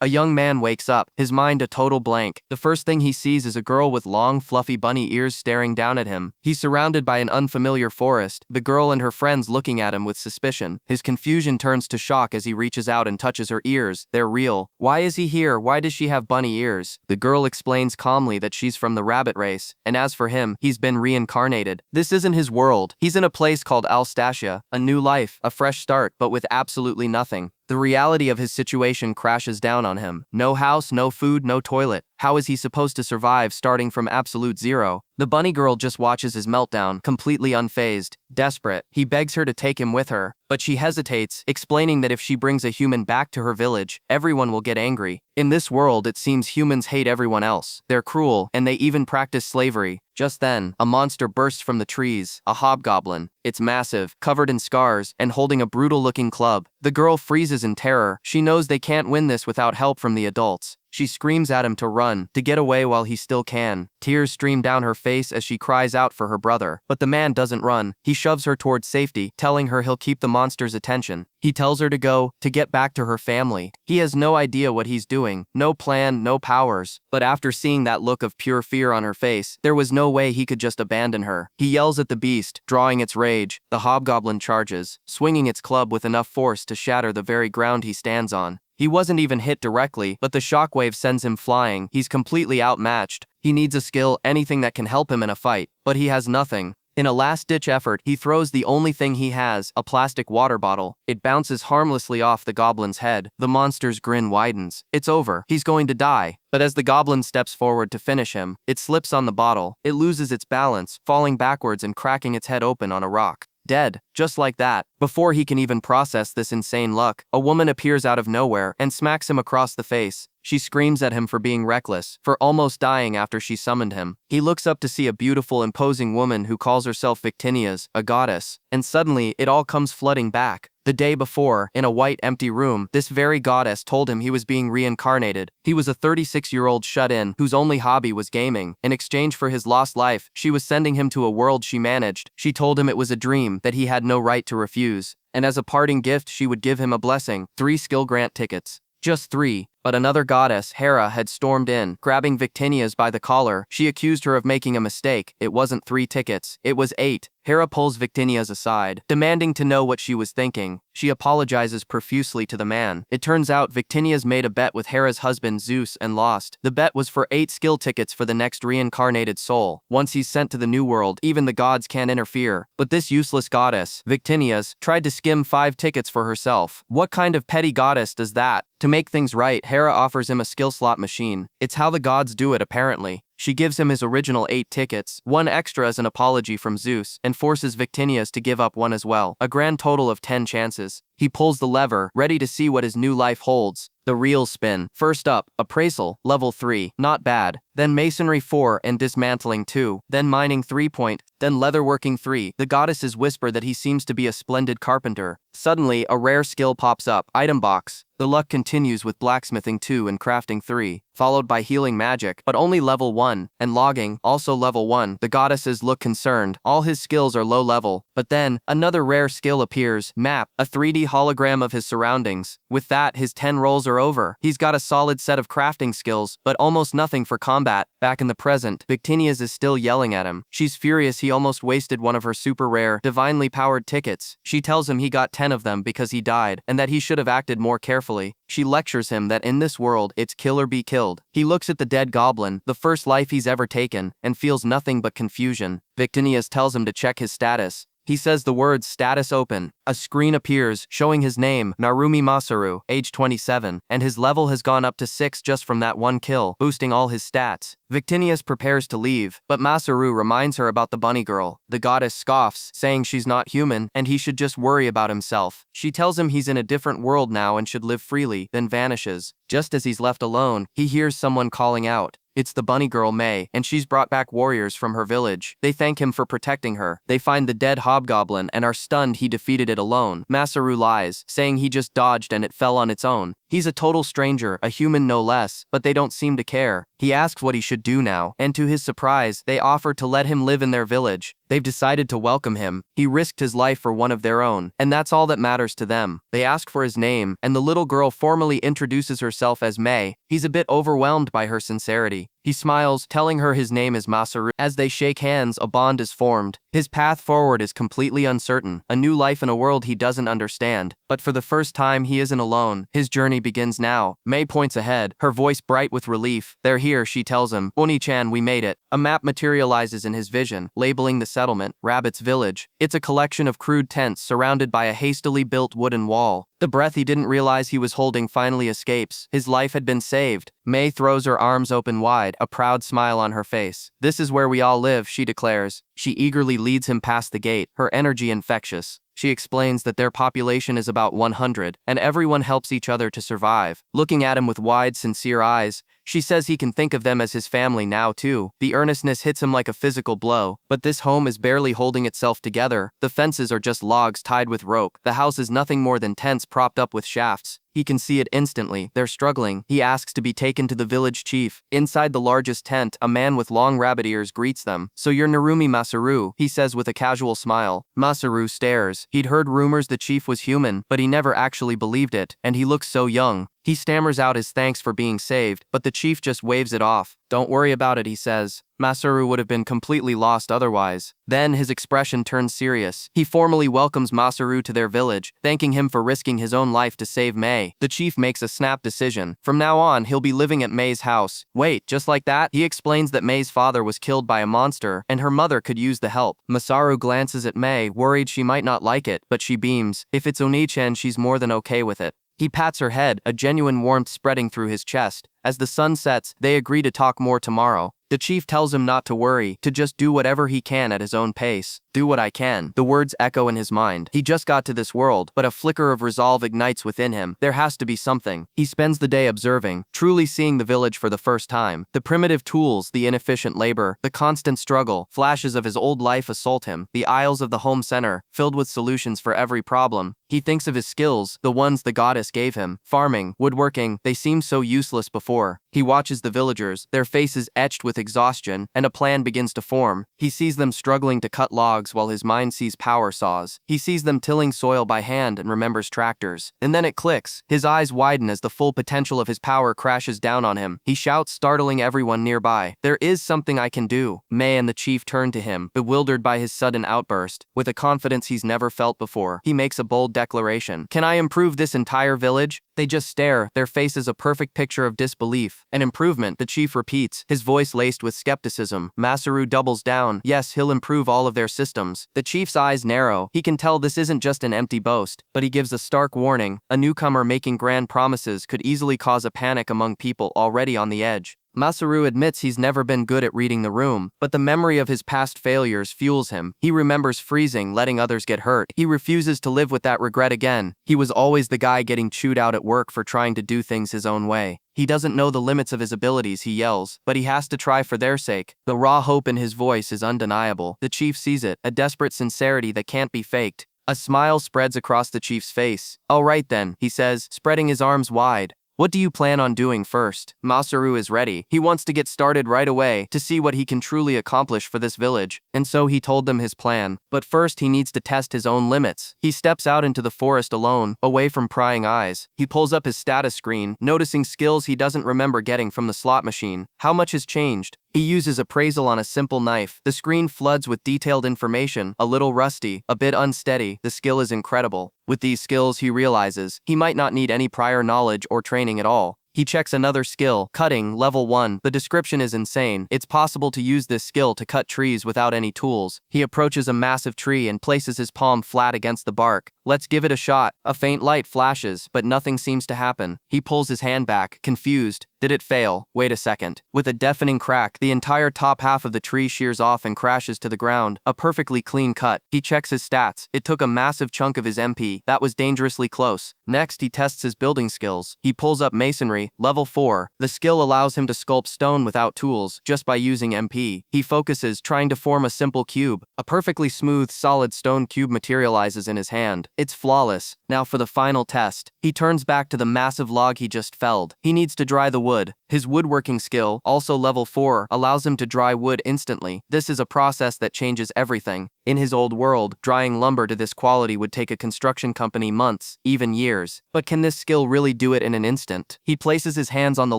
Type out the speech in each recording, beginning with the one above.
A young man wakes up, his mind a total blank. The first thing he sees is a girl with long, fluffy bunny ears staring down at him. He's surrounded by an unfamiliar forest, the girl and her friends looking at him with suspicion. His confusion turns to shock as he reaches out and touches her ears. They're real. Why is he here? Why does she have bunny ears? The girl explains calmly that she's from the rabbit race, and as for him, he's been reincarnated. This isn't his world. He's in a place called Alstasia, a new life, a fresh start, but with absolutely nothing. The reality of his situation crashes down on him. No house, no food, no toilet. How is he supposed to survive starting from absolute zero? The bunny girl just watches his meltdown, completely unfazed. Desperate, he begs her to take him with her, but she hesitates, explaining that if she brings a human back to her village, everyone will get angry. In this world, it seems humans hate everyone else. They're cruel, and they even practice slavery. Just then, a monster bursts from the trees, a hobgoblin. It's massive, covered in scars, and holding a brutal-looking club. The girl freezes in terror. She knows they can't win this without help from the adults. She screams at him to run, to get away while he still can. Tears stream down her face as she cries out for her brother. But the man doesn't run. He shoves her towards safety, telling her he'll keep the monster's attention. He tells her to go, to get back to her family. He has no idea what he's doing, no plan, no powers. But after seeing that look of pure fear on her face, there was no way he could just abandon her. He yells at the beast, drawing its rage. The hobgoblin charges, swinging its club with enough force to shatter the very ground he stands on. He wasn't even hit directly, but the shockwave sends him flying. He's completely outmatched. He needs a skill, anything that can help him in a fight. But he has nothing. In a last-ditch effort, he throws the only thing he has, a plastic water bottle. It bounces harmlessly off the goblin's head. The monster's grin widens. It's over. He's going to die. But as the goblin steps forward to finish him, it slips on the bottle. It loses its balance, falling backwards and cracking its head open on a rock. Dead, just like that. Before he can even process this insane luck, a woman appears out of nowhere and smacks him across the face. She screams at him for being reckless, for almost dying after she summoned him. He looks up to see a beautiful, imposing woman who calls herself Victinias, a goddess, and suddenly it all comes flooding back. The day before, in a white empty room, this very goddess told him he was being reincarnated. He was a 36-year-old shut-in whose only hobby was gaming. In exchange for his lost life, she was sending him to a world she managed. She told him it was a dream that he had no right to refuse. And as a parting gift, she would give him a blessing, 3 skill grant tickets. Just 3. But another goddess, Hera, had stormed in. Grabbing Victinias by the collar, she accused her of making a mistake. It wasn't 3 tickets, it was 8. Hera pulls Victinias aside, demanding to know what she was thinking. She apologizes profusely to the man. It turns out Victinias made a bet with Hera's husband Zeus and lost. The bet was for 8 skill tickets for the next reincarnated soul. Once he's sent to the new world, even the gods can't interfere. But this useless goddess, Victinias, tried to skim 5 tickets for herself. What kind of petty goddess does that? To make things right, Hera offers him a skill slot machine. It's how the gods do it, apparently. She gives him his original 8 tickets, 1 extra as an apology from Zeus, and forces Victinias to give up 1 as well, a grand total of 10 chances. He pulls the lever, ready to see what his new life holds. The real spin. First up, appraisal, level 3, not bad. Then masonry 4 and dismantling 2. Then mining 3 point. Then leatherworking 3. The goddesses whisper that he seems to be a splendid carpenter. Suddenly, a rare skill pops up, item box. The luck continues with blacksmithing 2 and crafting 3, followed by healing magic, but only level 1, and logging, also level 1. The goddesses look concerned. All his skills are low level. But then, another rare skill appears, map, a 3D hologram of his surroundings. With that, his 10 rolls are over. He's got a solid set of crafting skills, but almost nothing for combat. Back in the present, Victinias is still yelling at him. She's furious he almost wasted one of her super rare, divinely powered tickets. She tells him he got 10 of them because he died, and that he should have acted more carefully. She lectures him that in this world, it's kill or be killed. He looks at the dead goblin, the first life he's ever taken, and feels nothing but confusion. Victinias tells him to check his status. He says the words status open. A screen appears, showing his name, Narumi Masaru, age 27, and his level has gone up to 6 just from that 1 kill, boosting all his stats. Victinias prepares to leave, but Masaru reminds her about the bunny girl. The goddess scoffs, saying she's not human, and he should just worry about himself. She tells him he's in a different world now and should live freely, then vanishes. Just as he's left alone, he hears someone calling out. It's the bunny girl May, and she's brought back warriors from her village. They thank him for protecting her. They find the dead hobgoblin and are stunned he defeated it alone. Masaru lies, saying he just dodged and it fell on its own. He's a total stranger, a human no less, but they don't seem to care. He asks what he should do now, and to his surprise, they offer to let him live in their village. They've decided to welcome him. He risked his life for one of their own, and that's all that matters to them. They ask for his name, and the little girl formally introduces herself as May. He's a bit overwhelmed by her sincerity. He smiles, telling her his name is Masaru. As they shake hands, a bond is formed. His path forward is completely uncertain, a new life in a world he doesn't understand. But for the first time, he isn't alone. His journey begins now. May points ahead, her voice bright with relief. They're here, she tells him. Oni-chan, we made it. A map materializes in his vision, labeling the settlement, Rabbit's Village. It's a collection of crude tents surrounded by a hastily built wooden wall. The breath he didn't realize he was holding finally escapes. His life had been saved. May throws her arms open wide, a proud smile on her face. This is where we all live, she declares. She eagerly leads him past the gate, her energy infectious. She explains that their population is about 100, and everyone helps each other to survive. Looking at him with wide, sincere eyes, she says he can think of them as his family now too. The earnestness hits him like a physical blow. But this home is barely holding itself together. The fences are just logs tied with rope. The house is nothing more than tents propped up with shafts. He can see it instantly. They're struggling. He asks to be taken to the village chief. Inside the largest tent, a man with long rabbit ears greets them. So you're Narumi Masaru, he says with a casual smile. Masaru stares. He'd heard rumors the chief was human, but he never actually believed it, and he looks so young. He stammers out his thanks for being saved, but the chief just waves it off. Don't worry about it, he says. Masaru would have been completely lost otherwise. Then his expression turns serious. He formally welcomes Masaru to their village, thanking him for risking his own life to save May. The chief makes a snap decision. From now on, he'll be living at May's house. Wait, just like that? He explains that May's father was killed by a monster, and her mother could use the help. Masaru glances at May, worried she might not like it, but she beams. If it's Oni-chan, she's more than okay with it. He pats her head, a genuine warmth spreading through his chest. As the sun sets, they agree to talk more tomorrow. The chief tells him not to worry, to just do whatever he can at his own pace. Do what I can. The words echo in his mind. He just got to this world, but a flicker of resolve ignites within him. There has to be something. He spends the day observing, truly seeing the village for the first time. The primitive tools, the inefficient labor, the constant struggle. Flashes of his old life assault him. The aisles of the home center, filled with solutions for every problem. He thinks of his skills, the ones the goddess gave him. Farming, woodworking, they seemed so useless before. He watches the villagers, their faces etched with exhaustion, and a plan begins to form. He sees them struggling to cut logs while his mind sees power saws. He sees them tilling soil by hand and remembers tractors. And then it clicks. His eyes widen as the full potential of his power crashes down on him. He shouts, startling everyone nearby. There is something I can do. May and the chief turn to him, bewildered by his sudden outburst. With a confidence he's never felt before, he makes a bold declaration. Can I improve this entire village? They just stare, their faces a perfect picture of disbelief. An improvement, the chief repeats, his voice laced with skepticism. Masaru doubles down. Yes, he'll improve all of their systems. The chief's eyes narrow. He can tell this isn't just an empty boast, but he gives a stark warning. A newcomer making grand promises could easily cause a panic among people already on the edge. Masaru admits he's never been good at reading the room, but the memory of his past failures fuels him. He remembers freezing, letting others get hurt. He refuses to live with that regret again. He was always the guy getting chewed out at work for trying to do things his own way. He doesn't know the limits of his abilities, he yells, but he has to try for their sake. The raw hope in his voice is undeniable. The chief sees it, a desperate sincerity that can't be faked. A smile spreads across the chief's face. All right then, he says, spreading his arms wide. What do you plan on doing first? Masaru is ready. He wants to get started right away to see what he can truly accomplish for this village. And so he told them his plan. But first he needs to test his own limits. He steps out into the forest alone, away from prying eyes. He pulls up his status screen, noticing skills he doesn't remember getting from the slot machine. How much has changed? He uses appraisal on a simple knife. The screen floods with detailed information, a little rusty, a bit unsteady. The skill is incredible. With these skills, he realizes he might not need any prior knowledge or training at all. He checks another skill, cutting, level 1. The description is insane. It's possible to use this skill to cut trees without any tools. He approaches a massive tree and places his palm flat against the bark. Let's give it a shot. A faint light flashes, but nothing seems to happen. He pulls his hand back, confused. Did it fail? Wait a second. With a deafening crack, the entire top half of the tree shears off and crashes to the ground. A perfectly clean cut. He checks his stats. It took a massive chunk of his MP. That was dangerously close. Next, he tests his building skills. He pulls up masonry, level 4. The skill allows him to sculpt stone without tools, just by using MP. He focuses, trying to form a simple cube. A perfectly smooth, solid stone cube materializes in his hand. It's flawless. Now for the final test. He turns back to the massive log he just felled. He needs to dry the wood. His woodworking skill, also level 4, allows him to dry wood instantly. This is a process that changes everything. In his old world, drying lumber to this quality would take a construction company months, even years. But can this skill really do it in an instant? He places his hands on the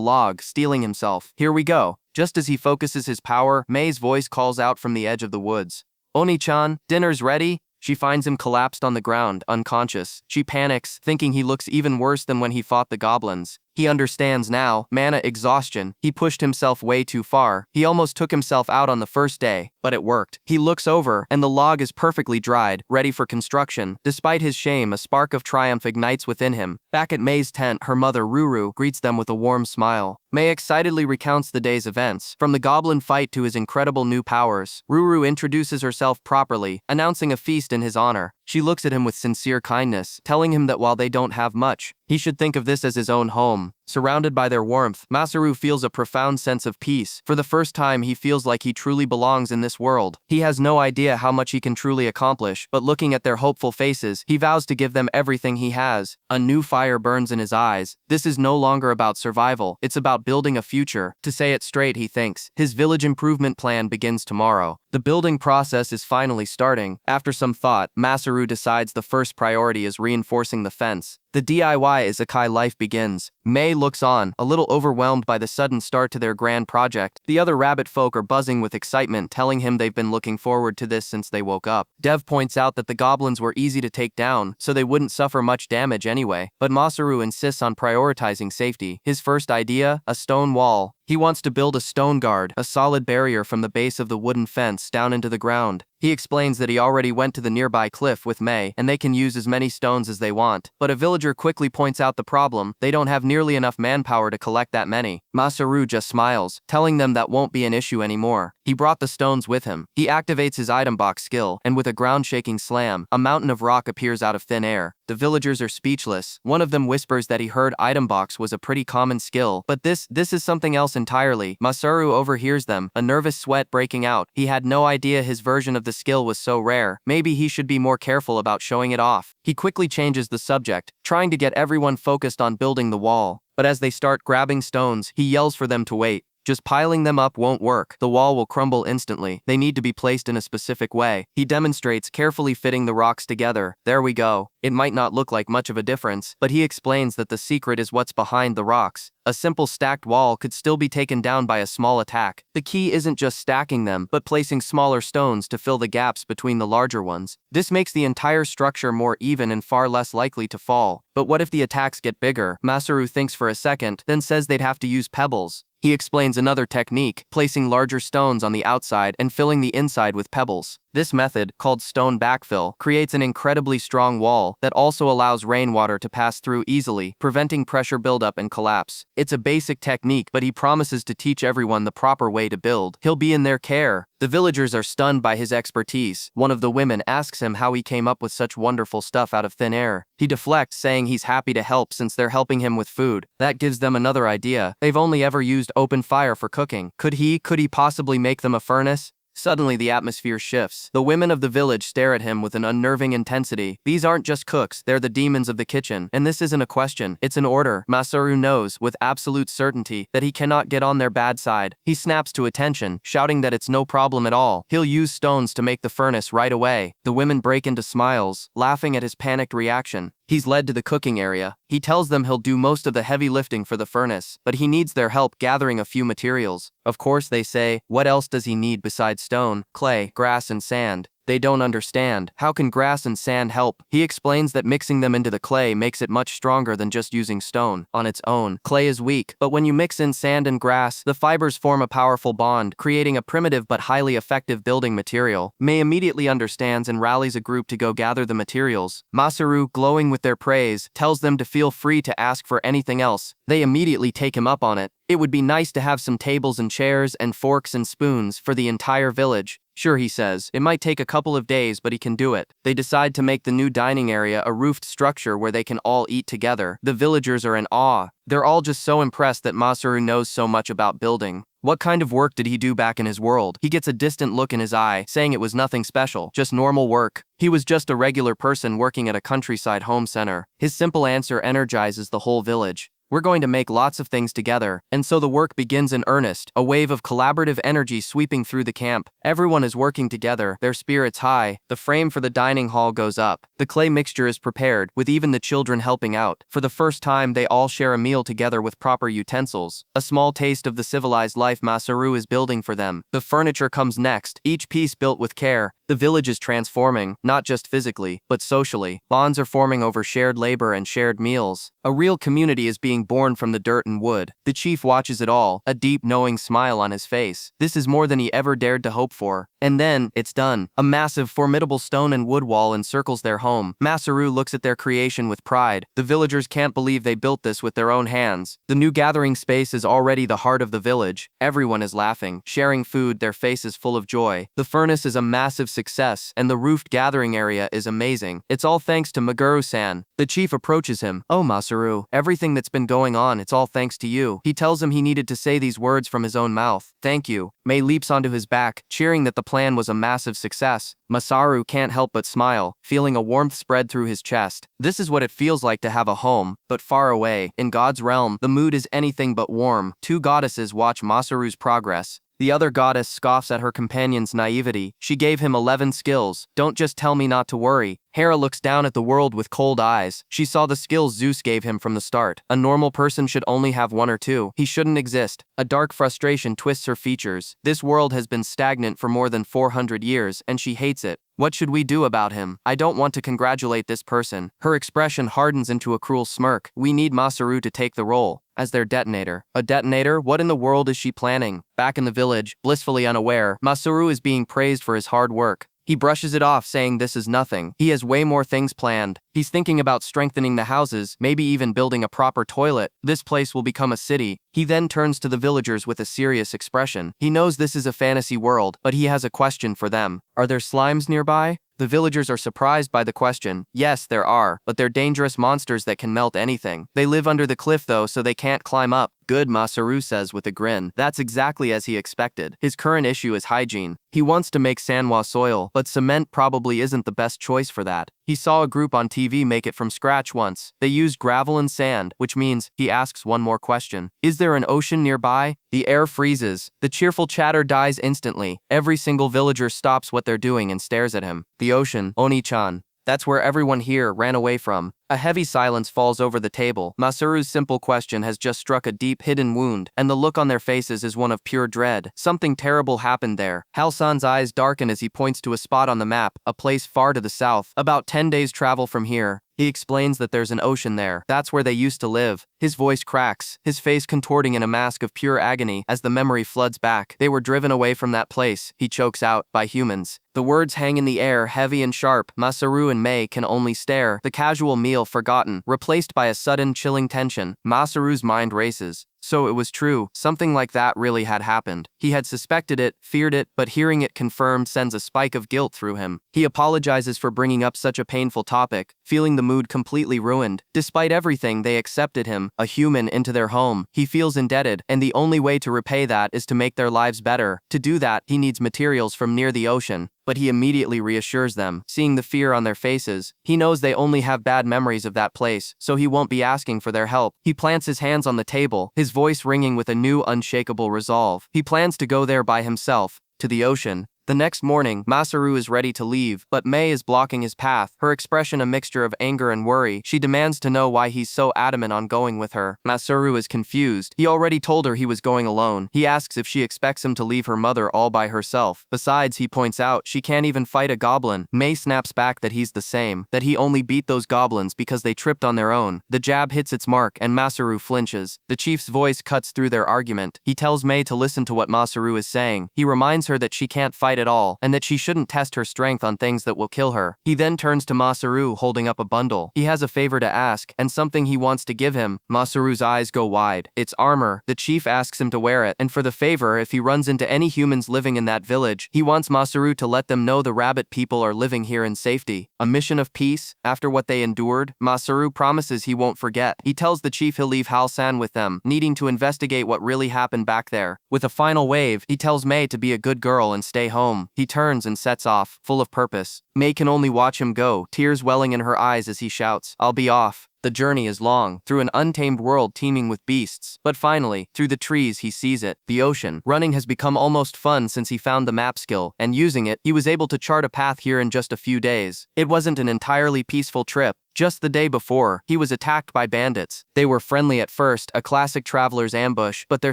log, steeling himself. Here we go. Just as he focuses his power, Mei's voice calls out from the edge of the woods. Oni-chan, dinner's ready? She finds him collapsed on the ground, unconscious. She panics, thinking he looks even worse than when he fought the goblins. He understands now, mana exhaustion. He pushed himself way too far. He almost took himself out on the first day, but it worked. He looks over, and the log is perfectly dried, ready for construction. Despite his shame, a spark of triumph ignites within him. Back at Mei's tent, her mother Ruru greets them with a warm smile. Mei excitedly recounts the day's events, from the goblin fight to his incredible new powers. Ruru introduces herself properly, announcing a feast in his honor. She looks at him with sincere kindness, telling him that while they don't have much, he should think of this as his own home. Surrounded by their warmth, Masaru feels a profound sense of peace. For the first time, he feels like he truly belongs in this world. He has no idea how much he can truly accomplish, but looking at their hopeful faces, he vows to give them everything he has. A new fire burns in his eyes. This is no longer about survival, it's about building a future. To say it straight, he thinks. His village improvement plan begins tomorrow. The building process is finally starting. After some thought, Masaru decides the first priority is reinforcing the fence. The DIY isekai life begins. Mei looks on, a little overwhelmed by the sudden start to their grand project. The other rabbit folk are buzzing with excitement, telling him they've been looking forward to this since they woke up. Dev points out that the goblins were easy to take down, so they wouldn't suffer much damage anyway. But Masaru insists on prioritizing safety. His first idea? A stone wall. He wants to build a stone guard, a solid barrier from the base of the wooden fence down into the ground. He explains that he already went to the nearby cliff with Mei, and they can use as many stones as they want. But a villager quickly points out the problem. They don't have nearly enough manpower to collect that many. Masaru just smiles, telling them that won't be an issue anymore. He brought the stones with him. He activates his item box skill, and with a ground-shaking slam, a mountain of rock appears out of thin air. The villagers are speechless. One of them whispers that he heard item box was a pretty common skill, but this is something else entirely. Masaru overhears them, a nervous sweat breaking out. He had no idea his version of the skill was so rare. Maybe he should be more careful about showing it off. He quickly changes the subject, trying to get everyone focused on building the wall. But as they start grabbing stones, he yells for them to wait. Just piling them up won't work. The wall will crumble instantly. They need to be placed in a specific way. He demonstrates carefully fitting the rocks together. There we go. It might not look like much of a difference, but he explains that the secret is what's behind the rocks. A simple stacked wall could still be taken down by a small attack. The key isn't just stacking them, but placing smaller stones to fill the gaps between the larger ones. This makes the entire structure more even and far less likely to fall. But what if the attacks get bigger? Masaru thinks for a second, then says they'd have to use pebbles. He explains another technique, placing larger stones on the outside and filling the inside with pebbles. This method, called stone backfill, creates an incredibly strong wall that also allows rainwater to pass through easily, preventing pressure buildup and collapse. It's a basic technique, but he promises to teach everyone the proper way to build. He'll be in their care. The villagers are stunned by his expertise. One of the women asks him how he came up with such wonderful stuff out of thin air. He deflects, saying he's happy to help since they're helping him with food. That gives them another idea. They've only ever used open fire for cooking. Could he possibly make them a furnace? Suddenly the atmosphere shifts. The women of the village stare at him with an unnerving intensity. These aren't just cooks, they're the demons of the kitchen. And this isn't a question, it's an order. Masaru knows, with absolute certainty, that he cannot get on their bad side. He snaps to attention, shouting that it's no problem at all. He'll use stones to make the furnace right away. The women break into smiles, laughing at his panicked reaction. He's led to the cooking area. He tells them he'll do most of the heavy lifting for the furnace, but he needs their help gathering a few materials. Of course, they say, what else does he need besides stone, clay, grass, and sand? They don't understand. How can grass and sand help? He explains that mixing them into the clay makes it much stronger than just using stone. On its own, clay is weak, but when you mix in sand and grass, the fibers form a powerful bond, creating a primitive but highly effective building material. Mei immediately understands and rallies a group to go gather the materials. Masaru, glowing with their praise, tells them to feel free to ask for anything else. They immediately take him up on it. It would be nice to have some tables and chairs and forks and spoons for the entire village. Sure, he says. It might take a couple of days, but he can do it. They decide to make the new dining area a roofed structure where they can all eat together. The villagers are in awe. They're all just so impressed that Masaru knows so much about building. What kind of work did he do back in his world? He gets a distant look in his eye, saying it was nothing special, just normal work. He was just a regular person working at a countryside home center. His simple answer energizes the whole village. We're going to make lots of things together. And so the work begins in earnest, a wave of collaborative energy sweeping through the camp. Everyone is working together, their spirits high. The frame for the dining hall goes up. The clay mixture is prepared, with even the children helping out. For the first time, they all share a meal together with proper utensils. A small taste of the civilized life Masaru is building for them. The furniture comes next, each piece built with care. The village is transforming, not just physically, but socially. Bonds are forming over shared labor and shared meals. A real community is being born from the dirt and wood. The chief watches it all, a deep, knowing smile on his face. This is more than he ever dared to hope for. And then, it's done. A massive, formidable stone and wood wall encircles their home. Masaru looks at their creation with pride. The villagers can't believe they built this with their own hands. The new gathering space is already the heart of the village. Everyone is laughing, sharing food, their faces full of joy. The furnace is a massive success, and the roofed gathering area is amazing. It's all thanks to Maguru-san. The chief approaches him. Oh, Masaru, everything that's been going on, it's all thanks to you. He tells him he needed to say these words from his own mouth. Thank you. Mei leaps onto his back, cheering that the plan was a massive success. Masaru can't help but smile, feeling a warmth spread through his chest. This is what it feels like to have a home, but far away. In God's realm, the mood is anything but warm. Two goddesses watch Masaru's progress. The other goddess scoffs at her companion's naivety. She gave him 11 skills. Don't just tell me not to worry. Hera looks down at the world with cold eyes. She saw the skills Zeus gave him from the start. A normal person should only have 1 or 2. He shouldn't exist. A dark frustration twists her features. This world has been stagnant for more than 400 years, and she hates it. What should we do about him? I don't want to congratulate this person. Her expression hardens into a cruel smirk. We need Masaru to take the role as their detonator. A detonator? What in the world is she planning? Back in the village, blissfully unaware, Masaru is being praised for his hard work. He brushes it off, saying this is nothing. He has way more things planned. He's thinking about strengthening the houses, maybe even building a proper toilet. This place will become a city. He then turns to the villagers with a serious expression. He knows this is a fantasy world, but he has a question for them. Are there slimes nearby? The villagers are surprised by the question. Yes, there are, but they're dangerous monsters that can melt anything. They live under the cliff though, so they can't climb up. Good, Masaru says with a grin. That's exactly as he expected. His current issue is hygiene. He wants to make Sanhwa soil, but cement probably isn't the best choice for that. He saw a group on TV make it from scratch once. They used gravel and sand, which means he asks one more question. Is there an ocean nearby? The air freezes. The cheerful chatter dies instantly. Every single villager stops what they're doing and stares at him. The ocean, Oni-chan. That's where everyone here ran away from. A heavy silence falls over the table. Masaru's simple question has just struck a deep hidden wound, and the look on their faces is one of pure dread. Something terrible happened there. Halsan's eyes darken as he points to a spot on the map, a place far to the south, about 10 days travel from here. He explains that there's an ocean there. That's where they used to live. His voice cracks, his face contorting in a mask of pure agony as the memory floods back. They were driven away from that place, he chokes out, by humans. The words hang in the air, heavy and sharp. Masaru and Mei can only stare, the casual meal forgotten, replaced by a sudden chilling tension. Masaru's mind races. So it was true. Something like that really had happened. He had suspected it, feared it, but hearing it confirmed sends a spike of guilt through him. He apologizes for bringing up such a painful topic, feeling the mood completely ruined. Despite everything, they accepted him, a human, into their home. He feels indebted, and the only way to repay that is to make their lives better. To do that, he needs materials from near the ocean. But he immediately reassures them, seeing the fear on their faces. He knows they only have bad memories of that place, so he won't be asking for their help. He plants his hands on the table, his voice ringing with a new unshakable resolve. He plans to go there by himself, to the ocean. The next morning, Masaru is ready to leave, but Mei is blocking his path, her expression a mixture of anger and worry. She demands to know why he's so adamant on going with her. Masaru is confused. He already told her he was going alone. He asks if she expects him to leave her mother all by herself. Besides, he points out she can't even fight a goblin. Mei snaps back that he's the same, that he only beat those goblins because they tripped on their own. The jab hits its mark, and Masaru flinches. The chief's voice cuts through their argument. He tells Mei to listen to what Masaru is saying. He reminds her that she can't fight fight at all, and that she shouldn't test her strength on things that will kill her. He then turns to Masaru holding up a bundle. He has a favor to ask, and something he wants to give him. Masaru's eyes go wide. It's armor. The chief asks him to wear it, and for the favor, if he runs into any humans living in that village, he wants Masaru to let them know the rabbit people are living here in safety. A mission of peace? After what they endured, Masaru promises he won't forget. He tells the chief he'll leave Hal-san with them, needing to investigate what really happened back there. With a final wave, he tells Mei to be a good girl and stay home. He turns and sets off, full of purpose. Mei can only watch him go, tears welling in her eyes as he shouts, "I'll be off." The journey is long, through an untamed world teeming with beasts, but finally, through the trees he sees it, the ocean. Running has become almost fun since he found the map skill, and using it, he was able to chart a path here in just a few days. It wasn't an entirely peaceful trip. Just the day before, he was attacked by bandits. They were friendly at first, a classic traveler's ambush, but their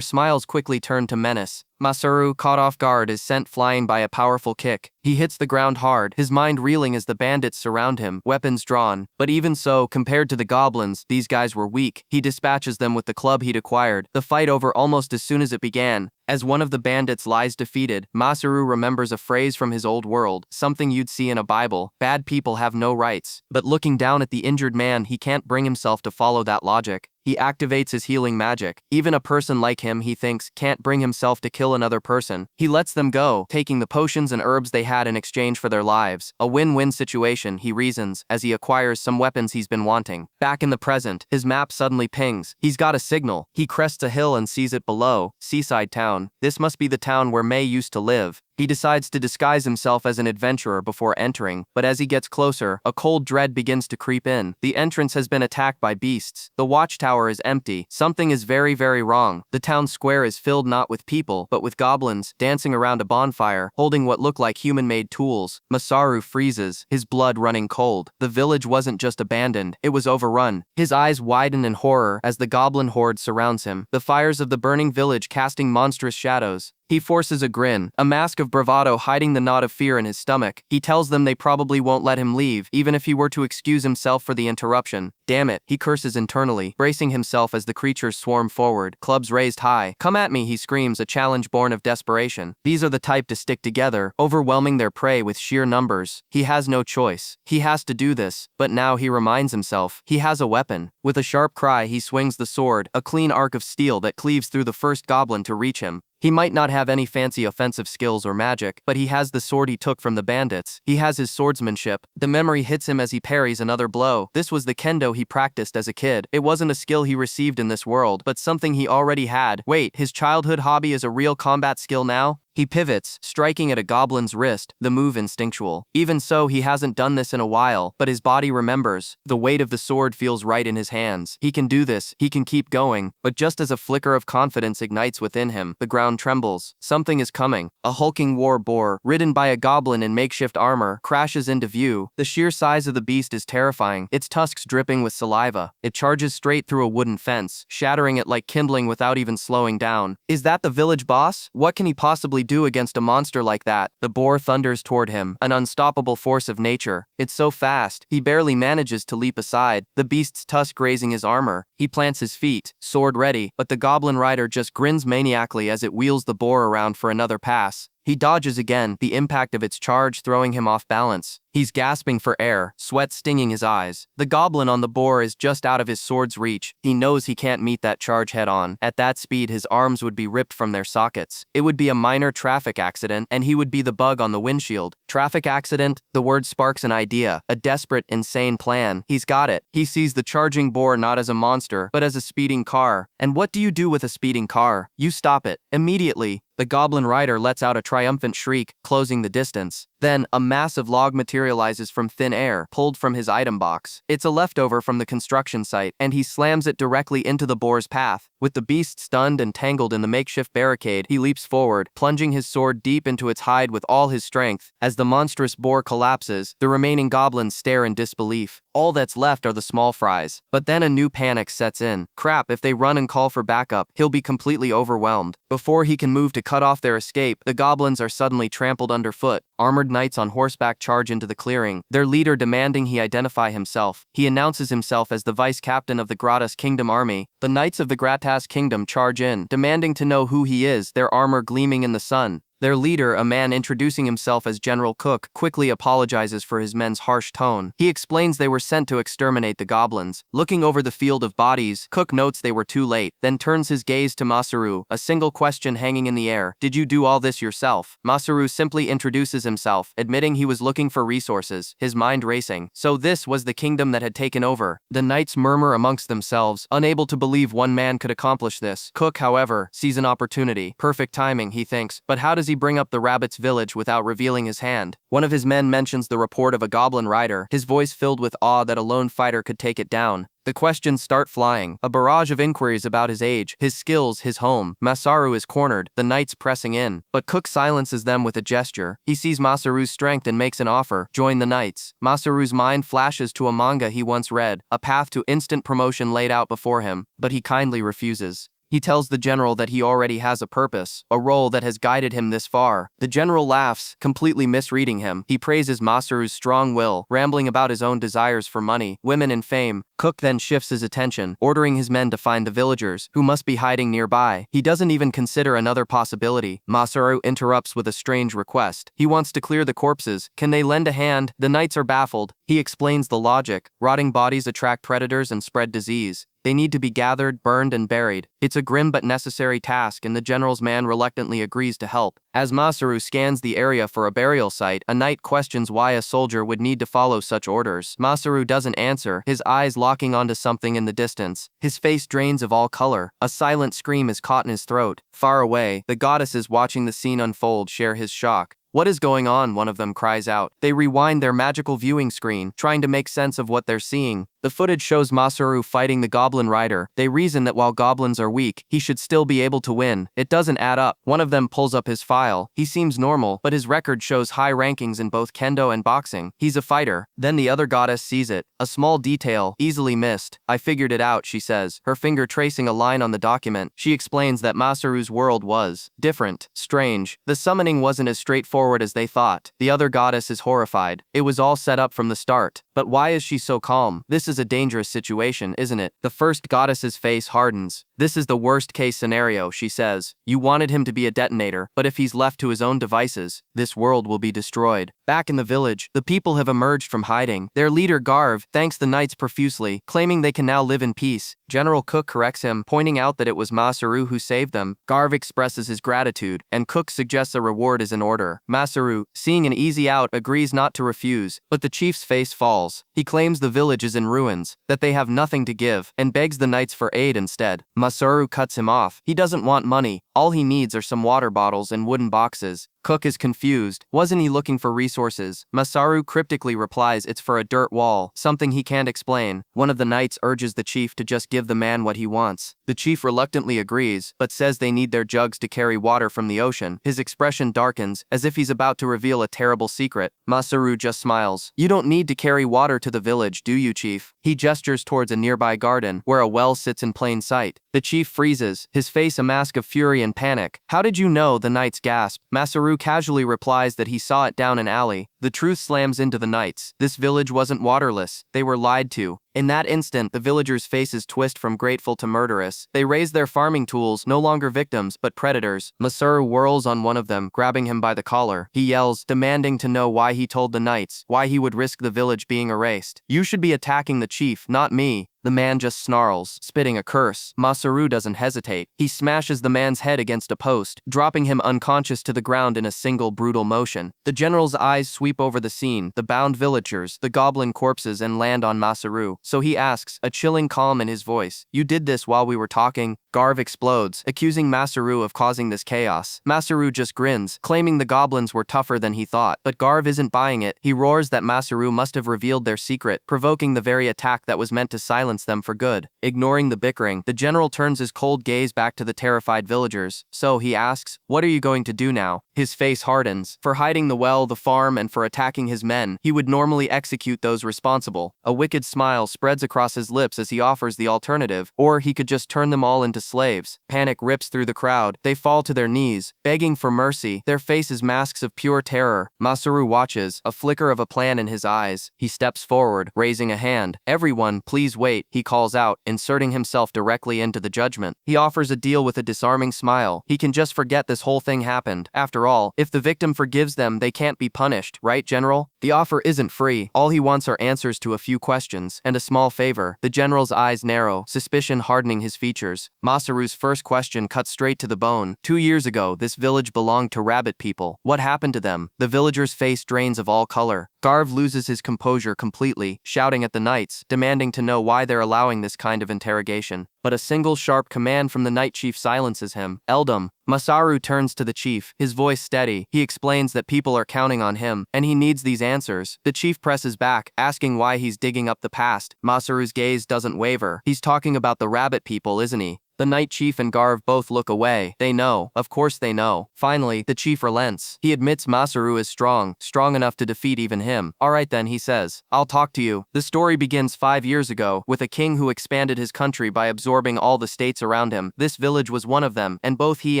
smiles quickly turned to menace. Masaru, caught off guard, is sent flying by a powerful kick. He hits the ground hard, his mind reeling as the bandits surround him, weapons drawn. But even so, compared to the goblins, these guys were weak. He dispatches them with the club he'd acquired, the fight over almost as soon as it began. As one of the bandits lies defeated, Masaru remembers a phrase from his old world, something you'd see in a Bible: bad people have no rights. But looking down at the injured man, he can't bring himself to follow that logic. He activates his healing magic. Even a person like him, he thinks, can't bring himself to kill another person. He lets them go, taking the potions and herbs they had in exchange for their lives. A win-win situation, he reasons, as he acquires some weapons he's been wanting. Back in the present, his map suddenly pings. He's got a signal. He crests a hill and sees it below, Seaside Town. This must be the town where Mei used to live. He decides to disguise himself as an adventurer before entering, but as he gets closer, a cold dread begins to creep in. The entrance has been attacked by beasts. The watchtower is empty. Something is very, very wrong. The town square is filled not with people, but with goblins, dancing around a bonfire, holding what look like human-made tools. Masaru freezes, his blood running cold. The village wasn't just abandoned, it was overrun. His eyes widen in horror as the goblin horde surrounds him, the fires of the burning village casting monstrous shadows. He forces a grin, a mask of bravado hiding the knot of fear in his stomach. He tells them they probably won't let him leave, even if he were to excuse himself for the interruption. Damn it, he curses internally, bracing himself as the creatures swarm forward, clubs raised high. "Come at me," he screams, a challenge born of desperation. These are the type to stick together, overwhelming their prey with sheer numbers. He has no choice. He has to do this, but now he reminds himself, he has a weapon. With a sharp cry, he swings the sword, a clean arc of steel that cleaves through the first goblin to reach him. He might not have any fancy offensive skills or magic, but he has the sword he took from the bandits. He has his swordsmanship. The memory hits him as he parries another blow. This was the kendo he practiced as a kid. It wasn't a skill he received in this world, but something he already had. Wait, his childhood hobby is a real combat skill now? He pivots, striking at a goblin's wrist, the move instinctual. Even so, he hasn't done this in a while, but his body remembers. The weight of the sword feels right in his hands. He can do this, he can keep going. But just as a flicker of confidence ignites within him, the ground trembles. Something is coming. A hulking war boar, ridden by a goblin in makeshift armor, crashes into view. The sheer size of the beast is terrifying, its tusks dripping with saliva. It charges straight through a wooden fence, shattering it like kindling without even slowing down. Is that the village boss? What can he possibly do against a monster like that? The boar thunders toward him, an unstoppable force of nature. It's so fast, he barely manages to leap aside, the beast's tusk grazing his armor. He plants his feet, sword ready, but the goblin rider just grins maniacally as it wheels the boar around for another pass. He dodges again, the impact of its charge throwing him off balance. He's gasping for air, sweat stinging his eyes. The goblin on the boar is just out of his sword's reach. He knows he can't meet that charge head-on. At that speed, his arms would be ripped from their sockets. It would be a minor traffic accident, and he would be the bug on the windshield. Traffic accident? The word sparks an idea, a desperate, insane plan. He's got it. He sees the charging boar not as a monster, but as a speeding car. And what do you do with a speeding car? You stop it. Immediately. The goblin rider lets out a triumphant shriek, closing the distance. Then, a massive log materializes from thin air, pulled from his item box. It's a leftover from the construction site, and he slams it directly into the boar's path. With the beast stunned and tangled in the makeshift barricade, he leaps forward, plunging his sword deep into its hide with all his strength. As the monstrous boar collapses, the remaining goblins stare in disbelief. All that's left are the small fries. But then a new panic sets in. Crap, if they run and call for backup, he'll be completely overwhelmed. Before he can move to cut off their escape, the goblins are suddenly trampled underfoot. Armored knights on horseback charge into the clearing, their leader demanding he identify himself. He announces himself as the vice-captain of the Gratas Kingdom army. The knights of the Gratas Kingdom charge in, demanding to know who he is, their armor gleaming in the sun. Their leader, a man introducing himself as General Cook, quickly apologizes for his men's harsh tone. He explains they were sent to exterminate the goblins. Looking over the field of bodies, Cook notes they were too late, then turns his gaze to Masaru, a single question hanging in the air. Did you do all this yourself? Masaru simply introduces himself, admitting he was looking for resources, his mind racing. So this was the kingdom that had taken over. The knights murmur amongst themselves, unable to believe one man could accomplish this. Cook, however, sees an opportunity. Perfect timing, he thinks, but how does he bring up the rabbit's village without revealing his hand? One of his men mentions the report of a goblin rider, his voice filled with awe that a lone fighter could take it down. The questions start flying, a barrage of inquiries about his age, his skills, his home. Masaru is cornered, the knights pressing in, but Cook silences them with a gesture. He sees Masaru's strength and makes an offer: join the knights. Masaru's mind flashes to a manga he once read, a path to instant promotion laid out before him, but he kindly refuses. He tells the general that he already has a purpose, a role that has guided him this far. The general laughs, completely misreading him. He praises Masaru's strong will, rambling about his own desires for money, women and fame. Cook then shifts his attention, ordering his men to find the villagers, who must be hiding nearby. He doesn't even consider another possibility. Masaru interrupts with a strange request. He wants to clear the corpses. Can they lend a hand? The knights are baffled. He explains the logic. Rotting bodies attract predators and spread disease. They need to be gathered, burned, and buried. It's a grim but necessary task, and the general's man reluctantly agrees to help. As Masaru scans the area for a burial site, a knight questions why a soldier would need to follow such orders. Masaru doesn't answer, his eyes locking onto something in the distance. His face drains of all color. A silent scream is caught in his throat. Far away, the goddesses watching the scene unfold share his shock. What is going on? One of them cries out. They rewind their magical viewing screen, trying to make sense of what they're seeing. The footage shows Masaru fighting the goblin rider. They reason that while goblins are weak, he should still be able to win. It doesn't add up. One of them pulls up his file. He seems normal, but his record shows high rankings in both kendo and boxing. He's a fighter. Then the other goddess sees it. A small detail, easily missed. I figured it out, she says, her finger tracing a line on the document. She explains that Masaru's world was different, strange. The summoning wasn't as straightforward as they thought. The other goddess is horrified. It was all set up from the start. But why is she so calm? This is a dangerous situation, isn't it? The first goddess's face hardens. This is the worst case scenario, she says. You wanted him to be a detonator, but if he's left to his own devices, this world will be destroyed. Back in the village, the people have emerged from hiding. Their leader, Garv, thanks the knights profusely, claiming they can now live in peace. General Cook corrects him, pointing out that it was Masaru who saved them. Garv expresses his gratitude, and Cook suggests a reward is in order. Masaru, seeing an easy out, agrees not to refuse, but the chief's face falls. He claims the village is in ruins, that they have nothing to give, and begs the knights for aid instead. Masaru cuts him off. He doesn't want money. All he needs are some water bottles and wooden boxes. Cook is confused. Wasn't he looking for resources? Masaru cryptically replies it's for a dirt wall, something he can't explain. One of the knights urges the chief to just give the man what he wants. The chief reluctantly agrees, but says they need their jugs to carry water from the ocean. His expression darkens, as if he's about to reveal a terrible secret. Masaru just smiles. You don't need to carry water to the village, do you, chief? He gestures towards a nearby garden, where a well sits in plain sight. The chief freezes, his face a mask of fury and panic. How did you know? The knights gasp. Masaru casually replies that he saw it down an alley. The truth slams into the knights. This village wasn't waterless. They were lied to. In that instant, the villagers' faces twist from grateful to murderous. They raise their farming tools, no longer victims, but predators. Masaru whirls on one of them, grabbing him by the collar. He yells, demanding to know why he told the knights, why he would risk the village being erased. You should be attacking the chief, not me. The man just snarls, spitting a curse. Masaru doesn't hesitate. He smashes the man's head against a post, dropping him unconscious to the ground in a single brutal motion. The general's eyes sweep over the scene, the bound villagers, the goblin corpses, and land on Masaru. So he asks, a chilling calm in his voice, you did this while we were talking? Garv explodes, accusing Masaru of causing this chaos. Masaru just grins, claiming the goblins were tougher than he thought, but Garv isn't buying it. He roars that Masaru must have revealed their secret, provoking the very attack that was meant to silence them for good. Ignoring the bickering, the general turns his cold gaze back to the terrified villagers. So he asks, what are you going to do now? His face hardens. For hiding the well, the farm, and for attacking his men, he would normally execute those responsible. A wicked smile spreads across his lips as he offers the alternative, or he could just turn them all into slaves. Panic rips through the crowd. They fall to their knees, begging for mercy, their faces masks of pure terror. Masaru watches, a flicker of a plan in his eyes. He steps forward, raising a hand. Everyone, please wait. wait, he calls out, inserting himself directly into the judgment. He offers a deal with a disarming smile. He can just forget this whole thing happened. After all, if the victim forgives them, they can't be punished, right, General? The offer isn't free. All he wants are answers to a few questions, and a small favor. The General's eyes narrow, suspicion hardening his features. Masaru's first question cuts straight to the bone. 2 years ago, this village belonged to rabbit people. What happened to them? The villager's face drains of all color. Garv loses his composure completely, shouting at the knights, demanding to know why they're allowing this kind of interrogation. But a single sharp command from the Night Chief silences him. Eldam. Masaru turns to the chief, his voice steady. He explains that people are counting on him, and he needs these answers. The chief presses back, asking why he's digging up the past. Masaru's gaze doesn't waver. He's talking about the rabbit people, isn't he? The Night Chief and Garv both look away. They know. Of course they know. Finally, the chief relents. He admits Masaru is strong enough to defeat even him. Alright then, he says. I'll talk to you. The story begins 5 years ago, with a king who expanded his country by absorbing all the states around him. This village was one of them, and both he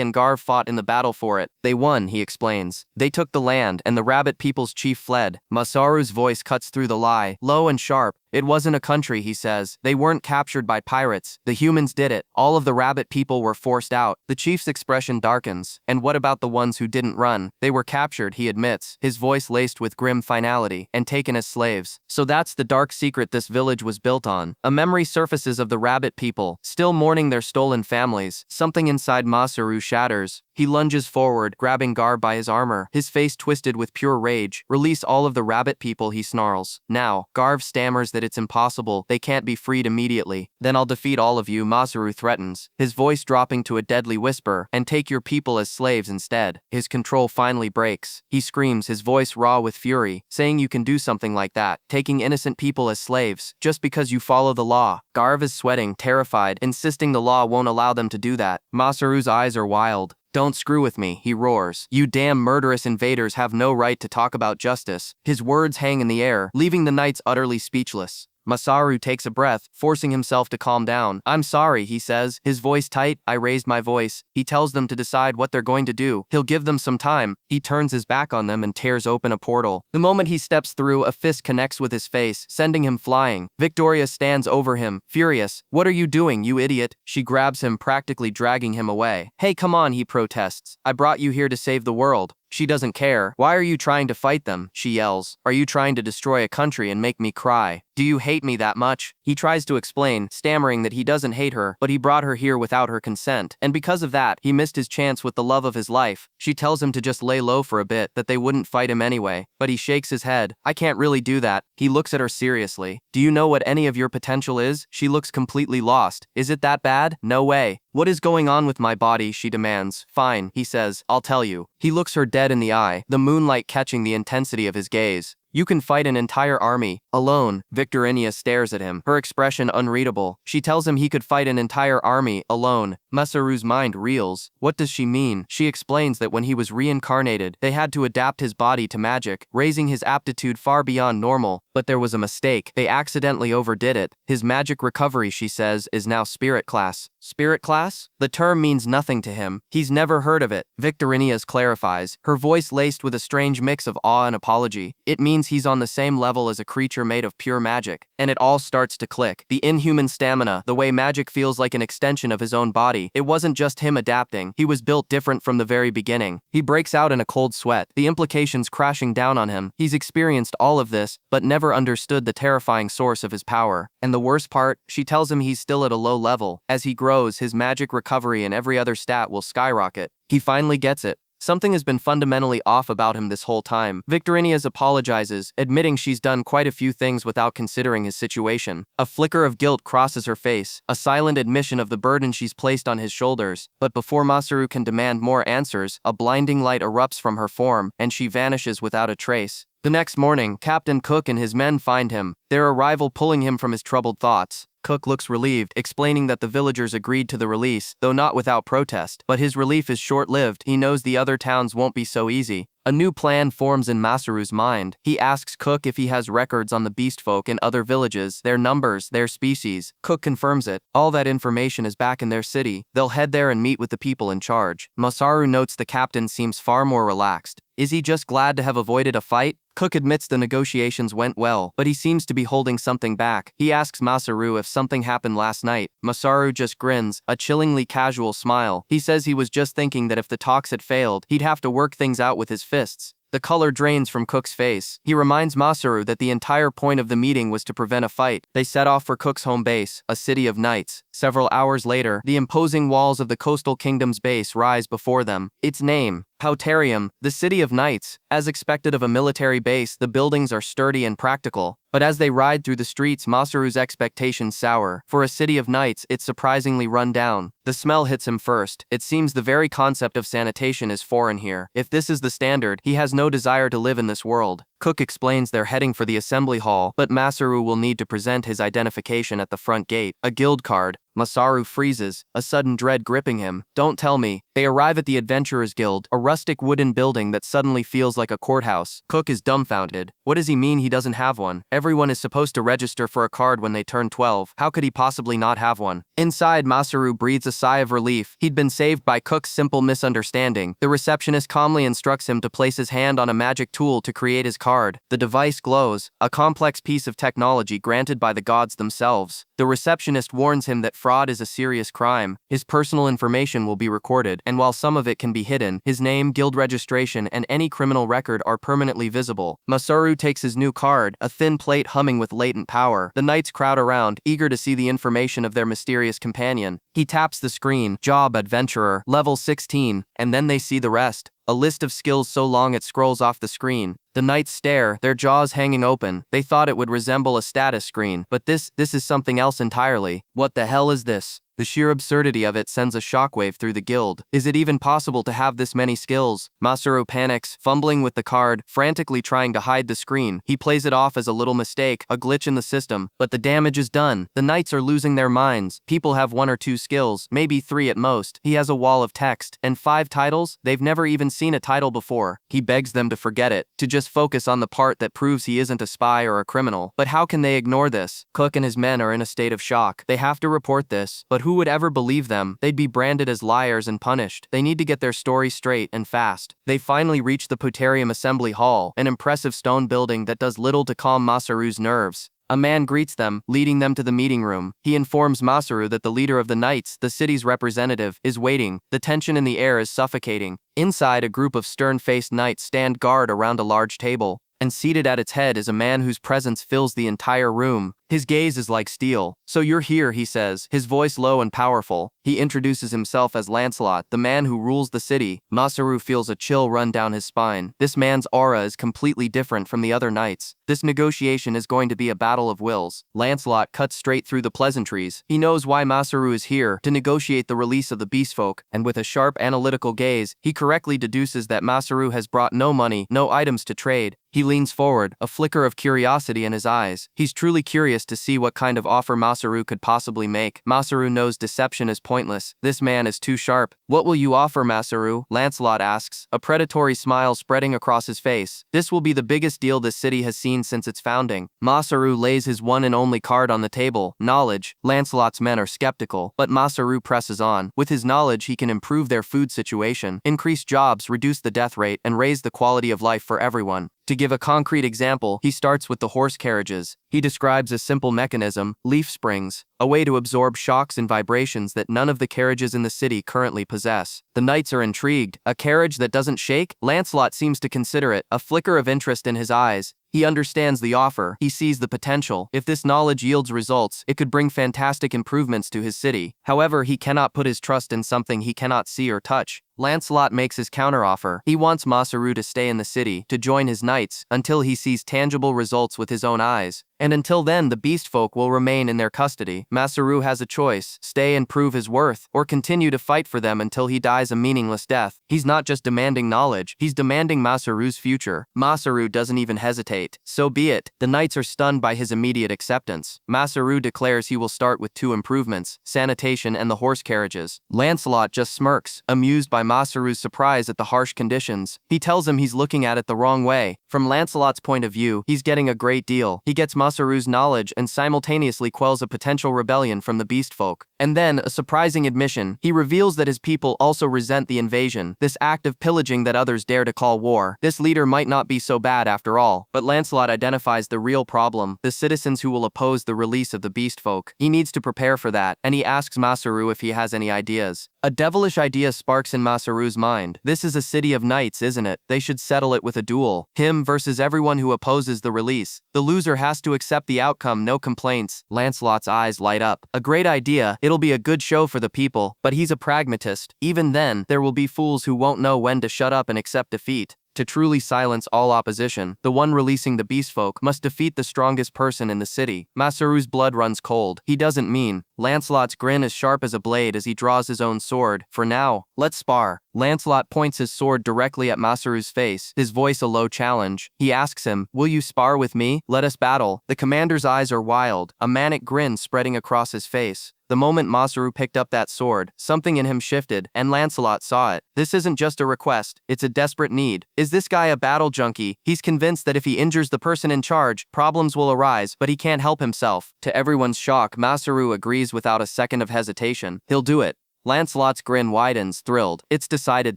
and Garv fought in the battle for it. They won, he explains. They took the land, and the rabbit people's chief fled. Masaru's voice cuts through the lie, low and sharp. It wasn't a country, he says. They weren't captured by pirates. The humans did it. All of the rabbit people were forced out. The chief's expression darkens. And what about the ones who didn't run? They were captured, he admits, his voice laced with grim finality, and taken as slaves. So that's the dark secret this village was built on. A memory surfaces of the rabbit people, still mourning their stolen families. Something inside Masaru shatters. He lunges forward, grabbing Garv by his armor, his face twisted with pure rage. Release all of the rabbit people, he snarls. Now, Garv stammers that it's impossible, they can't be freed immediately. Then I'll defeat all of you, Masaru threatens, his voice dropping to a deadly whisper, and take your people as slaves instead. His control finally breaks. He screams, his voice raw with fury, saying you can do something like that, taking innocent people as slaves, just because you follow the law. Garv is sweating, terrified, insisting the law won't allow them to do that. Masaru's eyes are wild. Don't screw with me, he roars. You damn murderous invaders have no right to talk about justice. His words hang in the air, leaving the knights utterly speechless. Masaru takes a breath, forcing himself to calm down. I'm sorry, he says, his voice tight. I raised my voice. He tells them to decide what they're going to do. He'll give them some time. He turns his back on them and tears open a portal. The moment he steps through, a fist connects with his face, sending him flying. Victoria stands over him, furious. What are you doing, you idiot? She grabs him, practically dragging him away. Hey, come on, he protests. I brought you here to save the world. She doesn't care. Why are you trying to fight them? She yells. Are you trying to destroy a country and make me cry? Do you hate me that much? He tries to explain, stammering that he doesn't hate her, but he brought her here without her consent, and because of that, he missed his chance with the love of his life. She tells him to just lay low for a bit, that they wouldn't fight him anyway, but he shakes his head. I can't really do that. He looks at her seriously. Do you know what any of your potential is? She looks completely lost. Is it that bad? No way. What is going on with my body? She demands. Fine, he says. I'll tell you. He looks her dead in the eye, the moonlight catching the intensity of his gaze. You can fight an entire army, alone. Victorinia stares at him, her expression unreadable. She tells him he could fight an entire army, alone. Masaru's mind reels. What does she mean? She explains that when he was reincarnated, they had to adapt his body to magic, raising his aptitude far beyond normal. But there was a mistake. They accidentally overdid it. His magic recovery, she says, is now spirit class. Spirit class? The term means nothing to him. He's never heard of it. Victorinia's clarifies, her voice laced with a strange mix of awe and apology. It means he's on the same level as a creature made of pure magic. And it all starts to click. The inhuman stamina, the way magic feels like an extension of his own body. It wasn't just him adapting. He was built different from the very beginning. He breaks out in a cold sweat, the implications crashing down on him. He's experienced all of this, but never understood the terrifying source of his power. And the worst part, she tells him he's still at a low level. As he grows, his magic recovery and every other stat will skyrocket. He finally gets it. Something has been fundamentally off about him this whole time. Victorinia's apologizes, admitting she's done quite a few things without considering his situation. A flicker of guilt crosses her face, a silent admission of the burden she's placed on his shoulders. But before Masaru can demand more answers, a blinding light erupts from her form, and she vanishes without a trace. The next morning, Captain Cook and his men find him, their arrival pulling him from his troubled thoughts. Cook looks relieved, explaining that the villagers agreed to the release, though not without protest. But his relief is short-lived. He knows the other towns won't be so easy. A new plan forms in Masaru's mind. He asks Cook if he has records on the beast folk in other villages, their numbers, their species. Cook confirms it. All that information is back in their city. They'll head there and meet with the people in charge. Masaru notes the captain seems far more relaxed. Is he just glad to have avoided a fight? Cook admits the negotiations went well, but he seems to be holding something back. He asks Masaru if something happened last night. Masaru just grins, a chillingly casual smile. He says he was just thinking that if the talks had failed, he'd have to work things out with his fists. The color drains from Cook's face. He reminds Masaru that the entire point of the meeting was to prevent a fight. They set off for Cook's home base, a city of knights. Several hours later, the imposing walls of the coastal kingdom's base rise before them. Its name, Pauterium, the City of Knights. As expected of a military base, the buildings are sturdy and practical. But as they ride through the streets, Masaru's expectations sour. For a city of knights, it's surprisingly run down. The smell hits him first. It seems the very concept of sanitation is foreign here. If this is the standard, he has no desire to live in this world. Cook explains they're heading for the assembly hall, but Masaru will need to present his identification at the front gate. A guild card. Masaru freezes, a sudden dread gripping him. Don't tell me. They arrive at the Adventurers Guild, a rustic wooden building that suddenly feels like a courthouse. Cook is dumbfounded. What does he mean he doesn't have one? Everyone is supposed to register for a card when they turn 12. How could he possibly not have one? Inside, Masaru breathes a sigh of relief. He'd been saved by Cook's simple misunderstanding. The receptionist calmly instructs him to place his hand on a magic tool to create his card. The device glows, a complex piece of technology granted by the gods themselves. The receptionist warns him that fraud is a serious crime. His personal information will be recorded, and while some of it can be hidden, his name, guild registration, and any criminal record are permanently visible. Masaru takes his new card, a thin plate humming with latent power. The knights crowd around, eager to see the information of their mysterious companion. He taps the screen, job adventurer, level 16, and then they see the rest. A list of skills so long it scrolls off the screen. The knights stare, their jaws hanging open. They thought it would resemble a status screen, but this is something else entirely. What the hell is this? The sheer absurdity of it sends a shockwave through the guild. Is it even possible to have this many skills? Masaru panics, fumbling with the card, frantically trying to hide the screen. He plays it off as a little mistake, a glitch in the system, but the damage is done. The knights are losing their minds. People have 1 or 2 skills, maybe 3 at most. He has a wall of text, and 5 titles? They've never even seen a title before. He begs them to forget it, to just focus on the part that proves he isn't a spy or a criminal. But how can they ignore this? Cook and his men are in a state of shock. They have to report this, but who would ever believe them? They'd be branded as liars and punished. They need to get their story straight and fast. They finally reach the Pauterium Assembly Hall, an impressive stone building that does little to calm Masaru's nerves. A man greets them, leading them to the meeting room. He informs Masaru that the leader of the knights, the city's representative, is waiting. The tension in the air is suffocating. Inside, a group of stern-faced knights stand guard around a large table, and seated at its head is a man whose presence fills the entire room. His gaze is like steel. "So you're here," he says, his voice low and powerful. He introduces himself as Lancelot, the man who rules the city. Masaru feels a chill run down his spine. This man's aura is completely different from the other knights. This negotiation is going to be a battle of wills. Lancelot cuts straight through the pleasantries. He knows why Masaru is here, to negotiate the release of the beastfolk, and with a sharp analytical gaze, he correctly deduces that Masaru has brought no money, no items to trade. He leans forward, a flicker of curiosity in his eyes. He's truly curious to see what kind of offer Masaru could possibly make. Masaru knows deception is pointless. This man is too sharp. "What will you offer, Masaru?" Lancelot asks, a predatory smile spreading across his face. "This will be the biggest deal this city has seen since its founding." Masaru lays his one and only card on the table, knowledge. Lancelot's men are skeptical, but Masaru presses on. With his knowledge, he can improve their food situation, increase jobs, reduce the death rate, and raise the quality of life for everyone. To give a concrete example, he starts with the horse carriages. He describes a simple mechanism, leaf springs, a way to absorb shocks and vibrations that none of the carriages in the city currently possess. The knights are intrigued. A carriage that doesn't shake? Lancelot seems to consider it, a flicker of interest in his eyes. He understands the offer. He sees the potential. If this knowledge yields results, it could bring fantastic improvements to his city. However, he cannot put his trust in something he cannot see or touch. Lancelot makes his counteroffer. He wants Masaru to stay in the city, to join his knights, until he sees tangible results with his own eyes. And until then, the beastfolk will remain in their custody. Masaru has a choice: stay and prove his worth, or continue to fight for them until he dies a meaningless death. He's not just demanding knowledge, he's demanding Masaru's future. Masaru doesn't even hesitate. So be it. The knights are stunned by his immediate acceptance. Masaru declares he will start with 2 improvements: sanitation and the horse carriages. Lancelot just smirks, amused by Masaru's surprise at the harsh conditions. He tells him he's looking at it the wrong way. From Lancelot's point of view, he's getting a great deal. He gets Masaru Masaru's knowledge and simultaneously quells a potential rebellion from the beast folk. And then, a surprising admission, he reveals that his people also resent the invasion, this act of pillaging that others dare to call war. This leader might not be so bad after all, but Lancelot identifies the real problem, the citizens who will oppose the release of the beast folk. He needs to prepare for that, and he asks Masaru if he has any ideas. A devilish idea sparks in Masaru's mind. This is a city of knights, isn't it? They should settle it with a duel. Him versus everyone who opposes the release. The loser has to accept the outcome, no complaints. Lancelot's eyes light up. A great idea. It'll be a good show for the people, but he's a pragmatist. Even then, there will be fools who won't know when to shut up and accept defeat. To truly silence all opposition, the one releasing the beastfolk must defeat the strongest person in the city. Masaru's blood runs cold. He doesn't mean. Lancelot's grin is sharp as a blade as he draws his own sword. For now, let's spar. Lancelot points his sword directly at Masaru's face, his voice a low challenge. He asks him, "Will you spar with me? Let us battle." The commander's eyes are wild, a manic grin spreading across his face. The moment Masaru picked up that sword, something in him shifted, and Lancelot saw it. This isn't just a request, it's a desperate need. Is this guy a battle junkie? He's convinced that if he injures the person in charge, problems will arise, but he can't help himself. To everyone's shock, Masaru agrees without a second of hesitation. He'll do it. Lancelot's grin widens, thrilled. It's decided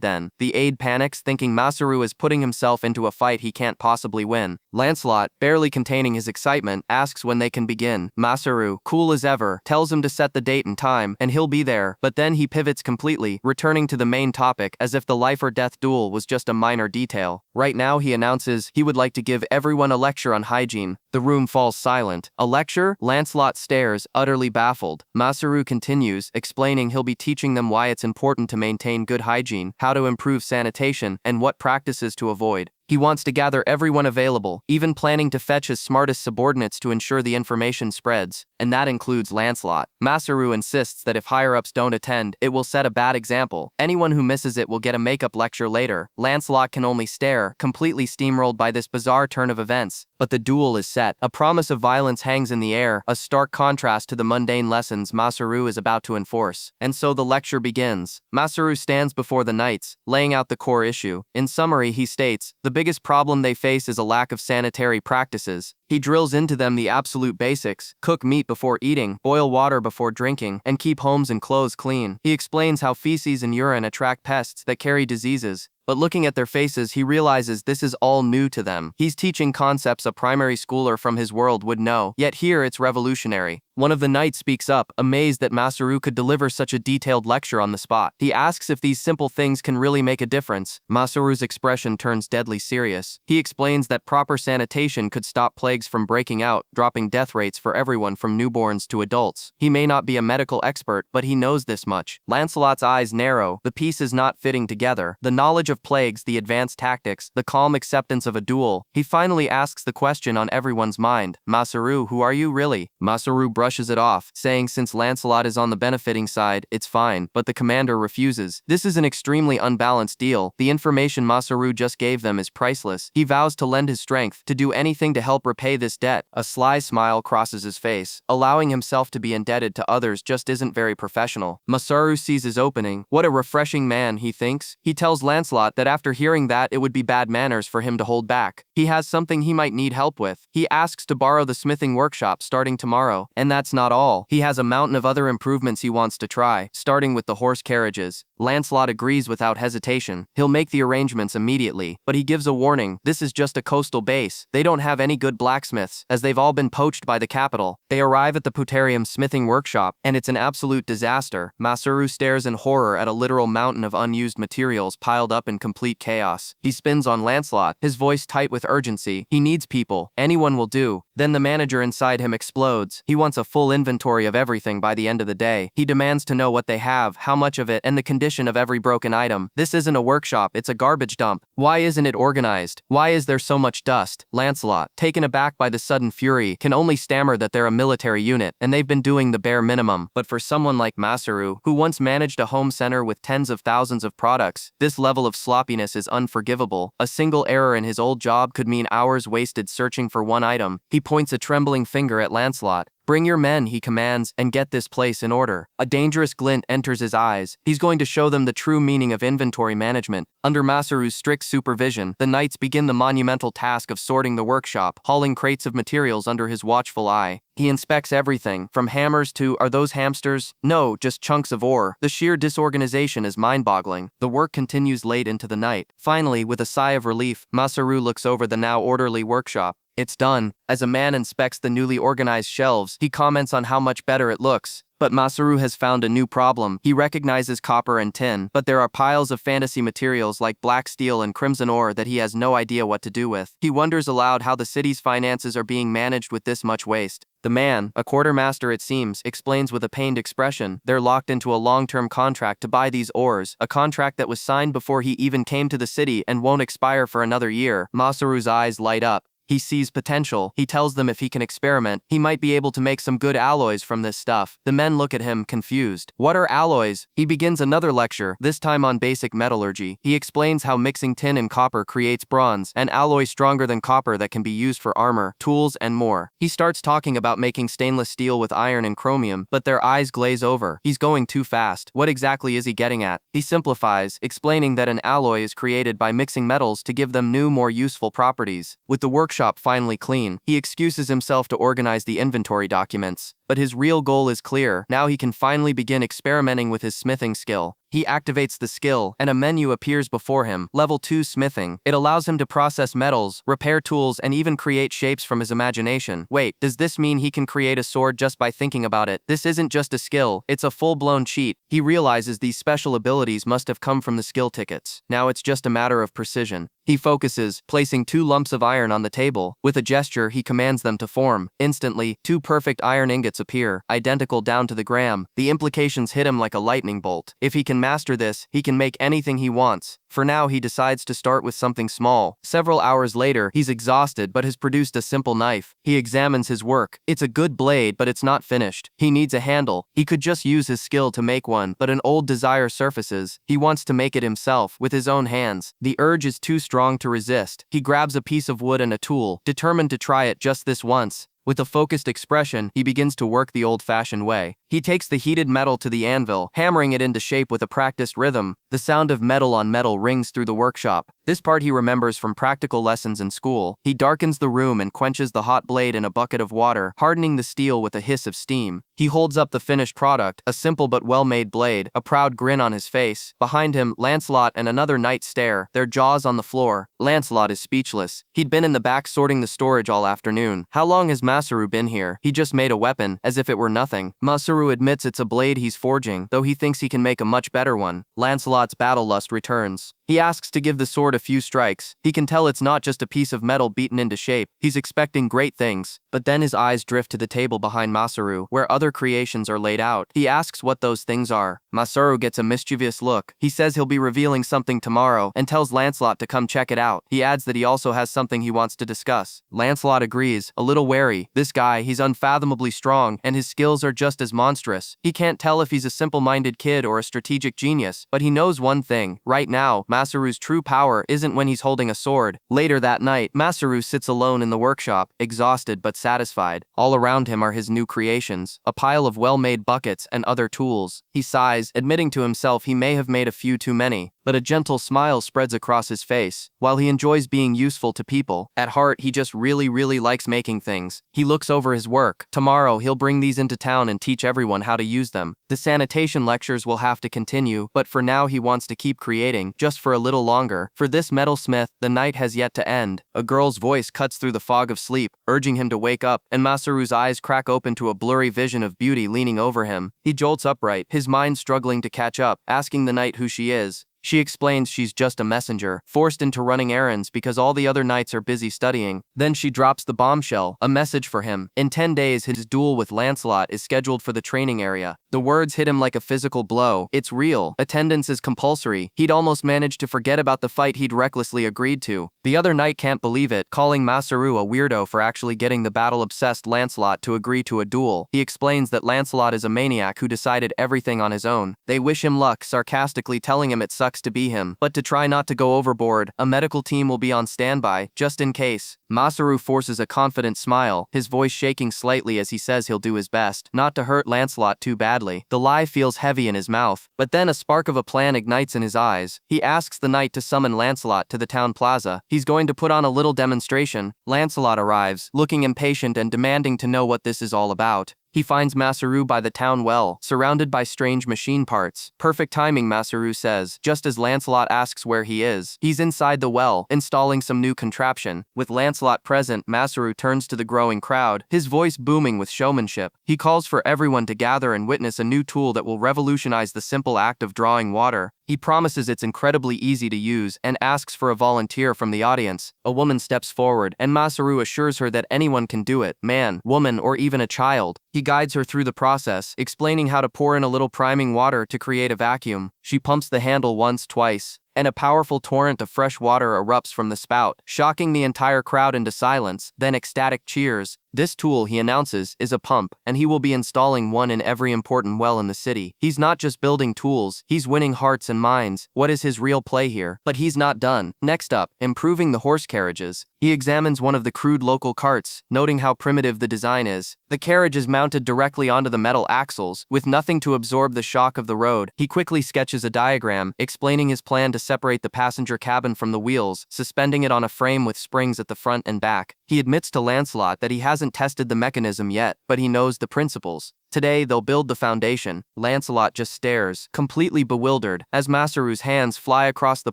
then. The aide panics, thinking Masaru is putting himself into a fight he can't possibly win. Lancelot, barely containing his excitement, asks when they can begin. Masaru, cool as ever, tells him to set the date and time, and he'll be there, but then he pivots completely, returning to the main topic as if the life or death duel was just a minor detail. Right now, he announces he would like to give everyone a lecture on hygiene. The room falls silent. A lecture? Lancelot stares, utterly baffled. Masaru continues, explaining he'll be teaching them why it's important to maintain good hygiene, how to improve sanitation, and what practices to avoid. He wants to gather everyone available, even planning to fetch his smartest subordinates to ensure the information spreads, and that includes Lancelot. Masaru insists that if higher-ups don't attend, it will set a bad example. Anyone who misses it will get a makeup lecture later. Lancelot can only stare, completely steamrolled by this bizarre turn of events. But the duel is set. A promise of violence hangs in the air, a stark contrast to the mundane lessons Masaru is about to enforce. And so the lecture begins. Masaru stands before the knights, laying out the core issue. In summary, he states, the biggest problem they face is a lack of sanitary practices. He drills into them the absolute basics: cook meat before eating, boil water before drinking, and keep homes and clothes clean. He explains how feces and urine attract pests that carry diseases. But looking at their faces, he realizes this is all new to them. He's teaching concepts a primary schooler from his world would know, yet here it's revolutionary. One of the knights speaks up, amazed that Masaru could deliver such a detailed lecture on the spot. He asks if these simple things can really make a difference. Masaru's expression turns deadly serious. He explains that proper sanitation could stop plagues from breaking out, dropping death rates for everyone from newborns to adults. He may not be a medical expert, but he knows this much. Lancelot's eyes narrow, the pieces not fitting together. The knowledge of plagues, the advanced tactics, the calm acceptance of a duel. He finally asks the question on everyone's mind. Masaru, who are you really? Masaru brushes it off, saying since Lancelot is on the benefiting side, it's fine, but the commander refuses. This is an extremely unbalanced deal. The information Masaru just gave them is priceless. He vows to lend his strength, to do anything to help repay this debt. A sly smile crosses his face. Allowing himself to be indebted to others just isn't very professional. Masaru sees his opening. What a refreshing man, he thinks. He tells Lancelot that after hearing that, it would be bad manners for him to hold back. He has something he might need help with. He asks to borrow the smithing workshop starting tomorrow. And that's not all. He has a mountain of other improvements he wants to try, starting with the horse carriages. Lancelot agrees without hesitation. He'll make the arrangements immediately, but he gives a warning. This is just a coastal base. They don't have any good blacksmiths, as they've all been poached by the capital. They arrive at the Puterium smithing workshop, and it's an absolute disaster. Masaru stares in horror at a literal mountain of unused materials piled up in complete chaos. He spins on Lancelot, his voice tight with urgency. He needs people. Anyone will do. Then the manager inside him explodes. He wants a full inventory of everything by the end of the day. He demands to know what they have, how much of it, and the condition of every broken item. This isn't a workshop, it's a garbage dump. Why isn't it organized? Why is there so much dust? Lancelot, taken aback by the sudden fury, can only stammer that they're a military unit, and they've been doing the bare minimum. But for someone like Masaru, who once managed a home center with tens of thousands of products, this level of sloppiness is unforgivable. A single error in his old job could mean hours wasted searching for one item. He points a trembling finger at Lancelot. "Bring your men," he commands, "and get this place in order." A dangerous glint enters his eyes. He's going to show them the true meaning of inventory management. Under Masaru's strict supervision, the knights begin the monumental task of sorting the workshop, hauling crates of materials under his watchful eye. He inspects everything, from hammers to, "Are those hamsters? No, just chunks of ore." The sheer disorganization is mind-boggling. The work continues late into the night. Finally, with a sigh of relief, Masaru looks over the now orderly workshop. It's done. As a man inspects the newly organized shelves, he comments on how much better it looks. But Masaru has found a new problem. He recognizes copper and tin, but there are piles of fantasy materials like black steel and crimson ore that he has no idea what to do with. He wonders aloud how the city's finances are being managed with this much waste. The man, a quartermaster it seems, explains with a pained expression, they're locked into a long-term contract to buy these ores, a contract that was signed before he even came to the city and won't expire for another year. Masaru's eyes light up. He sees potential. He tells them if he can experiment, he might be able to make some good alloys from this stuff. The men look at him, confused. What are alloys? He begins another lecture, this time on basic metallurgy. He explains how mixing tin and copper creates bronze, an alloy stronger than copper that can be used for armor, tools, and more. He starts talking about making stainless steel with iron and chromium, but their eyes glaze over. He's going too fast. What exactly is he getting at? He simplifies, explaining that an alloy is created by mixing metals to give them new, more useful properties. With the workshop finally clean, he excuses himself to organize the inventory documents. But his real goal is clear. Now he can finally begin experimenting with his smithing skill. He activates the skill, and a menu appears before him. Level 2 Smithing. It allows him to process metals, repair tools, and even create shapes from his imagination. Wait, does this mean he can create a sword just by thinking about it? This isn't just a skill, it's a full-blown cheat. He realizes these special abilities must have come from the skill tickets. Now it's just a matter of precision. He focuses, placing 2 lumps of iron on the table. With a gesture, he commands them to form. Instantly, 2 perfect iron ingots appear, identical down to the gram. The implications hit him like a lightning bolt. If he can master this, he can make anything he wants. For now, he decides to start with something small. Several hours later, he's exhausted but has produced a simple knife. He examines his work. It's a good blade, but it's not finished. He needs a handle. He could just use his skill to make one, but an old desire surfaces. He wants to make it himself, with his own hands. The urge is too strong to resist. He grabs a piece of wood and a tool, determined to try it just this once. With a focused expression, he begins to work the old-fashioned way. He takes the heated metal to the anvil, hammering it into shape with a practiced rhythm. The sound of metal on metal rings through the workshop. This part he remembers from practical lessons in school. He darkens the room and quenches the hot blade in a bucket of water, hardening the steel with a hiss of steam. He holds up the finished product, a simple but well-made blade, a proud grin on his face. Behind him, Lancelot and another knight stare, their jaws on the floor. Lancelot is speechless. He'd been in the back sorting the storage all afternoon. How long has Masaru been here? He just made a weapon, as if it were nothing. Masaru admits it's a blade he's forging, though he thinks he can make a much better one. Lancelot's battle lust returns. He asks to give the sword a few strikes. He can tell it's not just a piece of metal beaten into shape. He's expecting great things. But then his eyes drift to the table behind Masaru, where other creations are laid out. He asks what those things are. Masaru gets a mischievous look. He says he'll be revealing something tomorrow, and tells Lancelot to come check it out. He adds that he also has something he wants to discuss. Lancelot agrees, a little wary. This guy, he's unfathomably strong, and his skills are just as monstrous. He can't tell if he's a simple-minded kid or a strategic genius, but he knows one thing. Right now, Masaru's true power isn't when he's holding a sword. Later that night, Masaru sits alone in the workshop, exhausted but satisfied. All around him are his new creations, a pile of well-made buckets and other tools. He sighs, admitting to himself he may have made a few too many. But a gentle smile spreads across his face. While he enjoys being useful to people, at heart he just really likes making things. He looks over his work. Tomorrow he'll bring these into town and teach everyone how to use them. The sanitation lectures will have to continue, but for now he wants to keep creating, just for a little longer. For this metalsmith, the night has yet to end. A girl's voice cuts through the fog of sleep, urging him to wake up, and Masaru's eyes crack open to a blurry vision of beauty leaning over him. He jolts upright, his mind struggling to catch up, asking the knight who she is. She explains she's just a messenger, forced into running errands because all the other knights are busy studying. Then she drops the bombshell, a message for him. In 10 days, his duel with Lancelot is scheduled for the training area. The words hit him like a physical blow. It's real. Attendance is compulsory. He'd almost managed to forget about the fight he'd recklessly agreed to. The other knight can't believe it, calling Masaru a weirdo for actually getting the battle-obsessed Lancelot to agree to a duel. He explains that Lancelot is a maniac who decided everything on his own. They wish him luck, sarcastically telling him it sucks sucks to be him, but to try not to go overboard, a medical team will be on standby, just in case. Masaru forces a confident smile, his voice shaking slightly as he says he'll do his best not to hurt Lancelot too badly. The lie feels heavy in his mouth, but then a spark of a plan ignites in his eyes. He asks the knight to summon Lancelot to the town plaza. He's going to put on a little demonstration. Lancelot arrives, looking impatient and demanding to know what this is all about. He finds Masaru by the town well, surrounded by strange machine parts. Perfect timing, Masaru says, just as Lancelot asks where he is. He's inside the well, installing some new contraption. With Lancelot present, Masaru turns to the growing crowd, his voice booming with showmanship. He calls for everyone to gather and witness a new tool that will revolutionize the simple act of drawing water. He promises it's incredibly easy to use and asks for a volunteer from the audience. A woman steps forward, and Masaru assures her that anyone can do it, man, woman, or even a child. He guides her through the process, explaining how to pour in a little priming water to create a vacuum. She pumps the handle once, twice, and a powerful torrent of fresh water erupts from the spout, shocking the entire crowd into silence, then ecstatic cheers. This tool, he announces, is a pump, and he will be installing one in every important well in the city. He's not just building tools, he's winning hearts and minds. What is his real play here? But he's not done. Next up, improving the horse carriages. He examines one of the crude local carts, noting how primitive the design is. The carriage is mounted directly onto the metal axles, with nothing to absorb the shock of the road. He quickly sketches a diagram, explaining his plan to separate the passenger cabin from the wheels, suspending it on a frame with springs at the front and back. He admits to Lancelot that he hasn't tested the mechanism yet, but he knows the principles. Today, they'll build the foundation. Lancelot just stares, completely bewildered, as Masaru's hands fly across the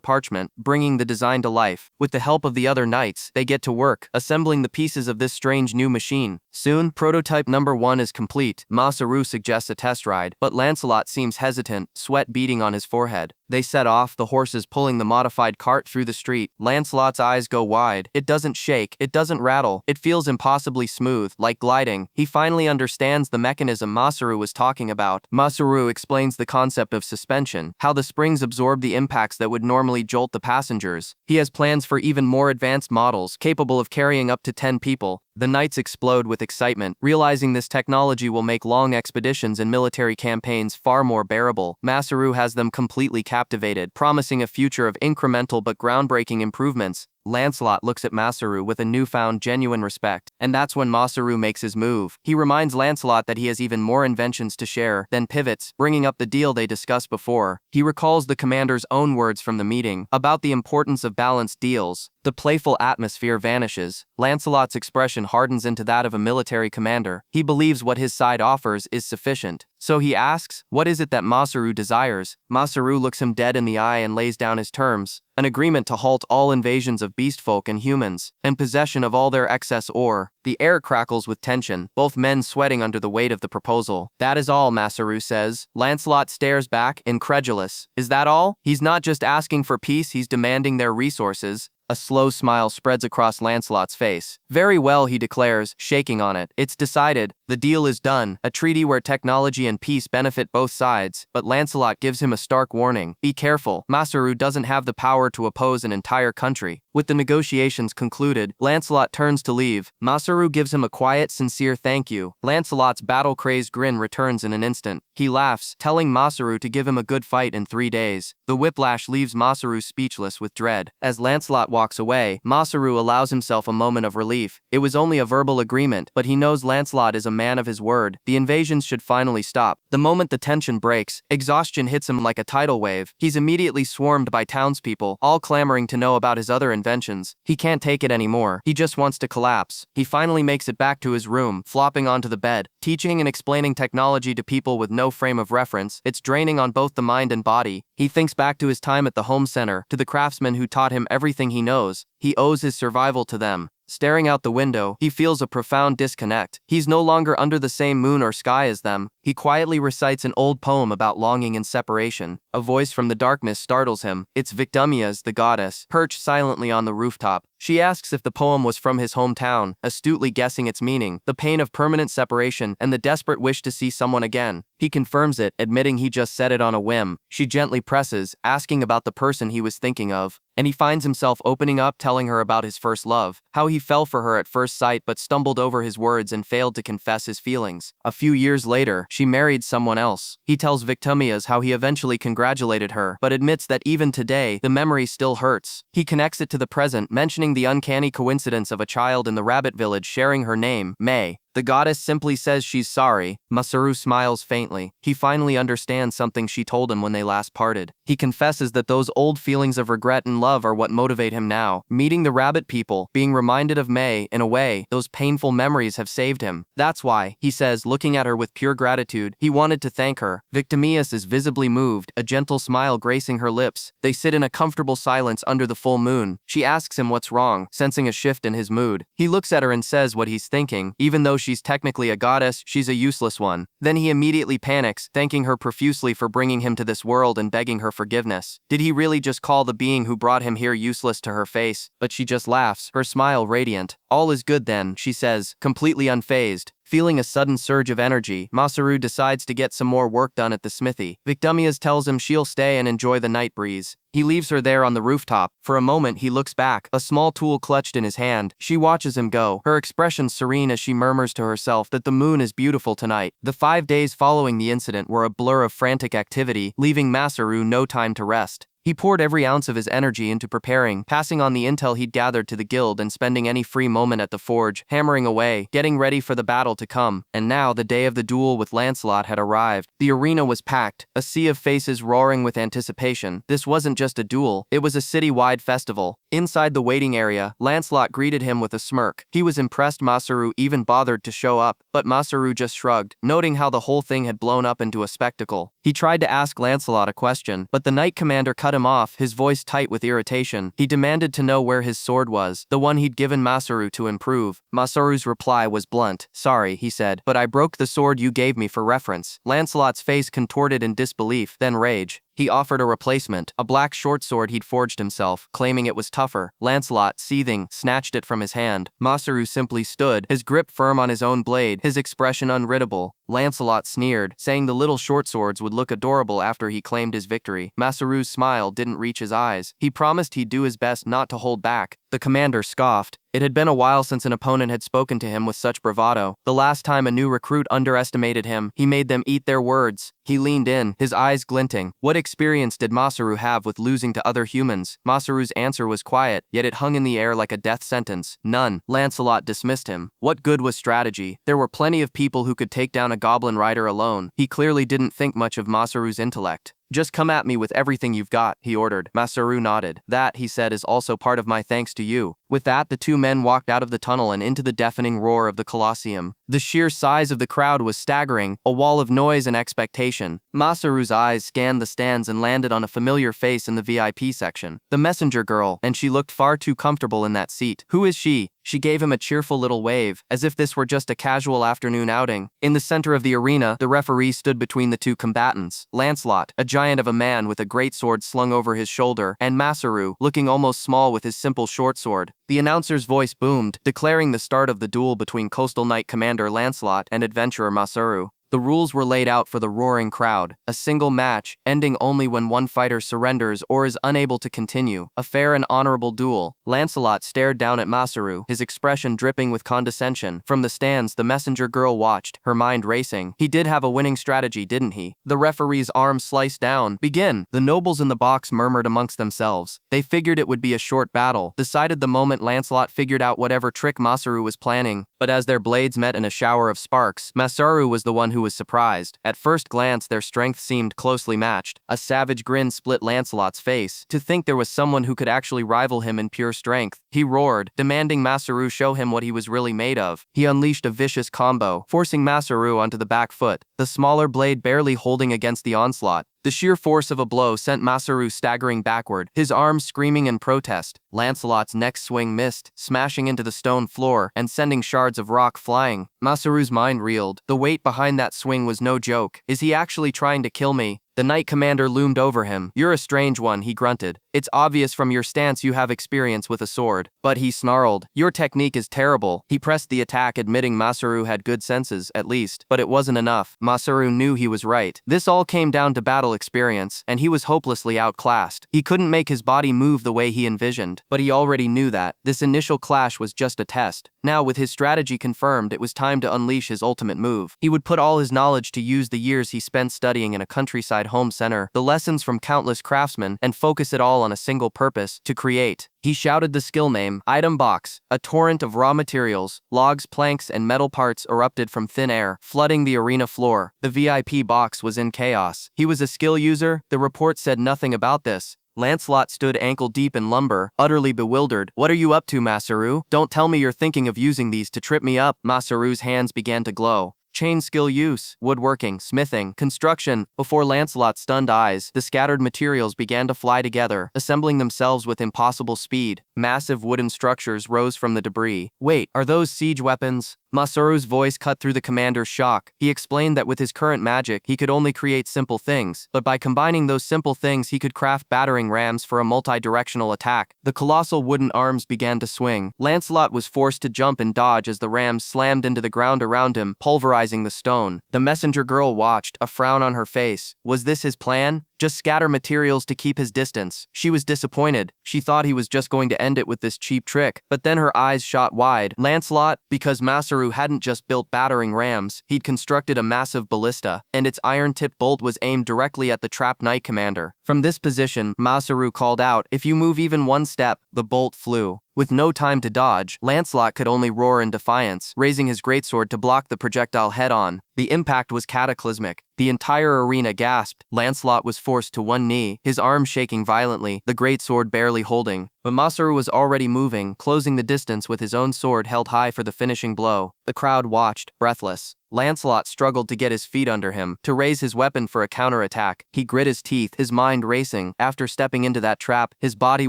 parchment, bringing the design to life. With the help of the other knights, they get to work, assembling the pieces of this strange new machine. Soon, prototype number 1 is complete. Masaru suggests a test ride, but Lancelot seems hesitant, sweat beading on his forehead. They set off, the horses pulling the modified cart through the street. Lancelot's eyes go wide. It doesn't shake, it doesn't rattle, it feels impossibly smooth, like gliding. He finally understands the mechanism Masaru was talking about. Masaru explains the concept of suspension, how the springs absorb the impacts that would normally jolt the passengers. He has plans for even more advanced models, capable of carrying up to 10 people. The knights explode with excitement, realizing this technology will make long expeditions and military campaigns far more bearable. Masaru has them completely captivated, promising a future of incremental but groundbreaking improvements. Lancelot looks at Masaru with a newfound genuine respect, and that's when Masaru makes his move. He reminds Lancelot that he has even more inventions to share, then pivots, bringing up the deal they discussed before. He recalls the commander's own words from the meeting, about the importance of balanced deals. The playful atmosphere vanishes. Lancelot's expression hardens into that of a military commander. He believes what his side offers is sufficient. So he asks, what is it that Masaru desires? Masaru looks him dead in the eye and lays down his terms. An agreement to halt all invasions of beastfolk and humans, and possession of all their excess ore. The air crackles with tension, both men sweating under the weight of the proposal. That is all, Masaru says. Lancelot stares back, incredulous. Is that all? He's not just asking for peace, he's demanding their resources. A slow smile spreads across Lancelot's face. Very well, he declares, shaking on it. It's decided. The deal is done. A treaty where technology and peace benefit both sides. But Lancelot gives him a stark warning. Be careful. Masaru doesn't have the power to oppose an entire country. With the negotiations concluded, Lancelot turns to leave. Masaru gives him a quiet, sincere thank you. Lancelot's battle-crazed grin returns in an instant. He laughs, telling Masaru to give him a good fight in 3 days. The whiplash leaves Masaru speechless with dread. As Lancelot walks away, Masaru allows himself a moment of relief. It was only a verbal agreement, but he knows Lancelot is a man of his word. The invasions should finally stop. The moment the tension breaks, exhaustion hits him like a tidal wave. He's immediately swarmed by townspeople, all clamoring to know about his other inventions. He can't take it anymore. He just wants to collapse. He finally makes it back to his room, flopping onto the bed. Teaching and explaining technology to people with no frame of reference, it's draining on both the mind and body. He thinks back to his time at the home center, to the craftsmen who taught him everything he knows. He owes his survival to them. Staring out the window, he feels a profound disconnect. He's no longer under the same moon or sky as them. He quietly recites an old poem about longing and separation. A voice from the darkness startles him. It's Victimias, the goddess, perched silently on the rooftop. She asks if the poem was from his hometown, astutely guessing its meaning, the pain of permanent separation and the desperate wish to see someone again. He confirms it, admitting he just said it on a whim. She gently presses, asking about the person he was thinking of, and he finds himself opening up, telling her about his first love, how he fell for her at first sight but stumbled over his words and failed to confess his feelings. A few years later, she married someone else. He tells Victimias how he eventually congratulated her, but admits that even today, the memory still hurts. He connects it to the present, mentioning the uncanny coincidence of a child in the rabbit village sharing her name, May. The goddess simply says she's sorry. Masaru smiles faintly. He finally understands something she told him when they last parted. He confesses that those old feelings of regret and love are what motivate him now. Meeting the rabbit people, being reminded of May, in a way, those painful memories have saved him. That's why, he says, looking at her with pure gratitude, he wanted to thank her. Victimias is visibly moved, a gentle smile gracing her lips. They sit in a comfortable silence under the full moon. She asks him what's wrong, sensing a shift in his mood. He looks at her and says what he's thinking. Even though she's technically a goddess, she's a useless one. Then he immediately panics, thanking her profusely for bringing him to this world and begging her forgiveness. Did he really just call the being who brought him here useless to her face? But she just laughs, her smile radiant. All is good then, she says, completely unfazed. Feeling a sudden surge of energy, Masaru decides to get some more work done at the smithy. Victimias tells him she'll stay and enjoy the night breeze. He leaves her there on the rooftop. For a moment he looks back, a small tool clutched in his hand. She watches him go, her expression serene as she murmurs to herself that the moon is beautiful tonight. The 5 days following the incident were a blur of frantic activity, leaving Masaru no time to rest. He poured every ounce of his energy into preparing, passing on the intel he'd gathered to the guild and spending any free moment at the forge, hammering away, getting ready for the battle to come. And now the day of the duel with Lancelot had arrived. The arena was packed, a sea of faces roaring with anticipation. This wasn't just a duel, it was a city-wide festival. Inside the waiting area, Lancelot greeted him with a smirk. He was impressed Masaru even bothered to show up, but Masaru just shrugged, noting how the whole thing had blown up into a spectacle. He tried to ask Lancelot a question, but the knight commander cut him off, his voice tight with irritation. He demanded to know where his sword was, the one he'd given Masaru to improve. Masaru's reply was blunt. Sorry, he said, but I broke the sword you gave me for reference. Lancelot's face contorted in disbelief, then rage. He offered a replacement, a black short sword he'd forged himself, claiming it was tougher. Lancelot, seething, snatched it from his hand. Masaru simply stood, his grip firm on his own blade, his expression unreadable. Lancelot sneered, saying the little short swords would look adorable after he claimed his victory. Masaru's smile didn't reach his eyes. He promised he'd do his best not to hold back. The commander scoffed. It had been a while since an opponent had spoken to him with such bravado. The last time a new recruit underestimated him, he made them eat their words. He leaned in, his eyes glinting. What experience did Masaru have with losing to other humans? Masaru's answer was quiet, yet it hung in the air like a death sentence. None. Lancelot dismissed him. What good was strategy? There were plenty of people who could take down a goblin rider alone. He clearly didn't think much of Masaru's intellect. Just come at me with everything you've got, he ordered. Masaru nodded. That, he said, is also part of my thanks to you. With that, the two men walked out of the tunnel and into the deafening roar of the Colosseum. The sheer size of the crowd was staggering, a wall of noise and expectation. Masaru's eyes scanned the stands and landed on a familiar face in the VIP section. The messenger girl, and she looked far too comfortable in that seat. Who is she? She gave him a cheerful little wave, as if this were just a casual afternoon outing. In the center of the arena, the referee stood between the two combatants. Lancelot, a giant of a man with a great sword slung over his shoulder, and Masaru, looking almost small with his simple short sword. The announcer's voice boomed, declaring the start of the duel between Coastal Knight Commander Lancelot and adventurer Masaru. The rules were laid out for the roaring crowd. A single match, ending only when one fighter surrenders or is unable to continue. A fair and honorable duel. Lancelot stared down at Masaru, his expression dripping with condescension. From the stands, the messenger girl watched, her mind racing. He did have a winning strategy, didn't he? The referee's arm sliced down. Begin! The nobles in the box murmured amongst themselves. They figured it would be a short battle, decided the moment Lancelot figured out whatever trick Masaru was planning. But as their blades met in a shower of sparks, Masaru was the one who was surprised. At first glance, their strength seemed closely matched. A savage grin split Lancelot's face. To think there was someone who could actually rival him in pure strength. He roared, demanding Masaru show him what he was really made of. He unleashed a vicious combo, forcing Masaru onto the back foot, the smaller blade barely holding against the onslaught. The sheer force of a blow sent Masaru staggering backward, his arms screaming in protest. Lancelot's next swing missed, smashing into the stone floor and sending shards of rock flying. Masaru's mind reeled. The weight behind that swing was no joke. Is he actually trying to kill me? The knight commander loomed over him. "You're a strange one," he grunted. "It's obvious from your stance you have experience with a sword." But he snarled, "Your technique is terrible." He pressed the attack, admitting Masaru had good senses, at least. But it wasn't enough. Masaru knew he was right. This all came down to battle experience, and he was hopelessly outclassed. He couldn't make his body move the way he envisioned, but he already knew that. This initial clash was just a test. Now, with his strategy confirmed, it was time to unleash his ultimate move. He would put all his knowledge to use, the years he spent studying in a countryside home center, the lessons from countless craftsmen, and focus it all on a single purpose: to create. He shouted the skill name, "Item box." A torrent of raw materials, logs, planks, and metal parts erupted from thin air, flooding the arena floor. The VIP box was in chaos. He was a skill user? The report said nothing about this. Lancelot stood ankle-deep in lumber, utterly bewildered. "What are you up to, Masaru? Don't tell me you're thinking of using these to trip me up." Masaru's hands began to glow. Chain skill use, woodworking, smithing, construction. Before Lancelot's stunned eyes, the scattered materials began to fly together, assembling themselves with impossible speed. Massive wooden structures rose from the debris. "Wait, are those siege weapons?" Masaru's voice cut through the commander's shock. He explained that with his current magic, he could only create simple things, but by combining those simple things he could craft battering rams for a multi-directional attack. The colossal wooden arms began to swing. Lancelot was forced to jump and dodge as the rams slammed into the ground around him, pulverizing the stone. The messenger girl watched, a frown on her face. Was this his plan? Just scatter materials to keep his distance? She was disappointed. She thought he was just going to end it with this cheap trick. But then her eyes shot wide. Lancelot, because Masaru hadn't just built battering rams, he'd constructed a massive ballista, and its iron-tipped bolt was aimed directly at the trapped knight commander. From this position, Masaru called out, "If you move even one step," the bolt flew. With no time to dodge, Lancelot could only roar in defiance, raising his greatsword to block the projectile head-on. The impact was cataclysmic. The entire arena gasped. Lancelot was forced to one knee, his arm shaking violently, the greatsword barely holding. But Masaru was already moving, closing the distance with his own sword held high for the finishing blow. The crowd watched, breathless. Lancelot struggled to get his feet under him, to raise his weapon for a counterattack. He grit his teeth, his mind racing. After stepping into that trap, his body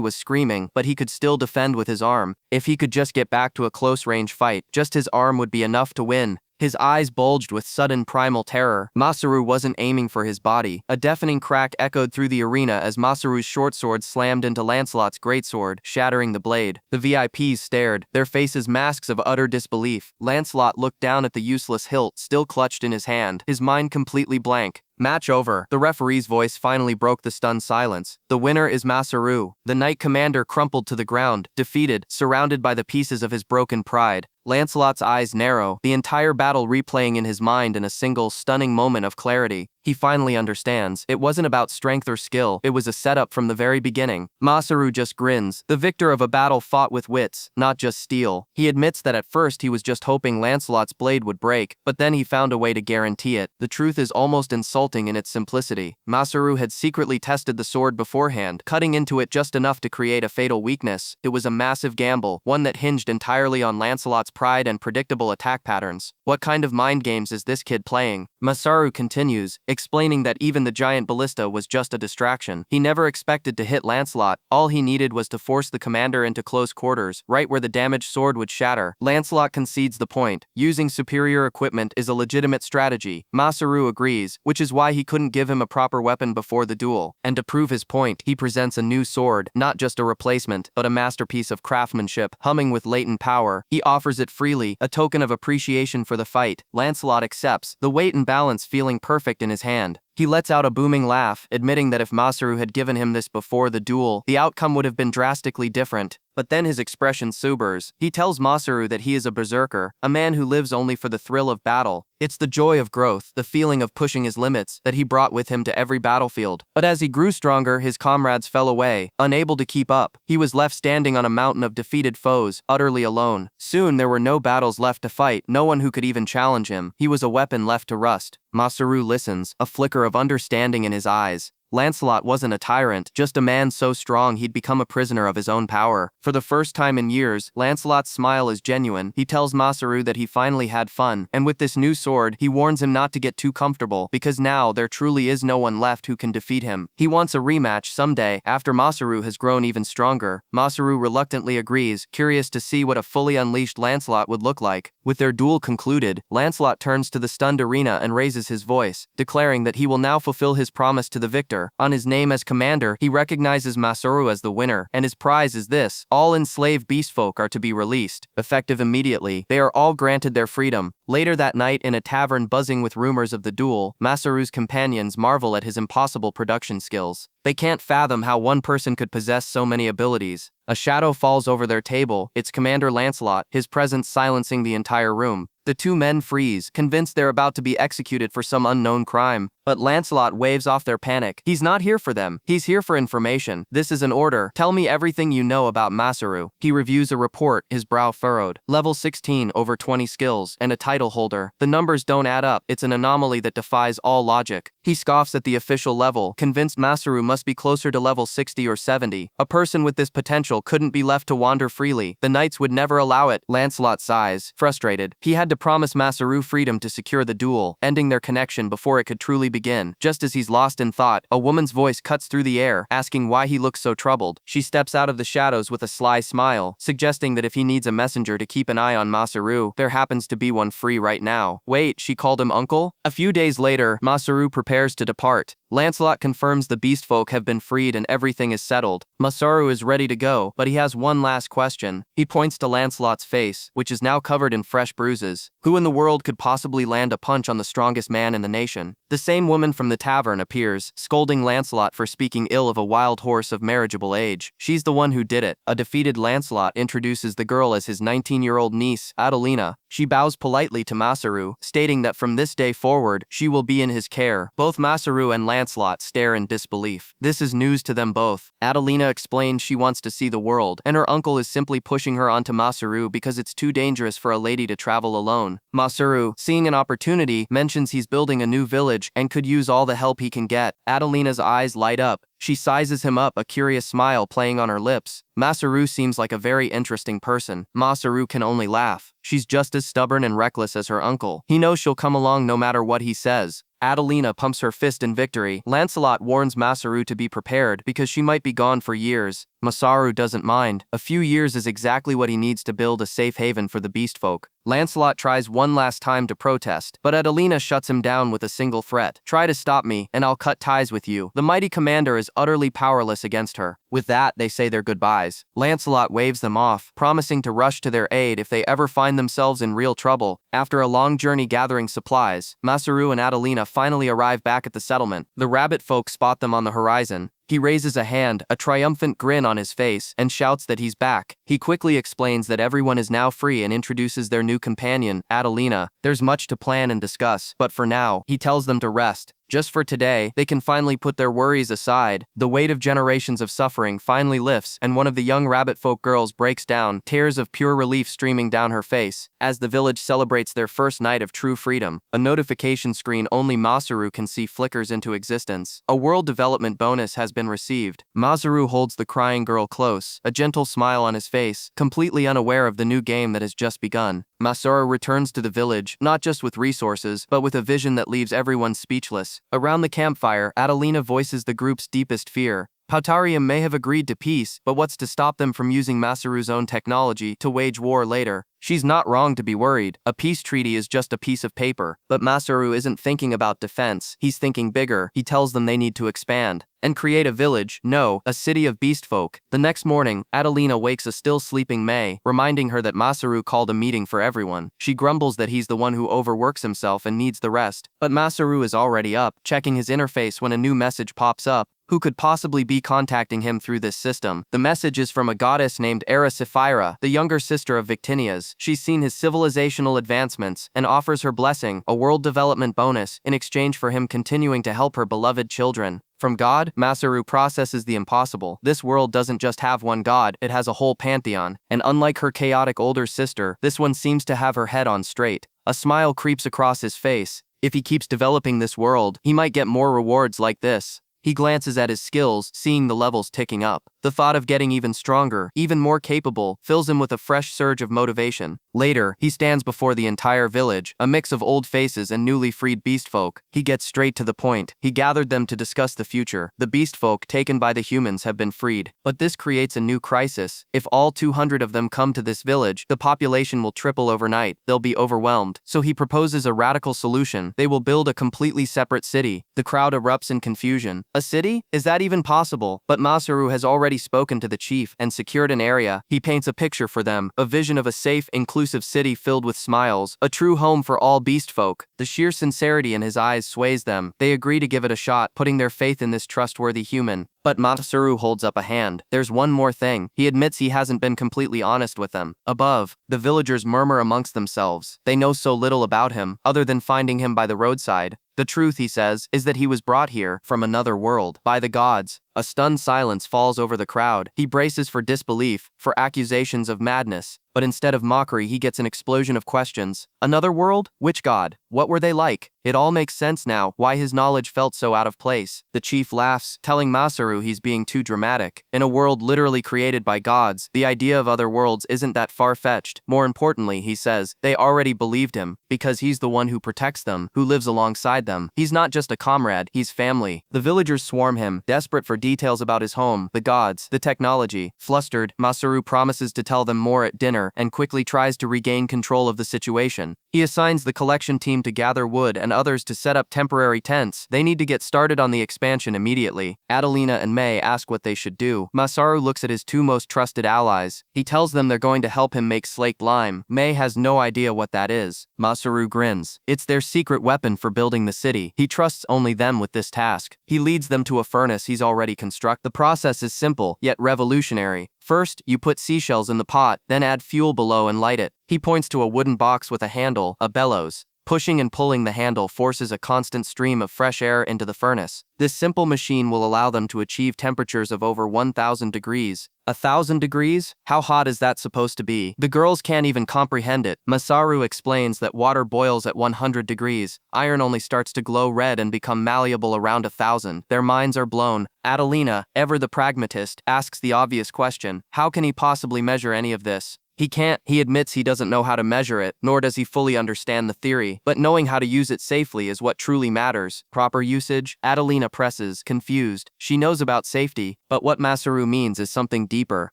was screaming, but he could still defend with his arm. If he could just get back to a close-range fight, just his arm would be enough to win. His eyes bulged with sudden primal terror. Masaru wasn't aiming for his body. A deafening crack echoed through the arena as Masaru's short sword slammed into Lancelot's greatsword, shattering the blade. The VIPs stared, their faces masks of utter disbelief. Lancelot looked down at the useless hilt, still clutched in his hand, his mind completely blank. "Match over." The referee's voice finally broke the stunned silence. "The winner is Masaru." The knight commander crumpled to the ground, defeated, surrounded by the pieces of his broken pride. Lancelot's eyes narrow, the entire battle replaying in his mind in a single, stunning moment of clarity. He finally understands. It wasn't about strength or skill, it was a setup from the very beginning. Masaru just grins, the victor of a battle fought with wits, not just steel. He admits that at first he was just hoping Lancelot's blade would break, but then he found a way to guarantee it. The truth is almost insulting in its simplicity. Masaru had secretly tested the sword beforehand, cutting into it just enough to create a fatal weakness. It was a massive gamble, one that hinged entirely on Lancelot's pride and predictable attack patterns. What kind of mind games is this kid playing? Masaru continues, explaining that even the giant ballista was just a distraction. He never expected to hit Lancelot. All he needed was to force the commander into close quarters, right where the damaged sword would shatter. Lancelot concedes the point. Using superior equipment is a legitimate strategy. Masaru agrees, which is why he couldn't give him a proper weapon before the duel. And to prove his point, he presents a new sword, not just a replacement, but a masterpiece of craftsmanship, humming with latent power. He offers it freely, a token of appreciation for the fight. Lancelot accepts, the weight and balance feeling perfect in his hand. He lets out a booming laugh, admitting that if Masaru had given him this before the duel, the outcome would have been drastically different. But then his expression sobers. He tells Masaru that he is a berserker, a man who lives only for the thrill of battle. It's the joy of growth, the feeling of pushing his limits, that he brought with him to every battlefield. But as he grew stronger, his comrades fell away, unable to keep up. He was left standing on a mountain of defeated foes, utterly alone. Soon there were no battles left to fight, no one who could even challenge him. He was a weapon left to rust. Masaru listens, a flicker of understanding in his eyes. Lancelot wasn't a tyrant, just a man so strong he'd become a prisoner of his own power. For the first time in years, Lancelot's smile is genuine. He tells Masaru that he finally had fun, and with this new sword, he warns him not to get too comfortable, because now there truly is no one left who can defeat him. He wants a rematch someday, after Masaru has grown even stronger. Masaru reluctantly agrees, curious to see what a fully unleashed Lancelot would look like. With their duel concluded, Lancelot turns to the stunned arena and raises his voice, declaring that he will now fulfill his promise to the victor. On his name as commander, he recognizes Masaru as the winner, and his prize is this: all enslaved beastfolk are to be released. Effective immediately, they are all granted their freedom. Later that night, in a tavern buzzing with rumors of the duel, Masaru's companions marvel at his impossible production skills. They can't fathom how one person could possess so many abilities. A shadow falls over their table. It's Commander Lancelot, his presence silencing the entire room. The two men freeze, convinced they're about to be executed for some unknown crime. But Lancelot waves off their panic. He's not here for them. He's here for information. This is an order. Tell me everything you know about Masaru. He reviews a report, his brow furrowed. Level 16, over 20 skills, and a title holder. The numbers don't add up. It's an anomaly that defies all logic. He scoffs at the official level, convinced Masaru must be closer to level 60 or 70. A person with this potential couldn't be left to wander freely. The knights would never allow it. Lancelot sighs, frustrated. He had to promise Masaru freedom to secure the duel, ending their connection before it could truly begin. Just as he's lost in thought, a woman's voice cuts through the air, asking why he looks so troubled. She steps out of the shadows with a sly smile, suggesting that if he needs a messenger to keep an eye on Masaru, there happens to be one free right now. Wait, she called him uncle? A few days later, Masaru prepares to depart. Lancelot confirms the beastfolk have been freed and everything is settled. Masaru is ready to go, but he has one last question. He points to Lancelot's face, which is now covered in fresh bruises. Who in the world could possibly land a punch on the strongest man in the nation? The same woman from the tavern appears, scolding Lancelot for speaking ill of a wild horse of marriageable age. She's the one who did it. A defeated Lancelot introduces the girl as his 19-year-old niece, Adelina. She bows politely to Masaru, stating that from this day forward, she will be in his care. Both Masaru and Lancelot stare in disbelief. This is news to them both. Adelina explains she wants to see the world, and her uncle is simply pushing her onto Masaru because it's too dangerous for a lady to travel alone. Masaru, seeing an opportunity, mentions he's building a new village and could use all the help he can get. Adelina's eyes light up. She sizes him up, a curious smile playing on her lips. Masaru seems like a very interesting person. Masaru can only laugh. She's just as stubborn and reckless as her uncle. He knows she'll come along no matter what he says. Adelina pumps her fist in victory. Lancelot warns Masaru to be prepared because she might be gone for years. Masaru doesn't mind. A few years is exactly what he needs to build a safe haven for the beastfolk. Lancelot tries one last time to protest, but Adelina shuts him down with a single threat. Try to stop me, and I'll cut ties with you. The mighty commander is utterly powerless against her. With that, they say their goodbyes. Lancelot waves them off, promising to rush to their aid if they ever find themselves in real trouble. After a long journey gathering supplies, Masaru and Adelina finally arrive back at the settlement. The rabbit folk spot them on the horizon. He raises a hand, a triumphant grin on his face, and shouts that he's back. He quickly explains that everyone is now free and introduces their new companion, Adelina. There's much to plan and discuss, but for now, he tells them to rest. Just for today, they can finally put their worries aside. The weight of generations of suffering finally lifts, and one of the young rabbit folk girls breaks down, tears of pure relief streaming down her face. As the village celebrates their first night of true freedom, a notification screen only Masaru can see flickers into existence. A world development bonus has been received. Masaru holds the crying girl close, a gentle smile on his face, completely unaware of the new game that has just begun. Masaru returns to the village, not just with resources, but with a vision that leaves everyone speechless. Around the campfire, Adelina voices the group's deepest fear. Pautarium may have agreed to peace, but what's to stop them from using Masaru's own technology to wage war later? She's not wrong to be worried. A peace treaty is just a piece of paper. But Masaru isn't thinking about defense. He's thinking bigger. He tells them they need to expand and create a village, no, a city of beastfolk. The next morning, Adelina wakes a still sleeping May, reminding her that Masaru called a meeting for everyone. She grumbles that he's the one who overworks himself and needs the rest. But Masaru is already up, checking his interface when a new message pops up. Who could possibly be contacting him through this system? The message is from a goddess named Sapphira, the younger sister of Victinia's. She's seen his civilizational advancements and offers her blessing, a world development bonus, in exchange for him continuing to help her beloved children. From God, Masaru processes the impossible. This world doesn't just have one god, it has a whole pantheon. And unlike her chaotic older sister, this one seems to have her head on straight. A smile creeps across his face. If he keeps developing this world, he might get more rewards like this. He glances at his skills, seeing the levels ticking up. The thought of getting even stronger, even more capable, fills him with a fresh surge of motivation. Later, he stands before the entire village, a mix of old faces and newly freed beastfolk. He gets straight to the point. He gathered them to discuss the future. The beastfolk taken by the humans have been freed. But this creates a new crisis. If all 200 of them come to this village, the population will triple overnight. They'll be overwhelmed. So he proposes a radical solution. They will build a completely separate city. The crowd erupts in confusion. A city? Is that even possible? But Masaru has already spoken to the chief and secured an area. He paints a picture for them, a vision of a safe, inclusive city filled with smiles, a true home for all beastfolk. The sheer sincerity in his eyes sways them. They agree to give it a shot, putting their faith in this trustworthy human. But Masaru holds up a hand. There's one more thing. He admits he hasn't been completely honest with them. Above, the villagers murmur amongst themselves. They know so little about him, other than finding him by the roadside. The truth, he says, is that he was brought here from another world by the gods. A stunned silence falls over the crowd. He braces for disbelief, for accusations of madness. But instead of mockery, he gets an explosion of questions. Another world? Which god? What were they like? It all makes sense now, why his knowledge felt so out of place. The chief laughs, telling Masaru he's being too dramatic. In a world literally created by gods, the idea of other worlds isn't that far-fetched. More importantly, he says, they already believed him, because he's the one who protects them, who lives alongside them. He's not just a comrade, he's family. The villagers swarm him, desperate for details about his home, the gods, the technology. Flustered, Masaru promises to tell them more at dinner, and quickly tries to regain control of the situation. He assigns the collection team to gather wood and others to set up temporary tents. They need to get started on the expansion immediately. Adelina and May ask what they should do. Masaru looks at his two most trusted allies. He tells them they're going to help him make slaked lime. May has no idea what that is. Masaru grins. It's their secret weapon for building the city. He trusts only them with this task. He leads them to a furnace he's already constructed. The process is simple, yet revolutionary. First, you put seashells in the pot, then add fuel below and light it. He points to a wooden box with a handle, a bellows. Pushing and pulling the handle forces a constant stream of fresh air into the furnace. This simple machine will allow them to achieve temperatures of over 1,000 degrees. 1,000 degrees? How hot is that supposed to be? The girls can't even comprehend it. Masaru explains that water boils at 100 degrees. Iron only starts to glow red and become malleable around 1,000. Their minds are blown. Adelina, ever the pragmatist, asks the obvious question. How can he possibly measure any of this? He can't. He admits he doesn't know how to measure it, nor does he fully understand the theory. But knowing how to use it safely is what truly matters. Proper usage? Adelina presses, confused. She knows about safety, but what Masaru means is something deeper.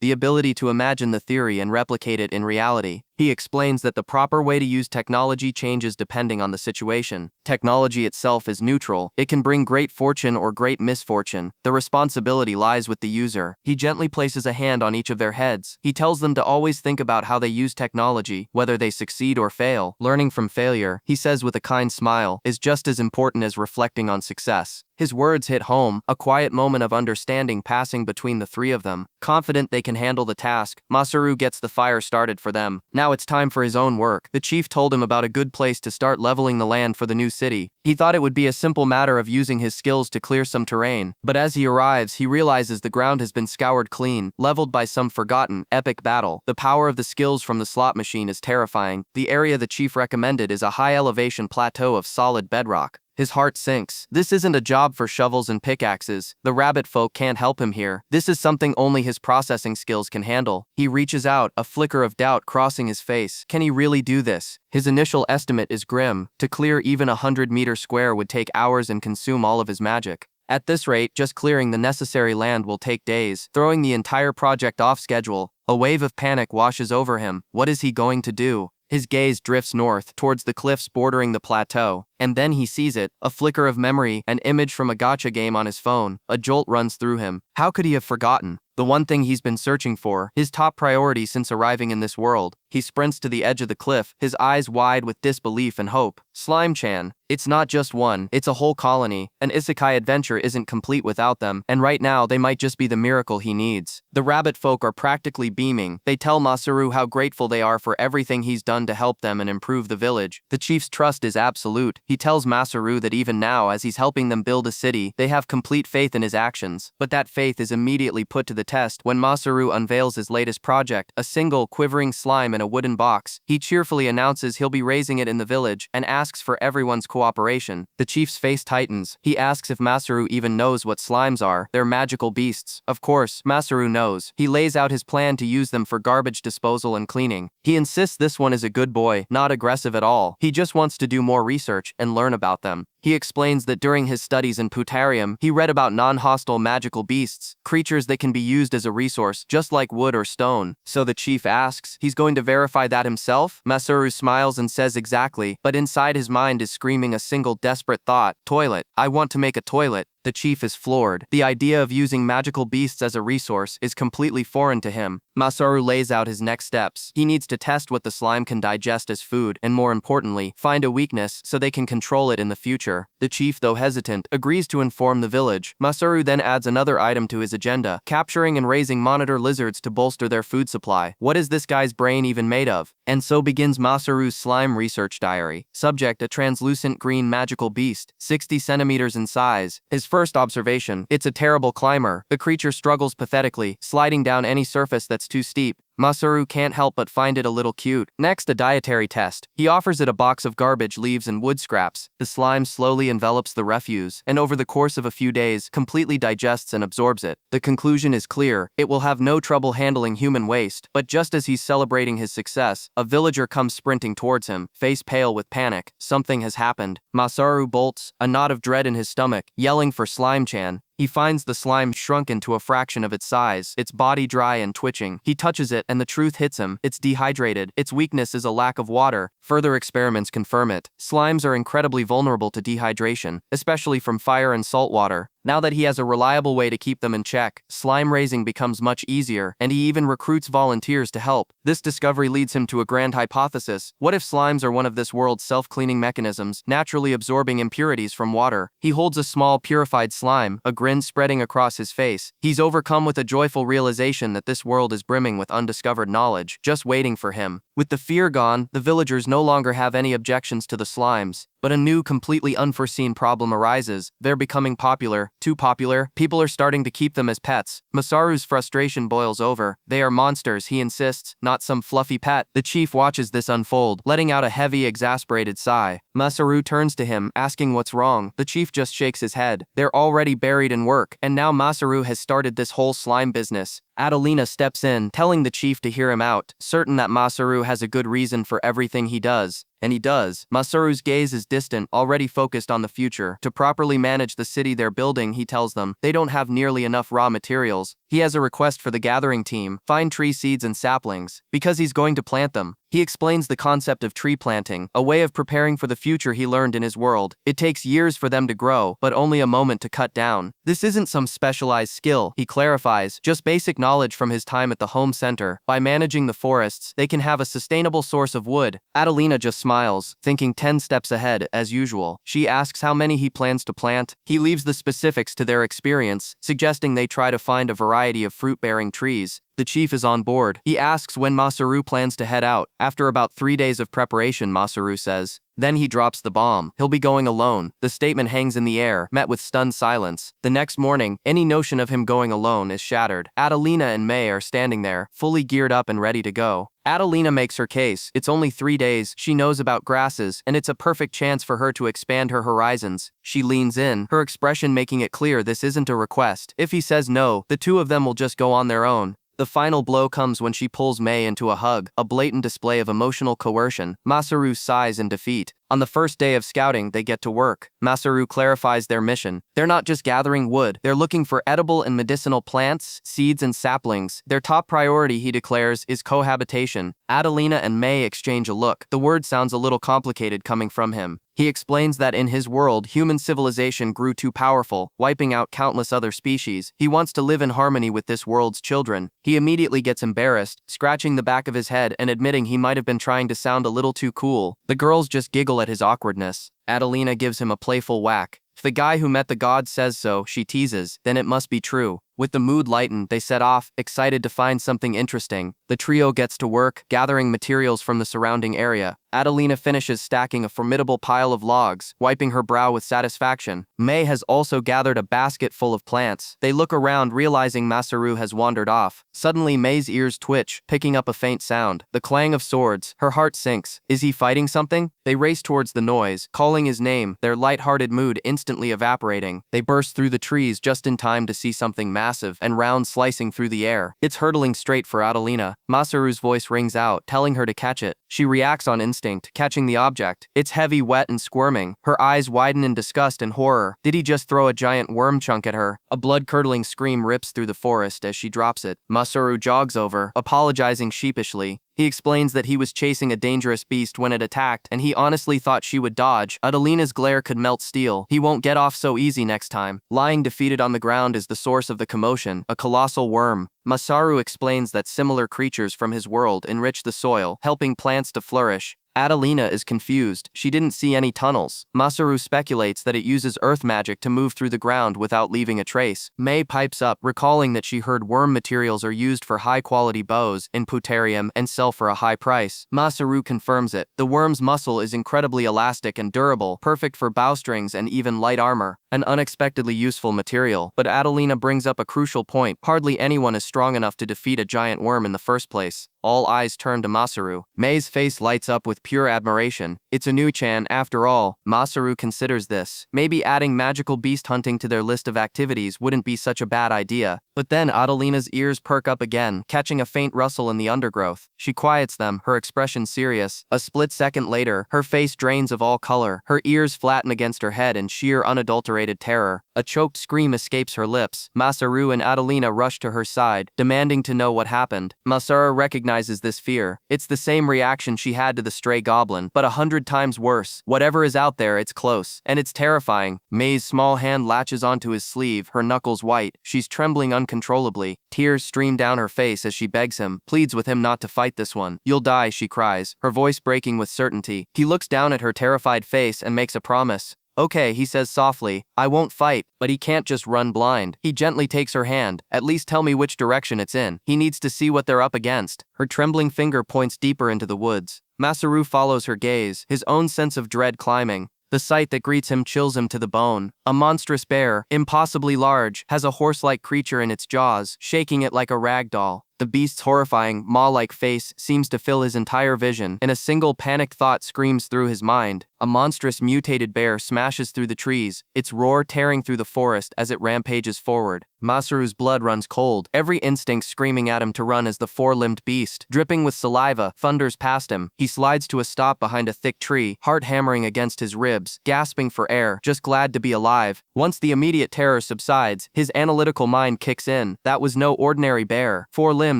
The ability to imagine the theory and replicate it in reality. He explains that the proper way to use technology changes depending on the situation. Technology itself is neutral. It can bring great fortune or great misfortune. The responsibility lies with the user. He gently places a hand on each of their heads. He tells them to always think about how they use technology, whether they succeed or fail. Learning from failure, he says with a kind smile, is just as important as reflecting on success. His words hit home, a quiet moment of understanding passing between the three of them. Confident they can handle the task, Masaru gets the fire started for them. Now it's time for his own work. The chief told him about a good place to start leveling the land for the new city. He thought it would be a simple matter of using his skills to clear some terrain. But as he arrives, he realizes the ground has been scoured clean, leveled by some forgotten, epic battle. The power of the skills from the slot machine is terrifying. The area the chief recommended is a high-elevation plateau of solid bedrock. His heart sinks. This isn't a job for shovels and pickaxes. The rabbit folk can't help him here. This is something only his processing skills can handle. He reaches out, a flicker of doubt crossing his face. Can he really do this? His initial estimate is grim. To clear even 100-meter square would take hours and consume all of his magic. At this rate, just clearing the necessary land will take days, throwing the entire project off schedule. A wave of panic washes over him. What is he going to do? His gaze drifts north, towards the cliffs bordering the plateau, and then he sees it, a flicker of memory, an image from a gacha game on his phone. A jolt runs through him. How could he have forgotten? The one thing he's been searching for, his top priority since arriving in this world. He sprints to the edge of the cliff, his eyes wide with disbelief and hope. Slime-chan. It's not just one, it's a whole colony. An isekai adventure isn't complete without them, and right now they might just be the miracle he needs. The rabbit folk are practically beaming. They tell Masaru how grateful they are for everything he's done to help them and improve the village. The chief's trust is absolute. He tells Masaru that even now, as he's helping them build a city, they have complete faith in his actions. But that faith is immediately put to the test when Masaru unveils his latest project, a single quivering slime in in a wooden box. He cheerfully announces he'll be raising it in the village and asks for everyone's cooperation. The chief's face tightens. He asks if Masaru even knows what slimes are. They're magical beasts. Of course, Masaru knows. He lays out his plan to use them for garbage disposal and cleaning. He insists this one is a good boy, not aggressive at all. He just wants to do more research and learn about them. He explains that during his studies in Putarium, he read about non-hostile magical beasts, creatures that can be used as a resource, just like wood or stone. So the chief asks, he's going to verify that himself? Masaru smiles and says exactly, but inside his mind is screaming a single desperate thought: toilet. I want to make a toilet. The chief is floored. The idea of using magical beasts as a resource is completely foreign to him. Masaru lays out his next steps. He needs to test what the slime can digest as food, and more importantly, find a weakness so they can control it in the future. The chief, though hesitant, agrees to inform the village. Masaru then adds another item to his agenda: capturing and raising monitor lizards to bolster their food supply. What is this guy's brain even made of? And so begins Masaru's slime research diary. Subject: a translucent green magical beast, 60 centimeters in size. His first observation: it's a terrible climber. The creature struggles pathetically, sliding down any surface that's too steep. Masaru can't help but find it a little cute. Next, a dietary test. He offers it a box of garbage, leaves, and wood scraps. The slime slowly envelops the refuse, and over the course of a few days, completely digests and absorbs it. The conclusion is clear: it will have no trouble handling human waste. But just as he's celebrating his success, a villager comes sprinting towards him, face pale with panic. Something has happened. Masaru bolts, a knot of dread in his stomach, yelling for Slime-chan. He finds the slime shrunk into a fraction of its size, its body dry and twitching. He touches it, and the truth hits him. It's dehydrated. Its weakness is a lack of water. Further experiments confirm it. Slimes are incredibly vulnerable to dehydration, especially from fire and salt water. Now that he has a reliable way to keep them in check, slime raising becomes much easier, and he even recruits volunteers to help. This discovery leads him to a grand hypothesis. What if slimes are one of this world's self-cleaning mechanisms, naturally absorbing impurities from water? He holds a small purified slime, a grin spreading across his face. He's overcome with a joyful realization that this world is brimming with undiscovered knowledge, just waiting for him. With the fear gone, the villagers no longer have any objections to the slimes. But a new, completely unforeseen problem arises. They're becoming popular, too popular. People are starting to keep them as pets. Masaru's frustration boils over. They are monsters, he insists, not some fluffy pet. The chief watches this unfold, letting out a heavy, exasperated sigh. Masaru turns to him, asking what's wrong. The chief just shakes his head. They're already buried in work, and now Masaru has started this whole slime business. Adelina steps in, telling the chief to hear him out, certain that Masaru has a good reason for everything he does. And he does. Masaru's gaze is distant, already focused on the future. To properly manage the city they're building, he tells them, they don't have nearly enough raw materials. He has a request for the gathering team: find tree seeds and saplings, because he's going to plant them. He explains the concept of tree planting, a way of preparing for the future he learned in his world. It takes years for them to grow, but only a moment to cut down. This isn't some specialized skill, he clarifies, just basic knowledge from his time at the home center. By managing the forests, they can have a sustainable source of wood. Adelina just smiles, thinking 10 steps ahead, as usual. She asks how many he plans to plant. He leaves the specifics to their experience, suggesting they try to find a variety of fruit-bearing trees. The chief is on board. He asks when Masaru plans to head out. After about 3 days of preparation, Masaru says. Then he drops the bomb. He'll be going alone. The statement hangs in the air, met with stunned silence. The next morning, any notion of him going alone is shattered. Adelina and May are standing there, fully geared up and ready to go. Adelina makes her case. It's only 3 days, she knows about grasses, and it's a perfect chance for her to expand her horizons. She leans in, her expression making it clear this isn't a request. If he says no, the two of them will just go on their own. The final blow comes when she pulls May into a hug, a blatant display of emotional coercion. Masaru sighs in defeat. On the first day of scouting, they get to work. Masaru clarifies their mission. They're not just gathering wood, they're looking for edible and medicinal plants, seeds, and saplings. Their top priority, he declares, is cohabitation. Adelina and May exchange a look. The word sounds a little complicated coming from him. He explains that in his world, human civilization grew too powerful, wiping out countless other species. He wants to live in harmony with this world's children. He immediately gets embarrassed, scratching the back of his head and admitting he might have been trying to sound a little too cool. The girls just giggle at his awkwardness. Adelina gives him a playful whack. If the guy who met the gods says so, she teases, then it must be true. With the mood lightened, they set off, excited to find something interesting. The trio gets to work, gathering materials from the surrounding area. Adelina finishes stacking a formidable pile of logs, wiping her brow with satisfaction. May has also gathered a basket full of plants. They look around, realizing Masaru has wandered off. Suddenly, May's ears twitch, picking up a faint sound. The clang of swords. Her heart sinks. Is he fighting something? They race towards the noise, calling his name, their light-hearted mood instantly evaporating. They burst through the trees just in time to see something massive and round slicing through the air. It's hurtling straight for Adelina. Masaru's voice rings out, telling her to catch it. She reacts on instinct, catching the object. It's heavy, wet, and squirming. Her eyes widen in disgust and horror. Did he just throw a giant worm chunk at her? A blood-curdling scream rips through the forest as she drops it. Masaru jogs over, apologizing sheepishly. He explains that he was chasing a dangerous beast when it attacked, and he honestly thought she would dodge. Adelina's glare could melt steel. He won't get off so easy next time. Lying defeated on the ground is the source of the commotion, a colossal worm. Masaru explains that similar creatures from his world enrich the soil, helping plants to flourish. Adelina is confused. She didn't see any tunnels. Masaru speculates that it uses earth magic to move through the ground without leaving a trace. May pipes up, recalling that she heard worm materials are used for high-quality bows in Puterium and sell for a high price. Masaru confirms it. The worm's muscle is incredibly elastic and durable, perfect for bowstrings and even light armor. An unexpectedly useful material. But Adelina brings up a crucial point. Hardly anyone is strong enough to defeat a giant worm in the first place. All eyes turn to Masaru. May's face lights up with pure admiration. It's a new chan after all. Masaru considers this. Maybe adding magical beast hunting to their list of activities wouldn't be such a bad idea. But then Adelina's ears perk up again, catching a faint rustle in the undergrowth. She quiets them, her expression serious. A split second later, her face drains of all color. Her ears flatten against her head in sheer unadulterated terror. A choked scream escapes her lips. Masaru and Adelina rush to her side, demanding to know what happened. Masaru recognizes this fear. It's the same reaction she had to the stray goblin, but 100 times worse. Whatever is out there, it's close. And it's terrifying. May's small hand latches onto his sleeve, her knuckles white. She's trembling uncontrollably. Tears stream down her face as she begs him, pleads with him not to fight this one. You'll die, she cries, her voice breaking with certainty. He looks down at her terrified face and makes a promise. Okay, he says softly, I won't fight, but he can't just run blind. He gently takes her hand. At least tell me which direction it's in. He needs to see what they're up against. Her trembling finger points deeper into the woods. Masaru follows her gaze, his own sense of dread climbing. The sight that greets him chills him to the bone. A monstrous bear, impossibly large, has a horse-like creature in its jaws, shaking it like a rag doll. The beast's horrifying, maw-like face seems to fill his entire vision, and a single panicked thought screams through his mind. A monstrous mutated bear smashes through the trees, its roar tearing through the forest as it rampages forward. Masaru's blood runs cold, every instinct screaming at him to run as the four-limbed beast, dripping with saliva, thunders past him. He slides to a stop behind a thick tree, heart hammering against his ribs, gasping for air, just glad to be alive. Once the immediate terror subsides, his analytical mind kicks in. That was no ordinary bear. 4 limbs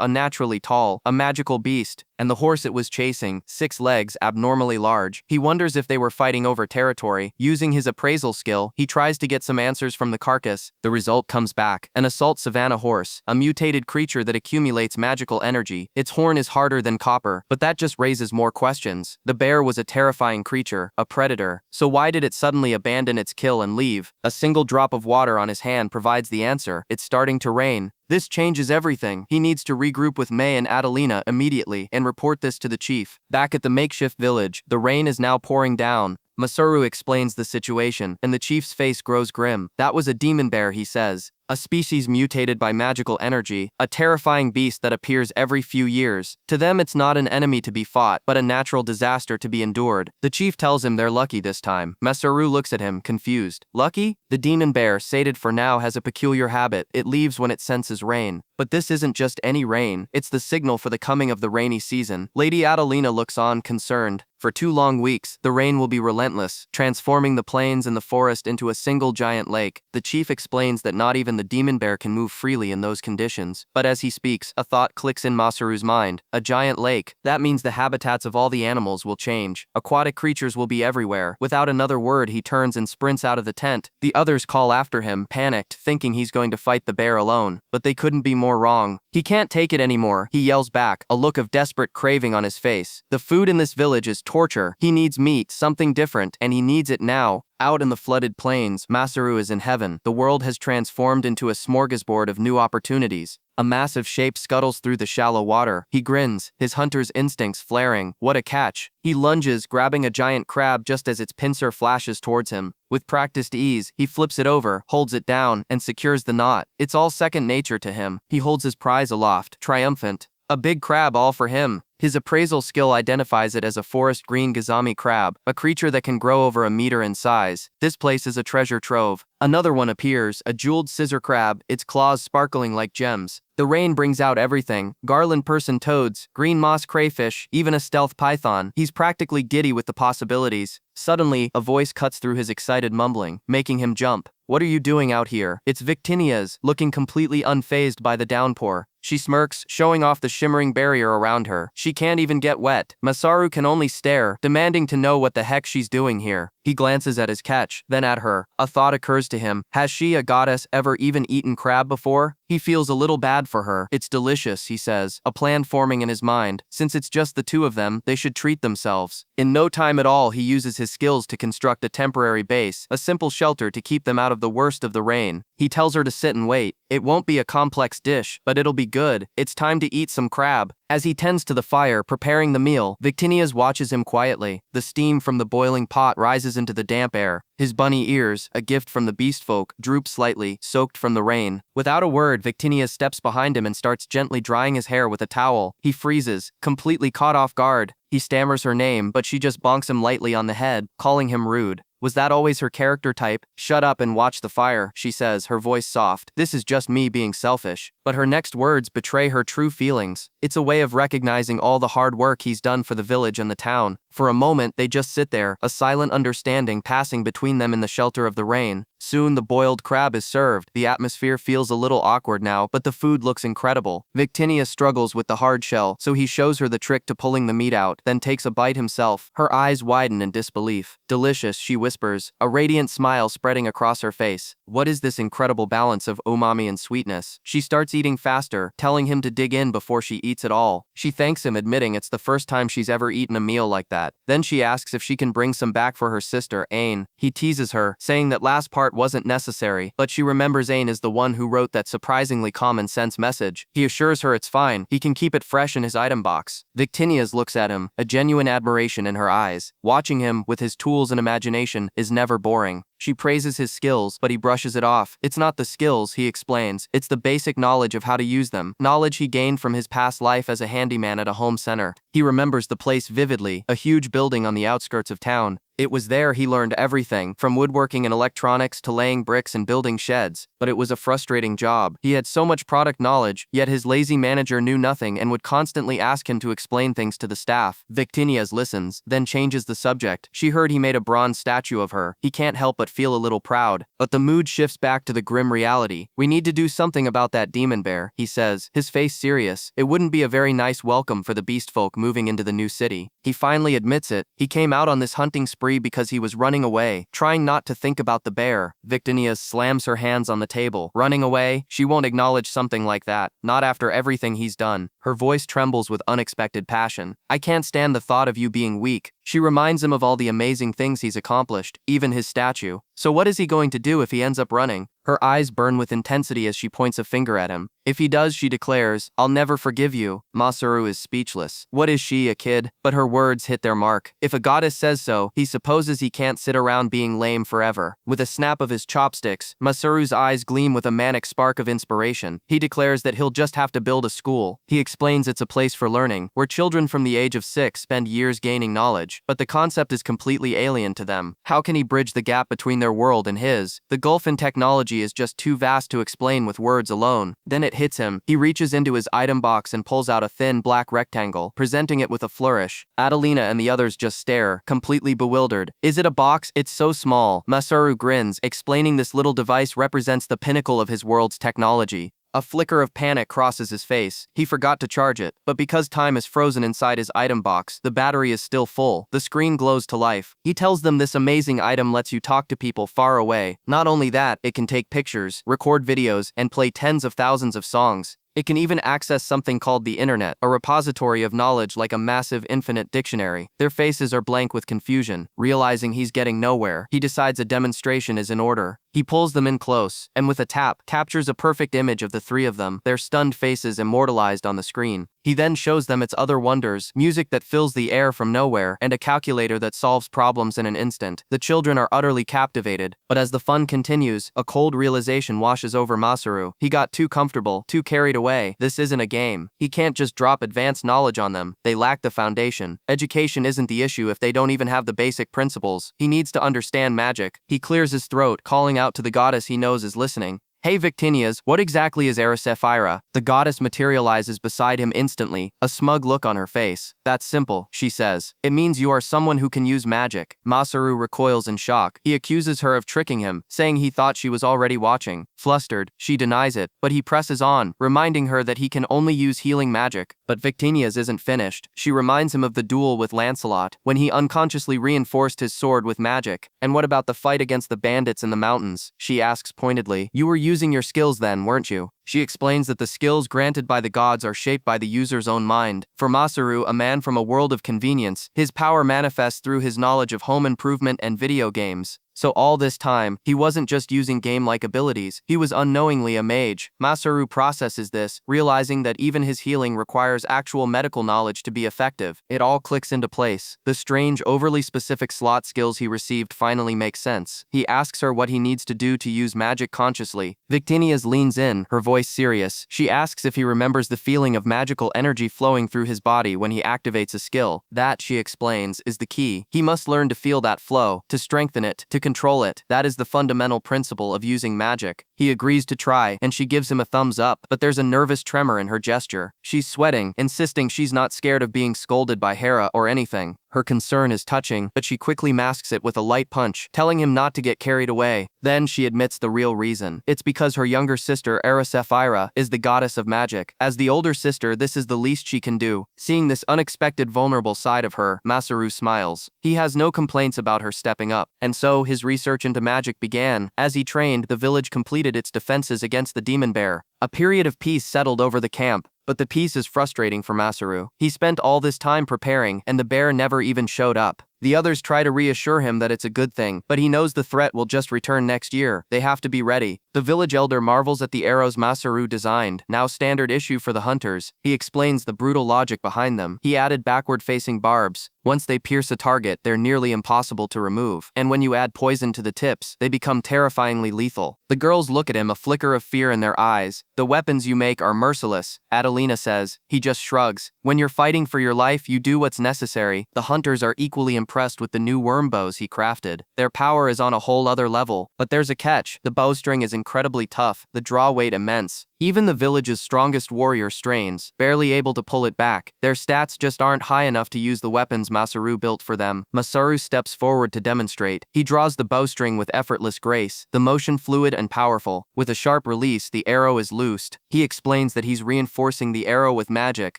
unnaturally tall, a magical beast. And the horse it was chasing, 6 legs abnormally large. He wonders if they were fighting over territory. Using his appraisal skill, he tries to get some answers from the carcass. The result comes back. An assault savanna horse, a mutated creature that accumulates magical energy. Its horn is harder than copper, but that just raises more questions. The bear was a terrifying creature, a predator. So why did it suddenly abandon its kill and leave? A single drop of water on his hand provides the answer. It's starting to rain. This changes everything. He needs to regroup with May and Adelina immediately and report this to the chief. Back at the makeshift village, the rain is now pouring down. Masaru explains the situation, and the chief's face grows grim. That was a demon bear, he says. A species mutated by magical energy, a terrifying beast that appears every few years. To them, it's not an enemy to be fought, but a natural disaster to be endured. The chief tells him they're lucky this time. Masaru looks at him, confused. Lucky? The demon bear, sated for now, has a peculiar habit. It leaves when it senses rain. But this isn't just any rain. It's the signal for the coming of the rainy season. Lady Adelina looks on, concerned. For 2 long weeks, the rain will be relentless, transforming the plains and the forest into a single giant lake. The chief explains that not even the demon bear can move freely in those conditions. But as he speaks, a thought clicks in Masaru's mind. A giant lake. That means the habitats of all the animals will change. Aquatic creatures will be everywhere. Without another word, he turns and sprints out of the tent. The others call after him, panicked, thinking he's going to fight the bear alone. But they couldn't be more wrong. He can't take it anymore, he yells back, a look of desperate craving on his face. The food in this village is torture. He needs meat, something different, and he needs it now. Out in the flooded plains, Masaru is in heaven. The world has transformed into a smorgasbord of new opportunities. A massive shape scuttles through the shallow water. He grins, his hunter's instincts flaring. What a catch. He lunges, grabbing a giant crab just as its pincer flashes towards him. With practiced ease, he flips it over, holds it down, and secures the knot. It's all second nature to him. He holds his prize aloft, triumphant. A big crab all for him. His appraisal skill identifies it as a forest green gazami crab, a creature that can grow over a meter in size. This place is a treasure trove. Another one appears, a jeweled scissor crab, its claws sparkling like gems. The rain brings out everything: garland person toads, green moss crayfish, even a stealth python. He's practically giddy with the possibilities. Suddenly, a voice cuts through his excited mumbling, making him jump. What are you doing out here? It's Victinia's, looking completely unfazed by the downpour. She smirks, showing off the shimmering barrier around her. She can't even get wet. Masaru can only stare, demanding to know what the heck she's doing here. He glances at his catch, then at her. A thought occurs to him. Has she, a goddess, ever even eaten crab before? He feels a little bad for her. It's delicious, he says, a plan forming in his mind. Since it's just the two of them, they should treat themselves. In no time at all, he uses his skills to construct a temporary base, a simple shelter to keep them out of the worst of the rain. He tells her to sit and wait. It won't be a complex dish, but it'll be good. It's time to eat some crab. As he tends to the fire, preparing the meal, Victinias watches him quietly. The steam from the boiling pot rises into the damp air. His bunny ears, a gift from the beast folk, droop slightly, soaked from the rain. Without a word, Victinias steps behind him and starts gently drying his hair with a towel. He freezes, completely caught off guard. He stammers her name, but she just bonks him lightly on the head, calling him rude. Was that always her character type? Shut up and watch the fire, she says, her voice soft. This is just me being selfish. But her next words betray her true feelings. It's a way of recognizing all the hard work he's done for the village and the town. For a moment, they just sit there, a silent understanding passing between them in the shelter of the rain. Soon the boiled crab is served. The atmosphere feels a little awkward now, but the food looks incredible. Victinia struggles with the hard shell, so he shows her the trick to pulling the meat out, then takes a bite himself. Her eyes widen in disbelief. Delicious, she whispers, a radiant smile spreading across her face. What is this incredible balance of umami and sweetness? She starts eating faster, telling him to dig in before she eats it all. She thanks him, admitting it's the first time she's ever eaten a meal like that. Then she asks if she can bring some back for her sister, Ain. He teases her, saying that last part wasn't necessary, but she remembers Ain is the one who wrote that surprisingly common sense message. He assures her it's fine, he can keep it fresh in his item box. Victinias looks at him, a genuine admiration in her eyes. Watching him, with his tools and imagination, is never boring. She praises his skills, but he brushes it off. It's not the skills, he explains. It's the basic knowledge of how to use them. Knowledge he gained from his past life as a handyman at a home center. He remembers the place vividly, a huge building on the outskirts of town. It was there he learned everything, from woodworking and electronics to laying bricks and building sheds. But it was a frustrating job. He had so much product knowledge, yet his lazy manager knew nothing and would constantly ask him to explain things to the staff. Victinias listens, then changes the subject. She heard he made a bronze statue of her. He can't help but feel a little proud. But the mood shifts back to the grim reality. We need to do something about that demon bear, he says, his face serious. It wouldn't be a very nice welcome for the beast folk moving into the new city. He finally admits it. He came out on this hunting spree because he was running away, trying not to think about the bear. Victinias slams her hands on the table. Running away? She won't acknowledge something like that, not after everything he's done. Her voice trembles with unexpected passion. I can't stand the thought of you being weak. She reminds him of all the amazing things he's accomplished, even his statue. So what is he going to do if he ends up running? Her eyes burn with intensity as she points a finger at him. If he does, she declares, I'll never forgive you. Masaru is speechless. What is she, a kid? But her words hit their mark. If a goddess says so, he supposes he can't sit around being lame forever. With a snap of his chopsticks, Masaru's eyes gleam with a manic spark of inspiration. He declares that he'll just have to build a school. He explains it's a place for learning, where children from the age of 6 spend years gaining knowledge. But the concept is completely alien to them. How can he bridge the gap between their world and his? The gulf in technology is just too vast to explain with words alone. Then it hits him. He reaches into his item box and pulls out a thin black rectangle, presenting it with a flourish. Adelina and the others just stare, completely bewildered. Is it a box? It's so small. Masaru grins, explaining this little device represents the pinnacle of his world's technology. A flicker of panic crosses his face. He forgot to charge it, but because time is frozen inside his item box, the battery is still full. The screen glows to life. He tells them this amazing item lets you talk to people far away. Not only that, it can take pictures, record videos, and play tens of thousands of songs. It can even access something called the internet, a repository of knowledge like a massive infinite dictionary. Their faces are blank with confusion. Realizing he's getting nowhere, he decides a demonstration is in order. He pulls them in close, and with a tap, captures a perfect image of the three of them, their stunned faces immortalized on the screen. He then shows them its other wonders, music that fills the air from nowhere, and a calculator that solves problems in an instant. The children are utterly captivated, but as the fun continues, a cold realization washes over Masaru. He got too comfortable, too carried away. This isn't a game. He can't just drop advanced knowledge on them. They lack the foundation. Education isn't the issue if they don't even have the basic principles. He needs to understand magic. He clears his throat, calling out to the goddess he knows is listening. Hey Victinias, what exactly is Erisephyra? The goddess materializes beside him instantly, a smug look on her face. That's simple, she says. It means you are someone who can use magic. Masaru recoils in shock. He accuses her of tricking him, saying he thought she was already watching. Flustered, she denies it, but he presses on, reminding her that he can only use healing magic. But Victinias isn't finished. She reminds him of the duel with Lancelot, when he unconsciously reinforced his sword with magic. And what about the fight against the bandits in the mountains? She asks pointedly. You were using your skills then, weren't you? She explains that the skills granted by the gods are shaped by the user's own mind. For Masaru, a man from a world of convenience, his power manifests through his knowledge of home improvement and video games. So all this time, he wasn't just using game-like abilities, he was unknowingly a mage. Masaru processes this, realizing that even his healing requires actual medical knowledge to be effective. It all clicks into place. The strange, overly specific slot skills he received finally make sense. He asks her what he needs to do to use magic consciously. Victinias leans in, her voice serious. She asks if he remembers the feeling of magical energy flowing through his body when he activates a skill. That, she explains, is the key. He must learn to feel that flow, to strengthen it, to control it. That is the fundamental principle of using magic. He agrees to try, and she gives him a thumbs up, but there's a nervous tremor in her gesture. She's sweating, insisting she's not scared of being scolded by Hera or anything. Her concern is touching, but she quickly masks it with a light punch, telling him not to get carried away. Then she admits the real reason. It's because her younger sister, Erisephyra, is the goddess of magic. As the older sister, this is the least she can do. Seeing this unexpected vulnerable side of her, Masaru smiles. He has no complaints about her stepping up. And so, his research into magic began. As he trained, the village completed its defenses against the demon bear. A period of peace settled over the camp. But the peace is frustrating for Masaru. He spent all this time preparing, and the bear never even showed up. The others try to reassure him that it's a good thing, but he knows the threat will just return next year. They have to be ready. The village elder marvels at the arrows Masaru designed, now standard issue for the hunters. He explains the brutal logic behind them. He added backward-facing barbs. Once they pierce a target, they're nearly impossible to remove. And when you add poison to the tips, they become terrifyingly lethal. The girls look at him, a flicker of fear in their eyes. The weapons you make are merciless, Adelina says. He just shrugs. When you're fighting for your life, you do what's necessary. The hunters are equally impressed with the new worm bows he crafted. Their power is on a whole other level. But there's a catch. The bowstring is incredibly tough, the draw weight immense. Even the village's strongest warrior strains, barely able to pull it back. Their stats just aren't high enough to use the weapons Masaru built for them. Masaru steps forward to demonstrate. He draws the bowstring with effortless grace, the motion fluid and powerful. With a sharp release, the arrow is loosed. He explains that he's reinforcing the arrow with magic,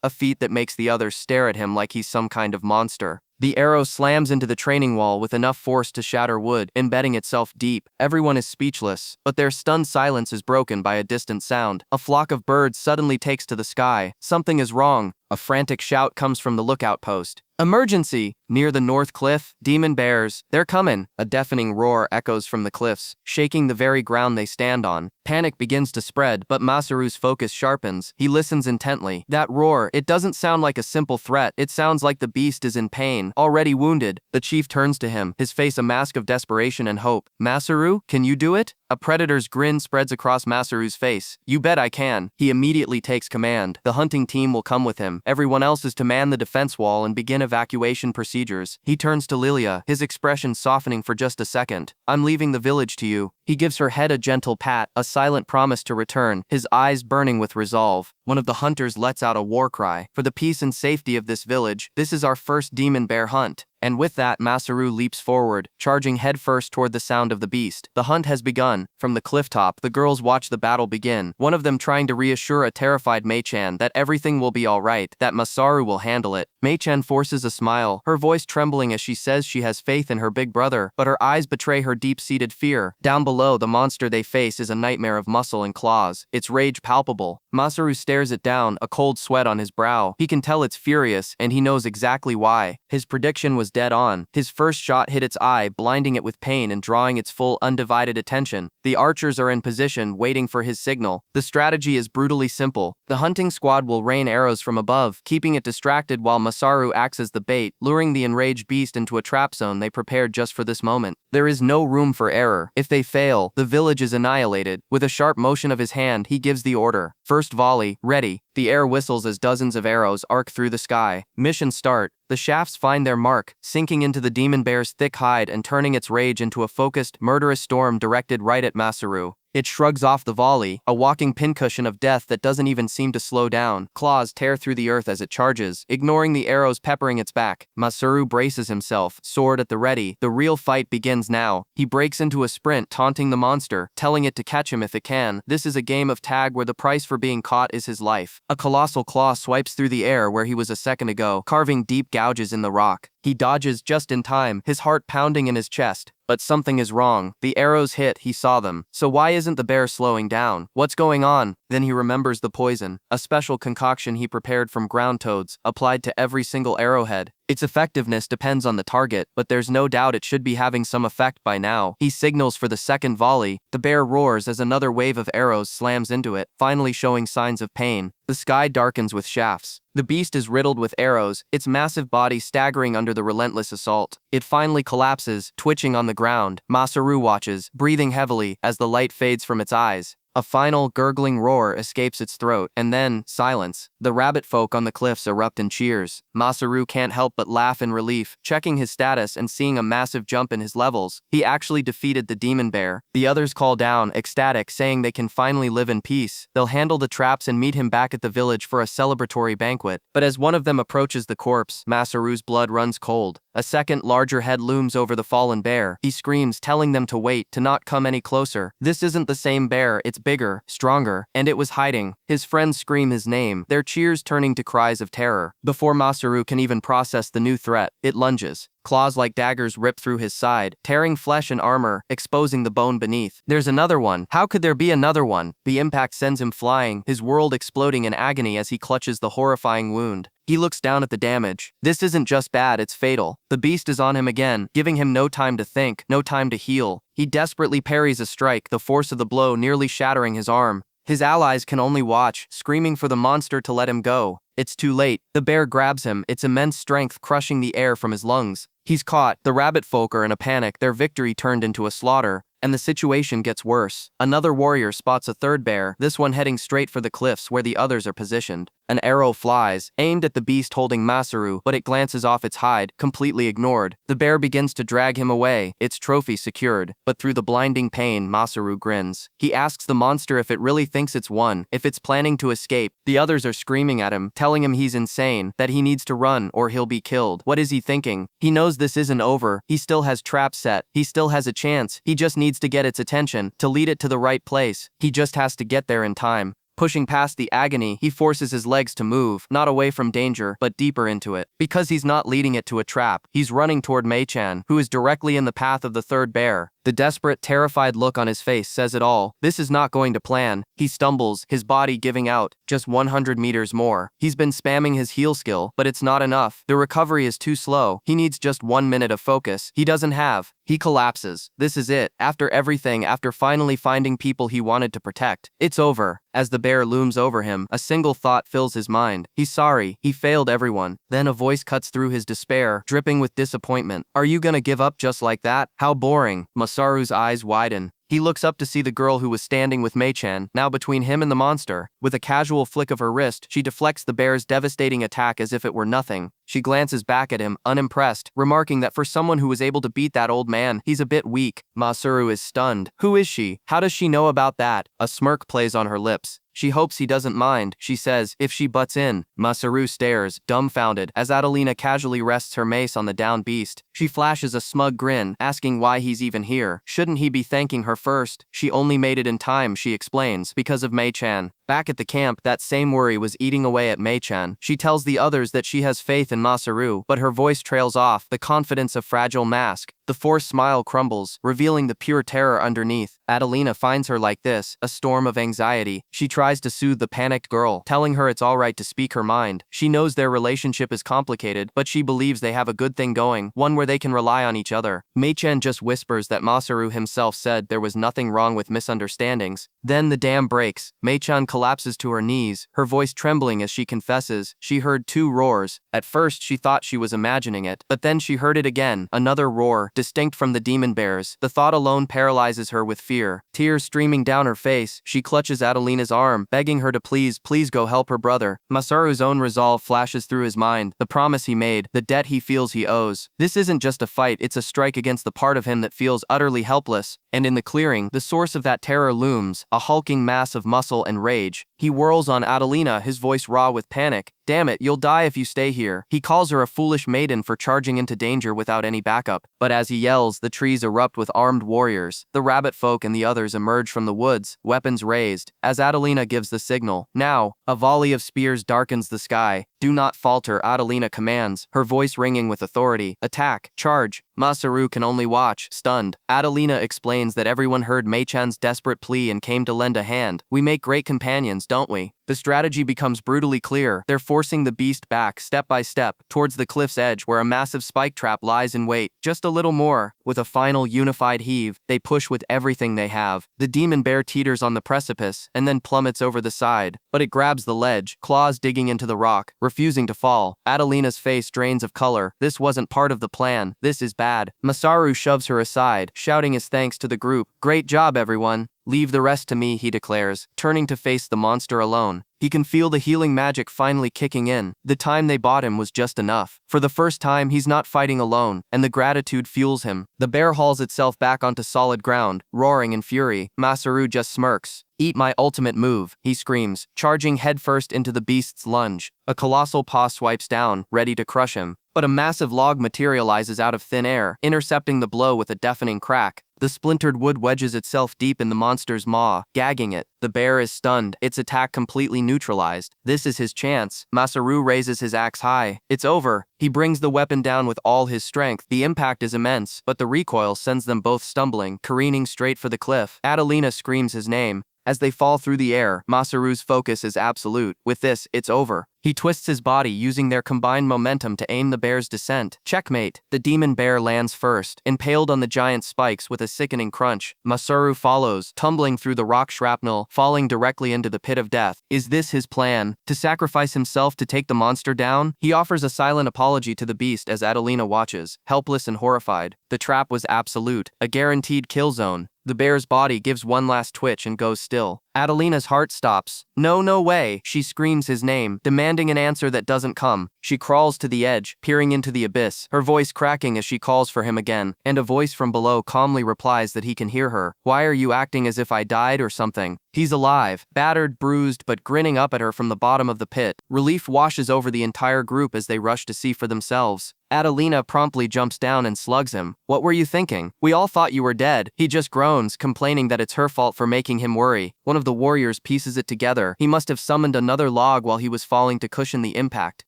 a feat that makes the others stare at him like he's some kind of monster. The arrow slams into the training wall with enough force to shatter wood, embedding itself deep. Everyone is speechless, but their stunned silence is broken by a distant sound. A flock of birds suddenly takes to the sky. Something is wrong. A frantic shout comes from the lookout post. Emergency! Near the north cliff, demon bears, they're coming. A deafening roar echoes from the cliffs, shaking the very ground they stand on. Panic begins to spread, but Masaru's focus sharpens. He listens intently. That roar, it doesn't sound like a simple threat. It sounds like the beast is in pain, already wounded. The chief turns to him, his face a mask of desperation and hope. Masaru, can you do it? A predator's grin spreads across Masaru's face. You bet I can. He immediately takes command. The hunting team will come with him. Everyone else is to man the defense wall and begin evacuation procedures. He turns to Lilia, his expression softening for just a second. I'm leaving the village to you. He gives her head a gentle pat, a silent promise to return, his eyes burning with resolve. One of the hunters lets out a war cry. For the peace and safety of this village, this is our first demon bear hunt. And with that, Masaru leaps forward, charging headfirst toward the sound of the beast. The hunt has begun. From the clifftop, the girls watch the battle begin, one of them trying to reassure a terrified Mei-chan that everything will be alright, that Masaru will handle it. Mei-chan forces a smile, her voice trembling as she says she has faith in her big brother, but her eyes betray her deep-seated fear. Down below, the monster they face is a nightmare of muscle and claws, its rage palpable. Masaru stares it down, a cold sweat on his brow. He can tell it's furious, and he knows exactly why. His prediction was dead on. His first shot hit its eye, blinding it with pain and drawing its full, undivided attention. The archers are in position, waiting for his signal. The strategy is brutally simple. The hunting squad will rain arrows from above, keeping it distracted while Masaru acts as the bait, luring the enraged beast into a trap zone they prepared just for this moment. There is no room for error. If they fail, the village is annihilated. With a sharp motion of his hand, he gives the order. First volley, ready. The air whistles as dozens of arrows arc through the sky. Mission start. The shafts find their mark, sinking into the demon bear's thick hide and turning its rage into a focused, murderous storm directed right at Masaru. It shrugs off the volley, a walking pincushion of death that doesn't even seem to slow down. Claws tear through the earth as it charges, ignoring the arrows peppering its back. Masaru braces himself, sword at the ready. The real fight begins now. He breaks into a sprint, taunting the monster, telling it to catch him if it can. This is a game of tag where the price for being caught is his life. A colossal claw swipes through the air where he was a second ago, carving deep gouges in the rock. He dodges just in time, his heart pounding in his chest. But something is wrong. The arrows hit, he saw them. So why isn't the bear slowing down? What's going on? Then he remembers the poison, a special concoction he prepared from ground toads, applied to every single arrowhead. Its effectiveness depends on the target, but there's no doubt it should be having some effect by now. He signals for the second volley. The bear roars as another wave of arrows slams into it, finally showing signs of pain. The sky darkens with shafts. The beast is riddled with arrows, its massive body staggering under the relentless assault. It finally collapses, twitching on the ground. Masaru watches, breathing heavily, as the light fades from its eyes. A final, gurgling roar escapes its throat, and then, silence. The rabbit folk on the cliffs erupt in cheers. Masaru can't help but laugh in relief, checking his status and seeing a massive jump in his levels. He actually defeated the demon bear. The others call down, ecstatic, saying they can finally live in peace. They'll handle the traps and meet him back at the village for a celebratory banquet. But as one of them approaches the corpse, Masaru's blood runs cold. A second, larger head looms over the fallen bear. He screams, telling them to wait, to not come any closer. This isn't the same bear, it's bigger, stronger, and it was hiding. His friends scream his name, their cheers turning to cries of terror. Before Masaru can even process the new threat, it lunges. Claws like daggers rip through his side, tearing flesh and armor, exposing the bone beneath. There's another one. How could there be another one? The impact sends him flying, his world exploding in agony as he clutches the horrifying wound. He looks down at the damage. This isn't just bad, it's fatal. The beast is on him again, giving him no time to think, no time to heal. He desperately parries a strike, the force of the blow nearly shattering his arm. His allies can only watch, screaming for the monster to let him go. It's too late. The bear grabs him, its immense strength crushing the air from his lungs. He's caught. The rabbit folk are in a panic, their victory turned into a slaughter. And the situation gets worse. Another warrior spots a third bear, this one heading straight for the cliffs where the others are positioned. An arrow flies, aimed at the beast holding Masaru, but it glances off its hide, completely ignored. The bear begins to drag him away, its trophy secured. But through the blinding pain, Masaru grins. He asks the monster if it really thinks it's won, if it's planning to escape. The others are screaming at him, telling him he's insane, that he needs to run or he'll be killed. What is he thinking? He knows this isn't over. He still has traps set. He still has a chance. He just needs to get its attention, to lead it to the right place. He just has to get there in time. Pushing past the agony, he forces his legs to move, not away from danger, but deeper into it. Because he's not leading it to a trap, he's running toward Mei-chan, who is directly in the path of the third bear. The desperate, terrified look on his face says it all. This is not going to plan. He stumbles, his body giving out. Just 100 meters more. He's been spamming his heal skill, but it's not enough. The recovery is too slow. He needs just 1 minute of focus. He doesn't have. He collapses. This is it. After everything, after finally finding people he wanted to protect. It's over. As the bear looms over him, a single thought fills his mind. He's sorry. He failed everyone. Then a voice cuts through his despair, dripping with disappointment. Are you gonna give up just like that? How boring. Masaru's eyes widen. He looks up to see the girl who was standing with Mei-chan, now between him and the monster. With a casual flick of her wrist, she deflects the bear's devastating attack as if it were nothing. She glances back at him, unimpressed, remarking that for someone who was able to beat that old man, he's a bit weak. Masaru is stunned. Who is she? How does she know about that? A smirk plays on her lips. She hopes he doesn't mind, she says, if she butts in. Masaru stares, dumbfounded, as Adelina casually rests her mace on the downed beast. She flashes a smug grin, asking why he's even here. Shouldn't he be thanking her first? She only made it in time, she explains, because of Mei-chan. Back at the camp, that same worry was eating away at Mei-chan. She tells the others that she has faith in Masaru, but her voice trails off, the confidence of fragile mask. The forced smile crumbles, revealing the pure terror underneath. Adelina finds her like this, a storm of anxiety. She tries to soothe the panicked girl, telling her it's alright to speak her mind. She knows their relationship is complicated, but she believes they have a good thing going, one where they can rely on each other. Mei-chan just whispers that Masaru himself said there was nothing wrong with misunderstandings. Then the dam breaks. Mei-chan collapses to her knees, her voice trembling as she confesses she heard 2 roars. At first she thought she was imagining it, but then she heard it again, another roar, distinct from the demon bears. The thought alone paralyzes her with fear. Tears streaming down her face, she clutches Adelina's arm, begging her to please go help her brother. Masaru's own resolve flashes through his mind, the promise he made, the debt he feels he owes. This isn't just a fight, it's a strike against the part of him that feels utterly helpless. And in the clearing, the source of that terror looms, a hulking mass of muscle and rage. He whirls on Adelina, his voice raw with panic. Damn it, you'll die if you stay here. He calls her a foolish maiden for charging into danger without any backup. But as he yells, the trees erupt with armed warriors. The rabbit folk and the others emerge from the woods, weapons raised. As Adelina gives the signal, now, a volley of spears darkens the sky. Do not falter, Adelina commands, her voice ringing with authority. Attack, charge. Masaru can only watch, stunned. Adelina explains that everyone heard Mei-chan's desperate plea and came to lend a hand. We make great companions, don't we? The strategy becomes brutally clear. They're forcing the beast back, step by step, towards the cliff's edge where a massive spike trap lies in wait. Just a little more. With a final unified heave, they push with everything they have. The demon bear teeters on the precipice, and then plummets over the side. But it grabs the ledge, claws digging into the rock, refusing to fall. Adelina's face drains of color. This wasn't part of the plan. This is bad. Masaru shoves her aside, shouting his thanks to the group. Great job, everyone. Leave the rest to me, he declares, turning to face the monster alone. He can feel the healing magic finally kicking in. The time they bought him was just enough. For the first time, he's not fighting alone, and the gratitude fuels him. The bear hauls itself back onto solid ground, roaring in fury. Masaru just smirks. Eat my ultimate move, he screams, charging headfirst into the beast's lunge. A colossal paw swipes down, ready to crush him. But a massive log materializes out of thin air, intercepting the blow with a deafening crack. The splintered wood wedges itself deep in the monster's maw, gagging it. The bear is stunned, its attack completely neutralized. This is his chance. Masaru raises his axe high. It's over. He brings the weapon down with all his strength. The impact is immense, but the recoil sends them both stumbling, careening straight for the cliff. Adelina screams his name. As they fall through the air, Masaru's focus is absolute. With this, it's over. He twists his body, using their combined momentum to aim the bear's descent. Checkmate. The demon bear lands first, impaled on the giant spikes with a sickening crunch. Masaru follows, tumbling through the rock shrapnel, falling directly into the pit of death. Is this his plan? To sacrifice himself to take the monster down? He offers a silent apology to the beast as Adelina watches, helpless and horrified. The trap was absolute, a guaranteed kill zone. The bear's body gives one last twitch and goes still. Adelina's heart stops. No way, she screams his name, demanding an answer that doesn't come. She crawls to the edge, peering into the abyss, her voice cracking as she calls for him again, and a voice from below calmly replies that he can hear her. Why are you acting as if I died or something? He's alive, battered, bruised, but grinning up at her from the bottom of the pit. Relief washes over the entire group as they rush to see for themselves. Adelina promptly jumps down and slugs him. What were you thinking? We all thought you were dead. He just groans, complaining that it's her fault for making him worry. One of the warriors pieces it together. He must have summoned another log while he was falling to cushion the impact.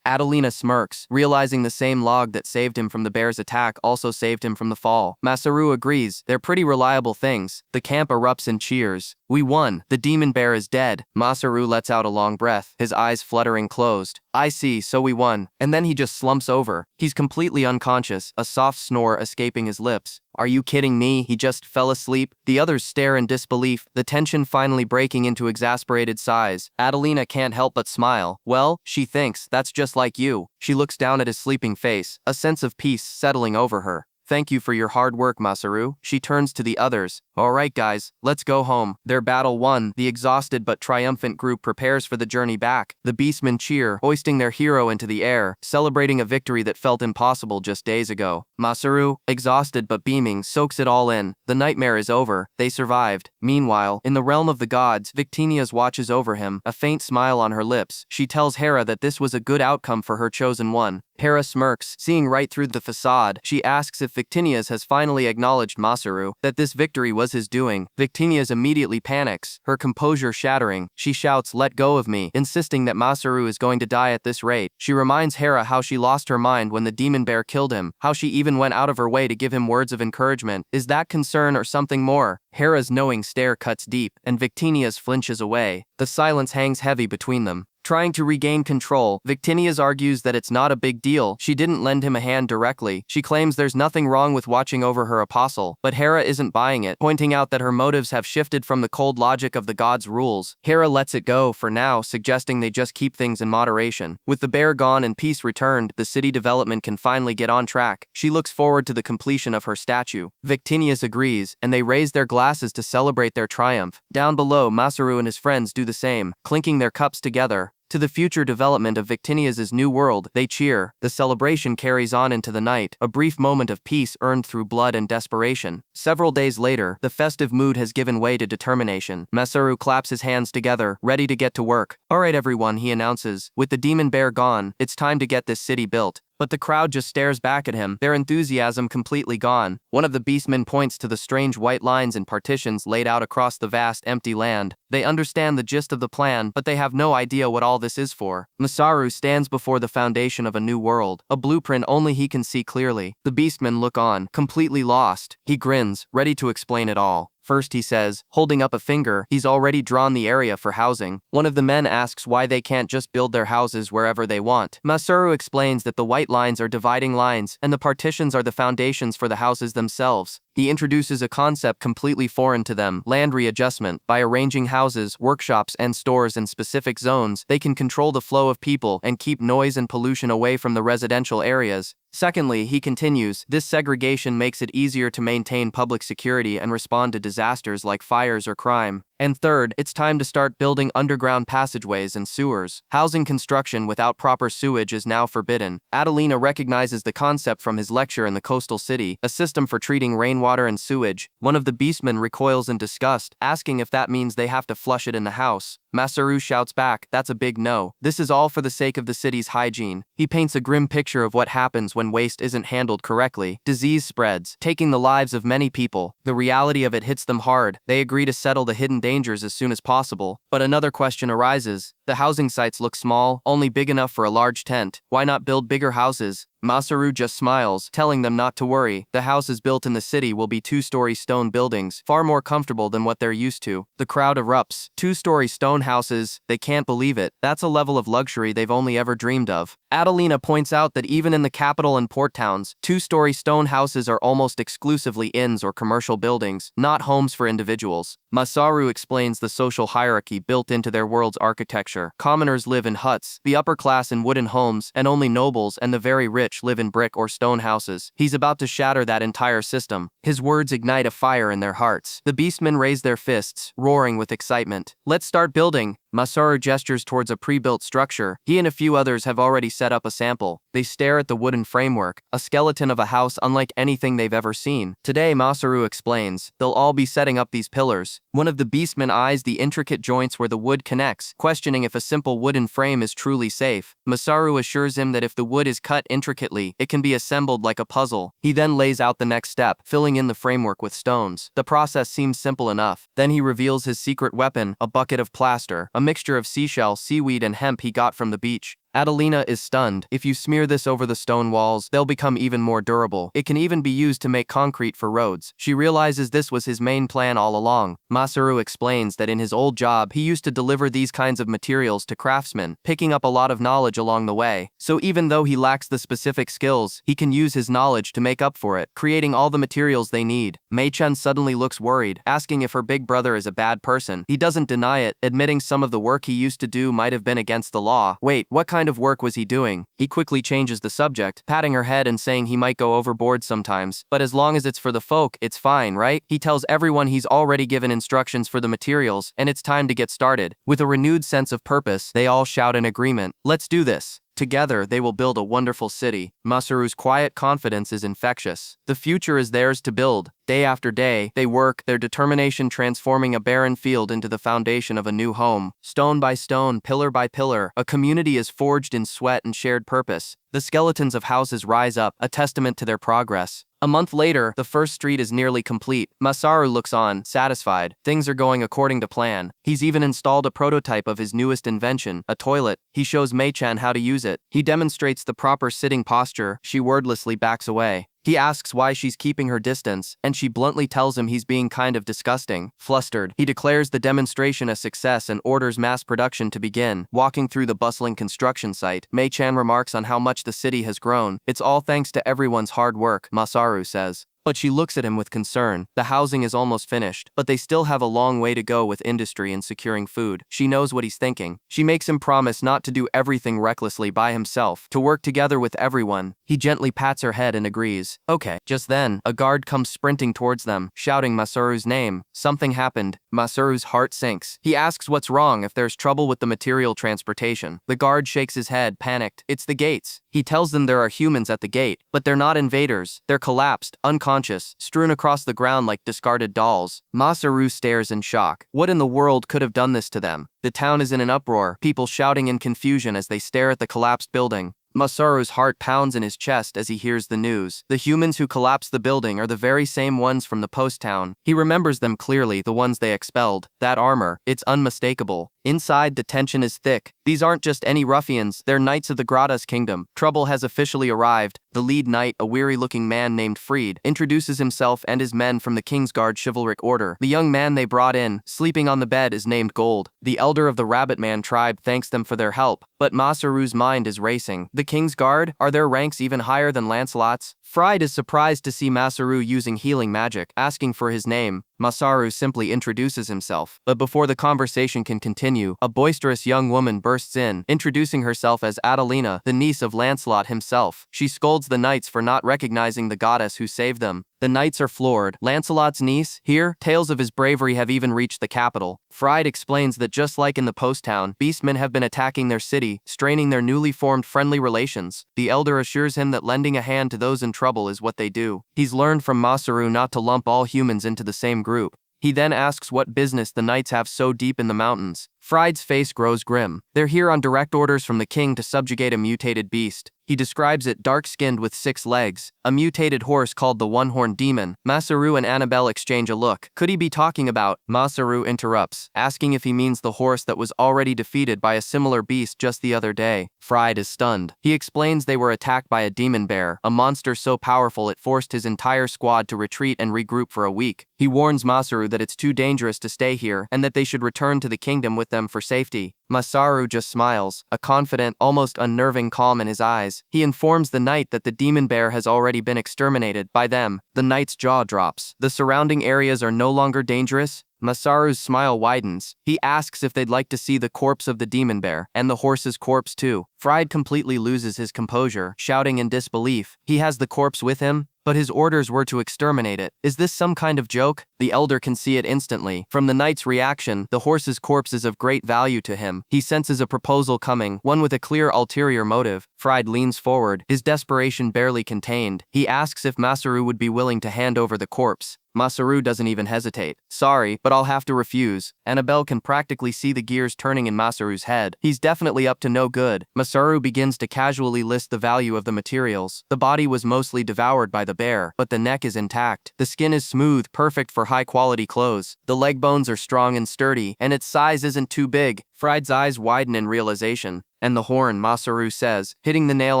Adelina smirks, realizing the same log that saved him from the bear's attack also saved him from the fall. Masaru agrees. They're pretty reliable things. The camp erupts in cheers. We won. The demon bear is dead. Masaru lets out a long breath, his eyes fluttering closed. I see, so we won. And then he just slumps over. He's completely unconscious, a soft snore escaping his lips. Are you kidding me? He just fell asleep? The others stare in disbelief, the tension finally breaking into exasperated sighs. Adelina can't help but smile. Well, she thinks, that's just like you. She looks down at his sleeping face, a sense of peace settling over her. Thank you for your hard work, Masaru. She turns to the others. Alright guys, let's go home. Their battle won, the exhausted but triumphant group prepares for the journey back. The beastmen cheer, hoisting their hero into the air, celebrating a victory that felt impossible just days ago. Masaru, exhausted but beaming, soaks it all in. The nightmare is over. They survived. Meanwhile, in the realm of the gods, Victinias watches over him, a faint smile on her lips. She tells Hera that this was a good outcome for her chosen one. Hera smirks, seeing right through the facade. She asks if Victinius has finally acknowledged Masaru, that this victory was his doing. Victinius immediately panics, her composure shattering. She shouts, "Let go of me," insisting that Masaru is going to die at this rate. She reminds Hera how she lost her mind when the demon bear killed him, how she even went out of her way to give him words of encouragement. Is that concern or something more? Hera's knowing stare cuts deep, and Victinius flinches away. The silence hangs heavy between them. Trying to regain control, Victinius argues that it's not a big deal. She didn't lend him a hand directly. She claims there's nothing wrong with watching over her apostle, but Hera isn't buying it, pointing out that her motives have shifted from the cold logic of the gods' rules. Hera lets it go for now, suggesting they just keep things in moderation. With the bear gone and peace returned, the city development can finally get on track. She looks forward to the completion of her statue. Victinius agrees, and they raise their glasses to celebrate their triumph. Down below, Masaru and his friends do the same, clinking their cups together. To the future development of Victinius's new world, they cheer. The celebration carries on into the night, a brief moment of peace earned through blood and desperation. Several days later, the festive mood has given way to determination. Masaru claps his hands together, ready to get to work. "Alright everyone," he announces. "With the demon bear gone, it's time to get this city built." But the crowd just stares back at him, their enthusiasm completely gone. One of the beastmen points to the strange white lines and partitions laid out across the vast, empty land. They understand the gist of the plan, but they have no idea what all this is for. Masaru stands before the foundation of a new world, a blueprint only he can see clearly. The beastmen look on, completely lost. He grins, ready to explain it all. First, he says, holding up a finger, he's already drawn the area for housing. One of the men asks why they can't just build their houses wherever they want. Masaru explains that the white lines are dividing lines, and the partitions are the foundations for the houses themselves. He introduces a concept completely foreign to them, land readjustment. By arranging houses, workshops, and stores in specific zones, they can control the flow of people and keep noise and pollution away from the residential areas. Secondly, he continues, this segregation makes it easier to maintain public security and respond to disasters like fires or crime. And third, it's time to start building underground passageways and sewers. Housing construction without proper sewage is now forbidden. Adelina recognizes the concept from his lecture in the coastal city, a system for treating rainwater and sewage. One of the beastmen recoils in disgust, asking if that means they have to flush it in the house. Masaru shouts back, that's a big no. This is all for the sake of the city's hygiene. He paints a grim picture of what happens when waste isn't handled correctly. Disease spreads, taking the lives of many people. The reality of it hits them hard. They agree to settle the hidden dangers as soon as possible. But another question arises. The housing sites look small, only big enough for a large tent. Why not build bigger houses? Masaru just smiles, telling them not to worry. The houses built in the city will be two-story stone buildings, far more comfortable than what they're used to. The crowd erupts. Two-story stone houses, they can't believe it. That's a level of luxury they've only ever dreamed of. Adelina points out that even in the capital and port towns, two-story stone houses are almost exclusively inns or commercial buildings, not homes for individuals. Masaru explains the social hierarchy built into their world's architecture. Commoners live in huts, the upper class in wooden homes, and only nobles and the very rich live in brick or stone houses. He's about to shatter that entire system. His words ignite a fire in their hearts. The beastmen raise their fists, roaring with excitement. Let's start building. Masaru gestures towards a pre-built structure. He and a few others have already set up a sample. They stare at the wooden framework, a skeleton of a house unlike anything they've ever seen. Today, Masaru explains, they'll all be setting up these pillars. One of the beastmen eyes the intricate joints where the wood connects, questioning if a simple wooden frame is truly safe. Masaru assures him that if the wood is cut intricately, it can be assembled like a puzzle. He then lays out the next step, filling in the framework with stones. The process seems simple enough. Then he reveals his secret weapon, a bucket of plaster, a mixture of seashell, seaweed, and hemp he got from the beach. Adelina is stunned. If you smear this over the stone walls, they'll become even more durable. It can even be used to make concrete for roads. She realizes this was his main plan all along. Masaru explains that in his old job, he used to deliver these kinds of materials to craftsmen, picking up a lot of knowledge along the way. So even though he lacks the specific skills, he can use his knowledge to make up for it, creating all the materials they need. Mei-chan suddenly looks worried, asking if her big brother is a bad person. He doesn't deny it, admitting some of the work he used to do might have been against the law. Wait, what kind of work was he doing? He quickly changes the subject, patting her head and saying he might go overboard sometimes, but as long as it's for the folk, it's fine, right? He tells everyone he's already given instructions for the materials, and it's time to get started. With a renewed sense of purpose, they all shout in agreement. Let's do this. Together, they will build a wonderful city. Masaru's quiet confidence is infectious. The future is theirs to build. Day after day, they work, their determination transforming a barren field into the foundation of a new home. Stone by stone, pillar by pillar, a community is forged in sweat and shared purpose. The skeletons of houses rise up, a testament to their progress. A month later, the first street is nearly complete. Masaru looks on, satisfied. Things are going according to plan. He's even installed a prototype of his newest invention, a toilet. He shows Mei-chan how to use it. He demonstrates the proper sitting posture. She wordlessly backs away. He asks why she's keeping her distance, and she bluntly tells him he's being kind of disgusting. Flustered, he declares the demonstration a success and orders mass production to begin. Walking through the bustling construction site, Mei-chan remarks on how much the city has grown. It's all thanks to everyone's hard work, Masaru says. But she looks at him with concern. The housing is almost finished, but they still have a long way to go with industry and securing food. She knows what he's thinking. She makes him promise not to do everything recklessly by himself, to work together with everyone. He gently pats her head and agrees. Okay. Just then, a guard comes sprinting towards them, shouting Masaru's name. Something happened. Masaru's heart sinks. He asks what's wrong, if there's trouble with the material transportation. The guard shakes his head, panicked. It's the gates. He tells them there are humans at the gate, but they're not invaders. They're collapsed, unconscious, strewn across the ground like discarded dolls. Masaru stares in shock. What in the world could have done this to them? The town is in an uproar, people shouting in confusion as they stare at the collapsed building. Masaru's heart pounds in his chest as he hears the news. The humans who collapsed the building are the very same ones from the post town. He remembers them clearly, the ones they expelled. That armor, it's unmistakable. Inside, the tension is thick. These aren't just any ruffians, they're knights of the Grata's kingdom. Trouble has officially arrived. The lead knight, a weary-looking man named Freed, introduces himself and his men from the Kingsguard chivalric order. The young man they brought in, sleeping on the bed, is named Gold. The elder of the Rabbitman tribe thanks them for their help, but Masaru's mind is racing. The Kingsguard? Are their ranks even higher than Lancelot's? Freed is surprised to see Masaru using healing magic, asking for his name. Masaru simply introduces himself, but before the conversation can continue, a boisterous young woman bursts in, introducing herself as Adelina, the niece of Lancelot himself. She scolds the knights for not recognizing the goddess who saved them. The knights are floored. Lancelot's niece? Here, tales of his bravery have even reached the capital. Freed explains that just like in the post town, beastmen have been attacking their city, straining their newly formed friendly relations. The elder assures him that lending a hand to those in trouble is what they do. He's learned from Masaru not to lump all humans into the same group. He then asks what business the knights have so deep in the mountains. Freed's face grows grim. They're here on direct orders from the king to subjugate a mutated beast. He describes it dark-skinned with 6 legs, a mutated horse called the One-Horned Demon. Masaru and Annabelle exchange a look. Could he be talking about? Masaru interrupts, asking if he means the horse that was already defeated by a similar beast just the other day. Freed is stunned. He explains they were attacked by a demon bear, a monster so powerful it forced his entire squad to retreat and regroup for a week. He warns Masaru that it's too dangerous to stay here and that they should return to the kingdom with them for safety. Masaru just smiles, a confident, almost unnerving calm in his eyes. He informs the knight that the demon bear has already been exterminated by them. The knight's jaw drops. The surrounding areas are no longer dangerous. Masaru's smile widens. He asks if they'd like to see the corpse of the demon bear, and the horse's corpse too. Freed completely loses his composure, shouting in disbelief. He has the corpse with him? But his orders were to exterminate it. Is this some kind of joke? The elder can see it instantly. From the knight's reaction, the horse's corpse is of great value to him. He senses a proposal coming, one with a clear ulterior motive. Freed leans forward, his desperation barely contained. He asks if Masaru would be willing to hand over the corpse. Masaru doesn't even hesitate. Sorry, but I'll have to refuse. Annabelle can practically see the gears turning in Masaru's head. He's definitely up to no good. Masaru begins to casually list the value of the materials. The body was mostly devoured by the bear, but the neck is intact. The skin is smooth, perfect for high-quality clothes. The leg bones are strong and sturdy, and its size isn't too big. Freed's eyes widen in realization. And the horn, Masaru says, hitting the nail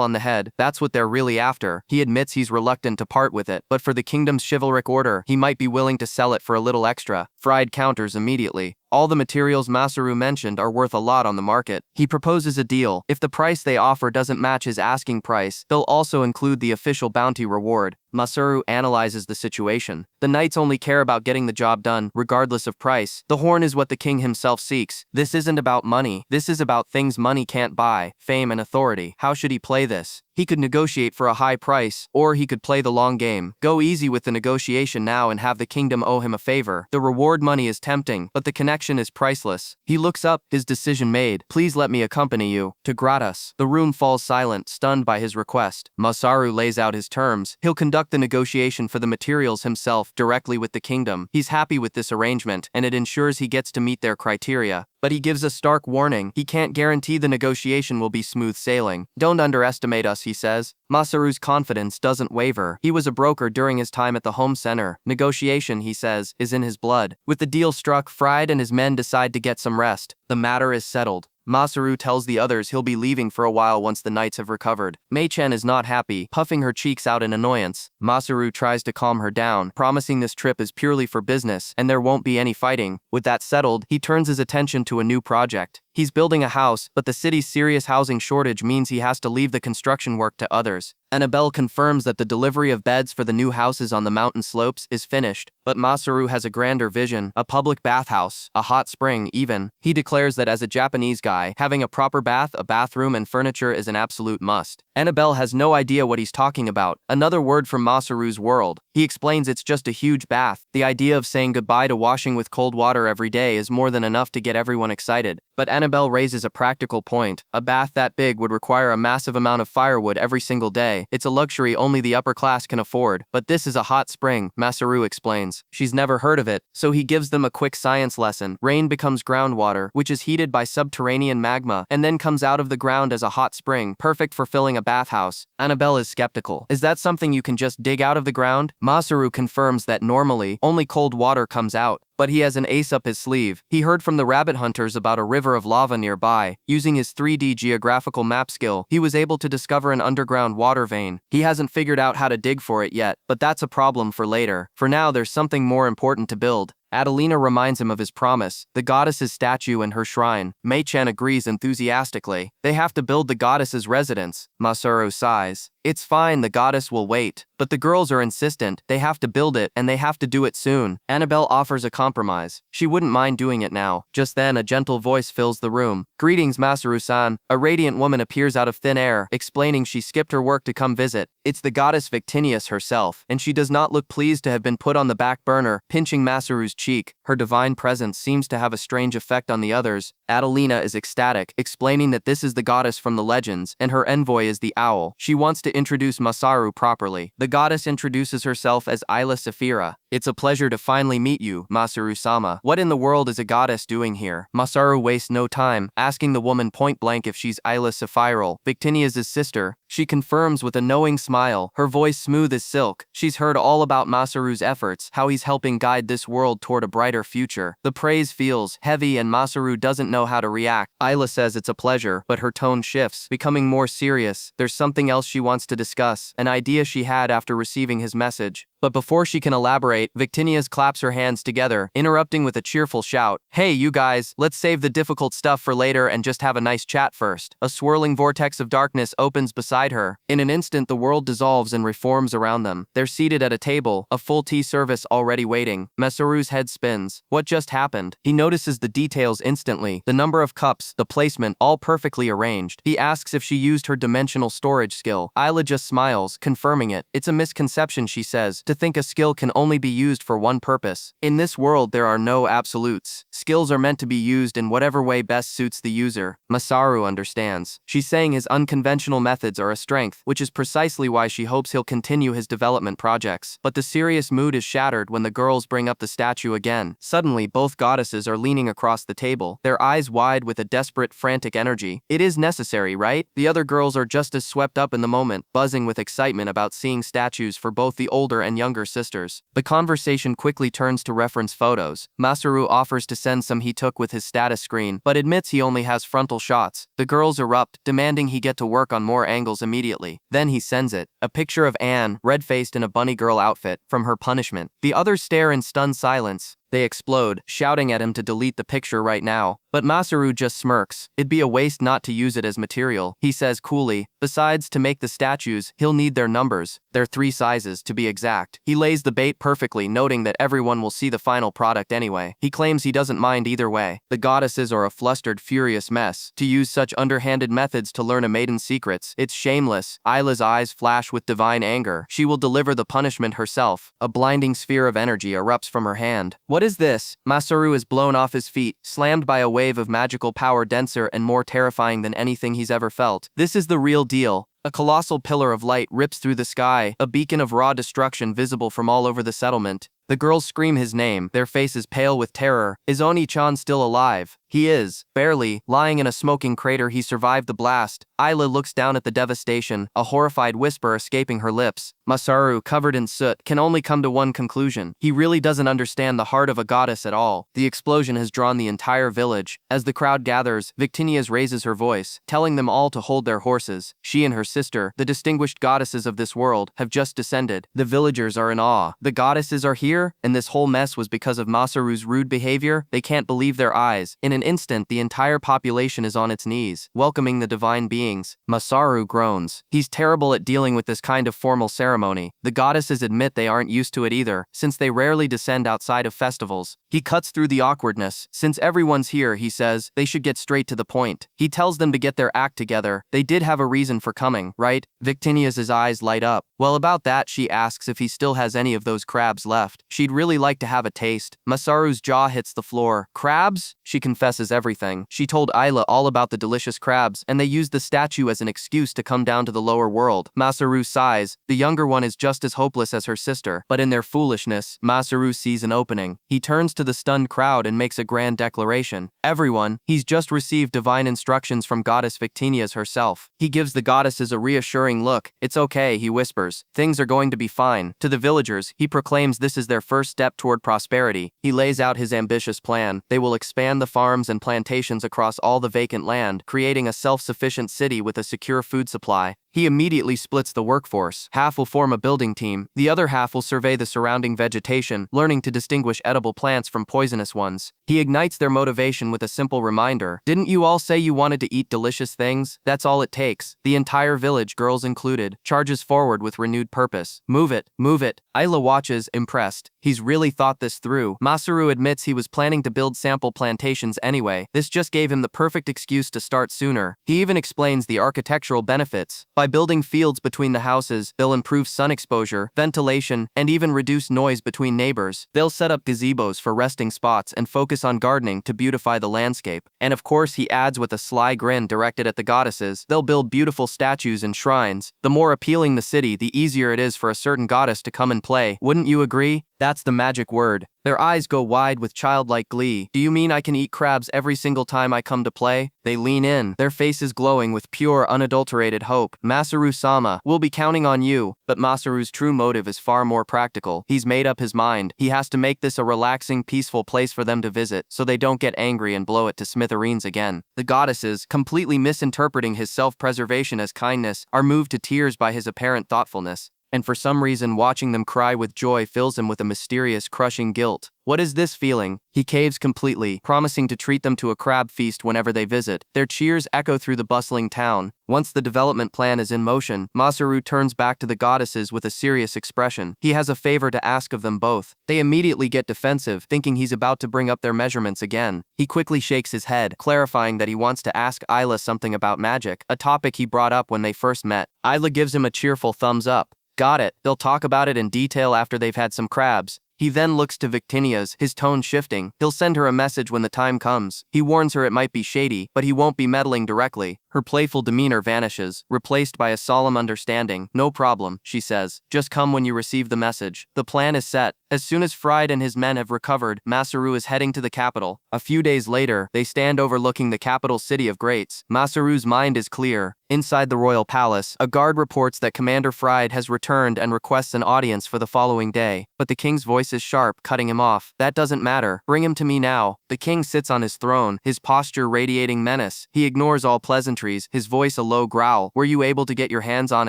on the head. That's what they're really after. He admits he's reluctant to part with it, but for the kingdom's chivalric order, he might be willing to sell it for a little extra. Freed counters immediately. All the materials Masaru mentioned are worth a lot on the market. He proposes a deal. If the price they offer doesn't match his asking price, they'll also include the official bounty reward. Masaru analyzes the situation. The knights only care about getting the job done, regardless of price. The horn is what the king himself seeks. This isn't about money. This is about things money can't buy, fame and authority. How should he play this? He could negotiate for a high price, or he could play the long game. Go easy with the negotiation now and have the kingdom owe him a favor. The reward money is tempting, but the connection is priceless. He looks up, his decision made. Please let me accompany you. To Gratus. The room falls silent, stunned by his request. Masaru lays out his terms. He'll conduct the negotiation for the materials himself, directly with the kingdom. He's happy with this arrangement, and it ensures he gets to meet their criteria. But he gives a stark warning. He can't guarantee the negotiation will be smooth sailing. Don't underestimate us, he says. Masaru's confidence doesn't waver. He was a broker during his time at the home center. Negotiation, he says, is in his blood. With the deal struck, Fried and his men decide to get some rest. The matter is settled. Masaru tells the others he'll be leaving for a while once the knights have recovered. Mei-chan is not happy, puffing her cheeks out in annoyance. Masaru tries to calm her down, promising this trip is purely for business and there won't be any fighting. With that settled, he turns his attention to a new project. He's building a house, but the city's serious housing shortage means he has to leave the construction work to others. Annabelle confirms that the delivery of beds for the new houses on the mountain slopes is finished, but Masaru has a grander vision, a public bathhouse, a hot spring even. He declares that as a Japanese guy, having a proper bath, a bathroom and furniture is an absolute must. Annabelle has no idea what he's talking about, another word from Masaru's world. He explains it's just a huge bath. The idea of saying goodbye to washing with cold water every day is more than enough to get everyone excited. But Annabelle raises a practical point. A bath that big would require a massive amount of firewood every single day. It's a luxury only the upper class can afford. But this is a hot spring, Masaru explains. She's never heard of it, so he gives them a quick science lesson. Rain becomes groundwater, which is heated by subterranean magma, and then comes out of the ground as a hot spring, perfect for filling a bathhouse. Annabelle is skeptical. Is that something you can just dig out of the ground? Masaru confirms that normally, only cold water comes out. But he has an ace up his sleeve. He heard from the rabbit hunters about a river of lava nearby. Using his 3D geographical map skill, he was able to discover an underground water vein. He hasn't figured out how to dig for it yet, but that's a problem for later. For now, there's something more important to build. Adelina reminds him of his promise, the goddess's statue and her shrine. Mei-chan agrees enthusiastically. They have to build the goddess's residence. Masaru sighs. It's fine, the goddess will wait. But the girls are insistent. They have to build it, and they have to do it soon. Annabelle offers a compromise. She wouldn't mind doing it now. Just then, a gentle voice fills the room. Greetings, Masaru-san. A radiant woman appears out of thin air, explaining she skipped her work to come visit. It's the goddess Victinius herself, and she does not look pleased to have been put on the back burner, pinching Masaru's cheek. Her divine presence seems to have a strange effect on the others. Adelina is ecstatic, explaining that this is the goddess from the legends, and her envoy is the owl. She wants to introduce Masaru properly. The goddess introduces herself as Isla Saphira. It's a pleasure to finally meet you, Masaru-sama. What in the world is a goddess doing here? Masaru wastes no time, asking the woman point blank if she's Isla Saphiral, Victinia's sister. She confirms with a knowing smile, her voice smooth as silk. She's heard all about Masaru's efforts, how he's helping guide this world toward a brighter future. The praise feels heavy and Masaru doesn't know how to react. Isla says it's a pleasure, but her tone shifts, becoming more serious. There's something else she wants to discuss, an idea she had after receiving his message. But before she can elaborate, Victinius claps her hands together, interrupting with a cheerful shout. Hey, you guys, let's save the difficult stuff for later and just have a nice chat first. A swirling vortex of darkness opens beside her. In an instant, the world dissolves and reforms around them. They're seated at a table, a full tea service already waiting. Masaru's head spins. What just happened? He notices the details instantly. The number of cups, the placement, all perfectly arranged. He asks if she used her dimensional storage skill. Isla just smiles, confirming it. It's a misconception, she says, to think a skill can only be used for one purpose. In this world, there are no absolutes. Skills are meant to be used in whatever way best suits the user. Masaru understands. She's saying his unconventional methods are a strength, which is precisely why she hopes he'll continue his development projects. But the serious mood is shattered when the girls bring up the statue again. Suddenly, both goddesses are leaning across the table, their eyes wide with a desperate, frantic energy. It is necessary, right? The other girls are just as swept up in the moment, buzzing with excitement about seeing statues for both the older and younger sisters. The conversation quickly turns to reference photos. Masaru offers to send some he took with his status screen, but admits he only has frontal shots. The girls erupt, demanding he get to work on more angles immediately. Then he sends it. A picture of Anne, red-faced in a bunny girl outfit, from her punishment. The others stare in stunned silence. They explode, shouting at him to delete the picture right now. But Masaru just smirks. It'd be a waste not to use it as material, he says coolly. Besides, to make the statues, he'll need their numbers. They're 3 sizes, to be exact. He lays the bait perfectly, noting that everyone will see the final product anyway. He claims he doesn't mind either way. The goddesses are a flustered, furious mess. To use such underhanded methods to learn a maiden's secrets, it's shameless. Isla's eyes flash with divine anger. She will deliver the punishment herself. A blinding sphere of energy erupts from her hand. What is this? Masaru is blown off his feet, slammed by a wave of magical power denser and more terrifying than anything he's ever felt. This is the real deal. A colossal pillar of light rips through the sky, a beacon of raw destruction visible from all over the settlement. The girls scream his name, their faces pale with terror. Is Oni-chan still alive? He is, barely, lying in a smoking crater. He survived the blast. Isla looks down at the devastation, a horrified whisper escaping her lips. Masaru, covered in soot, can only come to one conclusion. He really doesn't understand the heart of a goddess at all. The explosion has drawn the entire village. As the crowd gathers, Victinius raises her voice, telling them all to hold their horses. She and her sister, the distinguished goddesses of this world, have just descended. The villagers are in awe. The goddesses are here, and this whole mess was because of Masaru's rude behavior. They can't believe their eyes. In an instant, the entire population is on its knees, welcoming the divine beings. Masaru groans. He's terrible at dealing with this kind of formal ceremony. The goddesses admit they aren't used to it either, since they rarely descend outside of festivals. He cuts through the awkwardness. Since everyone's here, he says, they should get straight to the point. He tells them to get their act together. They did have a reason for coming, right? Victinius's eyes light up. Well, about that, she asks if he still has any of those crabs left. She'd really like to have a taste. Masaru's jaw hits the floor. Crabs? She confesses everything. She told Isla all about the delicious crabs, and they used the statue as an excuse to come down to the lower world. Masaru sighs. The younger one is just as hopeless as her sister, but in their foolishness, Masaru sees an opening. He turns to the stunned crowd and makes a grand declaration. Everyone, he's just received divine instructions from goddess Victinius herself. He gives the goddesses a reassuring look. It's okay, he whispers. Things are going to be fine. To the villagers, he proclaims this is their first step toward prosperity. He lays out his ambitious plan. They will expand the farms and plantations across all the vacant land, creating a self-sufficient city with a secure food supply. He immediately splits the workforce. Half will form a building team. The other half will survey the surrounding vegetation, learning to distinguish edible plants from poisonous ones. He ignites their motivation with a simple reminder. Didn't you all say you wanted to eat delicious things? That's all it takes. The entire village, girls included, charges forward with renewed purpose. Move it, move it. Isla watches, impressed. He's really thought this through. Masaru admits he was planning to build sample plantations anyway. This just gave him the perfect excuse to start sooner. He even explains the architectural benefits. By building fields between the houses, they'll improve sun exposure, ventilation, and even reduce noise between neighbors. They'll set up gazebos for resting spots and focus on gardening to beautify the landscape. And of course, he adds with a sly grin directed at the goddesses, they'll build beautiful statues and shrines. The more appealing the city, the easier it is for a certain goddess to come and play. Wouldn't you agree? That's the magic word. Their eyes go wide with childlike glee. Do you mean I can eat crabs every single time I come to play? They lean in, their faces glowing with pure, unadulterated hope. Masaru-sama, we'll be counting on you. But Masaru's true motive is far more practical. He's made up his mind. He has to make this a relaxing, peaceful place for them to visit, so they don't get angry and blow it to smithereens again. The goddesses, completely misinterpreting his self-preservation as kindness, are moved to tears by his apparent thoughtfulness. And for some reason, watching them cry with joy fills him with a mysterious, crushing guilt. What is this feeling? He caves completely, promising to treat them to a crab feast whenever they visit. Their cheers echo through the bustling town. Once the development plan is in motion, Masaru turns back to the goddesses with a serious expression. He has a favor to ask of them both. They immediately get defensive, thinking he's about to bring up their measurements again. He quickly shakes his head, clarifying that he wants to ask Isla something about magic, a topic he brought up when they first met. Isla gives him a cheerful thumbs up. Got it. They'll talk about it in detail after they've had some crabs. He then looks to Victinius, his tone shifting. He'll send her a message when the time comes. He warns her it might be shady, but he won't be meddling directly. Her playful demeanor vanishes, replaced by a solemn understanding. No problem, she says. Just come when you receive the message. The plan is set. As soon as Fried and his men have recovered, Masaru is heading to the capital. A few days later, they stand overlooking the capital city of Greats. Masaru's mind is clear. Inside the royal palace, a guard reports that Commander Fried has returned and requests an audience for the following day. But the king's voice is sharp, cutting him off. That doesn't matter. Bring him to me now. The king sits on his throne, his posture radiating menace. He ignores all pleasantries entries, his voice a low growl. Were you able to get your hands on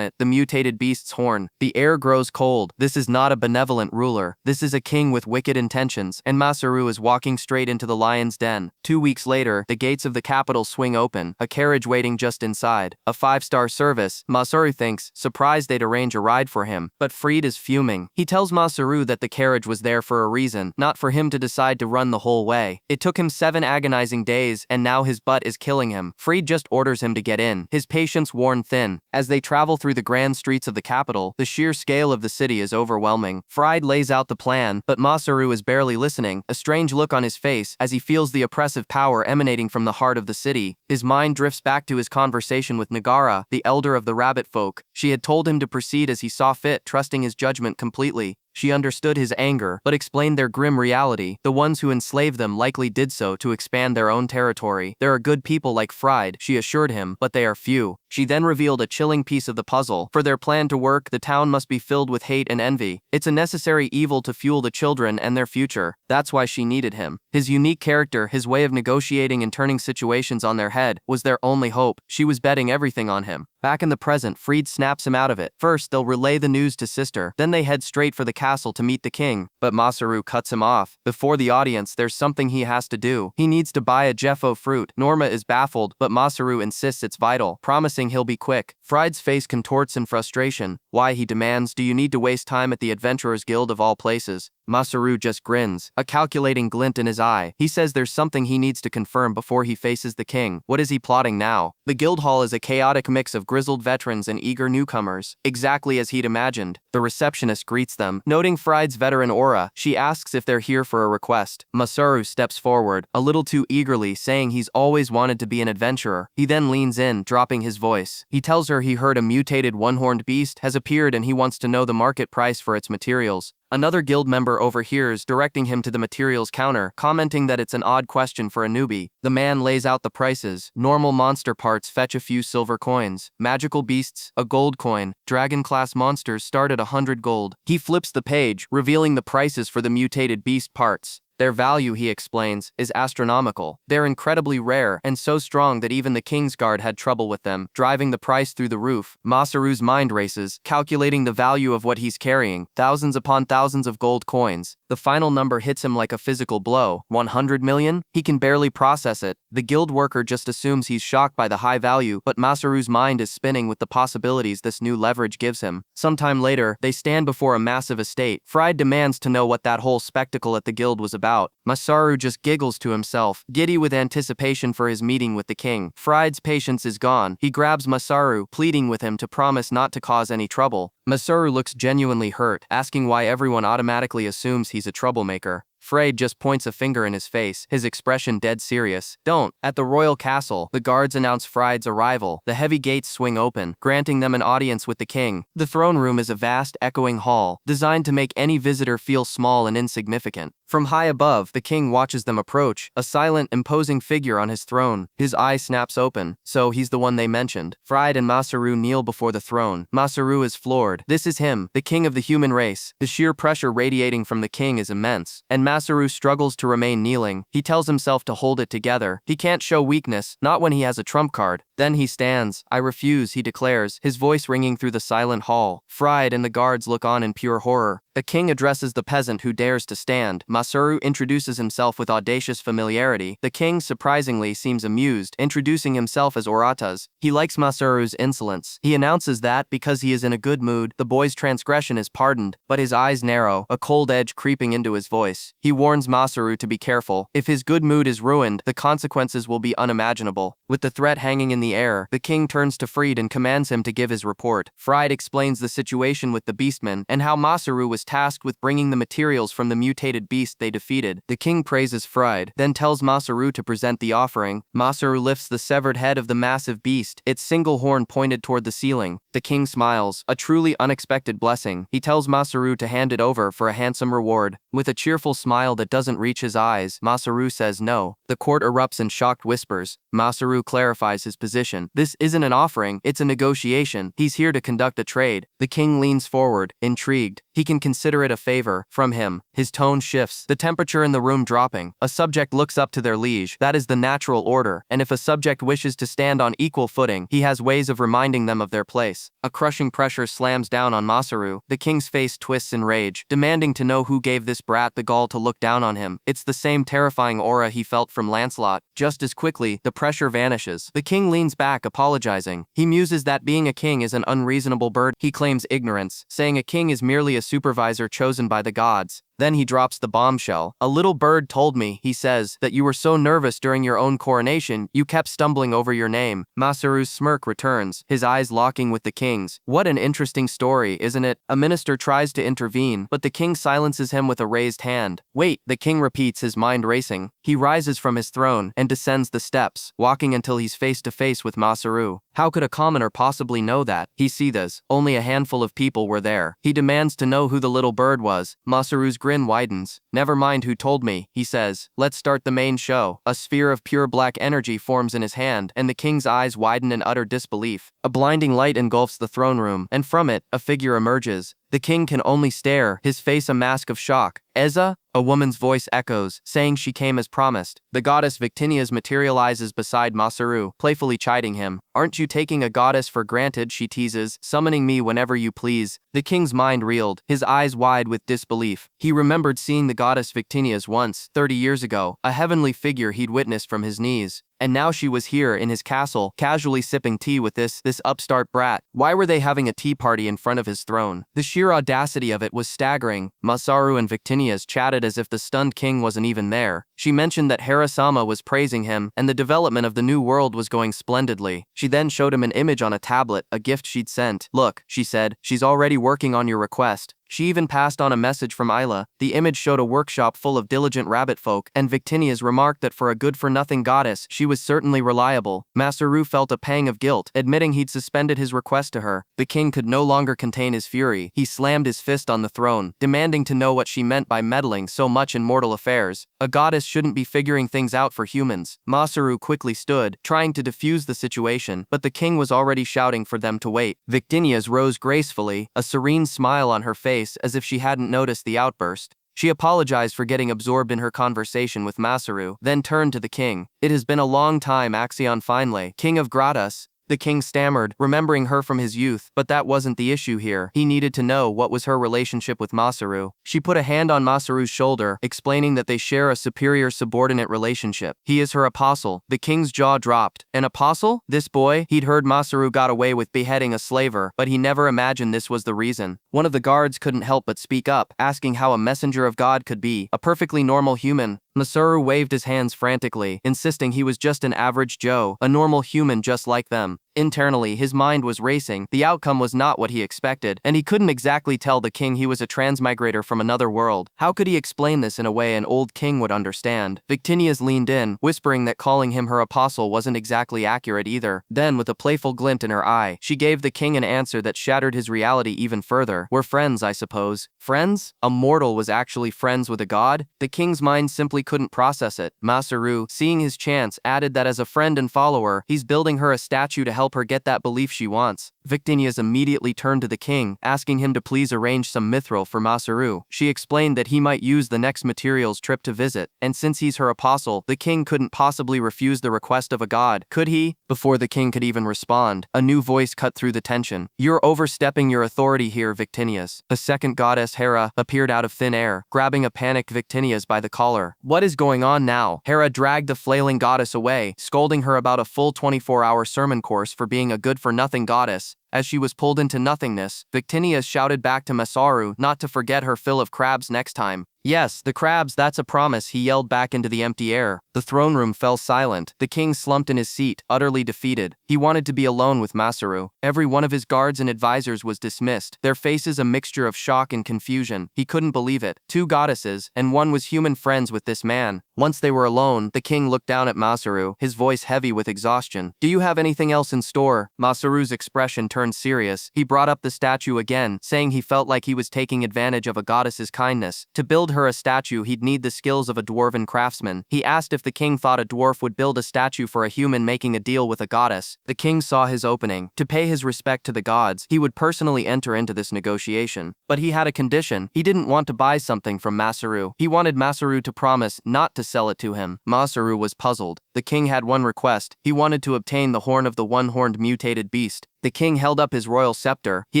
it? The mutated beast's horn. The air grows cold. This is not a benevolent ruler. This is a king with wicked intentions. And Masaru is walking straight into the lion's den. 2 weeks later, the gates of the capital swing open, a carriage waiting just inside. A 5-star service. Masaru thinks, surprised they'd arrange a ride for him. But Fried is fuming. He tells Masaru that the carriage was there for a reason, not for him to decide to run the whole way. It took him 7 agonizing days, and now his butt is killing him. Fried just orders him to get in, his patience worn thin. As they travel through the grand streets of the capital, the sheer scale of the city is overwhelming. Fried lays out the plan, but Masaru is barely listening, a strange look on his face as he feels the oppressive power emanating from the heart of the city. His mind drifts back to his conversation with Nagara, the elder of the rabbit folk. She had told him to proceed as he saw fit, trusting his judgment completely. She understood his anger, but explained their grim reality. The ones who enslaved them likely did so to expand their own territory. There are good people like Fried, she assured him, but they are few. She then revealed a chilling piece of the puzzle. For their plan to work, the town must be filled with hate and envy. It's a necessary evil to fuel the children and their future. That's why she needed him. His unique character, his way of negotiating and turning situations on their head, was their only hope. She was betting everything on him. Back in the present, Fried snaps him out of it. First, they'll relay the news to Sister. Then they head straight for the castle to meet the king. But Masaru cuts him off. Before the audience, there's something he has to do. He needs to buy a Jeffo fruit. Norma is baffled, but Masaru insists it's vital, promising he'll be quick. Fried's face contorts in frustration. Why, he demands, do you need to waste time at the Adventurers Guild of all places? Masaru just grins, a calculating glint in his eye. He says there's something he needs to confirm before he faces the king. What is he plotting now? The guild hall is a chaotic mix of grizzled veterans and eager newcomers, exactly as he'd imagined. The receptionist greets them. Noting Fried's veteran aura, she asks if they're here for a request. Masaru steps forward, a little too eagerly, saying he's always wanted to be an adventurer. He then leans in, dropping his voice. He tells her he heard a mutated one-horned beast has appeared and he wants to know the market price for its materials. Another guild member overhears, directing him to the materials counter, commenting that it's an odd question for a newbie. The man lays out the prices. Normal monster parts fetch a few silver coins. Magical beasts, a gold coin. Dragon-class monsters start at 100 gold. He flips the page, revealing the prices for the mutated beast parts. Their value, he explains, is astronomical. They're incredibly rare and so strong that even the King's Guard had trouble with them, driving the price through the roof. Masaru's mind races, calculating the value of what he's carrying, thousands upon thousands of gold coins. The final number hits him like a physical blow. 100 million? He can barely process it. The guild worker just assumes he's shocked by the high value, but Masaru's mind is spinning with the possibilities this new leverage gives him. Sometime later, they stand before a massive estate. Fried demands to know what that whole spectacle at the guild was about. Masaru just giggles to himself, giddy with anticipation for his meeting with the king. Fried's patience is gone. He grabs Masaru, pleading with him to promise not to cause any trouble. Masaru looks genuinely hurt, asking why everyone automatically assumes he's a troublemaker. Fried just points a finger in his face, his expression dead serious. Don't. At the royal castle, the guards announce Fried's arrival. The heavy gates swing open, granting them an audience with the king. The throne room is a vast, echoing hall, designed to make any visitor feel small and insignificant. From high above, the king watches them approach, a silent, imposing figure on his throne. His eye snaps open. So he's the one they mentioned. Fried and Masaru kneel before the throne. Masaru is floored. This is him, the king of the human race. The sheer pressure radiating from the king is immense, and Masaru struggles to remain kneeling. He tells himself to hold it together. He can't show weakness, not when he has a trump card. Then he stands. I refuse, he declares, his voice ringing through the silent hall. Fried and the guards look on in pure horror. The king addresses the peasant who dares to stand. Masaru introduces himself with audacious familiarity. The king, surprisingly, seems amused, introducing himself as Oratas. He likes Masaru's insolence. He announces that, because he is in a good mood, the boy's transgression is pardoned, but his eyes narrow, a cold edge creeping into his voice. He warns Masaru to be careful. If his good mood is ruined, the consequences will be unimaginable. With the threat hanging in the air, the king turns to Fried and commands him to give his report. Fried explains the situation with the beastmen, and how Masaru was tasked with bringing the materials from the mutated beast they defeated. The king praises Fried, then tells Masaru to present the offering. Masaru lifts the severed head of the massive beast, its single horn pointed toward the ceiling. The king smiles, a truly unexpected blessing. He tells Masaru to hand it over for a handsome reward. With a cheerful smile that doesn't reach his eyes, Masaru says no. The court erupts in shocked whispers. Masaru clarifies his position. This isn't an offering, it's a negotiation. He's here to conduct a trade. The king leans forward, intrigued. he can consider it a favor from him. His tone shifts, the temperature in the room dropping. A subject looks up to their liege. That is the natural order, and if a subject wishes to stand on equal footing, he has ways of reminding them of their place. A crushing pressure slams down on Masaru. The king's face twists in rage, demanding to know who gave this brat the gall to look down on him. It's the same terrifying aura he felt from Lancelot. Just as quickly, the pressure vanishes. The king leans back, apologizing. He muses that being a king is an unreasonable burden. He claims ignorance, saying a king is merely a supervisor chosen by the gods. Then he drops the bombshell. A little bird told me, he says, that you were so nervous during your own coronation, you kept stumbling over your name. Masaru's smirk returns, his eyes locking with the king's. What an interesting story, isn't it? A minister tries to intervene, but the king silences him with a raised hand. Wait, the king repeats, his mind racing. He rises from his throne and descends the steps, walking until he's face to face with Masaru. How could a commoner possibly know that? He seethes. Only a handful of people were there. He demands to know who the little bird was. Masaru's grin widens. Never mind who told me, he says. Let's start the main show. A sphere of pure black energy forms in his hand, and the king's eyes widen in utter disbelief. A blinding light engulfs the throne room, and from it, a figure emerges. The king can only stare, his face a mask of shock. Eza? A woman's voice echoes, saying she came as promised. The goddess Victinias materializes beside Masaru, playfully chiding him. Aren't you taking a goddess for granted, she teases, summoning me whenever you please. The king's mind reeled, his eyes wide with disbelief. He remembered seeing the goddess Victinias once, 30 years ago, a heavenly figure he'd witnessed from his knees. And now she was here in his castle, casually sipping tea with this upstart brat. Why were they having a tea party in front of his throne? The sheer audacity of it was staggering. Masaru and Victinias chatted as if the stunned king wasn't even there. She mentioned that Harasama was praising him, and the development of the new world was going splendidly. She then showed him an image on a tablet, a gift she'd sent. Look, she said, she's already working on your request. She even passed on a message from Isla. The image showed a workshop full of diligent rabbit folk, and Victinias remarked that for a good-for-nothing goddess, she was certainly reliable. Masaru felt a pang of guilt, admitting he'd suspended his request to her. The king could no longer contain his fury. He slammed his fist on the throne, demanding to know what she meant by meddling so much in mortal affairs. A goddess shouldn't be figuring things out for humans. Masaru quickly stood, trying to defuse the situation, but the king was already shouting for them to wait. Victinias rose gracefully, a serene smile on her face, as if she hadn't noticed the outburst. She apologized for getting absorbed in her conversation with Masaru, then turned to the king. It has been a long time, Axion Finlay, king of Gratus. The king stammered, remembering her from his youth, but that wasn't the issue here. He needed to know what was her relationship with Masaru. She put a hand on Masaru's shoulder, explaining that they share a superior-subordinate relationship. He is her apostle. The king's jaw dropped. An apostle? This boy? He'd heard Masaru got away with beheading a slaver, but he never imagined this was the reason. One of the guards couldn't help but speak up, asking how a messenger of God could be a perfectly normal human. Masaru waved his hands frantically, insisting he was just an average Joe, a normal human just like them. Internally, his mind was racing. The outcome was not what he expected, and he couldn't exactly tell the king he was a transmigrator from another world. How could he explain this in a way an old king would understand? Victinias leaned in, whispering that calling him her apostle wasn't exactly accurate either. Then, with a playful glint in her eye, she gave the king an answer that shattered his reality even further. We're friends, I suppose. Friends? A mortal was actually friends with a god? The king's mind simply couldn't process it. Masaru, seeing his chance, added that as a friend and follower, he's building her a statue to help her get that belief she wants. Victinias immediately turned to the king, asking him to please arrange some mithril for Masaru. She explained that he might use the next materials trip to visit, and since he's her apostle, the king couldn't possibly refuse the request of a god, could he? Before the king could even respond, a new voice cut through the tension. You're overstepping your authority here, Victinias. A second goddess, Hera, appeared out of thin air, grabbing a panicked Victinias by the collar. What is going on now? Hera dragged the flailing goddess away, scolding her about a full 24-hour sermon course for being a good-for-nothing goddess. As she was pulled into nothingness, Victinias shouted back to Masaru not to forget her fill of crabs next time. Yes, the crabs, that's a promise, he yelled back into the empty air. The throne room fell silent. The king slumped in his seat, utterly defeated. He wanted to be alone with Masaru. Every one of his guards and advisors was dismissed, their faces a mixture of shock and confusion. He couldn't believe it. Two goddesses, and one was human friends with this man. Once they were alone, the king looked down at Masaru, his voice heavy with exhaustion. Do you have anything else in store? Masaru's expression turned serious. He brought up the statue again, saying he felt like he was taking advantage of a goddess's kindness to build build her a statue, he'd need the skills of a dwarven craftsman. He asked if the king thought a dwarf would build a statue for a human making a deal with a goddess. The king saw his opening. To pay his respect to the gods, he would personally enter into this negotiation. But he had a condition. He didn't want to buy something from Masaru. He wanted Masaru to promise not to sell it to him. Masaru was puzzled. The king had one request. He wanted to obtain the horn of the one-horned mutated beast. The king held up his royal scepter. He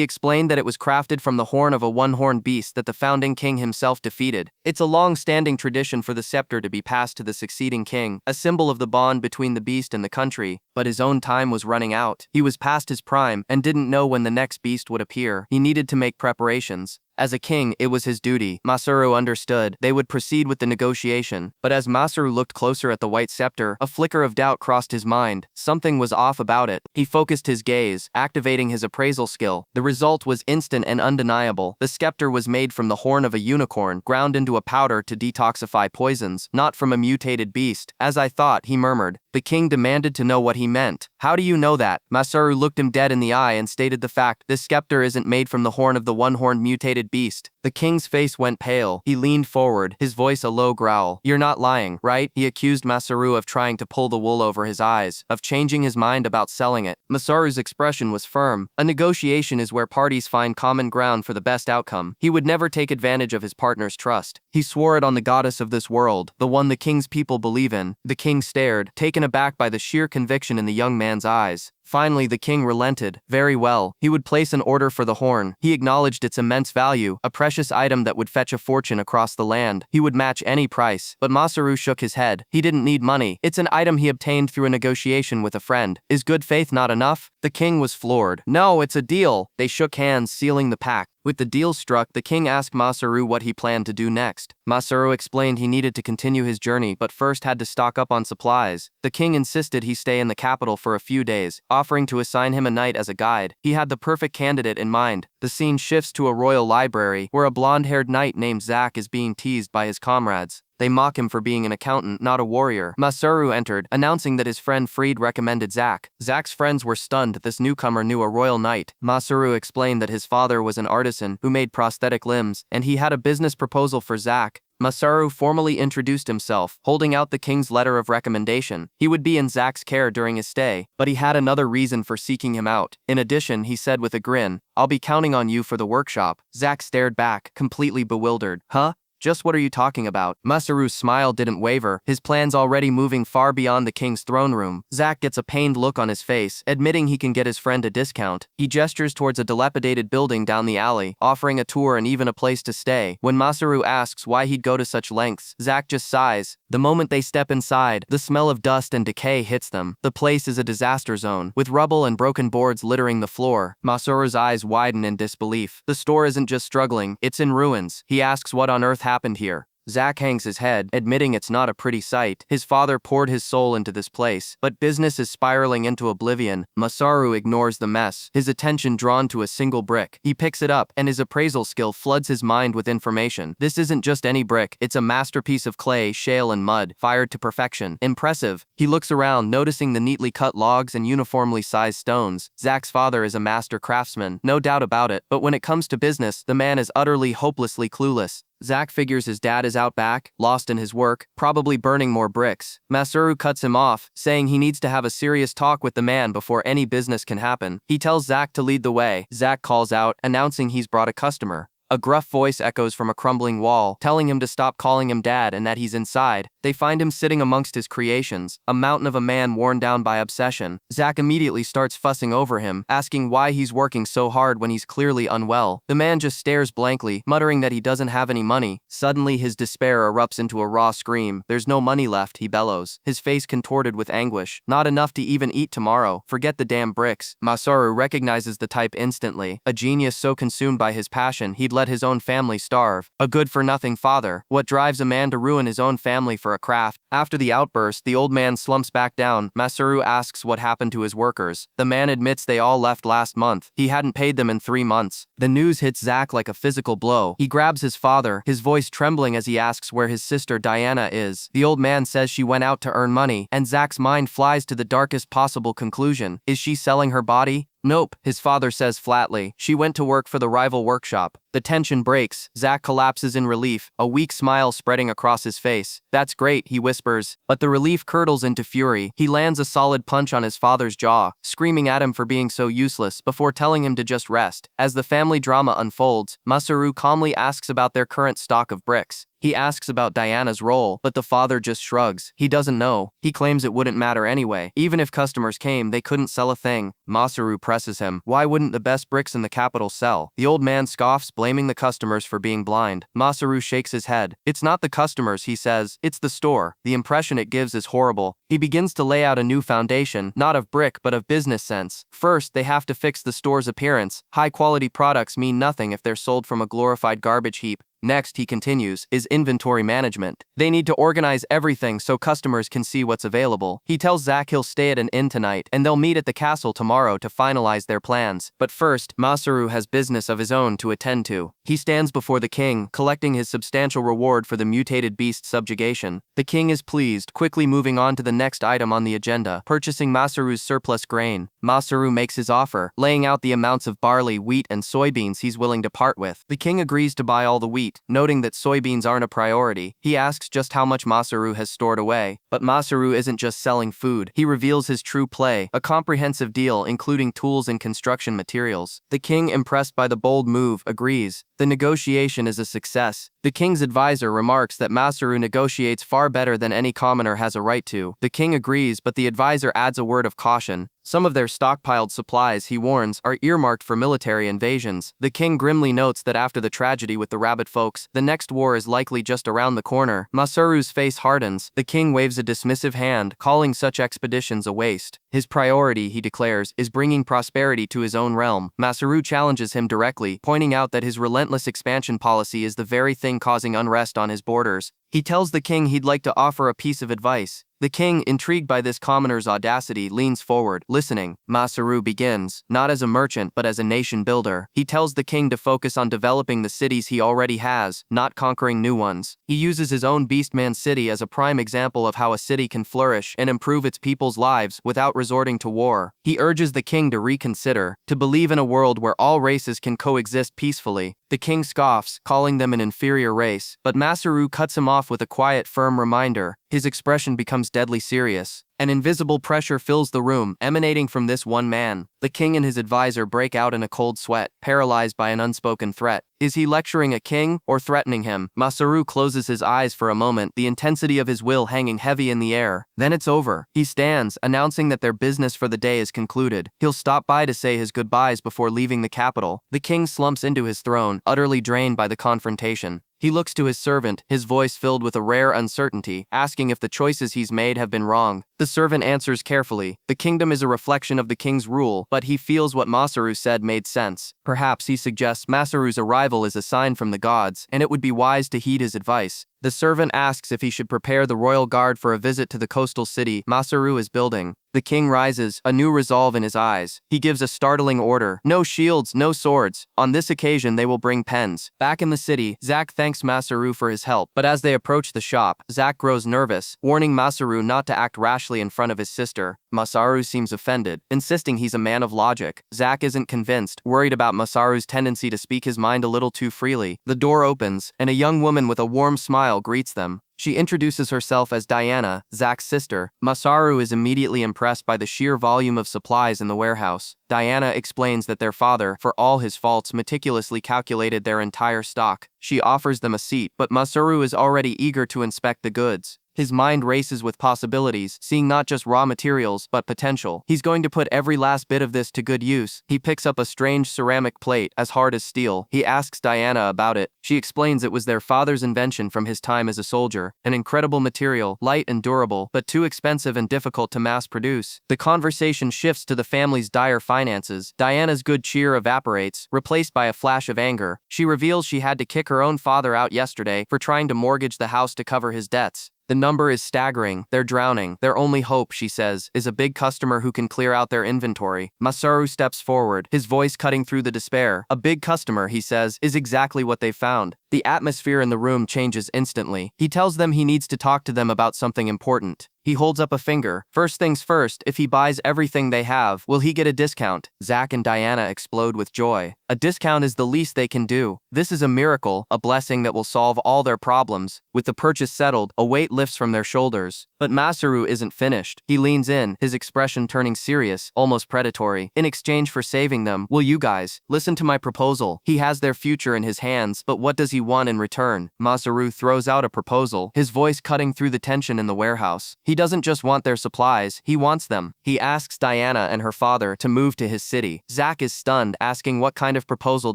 explained that it was crafted from the horn of a one-horned beast that the founding king himself defeated. It's a long-standing tradition for the scepter to be passed to the succeeding king, a symbol of the bond between the beast and the country. But his own time was running out. He was past his prime and didn't know when the next beast would appear. He needed to make preparations. As a king, it was his duty. Masaru understood. They would proceed with the negotiation. But as Masaru looked closer at the white scepter, a flicker of doubt crossed his mind. Something was off about it. He focused his gaze, activating his appraisal skill. The result was instant and undeniable. The scepter was made from the horn of a unicorn, ground into a powder to detoxify poisons, not from a mutated beast. As I thought, he murmured. The king demanded to know what he meant. How do you know that? Masaru looked him dead in the eye and stated the fact. This scepter isn't made from the horn of the one-horned mutated beast. The king's face went pale. He leaned forward, his voice a low growl. You're not lying, right? He accused Masaru of trying to pull the wool over his eyes, of changing his mind about selling it. Masaru's expression was firm. A negotiation is where parties find common ground for the best outcome. He would never take advantage of his partner's trust. He swore it on the goddess of this world, the one the king's people believe in. The king stared, taken aback by the sheer conviction in the young man's eyes. Finally, the king relented. Very well. He would place an order for the horn. He acknowledged its immense value, a precious item that would fetch a fortune across the land. He would match any price. But Masaru shook his head. He didn't need money. It's an item he obtained through a negotiation with a friend. Is good faith not enough? The king was floored. No, it's a deal. They shook hands, sealing the pact. With the deal struck, the king asked Masaru what he planned to do next. Masaru explained he needed to continue his journey but first had to stock up on supplies. The king insisted he stay in the capital for a few days, offering to assign him a knight as a guide. He had the perfect candidate in mind. The scene shifts to a royal library, where a blonde-haired knight named Zack is being teased by his comrades. They mock him for being an accountant, not a warrior. Masaru entered, announcing that his friend Fried recommended Zack. Zack's friends were stunned that this newcomer knew a royal knight. Masaru explained that his father was an artisan who made prosthetic limbs, and he had a business proposal for Zack. Masaru formally introduced himself, holding out the king's letter of recommendation. He would be in Zack's care during his stay, but he had another reason for seeking him out. In addition, he said with a grin, I'll be counting on you for the workshop. Zack stared back, completely bewildered. Huh? Just what are you talking about? Masaru's smile didn't waver, his plans already moving far beyond the king's throne room. Zack gets a pained look on his face, admitting he can get his friend a discount. He gestures towards a dilapidated building down the alley, offering a tour and even a place to stay. When Masaru asks why he'd go to such lengths, Zack just sighs. The moment they step inside, the smell of dust and decay hits them. The place is a disaster zone, with rubble and broken boards littering the floor. Masaru's eyes widen in disbelief. The store isn't just struggling, it's in ruins. He asks what on earth happened here. Zack hangs his head, admitting it's not a pretty sight. His father poured his soul into this place, but business is spiraling into oblivion. Masaru ignores the mess, his attention drawn to a single brick. He picks it up, and his appraisal skill floods his mind with information. This isn't just any brick, it's a masterpiece of clay, shale, and mud, fired to perfection. Impressive. He looks around, noticing the neatly cut logs and uniformly sized stones. Zack's father is a master craftsman, no doubt about it, but when it comes to business, the man is utterly, hopelessly clueless. Zack figures his dad is out back, lost in his work, probably burning more bricks. Masaru cuts him off, saying he needs to have a serious talk with the man before any business can happen. He tells Zack to lead the way. Zack calls out, announcing he's brought a customer. A gruff voice echoes from a crumbling wall, telling him to stop calling him dad and that he's inside. They find him sitting amongst his creations, a mountain of a man worn down by obsession. Zack immediately starts fussing over him, asking why he's working so hard when he's clearly unwell. The man just stares blankly, muttering that he doesn't have any money. Suddenly, his despair erupts into a raw scream. There's no money left, he bellows, his face contorted with anguish. Not enough to even eat tomorrow. Forget the damn bricks. Masaru recognizes the type instantly. A genius so consumed by his passion, he'd let his own family starve. A good-for-nothing father. What drives a man to ruin his own family for a craft? After the outburst, the old man slumps back down. Masaru asks what happened to his workers. The man admits they all left last month. He hadn't paid them in 3 months. The news hits Zack like a physical blow. He grabs his father, his voice trembling as he asks where his sister Diana is. The old man says she went out to earn money, and Zack's mind flies to the darkest possible conclusion. Is she selling her body? Nope, his father says flatly. She went to work for the rival workshop. The tension breaks. Zack collapses in relief, a weak smile spreading across his face. That's great, he whispers. But the relief curdles into fury. He lands a solid punch on his father's jaw, screaming at him for being so useless before telling him to just rest. As the family drama unfolds, Masaru calmly asks about their current stock of bricks. He asks about Diana's role, but the father just shrugs. He doesn't know. He claims it wouldn't matter anyway. Even if customers came, they couldn't sell a thing. Masaru presses him. Why wouldn't the best bricks in the capital sell? The old man scoffs, blaming the customers for being blind. Masaru shakes his head. It's not the customers, he says. It's the store. The impression it gives is horrible. He begins to lay out a new foundation, not of brick but of business sense. First, they have to fix the store's appearance. High-quality products mean nothing if they're sold from a glorified garbage heap. Next, he continues, is inventory management. They need to organize everything so customers can see what's available. He tells Zack he'll stay at an inn tonight, and they'll meet at the castle tomorrow to finalize their plans. But first, Masaru has business of his own to attend to. He stands before the king, collecting his substantial reward for the mutated beast subjugation. The king is pleased, quickly moving on to the next item on the agenda, purchasing Masaru's surplus grain. Masaru makes his offer, laying out the amounts of barley, wheat, and soybeans he's willing to part with. The king agrees to buy all the wheat, noting that soybeans aren't a priority. He asks just how much Masaru has stored away. But Masaru isn't just selling food. He reveals his true play, a comprehensive deal including tools and construction materials. The king, impressed by the bold move, agrees. The negotiation is a success. The king's advisor remarks that Masaru negotiates far better than any commoner has a right to. The king agrees, but the advisor adds a word of caution. Some of their stockpiled supplies, he warns, are earmarked for military invasions. The king grimly notes that after the tragedy with the rabbit folks, the next war is likely just around the corner. Masaru's face hardens. The king waves a dismissive hand, calling such expeditions a waste. His priority, he declares, is bringing prosperity to his own realm. Masaru challenges him directly, pointing out that his relentless expansion policy is the very thing causing unrest on his borders. He tells the king he'd like to offer a piece of advice. The king, intrigued by this commoner's audacity, leans forward, listening. Masaru begins, not as a merchant but as a nation builder. He tells the king to focus on developing the cities he already has, not conquering new ones. He uses his own Beastman city as a prime example of how a city can flourish and improve its people's lives without resorting to war. He urges the king to reconsider, to believe in a world where all races can coexist peacefully. The king scoffs, calling them an inferior race, but Masaru cuts him off with a quiet, firm reminder. His expression becomes deadly serious. An invisible pressure fills the room, emanating from this one man. The king and his advisor break out in a cold sweat, paralyzed by an unspoken threat. Is he lecturing a king or threatening him? Masaru closes his eyes for a moment, the intensity of his will hanging heavy in the air. Then it's over. He stands, announcing that their business for the day is concluded. He'll stop by to say his goodbyes before leaving the capital. The king slumps into his throne, utterly drained by the confrontation. He looks to his servant, his voice filled with a rare uncertainty, asking if the choices he's made have been wrong. The servant answers carefully. The kingdom is a reflection of the king's rule, but he feels what Masaru said made sense. Perhaps, he suggests, Masaru's arrival is a sign from the gods, and it would be wise to heed his advice. The servant asks if he should prepare the royal guard for a visit to the coastal city Masaru is building. The king rises, a new resolve in his eyes. He gives a startling order. No shields, no swords. On this occasion they will bring pens. Back in the city, Zack thanks Masaru for his help, but as they approach the shop, Zack grows nervous, warning Masaru not to act rashly in front of his sister. Masaru seems offended, insisting he's a man of logic. Zack isn't convinced, worried about Masaru's tendency to speak his mind a little too freely. The door opens, and a young woman with a warm smile greets them. She introduces herself as Diana, Zack's sister. Masaru is immediately impressed by the sheer volume of supplies in the warehouse. Diana explains that their father, for all his faults, meticulously calculated their entire stock. She offers them a seat, but Masaru is already eager to inspect the goods. His mind races with possibilities, seeing not just raw materials, but potential. He's going to put every last bit of this to good use. He picks up a strange ceramic plate, as hard as steel. He asks Diana about it. She explains it was their father's invention from his time as a soldier. An incredible material, light and durable, but too expensive and difficult to mass produce. The conversation shifts to the family's dire finances. Diana's good cheer evaporates, replaced by a flash of anger. She reveals she had to kick her own father out yesterday for trying to mortgage the house to cover his debts. The number is staggering. They're drowning. Their only hope, she says, is a big customer who can clear out their inventory. Masaru steps forward, his voice cutting through the despair. A big customer, he says, is exactly what they've found. The atmosphere in the room changes instantly. He tells them he needs to talk to them about something important. He holds up a finger. First things first, if he buys everything they have, will he get a discount? Zack and Diana explode with joy. A discount is the least they can do. This is a miracle, a blessing that will solve all their problems. With the purchase settled, a weight lifts from their shoulders. But Masaru isn't finished. He leans in, his expression turning serious, almost predatory. In exchange for saving them, will you guys listen to my proposal? He has their future in his hands, but what does he want in return? Masaru throws out a proposal, his voice cutting through the tension in the warehouse. He doesn't just want their supplies, he wants them. He asks Diana and her father to move to his city. Zack is stunned, asking what kind of proposal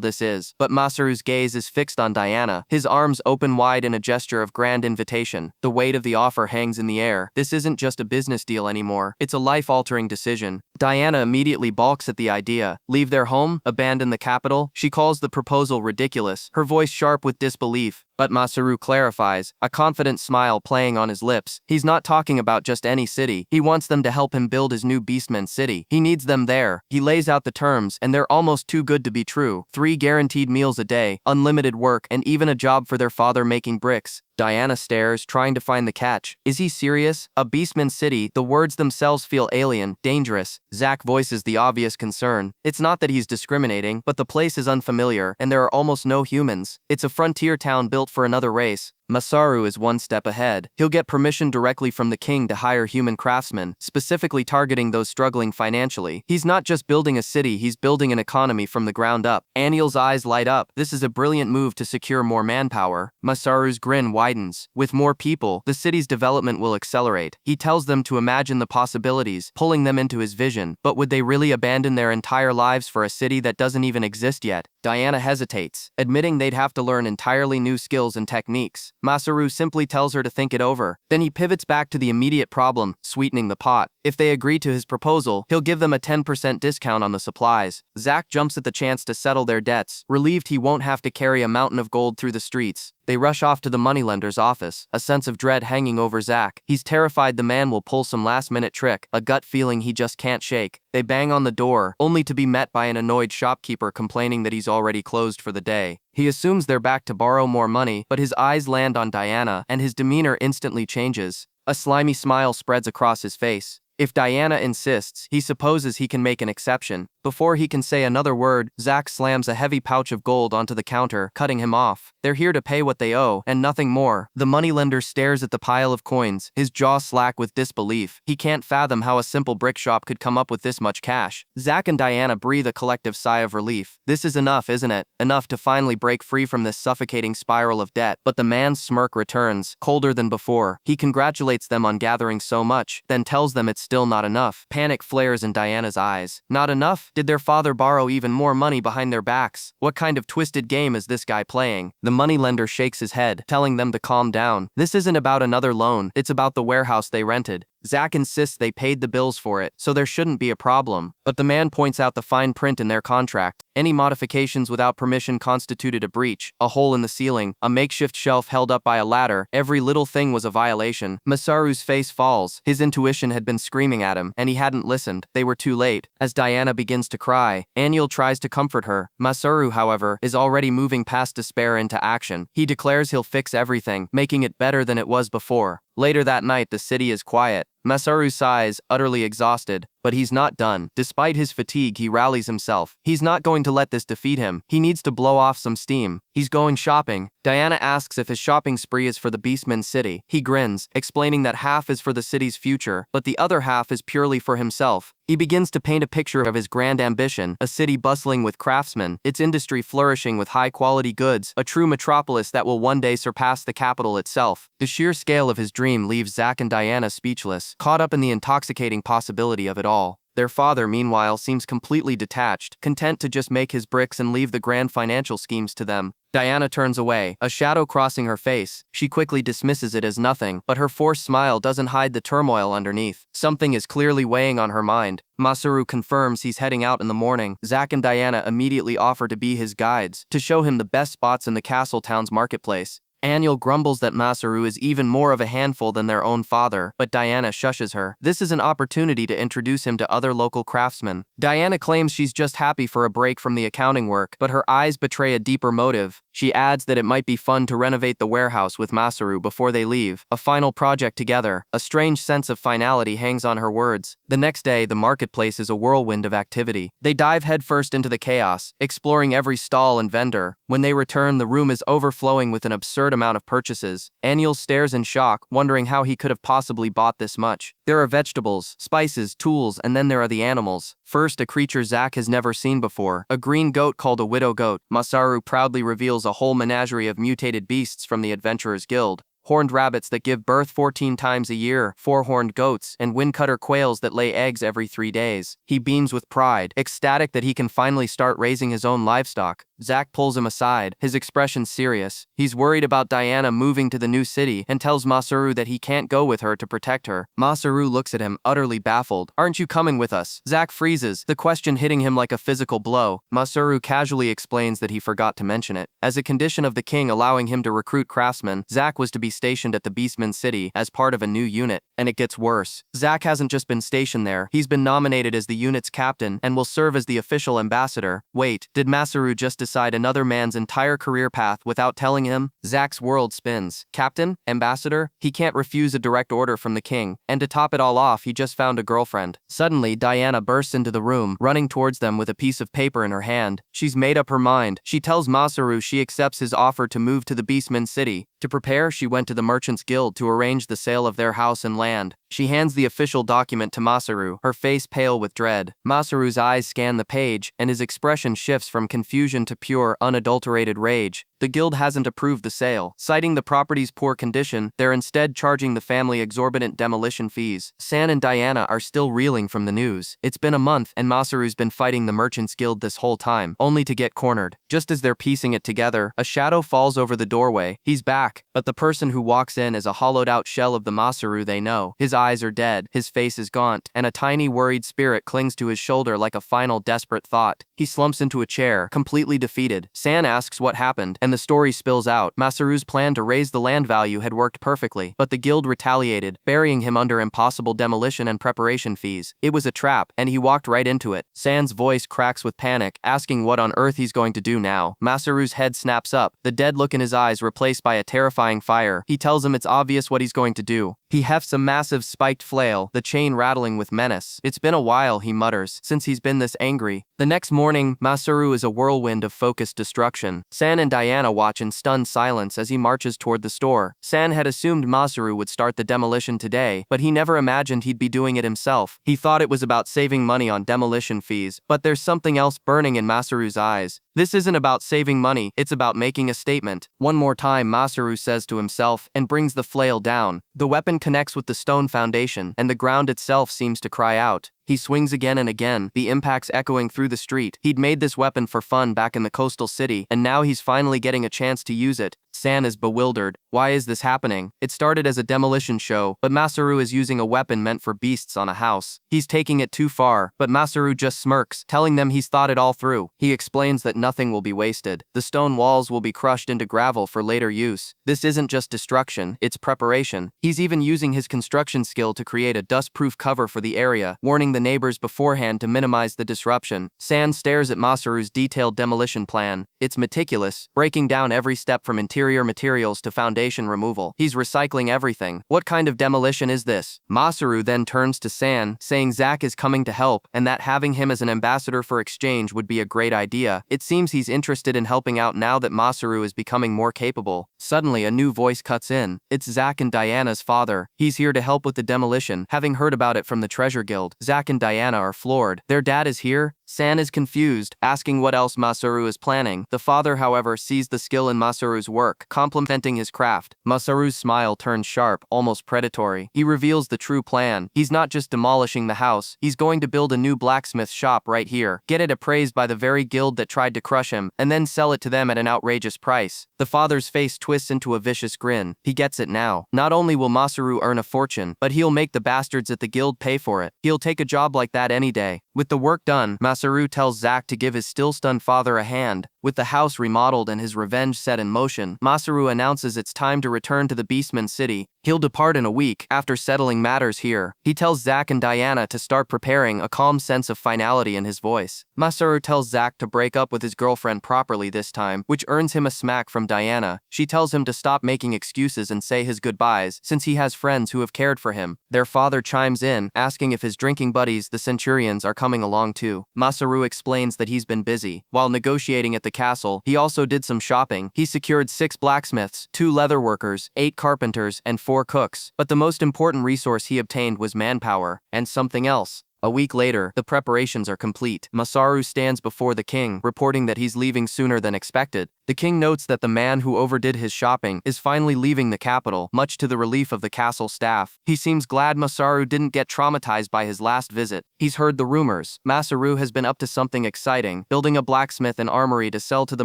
this is, but Masaru's gaze is fixed on Diana, his arms open wide in a gesture of grand invitation. The weight of the offer hangs in the air. This isn't just a business deal anymore, it's a life-altering decision. Diana immediately balks at the idea. Leave their home? Abandon the capital? She calls the proposal ridiculous, her voice sharp with disbelief. But Masaru clarifies, a confident smile playing on his lips. He's not talking about just any city. He wants them to help him build his new Beastman city. He needs them there. He lays out the terms, and they're almost too good to be true. 3 guaranteed meals a day, unlimited work, and even a job for their father making bricks. Diana stares, trying to find the catch. Is he serious? A Beastman city? The words themselves feel alien, dangerous. Zack voices the obvious concern. It's not that he's discriminating, but the place is unfamiliar, and there are almost no humans. It's a frontier town built for another race. Masaru is one step ahead. He'll get permission directly from the king to hire human craftsmen, specifically targeting those struggling financially. He's not just building a city, he's building an economy from the ground up. Aniel's eyes light up. This is a brilliant move to secure more manpower. Masaru's grin widens. With more people, the city's development will accelerate. He tells them to imagine the possibilities, pulling them into his vision. But would they really abandon their entire lives for a city that doesn't even exist yet? Diana hesitates, admitting they'd have to learn entirely new skills and techniques. Masaru simply tells her to think it over. Then he pivots back to the immediate problem, sweetening the pot. If they agree to his proposal, he'll give them a 10% discount on the supplies. Zack jumps at the chance to settle their debts, relieved he won't have to carry a mountain of gold through the streets. They rush off to the moneylender's office, a sense of dread hanging over Zack. He's terrified the man will pull some last-minute trick, a gut feeling he just can't shake. They bang on the door, only to be met by an annoyed shopkeeper complaining that he's already closed for the day. He assumes they're back to borrow more money, but his eyes land on Diana, and his demeanor instantly changes. A slimy smile spreads across his face. If Diana insists, he supposes he can make an exception. Before he can say another word, Zack slams a heavy pouch of gold onto the counter, cutting him off. They're here to pay what they owe, and nothing more. The moneylender stares at the pile of coins, his jaw slack with disbelief. He can't fathom how a simple brick shop could come up with this much cash. Zack and Diana breathe a collective sigh of relief. This is enough, isn't it? Enough to finally break free from this suffocating spiral of debt. But the man's smirk returns, colder than before. He congratulates them on gathering so much, then tells them it's still not enough. Panic flares in Diana's eyes. Not enough? Did their father borrow even more money behind their backs? What kind of twisted game is this guy playing? The moneylender shakes his head, telling them to calm down. This isn't about another loan, it's about the warehouse they rented. Zack insists they paid the bills for it, so there shouldn't be a problem. But the man points out the fine print in their contract. Any modifications without permission constituted a breach. A hole in the ceiling, a makeshift shelf held up by a ladder, every little thing was a violation. Masaru's face falls. His intuition had been screaming at him, and he hadn't listened. They were too late. As Diana begins to cry, Aniel tries to comfort her. Masaru, however, is already moving past despair into action. He declares he'll fix everything, making it better than it was before. Later that night, the city is quiet. Masaru sighs, utterly exhausted. But he's not done. Despite his fatigue, he rallies himself. He's not going to let this defeat him. He needs to blow off some steam. He's going shopping. Diana asks if his shopping spree is for the Beastman city. He grins, explaining that half is for the city's future, but the other half is purely for himself. He begins to paint a picture of his grand ambition, a city bustling with craftsmen, its industry flourishing with high-quality goods, a true metropolis that will one day surpass the capital itself. The sheer scale of his dream leaves Zack and Diana speechless, caught up in the intoxicating possibility of it all. Their father, meanwhile, seems completely detached, content to just make his bricks and leave the grand financial schemes to them. Diana turns away, a shadow crossing her face. She quickly dismisses it as nothing, but her forced smile doesn't hide the turmoil underneath. Something is clearly weighing on her mind. Masaru confirms he's heading out in the morning. Zack and Diana immediately offer to be his guides, to show him the best spots in the castle town's marketplace. Aniel grumbles that Masaru is even more of a handful than their own father, but Diana shushes her. This is an opportunity to introduce him to other local craftsmen. Diana claims she's just happy for a break from the accounting work, but her eyes betray a deeper motive. She adds that it might be fun to renovate the warehouse with Masaru before they leave, a final project together. A strange sense of finality hangs on her words. The next day, the marketplace is a whirlwind of activity. They dive headfirst into the chaos, exploring every stall and vendor. When they return, the room is overflowing with an absurd amount of purchases. Aniel stares in shock, wondering how he could have possibly bought this much. There are vegetables, spices, tools, and then there are the animals. First, a creature Zack has never seen before, a green goat called a widow goat. Masaru proudly reveals a whole menagerie of mutated beasts from the Adventurers Guild. Horned rabbits that give birth 14 times a year, four-horned goats, and windcutter quails that lay eggs every 3 days. He beams with pride, ecstatic that he can finally start raising his own livestock. Zack pulls him aside, his expression serious. He's worried about Diana moving to the new city and tells Masaru that he can't go with her to protect her. Masaru looks at him, utterly baffled. "Aren't you coming with us?" Zack freezes, the question hitting him like a physical blow. Masaru casually explains that he forgot to mention it. As a condition of the king allowing him to recruit craftsmen, Zack was to be stationed at the Beastman City as part of a new unit. And it gets worse. Zack hasn't just been stationed there, he's been nominated as the unit's captain and will serve as the official ambassador. Wait, did Masaru just decide another man's entire career path without telling him? Zack's world spins. Captain? Ambassador? He can't refuse a direct order from the king. And to top it all off, he just found a girlfriend. Suddenly, Diana bursts into the room, running towards them with a piece of paper in her hand. She's made up her mind. She tells Masaru she accepts his offer to move to the Beastman City. To prepare, she went to the Merchants Guild to arrange the sale of their house and land. She hands the official document to Masaru, her face pale with dread. Masaru's eyes scan the page, and his expression shifts from confusion to pure, unadulterated rage. The guild hasn't approved the sale. Citing the property's poor condition, they're instead charging the family exorbitant demolition fees. San and Diana are still reeling from the news. It's been a month, and Masaru's been fighting the Merchants Guild this whole time, only to get cornered. Just as they're piecing it together, a shadow falls over the doorway. He's back, but the person who walks in is a hollowed-out shell of the Masaru they know. His eyes are dead, his face is gaunt, and a tiny worried spirit clings to his shoulder like a final desperate thought. He slumps into a chair, completely defeated. San asks what happened, and the story spills out. Masaru's plan to raise the land value had worked perfectly, but the guild retaliated, burying him under impossible demolition and preparation fees. It was a trap, and he walked right into it. San's voice cracks with panic, asking what on earth he's going to do now. Masaru's head snaps up, the dead look in his eyes replaced by a terrifying fire. He tells him it's obvious what he's going to do. He hefts a massive spiked flail, the chain rattling with menace. "It's been a while," he mutters, "since he's been this angry." The next morning, Masaru is a whirlwind of focused destruction. San and Diana watch in stunned silence as he marches toward the store. San had assumed Masaru would start the demolition today, but he never imagined he'd be doing it himself. He thought it was about saving money on demolition fees, but there's something else burning in Masaru's eyes. This isn't about saving money, it's about making a statement. One more time, Masaru says to himself, and brings the flail down. The weapon connects with the stone foundation, and the ground itself seems to cry out. He swings again and again, the impacts echoing through the street. He'd made this weapon for fun back in the coastal city, and now he's finally getting a chance to use it. San is bewildered. Why is this happening? It started as a demolition show, but Masaru is using a weapon meant for beasts on a house. He's taking it too far, but Masaru just smirks, telling them he's thought it all through. He explains that nothing will be wasted. The stone walls will be crushed into gravel for later use. This isn't just destruction, it's preparation. He's even using his construction skill to create a dust-proof cover for the area, warning the neighbors beforehand to minimize the disruption. San stares at Masaru's detailed demolition plan. It's meticulous, breaking down every step from interior materials to foundation removal. He's recycling everything. What kind of demolition is this? Masaru then turns to San, saying Zack is coming to help, and that having him as an ambassador for exchange would be a great idea. It seems he's interested in helping out now that Masaru is becoming more capable. Suddenly, a new voice cuts in. It's Zack and Diana's father. He's here to help with the demolition, having heard about it from the Treasure Guild. Zack and Diana are floored. Their dad is here? San is confused, asking what else Masaru is planning. The father, however, sees the skill in Masaru's work, complimenting his craft. Masaru's smile turns sharp, almost predatory. He reveals the true plan. He's not just demolishing the house, he's going to build a new blacksmith shop right here, get it appraised by the very guild that tried to crush him, and then sell it to them at an outrageous price. The father's face twists into a vicious grin. He gets it now. Not only will Masaru earn a fortune, but he'll make the bastards at the guild pay for it. He'll take a job like that any day. With the work done, Masaru tells Zack to give his still-stunned father a hand. With the house remodeled and his revenge set in motion, Masaru announces it's time to return to the Beastman City. He'll depart in a week after settling matters here. He tells Zack and Diana to start preparing, a calm sense of finality in his voice. Masaru tells Zack to break up with his girlfriend properly this time, which earns him a smack from Diana. She tells him to stop making excuses and say his goodbyes, since he has friends who have cared for him. Their father chimes in, asking if his drinking buddies, the Centurions, are coming along too. Masaru explains that he's been busy. While negotiating at the castle, he also did some shopping. He secured 6 blacksmiths, 2 leather workers, 8 carpenters, and 4 cooks. But the most important resource he obtained was manpower, and something else. A week later, the preparations are complete. Masaru stands before the king, reporting that he's leaving sooner than expected. The king notes that the man who overdid his shopping is finally leaving the capital, much to the relief of the castle staff. He seems glad Masaru didn't get traumatized by his last visit. He's heard the rumors. Masaru has been up to something exciting, building a blacksmith and armory to sell to the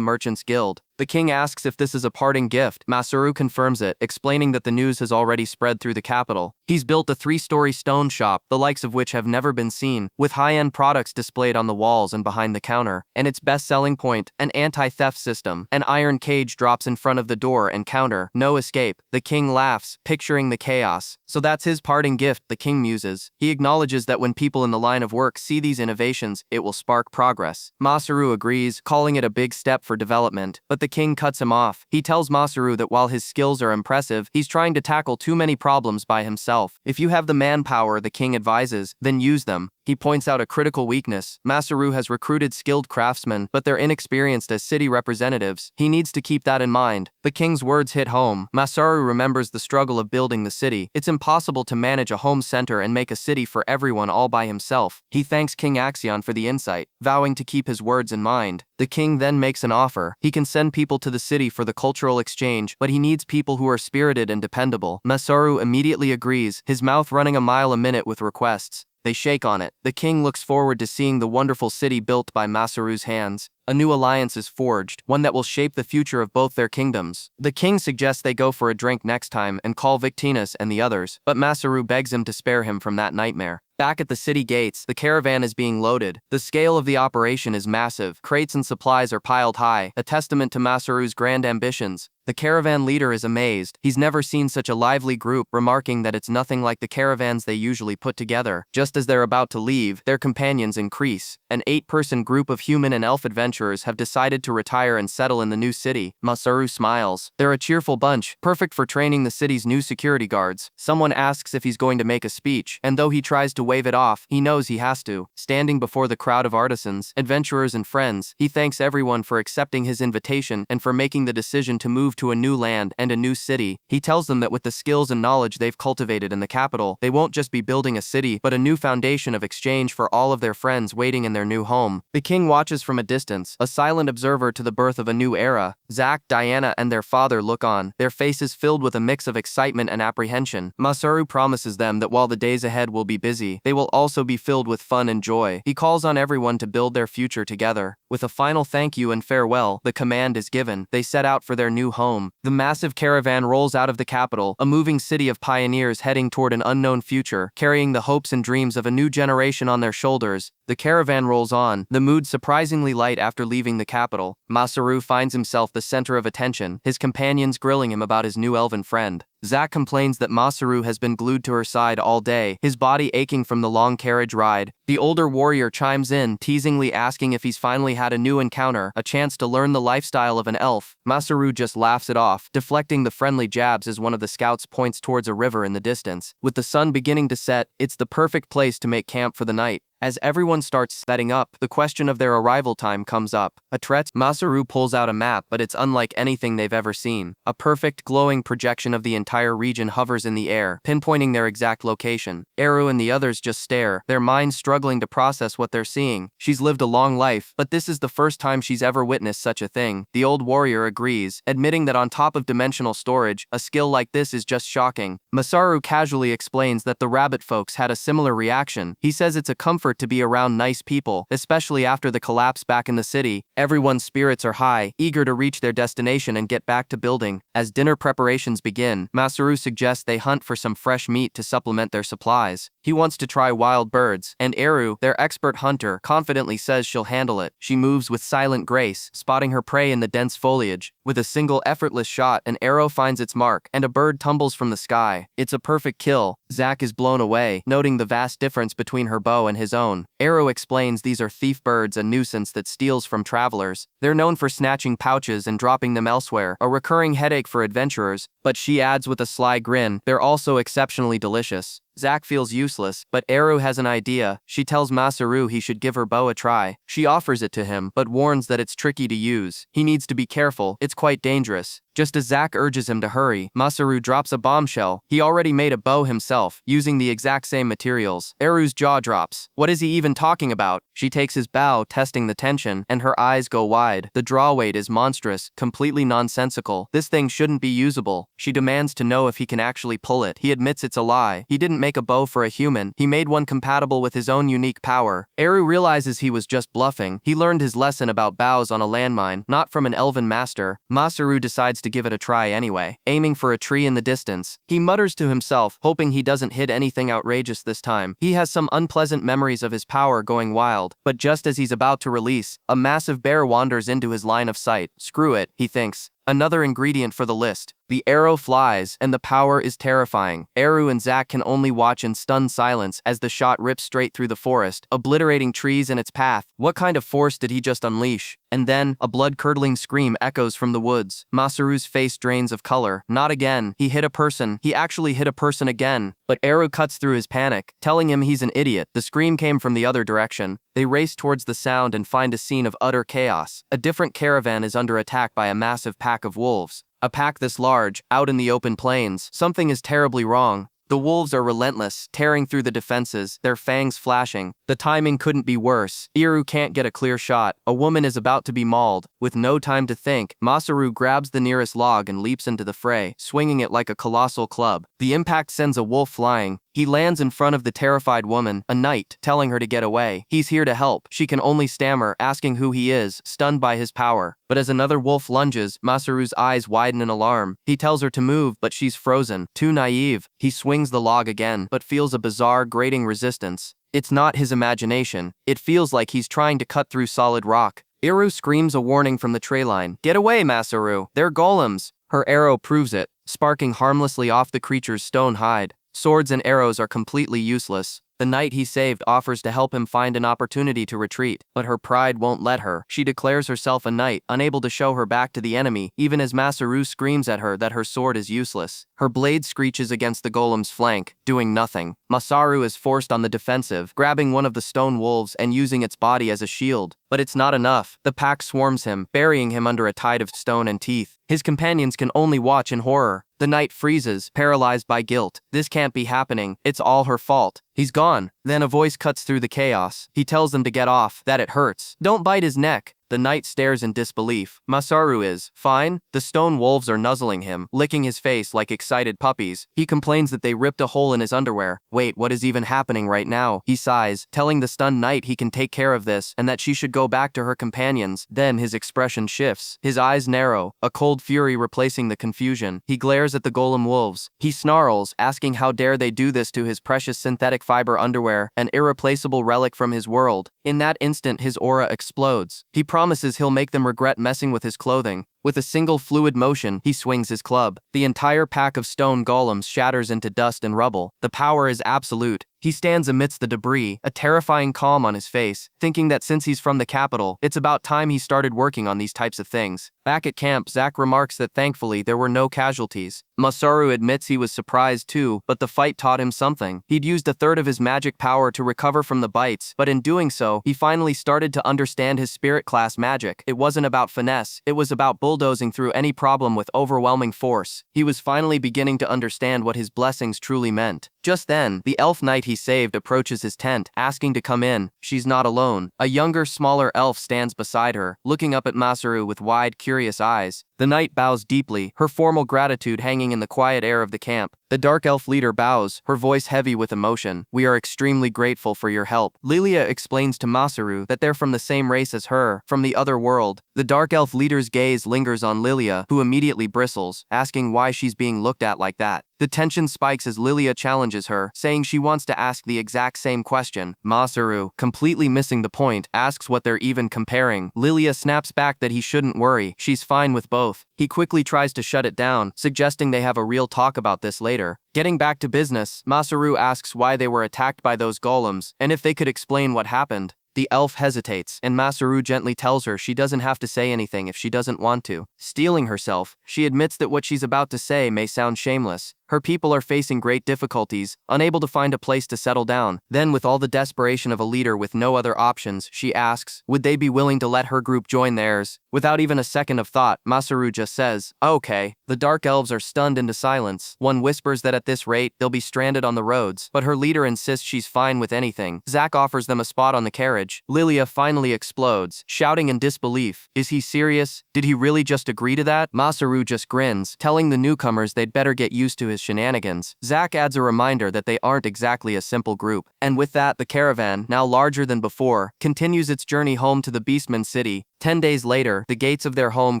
Merchants Guild. The king asks if this is a parting gift. Masaru confirms it, explaining that the news has already spread through the capital. He's built a 3-story stone shop, the likes of which have never been seen, with high-end products displayed on the walls and behind the counter. And its best selling point, an anti-theft system. An iron cage drops in front of the door and counter. No escape. The king laughs, picturing the chaos. So that's his parting gift, the king muses. He acknowledges that when people in the line of work see these innovations, it will spark progress. Masaru agrees, calling it a big step for development. But the king cuts him off. He tells Masaru that while his skills are impressive, he's trying to tackle too many problems by himself. If you have the manpower, the king advises, then use them. He points out a critical weakness. Masaru has recruited skilled craftsmen, but they're inexperienced as city representatives. He needs to keep that in mind. The king's words hit home. Masaru remembers the struggle of building the city. It's impossible to manage a home center and make a city for everyone all by himself. He thanks King Axion for the insight, vowing to keep his words in mind. The king then makes an offer. He can send people to the city for the cultural exchange, but he needs people who are spirited and dependable. Masaru immediately agrees, his mouth running a mile a minute with requests. They shake on it. The king looks forward to seeing the wonderful city built by Masaru's hands. A new alliance is forged, one that will shape the future of both their kingdoms. The king suggests they go for a drink next time and call Victinus and the others, but Masaru begs him to spare him from that nightmare. Back at the city gates, the caravan is being loaded. The scale of the operation is massive. Crates and supplies are piled high, a testament to Masaru's grand ambitions. The caravan leader is amazed. He's never seen such a lively group, remarking that it's nothing like the caravans they usually put together. Just as they're about to leave, their companions increase. An 8-person group of human and elf adventurers have decided to retire and settle in the new city. Masaru smiles. They're a cheerful bunch, perfect for training the city's new security guards. Someone asks if he's going to make a speech, and though he tries to wave it off, he knows he has to. Standing before the crowd of artisans, adventurers and friends, he thanks everyone for accepting his invitation and for making the decision to move to a new land and a new city. He tells them that with the skills and knowledge they've cultivated in the capital, they won't just be building a city, but a new foundation of exchange for all of their friends waiting in their new home. The king watches from a distance, a silent observer to the birth of a new era. Zack, Diana, and their father look on, their faces filled with a mix of excitement and apprehension. Masaru promises them that while the days ahead will be busy, they will also be filled with fun and joy. He calls on everyone to build their future together. With a final thank you and farewell, the command is given. They set out for their new home. The massive caravan rolls out of the capital, a moving city of pioneers heading toward an unknown future, carrying the hopes and dreams of a new generation on their shoulders. The caravan rolls on, the mood surprisingly light after leaving the capital. Masaru finds himself the center of attention, his companions grilling him about his new elven friend. Zack complains that Masaru has been glued to her side all day, his body aching from the long carriage ride. The older warrior chimes in, teasingly asking if he's finally had a new encounter, a chance to learn the lifestyle of an elf. Masaru just laughs it off, deflecting the friendly jabs as one of the scouts points towards a river in the distance. With the sun beginning to set, it's the perfect place to make camp for the night. As everyone starts setting up, the question of their arrival time comes up. A threat? Masaru pulls out a map, but it's unlike anything they've ever seen. A perfect, glowing projection of the entire region hovers in the air, pinpointing their exact location. Eru and the others just stare, their minds struggling to process what they're seeing. She's lived a long life, but this is the first time she's ever witnessed such a thing. The old warrior agrees, admitting that on top of dimensional storage, a skill like this is just shocking. Masaru casually explains that the rabbit folks had a similar reaction. He says it's a comfort comfort to be around nice people, especially after the collapse back in the city. Everyone's spirits are high, eager to reach their destination and get back to building. As dinner preparations begin, Masaru suggests they hunt for some fresh meat to supplement their supplies. He wants to try wild birds, and Eru, their expert hunter, confidently says she'll handle it. She moves with silent grace, spotting her prey in the dense foliage. With a single effortless shot, an arrow finds its mark, and a bird tumbles from the sky. It's a perfect kill. Zack is blown away, noting the vast difference between her bow and his own. Eru explains these are thief birds, a nuisance that steals from travelers. They're known for snatching pouches and dropping them elsewhere, a recurring headache for adventurers, but she adds with a sly grin, they're also exceptionally delicious. Zack feels useless, but Eru has an idea. She tells Masaru he should give her bow a try. She offers it to him, but warns that it's tricky to use. He needs to be careful, it's quite dangerous. Just as Zack urges him to hurry, Masaru drops a bombshell. He already made a bow himself, using the exact same materials. Eru's jaw drops. What is he even talking about? She takes his bow, testing the tension, and her eyes go wide. The draw weight is monstrous, completely nonsensical. This thing shouldn't be usable. She demands to know if he can actually pull it. He admits it's a lie. He didn't make a bow for a human. He made one compatible with his own unique power. Eru realizes he was just bluffing. He learned his lesson about bows on a landmine, not from an elven master. Masaru decides to give it a try anyway, aiming for a tree in the distance. He mutters to himself, hoping he doesn't hit anything outrageous this time. He has some unpleasant memories of his power going wild, but just as he's about to release, a massive bear wanders into his line of sight. Screw it, he thinks. Another ingredient for the list. The arrow flies, and the power is terrifying. Eru and Zack can only watch in stunned silence as the shot rips straight through the forest, obliterating trees in its path. What kind of force did he just unleash? And then, a blood-curdling scream echoes from the woods. Masaru's face drains of color. Not again. He hit a person. He actually hit a person again. But Eru cuts through his panic, telling him he's an idiot. The scream came from the other direction. They race towards the sound and find a scene of utter chaos. A different caravan is under attack by a massive pack of wolves. A pack this large, out in the open plains. Something is terribly wrong. The wolves are relentless, tearing through the defenses, their fangs flashing. The timing couldn't be worse. Eru can't get a clear shot. A woman is about to be mauled. With no time to think, Masaru grabs the nearest log and leaps into the fray, swinging it like a colossal club. The impact sends a wolf flying. He lands in front of the terrified woman, a knight, telling her to get away. He's here to help. She can only stammer, asking who he is, stunned by his power. But as another wolf lunges, Masaru's eyes widen in alarm. He tells her to move, but she's frozen. Too naive. He swings the log again, but feels a bizarre, grating resistance. It's not his imagination. It feels like he's trying to cut through solid rock. Eru screams a warning from the tray line. Get away, Masaru. They're golems. Her arrow proves it, sparking harmlessly off the creature's stone hide. Swords and arrows are completely useless. The knight he saved offers to help him find an opportunity to retreat, but her pride won't let her. She declares herself a knight, unable to show her back to the enemy, even as Masaru screams at her that her sword is useless. Her blade screeches against the golem's flank, doing nothing. Masaru is forced on the defensive, grabbing one of the stone wolves and using its body as a shield. But it's not enough. The pack swarms him, burying him under a tide of stone and teeth. His companions can only watch in horror. The knight freezes, paralyzed by guilt. This can't be happening. It's all her fault. He's gone. Then a voice cuts through the chaos. He tells them to get off, that it hurts. Don't bite his neck. The knight stares in disbelief. Masaru is fine. The stone wolves are nuzzling him, licking his face like excited puppies. He complains that they ripped a hole in his underwear. Wait, what is even happening right now? He sighs, telling the stunned knight he can take care of this and that she should go back to her companions. Then his expression shifts. His eyes narrow, a cold fury replacing the confusion. He glares at the golem wolves. He snarls, asking how dare they do this to his precious synthetic fiber underwear, an irreplaceable relic from his world. In that instant, his aura explodes. He promises he'll make them regret messing with his clothing. With a single fluid motion, he swings his club. The entire pack of stone golems shatters into dust and rubble. The power is absolute. He stands amidst the debris, a terrifying calm on his face, thinking that since he's from the capital, it's about time he started working on these types of things. Back at camp, Zack remarks that thankfully there were no casualties. Masaru admits he was surprised too, but the fight taught him something. He'd used a third of his magic power to recover from the bites, but in doing so, he finally started to understand his spirit class magic. It wasn't about finesse, it was about bulldozing through any problem with overwhelming force. He was finally beginning to understand what his blessings truly meant. Just then, the elf knight he saved approaches his tent, asking to come in. She's not alone. A younger, smaller elf stands beside her, looking up at Masaru with wide, curious eyes. The knight bows deeply, her formal gratitude hanging in the quiet air of the camp. The dark elf leader bows, her voice heavy with emotion. We are extremely grateful for your help. Lilia explains to Masaru that they're from the same race as her, from the other world. The dark elf leader's gaze lingers on Lilia, who immediately bristles, asking why she's being looked at like that. The tension spikes as Lilia challenges her, saying she wants to ask the exact same question. Masaru, completely missing the point, asks what they're even comparing. Lilia snaps back that he shouldn't worry, she's fine with both. He quickly tries to shut it down, suggesting they have a real talk about this later. Getting back to business, Masaru asks why they were attacked by those golems, and if they could explain what happened. The elf hesitates, and Masaru gently tells her she doesn't have to say anything if she doesn't want to. Steeling herself, she admits that what she's about to say may sound shameless. Her people are facing great difficulties, unable to find a place to settle down. Then, with all the desperation of a leader with no other options, she asks, would they be willing to let her group join theirs? Without even a second of thought, Masaru just says, okay. The dark elves are stunned into silence. One whispers that at this rate, they'll be stranded on the roads, but her leader insists she's fine with anything. Zack offers them a spot on the carriage. Lilia finally explodes, shouting in disbelief. Is he serious? Did he really just agree to that? Masaru just grins, telling the newcomers they'd better get used to his shenanigans. Zack adds a reminder that they aren't exactly a simple group. And with that, the caravan, now larger than before, continues its journey home to the Beastman city. 10 days later, the gates of their home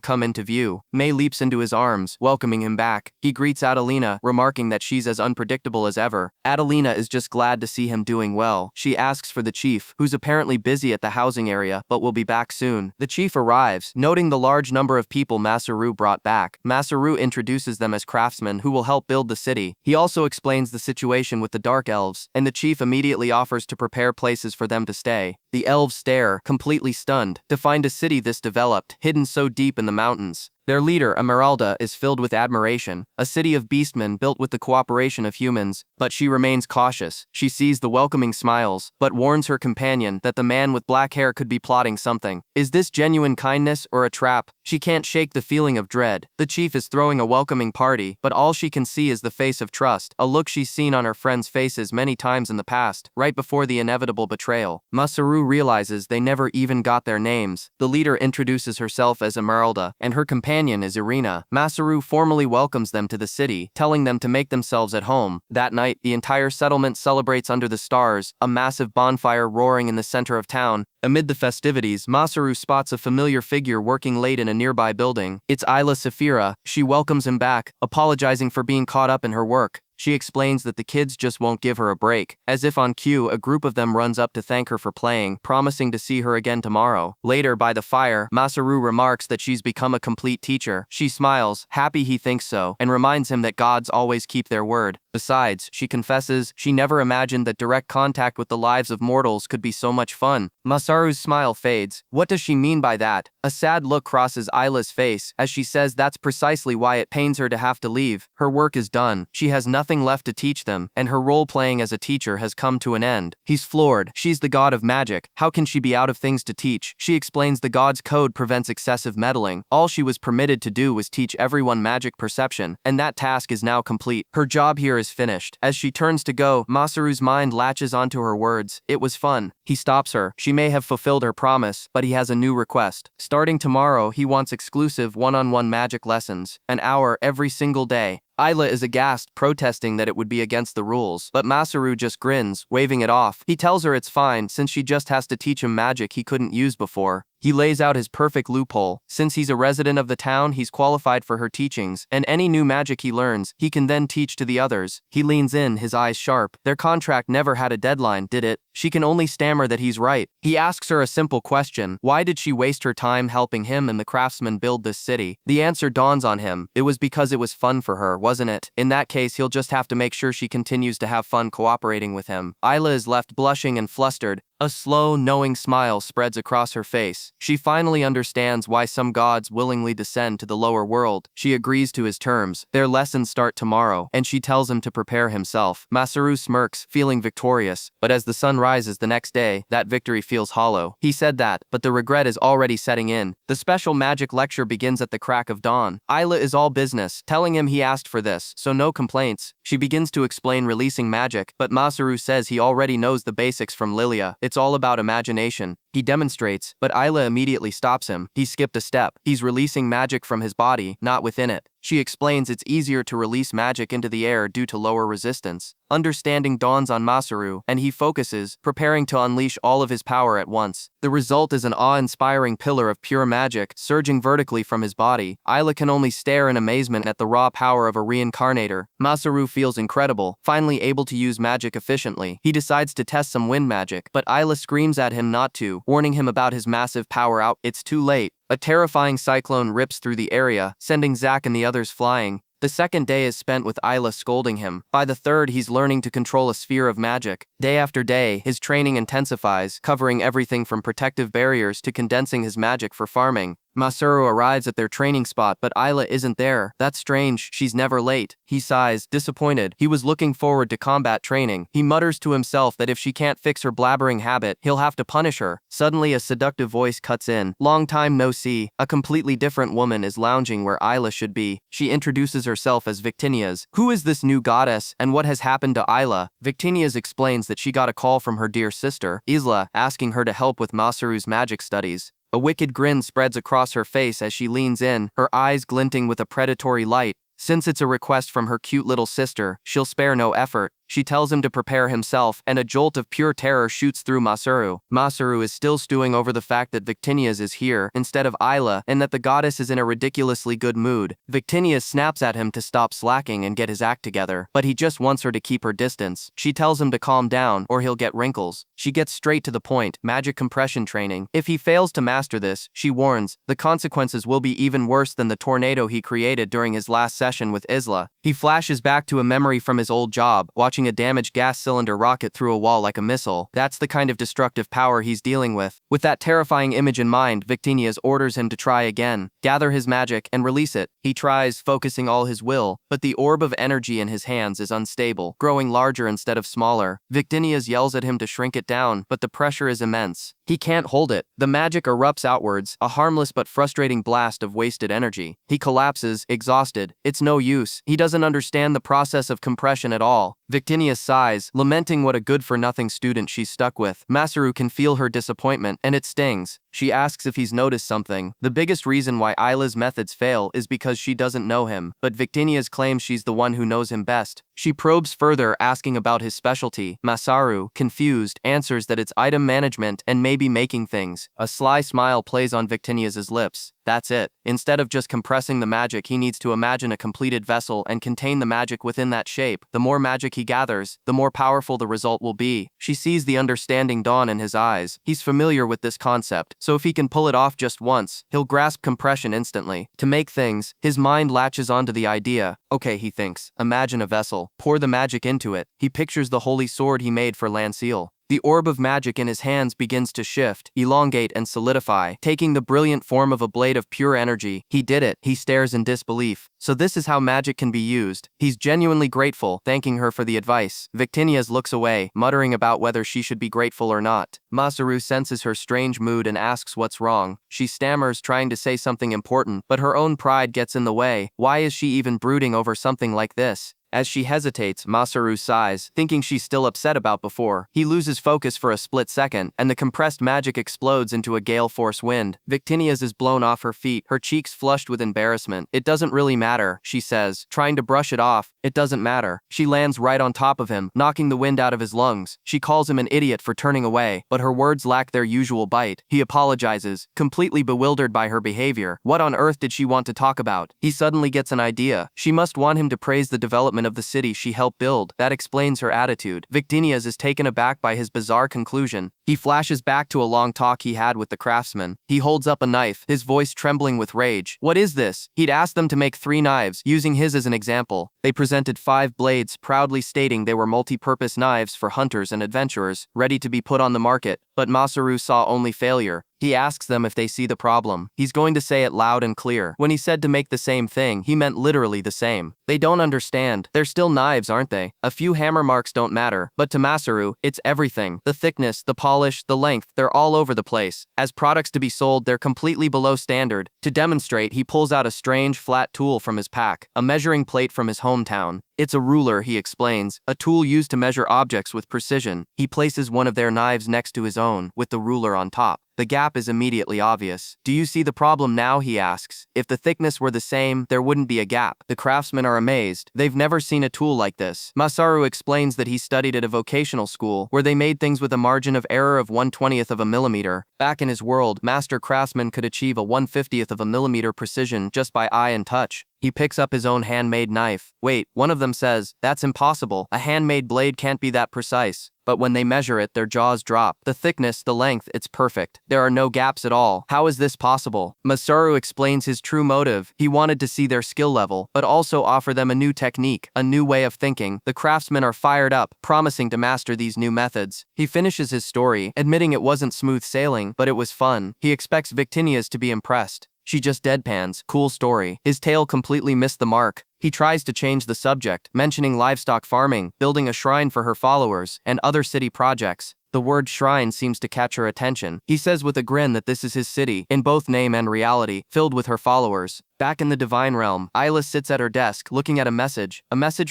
come into view. May leaps into his arms, welcoming him back. He greets Adelina, remarking that she's as unpredictable as ever. Adelina is just glad to see him doing well. She asks for the chief, who's apparently busy at the housing area, but will be back soon. The chief arrives, noting the large number of people Masaru brought back. Masaru introduces them as craftsmen who will help build the city. He also explains the situation with the dark elves, and the chief immediately offers to prepare places for them to stay. The elves stare, completely stunned, to find a city this developed, hidden so deep in the mountains. Their leader, Esmeralda, is filled with admiration, a city of beastmen built with the cooperation of humans, but she remains cautious. She sees the welcoming smiles, but warns her companion that the man with black hair could be plotting something. Is this genuine kindness or a trap? She can't shake the feeling of dread. The chief is throwing a welcoming party, but all she can see is the face of trust, a look she's seen on her friends' faces many times in the past, right before the inevitable betrayal. Masaru realizes they never even got their names. The leader introduces herself as Esmeralda, and her companion is Irina. Masaru formally welcomes them to the city, telling them to make themselves at home. That night, the entire settlement celebrates under the stars, a massive bonfire roaring in the center of town. Amid the festivities, Masaru spots a familiar figure working late in a nearby building. It's Isla Saphira. She welcomes him back, apologizing for being caught up in her work. She explains that the kids just won't give her a break. As if on cue, a group of them runs up to thank her for playing, promising to see her again tomorrow. Later, by the fire, Masaru remarks that she's become a complete teacher. She smiles, happy he thinks so, and reminds him that gods always keep their word. Besides, she confesses, she never imagined that direct contact with the lives of mortals could be so much fun. Masaru's smile fades. What does she mean by that? A sad look crosses Isla's face, as she says that's precisely why it pains her to have to leave. Her work is done. She has nothing left to teach them, and her role playing as a teacher has come to an end. He's floored. She's the god of magic. How can she be out of things to teach? She explains the god's code prevents excessive meddling. All she was permitted to do was teach everyone magic perception, and that task is now complete. Her job here is finished. As she turns to go, Masaru's mind latches onto her words. It was fun. He stops her. She may have fulfilled her promise, but he has a new request. Starting tomorrow, he wants exclusive one-on-one magic lessons, an hour every single day. Isla is aghast, protesting that it would be against the rules, but Masaru just grins, waving it off. He tells her it's fine, since she just has to teach him magic he couldn't use before. He lays out his perfect loophole. Since he's a resident of the town, he's qualified for her teachings, and any new magic he learns, he can then teach to the others. He leans in, his eyes sharp. Their contract never had a deadline, did it? She can only stammer that he's right. He asks her a simple question. Why did she waste her time helping him and the craftsmen build this city? The answer dawns on him. It was because it was fun for her, wasn't it? In that case, he'll just have to make sure she continues to have fun cooperating with him. Isla is left blushing and flustered. A slow, knowing smile spreads across her face. She finally understands why some gods willingly descend to the lower world. She agrees to his terms. Their lessons start tomorrow, and she tells him to prepare himself. Masaru smirks, feeling victorious, but as the sun rises the next day, that victory feels hollow. He said that, but the regret is already setting in. The special magic lecture begins at the crack of dawn. Isla is all business, telling him he asked for this, so no complaints. She begins to explain releasing magic, but Masaru says he already knows the basics from Lilia. It's all about imagination. He demonstrates, but Isla immediately stops him. He skipped a step. He's releasing magic from his body, not within it. She explains it's easier to release magic into the air due to lower resistance. Understanding dawns on Masaru, and he focuses, preparing to unleash all of his power at once. The result is an awe-inspiring pillar of pure magic, surging vertically from his body. Ayla can only stare in amazement at the raw power of a reincarnator. Masaru feels incredible, finally able to use magic efficiently. He decides to test some wind magic, but Ayla screams at him not to, warning him about his massive power out. It's too late. A terrifying cyclone rips through the area, sending Zack and the others flying. The second day is spent with Ayla scolding him. By the third, he's learning to control a sphere of magic. Day after day, his training intensifies, covering everything from protective barriers to condensing his magic for farming. Masaru arrives at their training spot, but Ayla isn't there. That's strange, she's never late. He sighs, disappointed. He was looking forward to combat training. He mutters to himself that if she can't fix her blabbering habit, he'll have to punish her. Suddenly, a seductive voice cuts in. Long time no see. A completely different woman is lounging where Ayla should be. She introduces herself as Victinias. Who is this new goddess, and what has happened to Ayla? Victinias explains that she got a call from her dear sister, Isla, asking her to help with Masaru's magic studies. A wicked grin spreads across her face as she leans in, her eyes glinting with a predatory light. Since it's a request from her cute little sister, she'll spare no effort. She tells him to prepare himself, and a jolt of pure terror shoots through Masaru. Masaru is still stewing over the fact that Victinias is here, instead of Ayla, and that the goddess is in a ridiculously good mood. Victinias snaps at him to stop slacking and get his act together, but he just wants her to keep her distance. She tells him to calm down, or he'll get wrinkles. She gets straight to the point, magic compression training. If he fails to master this, she warns, the consequences will be even worse than the tornado he created during his last session with Isla. He flashes back to a memory from his old job, watching a damaged gas cylinder rocket through a wall like a missile. That's the kind of destructive power he's dealing with. With that terrifying image in mind, Victinias orders him to try again, gather his magic, and release it. He tries, focusing all his will, but the orb of energy in his hands is unstable, growing larger instead of smaller. Victinias yells at him to shrink it down, but the pressure is immense. He can't hold it. The magic erupts outwards, a harmless but frustrating blast of wasted energy. He collapses, exhausted. It's no use. He doesn't understand the process of compression at all. Victinias sighs, lamenting what a good-for-nothing student she's stuck with. Masaru can feel her disappointment, and it stings. She asks if he's noticed something. The biggest reason why Ayla's methods fail is because she doesn't know him, but Victinias claims she's the one who knows him best. She probes further, asking about his specialty. Masaru, confused, answers that it's item management and maybe making things. A sly smile plays on Victinias' lips. That's it. Instead of just compressing the magic, he needs to imagine a completed vessel and contain the magic within that shape. The more magic he gathers, the more powerful the result will be. She sees the understanding dawn in his eyes. He's familiar with this concept, so if he can pull it off just once, he'll grasp compression instantly. To make things, his mind latches onto the idea. Okay, he thinks, imagine a vessel. Pour the magic into it. He pictures the holy sword he made for Lancelot. The orb of magic in his hands begins to shift, elongate, and solidify, taking the brilliant form of a blade of pure energy. He did it. He stares in disbelief. So this is how magic can be used. He's genuinely grateful, thanking her for the advice. Victinias looks away, muttering about whether she should be grateful or not. Masaru senses her strange mood and asks what's wrong. She stammers, trying to say something important, but her own pride gets in the way. Why is she even brooding over something like this? As she hesitates, Masaru sighs, thinking she's still upset about before. He loses focus for a split second, and the compressed magic explodes into a gale-force wind. Victinias is blown off her feet, her cheeks flushed with embarrassment. It doesn't really matter, she says, trying to brush it off. It doesn't matter. She lands right on top of him, knocking the wind out of his lungs. She calls him an idiot for turning away, but her words lack their usual bite. He apologizes, completely bewildered by her behavior. What on earth did she want to talk about? He suddenly gets an idea. She must want him to praise the development of the city she helped build. That explains her attitude. Victinias is taken aback by his bizarre conclusion. He flashes back to a long talk he had with the craftsman. He holds up a knife, his voice trembling with rage. What is this? He'd asked them to make 3 knives, using his as an example. They presented 5 blades, proudly stating they were multi-purpose knives for hunters and adventurers, ready to be put on the market. But Masaru saw only failure. He asks them if they see the problem. He's going to say it loud and clear. When he said to make the same thing, he meant literally the same. They don't understand. They're still knives, aren't they? A few hammer marks don't matter. But to Masaru, it's everything. The thickness, the polish, the length, they're all over the place. As products to be sold, they're completely below standard. To demonstrate, he pulls out a strange, flat tool from his pack, a measuring plate from his hometown. It's a ruler, he explains, a tool used to measure objects with precision. He places one of their knives next to his own, with the ruler on top. The gap is immediately obvious. Do you see the problem now, he asks. If the thickness were the same, there wouldn't be a gap. The craftsmen are amazed. They've never seen a tool like this. Masaru explains that he studied at a vocational school, where they made things with a margin of error of 1/20th of a millimeter. Back in his world, master craftsmen could achieve a 1/50th of a millimeter precision just by eye and touch. He picks up his own handmade knife. Wait, one of them says, that's impossible. A handmade blade can't be that precise. But when they measure it, their jaws drop. The thickness, the length, it's perfect. There are no gaps at all. How is this possible? Masaru explains his true motive. He wanted to see their skill level, but also offer them a new technique, a new way of thinking. The craftsmen are fired up, promising to master these new methods. He finishes his story, admitting it wasn't smooth sailing, but it was fun. He expects Victinias to be impressed. She just deadpans. Cool story. His tale completely missed the mark. He tries to change the subject, mentioning livestock farming, building a shrine for her followers, and other city projects. The word shrine seems to catch her attention. He says with a grin that this is his city, in both name and reality, filled with her followers. Back in the divine realm, Isla sits at her desk, looking at a message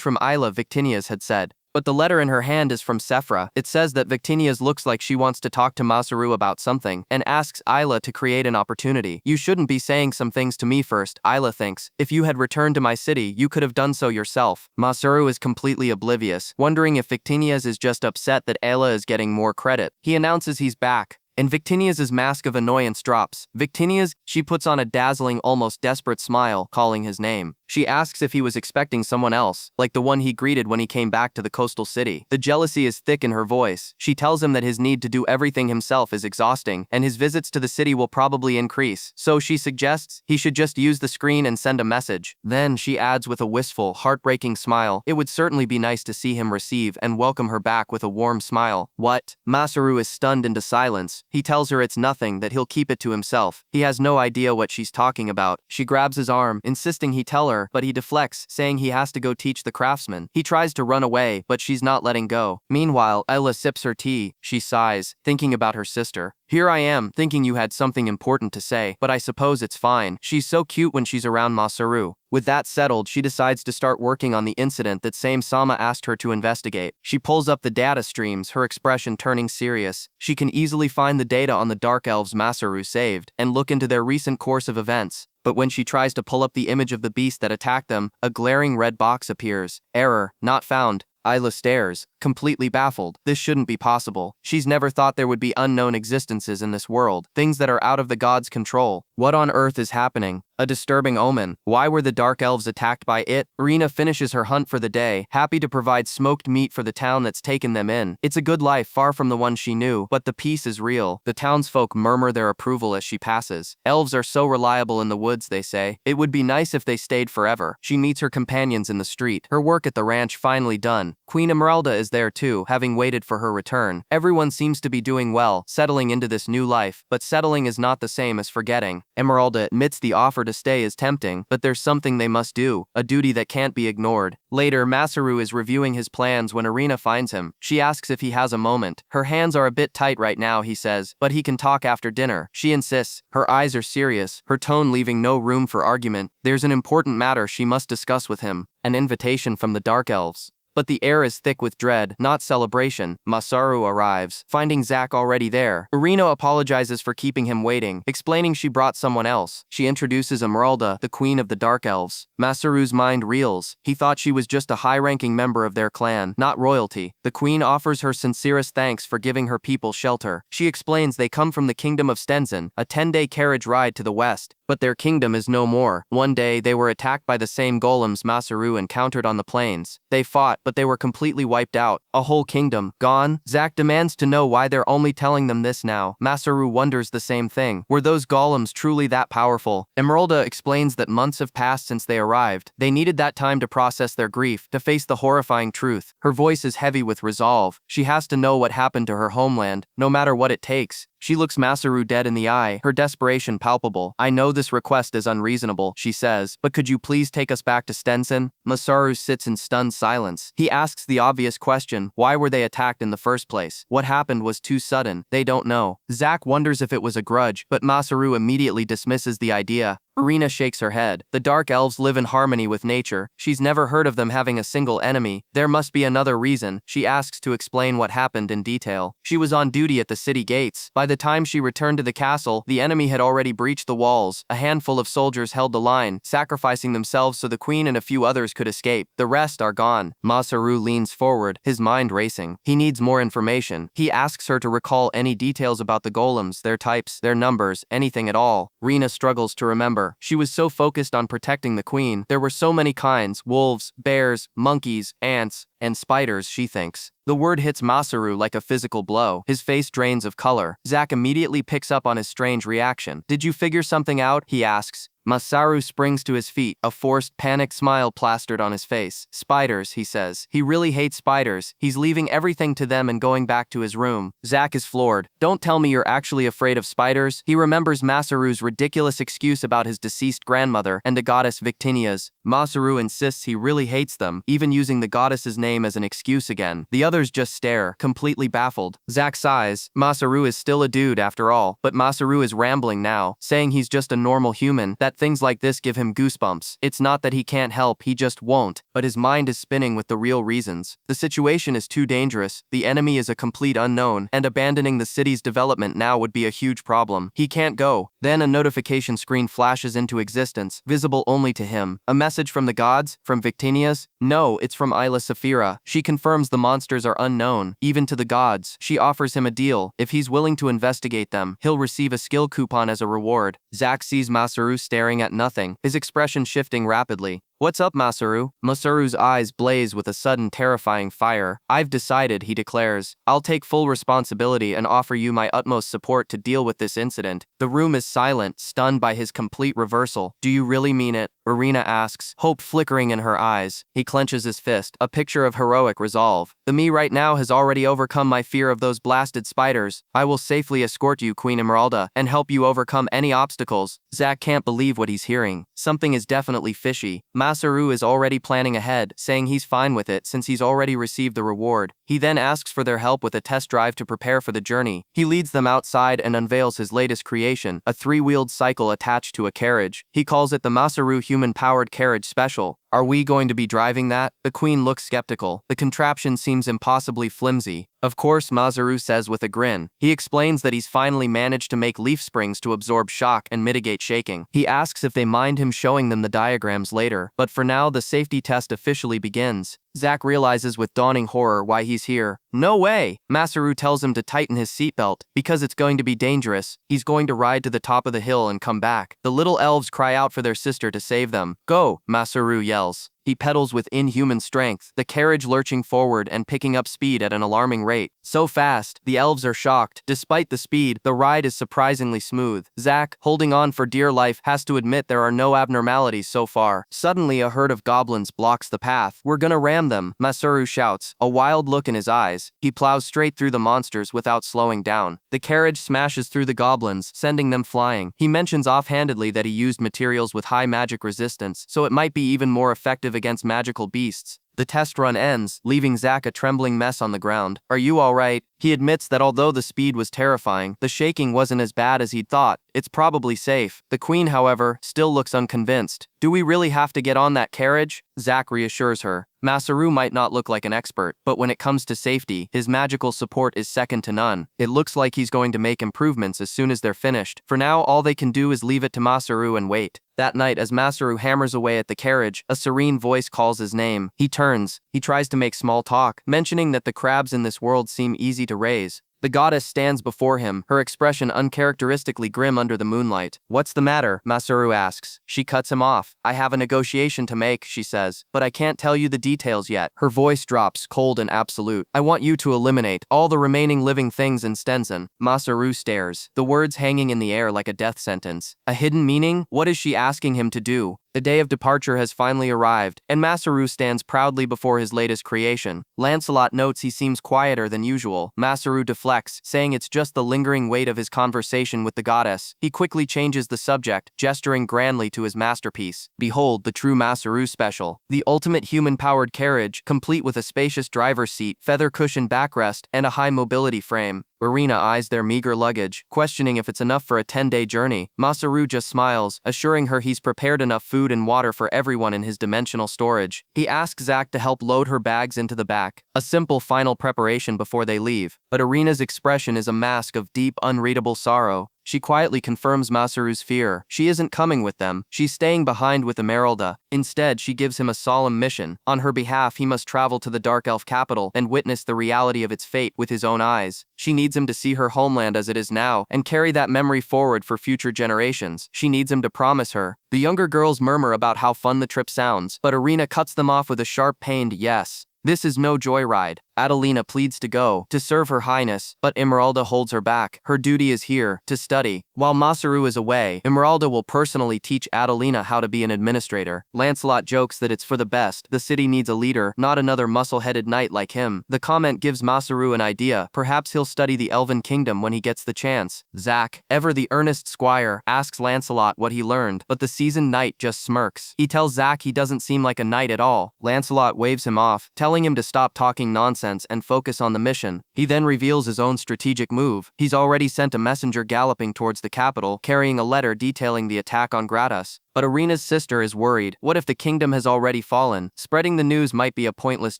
from Isla Victinias had said. But the letter in her hand is from Sephra. It says that Victinias looks like she wants to talk to Masaru about something, and asks Isla to create an opportunity. You shouldn't be saying some things to me first, Isla thinks. If you had returned to my city, you could have done so yourself. Masaru is completely oblivious, wondering if Victinias is just upset that Ayla is getting more credit. He announces he's back. And Victinias' mask of annoyance drops. Victinias, she puts on a dazzling, almost desperate smile, calling his name. She asks if he was expecting someone else, like the one he greeted when he came back to the coastal city. The jealousy is thick in her voice. She tells him that his need to do everything himself is exhausting, and his visits to the city will probably increase. So she suggests he should just use the screen and send a message. Then she adds with a wistful, heartbreaking smile, it would certainly be nice to see him receive and welcome her back with a warm smile. What? Masaru is stunned into silence. He tells her it's nothing, that he'll keep it to himself. He has no idea what she's talking about. She grabs his arm, insisting he tell her, but he deflects, saying he has to go teach the craftsman. He tries to run away, but she's not letting go. Meanwhile, Ella sips her tea. She sighs, thinking about her sister. Here I am, thinking you had something important to say, but I suppose it's fine. She's so cute when she's around Masaru. With that settled, she decides to start working on the incident that Sama asked her to investigate. She pulls up the data streams, her expression turning serious. She can easily find the data on the Dark Elves Masaru saved, and look into their recent course of events. But when she tries to pull up the image of the beast that attacked them, a glaring red box appears. Error, not found. Isla stares, completely baffled. This shouldn't be possible. She's never thought there would be unknown existences in this world, things that are out of the gods' control. What on earth is happening? A disturbing omen. Why were the Dark Elves attacked by it? Irina finishes her hunt for the day, happy to provide smoked meat for the town that's taken them in. It's a good life, far from the one she knew, but the peace is real. The townsfolk murmur their approval as she passes. Elves are so reliable in the woods, they say. It would be nice if they stayed forever. She meets her companions in the street, her work at the ranch finally done. Queen Emeralda is there too, having waited for her return. Everyone seems to be doing well, settling into this new life, but settling is not the same as forgetting. Emeralda admits the offer to stay is tempting, but there's something they must do, a duty that can't be ignored. Later, Masaru is reviewing his plans when Irina finds him. She asks if he has a moment. Her hands are a bit tight right now, he says, but he can talk after dinner. She insists. Her eyes are serious, her tone leaving no room for argument. There's an important matter she must discuss with him, an invitation from the Dark Elves. But the air is thick with dread, not celebration. Masaru arrives, finding Zack already there. Irina apologizes for keeping him waiting, explaining she brought someone else. She introduces Emeralda, the queen of the Dark Elves. Masaru's mind reels. He thought she was just a high-ranking member of their clan, not royalty. The queen offers her sincerest thanks for giving her people shelter. She explains they come from the kingdom of Stenzen, a 10-day carriage ride to the west. But their kingdom is no more. One day, they were attacked by the same golems Masaru encountered on the plains. They fought, but they were completely wiped out. A whole kingdom, gone? Zack demands to know why they're only telling them this now. Masaru wonders the same thing. Were those golems truly that powerful? Emeralda explains that months have passed since they arrived. They needed that time to process their grief, to face the horrifying truth. Her voice is heavy with resolve. She has to know what happened to her homeland, no matter what it takes. She looks Masaru dead in the eye, her desperation palpable. I know this request is unreasonable, she says, but could you please take us back to Stenzen? Masaru sits in stunned silence. He asks the obvious question, why were they attacked in the first place? What happened was too sudden. They don't know. Zack wonders if it was a grudge, but Masaru immediately dismisses the idea. Irina shakes her head. The dark elves live in harmony with nature. She's never heard of them having a single enemy. There must be another reason. She asks to explain what happened in detail. She was on duty at the city gates. By the time she returned to the castle, the enemy had already breached the walls. A handful of soldiers held the line, sacrificing themselves so the queen and a few others could escape. The rest are gone. Masaru leans forward, his mind racing. He needs more information. He asks her to recall any details about the golems, their types, their numbers, anything at all. Rina struggles to remember. She was so focused on protecting the queen. There were so many kinds: wolves, bears, monkeys, ants, and spiders, she thinks. The word hits Masaru like a physical blow. His face drains of color. Zack immediately picks up on his strange reaction. Did you figure something out? He asks. Masaru springs to his feet, a forced, panicked smile plastered on his face. Spiders, he says. He really hates spiders. He's leaving everything to them and going back to his room. Zack is floored. Don't tell me you're actually afraid of spiders. He remembers Masaru's ridiculous excuse about his deceased grandmother and the goddess Victinia's. Masaru insists he really hates them, even using the goddess's name as an excuse again. The others just stare, completely baffled. Zack sighs. Masaru is still a dude after all, but Masaru is rambling now, saying he's just a normal human, that things like this give him goosebumps. It's not that he can't help, he just won't, but his mind is spinning with the real reasons. The situation is too dangerous, the enemy is a complete unknown, and abandoning the city's development now would be a huge problem. He can't go. Then a notification screen flashes into existence, visible only to him. A message from the gods? From Victinia's? No, it's from Isla Saphira. She confirms the monsters are unknown, even to the gods. She offers him a deal. If he's willing to investigate them, he'll receive a skill coupon as a reward. Zack sees Masaru staring at nothing, his expression shifting rapidly. What's up, Masaru? Masaru's eyes blaze with a sudden terrifying fire. I've decided, he declares. I'll take full responsibility and offer you my utmost support to deal with this incident. The room is silent, stunned by his complete reversal. Do you really mean it? Irina asks, hope flickering in her eyes. He clenches his fist, a picture of heroic resolve. The me right now has already overcome my fear of those blasted spiders. I will safely escort you, Queen Emeralda, and help you overcome any obstacles. Zack can't believe what he's hearing. Something is definitely fishy. Masaru is already planning ahead, saying he's fine with it since he's already received the reward. He then asks for their help with a test drive to prepare for the journey. He leads them outside and unveils his latest creation, a three-wheeled cycle attached to a carriage. He calls it the Masaru Human-Powered Carriage Special. Are we going to be driving that? The queen looks skeptical. The contraption seems impossibly flimsy. Of course, Masaru says with a grin. He explains that he's finally managed to make leaf springs to absorb shock and mitigate shaking. He asks if they mind him showing them the diagrams later, but for now the safety test officially begins. Zack realizes with dawning horror why he's here. No way! Masaru tells him to tighten his seatbelt, because it's going to be dangerous. He's going to ride to the top of the hill and come back. The little elves cry out for their sister to save them. Go! Masaru yells. He pedals with inhuman strength, the carriage lurching forward and picking up speed at an alarming rate. So fast, the elves are shocked. Despite the speed, the ride is surprisingly smooth. Zack, holding on for dear life, has to admit there are no abnormalities so far. Suddenly, a herd of goblins blocks the path. We're gonna ram them, Masaru shouts, a wild look in his eyes. He plows straight through the monsters without slowing down. The carriage smashes through the goblins, sending them flying. He mentions offhandedly that he used materials with high magic resistance, so it might be even more effective against magical beasts. The test run ends, leaving Zack a trembling mess on the ground. Are you alright? He admits that although the speed was terrifying, the shaking wasn't as bad as he'd thought. It's probably safe. The queen, however, still looks unconvinced. Do we really have to get on that carriage? Zack reassures her. Masaru might not look like an expert, but when it comes to safety, his magical support is second to none. It looks like he's going to make improvements as soon as they're finished. For now, all they can do is leave it to Masaru and wait. That night, as Masaru hammers away at the carriage, a serene voice calls his name. He turns. He tries to make small talk, mentioning that the crabs in this world seem easy to raise. The goddess stands before him, her expression uncharacteristically grim under the moonlight. What's the matter? Masaru asks. She cuts him off. I have a negotiation to make, she says, but I can't tell you the details yet. Her voice drops, cold and absolute. I want you to eliminate all the remaining living things in Stenson. Masaru stares, the words hanging in the air like a death sentence. A hidden meaning? What is she asking him to do? The day of departure has finally arrived, and Masaru stands proudly before his latest creation. Lancelot notes he seems quieter than usual. Masaru deflects, saying it's just the lingering weight of his conversation with the goddess. He quickly changes the subject, gesturing grandly to his masterpiece. Behold the true Masaru special. The ultimate human-powered carriage, complete with a spacious driver's seat, feather-cushioned backrest, and a high-mobility frame. Irina eyes their meager luggage, questioning if it's enough for a 10-day journey. Masaru just smiles, assuring her he's prepared enough food and water for everyone in his dimensional storage. He asks Zack to help load her bags into the back, a simple final preparation before they leave. But Irina's expression is a mask of deep, unreadable sorrow. She quietly confirms Masaru's fear. She isn't coming with them. She's staying behind with Esmeralda. Instead, she gives him a solemn mission. On her behalf, he must travel to the Dark Elf capital and witness the reality of its fate with his own eyes. She needs him to see her homeland as it is now and carry that memory forward for future generations. She needs him to promise her. The younger girls murmur about how fun the trip sounds, but Irina cuts them off with a sharp, pained yes. This is no joyride. Adelina pleads to go, to serve her highness, but Esmeralda holds her back. Her duty is here, to study. While Masaru is away, Esmeralda will personally teach Adelina how to be an administrator. Lancelot jokes that it's for the best. The city needs a leader, not another muscle-headed knight like him. The comment gives Masaru an idea. Perhaps he'll study the Elven Kingdom when he gets the chance. Zack, ever the earnest squire, asks Lancelot what he learned, but the seasoned knight just smirks. He tells Zack he doesn't seem like a knight at all. Lancelot waves him off, telling him to stop talking nonsense and focus on the mission. He then reveals his own strategic move. He's already sent a messenger galloping towards the capital, carrying a letter detailing the attack on Gratus. But Irina's sister is worried. What if the kingdom has already fallen? Spreading the news might be a pointless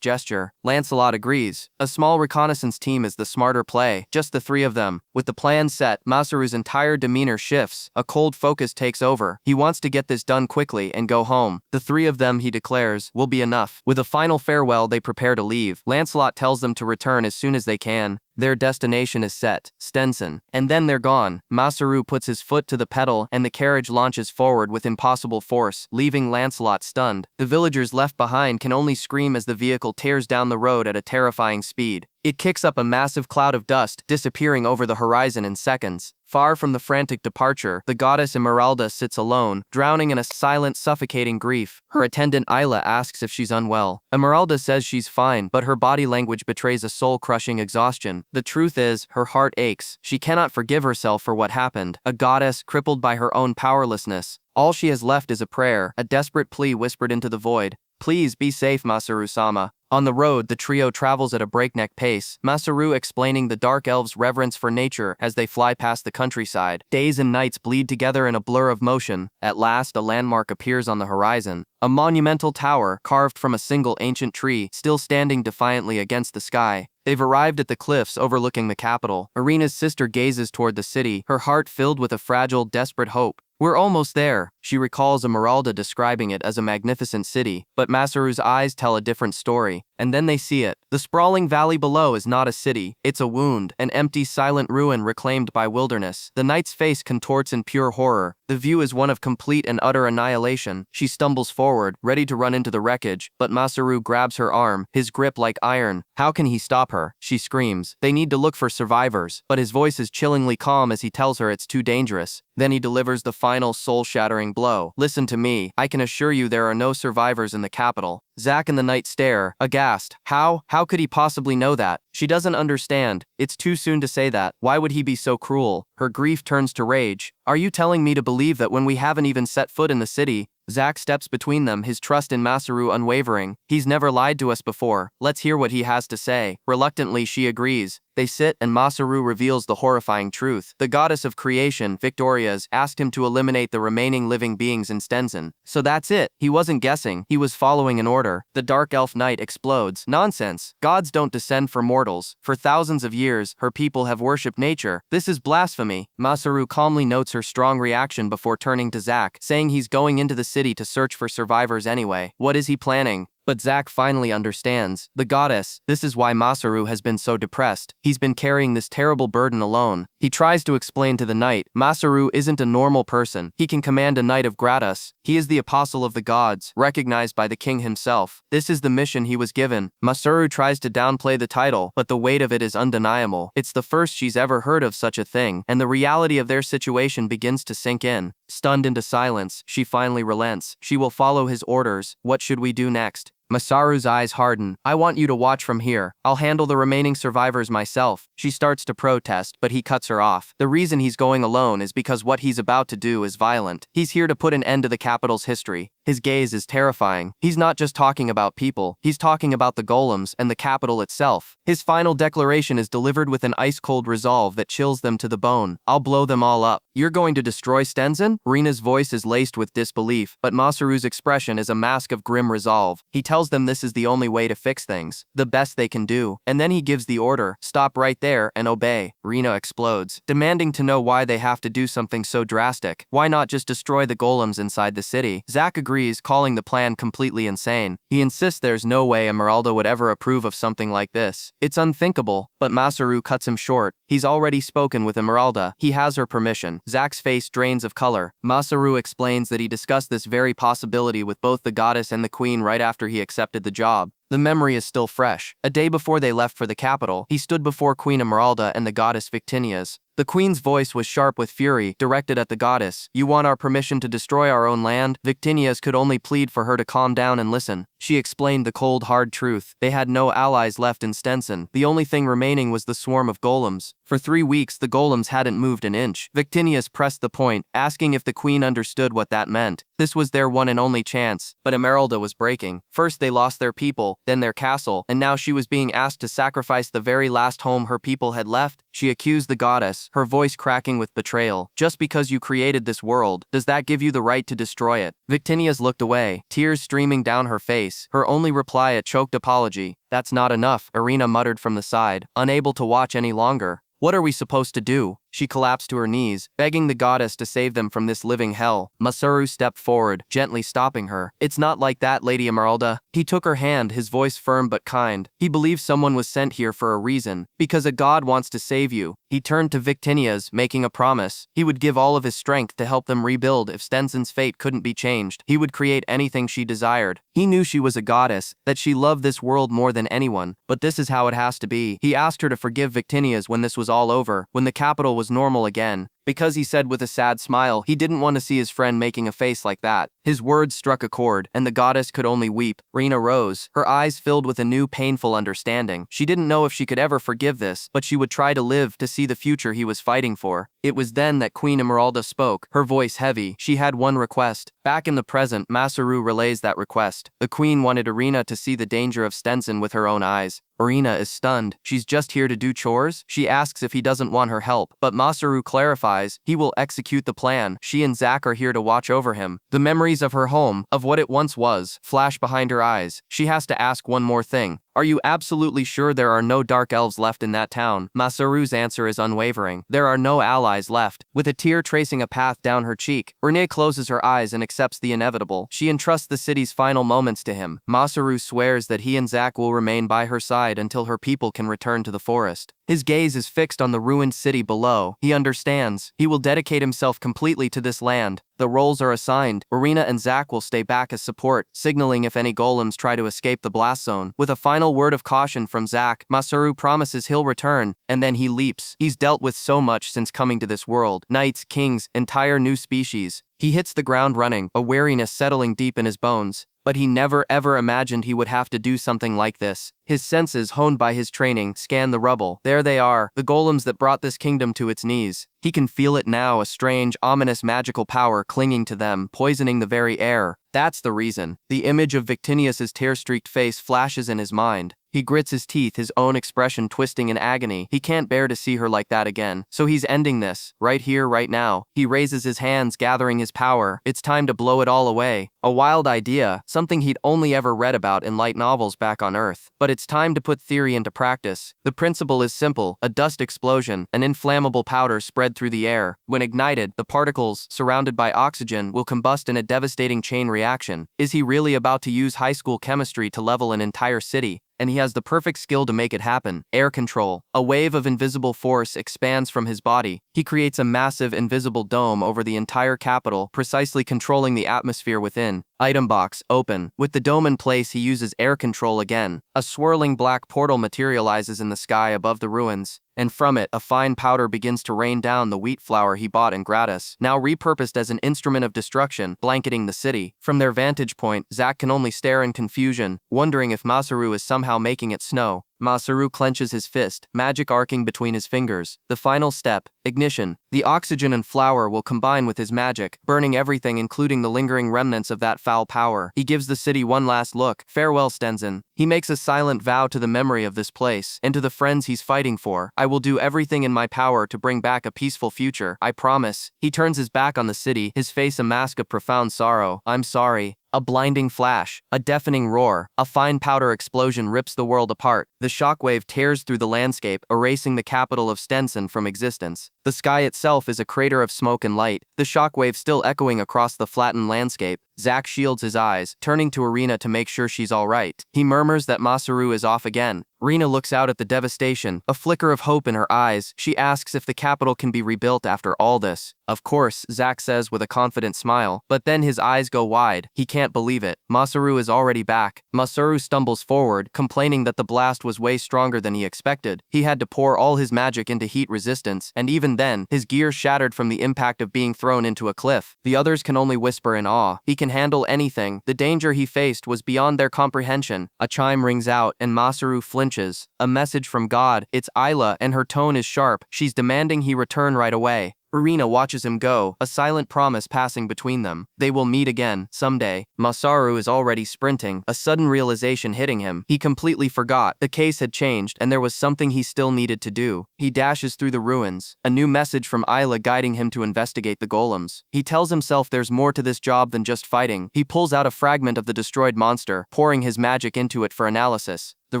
gesture. Lancelot agrees. A small reconnaissance team is the smarter play, just the three of them. With the plan set, Masaru's entire demeanor shifts. A cold focus takes over. He wants to get this done quickly and go home. The three of them, he declares, will be enough. With a final farewell, they prepare to leave. Lancelot tells them to return as soon as they can. Their destination is set, Stenson. And then they're gone. Masaru puts his foot to the pedal and the carriage launches forward with impossible force, leaving Lancelot stunned. The villagers left behind can only scream as the vehicle tears down the road at a terrifying speed. It kicks up a massive cloud of dust, disappearing over the horizon in seconds. Far from the frantic departure, the goddess Esmeralda sits alone, drowning in a silent, suffocating grief. Her attendant Isla asks if she's unwell. Esmeralda says she's fine, but her body language betrays a soul-crushing exhaustion. The truth is, her heart aches. She cannot forgive herself for what happened. A goddess, crippled by her own powerlessness. All she has left is a prayer, a desperate plea whispered into the void. Please be safe, Masaru-sama. On the road, the trio travels at a breakneck pace, Masaru explaining the Dark Elves' reverence for nature as they fly past the countryside. Days and nights bleed together in a blur of motion. At last, a landmark appears on the horizon. A monumental tower, carved from a single ancient tree, still standing defiantly against the sky. They've arrived at the cliffs overlooking the capital. Irina's sister gazes toward the city, her heart filled with a fragile, desperate hope. We're almost there. She recalls Esmeralda describing it as a magnificent city, but Masaru's eyes tell a different story. And then they see it. The sprawling valley below is not a city, it's a wound, an empty, silent ruin reclaimed by wilderness. The knight's face contorts in pure horror. The view is one of complete and utter annihilation. She stumbles forward, ready to run into the wreckage, but Masaru grabs her arm, his grip like iron. How can he stop her? She screams. They need to look for survivors, but his voice is chillingly calm as he tells her it's too dangerous. Then he delivers the final soul-shattering blow. Listen to me. I can assure you there are no survivors in the capital. Zack and the knight stare, aghast. How could he possibly know that? She doesn't understand. It's too soon to say that. Why would he be so cruel? Her grief turns to rage. Are you telling me to believe that when we haven't even set foot in the city? Zack steps between them, his trust in Masaru unwavering. He's never lied to us before. Let's hear what he has to say. Reluctantly, she agrees. They sit, and Masaru reveals the horrifying truth. The goddess of creation, Victoria's, asked him to eliminate the remaining living beings in Stenson. So that's it. He wasn't guessing. He was following an order. The Dark Elf Knight explodes. Nonsense. Gods don't descend for mortals. For thousands of years, her people have worshipped nature. This is blasphemy. Masaru calmly notes her strong reaction before turning to Zack, saying he's going into the city to search for survivors anyway. What is he planning? But Zack finally understands. The goddess. This is why Masaru has been so depressed. He's been carrying this terrible burden alone. He tries to explain to the knight, Masaru isn't a normal person. He can command a knight of Gratus. He is the apostle of the gods, recognized by the king himself. This is the mission he was given. Masaru tries to downplay the title, but the weight of it is undeniable. It's the first she's ever heard of such a thing, and the reality of their situation begins to sink in. Stunned into silence, she finally relents. She will follow his orders. What should we do next? Masaru's eyes harden. I want you to watch from here. I'll handle the remaining survivors myself. She starts to protest, but he cuts her off. The reason he's going alone is because what he's about to do is violent. He's here to put an end to the capital's history. His gaze is terrifying. He's not just talking about people, he's talking about the golems and the capital itself. His final declaration is delivered with an ice-cold resolve that chills them to the bone. I'll blow them all up. You're going to destroy Stenson? Rena's voice is laced with disbelief, but Masaru's expression is a mask of grim resolve. He tells them this is the only way to fix things, the best they can do, and then he gives the order, stop right there and obey. Rena explodes, demanding to know why they have to do something so drastic. Why not just destroy the golems inside the city? Zack agrees, calling the plan completely insane. He insists there's no way Esmeralda would ever approve of something like this. It's unthinkable, but Masaru cuts him short. He's already spoken with Esmeralda. He has her permission. Zack's face drains of color. Masaru explains that he discussed this very possibility with both the goddess and the queen right after he accepted the job. The memory is still fresh. A day before they left for the capital, he stood before Queen Esmeralda and the goddess Victinias. The queen's voice was sharp with fury, directed at the goddess. You want our permission to destroy our own land? Victinias could only plead for her to calm down and listen. She explained the cold, hard truth. They had no allies left in Stenson. The only thing remaining was the swarm of golems. For 3 weeks, the golems hadn't moved an inch. Victinias pressed the point, asking if the queen understood what that meant. This was their one and only chance, but Esmeralda was breaking. First they lost their people, then their castle, and now she was being asked to sacrifice the very last home her people had left. She accused the goddess, her voice cracking with betrayal. Just because you created this world, does that give you the right to destroy it? Victinias looked away, tears streaming down her face, her only reply a choked apology. That's not enough, Irina muttered from the side, unable to watch any longer. What are we supposed to do? She collapsed to her knees, begging the goddess to save them from this living hell. Masaru stepped forward, gently stopping her. It's not like that, Lady Esmeralda. He took her hand, his voice firm but kind. He believes someone was sent here for a reason, because a god wants to save you. He turned to Victinias, making a promise. He would give all of his strength to help them rebuild if Stenson's fate couldn't be changed. He would create anything she desired. He knew she was a goddess, that she loved this world more than anyone, but this is how it has to be. He asked her to forgive Victinias when this was all over, when the capital was normal again. Because he said with a sad smile, he didn't want to see his friend making a face like that. His words struck a chord, and the goddess could only weep. Rena rose, her eyes filled with a new painful understanding. She didn't know if she could ever forgive this, but she would try to live to see the future he was fighting for. It was then that Queen Esmeralda spoke, her voice heavy. She had one request. Back in the present, Masaru relays that request. The queen wanted Irina to see the danger of Stenson with her own eyes. Irina is stunned. She's just here to do chores? She asks if he doesn't want her help, but Masaru clarifies he will execute the plan. She and Zack are here to watch over him. The memories of her home, of what it once was, flash behind her eyes. She has to ask one more thing. Are you absolutely sure there are no dark elves left in that town? Masaru's answer is unwavering. There are no allies left. With a tear tracing a path down her cheek, Renee closes her eyes and accepts the inevitable. She entrusts the city's final moments to him. Masaru swears that he and Zack will remain by her side until her people can return to the forest. His gaze is fixed on the ruined city below. He understands. He will dedicate himself completely to this land. The roles are assigned. Irina and Zack will stay back as support, signaling if any golems try to escape the blast zone. With a final word of caution from Zack, Masaru promises he'll return, and then he leaps. He's dealt with so much since coming to this world. Knights, kings, entire new species. He hits the ground running, a wariness settling deep in his bones. But he never ever imagined he would have to do something like this. His senses, honed by his training, scan the rubble. There they are, the golems that brought this kingdom to its knees. He can feel it now, a strange, ominous magical power clinging to them, poisoning the very air. That's the reason. The image of Victinias's tear-streaked face flashes in his mind. He grits his teeth, his own expression twisting in agony. He can't bear to see her like that again. So he's ending this, right here, right now. He raises his hands, gathering his power. It's time to blow it all away. A wild idea, something he'd only ever read about in light novels back on Earth. But it's time to put theory into practice. The principle is simple, a dust explosion, an inflammable powder spread through the air. When ignited, the particles, surrounded by oxygen, will combust in a devastating chain reaction. Is he really about to use high school chemistry to level an entire city? And he has the perfect skill to make it happen. Air control. A wave of invisible force expands from his body. He creates a massive invisible dome over the entire capital, precisely controlling the atmosphere within. Item box, open. With the dome in place, he uses air control again. A swirling black portal materializes in the sky above the ruins, and from it, a fine powder begins to rain down the wheat flour he bought in gratis, now repurposed as an instrument of destruction, blanketing the city. From their vantage point, Zack can only stare in confusion, wondering if Masaru is somehow making it snow. Masaru clenches his fist, magic arcing between his fingers. The final step, ignition. The oxygen and flour will combine with his magic, burning everything including the lingering remnants of that foul power. He gives the city one last look. Farewell, Stenzen. He makes a silent vow to the memory of this place, and to the friends he's fighting for. I will do everything in my power to bring back a peaceful future, I promise. He turns his back on the city, his face a mask of profound sorrow. I'm sorry. A blinding flash, a deafening roar, a fine powder explosion rips the world apart. The shockwave tears through the landscape, erasing the capital of Stenson from existence. The sky itself is a crater of smoke and light, the shockwave still echoing across the flattened landscape. Zack shields his eyes, turning to Irina to make sure she's alright. He murmurs that Masaru is off again. Rina looks out at the devastation, a flicker of hope in her eyes. She asks if the capital can be rebuilt after all this. Of course, Zack says with a confident smile, but then his eyes go wide. He can't believe it. Masaru is already back. Masaru stumbles forward, complaining that the blast was way stronger than he expected. He had to pour all his magic into heat resistance, and even then, his gear shattered from the impact of being thrown into a cliff. The others can only whisper in awe. He can handle anything. The danger he faced was beyond their comprehension. A chime rings out, and Masaru flinches. A message from God. It's Isla, and her tone is sharp. She's demanding he return right away. Irina watches him go, a silent promise passing between them. They will meet again, someday. Masaru is already sprinting, a sudden realization hitting him. He completely forgot. The case had changed, and there was something he still needed to do. He dashes through the ruins, a new message from Isla guiding him to investigate the golems. He tells himself there's more to this job than just fighting. He pulls out a fragment of the destroyed monster, pouring his magic into it for analysis. The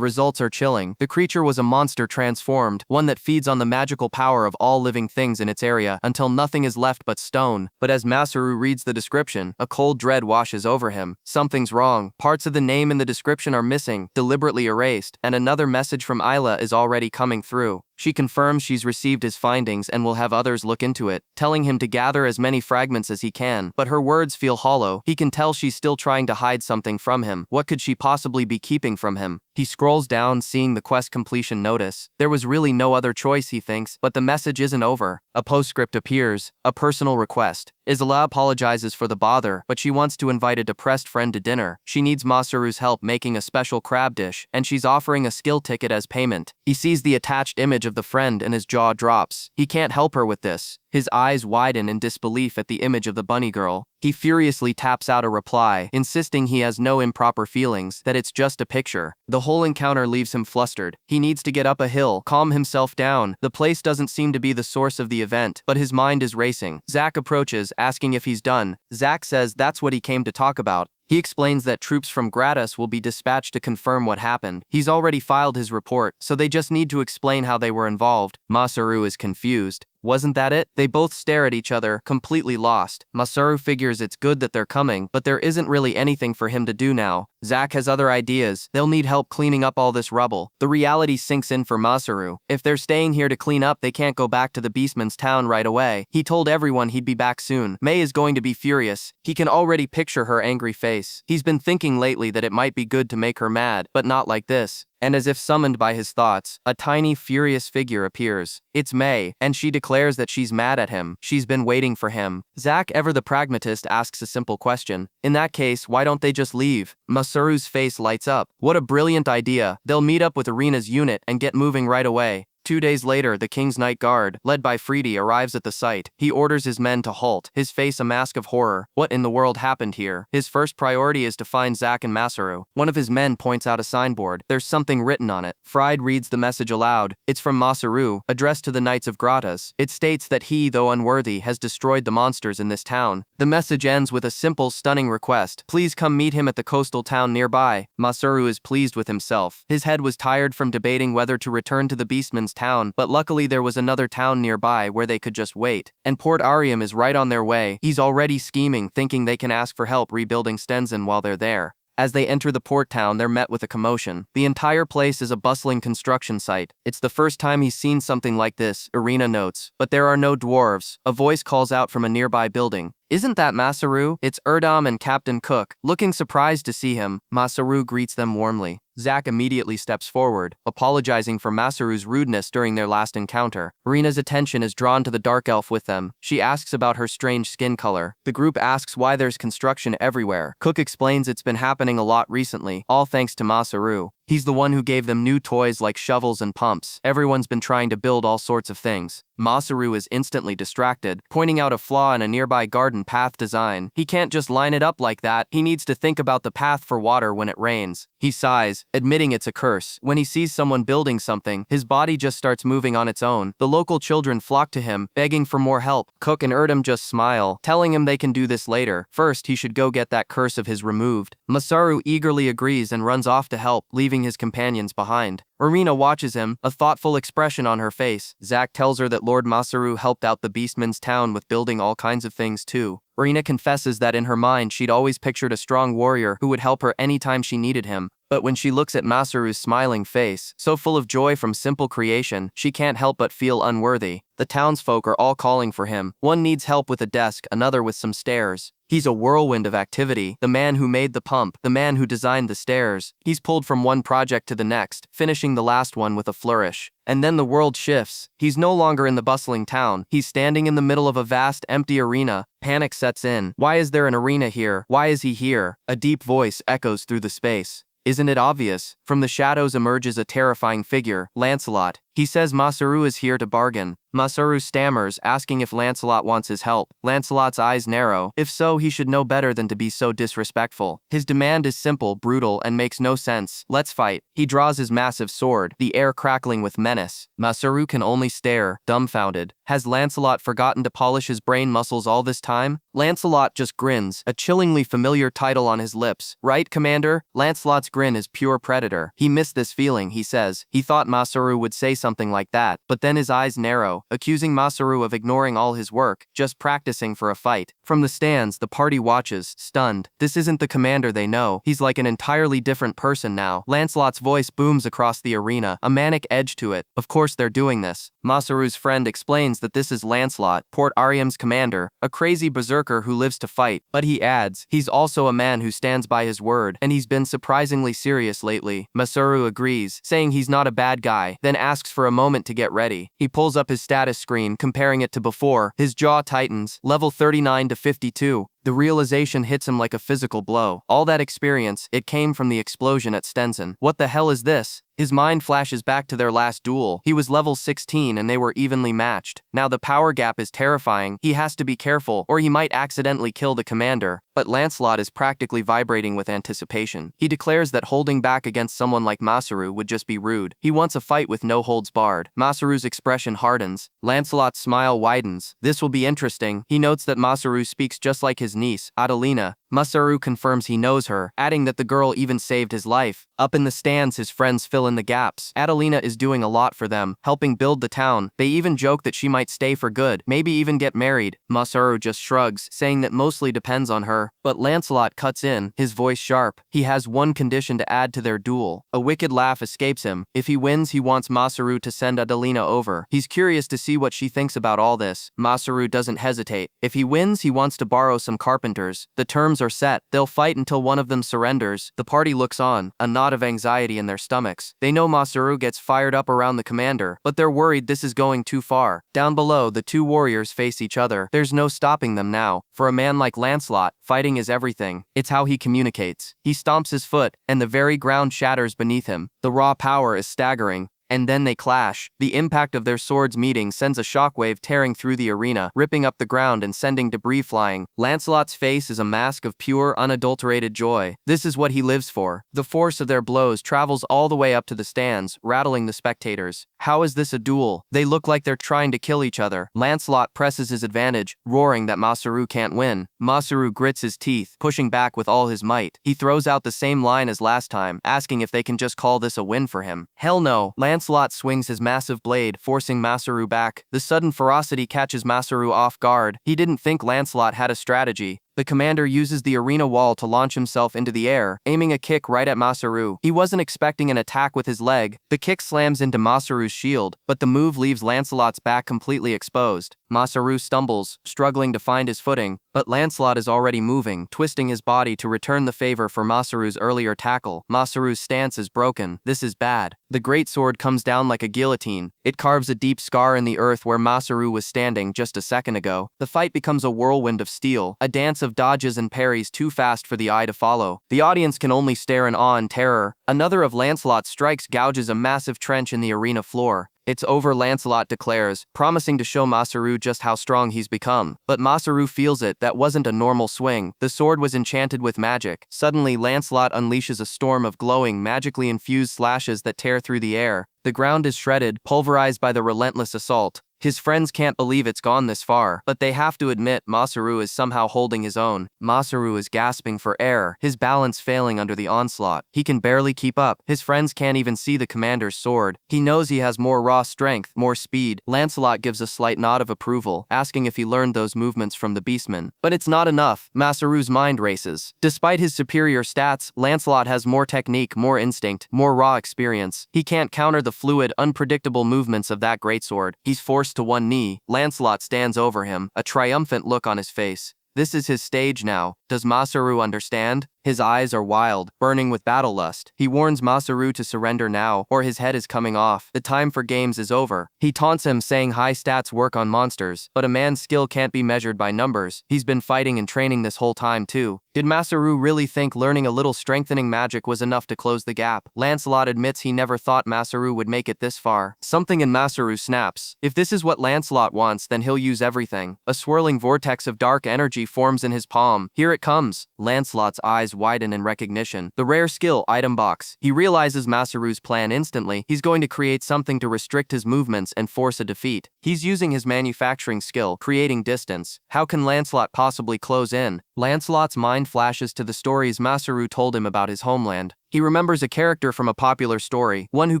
results are chilling. The creature was a monster transformed, one that feeds on the magical power of all living things in its area until nothing is left but stone. But as Masaru reads the description, a cold dread washes over him. Something's wrong. Parts of the name in the description are missing, deliberately erased, and another message from Isla is already coming through. She confirms she's received his findings and will have others look into it, telling him to gather as many fragments as he can, but her words feel hollow. He can tell she's still trying to hide something from him. What could she possibly be keeping from him? He scrolls down, seeing the quest completion notice. There was really no other choice, he thinks, but the message isn't over. A postscript appears, a personal request. Isla apologizes for the bother, but she wants to invite a depressed friend to dinner. She needs Masaru's help making a special crab dish, and she's offering a skill ticket as payment. He sees the attached image of the friend and his jaw drops. He can't help her with this. His eyes widen in disbelief at the image of the bunny girl. He furiously taps out a reply, insisting he has no improper feelings, that it's just a picture. The whole encounter leaves him flustered. He needs to get up a hill, calm himself down. The place doesn't seem to be the source of the event, but his mind is racing. Zack approaches, asking if he's done. Zack says that's what he came to talk about. He explains that troops from Gratus will be dispatched to confirm what happened. He's already filed his report, so they just need to explain how they were involved. Masaru is confused. Wasn't that it? They both stare at each other, completely lost. Masaru figures it's good that they're coming, but there isn't really anything for him to do now. Zack has other ideas. They'll need help cleaning up all this rubble. The reality sinks in for Masaru. If they're staying here to clean up, they can't go back to the Beastman's town right away. He told everyone he'd be back soon. May is going to be furious. He can already picture her angry face. He's been thinking lately that it might be good to make her mad, but not like this. And as if summoned by his thoughts, a tiny, furious figure appears. It's May, and she declares that she's mad at him. She's been waiting for him. Zack, ever the pragmatist, asks a simple question. In that case, why don't they just leave? Masaru's face lights up. What a brilliant idea. They'll meet up with Irina's unit and get moving right away. 2 days later, the King's Night Guard, led by Friede, arrives at the site. He orders his men to halt, his face a mask of horror. What in the world happened here? His first priority is to find Zack and Masaru. One of his men points out a signboard. There's something written on it. Friede reads the message aloud. It's from Masaru, addressed to the Knights of Gratus. It states that he, though unworthy, has destroyed the monsters in this town. The message ends with a simple, stunning request. Please come meet him at the coastal town nearby. Masaru is pleased with himself. His head was tired from debating whether to return to the Beastman's town, but luckily there was another town nearby where they could just wait. And Port Arium is right on their way. He's already scheming, thinking they can ask for help rebuilding Stenson while they're there. As they enter the port town, they're met with a commotion. The entire place is a bustling construction site. It's the first time he's seen something like this, Irina notes. But there are no dwarves. A voice calls out from a nearby building. Isn't that Masaru? It's Erdam and Captain Cook. Looking surprised to see him, Masaru greets them warmly. Zack immediately steps forward, apologizing for Masaru's rudeness during their last encounter. Irina's attention is drawn to the dark elf with them. She asks about her strange skin color. The group asks why there's construction everywhere. Cook explains it's been happening a lot recently, all thanks to Masaru. He's the one who gave them new toys like shovels and pumps. Everyone's been trying to build all sorts of things. Masaru is instantly distracted, pointing out a flaw in a nearby garden path design. He can't just line it up like that. He needs to think about the path for water when it rains. He sighs, admitting it's a curse. When he sees someone building something, his body just starts moving on its own. The local children flock to him, begging for more help. Cook and Erdem just smile, telling him they can do this later. First, he should go get that curse of his removed. Masaru eagerly agrees and runs off to help, leaving his companions behind. Irina watches him, a thoughtful expression on her face. Zack tells her that Lord Masaru helped out the Beastman's town with building all kinds of things too. Irina confesses that in her mind she'd always pictured a strong warrior who would help her anytime she needed him. But when she looks at Masaru's smiling face, so full of joy from simple creation, she can't help but feel unworthy. The townsfolk are all calling for him. One needs help with a desk, another with some stairs. He's a whirlwind of activity, the man who made the pump, the man who designed the stairs. He's pulled from one project to the next, finishing the last one with a flourish. And then the world shifts. He's no longer in the bustling town. He's standing in the middle of a vast, empty arena. Panic sets in. Why is there an arena here? Why is he here? A deep voice echoes through the space. Isn't it obvious? From the shadows emerges a terrifying figure, Lancelot. He says Masaru is here to bargain. Masaru stammers, asking if Lancelot wants his help. Lancelot's eyes narrow. If so, he should know better than to be so disrespectful. His demand is simple, brutal, and makes no sense. Let's fight. He draws his massive sword, the air crackling with menace. Masaru can only stare, dumbfounded. Has Lancelot forgotten to polish his brain muscles all this time? Lancelot just grins, a chillingly familiar title on his lips. Right, Commander? Lancelot's grin is pure predator. He missed this feeling, he says. He thought Masaru would say something like that, but then his eyes narrow, accusing Masaru of ignoring all his work, just practicing for a fight. From the stands, the party watches, stunned. This isn't the commander they know. He's like an entirely different person now. Lancelot's voice booms across the arena, a manic edge to it. Of course they're doing this. Masaru's friend explains that this is Lancelot, Port Ariam's commander, a crazy berserker who lives to fight. But he adds, he's also a man who stands by his word, and he's been surprisingly serious lately. Masaru agrees, saying he's not a bad guy, then asks for a moment to get ready. He pulls up his status screen, comparing it to before. His jaw tightens, level 39 to 52. The realization hits him like a physical blow. All that experience, it came from the explosion at Stenson. What the hell is this? His mind flashes back to their last duel. He was level 16 and they were evenly matched. Now the power gap is terrifying. He has to be careful, or he might accidentally kill the commander. But Lancelot is practically vibrating with anticipation. He declares that holding back against someone like Masaru would just be rude. He wants a fight with no holds barred. Masaru's expression hardens. Lancelot's smile widens. This will be interesting. He notes that Masaru speaks just like his niece, Adelina. Masaru confirms he knows her, adding that the girl even saved his life. Up in the stands, his friends fill in the gaps. Adelina is doing a lot for them, helping build the town. They even joke that she might stay for good, maybe even get married. Masaru just shrugs, saying that mostly depends on her. But Lancelot cuts in, his voice sharp. He has one condition to add to their duel. A wicked laugh escapes him. If he wins, he wants Masaru to send Adelina over. He's curious to see what she thinks about all this. Masaru doesn't hesitate. If he wins, he wants to borrow some carpenters. The terms are set. They'll fight until one of them surrenders. The party looks on, a knot of anxiety in their stomachs. They know Masaru gets fired up around the commander, but they're worried this is going too far. Down below, the two warriors face each other. There's no stopping them now. For a man like Lancelot, fighting is everything. It's how he communicates. He stomps his foot, and the very ground shatters beneath him. The raw power is staggering. And then they clash. The impact of their swords meeting sends a shockwave tearing through the arena, ripping up the ground and sending debris flying. Lancelot's face is a mask of pure, unadulterated joy. This is what he lives for. The force of their blows travels all the way up to the stands, rattling the spectators. How is this a duel? They look like they're trying to kill each other. Lancelot presses his advantage, roaring that Masaru can't win. Masaru grits his teeth, pushing back with all his might. He throws out the same line as last time, asking if they can just call this a win for him. Hell no. Lancelot swings his massive blade, forcing Masaru back. The sudden ferocity catches Masaru off guard. He didn't think Lancelot had a strategy. The commander uses the arena wall to launch himself into the air, aiming a kick right at Masaru. He wasn't expecting an attack with his leg. The kick slams into Masaru's shield, but the move leaves Lancelot's back completely exposed. Masaru stumbles, struggling to find his footing, but Lancelot is already moving, twisting his body to return the favor for Masaru's earlier tackle. Masaru's stance is broken. This is bad. The greatsword comes down like a guillotine. It carves a deep scar in the earth where Masaru was standing just a second ago. The fight becomes a whirlwind of steel, a dance of dodges and parries too fast for the eye to follow. The audience can only stare in awe and terror. Another of Lancelot's strikes gouges a massive trench in the arena floor. "It's over," Lancelot declares, promising to show Masaru just how strong he's become. But Masaru feels it. That wasn't a normal swing. The sword was enchanted with magic. Suddenly, Lancelot unleashes a storm of glowing, magically infused slashes that tear through the air. The ground is shredded, pulverized by the relentless assault. His friends can't believe it's gone this far, but they have to admit Masaru is somehow holding his own. Masaru is gasping for air, his balance failing under the onslaught. He can barely keep up. His friends can't even see the commander's sword. He knows he has more raw strength, more speed. Lancelot gives a slight nod of approval, asking if he learned those movements from the beastman. But it's not enough. Masaru's mind races. Despite his superior stats, Lancelot has more technique, more instinct, more raw experience. He can't counter the fluid, unpredictable movements of that greatsword. He's forced to one knee. Lancelot stands over him, a triumphant look on his face. This is his stage now. Does Masaru understand? His eyes are wild, burning with battle lust. He warns Masaru to surrender now, or his head is coming off. The time for games is over. He taunts him, saying high stats work on monsters, but a man's skill can't be measured by numbers. He's been fighting and training this whole time too. Did Masaru really think learning a little strengthening magic was enough to close the gap? Lancelot admits he never thought Masaru would make it this far. Something in Masaru snaps. If this is what Lancelot wants, then he'll use everything. A swirling vortex of dark energy forms in his palm. Here it comes. Lancelot's eyes widen in recognition. The rare skill item box. He realizes Masaru's plan instantly. He's going to create something to restrict his movements and force a defeat. He's using his manufacturing skill, creating distance. How can Lancelot possibly close in? Lancelot's mind flashes to the stories Masaru told him about his homeland. He remembers a character from a popular story, one who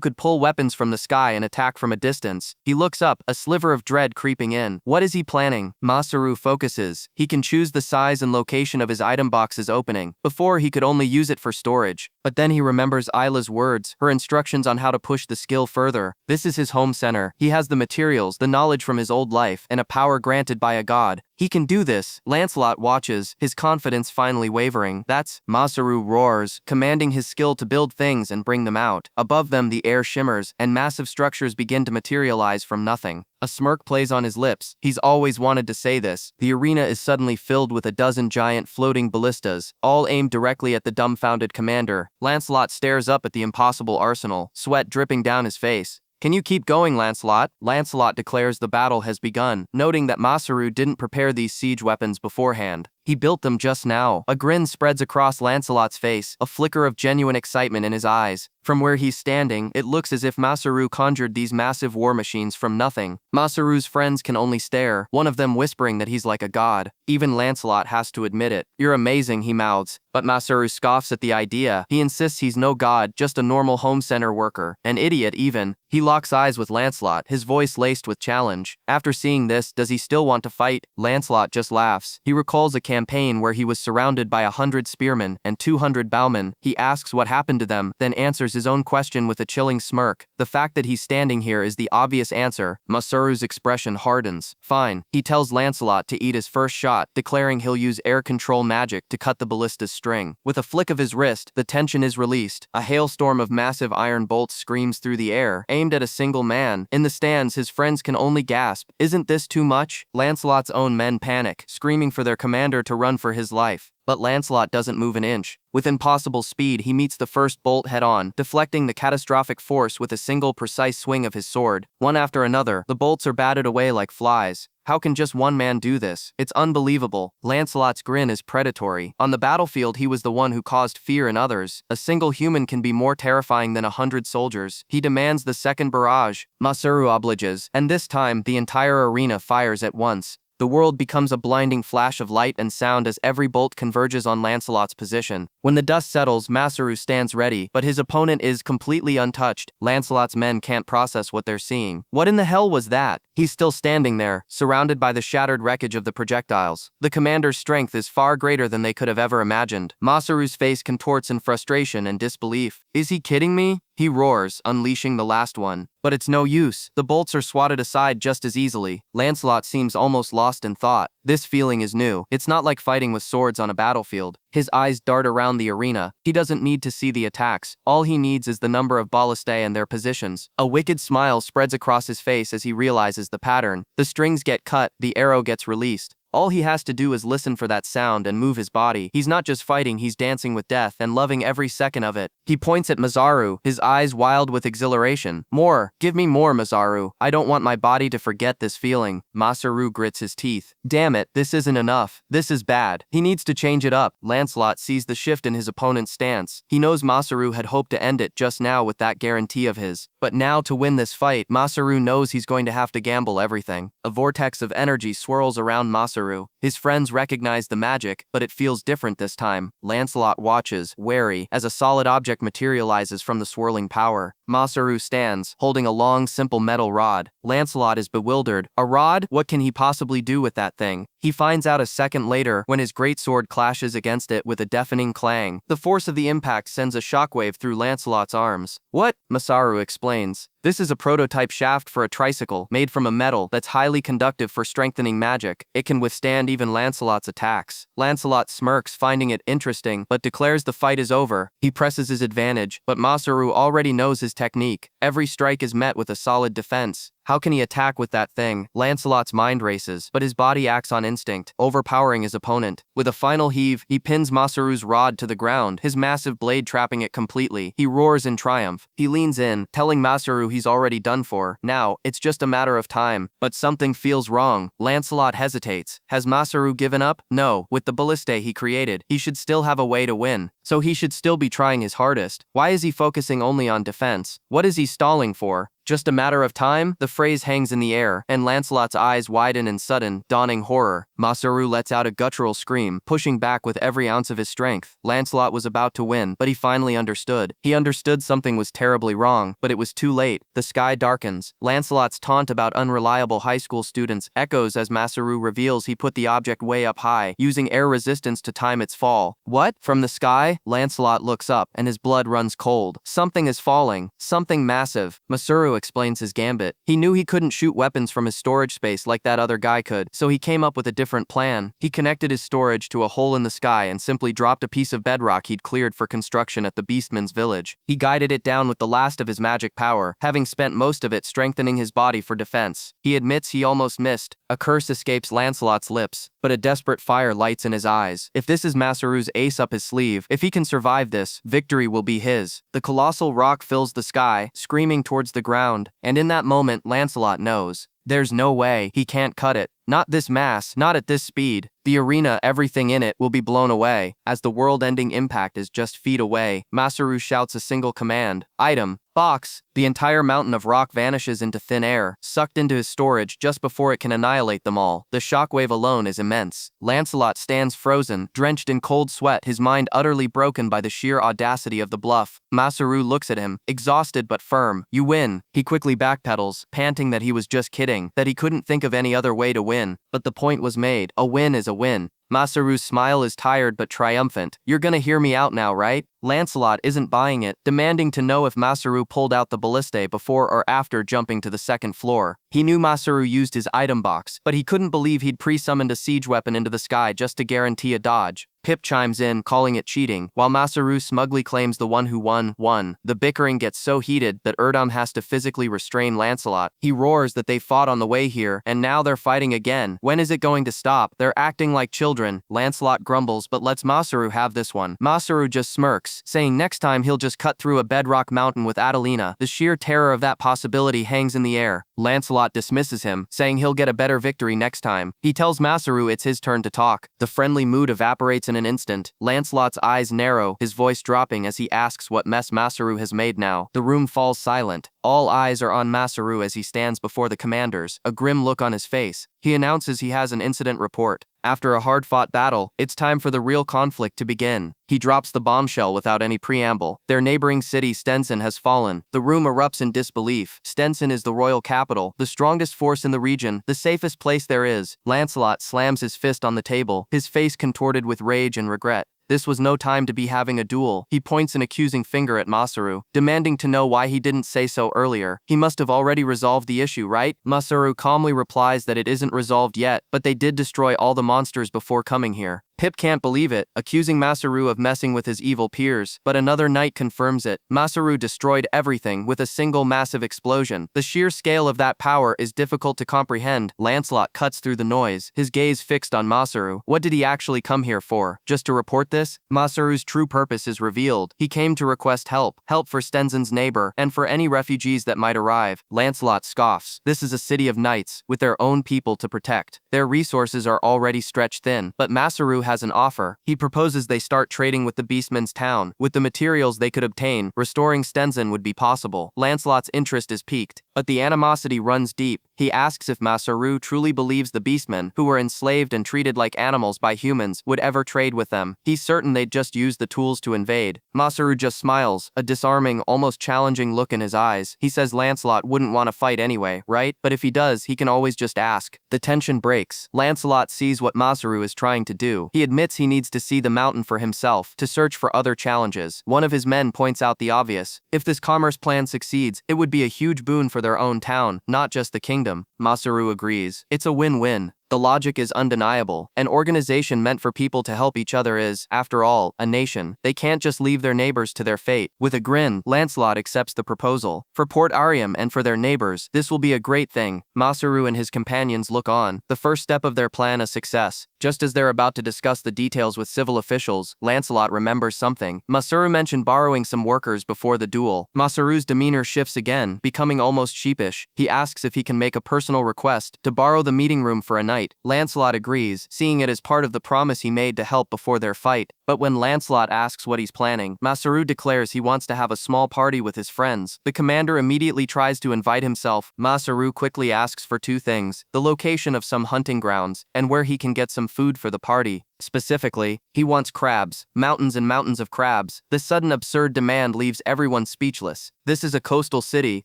could pull weapons from the sky and attack from a distance. He looks up, a sliver of dread creeping in. What is he planning? Masaru focuses. He can choose the size and location of his item box's opening. Before, he could only use it for storage. But then he remembers Isla's words, her instructions on how to push the skill further. This is his home center. He has the materials, the knowledge from his old life, and a power granted by a god. He can do this. Lancelot watches, his confidence finally wavering. That's Masaru roars, commanding his skill to build things and bring them out. Above them, the air shimmers, and massive structures begin to materialize from nothing. A smirk plays on his lips. He's always wanted to say this. The arena is suddenly filled with a dozen giant floating ballistas, all aimed directly at the dumbfounded commander. Lancelot stares up at the impossible arsenal, sweat dripping down his face. "Can you keep going, Lancelot?" Lancelot declares the battle has begun, noting that Masaru didn't prepare these siege weapons beforehand. He built them just now. A grin spreads across Lancelot's face, a flicker of genuine excitement in his eyes. From where he's standing, it looks as if Masaru conjured these massive war machines from nothing. Masaru's friends can only stare, one of them whispering that he's like a god. Even Lancelot has to admit it. "You're amazing," he mouths. But Masaru scoffs at the idea. He insists he's no god, just a normal home center worker. An idiot, even. He locks eyes with Lancelot, his voice laced with challenge. After seeing this, does he still want to fight? Lancelot just laughs. He recalls a campaign where he was surrounded by 100 spearmen and 200 bowmen. He asks what happened to them, then answers his own question with a chilling smirk. The fact that he's standing here is the obvious answer. Masaru's expression hardens. Fine. He tells Lancelot to eat his first shot, declaring he'll use air control magic to cut the ballista's string. With a flick of his wrist, the tension is released. A hailstorm of massive iron bolts screams through the air, aimed at a single man. In the stands, his friends can only gasp. Isn't this too much? Lancelot's own men panic, screaming for their commander to run for his life. But Lancelot doesn't move an inch. With impossible speed, he meets the first bolt head-on, deflecting the catastrophic force with a single precise swing of his sword. One after another, the bolts are batted away like flies. How can just one man do this? It's unbelievable. Lancelot's grin is predatory. On the battlefield, he was the one who caused fear in others. A single human can be more terrifying than 100 soldiers. He demands the second barrage. Masaru obliges, and this time, the entire arena fires at once. The world becomes a blinding flash of light and sound as every bolt converges on Lancelot's position. When the dust settles, Masaru stands ready, but his opponent is completely untouched. Lancelot's men can't process what they're seeing. What in the hell was that? He's still standing there, surrounded by the shattered wreckage of the projectiles. The commander's strength is far greater than they could have ever imagined. Masaru's face contorts in frustration and disbelief. Is he kidding me? He roars, unleashing the last one. But it's no use. The bolts are swatted aside just as easily. Lancelot seems almost lost in thought. This feeling is new. It's not like fighting with swords on a battlefield. His eyes dart around the arena. He doesn't need to see the attacks. All he needs is the number of ballistae and their positions. A wicked smile spreads across his face as he realizes the pattern. The strings get cut, the arrow gets released. All he has to do is listen for that sound and move his body. He's not just fighting, he's dancing with death and loving every second of it. He points at Masaru, his eyes wild with exhilaration. More, give me more, Masaru. I don't want my body to forget this feeling. Masaru grits his teeth. Damn it, this isn't enough. This is bad. He needs to change it up. Lancelot sees the shift in his opponent's stance. He knows Masaru had hoped to end it just now with that guarantee of his. But now to win this fight, Masaru knows he's going to have to gamble everything. A vortex of energy swirls around Masaru. His friends recognize the magic, but it feels different this time. Lancelot watches, wary, as a solid object materializes from the swirling power. Masaru stands, holding a long, simple metal rod. Lancelot is bewildered. A rod? What can he possibly do with that thing? He finds out a second later when his greatsword clashes against it with a deafening clang. The force of the impact sends a shockwave through Lancelot's arms. What? Masaru explains. This is a prototype shaft for a tricycle, made from a metal that's highly conductive for strengthening magic. It can withstand even Lancelot's attacks. Lancelot smirks, finding it interesting, but declares the fight is over. He presses his advantage, but Masaru already knows his technique. Every strike is met with a solid defense. How can he attack with that thing? Lancelot's mind races, but his body acts on instinct, overpowering his opponent. With a final heave, he pins Masaru's rod to the ground, his massive blade trapping it completely. He roars in triumph. He leans in, telling Masaru he's already done for. Now, it's just a matter of time. But something feels wrong. Lancelot hesitates. Has Masaru given up? No. With the ballista he created, he should still have a way to win. So he should still be trying his hardest. Why is he focusing only on defense? What is he stalling for? Just a matter of time? The phrase hangs in the air, and Lancelot's eyes widen in sudden, dawning horror. Masaru lets out a guttural scream, pushing back with every ounce of his strength. Lancelot was about to win, but he finally understood. He understood something was terribly wrong, but it was too late. The sky darkens. Lancelot's taunt about unreliable high school students echoes as Masaru reveals he put the object way up high, using air resistance to time its fall. What? From the sky? Lancelot looks up, and his blood runs cold. Something is falling. Something massive. Masaru explains his gambit. He knew he couldn't shoot weapons from his storage space like that other guy could, so he came up with a different plan. He connected his storage to a hole in the sky and simply dropped a piece of bedrock he'd cleared for construction at the Beastman's village. He guided it down with the last of his magic power, having spent most of it strengthening his body for defense. He admits he almost missed. A curse escapes Lancelot's lips, but a desperate fire lights in his eyes. If this is Masaru's ace up his sleeve, if he can survive this, victory will be his. The colossal rock fills the sky, screaming towards the ground, and in that moment Lancelot knows. There's no way, he can't cut it. Not this mass, not at this speed. The arena, everything in it, will be blown away. As the world-ending impact is just feet away, Masaru shouts a single command. Item. Box. The entire mountain of rock vanishes into thin air, sucked into his storage just before it can annihilate them all. The shockwave alone is immense. Lancelot stands frozen, drenched in cold sweat, his mind utterly broken by the sheer audacity of the bluff. Masaru looks at him, exhausted but firm. You win. He quickly backpedals, panting that he was just kidding, that he couldn't think of any other way to win. But the point was made. A win is a win. Masaru's smile is tired but triumphant. You're gonna hear me out now, right? Lancelot isn't buying it, demanding to know if Masaru pulled out the ballista before or after jumping to the second floor. He knew Masaru used his item box, but he couldn't believe he'd pre-summoned a siege weapon into the sky just to guarantee a dodge. Pip chimes in, calling it cheating, while Masaru smugly claims the one who won. The bickering gets so heated that Erdam has to physically restrain Lancelot. He roars that they fought on the way here, and now they're fighting again. When is it going to stop? They're acting like children. Lancelot grumbles but lets Masaru have this one. Masaru just smirks, saying next time he'll just cut through a bedrock mountain with Adelina. The sheer terror of that possibility hangs in the air. Lancelot dismisses him, saying he'll get a better victory next time. He tells Masaru it's his turn to talk. The friendly mood evaporates in an instant. Lancelot's eyes narrow, his voice dropping as he asks what mess Masaru has made now. The room falls silent. All eyes are on Masaru as he stands before the commanders, a grim look on his face. He announces he has an incident report. After a hard-fought battle, it's time for the real conflict to begin. He drops the bombshell without any preamble. Their neighboring city, Stenson, has fallen. The room erupts in disbelief. Stenson is the royal capital, the strongest force in the region, the safest place there is. Lancelot slams his fist on the table, his face contorted with rage and regret. This was no time to be having a duel. He points an accusing finger at Masaru, demanding to know why he didn't say so earlier. He must have already resolved the issue, right? Masaru calmly replies that it isn't resolved yet, but they did destroy all the monsters before coming here. Pip can't believe it, accusing Masaru of messing with his evil peers, but another night confirms it. Masaru destroyed everything with a single massive explosion. The sheer scale of that power is difficult to comprehend. Lancelot cuts through the noise, his gaze fixed on Masaru. What did he actually come here for? Just to report this? Masaru's true purpose is revealed. He came to request help for Stenzen's neighbor, and for any refugees that might arrive. Lancelot scoffs. This is a city of knights, with their own people to protect. Their resources are already stretched thin, but Masaru has an offer. He proposes they start trading with the Beastmen's town. With the materials they could obtain, restoring Stenzen would be possible. Lancelot's interest is piqued, but the animosity runs deep. He asks if Masaru truly believes the Beastmen, who were enslaved and treated like animals by humans, would ever trade with them. He's certain they'd just use the tools to invade. Masaru just smiles, a disarming, almost challenging look in his eyes. He says Lancelot wouldn't want to fight anyway, right? But if he does, he can always just ask. The tension breaks. Lancelot sees what Masaru is trying to do. He admits he needs to see the mountain for himself, to search for other challenges. One of his men points out the obvious. If this commerce plan succeeds, it would be a huge boon for their own town, not just the kingdom. Masaru agrees. It's a win-win. The logic is undeniable. An organization meant for people to help each other is, after all, a nation. They can't just leave their neighbors to their fate. With a grin, Lancelot accepts the proposal. For Port Ariam and for their neighbors, this will be a great thing. Masaru and his companions look on, the first step of their plan a success. Just as they're about to discuss the details with civil officials, Lancelot remembers something. Masaru mentioned borrowing some workers before the duel. Masaru's demeanor shifts again, becoming almost sheepish. He asks if he can make a personal request to borrow the meeting room for a night. Lancelot agrees, seeing it as part of the promise he made to help before their fight. But when Lancelot asks what he's planning, Masaru declares he wants to have a small party with his friends. The commander immediately tries to invite himself. Masaru quickly asks for two things: the location of some hunting grounds, and where he can get some food for the party. Specifically, he wants crabs, mountains and mountains of crabs. This sudden absurd demand leaves everyone speechless. This is a coastal city,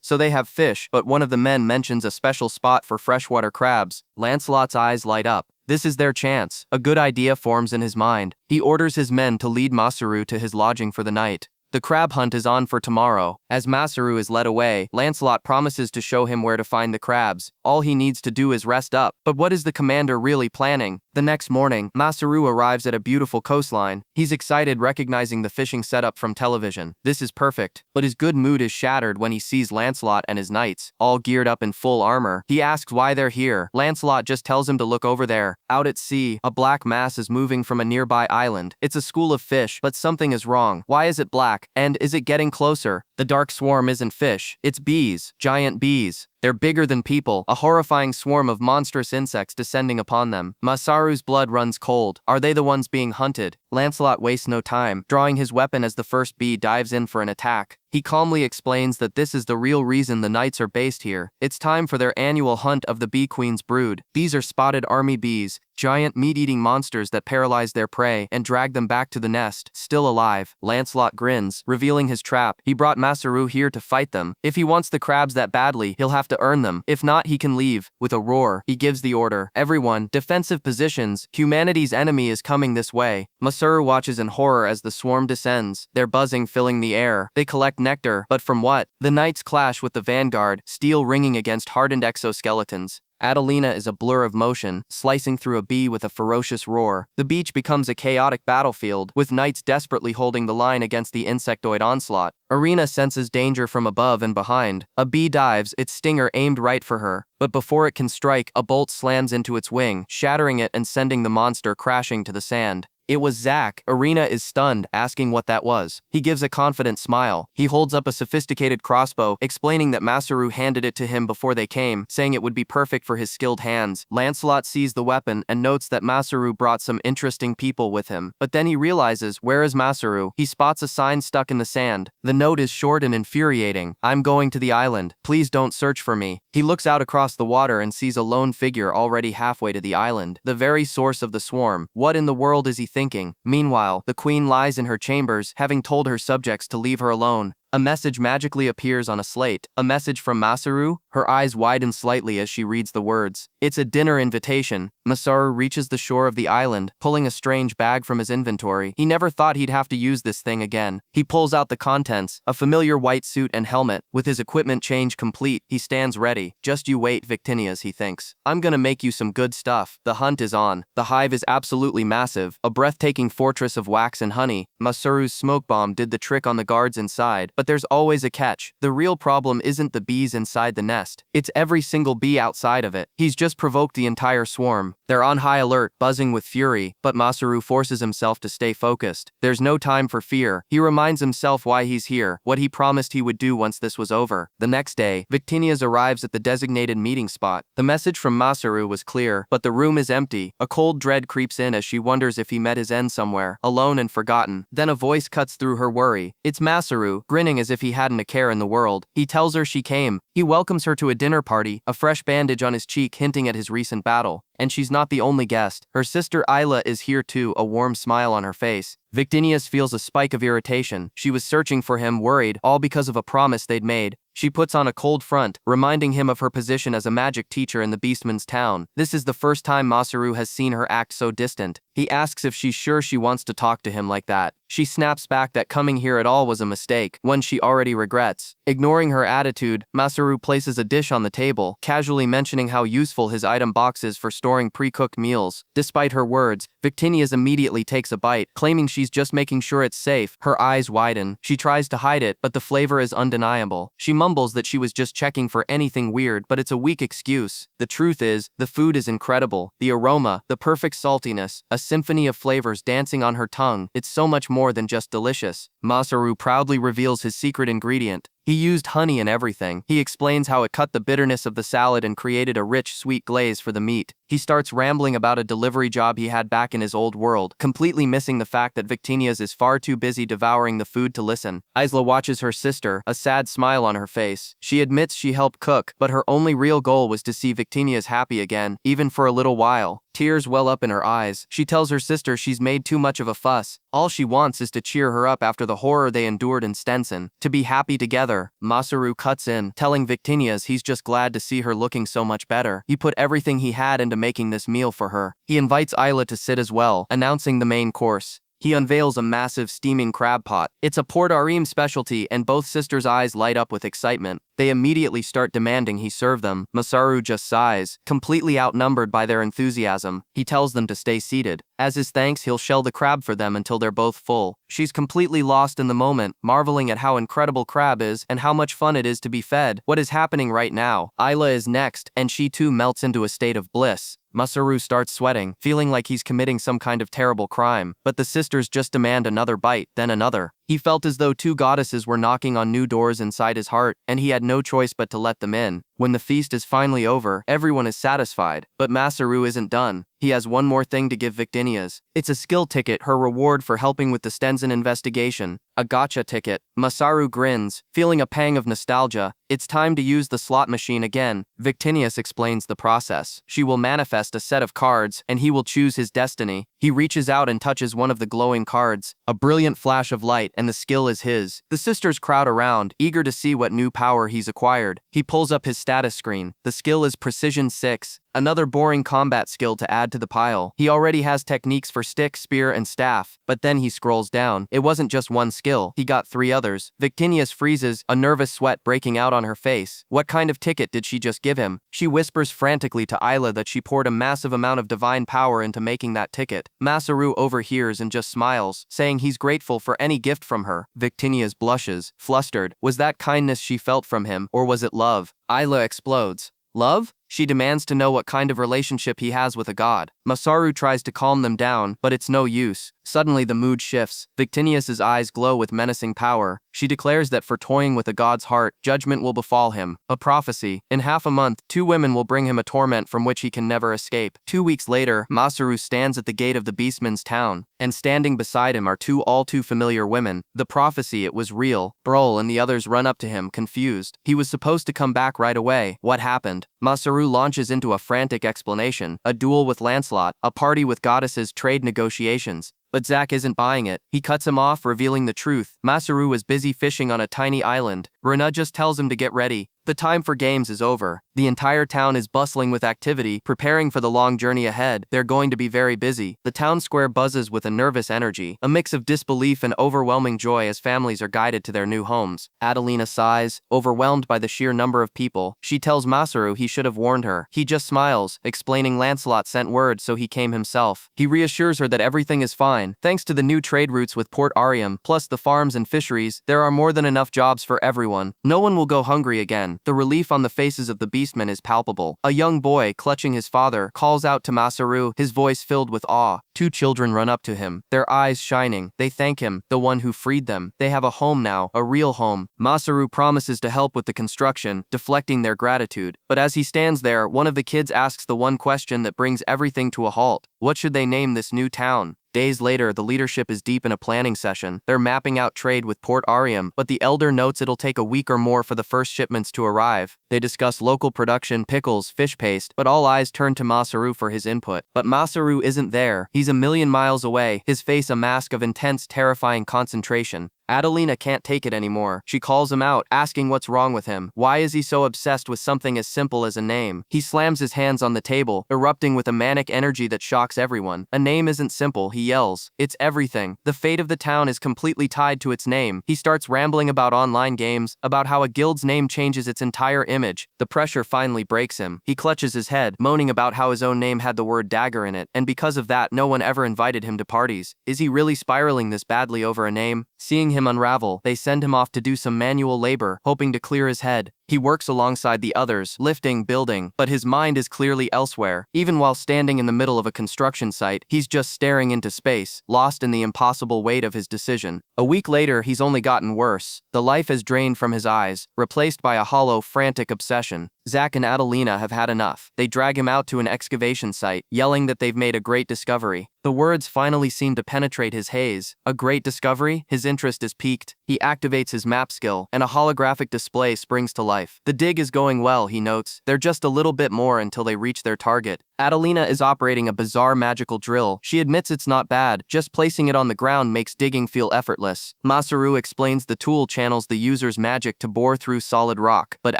so they have fish, but one of the men mentions a special spot for freshwater crabs. Lancelot's eyes light up. This is their chance. A good idea forms in his mind. He orders his men to lead Masaru to his lodging for the night. The crab hunt is on for tomorrow. As Masaru is led away, Lancelot promises to show him where to find the crabs. All he needs to do is rest up. But what is the commander really planning? The next morning, Masaru arrives at a beautiful coastline. He's excited, recognizing the fishing setup from television. This is perfect. But his good mood is shattered when he sees Lancelot and his knights, all geared up in full armor. He asks why they're here. Lancelot just tells him to look over there. Out at sea, a black mass is moving from a nearby island. It's a school of fish, but something is wrong. Why is it black? And is it getting closer? The dark swarm isn't fish. It's bees. Giant bees. They're bigger than people, a horrifying swarm of monstrous insects descending upon them. Masaru's blood runs cold. Are they the ones being hunted? Lancelot wastes no time, drawing his weapon as the first bee dives in for an attack. He calmly explains that this is the real reason the knights are based here. It's time for their annual hunt of the bee queen's brood. These are spotted army bees, giant meat-eating monsters that paralyze their prey and drag them back to the nest, still alive. Lancelot grins, revealing his trap. He brought Masaru here to fight them. If he wants the crabs that badly, he'll have to earn them. If not, he can leave. With a roar, he gives the order. Everyone, defensive positions. Humanity's enemy is coming this way. Masaru watches in horror as the swarm descends, their buzzing filling the air. They collect nectar, but from what? The knights clash with the vanguard, steel ringing against hardened exoskeletons. Adelina is a blur of motion, slicing through a bee with a ferocious roar. The beach becomes a chaotic battlefield, with knights desperately holding the line against the insectoid onslaught. Arena senses danger from above and behind. A bee dives, its stinger aimed right for her. But before it can strike, a bolt slams into its wing, shattering it and sending the monster crashing to the sand. It was Zack. Arena is stunned, asking what that was. He gives a confident smile. He holds up a sophisticated crossbow, explaining that Masaru handed it to him before they came, saying it would be perfect for his skilled hands. Lancelot sees the weapon and notes that Masaru brought some interesting people with him. But then he realizes, where is Masaru? He spots a sign stuck in the sand. The note is short and infuriating. I'm going to the island. Please don't search for me. He looks out across the water and sees a lone figure already halfway to the island, the very source of the swarm. What in the world is he thinking? Meanwhile, the queen lies in her chambers, having told her subjects to leave her alone. A message magically appears on a slate. A message from Masaru? Her eyes widen slightly as she reads the words. It's a dinner invitation. Masaru reaches the shore of the island, pulling a strange bag from his inventory. He never thought he'd have to use this thing again. He pulls out the contents, a familiar white suit and helmet. With his equipment change complete, he stands ready. Just you wait, Victinias, he thinks. I'm gonna make you some good stuff. The hunt is on. The hive is absolutely massive, a breathtaking fortress of wax and honey. Masaru's smoke bomb did the trick on the guards inside, but there's always a catch. The real problem isn't the bees inside the nest. It's every single bee outside of it. He's just provoked the entire swarm. They're on high alert, buzzing with fury, but Masaru forces himself to stay focused. There's no time for fear. He reminds himself why he's here, what he promised he would do once this was over. The next day, Victinias arrives at the designated meeting spot. The message from Masaru was clear, but the room is empty. A cold dread creeps in as she wonders if he met his end somewhere, alone and forgotten. Then a voice cuts through her worry. It's Masaru, grinning as if he hadn't a care in the world. He tells her she came. He welcomes her to a dinner party, a fresh bandage on his cheek hinting at his recent battle. And she's not the only guest. Her sister Isla is here too, a warm smile on her face. Victinias feels a spike of irritation. She was searching for him, worried, all because of a promise they'd made. She puts on a cold front, reminding him of her position as a magic teacher in the Beastman's town. This is the first time Masaru has seen her act so distant. He asks if she's sure she wants to talk to him like that. She snaps back that coming here at all was a mistake, one she already regrets. Ignoring her attitude, Masaru places a dish on the table, casually mentioning how useful his item box is for storing pre-cooked meals. Despite her words, Victinias immediately takes a bite, claiming she's just making sure it's safe. Her eyes widen. She tries to hide it, but the flavor is undeniable. She mumbles that she was just checking for anything weird, but it's a weak excuse. The truth is, the food is incredible. The aroma, the perfect saltiness, a symphony of flavors dancing on her tongue. It's so much more than just delicious. Masaru proudly reveals his secret ingredient. He used honey in everything. He explains how it cut the bitterness of the salad and created a rich, sweet glaze for the meat. He starts rambling about a delivery job he had back in his old world, completely missing the fact that Victinias is far too busy devouring the food to listen. Isla watches her sister, a sad smile on her face. She admits she helped cook, but her only real goal was to see Victinias happy again, even for a little while. Tears well up in her eyes. She tells her sister she's made too much of a fuss. All she wants is to cheer her up after the horror they endured in Stenson. To be happy together. Masaru cuts in, telling Victinias he's just glad to see her looking so much better. He put everything he had into making this meal for her. He invites Isla to sit as well, announcing the main course. He unveils a massive steaming crab pot. It's a Port Arim specialty, and both sisters' eyes light up with excitement. They immediately start demanding he serve them. Masaru just sighs, completely outnumbered by their enthusiasm. He tells them to stay seated. As his thanks, he'll shell the crab for them until they're both full. She's completely lost in the moment, marveling at how incredible crab is and how much fun it is to be fed. What is happening right now? Isla is next, and she too melts into a state of bliss. Masaru starts sweating, feeling like he's committing some kind of terrible crime. But the sisters just demand another bite, then another. He felt as though two goddesses were knocking on new doors inside his heart, and he had no choice but to let them in. When the feast is finally over, everyone is satisfied. But Masaru isn't done. He has one more thing to give Victinias. It's a skill ticket, her reward for helping with the Stenson investigation. A gotcha ticket. Masaru grins, feeling a pang of nostalgia. It's time to use the slot machine again. Victinias explains the process. She will manifest a set of cards, and he will choose his destiny. He reaches out and touches one of the glowing cards. A brilliant flash of light, and the skill is his. The sisters crowd around, eager to see what new power he's acquired. He pulls up his status screen. The skill is Precision 6. Another boring combat skill to add to the pile. He already has techniques for stick, spear, and staff. But then he scrolls down. It wasn't just one skill. He got 3 others. Victinias freezes, a nervous sweat breaking out on her face. What kind of ticket did she just give him? She whispers frantically to Isla that she poured a massive amount of divine power into making that ticket. Masaru overhears and just smiles, saying he's grateful for any gift from her. Victinias blushes, flustered. Was that kindness she felt from him, or was it love? Isla explodes. Love? She demands to know what kind of relationship he has with a god. Masaru tries to calm them down, but it's no use. Suddenly the mood shifts. Victinias' eyes glow with menacing power. She declares that for toying with a god's heart, judgment will befall him. A prophecy. In half a month, 2 women will bring him a torment from which he can never escape. 2 weeks later, Masaru stands at the gate of the Beastman's town, and standing beside him are 2 all too familiar women. The prophecy, it was real. Brol and the others run up to him, confused. He was supposed to come back right away. What happened? Masaru launches into a frantic explanation. A duel with Lancelot, a party with goddesses, trade negotiations. But Zack isn't buying it. He cuts him off, revealing the truth. Masaru was busy fishing on a tiny island. Rena just tells him to get ready. The time for games is over. The entire town is bustling with activity, preparing for the long journey ahead. They're going to be very busy. The town square buzzes with a nervous energy, a mix of disbelief and overwhelming joy as families are guided to their new homes. Adelina sighs, overwhelmed by the sheer number of people. She tells Masaru he should have warned her. He just smiles, explaining Lancelot sent word so he came himself. He reassures her that everything is fine. Thanks to the new trade routes with Port Arium, plus the farms and fisheries, there are more than enough jobs for everyone. No one will go hungry again. The relief on the faces of the beastmen is palpable. A young boy, clutching his father, calls out to Masaru, his voice filled with awe. Two children run up to him, their eyes shining. They thank him, the one who freed them. They have a home now, a real home. Masaru promises to help with the construction, deflecting their gratitude. But as he stands there, one of the kids asks the one question that brings everything to a halt. What should they name this new town? Days later, the leadership is deep in a planning session. They're mapping out trade with Port Arium, but the elder notes it'll take a week or more for the first shipments to arrive. They discuss local production, pickles, fish paste, but all eyes turn to Masaru for his input. But Masaru isn't there. He's a million miles away, his face a mask of intense, terrifying concentration. Adelina can't take it anymore. She calls him out, asking what's wrong with him. Why is he so obsessed with something as simple as a name? He slams his hands on the table, erupting with a manic energy that shocks everyone. A name isn't simple, he yells. It's everything. The fate of the town is completely tied to its name. He starts rambling about online games, about how a guild's name changes its entire image. The pressure finally breaks him. He clutches his head, moaning about how his own name had the word dagger in it, and because of that, no one ever invited him to parties. Is he really spiraling this badly over a name? Seeing him unravel, they send him off to do some manual labor, hoping to clear his head. He works alongside the others, lifting, building, but his mind is clearly elsewhere. Even while standing in the middle of a construction site, he's just staring into space, lost in the impossible weight of his decision. A week later, he's only gotten worse. The life has drained from his eyes, replaced by a hollow, frantic obsession. Zack and Adelina have had enough. They drag him out to an excavation site, yelling that they've made a great discovery. The words finally seem to penetrate his haze. A great discovery? His interest is piqued. He activates his map skill, and a holographic display springs to life. The dig is going well, he notes. They're just a little bit more until they reach their target. Adelina is operating a bizarre magical drill. She admits it's not bad, just placing it on the ground makes digging feel effortless. Masaru explains the tool channels the user's magic to bore through solid rock, but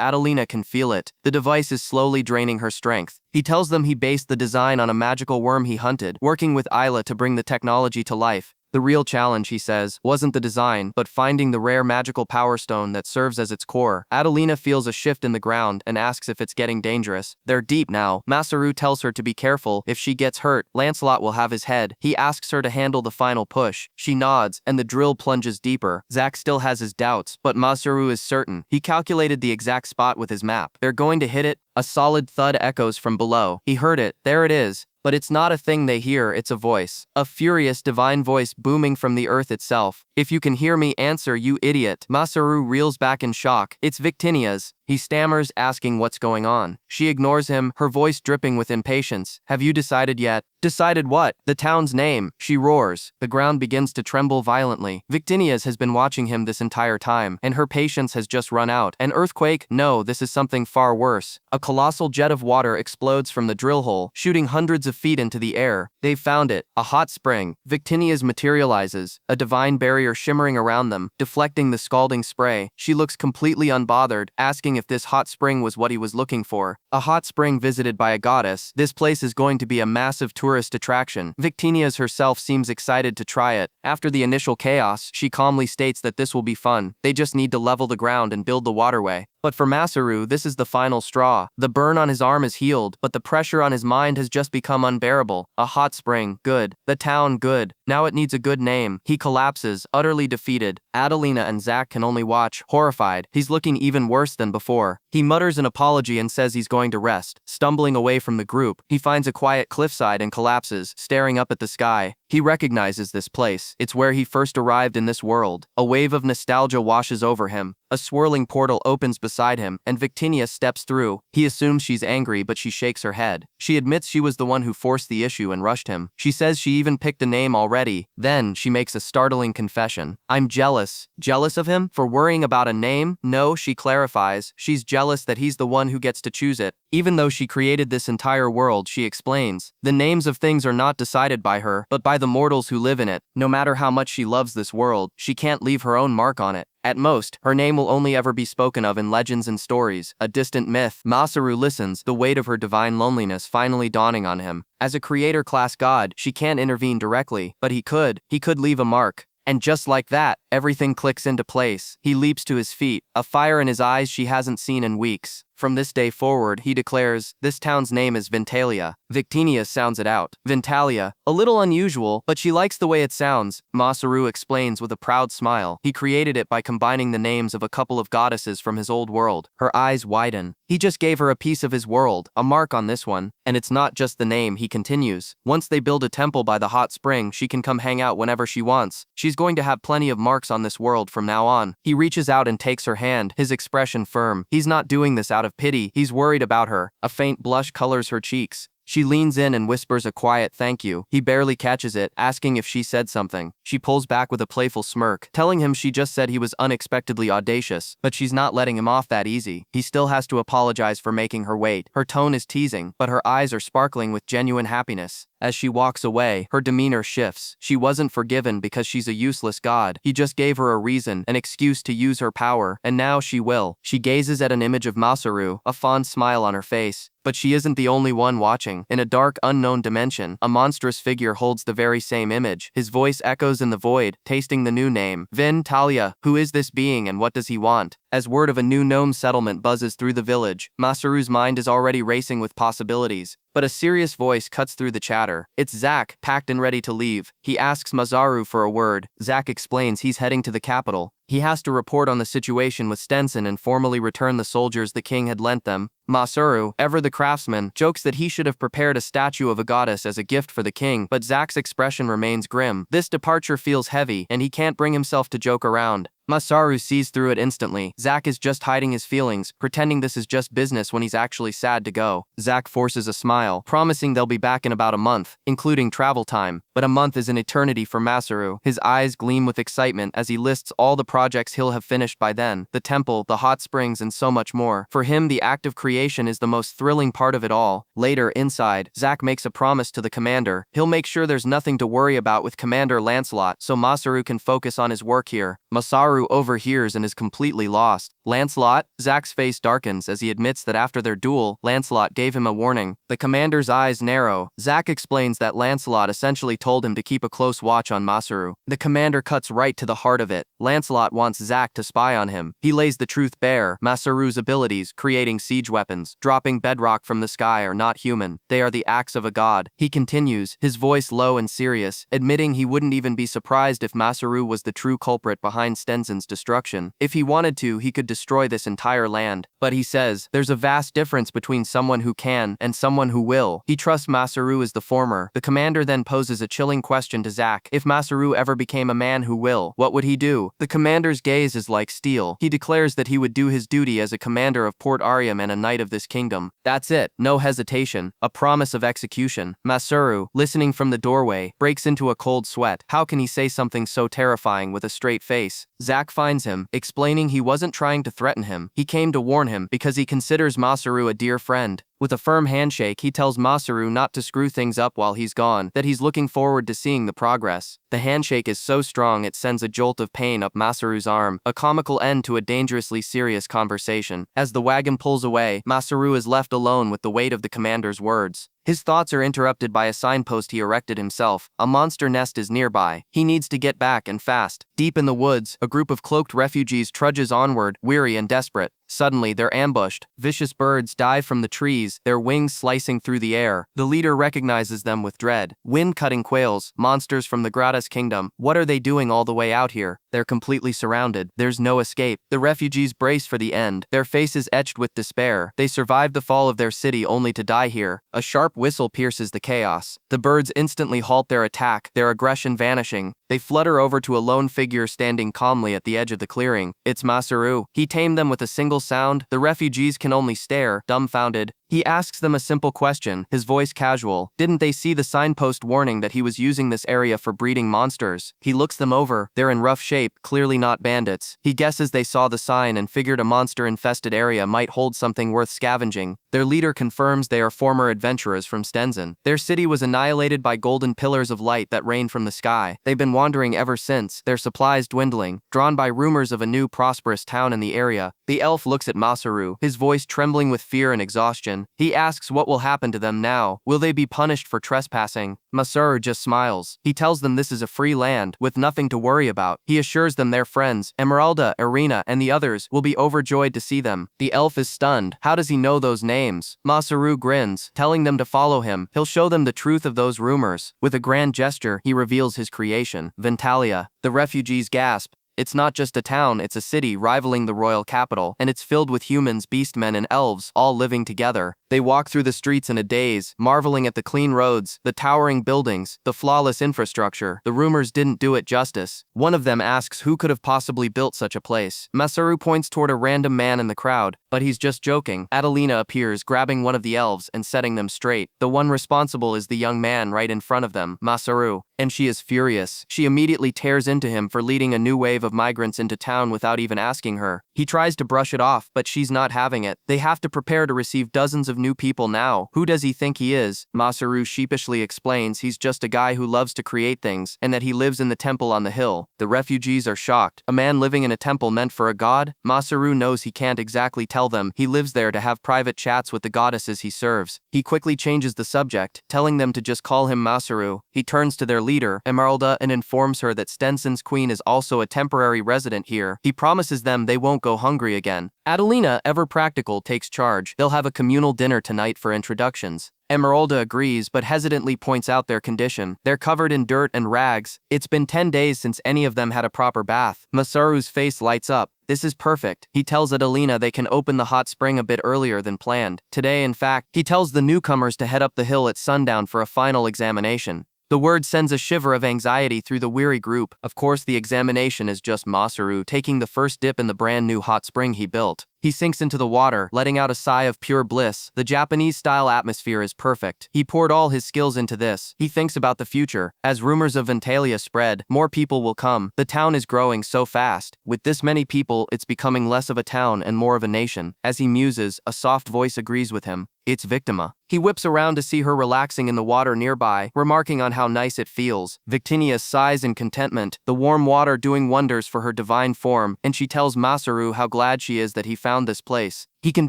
Adelina can feel it. The device is slowly draining her strength. He tells them he based the design on a magical worm he hunted, working with Isla to bring the technology to life. The real challenge, he says, wasn't the design, but finding the rare magical power stone that serves as its core. Adelina feels a shift in the ground and asks if it's getting dangerous. They're deep now. Masaru tells her to be careful. If she gets hurt, Lancelot will have his head. He asks her to handle the final push. She nods, and the drill plunges deeper. Zack still has his doubts, but Masaru is certain. He calculated the exact spot with his map. They're going to hit it. A solid thud echoes from below. He heard it. There it is. But it's not a thing they hear, it's a voice. A furious, divine voice booming from the earth itself. If you can hear me, answer, you idiot. Masaru reels back in shock. It's Victinia's. He stammers, asking what's going on. She ignores him, her voice dripping with impatience. Have you decided yet? Decided what? The town's name. She roars. The ground begins to tremble violently. Victinia's has been watching him this entire time, and her patience has just run out. An earthquake? No, this is something far worse. A colossal jet of water explodes from the drill hole, shooting hundreds of feet into the air. They've found it. A hot spring. Victinia's materializes, a divine barrier shimmering around them, deflecting the scalding spray. She looks completely unbothered, asking if this hot spring was what he was looking for. A hot spring visited by a goddess. This place is going to be a massive tourist attraction. Victinia's herself seems excited to try it. After the initial chaos, she calmly states that this will be fun. They just need to level the ground and build the waterway. But for Masaru, this is the final straw. The burn on his arm is healed, but the pressure on his mind has just become unbearable. A hot spring, good. The town, good. Now it needs a good name. He collapses, utterly defeated. Adelina and Zack can only watch, horrified. He's looking even worse than before. He mutters an apology and says he's going to rest. Stumbling away from the group, he finds a quiet cliffside and collapses, staring up at the sky. He recognizes this place. It's where he first arrived in this world. A wave of nostalgia washes over him. A swirling portal opens beside him, and Victinia steps through. He assumes she's angry, but she shakes her head. She admits she was the one who forced the issue and rushed him. She says she even picked a name already. Then, she makes a startling confession. I'm jealous. Jealous of him? For worrying about a name? No, she clarifies. She's jealous that he's the one who gets to choose it. Even though she created this entire world, she explains, the names of things are not decided by her, but by the mortals who live in it. No matter how much she loves this world, she can't leave her own mark on it. At most, her name will only ever be spoken of in legends and stories, a distant myth. Masaru listens, the weight of her divine loneliness finally dawning on him. As a creator-class god, she can't intervene directly, but he could leave a mark. And just like that, everything clicks into place. He leaps to his feet, a fire in his eyes she hasn't seen in weeks. From this day forward, he declares, this town's name is Ventalia. Victinia sounds it out. Ventalia. A little unusual, but she likes the way it sounds, Masaru explains with a proud smile. He created it by combining the names of a couple of goddesses from his old world. Her eyes widen. He just gave her a piece of his world, a mark on this one. And it's not just the name, he continues. Once they build a temple by the hot spring, she can come hang out whenever she wants. She's going to have plenty of marks on this world from now on. He reaches out and takes her hand, his expression firm. He's not doing this out of pity, he's worried about her. A faint blush colors her cheeks. She leans in and whispers a quiet thank you. He barely catches it, asking if she said something. She pulls back with a playful smirk, telling him she just said he was unexpectedly audacious, but she's not letting him off that easy. He still has to apologize for making her wait. Her tone is teasing, but her eyes are sparkling with genuine happiness. As she walks away, her demeanor shifts. She wasn't forgiven because she's a useless god. He just gave her a reason, an excuse to use her power, and now she will. She gazes at an image of Masaru, a fond smile on her face. But she isn't the only one watching. In a dark, unknown dimension, a monstrous figure holds the very same image. His voice echoes in the void, tasting the new name. Ventalia. Who is this being and what does he want? As word of a new gnome settlement buzzes through the village, Masaru's mind is already racing with possibilities. But a serious voice cuts through the chatter. It's Zack, packed and ready to leave. He asks Masaru for a word. Zack explains he's heading to the capital. He has to report on the situation with Stenson and formally return the soldiers the king had lent them. Masaru, ever the craftsman, jokes that he should have prepared a statue of a goddess as a gift for the king, but Zack's expression remains grim. This departure feels heavy, and he can't bring himself to joke around. Masaru sees through it instantly. Zack is just hiding his feelings, pretending this is just business when he's actually sad to go. Zack forces a smile, promising they'll be back in about a month, including travel time. But a month is an eternity for Masaru. His eyes gleam with excitement as he lists all the projects he'll have finished by then. The temple, the hot springs, and so much more. For him, the act of creation is the most thrilling part of it all. Later, inside, Zack makes a promise to the commander. He'll make sure there's nothing to worry about with Commander Lancelot, so Masaru can focus on his work here. Masaru overhears and is completely lost. Lancelot? Zack's face darkens as he admits that after their duel, Lancelot gave him a warning. The commander's eyes narrow. Zack explains that Lancelot essentially told him to keep a close watch on Masaru. The commander cuts right to the heart of it. Lancelot wants Zack to spy on him. He lays the truth bare. Masaru's abilities, creating siege weapons, dropping bedrock from the sky, are not human. They are the acts of a god. He continues, his voice low and serious, admitting he wouldn't even be surprised if Masaru was the true culprit behind Stenson's destruction. If he wanted to, he could destroy this entire land. But he says, there's a vast difference between someone who can and someone who will. He trusts Masaru as the former. The commander then poses a chilling question to Zack. If Masaru ever became a man who will, what would he do? The commander's gaze is like steel. He declares that he would do his duty as a commander of Port Ariam and a knight of this kingdom. That's it. No hesitation. A promise of execution. Masaru, listening from the doorway, breaks into a cold sweat. How can he say something so terrifying with a straight face? Zack finds him, explaining he wasn't trying to threaten him. He came to warn him because he considers Masaru a dear friend. With a firm handshake, he tells Masaru not to screw things up while he's gone, that he's looking forward to seeing the progress. The handshake is so strong it sends a jolt of pain up Masaru's arm, a comical end to a dangerously serious conversation. As the wagon pulls away, Masaru is left alone with the weight of the commander's words. His thoughts are interrupted by a signpost he erected himself. A monster nest is nearby. He needs to get back and fast. Deep in the woods, a group of cloaked refugees trudges onward, weary and desperate. Suddenly, they're ambushed. Vicious birds dive from the trees, their wings slicing through the air. The leader recognizes them with dread. Wind-cutting quails, monsters from the Gratis Kingdom. What are they doing all the way out here? They're completely surrounded. There's no escape. The refugees brace for the end, their faces etched with despair. They survived the fall of their city only to die here. A sharp whistle pierces the chaos. The birds instantly halt their attack, their aggression vanishing. They flutter over to a lone figure standing calmly at the edge of the clearing. It's Masaru. He tamed them with a single sound. The refugees can only stare, dumbfounded. He asks them a simple question, his voice casual. Didn't they see the signpost warning that he was using this area for breeding monsters? He looks them over. They're in rough shape, clearly not bandits. He guesses they saw the sign and figured a monster-infested area might hold something worth scavenging. Their leader confirms they are former adventurers from Stenzen. Their city was annihilated by golden pillars of light that rained from the sky. They've been wandering ever since, their supplies dwindling, drawn by rumors of a new prosperous town in the area. The elf looks at Masaru, his voice trembling with fear and exhaustion. He asks what will happen to them now. Will they be punished for trespassing? Masaru just smiles. He tells them this is a free land, with nothing to worry about. He assures them their friends, Emeralda, Irina, and the others, will be overjoyed to see them. The elf is stunned. How does he know those names? Masaru grins, telling them to follow him. He'll show them the truth of those rumors. With a grand gesture, he reveals his creation, Ventalia. The refugees gasp. It's not just a town, it's a city rivaling the royal capital, and it's filled with humans, beastmen, and elves, all living together. They walk through the streets in a daze, marveling at the clean roads, the towering buildings, the flawless infrastructure. The rumors didn't do it justice. One of them asks who could have possibly built such a place. Masaru points toward a random man in the crowd, but he's just joking. Adelina appears, grabbing one of the elves and setting them straight. The one responsible is the young man right in front of them, Masaru, and she is furious. She immediately tears into him for leading a new wave of migrants into town without even asking her. He tries to brush it off, but she's not having it. They have to prepare to receive dozens of new people now. Who does he think he is? Masaru sheepishly explains he's just a guy who loves to create things, and that he lives in the temple on the hill. The refugees are shocked. A man living in a temple meant for a god? Masaru knows he can't exactly tell them. He lives there to have private chats with the goddesses he serves. He quickly changes the subject, telling them to just call him Masaru. He turns to their leader, Emeralda, and informs her that Stensen's queen is also a temporary resident here. He promises them they won't go hungry again. Adelina, ever practical, takes charge. They'll have a communal dinner tonight for introductions. Emeralda agrees but hesitantly points out their condition. They're covered in dirt and rags. It's been 10 days since any of them had a proper bath. Masaru's face lights up. This is perfect. He tells Adelina they can open the hot spring a bit earlier than planned. Today, in fact, he tells the newcomers to head up the hill at sundown for a final examination. The word sends a shiver of anxiety through the weary group. Of course, the examination is just Masaru taking the first dip in the brand new hot spring he built. He sinks into the water, letting out a sigh of pure bliss. The Japanese-style atmosphere is perfect. He poured all his skills into this. He thinks about the future. As rumors of Ventalia spread, more people will come. The town is growing so fast. With this many people, it's becoming less of a town and more of a nation. As he muses, a soft voice agrees with him. It's Victima. He whips around to see her relaxing in the water nearby, remarking on how nice it feels. Victinia sighs in contentment, the warm water doing wonders for her divine form, and she tells Masaru how glad she is that he found this place. He can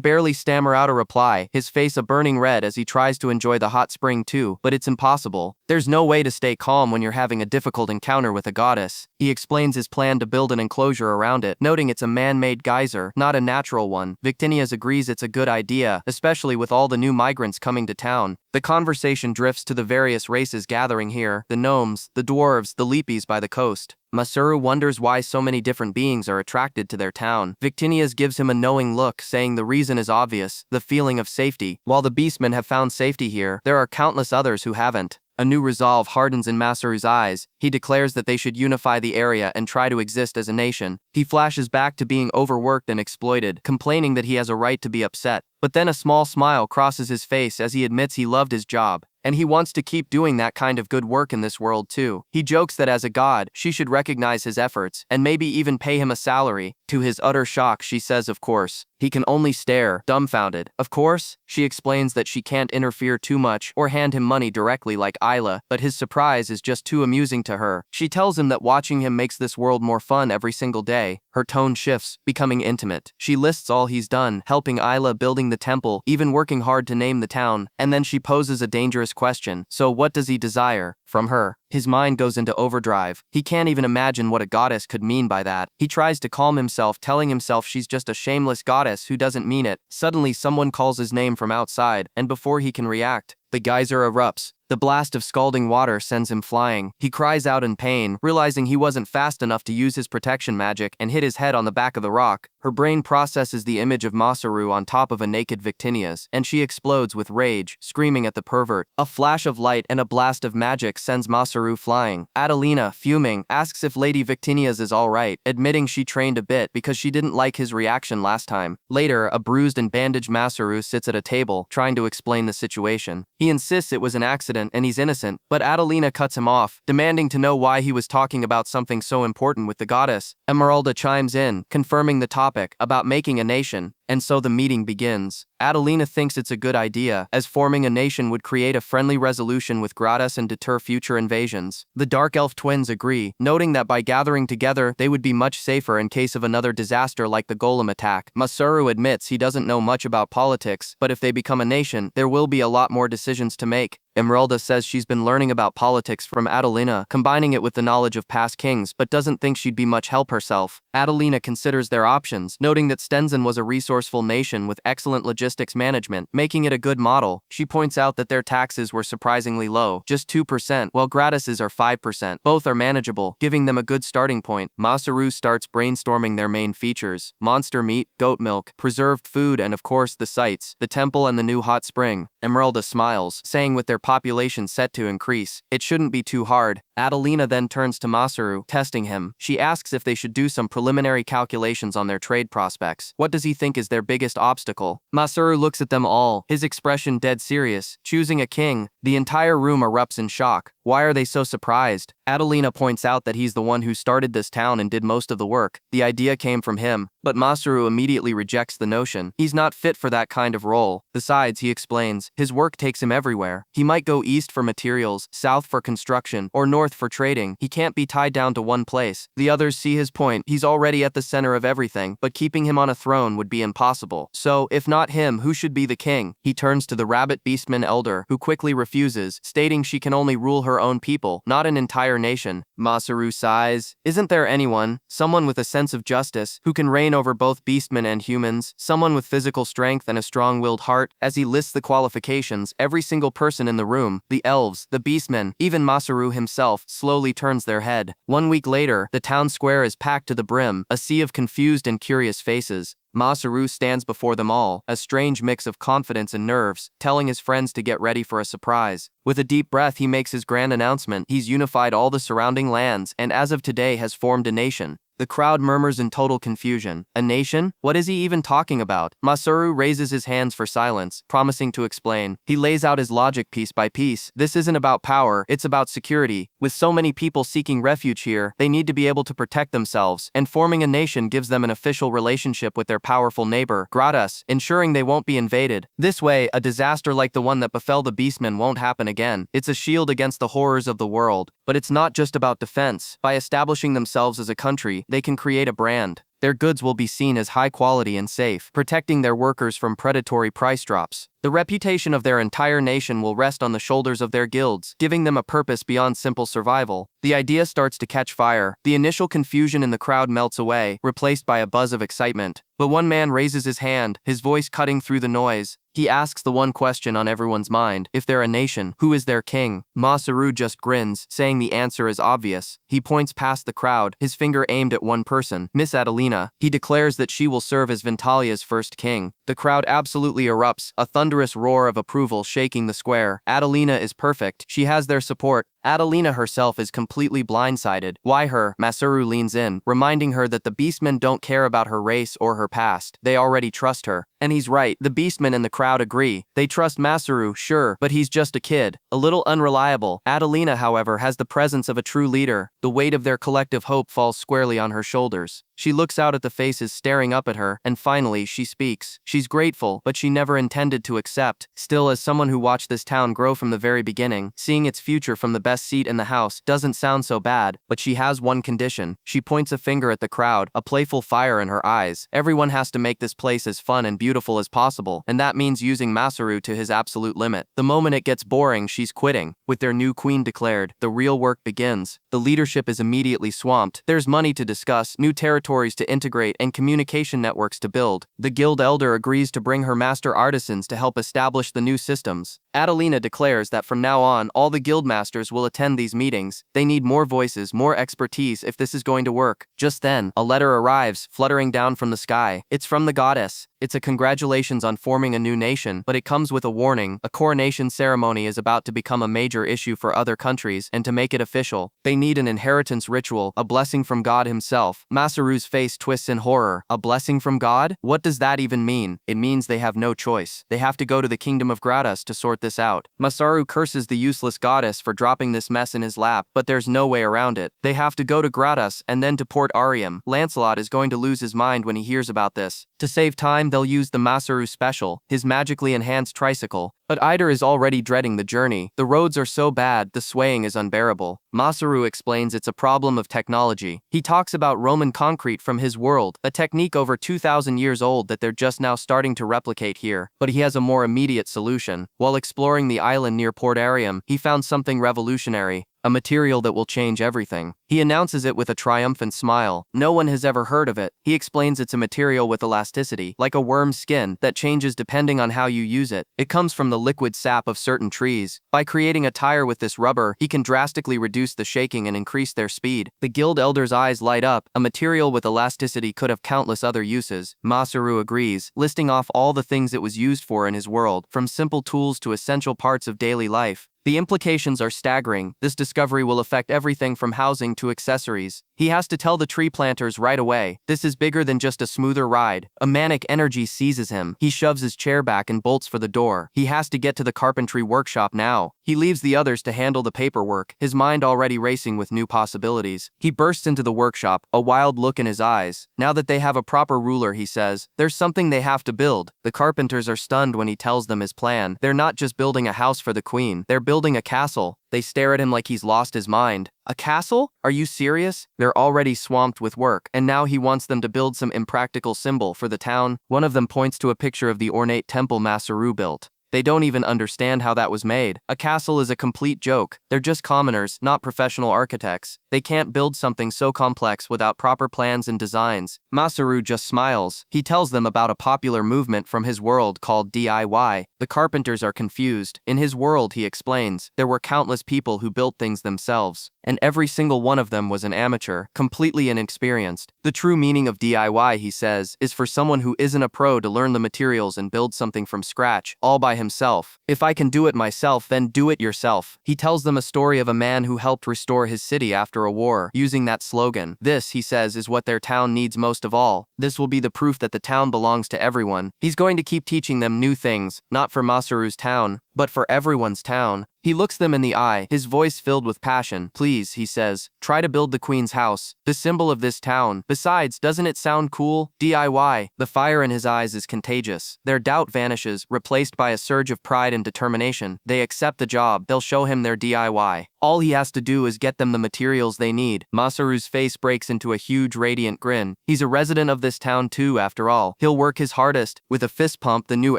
barely stammer out a reply, his face a burning red as he tries to enjoy the hot spring too, but it's impossible. There's no way to stay calm when you're having a difficult encounter with a goddess. He explains his plan to build an enclosure around it, noting it's a man-made geyser, not a natural one. Victinias agrees it's a good idea, especially with all the new migrants coming to town. The conversation drifts to the various races gathering here, the gnomes, the dwarves, the leapies by the coast. Masaru wonders why so many different beings are attracted to their town. Victinias gives him a knowing look, saying the reason is obvious, the feeling of safety. While the beastmen have found safety here, there are countless others who haven't. A new resolve hardens in Masaru's eyes. He declares that they should unify the area and try to exist as a nation. He flashes back to being overworked and exploited, complaining that he has a right to be upset. But then a small smile crosses his face as he admits he loved his job. And he wants to keep doing that kind of good work in this world too. He jokes that as a god, she should recognize his efforts, and maybe even pay him a salary. To his utter shock, she says of course. He can only stare, dumbfounded. Of course? She explains that she can't interfere too much or hand him money directly like Isla, but his surprise is just too amusing to her. She tells him that watching him makes this world more fun every single day. Her tone shifts, becoming intimate. She lists all he's done, helping Isla building the temple, even working hard to name the town, and then she poses a dangerous question. So what does he desire from her? His mind goes into overdrive. He can't even imagine what a goddess could mean by that. He tries to calm himself, telling himself she's just a shameless goddess who doesn't mean it. Suddenly someone calls his name from outside, and before he can react, the geyser erupts. The blast of scalding water sends him flying. He cries out in pain, realizing he wasn't fast enough to use his protection magic, and hit his head on the back of the rock. Her brain processes the image of Masaru on top of a naked Victinia's, and she explodes with rage, screaming at the pervert. A flash of light and a blast of magic sends Masaru flying. Adelina, fuming, asks if Lady Victinia's is alright, admitting she trained a bit because she didn't like his reaction last time. Later, a bruised and bandaged Masaru sits at a table, trying to explain the situation. He insists it was an accident and he's innocent, but Adelina cuts him off, demanding to know why he was talking about something so important with the goddess. Esmeralda chimes in, confirming the topic about making a nation, and so the meeting begins. Adelina thinks it's a good idea, as forming a nation would create a friendly resolution with Gratus and deter future invasions. The Dark Elf twins agree, noting that by gathering together, they would be much safer in case of another disaster like the Golem attack. Masaru admits he doesn't know much about politics, but if they become a nation, there will be a lot more decisions to make. Esmeralda says she's been learning about politics from Adelina, combining it with the knowledge of past kings, but doesn't think she'd be much help herself. Adelina considers their options, noting that Stenzen was a resourceful nation with excellent logistics management, making it a good model. She points out that their taxes were surprisingly low, just 2%, while Gratis's are 5%. Both are manageable, giving them a good starting point. Masaru starts brainstorming their main features: monster meat, goat milk, preserved food, and of course the sights, the temple and the new hot spring. Esmeralda smiles, saying with their population set to increase, it shouldn't be too hard. Adelina then turns to Masaru, testing him. She asks if they should do some preliminary calculations on their trade prospects. What does he think is their biggest obstacle? Masaru looks at them all, his expression dead serious. Choosing a king. The entire room erupts in shock. Why are they so surprised? Adelina points out that he's the one who started this town and did most of the work. The idea came from him, but Masaru immediately rejects the notion. He's not fit for that kind of role. Besides, he explains, his work takes him everywhere. He might go east for materials, south for construction, or north for trading. He can't be tied down to one place. The others see his point. He's already at the center of everything, but keeping him on a throne would be impossible. So, if not him, who should be the king? He turns to the rabbit beastman elder, who quickly refuses, stating she can only rule her own people, not an entire nation. Masaru sighs. Isn't there anyone, someone with a sense of justice, who can reign over both beastmen and humans, someone with physical strength and a strong-willed heart? As he lists the qualifications, every single person in the room, the elves, the beastmen, even Masaru himself, slowly turns their head. 1 week later, the town square is packed to the brim, a sea of confused and curious faces. Masaru stands before them all, a strange mix of confidence and nerves, telling his friends to get ready for a surprise. With a deep breath, he makes his grand announcement. He's unified all the surrounding lands, and as of today has formed a nation. The crowd murmurs in total confusion. A nation? What is he even talking about? Masaru raises his hands for silence, promising to explain. He lays out his logic piece by piece. This isn't about power, it's about security. With so many people seeking refuge here, they need to be able to protect themselves, and forming a nation gives them an official relationship with their powerful neighbor, Gratus, ensuring they won't be invaded. This way, a disaster like the one that befell the beastmen won't happen again. It's a shield against the horrors of the world. But it's not just about defense. By establishing themselves as a country, they can create a brand. Their goods will be seen as high quality and safe, protecting their workers from predatory price drops. The reputation of their entire nation will rest on the shoulders of their guilds, giving them a purpose beyond simple survival. The idea starts to catch fire. The initial confusion in the crowd melts away, replaced by a buzz of excitement. But one man raises his hand, his voice cutting through the noise. He asks the one question on everyone's mind: if they're a nation, who is their king? Masaru just grins, saying the answer is obvious. He points past the crowd, his finger aimed at one person, Miss Adelina. He declares that she will serve as Ventalia's first king. The crowd absolutely erupts, a thunderous roar of approval shaking the square. Adelina is perfect. She has their support. Adelina herself is completely blindsided. Why her? Masaru leans in, reminding her that the beastmen don't care about her race or her past. They already trust her. And he's right. The beastmen and the crowd agree. They trust Masaru, sure, but he's just a kid, a little unreliable. Adelina, however, has the presence of a true leader. The weight of their collective hope falls squarely on her shoulders. She looks out at the faces staring up at her, and finally, she speaks. She's grateful, but she never intended to accept. Still, as someone who watched this town grow from the very beginning, seeing its future from the best seat in the house doesn't sound so bad, but she has one condition. She points a finger at the crowd, a playful fire in her eyes. Everyone has to make this place as fun and beautiful as possible, and that means using Masaru to his absolute limit. The moment it gets boring, she's quitting. With their new queen declared, the real work begins. The leadership is immediately swamped. There's money to discuss, new territories to integrate, and communication networks to build. The guild elder agrees to bring her master artisans to help establish the new systems. Adelina declares that from now on, all the guild masters will attend these meetings. They need more voices, more expertise if this is going to work. Just then, a letter arrives, fluttering down from the sky. It's from the goddess. It's a congratulations on forming a new nation, but it comes with a warning. A coronation ceremony is about to become a major issue for other countries, and to make it official, they need an inheritance ritual, a blessing from God himself. Masaru's face twists in horror. A blessing from God? What does that even mean? It means they have no choice. They have to go to the kingdom of Gratus to sort this out. Masaru curses the useless goddess for dropping this mess in his lap, but there's no way around it. They have to go to Gratus and then to Port Arium. Lancelot is going to lose his mind when he hears about this. To save time, they'll use the Masaru special, his magically enhanced tricycle. But Eider is already dreading the journey. The roads are so bad, the swaying is unbearable. Masaru explains it's a problem of technology. He talks about Roman concrete from his world, a technique over 2,000 years old that they're just now starting to replicate here. But he has a more immediate solution. While exploring the island near Port Arium, he found something revolutionary. A material that will change everything. He announces it with a triumphant smile. No one has ever heard of it. He explains it's a material with elasticity, like a worm's skin, that changes depending on how you use it. It comes from the liquid sap of certain trees. By creating a tire with this rubber, he can drastically reduce the shaking and increase their speed. The guild elder's eyes light up. A material with elasticity could have countless other uses. Masaru agrees, listing off all the things it was used for in his world, from simple tools to essential parts of daily life. The implications are staggering. This discovery will affect everything from housing to accessories. He has to tell the tree planters right away. This is bigger than just a smoother ride. A manic energy seizes him. He shoves his chair back and bolts for the door. He has to get to the carpentry workshop now. He leaves the others to handle the paperwork, his mind already racing with new possibilities. He bursts into the workshop, a wild look in his eyes. Now that they have a proper ruler, he says, there's something they have to build. The carpenters are stunned when he tells them his plan. They're not just building a house for the queen. They're building a castle. They stare at him like he's lost his mind. A castle? Are you serious? They're already swamped with work, and now he wants them to build some impractical symbol for the town. One of them points to a picture of the ornate temple Masaru built. They don't even understand how that was made. A castle is a complete joke. They're just commoners, not professional architects. They can't build something so complex without proper plans and designs. Masaru just smiles. He tells them about a popular movement from his world called DIY. The carpenters are confused. In his world, he explains, there were countless people who built things themselves, and every single one of them was an amateur, completely inexperienced. The true meaning of DIY, he says, is for someone who isn't a pro to learn the materials and build something from scratch, all by himself. If I can do it myself, then do it yourself. He tells them a story of a man who helped restore his city after a war, using that slogan. This, he says, is what their town needs most of all. This will be the proof that the town belongs to everyone. He's going to keep teaching them new things, not for Masaru's town, but for everyone's town. He looks them in the eye, his voice filled with passion. Please, he says, try to build the queen's house, the symbol of this town. Besides, doesn't it sound cool? DIY. The fire in his eyes is contagious. Their doubt vanishes, replaced by a surge of pride and determination. They accept the job. They'll show him their DIY. All he has to do is get them the materials they need. Masaru's face breaks into a huge radiant grin. He's a resident of this town too, after all. He'll work his hardest. With a fist pump, the new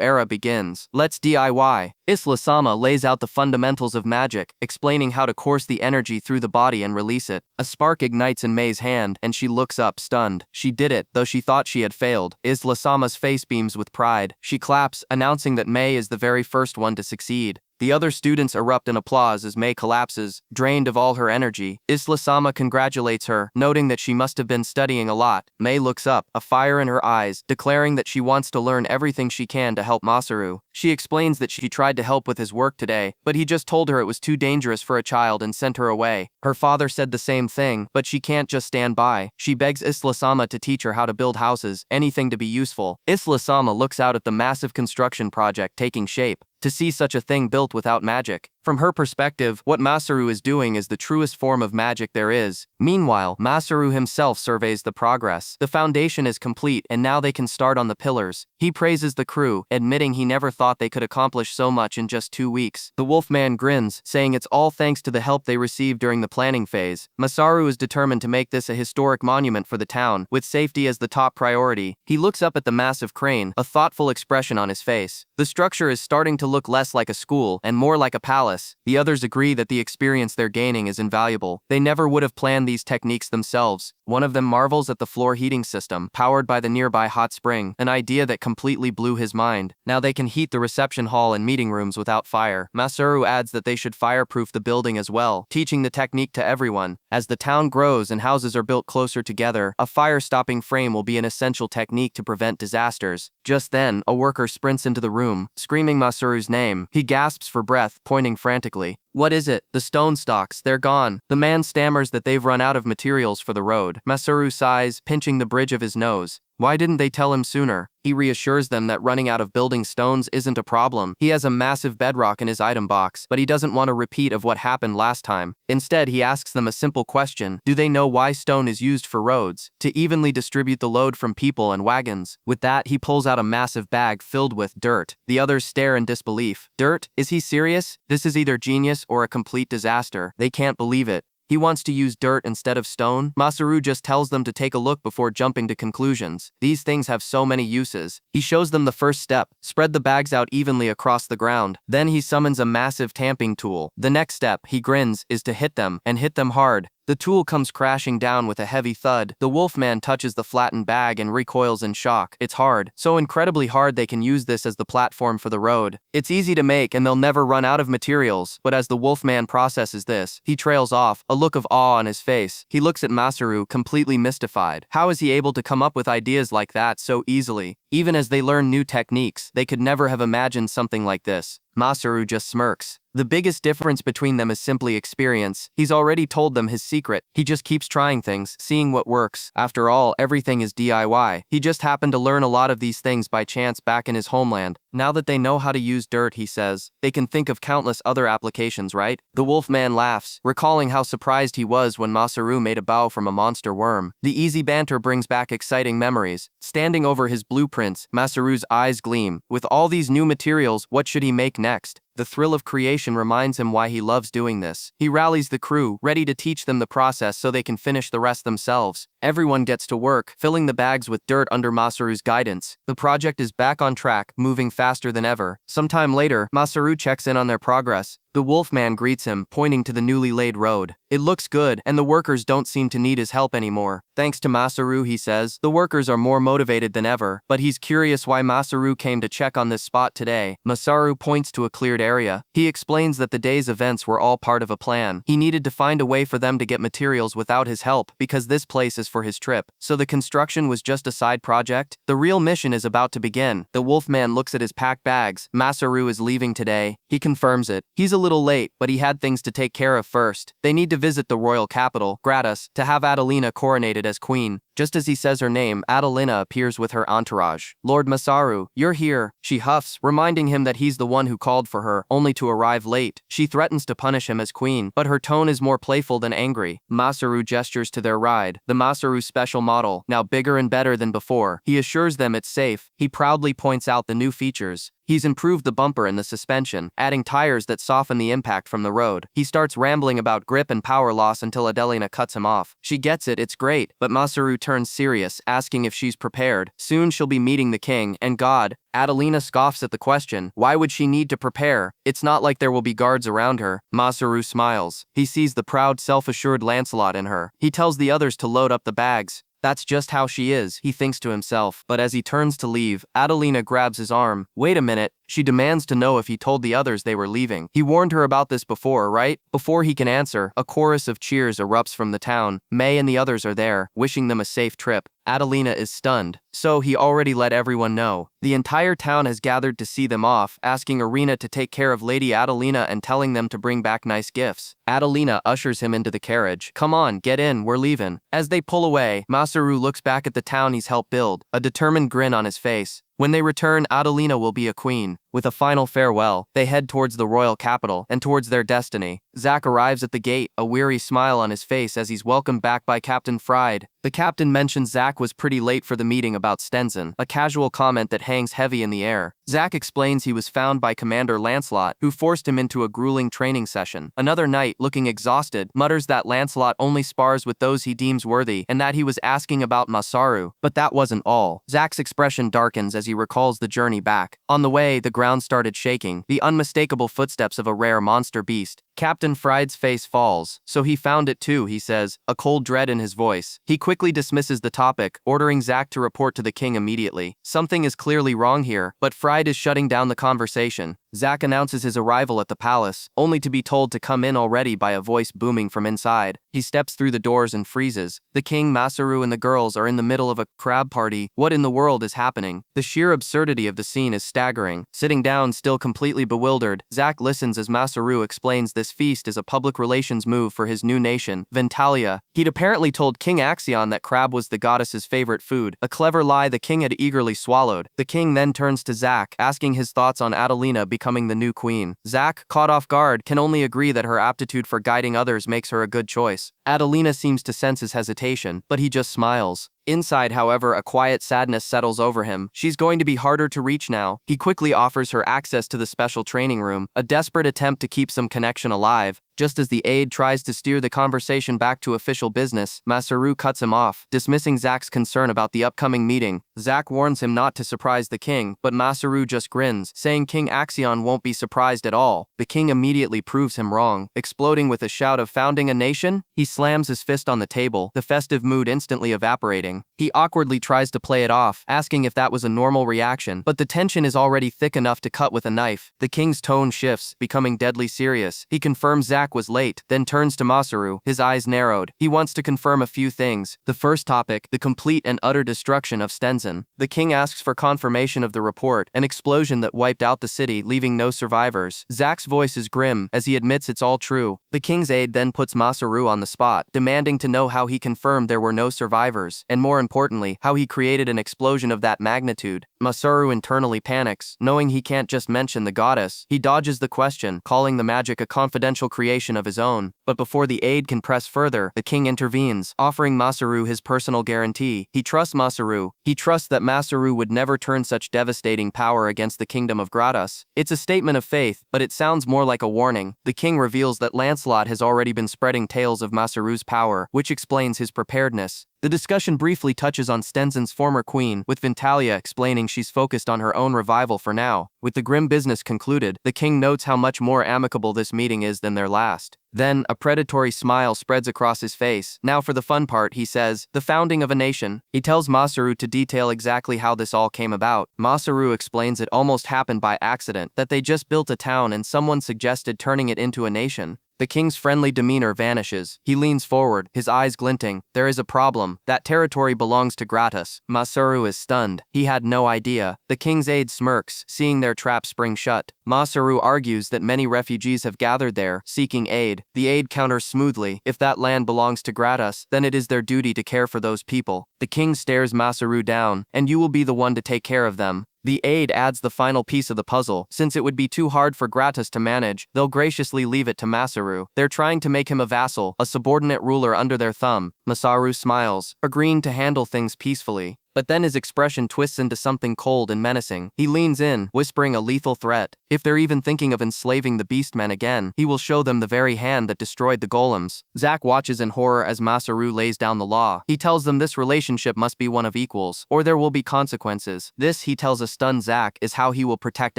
era begins. Let's DIY. Isla-sama lays out the fundamentals of magic, explaining how to course the energy through the body and release it. A spark ignites in Mei's hand, and she looks up, stunned. She did it, though she thought she had failed. Isla-sama's face beams with pride. She claps, announcing that Mei is the very first one to succeed. The other students erupt in applause as Mei collapses, drained of all her energy. Isla-sama congratulates her, noting that she must have been studying a lot. Mei looks up, a fire in her eyes, declaring that she wants to learn everything she can to help Masaru. She explains that she tried to help with his work today, but he just told her it was too dangerous for a child and sent her away. Her father said the same thing, but she can't just stand by. She begs Isla-sama to teach her how to build houses, anything to be useful. Isla-sama looks out at the massive construction project taking shape. To see such a thing built without magic, From her perspective, what Masaru is doing is the truest form of magic there is. Meanwhile, Masaru himself surveys the progress. The foundation is complete and now they can start on the pillars. He praises the crew, admitting he never thought they could accomplish so much in just 2 weeks. The Wolfman grins, saying it's all thanks to the help they received during the planning phase. Masaru is determined to make this a historic monument for the town, with safety as the top priority. He looks up at the massive crane, a thoughtful expression on his face. The structure is starting to look less like a school and more like a palace. The others agree that the experience they're gaining is invaluable. They never would have planned these techniques themselves. One of them marvels at the floor heating system, powered by the nearby hot spring, an idea that completely blew his mind. Now they can heat the reception hall and meeting rooms without fire. Masaru adds that they should fireproof the building as well, teaching the technique to everyone. As the town grows and houses are built closer together, a fire-stopping frame will be an essential technique to prevent disasters. Just then, a worker sprints into the room, screaming Masaru's name. He gasps for breath, pointing frantically. What is it? The stone stocks, they're gone. The man stammers that they've run out of materials for the road. Masaru sighs, pinching the bridge of his nose. Why didn't they tell him sooner? He reassures them that running out of building stones isn't a problem. He has a massive bedrock in his item box, but he doesn't want a repeat of what happened last time. Instead, he asks them a simple question. Do they know why stone is used for roads? To evenly distribute the load from people and wagons. With that, he pulls out a massive bag filled with dirt. The others stare in disbelief. Dirt? Is he serious? This is either genius or a complete disaster. They can't believe it. He wants to use dirt instead of stone. Masaru just tells them to take a look before jumping to conclusions. These things have so many uses. He shows them the first step. Spread the bags out evenly across the ground. Then he summons a massive tamping tool. The next step, he grins, is to hit them, and hit them hard. The tool comes crashing down with a heavy thud. The Wolfman touches the flattened bag and recoils in shock. It's hard, so incredibly hard they can use this as the platform for the road. It's easy to make and they'll never run out of materials, but as the Wolfman processes this, he trails off, a look of awe on his face. He looks at Masaru, completely mystified. How is he able to come up with ideas like that so easily? Even as they learn new techniques, they could never have imagined something like this. Masaru just smirks. The biggest difference between them is simply experience. He's already told them his secret. He just keeps trying things, seeing what works. After all, everything is DIY. He just happened to learn a lot of these things by chance back in his homeland. Now that they know how to use dirt, he says, they can think of countless other applications, right? The Wolfman laughs, recalling how surprised he was when Masaru made a bow from a monster worm. The easy banter brings back exciting memories. Standing over his blueprints, Masaru's eyes gleam. With all these new materials, what should he make next? The thrill of creation reminds him why he loves doing this. He rallies the crew, ready to teach them the process so they can finish the rest themselves. Everyone gets to work, filling the bags with dirt under Masaru's guidance. The project is back on track, moving faster than ever. Sometime later, Masaru checks in on their progress. The Wolfman greets him, pointing to the newly laid road. It looks good, and the workers don't seem to need his help anymore. Thanks to Masaru, he says, the workers are more motivated than ever, but he's curious why Masaru came to check on this spot today. Masaru points to a cleared area. He explains that the day's events were all part of a plan. He needed to find a way for them to get materials without his help, because this place is for his trip. So the construction was just a side project? The real mission is about to begin. The Wolfman looks at his packed bags. Masaru is leaving today. He confirms it. He's a little late, but he had things to take care of first. They need to visit the royal capital, Gratus, to have Adelina coronated as queen. Just as he says her name, Adelina appears with her entourage. Lord Masaru, you're here, she huffs, reminding him that he's the one who called for her, only to arrive late. She threatens to punish him as queen, but her tone is more playful than angry. Masaru gestures to their ride, the Masaru special model, now bigger and better than before. He assures them it's safe. He proudly points out the new features. He's improved the bumper and the suspension, adding tires that soften the impact from the road. He starts rambling about grip and power loss until Adelina cuts him off. She gets it, it's great, but Masaru turns serious, asking if she's prepared. Soon she'll be meeting the king, and God. Adelina scoffs at the question. Why would she need to prepare? It's not like there will be guards around her. Masaru smiles. He sees the proud, self-assured Lancelot in her. He tells the others to load up the bags. That's just how she is, he thinks to himself. But as he turns to leave, Adelina grabs his arm. Wait a minute. She demands to know if he told the others they were leaving. He warned her about this before, right? Before he can answer, a chorus of cheers erupts from the town. May and the others are there, wishing them a safe trip. Adelina is stunned. So he already let everyone know. The entire town has gathered to see them off, asking Arena to take care of Lady Adelina and telling them to bring back nice gifts. Adelina ushers him into the carriage. Come on, get in, we're leaving. As they pull away, Masaru looks back at the town he's helped build, a determined grin on his face. When they return, Adelina will be a queen. With a final farewell, they head towards the royal capital and towards their destiny. Zack arrives at the gate, a weary smile on his face as he's welcomed back by Captain Fried. The captain mentions Zack was pretty late for the meeting about Stenson, a casual comment that hangs heavy in the air. Zack explains he was found by Commander Lancelot, who forced him into a grueling training session. Another knight, looking exhausted, mutters that Lancelot only spars with those he deems worthy and that he was asking about Masaru. But that wasn't all. Zack's expression darkens as he recalls the journey back. On the way, the ground started shaking, the unmistakable footsteps of a rare monster beast. Captain Fried's face falls. So he found it too, he says, a cold dread in his voice. He quickly dismisses the topic, ordering Zack to report to the king immediately. Something is clearly wrong here, but Fried is shutting down the conversation. Zack announces his arrival at the palace, only to be told to come in already by a voice booming from inside. He steps through the doors and freezes. The king, Masaru, and the girls are in the middle of a crab party. What in the world is happening? The sheer absurdity of the scene is staggering. Sitting down, still completely bewildered, Zack listens as Masaru explains this feast is a public relations move for his new nation, Ventalia. He'd apparently told King Axion that crab was the goddess's favorite food, a clever lie the king had eagerly swallowed. The king then turns to Zack, asking his thoughts on Adelina becoming the new queen. Zack, caught off guard, can only agree that her aptitude for guiding others makes her a good choice. Adelina seems to sense his hesitation, but he just smiles. Inside, however, a quiet sadness settles over him. She's going to be harder to reach now. He quickly offers her access to the special training room, a desperate attempt to keep some connection alive. Just as the aide tries to steer the conversation back to official business, Masaru cuts him off, dismissing Zack's concern about the upcoming meeting. Zack warns him not to surprise the king, but Masaru just grins, saying King Axion won't be surprised at all. The king immediately proves him wrong, exploding with a shout of founding a nation. He slams his fist on the table, the festive mood instantly evaporating. He awkwardly tries to play it off, asking if that was a normal reaction, but the tension is already thick enough to cut with a knife. The king's tone shifts, becoming deadly serious. He confirms Zack was late, then turns to Masaru, his eyes narrowed. He wants to confirm a few things. The first topic, the complete and utter destruction of Stenson. The king asks for confirmation of the report, an explosion that wiped out the city, leaving no survivors. Zack's voice is grim, as he admits it's all true. The king's aide then puts Masaru on the spot, demanding to know how he confirmed there were no survivors, and more importantly, how he created an explosion of that magnitude. Masaru internally panics, knowing he can't just mention the goddess. He dodges the question, calling the magic a confidential creation of his own. But before the aide can press further, the king intervenes, offering Masaru his personal guarantee. He trusts Masaru. He trusts that Masaru would never turn such devastating power against the kingdom of Gratus. It's a statement of faith, but it sounds more like a warning. The king reveals that Lancelot has already been spreading tales of Masaru's power, which explains his preparedness. The discussion briefly touches on Stenson's former queen, with Ventalia explaining she's focused on her own revival for now. With the grim business concluded, the king notes how much more amicable this meeting is than their last. Then, a predatory smile spreads across his face. Now for the fun part, he says, the founding of a nation. He tells Masaru to detail exactly how this all came about. Masaru explains it almost happened by accident, that they just built a town and someone suggested turning it into a nation. The king's friendly demeanor vanishes. He leans forward, his eyes glinting. There is a problem. That territory belongs to Gratus. Masaru is stunned. He had no idea. The king's aide smirks, seeing their trap spring shut. Masaru argues that many refugees have gathered there, seeking aid. The aide counters smoothly, if that land belongs to Gratus, then it is their duty to care for those people. The king stares Masaru down, and you will be the one to take care of them. The aide adds the final piece of the puzzle. Since it would be too hard for Gratus to manage, they'll graciously leave it to Masaru. They're trying to make him a vassal, a subordinate ruler under their thumb. Masaru smiles, agreeing to handle things peacefully. But then his expression twists into something cold and menacing. He leans in, whispering a lethal threat. If they're even thinking of enslaving the beastmen again, he will show them the very hand that destroyed the golems. Zack watches in horror as Masaru lays down the law. He tells them this relationship must be one of equals, or there will be consequences. This, he tells a stunned Zack, is how he will protect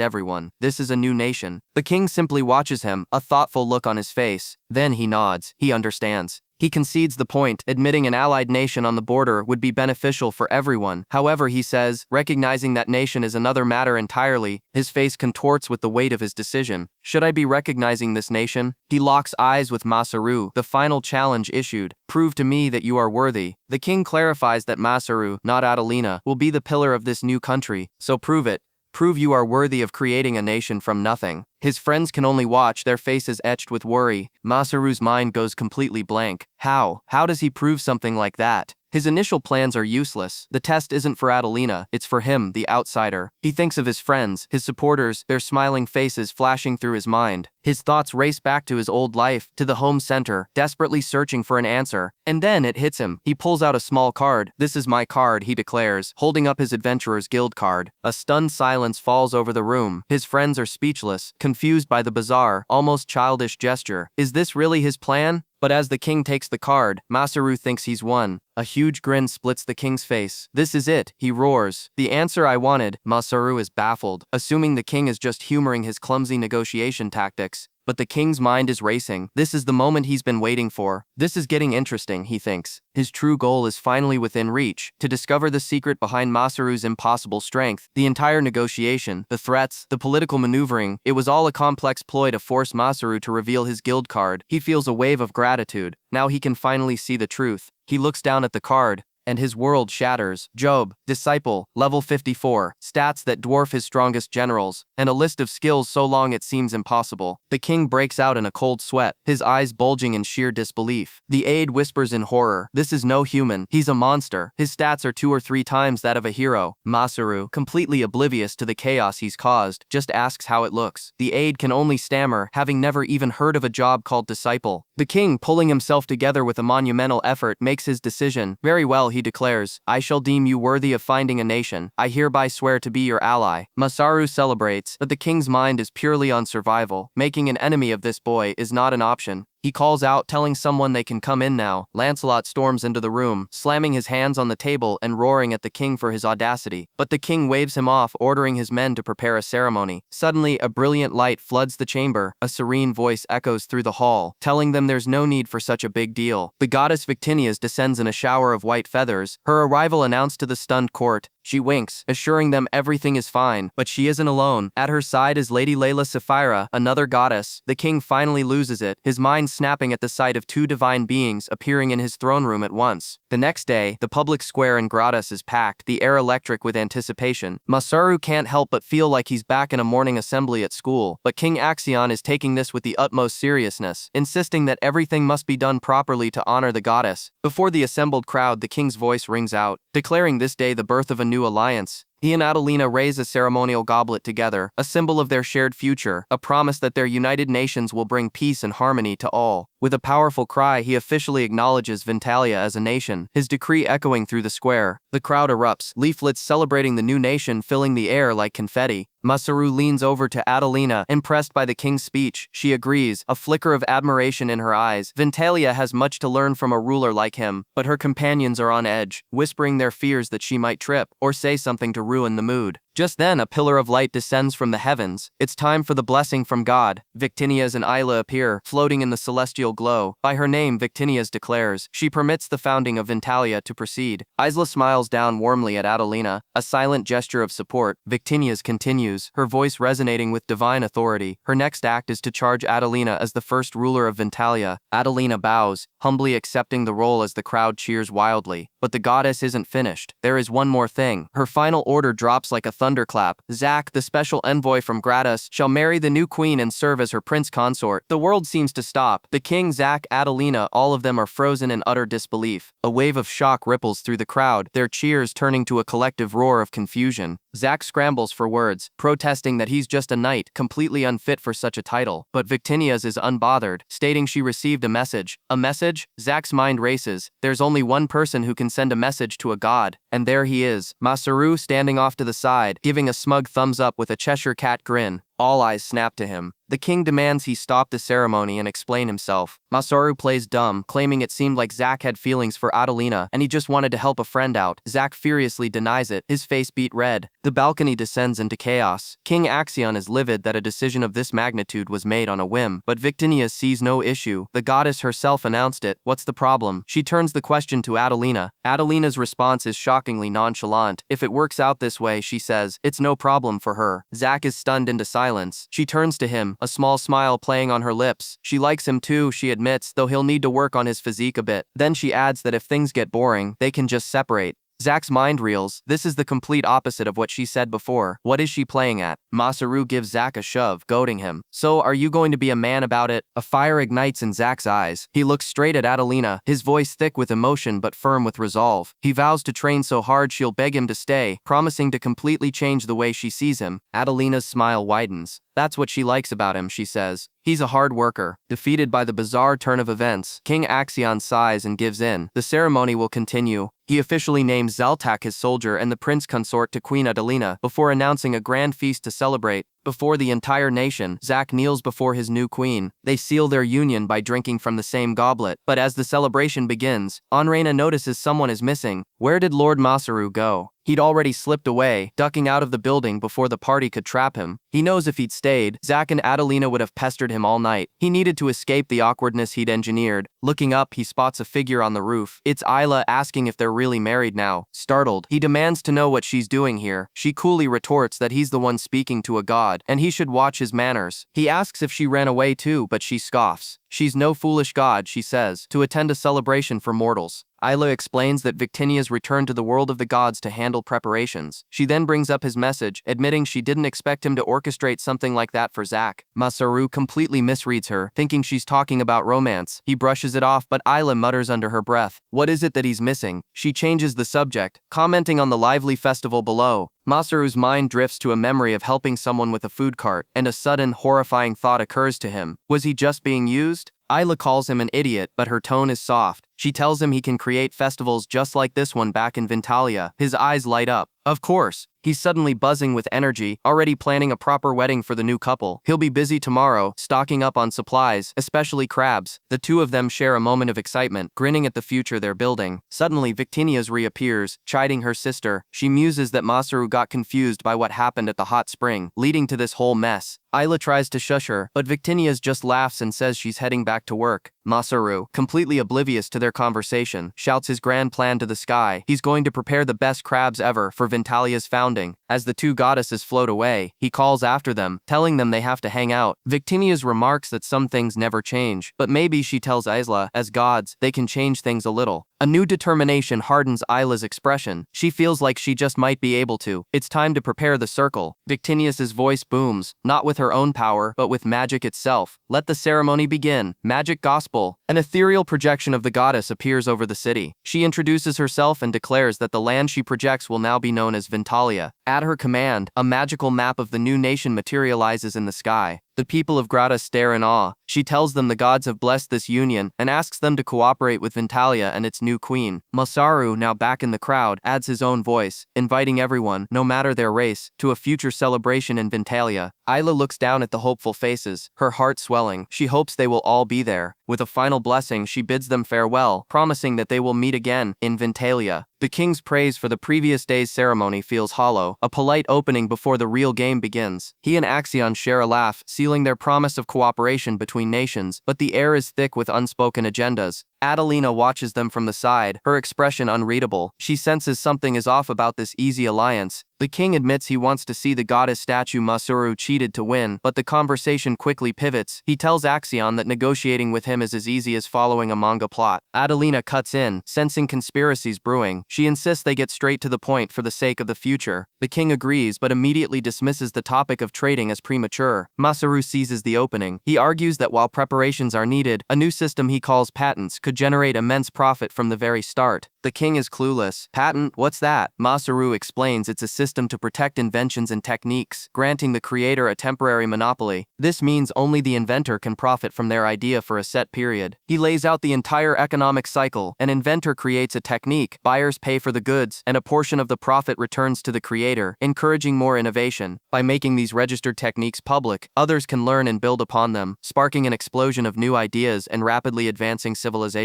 everyone. This is a new nation. The king simply watches him, a thoughtful look on his face. Then he nods. He understands. He concedes the point, admitting an allied nation on the border would be beneficial for everyone. However, he says, recognizing that nation is another matter entirely. His face contorts with the weight of his decision. Should I be recognizing this nation? He locks eyes with Masaru, the final challenge issued. Prove to me that you are worthy. The king clarifies that Masaru, not Adelina, will be the pillar of this new country. So prove it. Prove you are worthy of creating a nation from nothing. His friends can only watch, their faces etched with worry. Masaru's mind goes completely blank. How? How does he prove something like that? His initial plans are useless. The test isn't for Adelina, it's for him, the outsider. He thinks of his friends, his supporters, their smiling faces flashing through his mind. His thoughts race back to his old life, to the home center, desperately searching for an answer. And then it hits him. He pulls out a small card. "This is my card," he declares, holding up his Adventurer's Guild card. A stunned silence falls over the room. His friends are speechless, confused by the bizarre, almost childish gesture. Is this really his plan? But as the king takes the card, Masaru thinks he's won. A huge grin splits the king's face. "This is it," he roars. "The answer I wanted." Masaru is baffled, assuming the king is just humoring his clumsy negotiation tactics. But the king's mind is racing. This is the moment he's been waiting for. This is getting interesting, he thinks. His true goal is finally within reach, to discover the secret behind Masaru's impossible strength. The entire negotiation, the threats, the political maneuvering, it was all a complex ploy to force Masaru to reveal his guild card. He feels a wave of gratitude. Now he can finally see the truth. He looks down at the card, and his world shatters. Job, Disciple, level 54, stats that dwarf his strongest generals, and a list of skills so long it seems impossible. The king breaks out in a cold sweat, his eyes bulging in sheer disbelief. The aide whispers in horror, "This is no human, he's a monster. His stats are 2 or 3 times that of a hero." Masaru, completely oblivious to the chaos he's caused, just asks how it looks. The aide can only stammer, having never even heard of a job called Disciple. The king, pulling himself together with a monumental effort, makes his decision. "Very well," he declares, "I shall deem you worthy of finding a nation. I hereby swear to be your ally." Masaru celebrates, but the king's mind is purely on survival. Making an enemy of this boy is not an option. He calls out, telling someone they can come in now. Lancelot storms into the room, slamming his hands on the table and roaring at the king for his audacity. But the king waves him off, ordering his men to prepare a ceremony. Suddenly, a brilliant light floods the chamber. A serene voice echoes through the hall, telling them there's no need for such a big deal. The goddess Victinias descends in a shower of white feathers. Her arrival announced to the stunned court. She winks, assuring them everything is fine, but she isn't alone. At her side is Lady Layla Sapphira, another goddess. The king finally loses it, his mind snapping at the sight of 2 divine beings appearing in his throne room at once. The next day, the public square in Gratus is packed, the air electric with anticipation. Masaru can't help but feel like he's back in a morning assembly at school, but King Axion is taking this with the utmost seriousness, insisting that everything must be done properly to honor the goddess. Before the assembled crowd, the king's voice rings out, declaring this day the birth of a new alliance. He and Adelina raise a ceremonial goblet together, a symbol of their shared future, a promise that their united nations will bring peace and harmony to all. With a powerful cry, he officially acknowledges Ventalia as a nation, his decree echoing through the square. The crowd erupts, leaflets celebrating the new nation filling the air like confetti. Masaru leans over to Adelina, impressed by the king's speech. She agrees, a flicker of admiration in her eyes. Ventalia has much to learn from a ruler like him, but her companions are on edge, whispering their fears that she might trip, or say something to ruin the mood. Just then, a pillar of light descends from the heavens. It's time for the blessing from God. Victinias and Isla appear, floating in the celestial glow. By her name, Victinias declares. She permits the founding of Ventalia to proceed. Isla smiles down warmly at Adelina, a silent gesture of support. Victinias continues, her voice resonating with divine authority. Her next act is to charge Adelina as the first ruler of Ventalia. Adelina bows, humbly accepting the role as the crowd cheers wildly. But the goddess isn't finished. There is one more thing. Her final order drops like a thunderclap. Zack, the special envoy from Gratus, shall marry the new queen and serve as her prince consort. The world seems to stop. The king, Zack, Adelina, all of them are frozen in utter disbelief. A wave of shock ripples through the crowd, their cheers turning to a collective roar of confusion. Zack scrambles for words, protesting that he's just a knight, completely unfit for such a title. But Victinias is unbothered, stating she received a message. A message? Zack's mind races. There's only one person who can send a message to a god. And there he is, Masaru standing off to the side, giving a smug thumbs up with a Cheshire cat grin. All eyes snap to him. The king demands he stop the ceremony and explain himself. Masaru plays dumb, claiming it seemed like Zack had feelings for Adelina and he just wanted to help a friend out. Zack furiously denies it, his face beat red. The balcony descends into chaos. King Axion is livid that a decision of this magnitude was made on a whim, but Victinias sees no issue. The goddess herself announced it. What's the problem? She turns the question to Adelina. Adelina's response is shockingly nonchalant. If it works out this way, she says, it's no problem for her. Zack is stunned into silence. She turns to him, a small smile playing on her lips. She likes him too, she admits, though he'll need to work on his physique a bit. Then she adds that if things get boring, they can just separate. Zack's mind reels. This is the complete opposite of what she said before. What is she playing at? Masaru gives Zack a shove, goading him. So, are you going to be a man about it? A fire ignites in Zack's eyes. He looks straight at Adelina, his voice thick with emotion but firm with resolve. He vows to train so hard she'll beg him to stay, promising to completely change the way she sees him. Adelina's smile widens. That's what she likes about him, she says. He's a hard worker. Defeated by the bizarre turn of events, King Axion sighs and gives in. The ceremony will continue. He officially names Zaltak his soldier and the prince consort to Queen Adelina before announcing a grand feast to celebrate. Before the entire nation, Zack kneels before his new queen. They seal their union by drinking from the same goblet. But as the celebration begins, Anreina notices someone is missing. Where did Lord Masaru go? He'd already slipped away, ducking out of the building before the party could trap him. He knows if he'd stayed, Zack and Adelina would have pestered him all night. He needed to escape the awkwardness he'd engineered. Looking up, he spots a figure on the roof. It's Isla, asking if they're really married now. Startled, he demands to know what she's doing here. She coolly retorts that he's the one speaking to a god, and he should watch his manners. He asks if she ran away too, but she scoffs. She's no foolish god, she says, to attend a celebration for mortals. Isla explains that Victinia's returned to the world of the gods to handle preparations. She then brings up his message, admitting she didn't expect him to orchestrate something like that for Zack. Masaru completely misreads her, thinking she's talking about romance. He brushes it off, but Isla mutters under her breath. What is it that he's missing? She changes the subject, commenting on the lively festival below. Masaru's mind drifts to a memory of helping someone with a food cart, and a sudden, horrifying thought occurs to him. Was he just being used? Isla calls him an idiot, but her tone is soft. She tells him he can create festivals just like this one back in Ventalia. His eyes light up. Of course. He's suddenly buzzing with energy, already planning a proper wedding for the new couple. He'll be busy tomorrow, stocking up on supplies, especially crabs. The two of them share a moment of excitement, grinning at the future they're building. Suddenly, Victinia's reappears, chiding her sister. She muses that Masaru got confused by what happened at the hot spring, leading to this whole mess. Isla tries to shush her, but Victinia's just laughs and says she's heading back to work. Masaru, completely oblivious to their conversation, shouts his grand plan to the sky. He's going to prepare the best crabs ever for Ventalia's founding. As the two goddesses float away, he calls after them, telling them they have to hang out. Victinia's remarks that some things never change, but maybe she tells Isla, as gods, they can change things a little. A new determination hardens Isla's expression. She feels like she just might be able to. It's time to prepare the circle. Victinia's voice booms, not with her own power, but with magic itself. Let the ceremony begin. Magic gospel. An ethereal projection of the goddess appears over the city. She introduces herself and declares that the land she projects will now be known as Ventalia. At her command, a magical map of the new nation materializes in the sky. The people of Grata stare in awe. She tells them the gods have blessed this union and asks them to cooperate with Ventalia and its new queen. Masaru, now back in the crowd, adds his own voice, inviting everyone, no matter their race, to a future celebration in Ventalia. Isla looks down at the hopeful faces, her heart swelling. She hopes they will all be there. With a final blessing, she bids them farewell, promising that they will meet again in Ventalia. The king's praise for the previous day's ceremony feels hollow, a polite opening before the real game begins. He and Axion share a laugh, sealing their promise of cooperation between nations, but the air is thick with unspoken agendas. Adelina watches them from the side, her expression unreadable. She senses something is off about this easy alliance. The king admits he wants to see the goddess statue Masaru cheated to win, but the conversation quickly pivots. He tells Axion that negotiating with him is as easy as following a manga plot. Adelina cuts in, sensing conspiracies brewing. She insists they get straight to the point for the sake of the future. The king agrees, but immediately dismisses the topic of trading as premature. Masaru seizes the opening. He argues that while preparations are needed, a new system he calls patents could generate immense profit from the very start. The king is clueless. Patent? What's that? Masaru explains it's a system to protect inventions and techniques, granting the creator a temporary monopoly. This means only the inventor can profit from their idea for a set period. He lays out the entire economic cycle. An inventor creates a technique, buyers pay for the goods, and a portion of the profit returns to the creator, encouraging more innovation. By making these registered techniques public, others can learn and build upon them, sparking an explosion of new ideas and rapidly advancing civilization.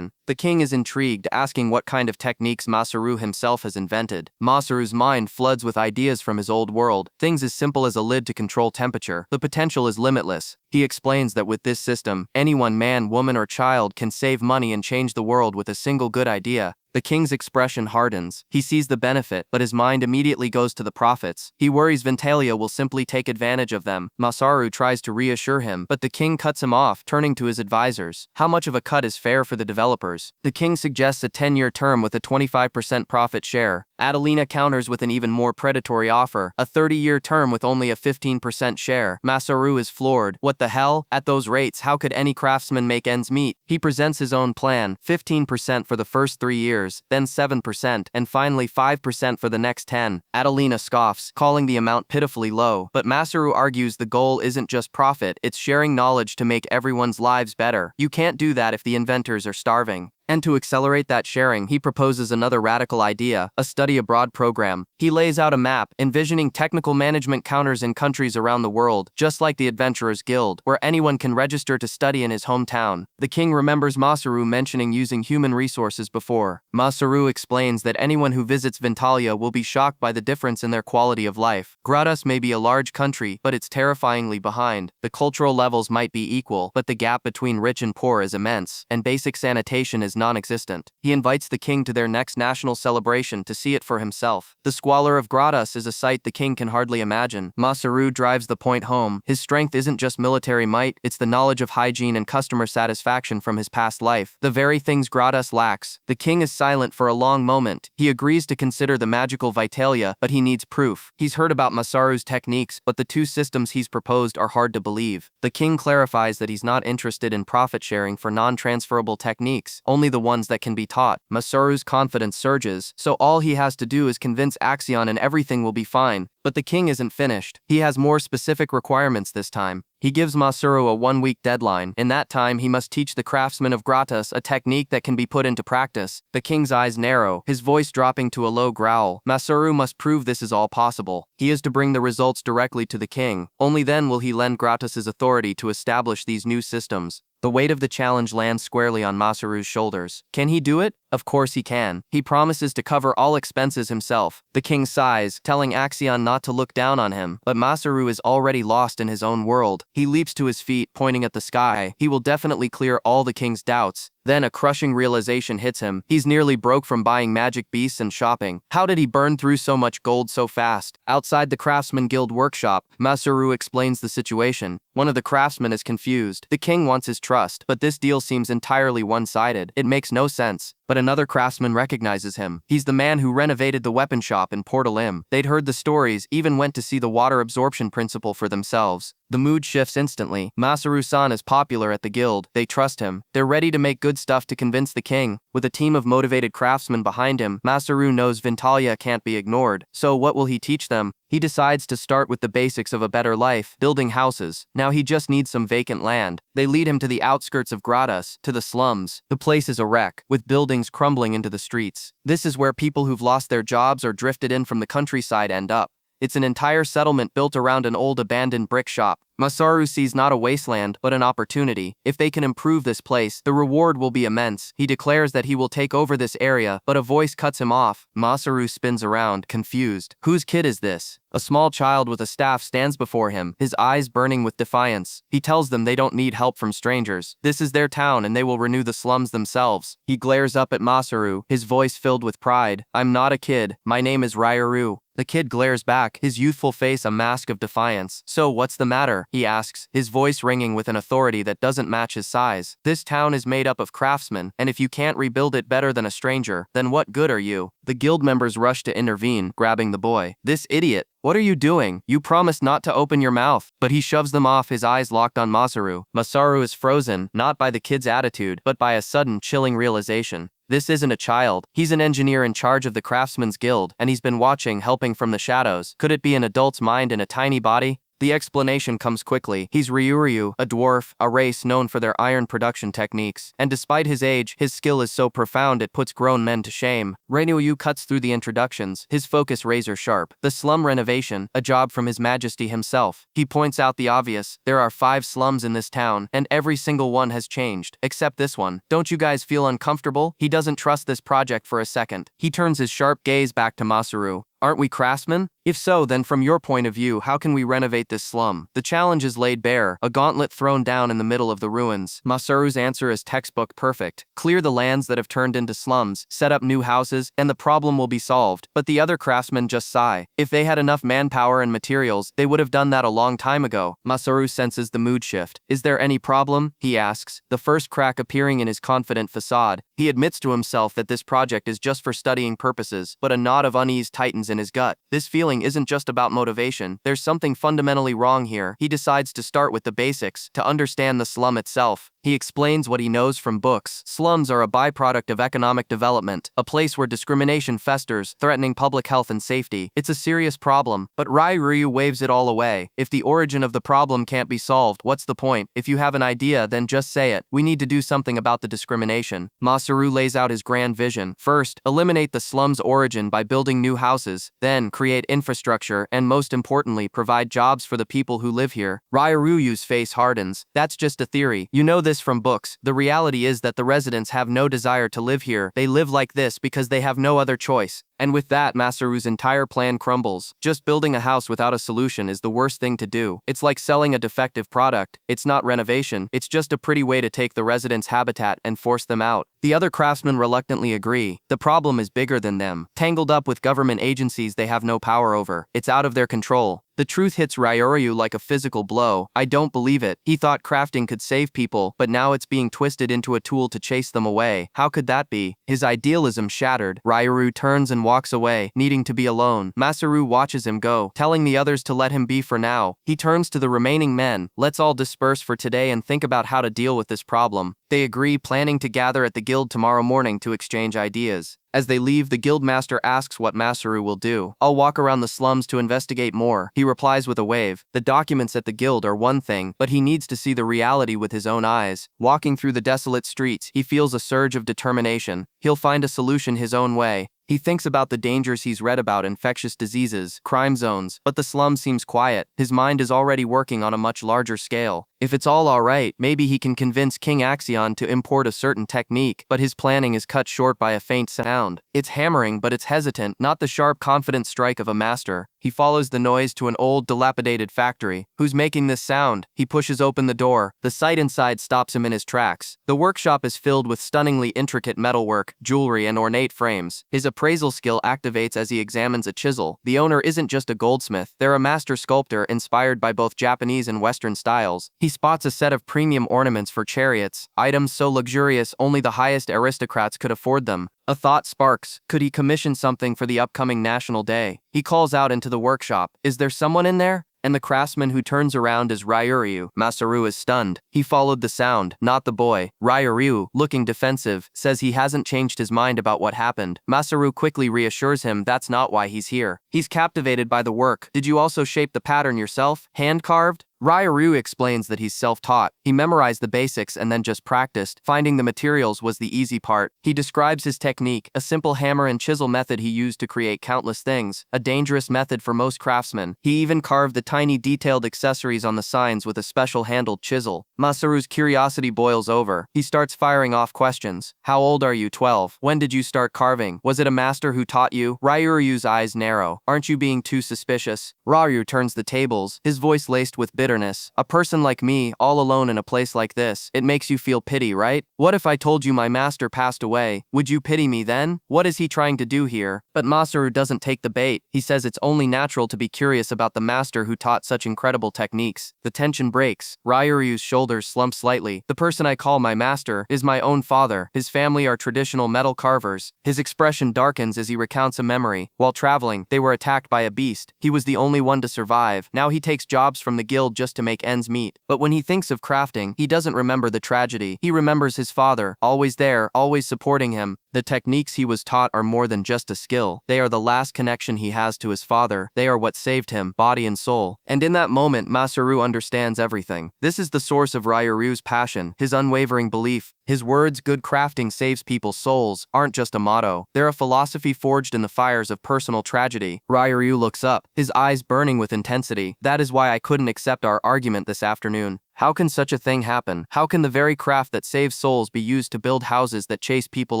The king is intrigued, asking what kind of techniques Masaru himself has invented. Masaru's mind floods with ideas from his old world, things as simple as a lid to control temperature. The potential is limitless. He explains that with this system, anyone, man, woman, or child can save money and change the world with a single good idea. The king's expression hardens. He sees the benefit, but his mind immediately goes to the profits. He worries Ventalia will simply take advantage of them. Masaru tries to reassure him, but the king cuts him off, turning to his advisors. How much of a cut is fair for the developers? The king suggests a 10-year term with a 25% profit share. Adelina counters with an even more predatory offer, a 30-year term with only a 15% share. Masaru is floored. What the hell? At those rates, how could any craftsman make ends meet? He presents his own plan, 15% for the first 3 years, then 7%, and finally 5% for the next 10. Adelina scoffs, calling the amount pitifully low, but Masaru argues the goal isn't just profit, it's sharing knowledge to make everyone's lives better. You can't do that if the inventors are starving. And to accelerate that sharing, he proposes another radical idea, a study abroad program. He lays out a map, envisioning technical management counters in countries around the world, just like the Adventurers Guild, where anyone can register to study in his hometown. The king remembers Masaru mentioning using human resources before. Masaru explains that anyone who visits Ventalia will be shocked by the difference in their quality of life. Gradas may be a large country, but it's terrifyingly behind. The cultural levels might be equal, but the gap between rich and poor is immense, and basic sanitation is non-existent. He invites the king to their next national celebration to see it for himself. The squalor of Gradas is a sight the king can hardly imagine. Masaru drives the point home. His strength isn't just military might, it's the knowledge of hygiene and customer satisfaction from his past life, the very things Gradas lacks. The king is silent for a long moment. He agrees to consider the magical Vitalia, but he needs proof. He's heard about Masaru's techniques, but the two systems he's proposed are hard to believe. The king clarifies that he's not interested in profit sharing for non-transferable techniques, only the ones that can be taught. Masaru's confidence surges, so all he has to do is convince Axion and everything will be fine. But the king isn't finished. He has more specific requirements this time. He gives Masaru a 1-week deadline. In that time, he must teach the craftsmen of Gratas a technique that can be put into practice. The king's eyes narrow, his voice dropping to a low growl. Masaru must prove this is all possible. He is to bring the results directly to the king. Only then will he lend Gratas's authority to establish these new systems. The weight of the challenge lands squarely on Masaru's shoulders. Can he do it? Of course he can. He promises to cover all expenses himself. The king sighs, telling Axion not to look down on him, but Masaru is already lost in his own world. He leaps to his feet, pointing at the sky. He will definitely clear all the king's doubts. Then a crushing realization hits him. He's nearly broke from buying magic beasts and shopping. How did he burn through so much gold so fast? Outside the Craftsman Guild workshop, Masaru explains the situation. One of the craftsmen is confused. The king wants his trust, but this deal seems entirely one-sided. It makes no sense. But another craftsman recognizes him. He's the man who renovated the weapon shop in Port Alim. They'd heard the stories, even went to see the water absorption principle for themselves. The mood shifts instantly. Masaru-san is popular at the guild. They trust him. They're ready to make good stuff to convince the king. With a team of motivated craftsmen behind him, Masaru knows Ventalia can't be ignored. So what will he teach them? He decides to start with the basics of a better life, building houses. Now he just needs some vacant land. They lead him to the outskirts of Gradas, to the slums. The place is a wreck, with buildings crumbling into the streets. This is where people who've lost their jobs or drifted in from the countryside end up. It's an entire settlement built around an old abandoned brick shop. Masaru sees not a wasteland, but an opportunity. If they can improve this place, the reward will be immense. He declares that he will take over this area, but a voice cuts him off. Masaru spins around, confused. Whose kid is this? A small child with a staff stands before him, his eyes burning with defiance. He tells them they don't need help from strangers. This is their town and they will renew the slums themselves. He glares up at Masaru, his voice filled with pride. I'm not a kid. My name is Ryaru. The kid glares back, his youthful face a mask of defiance. So what's the matter? He asks, his voice ringing with an authority that doesn't match his size. This town is made up of craftsmen, and if you can't rebuild it better than a stranger, then what good are you? The guild members rush to intervene, grabbing the boy. This idiot! What are you doing? You promised not to open your mouth. But he shoves them off, his eyes locked on Masaru. Masaru is frozen, not by the kid's attitude, but by a sudden, chilling realization. This isn't a child. He's an engineer in charge of the Craftsman's Guild, and he's been watching, helping from the shadows. Could it be an adult's mind in a tiny body? The explanation comes quickly. He's Ryuryu, a dwarf, a race known for their iron production techniques. And despite his age, his skill is so profound it puts grown men to shame. Ryuryu cuts through the introductions, his focus razor sharp. The slum renovation, a job from His Majesty himself. He points out the obvious. There are 5 slums in this town, and every single one has changed, except this one. Don't you guys feel uncomfortable? He doesn't trust this project for a second. He turns his sharp gaze back to Masaru. Aren't we craftsmen? If so, then from your point of view, how can we renovate this slum? The challenge is laid bare, a gauntlet thrown down in the middle of the ruins. Masaru's answer is textbook perfect. Clear the lands that have turned into slums, set up new houses, and the problem will be solved. But the other craftsmen just sigh. If they had enough manpower and materials, they would have done that a long time ago. Masaru senses the mood shift. Is there any problem? He asks, the first crack appearing in his confident facade. He admits to himself that this project is just for studying purposes, but a knot of unease tightens in his gut. This feeling isn't just about motivation. There's something fundamentally wrong here. He decides to start with the basics, to understand the slum itself. He explains what he knows from books. Slums are a byproduct of economic development, a place where discrimination festers, threatening public health and safety. It's a serious problem, but Ryu waves it all away. If the origin of the problem can't be solved, what's the point? If you have an idea, then just say it. We need to do something about the discrimination. Masaru lays out his grand vision. First, eliminate the slum's origin by building new houses, then create infrastructure, and most importantly, provide jobs for the people who live here. Ryu's face hardens. That's just a theory. You know this from books. The reality is that the residents have no desire to live here. They live like this because they have no other choice. And with that, Masaru's entire plan crumbles. Just building a house without a solution is the worst thing to do. It's like selling a defective product. It's not renovation. It's just a pretty way to take the residents' habitat and force them out. The other craftsmen reluctantly agree. The problem is bigger than them. Tangled up with government agencies they have no power over. It's out of their control. The truth hits Ryu like a physical blow. I don't believe it. He thought crafting could save people, but now it's being twisted into a tool to chase them away. How could that be? His idealism shattered. Ryu turns and walks away, needing to be alone. Masaru watches him go, telling the others to let him be for now. He turns to the remaining men. Let's all disperse for today and think about how to deal with this problem. They agree, planning to gather at the guild tomorrow morning to exchange ideas. As they leave, the guildmaster asks what Masaru will do. I'll walk around the slums to investigate more. He replies with a wave. The documents at the guild are one thing, but he needs to see the reality with his own eyes. Walking through the desolate streets, he feels a surge of determination. He'll find a solution his own way. He thinks about the dangers he's read about: infectious diseases, crime zones, but the slum seems quiet. His mind is already working on a much larger scale. If it's all alright, maybe he can convince King Axion to import a certain technique, but his planning is cut short by a faint sound. It's hammering, but it's hesitant, not the sharp, confident strike of a master. He follows the noise to an old, dilapidated factory. Who's making this sound? He pushes open the door. The sight inside stops him in his tracks. The workshop is filled with stunningly intricate metalwork, jewelry, and ornate frames. His appraisal skill activates as he examines a chisel. The owner isn't just a goldsmith. They're a master sculptor inspired by both Japanese and Western styles. He spots a set of premium ornaments for chariots, items so luxurious only the highest aristocrats could afford them. A thought sparks. Could he commission something for the upcoming National Day? He calls out into the workshop. Is there someone in there? And the craftsman who turns around is Ryu. Masaru is stunned. He followed the sound, not the boy. Ryu, looking defensive, says he hasn't changed his mind about what happened. Masaru quickly reassures him that's not why he's here. He's captivated by the work. Did you also shape the pattern yourself? Hand-carved? Ryu explains that he's self-taught. He memorized the basics and then just practiced. Finding the materials was the easy part. He describes his technique, a simple hammer and chisel method he used to create countless things, a dangerous method for most craftsmen. He even carved the tiny detailed accessories on the signs with a special handled chisel. Masaru's curiosity boils over. He starts firing off questions. How old are you? 12. When did you start carving? Was it a master who taught you? Ryu's eyes narrow. Aren't you being too suspicious? Ryu turns the tables, his voice laced with bitterness. A person like me, all alone in a place like this, it makes you feel pity, right? What if I told you my master passed away? Would you pity me then? What is he trying to do here? But Masaru doesn't take the bait. He says it's only natural to be curious about the master who taught such incredible techniques. The tension breaks. Ryu's shoulders slump slightly. The person I call my master is my own father. His family are traditional metal carvers. His expression darkens as he recounts a memory. While traveling, they were attacked by a beast. He was the only one to survive. Now he takes jobs from the guild just to make ends meet. But when he thinks of crafting, he doesn't remember the tragedy. He remembers his father, always there, always supporting him. The techniques he was taught are more than just a skill. They are the last connection he has to his father. They are what saved him, body and soul. And in that moment, Masaru understands everything. This is the source of Ryu's passion, his unwavering belief. His words, "good crafting saves people's souls," aren't just a motto. They're a philosophy forged in the fires of personal tragedy. Ryu looks up, his eyes burning with intensity. That is why I couldn't accept our argument this afternoon. How can such a thing happen? How can the very craft that saves souls be used to build houses that chase people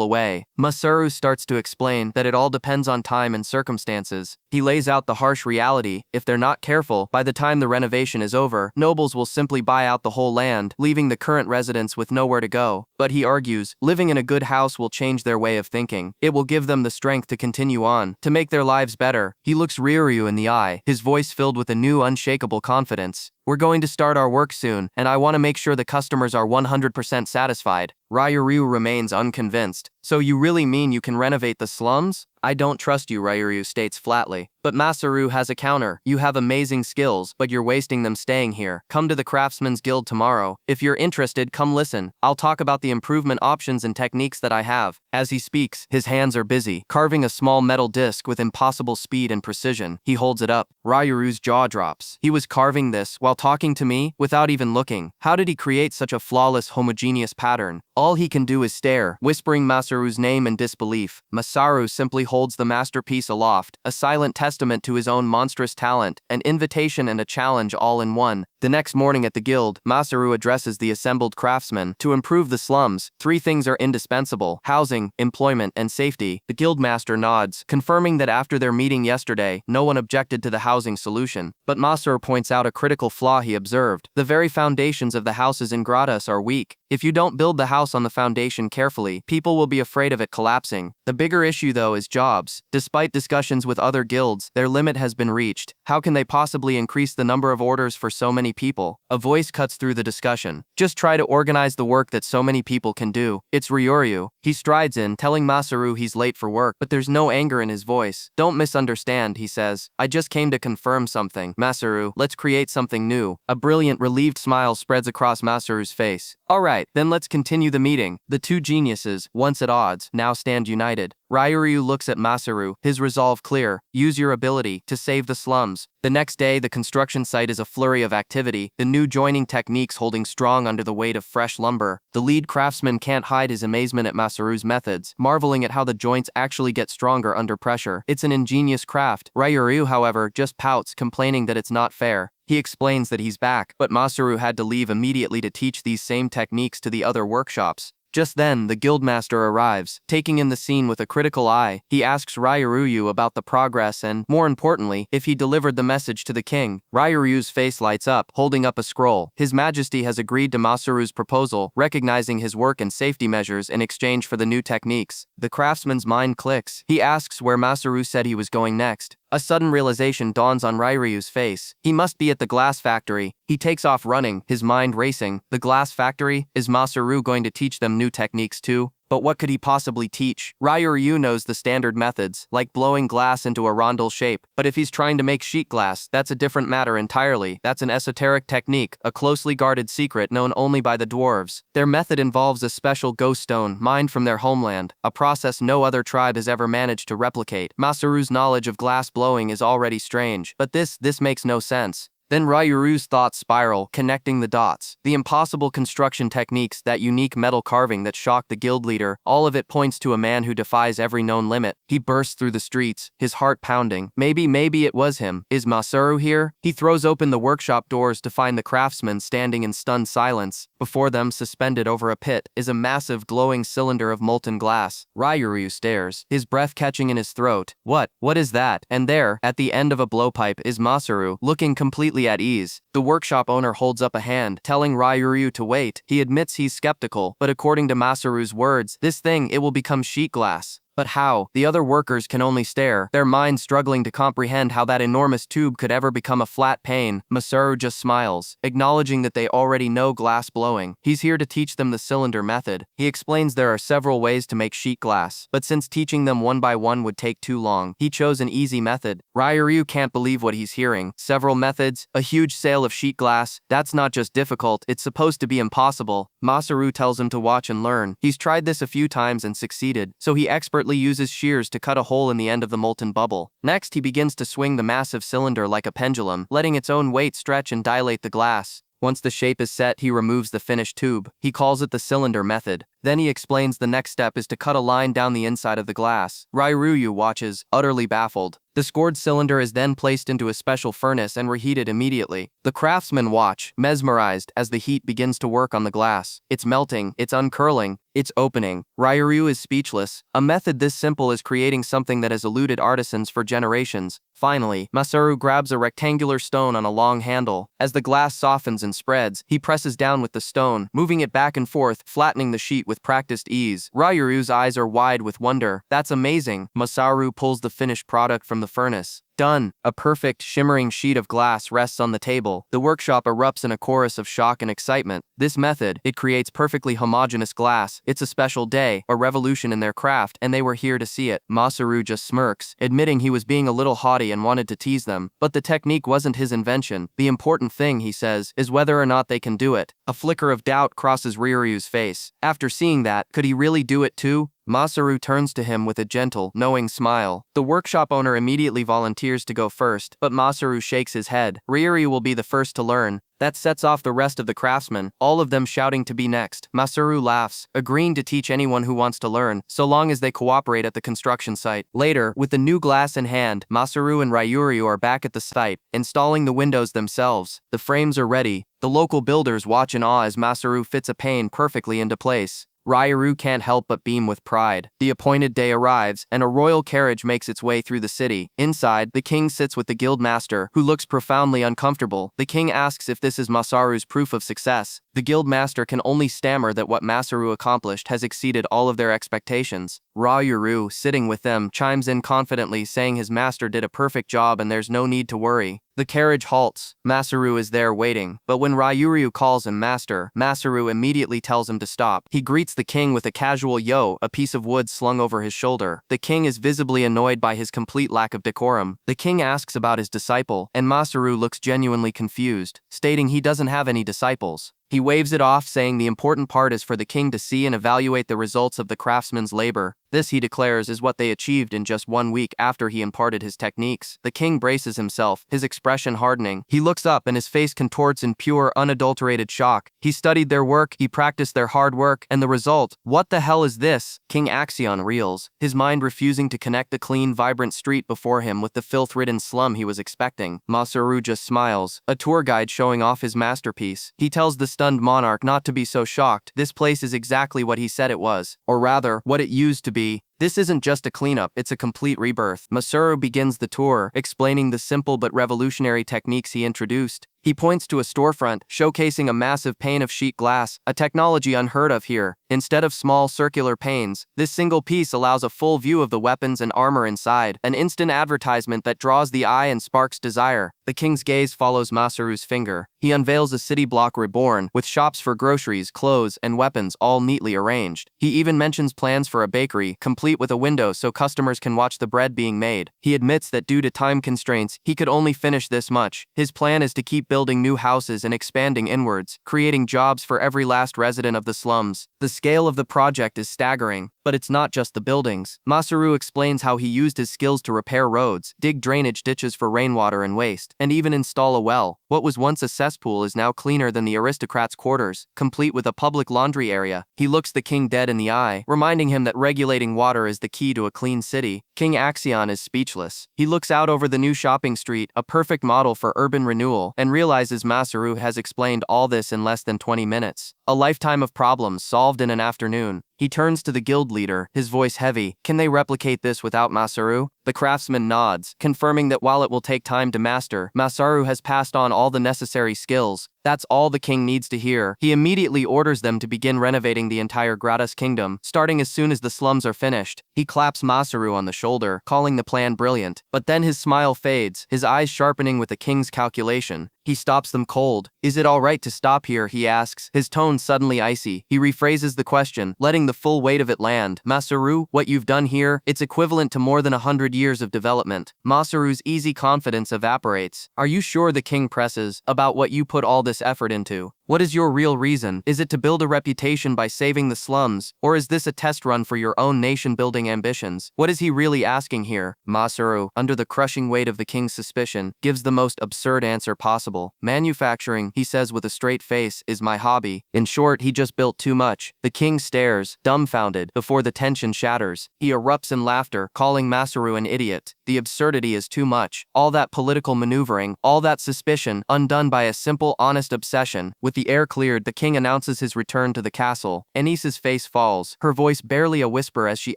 away? Masaru starts to explain that it all depends on time and circumstances. He lays out the harsh reality: if they're not careful, by the time the renovation is over, nobles will simply buy out the whole land, leaving the current residents with nowhere to go. But he argues, living in a good house will change their way of thinking. It will give them the strength to continue on, to make their lives better. He looks Ryuryu in the eye, his voice filled with a new unshakable confidence. We're going to start our work soon, and I want to make sure the customers are 100% satisfied. Ryuryu remains unconvinced. So you really mean you can renovate the slums? I don't trust you, Ryuryu states flatly. But Masaru has a counter. You have amazing skills, but you're wasting them staying here. Come to the Craftsman's Guild tomorrow. If you're interested, come listen. I'll talk about the improvement options and techniques that I have. As he speaks, his hands are busy, carving a small metal disc with impossible speed and precision. He holds it up. Ryuryu's jaw drops. He was carving this while talking to me, without even looking. How did he create such a flawless, homogeneous pattern? All he can do is stare, whispering Masaru's name in disbelief. Masaru simply holds the masterpiece aloft, a silent testament to his own monstrous talent, an invitation and a challenge all in one. The next morning at the guild, Masaru addresses the assembled craftsmen. To improve the slums, 3 things are indispensable: housing, employment, and safety. The guildmaster nods, confirming that after their meeting yesterday, no one objected to the housing solution. But Masaru points out a critical flaw he observed. The very foundations of the houses in Gratas are weak. If you don't build the house on the foundation carefully, people will be afraid of it collapsing. The bigger issue, though, is jobs. Despite discussions with other guilds, their limit has been reached. How can they possibly increase the number of orders for so many people? A voice cuts through the discussion. Just try to organize the work that so many people can do. It's Ryuryu. He strides in, telling Masaru he's late for work, but there's no anger in his voice. Don't misunderstand, he says. I just came to confirm something. Masaru, let's create something new. A brilliant, relieved smile spreads across Masaru's face. Alright, then let's continue the meeting. The two geniuses, once at odds, now stand united. Ryuryu looks at Masaru, his resolve clear. Use your ability to save the slums. The next day, the construction site is a flurry of activity, the new joining techniques holding strong under the weight of fresh lumber. The lead craftsman can't hide his amazement at Masaru's methods, marveling at how the joints actually get stronger under pressure. It's an ingenious craft. Ryuryu, however, just pouts, complaining that it's not fair. He explains that he's back, but Masaru had to leave immediately to teach these same techniques to the other workshops. Just then, the guildmaster arrives. Taking in the scene with a critical eye, he asks Ryuryu about the progress and, more importantly, if he delivered the message to the king. Ryuryu's face lights up, holding up a scroll. His Majesty has agreed to Masaru's proposal, recognizing his work and safety measures in exchange for the new techniques. The craftsman's mind clicks. He asks where Masaru said he was going next. A sudden realization dawns on Ryuryu's face. He must be at the glass factory. He takes off running, his mind racing. The glass factory? Is Masaru going to teach them new techniques too? But what could he possibly teach? Ryuryu knows the standard methods, like blowing glass into a rondel shape. But if he's trying to make sheet glass, that's a different matter entirely. That's an esoteric technique, a closely guarded secret known only by the dwarves. Their method involves a special ghost stone mined from their homeland, a process no other tribe has ever managed to replicate. Masaru's knowledge of glass blowing is already strange, but this makes no sense. Then Ryuryu's thoughts spiral, connecting the dots. The impossible construction techniques, that unique metal carving that shocked the guild leader, all of it points to a man who defies every known limit. He bursts through the streets, his heart pounding. Maybe it was him. Is Masaru here? He throws open the workshop doors to find the craftsmen standing in stunned silence. Before them, suspended over a pit, is a massive glowing cylinder of molten glass. Ryuryu stares, his breath catching in his throat. What is that? And there, at the end of a blowpipe, is Masaru, looking completely at ease. The workshop owner holds up a hand, telling Ryuryu to wait. He admits he's skeptical, but according to Masaru's words, this thing, it will become sheet glass. But how? The other workers can only stare, their minds struggling to comprehend how that enormous tube could ever become a flat pane. Masaru just smiles, acknowledging that they already know glass blowing. He's here to teach them the cylinder method. He explains there are several ways to make sheet glass, but since teaching them one by one would take too long, he chose an easy method. Ryuryu can't believe what he's hearing. Several methods, a huge sale of sheet glass. That's not just difficult, it's supposed to be impossible. Masaru tells him to watch and learn. He's tried this a few times and succeeded, so he expertly uses shears to cut a hole in the end of the molten bubble. Next, he begins to swing the massive cylinder like a pendulum, letting its own weight stretch and dilate the glass. Once the shape is set, he removes the finished tube. He calls it the cylinder method. Then he explains the next step is to cut a line down the inside of the glass. Ryuryu watches, utterly baffled. The scored cylinder is then placed into a special furnace and reheated immediately. The craftsmen watch, mesmerized, as the heat begins to work on the glass. It's melting, it's uncurling, it's opening. Ryuryu is speechless. A method this simple is creating something that has eluded artisans for generations. Finally, Masaru grabs a rectangular stone on a long handle. As the glass softens and spreads, he presses down with the stone, moving it back and forth, flattening the sheet with practiced ease. Ryuryu's eyes are wide with wonder. That's amazing. Masaru pulls the finished product from the furnace. Done. A perfect, shimmering sheet of glass rests on the table. The workshop erupts in a chorus of shock and excitement. This method, it creates perfectly homogeneous glass. It's a special day, a revolution in their craft, and they were here to see it. Masaru just smirks, admitting he was being a little haughty and wanted to tease them. But the technique wasn't his invention. The important thing, he says, is whether or not they can do it. A flicker of doubt crosses Ryuryu's face. After seeing that, could he really do it too? Masaru turns to him with a gentle, knowing smile. The workshop owner immediately volunteers to go first, but Masaru shakes his head. Ryuryu will be the first to learn. That sets off the rest of the craftsmen, all of them shouting to be next. Masaru laughs, agreeing to teach anyone who wants to learn, so long as they cooperate at the construction site. Later, with the new glass in hand, Masaru and Ryuryu are back at the site, installing the windows themselves. The frames are ready. The local builders watch in awe as Masaru fits a pane perfectly into place. Ryuryu can't help but beam with pride. The appointed day arrives, and a royal carriage makes its way through the city. Inside, the king sits with the guild master, who looks profoundly uncomfortable. The king asks if this is Masaru's proof of success. The guild master can only stammer that what Masaru accomplished has exceeded all of their expectations. Ryuryu, sitting with them, chimes in confidently, saying his master did a perfect job and there's no need to worry. The carriage halts. Masaru is there waiting, but when Ryuryu calls him master, Masaru immediately tells him to stop. He greets the king with a casual yo, a piece of wood slung over his shoulder. The king is visibly annoyed by his complete lack of decorum. The king asks about his disciple, and Masaru looks genuinely confused, stating he doesn't have any disciples. He waves it off, saying the important part is for the king to see and evaluate the results of the craftsman's labor. This, he declares, is what they achieved in just 1 week after he imparted his techniques. The king braces himself, his expression hardening. He looks up and his face contorts in pure, unadulterated shock. He studied their work, he practiced their hard work, and the result, what the hell is this? King Axion reels, his mind refusing to connect the clean, vibrant street before him with the filth-ridden slum he was expecting. Masaru just smiles, a tour guide showing off his masterpiece. He tells the stunned monarch not to be so shocked. This place is exactly what he said it was, or rather, what it used to be. This isn't just a cleanup, it's a complete rebirth. Masaru begins the tour, explaining the simple but revolutionary techniques he introduced. He points to a storefront, showcasing a massive pane of sheet glass, a technology unheard of here. Instead of small circular panes, this single piece allows a full view of the weapons and armor inside, an instant advertisement that draws the eye and sparks desire. The king's gaze follows Masaru's finger. He unveils a city block reborn, with shops for groceries, clothes, and weapons all neatly arranged. He even mentions plans for a bakery, complete with a window so customers can watch the bread being made. He admits that due to time constraints, he could only finish this much. His plan is to keep building new houses and expanding inwards, creating jobs for every last resident of the slums. The scale of the project is staggering, but it's not just the buildings. Masaru explains how he used his skills to repair roads, dig drainage ditches for rainwater and waste, and even install a well. What was once a cesspool is now cleaner than the aristocrats' quarters, complete with a public laundry area. He looks the king dead in the eye, reminding him that regulating water is the key to a clean city. King Axion is speechless. He looks out over the new shopping street, a perfect model for urban renewal, and realizes Masaru has explained all this in less than 20 minutes. A lifetime of problems solved in an afternoon. He turns to the guild leader, his voice heavy. Can they replicate this without Masaru? The craftsman nods, confirming that while it will take time to master, Masaru has passed on all the necessary skills. That's all the king needs to hear. He immediately orders them to begin renovating the entire Gratis kingdom, starting as soon as the slums are finished. He claps Masaru on the shoulder, calling the plan brilliant. But then his smile fades, his eyes sharpening with the king's calculation. He stops them cold. Is it all right to stop here, he asks, his tone suddenly icy. He rephrases the question, letting the full weight of it land. Masaru, what you've done here, it's equivalent to more than 100 years of development. Masaru's easy confidence evaporates. Are you sure, the king presses, about what you put all this effort into? What is your real reason? Is it to build a reputation by saving the slums, or is this a test run for your own nation-building ambitions? What is he really asking here? Masaru, under the crushing weight of the king's suspicion, gives the most absurd answer possible. Manufacturing, he says with a straight face, is my hobby. In short, he just built too much. The king stares, dumbfounded, before the tension shatters. He erupts in laughter, calling Masaru an idiot. The absurdity is too much. All that political maneuvering, all that suspicion, undone by a simple, honest obsession. With the air cleared, the king announces his return to the castle. Anice's face falls, her voice barely a whisper as she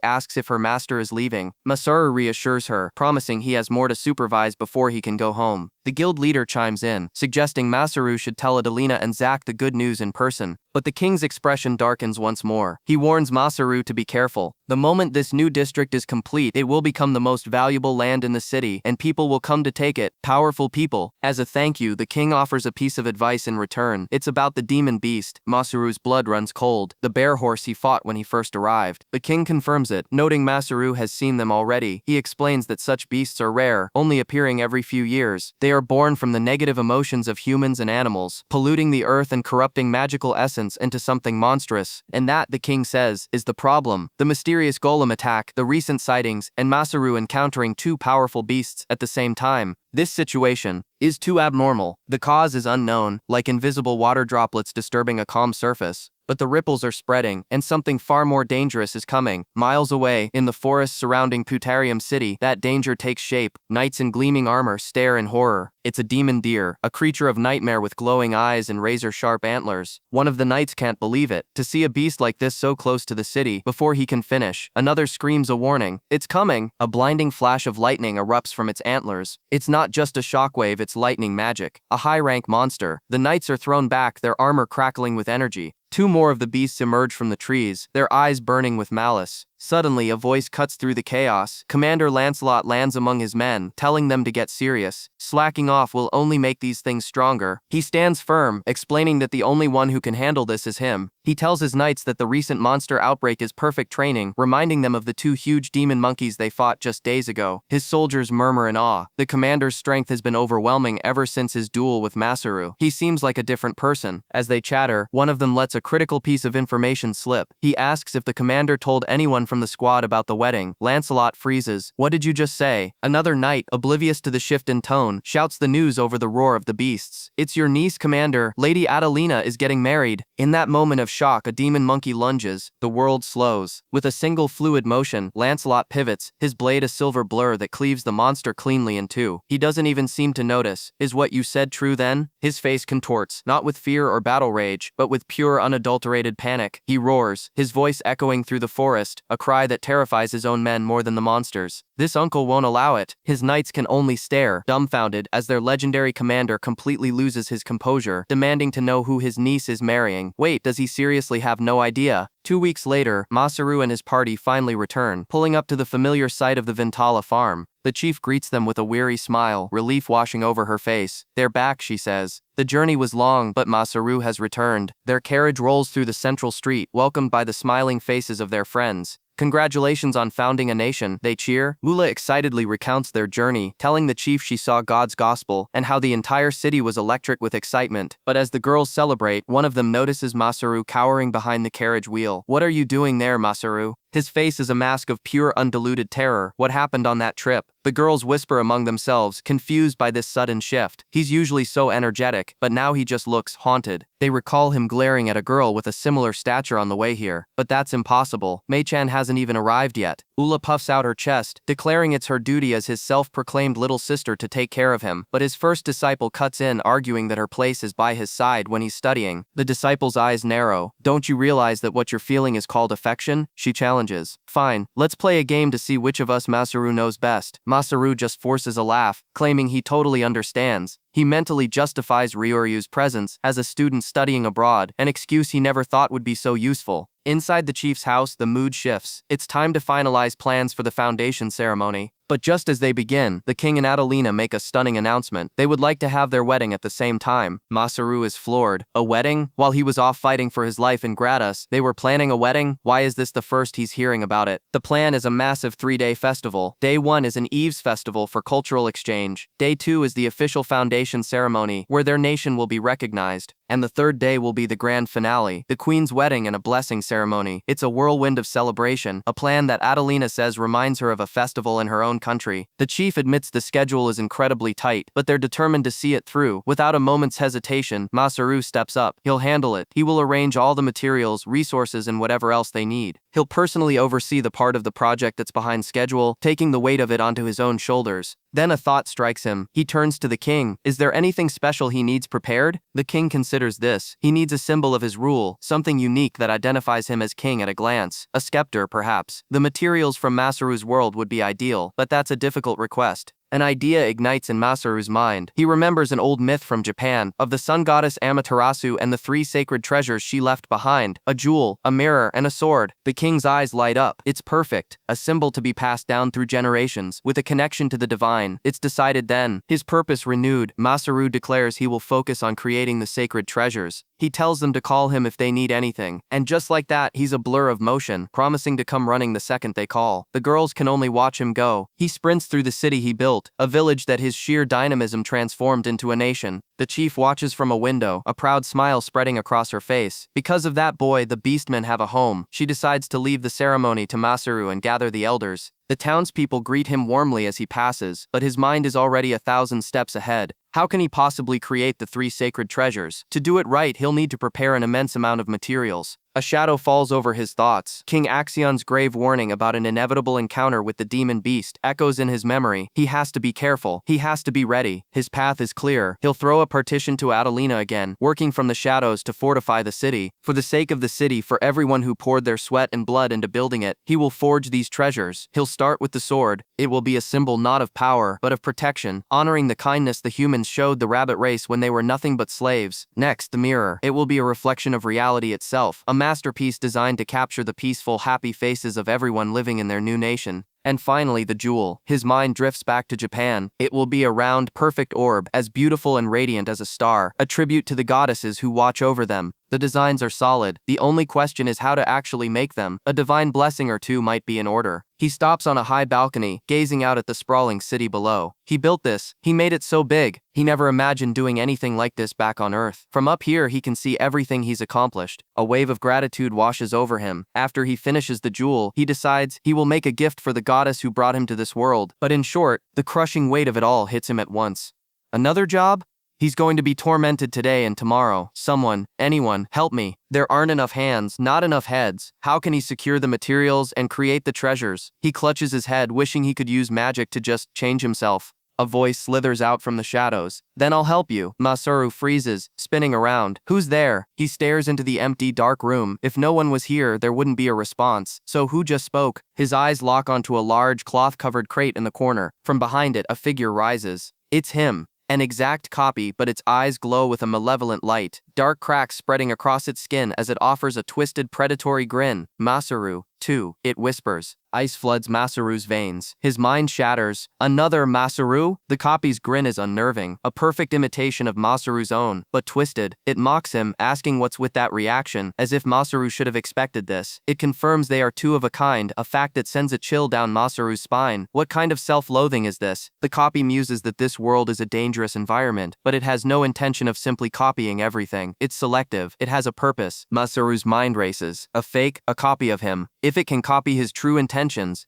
asks if her master is leaving. Masaru reassures her, promising he has more to supervise before he can go home. The guild leader chimes in, suggesting Masaru should tell Adelina and Zack the good news in person. But the king's expression darkens once more. He warns Masaru to be careful. The moment this new district is complete, it will become the most valuable land in the city, and people will come to take it. Powerful people. As a thank you, the king offers a piece of advice in return. It's about the demon beast. Masaru's blood runs cold. The bear horse he fought when he first arrived. The king confirms it, noting Masaru has seen them already. He explains that such beasts are rare, only appearing every few years. They are born from the negative emotions of humans and animals, polluting the earth and corrupting magical essence into something monstrous. And that, the king says, is the problem. The mysterious golem attack, the recent sightings, and Masaru encountering two powerful beasts at the same time. This situation is too abnormal. The cause is unknown, like invisible water droplets disturbing a calm surface. But the ripples are spreading, and something far more dangerous is coming. Miles away, in the forests surrounding Putarium City, that danger takes shape. Knights in gleaming armor stare in horror. It's a demon deer, a creature of nightmare with glowing eyes and razor-sharp antlers. One of the knights can't believe it. To see a beast like this so close to the city, before he can finish, another screams a warning. It's coming! A blinding flash of lightning erupts from its antlers. It's not just a shockwave, it's lightning magic. A high-rank monster. The knights are thrown back, their armor crackling with energy. Two more of the beasts emerge from the trees, their eyes burning with malice. Suddenly, a voice cuts through the chaos. Commander Lancelot lands among his men, telling them to get serious. Slacking off will only make these things stronger. He stands firm, explaining that the only one who can handle this is him. He tells his knights that the recent monster outbreak is perfect training, reminding them of the two huge demon monkeys they fought just days ago. His soldiers murmur in awe. The commander's strength has been overwhelming ever since his duel with Masaru. He seems like a different person. As they chatter, one of them lets a critical piece of information slip. He asks if the commander told anyone from the squad about the wedding. Lancelot freezes. What did you just say? Another knight, oblivious to the shift in tone, shouts the news over the roar of the beasts. It's your niece, Commander. Lady Adelina is getting married. In that moment of shock, a demon monkey lunges. The world slows. With a single fluid motion, Lancelot pivots, his blade a silver blur that cleaves the monster cleanly in two. He doesn't even seem to notice. Is what you said true then? His face contorts, not with fear or battle rage, but with pure unadulterated panic. He roars, his voice echoing through the forest, a cry that terrifies his own men more than the monsters. This uncle won't allow it. His knights can only stare, dumbfounded, as their legendary commander completely loses his composure, demanding to know who his niece is marrying. Wait, does he seriously have no idea? 2 weeks later, Masaru and his party finally return, pulling up to the familiar site of the Ventalia farm. The chief greets them with a weary smile, relief washing over her face. They're back, she says. The journey was long, but Masaru has returned. Their carriage rolls through the central street, welcomed by the smiling faces of their friends. Congratulations on founding a nation, they cheer. Ula excitedly recounts their journey, telling the chief she saw God's gospel, and how the entire city was electric with excitement. But as the girls celebrate, one of them notices Masaru cowering behind the carriage wheel. What are you doing there, Masaru? His face is a mask of pure undiluted terror. What happened on that trip? The girls whisper among themselves, confused by this sudden shift. He's usually so energetic, but now he just looks haunted. They recall him glaring at a girl with a similar stature on the way here. But that's impossible. Mei-chan hasn't even arrived yet. Ula puffs out her chest, declaring it's her duty as his self-proclaimed little sister to take care of him. But his first disciple cuts in, arguing that her place is by his side when he's studying. The disciple's eyes narrow. Don't you realize that what you're feeling is called affection? She challenges. Fine, let's play a game to see which of us Masaru knows best. Masaru just forces a laugh, claiming he totally understands. He mentally justifies Ryoryu's presence as a student studying abroad, an excuse he never thought would be so useful. Inside the chief's house, the mood shifts. It's time to finalize plans for the foundation ceremony. But just as they begin, the king and Adelina make a stunning announcement. They would like to have their wedding at the same time. Masaru is floored. A wedding? While he was off fighting for his life in Gratus, they were planning a wedding? Why is this the first he's hearing about it? The plan is a massive 3-day festival. Day 1 is an Eve's festival for cultural exchange. Day 2 is the official foundation ceremony, where their nation will be recognized. And the third day will be the grand finale, the queen's wedding and a blessing ceremony. It's a whirlwind of celebration, a plan that Adelina says reminds her of a festival in her own country. The chief admits the schedule is incredibly tight, but they're determined to see it through. Without a moment's hesitation, Masaru steps up. He'll handle it. He will arrange all the materials, resources, and whatever else they need. He'll personally oversee the part of the project that's behind schedule, taking the weight of it onto his own shoulders. Then a thought strikes him. He turns to the king. Is there anything special he needs prepared? The king considers this. He needs a symbol of his rule, something unique that identifies him as king at a glance. A scepter, perhaps. The materials from Masaru's world would be ideal, but that's a difficult request. An idea ignites in Masaru's mind. He remembers an old myth from Japan, of the sun goddess Amaterasu and the 3 sacred treasures she left behind, a jewel, a mirror, and a sword. The king's eyes light up. It's perfect, a symbol to be passed down through generations, with a connection to the divine. It's decided then. His purpose renewed, Masaru declares he will focus on creating the sacred treasures. He tells them to call him if they need anything. And just like that, he's a blur of motion, promising to come running the second they call. The girls can only watch him go. He sprints through the city he built, a village that his sheer dynamism transformed into a nation. The chief watches from a window, a proud smile spreading across her face. Because of that boy, the beastmen have a home. She decides to leave the ceremony to Masaru and gather the elders. The townspeople greet him warmly as he passes, but his mind is already 1,000 steps ahead. How can he possibly create the 3 sacred treasures? To do it right, he'll need to prepare an immense amount of materials. A shadow falls over his thoughts. King Axion's grave warning about an inevitable encounter with the demon beast echoes in his memory. He has to be careful. He has to be ready. His path is clear. He'll throw a partition to Adelina again, working from the shadows to fortify the city. For the sake of the city, for everyone who poured their sweat and blood into building it, he will forge these treasures. He'll start with the sword. It will be a symbol not of power, but of protection, honoring the kindness the humans showed the rabbit race when they were nothing but slaves. Next, the mirror. It will be a reflection of reality itself, a masterpiece designed to capture the peaceful, happy faces of everyone living in their new nation. And finally, the jewel. His mind drifts back to Japan. It will be a round, perfect orb, as beautiful and radiant as a star, a tribute to the goddesses who watch over them. The designs are solid. The only question is how to actually make them. A divine blessing or two might be in order. He stops on a high balcony, gazing out at the sprawling city below. He built this. He made it so big. He never imagined doing anything like this back on Earth. From up here, he can see everything he's accomplished. A wave of gratitude washes over him. After he finishes the jewel, he decides he will make a gift for the goddess who brought him to this world. But in short, the crushing weight of it all hits him at once. Another job? He's going to be tormented today and tomorrow. Someone, anyone, help me. There aren't enough hands, not enough heads. How can he secure the materials and create the treasures? He clutches his head, wishing he could use magic to just change himself. A voice slithers out from the shadows. Then I'll help you. Masaru freezes, spinning around. Who's there? He stares into the empty, dark room. If no one was here, there wouldn't be a response. So who just spoke? His eyes lock onto a large, cloth-covered crate in the corner. From behind it, a figure rises. It's him. An exact copy, but its eyes glow with a malevolent light, dark cracks spreading across its skin as it offers a twisted, predatory grin. Masaru, too, it whispers. Ice floods Masaru's veins. His mind shatters. Another Masaru? The copy's grin is unnerving, a perfect imitation of Masaru's own, but twisted. It mocks him, asking what's with that reaction, as if Masaru should have expected this. It confirms they are two of a kind, a fact that sends a chill down Masaru's spine. What kind of self-loathing is this? The copy muses that this world is a dangerous environment, but it has no intention of simply copying everything. It's selective. It has a purpose. Masaru's mind races. A fake, a copy of him. If it can copy his true intentions,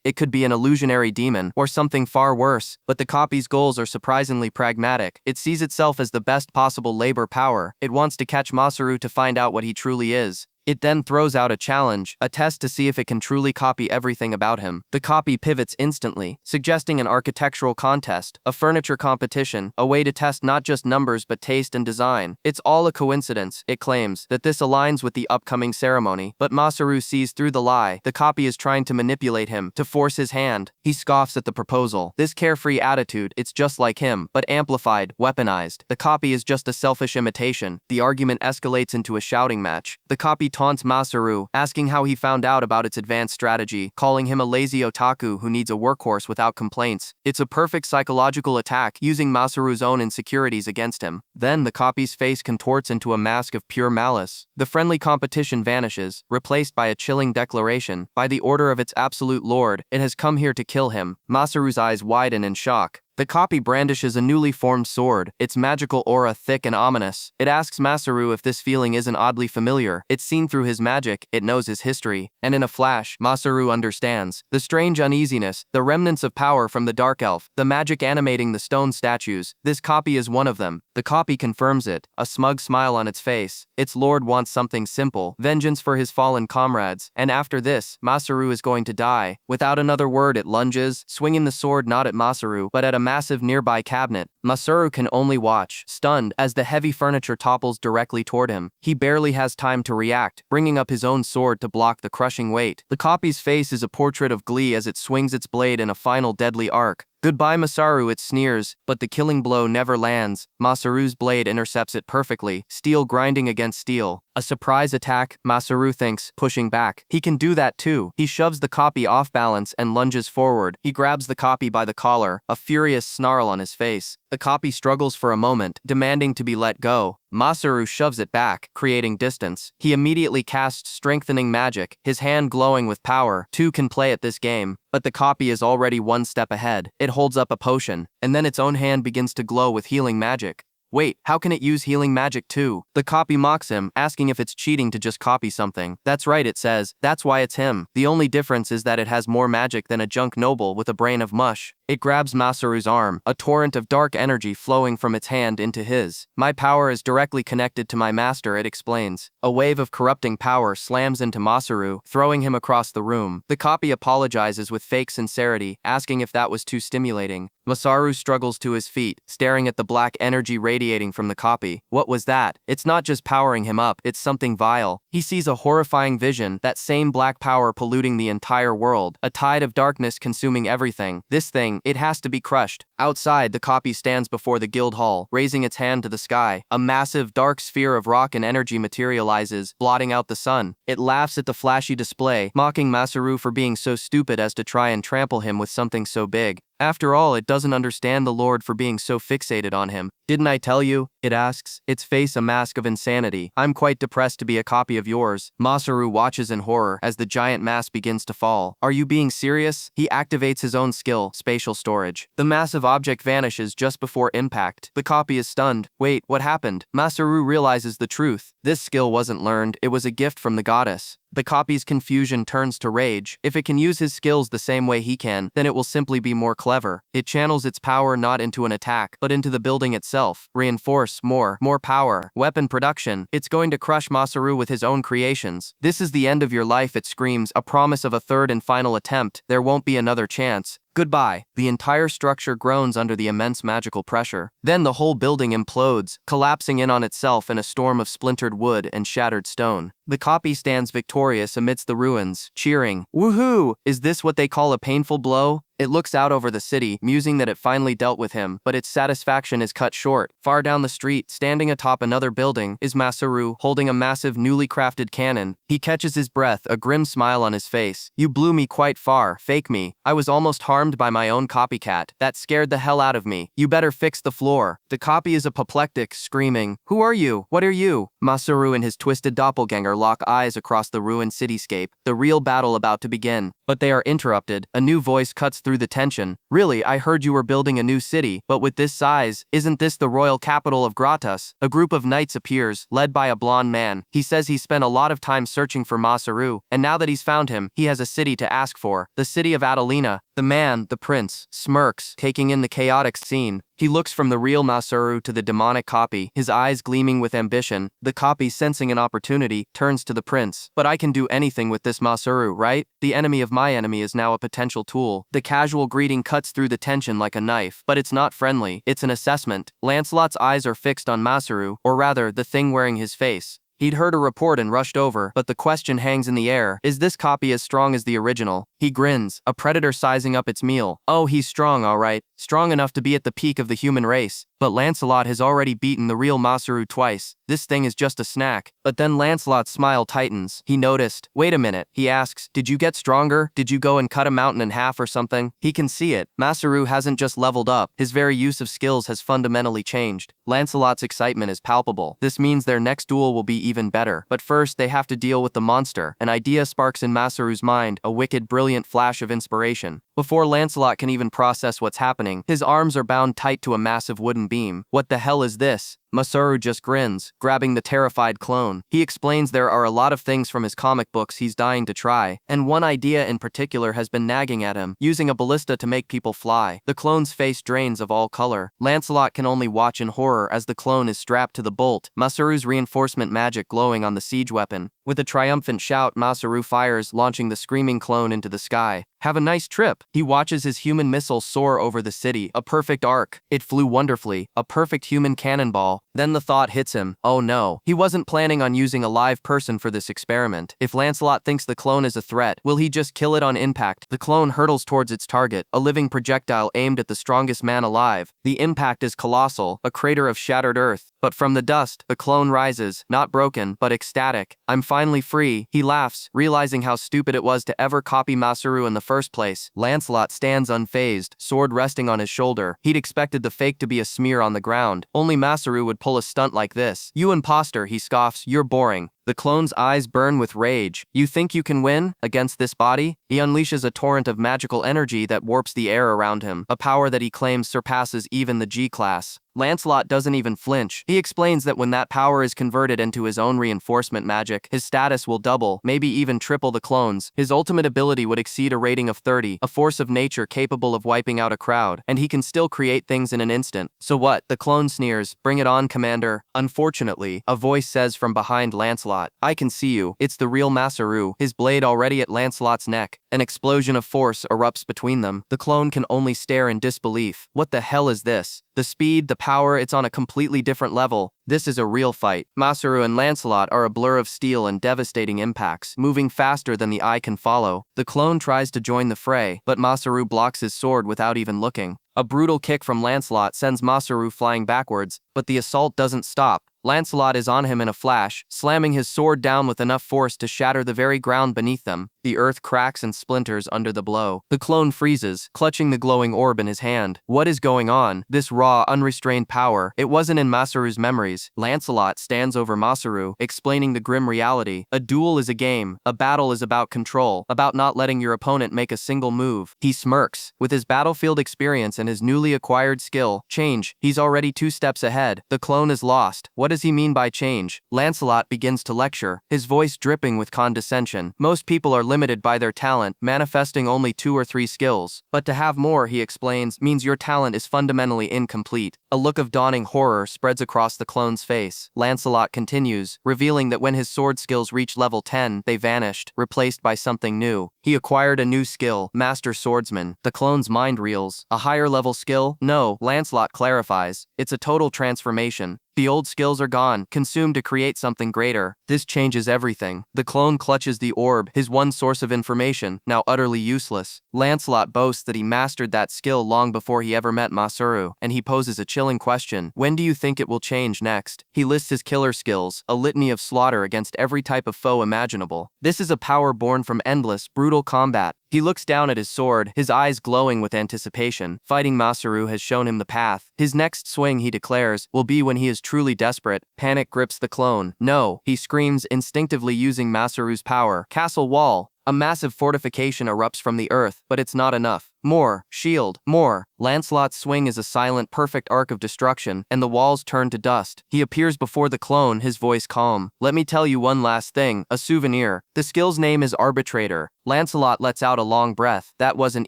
it could be an illusionary demon, or something far worse. But the copy's goals are surprisingly pragmatic. It sees itself as the best possible labor power. It wants to catch Masaru to find out what he truly is. It then throws out a challenge, a test to see if it can truly copy everything about him. The copy pivots instantly, suggesting an architectural contest, a furniture competition, a way to test not just numbers but taste and design. It's all a coincidence, it claims, that this aligns with the upcoming ceremony. But Masaru sees through the lie. The copy is trying to manipulate him, to force his hand. He scoffs at the proposal. This carefree attitude, it's just like him, but amplified, weaponized. The copy is just a selfish imitation. The argument escalates into a shouting match. The copy taunts Masaru, asking how he found out about its advanced strategy, calling him a lazy otaku who needs a workhorse without complaints. It's a perfect psychological attack, using Masaru's own insecurities against him. Then the copy's face contorts into a mask of pure malice. The friendly competition vanishes, replaced by a chilling declaration. By the order of its absolute lord, it has come here to kill him. Masaru's eyes widen in shock. The copy brandishes a newly formed sword, its magical aura thick and ominous. It asks Masaru if this feeling isn't oddly familiar. It's seen through his magic, it knows his history. And in a flash, Masaru understands. The strange uneasiness, the remnants of power from the dark elf, the magic animating the stone statues. This copy is one of them. The copy confirms it, a smug smile on its face. Its lord wants something simple, vengeance for his fallen comrades. And after this, Masaru is going to die. Without another word, it lunges, swinging the sword not at Masaru, but at a massive nearby cabinet. Masaru can only watch, stunned, as the heavy furniture topples directly toward him. He barely has time to react, bringing up his own sword to block the crushing weight. The copy's face is a portrait of glee as it swings its blade in a final deadly arc. Goodbye Masaru, it sneers, but the killing blow never lands. Masaru's blade intercepts it perfectly, steel grinding against steel. A surprise attack, Masaru thinks, pushing back. He can do that too. He shoves the copy off balance and lunges forward. He grabs the copy by the collar, a furious snarl on his face. The copy struggles for a moment, demanding to be let go. Masaru shoves it back, creating distance. He immediately casts strengthening magic, his hand glowing with power. Two can play at this game, but the copy is already one step ahead. It holds up a potion, and then its own hand begins to glow with healing magic. Wait, how can it use healing magic too? The copy mocks him, asking if it's cheating to just copy something. That's right, it says. That's why it's him. The only difference is that it has more magic than a junk noble with a brain of mush. It grabs Masaru's arm, a torrent of dark energy flowing from its hand into his. My power is directly connected to my master, it explains. A wave of corrupting power slams into Masaru, throwing him across the room. The copy apologizes with fake sincerity, asking if that was too stimulating. Masaru struggles to his feet, staring at the black energy radiating from the copy. What was that? It's not just powering him up, it's something vile. He sees a horrifying vision, that same black power polluting the entire world, a tide of darkness consuming everything. This thing, it has to be crushed. Outside, the copy stands before the guild hall, raising its hand to the sky. A massive, dark sphere of rock and energy materializes, blotting out the sun. It laughs at the flashy display, mocking Masaru for being so stupid as to try and trample him with something so big. After all, it doesn't understand the Lord for being so fixated on him. Didn't I tell you? It asks, its face a mask of insanity. I'm quite depressed to be a copy of yours. Masaru watches in horror as the giant mass begins to fall. Are you being serious? He activates his own skill, spatial storage. The massive object vanishes just before impact. The copy is stunned. Wait, what happened? Masaru realizes the truth. This skill wasn't learned, it was a gift from the goddess. The copy's confusion turns to rage. If it can use his skills the same way he can, then it will simply be more clever. It channels its power not into an attack, but into the building itself. Reinforce, more power. Weapon production. It's going to crush Masaru with his own creations. This is the end of your life, it screams, a promise of a third and final attempt. There won't be another chance. Goodbye. The entire structure groans under the immense magical pressure. Then the whole building implodes, collapsing in on itself in a storm of splintered wood and shattered stone. The copy stands victorious amidst the ruins, cheering. Woohoo! Is this what they call a painful blow? It looks out over the city, musing that it finally dealt with him, but its satisfaction is cut short. Far down the street, standing atop another building, is Masaru, holding a massive newly crafted cannon. He catches his breath, a grim smile on his face. You blew me quite far, fake me. I was almost harmed by my own copycat. That scared the hell out of me. You better fix the floor. The copy is apoplectic, screaming. Who are you? What are you? Masaru and his twisted doppelganger lock eyes across the ruined cityscape, the real battle about to begin. But they are interrupted. A new voice cuts through the tension. Really, I heard you were building a new city, but with this size, isn't this the royal capital of Gratus? A group of knights appears, led by a blonde man. He says he spent a lot of time searching for Masaru, and now that he's found him, he has a city to ask for. The city of Adelina. The man, the prince, smirks, taking in the chaotic scene. He looks from the real Masaru to the demonic copy, his eyes gleaming with ambition. The copy, sensing an opportunity, turns to the prince. But I can do anything with this Masaru, right? The enemy of my enemy is now a potential tool. The casual greeting cuts through the tension like a knife, but it's not friendly. It's an assessment. Lancelot's eyes are fixed on Masaru, or rather, the thing wearing his face. He'd heard a report and rushed over, but the question hangs in the air. Is this copy as strong as the original? He grins, a predator sizing up its meal. Oh, he's strong, all right. Strong enough to be at the peak of the human race. But Lancelot has already beaten the real Masaru twice. This thing is just a snack. But then Lancelot's smile tightens. He noticed. Wait a minute. He asks, did you get stronger? Did you go and cut a mountain in half or something? He can see it. Masaru hasn't just leveled up. His very use of skills has fundamentally changed. Lancelot's excitement is palpable. This means their next duel will be even better. But first, they have to deal with the monster. An idea sparks in Masaru's mind, a wicked, brilliant flash of inspiration. Before Lancelot can even process what's happening, his arms are bound tight to a massive wooden beam. What the hell is this? Masaru just grins, grabbing the terrified clone. He explains there are a lot of things from his comic books he's dying to try, and one idea in particular has been nagging at him, using a ballista to make people fly. The clone's face drains of all color. Lancelot can only watch in horror as the clone is strapped to the bolt, Masaru's reinforcement magic glowing on the siege weapon. With a triumphant shout, Masaru fires, launching the screaming clone into the sky. Have a nice trip. He watches his human missile soar over the city, a perfect arc. It flew wonderfully, a perfect human cannonball. Then the thought hits him. Oh no. He wasn't planning on using a live person for this experiment. If Lancelot thinks the clone is a threat, will he just kill it on impact? The clone hurtles towards its target, a living projectile aimed at the strongest man alive. The impact is colossal, a crater of shattered earth. But from the dust, the clone rises, not broken, but ecstatic. I'm finally free. He laughs, realizing how stupid it was to ever copy Masaru in the first place. Lancelot stands unfazed, sword resting on his shoulder. He'd expected the fake to be a smear on the ground. Only Masaru would pull a stunt like this. You imposter, he scoffs, you're boring. The clone's eyes burn with rage. You think you can win against this body? He unleashes a torrent of magical energy that warps the air around him, a power that he claims surpasses even the G-class. Lancelot doesn't even flinch. He explains that when that power is converted into his own reinforcement magic, his status will double, maybe even triple the clone's. His ultimate ability would exceed a rating of 30, a force of nature capable of wiping out a crowd, and he can still create things in an instant. So what? The clone sneers. Bring it on, Commander. Unfortunately, a voice says from behind Lancelot, I can see you. It's the real Masaru, his blade already at Lancelot's neck. An explosion of force erupts between them. The clone can only stare in disbelief. What the hell is this? The speed, the power, it's on a completely different level. This is a real fight. Masaru and Lancelot are a blur of steel and devastating impacts, moving faster than the eye can follow. The clone tries to join the fray, but Masaru blocks his sword without even looking. A brutal kick from Lancelot sends Masaru flying backwards, but the assault doesn't stop. Lancelot is on him in a flash, slamming his sword down with enough force to shatter the very ground beneath them. The earth cracks and splinters under the blow. The clone freezes, clutching the glowing orb in his hand. What is going on? This raw, unrestrained power, it wasn't in Masaru's memories. Lancelot stands over Masaru, explaining the grim reality. A duel is a game. A battle is about control, about not letting your opponent make a single move. He smirks. With his battlefield experience and his newly acquired skill, change, he's already 2 steps ahead. The clone is lost. What does he mean by change? Lancelot begins to lecture, his voice dripping with condescension. Most people are limited by their talent, manifesting only 2 or 3 skills. But to have more, he explains, means your talent is fundamentally incomplete. A look of dawning horror spreads across the clone's face. Lancelot continues, revealing that when his sword skills reached level 10, they vanished, replaced by something new. He acquired a new skill, Master Swordsman. The clone's mind reels. A higher level skill? No, Lancelot clarifies. It's a total transformation. The old skills are gone, consumed to create something greater. This changes everything. The clone clutches the orb, his one source of information, now utterly useless. Lancelot boasts that he mastered that skill long before he ever met Masaru, and he poses a chilling question. When do you think it will change next? He lists his killer skills, a litany of slaughter against every type of foe imaginable. This is a power born from endless, brutal combat. He looks down at his sword, his eyes glowing with anticipation. Fighting Masaru has shown him the path. His next swing, he declares, will be when he is truly desperate. Panic grips the clone. No, he screams, instinctively using Masaru's power. Castle wall. A massive fortification erupts from the earth, but it's not enough. More. Shield. More. Lancelot's swing is a silent, perfect arc of destruction, and the walls turn to dust. He appears before the clone, his voice calm. Let me tell you one last thing, a souvenir. The skill's name is Arbitrator. Lancelot lets out a long breath. That wasn't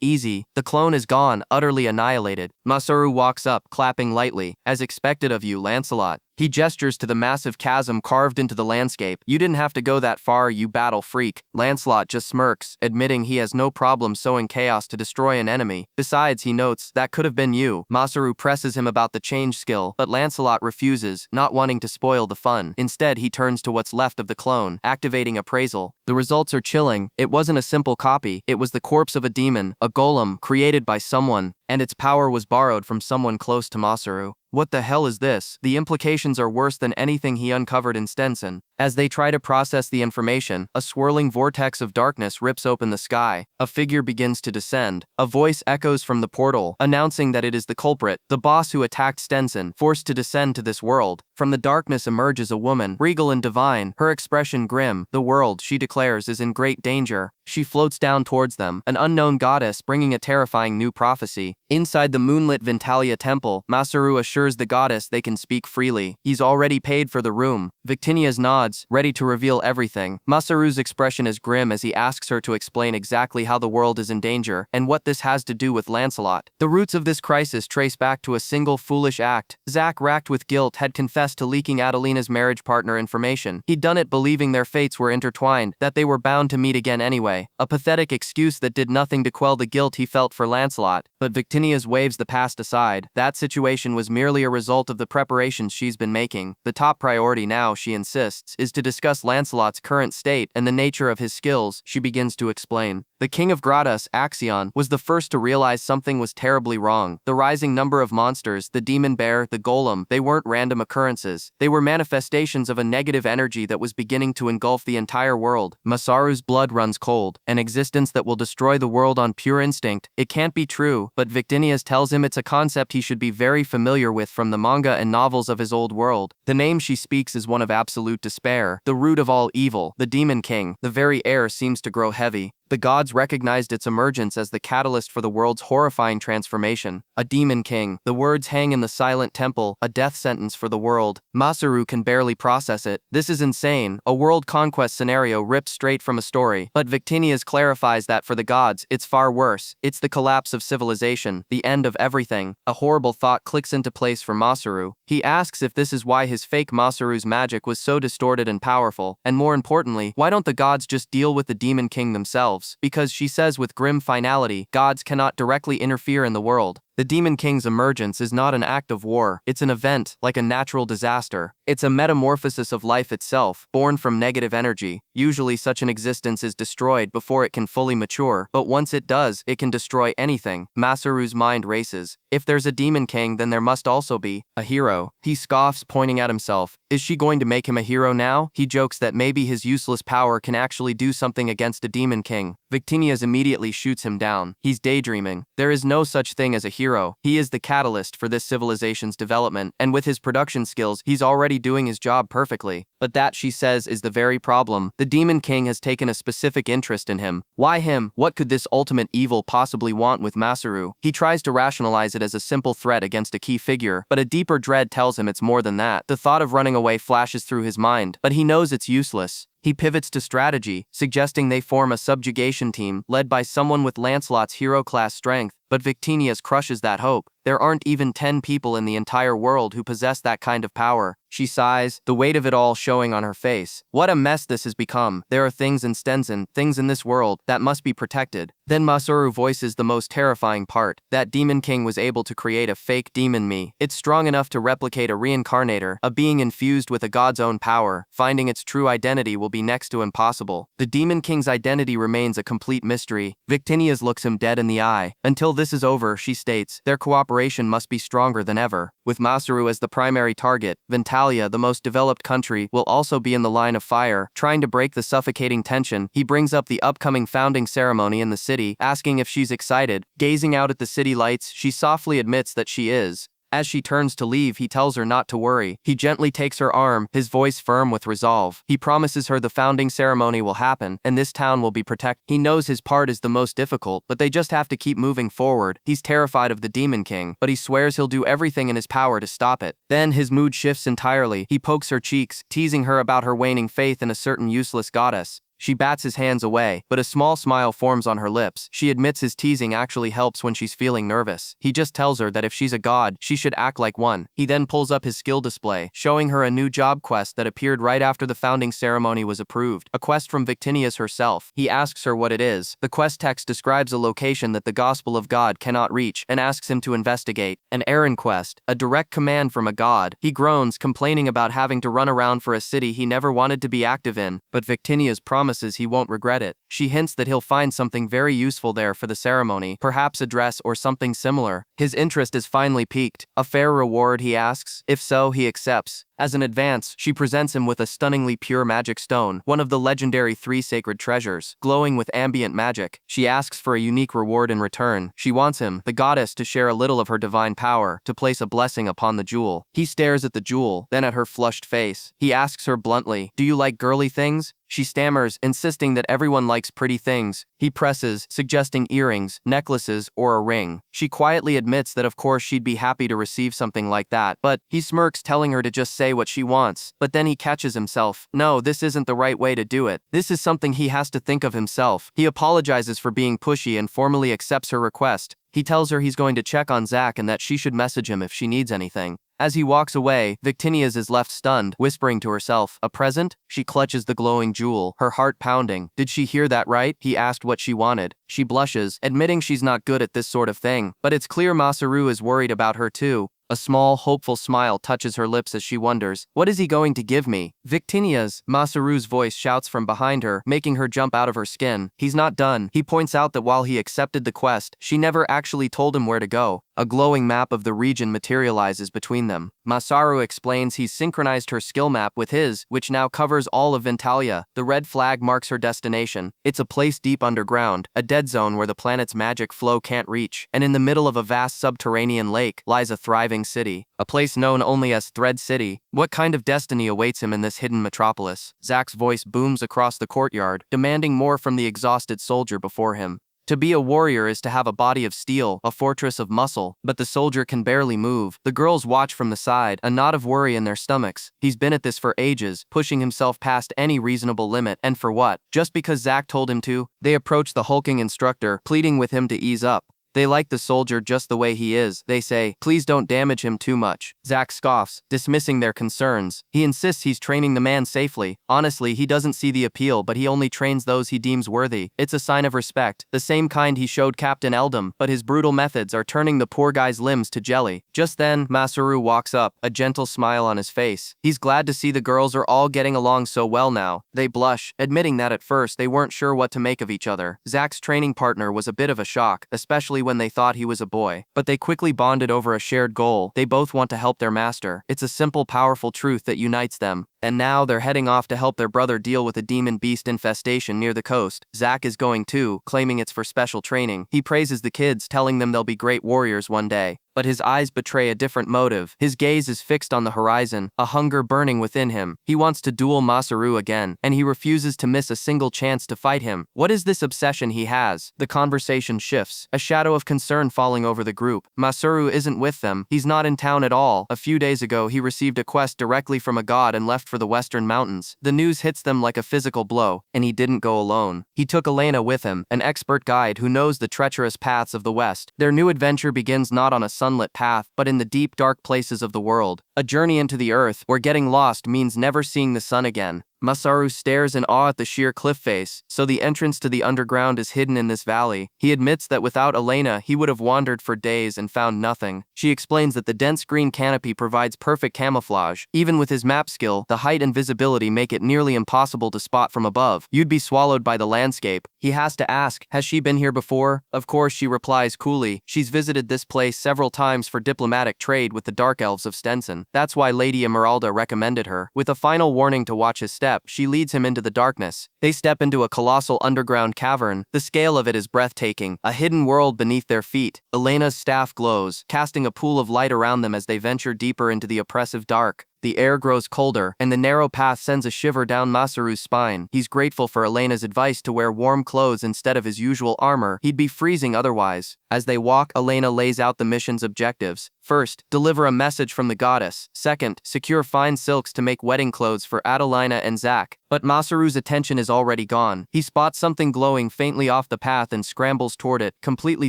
easy. The clone is gone, utterly annihilated. Masaru walks up, clapping lightly. As expected of you, Lancelot. He gestures to the massive chasm carved into the landscape. You didn't have to go that far, you battle freak. Lancelot just smirks, admitting he has no problem sowing chaos to destroy an enemy. Besides, he notes, that could have been you. Masaru presses him about the change skill, but Lancelot refuses, not wanting to spoil the fun. Instead, he turns to what's left of the clone, activating appraisal. The results are chilling. It wasn't a simple copy. It was the corpse of a demon, a golem, created by someone, and its power was borrowed from someone close to Masaru. What the hell is this? The implications are worse than anything he uncovered in Stenson. As they try to process the information, a swirling vortex of darkness rips open the sky. A figure begins to descend. A voice echoes from the portal, announcing that it is the culprit, the boss who attacked Stenson, forced to descend to this world. From the darkness emerges a woman, regal and divine, her expression grim. The world, she declares, is in great danger. She floats down towards them, an unknown goddess bringing a terrifying new prophecy. Inside the moonlit Ventalia temple, Masaru assures the goddess they can speak freely. He's already paid for the room. Victinia's nods, ready to reveal everything. Masaru's expression is grim as he asks her to explain exactly how the world is in danger, and what this has to do with Lancelot. The roots of this crisis trace back to a single foolish act. Zack, racked with guilt, had confessed to leaking Adelina's marriage partner information. He'd done it believing their fates were intertwined, that they were bound to meet again anyway. A pathetic excuse that did nothing to quell the guilt he felt for Lancelot. But Victinia's waves the past aside. That situation was merely a result of the preparations she's been making. The top priority now, she insists, is to discuss Lancelot's current state and the nature of his skills. She begins to explain. The king of Gradas, Axion, was the first to realize something was terribly wrong. The rising number of monsters, the demon bear, the golem, they weren't random occurrences. They were manifestations of a negative energy that was beginning to engulf the entire world. Masaru's blood runs cold. An existence that will destroy the world on pure instinct. It can't be true, but Victinia's tells him it's a concept he should be very familiar with from the manga and novels of his old world. The name she speaks is one of absolute despair, the root of all evil, the demon king. The very air seems to grow heavy. The gods recognized its emergence as the catalyst for the world's horrifying transformation. A demon king. The words hang in the silent temple, a death sentence for the world. Masaru can barely process it. This is insane, a world conquest scenario ripped straight from a story. But Victinia's clarifies that for the gods, it's far worse. It's the collapse of civilization, the end of everything. A horrible thought clicks into place for Masaru. He asks if this is why his fake Masaru's magic was so distorted and powerful, and more importantly, why don't the gods just deal with the demon king themselves? Because she says with grim finality, gods cannot directly interfere in the world. The Demon King's emergence is not an act of war, it's an event, like a natural disaster. It's a metamorphosis of life itself, born from negative energy. Usually such an existence is destroyed before it can fully mature, but once it does, it can destroy anything. Masaru's mind races. If there's a Demon King, then there must also be a hero. He scoffs, pointing at himself. Is she going to make him a hero now? He jokes that maybe his useless power can actually do something against a Demon King. Victinia's immediately shoots him down. He's daydreaming. There is no such thing as a hero. He is the catalyst for this civilization's development, and with his production skills, he's already doing his job perfectly. But that, she says, is the very problem. The Demon King has taken a specific interest in him. Why him? What could this ultimate evil possibly want with Masaru? He tries to rationalize it as a simple threat against a key figure, but a deeper dread tells him it's more than that. The thought of running away flashes through his mind, but he knows it's useless. He pivots to strategy, suggesting they form a subjugation team led by someone with Lancelot's hero-class strength, but Victinia's crushes that hope. There aren't even 10 people in the entire world who possess that kind of power. She sighs, the weight of it all showing on her face. What a mess this has become. There are things in Stenson, things in this world, that must be protected. Then Masaru voices the most terrifying part. That Demon King was able to create a fake demon me. It's strong enough to replicate a reincarnator, a being infused with a god's own power. Finding its true identity will be next to impossible. The Demon King's identity remains a complete mystery. Victinia's looks him dead in the eye. Until this is over, she states, their cooperation must be stronger than ever. With Masaru as the primary target, Ventalia, the most developed country, will also be in the line of fire. Trying to break the suffocating tension, he brings up the upcoming founding ceremony in the city, asking if she's excited. Gazing out at the city lights, she softly admits that she is. As she turns to leave, he tells her not to worry. He gently takes her arm, his voice firm with resolve. He promises her the founding ceremony will happen, and this town will be protected. He knows his part is the most difficult, but they just have to keep moving forward. He's terrified of the Demon King, but he swears he'll do everything in his power to stop it. Then his mood shifts entirely. He pokes her cheeks, teasing her about her waning faith in a certain useless goddess. She bats his hands away, but a small smile forms on her lips. She admits his teasing actually helps when she's feeling nervous. He just tells her that if she's a god, she should act like one. He then pulls up his skill display, showing her a new job quest that appeared right after the founding ceremony was approved. A quest from Victinia's herself. He asks her what it is. The quest text describes a location that the Gospel of God cannot reach, and asks him to investigate. An errand quest, a direct command from a god. He groans, complaining about having to run around for a city he never wanted to be active in, but Victinia's promise promises he won't regret it. She hints that he'll find something very useful there for the ceremony, perhaps a dress or something similar. His interest is finally piqued. A fair reward, he asks. If so, he accepts. As an advance, she presents him with a stunningly pure magic stone, one of the legendary 3 sacred treasures, glowing with ambient magic. She asks for a unique reward in return. She wants him, the goddess, to share a little of her divine power, to place a blessing upon the jewel. He stares at the jewel, then at her flushed face. He asks her bluntly, "Do you like girly things?" She stammers, insisting that everyone likes pretty things. He presses, suggesting earrings, necklaces, or a ring. She quietly admits that of course she'd be happy to receive something like that, but he smirks, telling her to just say what she wants. But then he catches himself. No, this isn't the right way to do it. This is something he has to think of himself. He apologizes for being pushy and formally accepts her request. He tells her he's going to check on Zack and that she should message him if she needs anything. As he walks away, Victinias is left stunned, whispering to herself, "A present?" She clutches the glowing jewel, her heart pounding. Did she hear that right? He asked what she wanted. She blushes, admitting she's not good at this sort of thing. But it's clear Masaru is worried about her too. A small, hopeful smile touches her lips as she wonders, what is he going to give me? Victinias, Masaru's voice shouts from behind her, making her jump out of her skin. He's not done. He points out that while he accepted the quest, she never actually told him where to go. A glowing map of the region materializes between them. Masaru explains he's synchronized her skill map with his, which now covers all of Ventalia. The red flag marks her destination. It's a place deep underground, a dead zone where the planet's magic flow can't reach, and in the middle of a vast subterranean lake lies a thriving city, a place known only as Thread City. What kind of destiny awaits him in this hidden metropolis? Zack's voice booms across the courtyard, demanding more from the exhausted soldier before him. To be a warrior is to have a body of steel, a fortress of muscle, but the soldier can barely move. The girls watch from the side, a knot of worry in their stomachs. He's been at this for ages, pushing himself past any reasonable limit, and for what? Just because Zack told him to? They approach the hulking instructor, pleading with him to ease up. They like the soldier just the way he is. They say, "Please don't damage him too much." Zack scoffs, dismissing their concerns. He insists he's training the man safely. Honestly, he doesn't see the appeal, but he only trains those he deems worthy. It's a sign of respect, the same kind he showed Captain Eldam, but his brutal methods are turning the poor guy's limbs to jelly. Just then, Masaru walks up, a gentle smile on his face. He's glad to see the girls are all getting along so well now. They blush, admitting that at first they weren't sure what to make of each other. Zack's training partner was a bit of a shock, especially when they thought he was a boy. But they quickly bonded over a shared goal. They both want to help their master. It's a simple, powerful truth that unites them. And now they're heading off to help their brother deal with a demon beast infestation near the coast. Zack is going too, claiming it's for special training. He praises the kids, telling them they'll be great warriors one day. But his eyes betray a different motive. His gaze is fixed on the horizon, a hunger burning within him. He wants to duel Masaru again, and he refuses to miss a single chance to fight him. What is this obsession he has? The conversation shifts, a shadow of concern falling over the group. Masaru isn't with them. He's not in town at all. A few days ago, he received a quest directly from a god and left for the Western Mountains. The news hits them like a physical blow, and he didn't go alone. He took Elena with him, an expert guide who knows the treacherous paths of the West. Their new adventure begins not on a sunlit path, but in the deep, dark places of the world. A journey into the earth, where getting lost means never seeing the sun again. Masaru stares in awe at the sheer cliff face, so the entrance to the underground is hidden in this valley. He admits that without Elena, he would have wandered for days and found nothing. She explains that the dense green canopy provides perfect camouflage. Even with his map skill, the height and visibility make it nearly impossible to spot from above. You'd be swallowed by the landscape. He has to ask, has she been here before? Of course, she replies coolly. She's visited this place several times for diplomatic trade with the Dark Elves of Stenson. That's why Lady Emeralda recommended her. With a final warning to watch his step, she leads him into the darkness. They step into a colossal underground cavern. The scale of it is breathtaking, a hidden world beneath their feet. Elena's staff glows, casting a pool of light around them as they venture deeper into the oppressive dark. The air grows colder, and the narrow path sends a shiver down Masaru's spine. He's grateful for Elena's advice to wear warm clothes instead of his usual armor. He'd be freezing otherwise. As they walk, Elena lays out the mission's objectives. First, deliver a message from the goddess. Second, secure fine silks to make wedding clothes for Adelina and Zack. But Masaru's attention is already gone. He spots something glowing faintly off the path and scrambles toward it, completely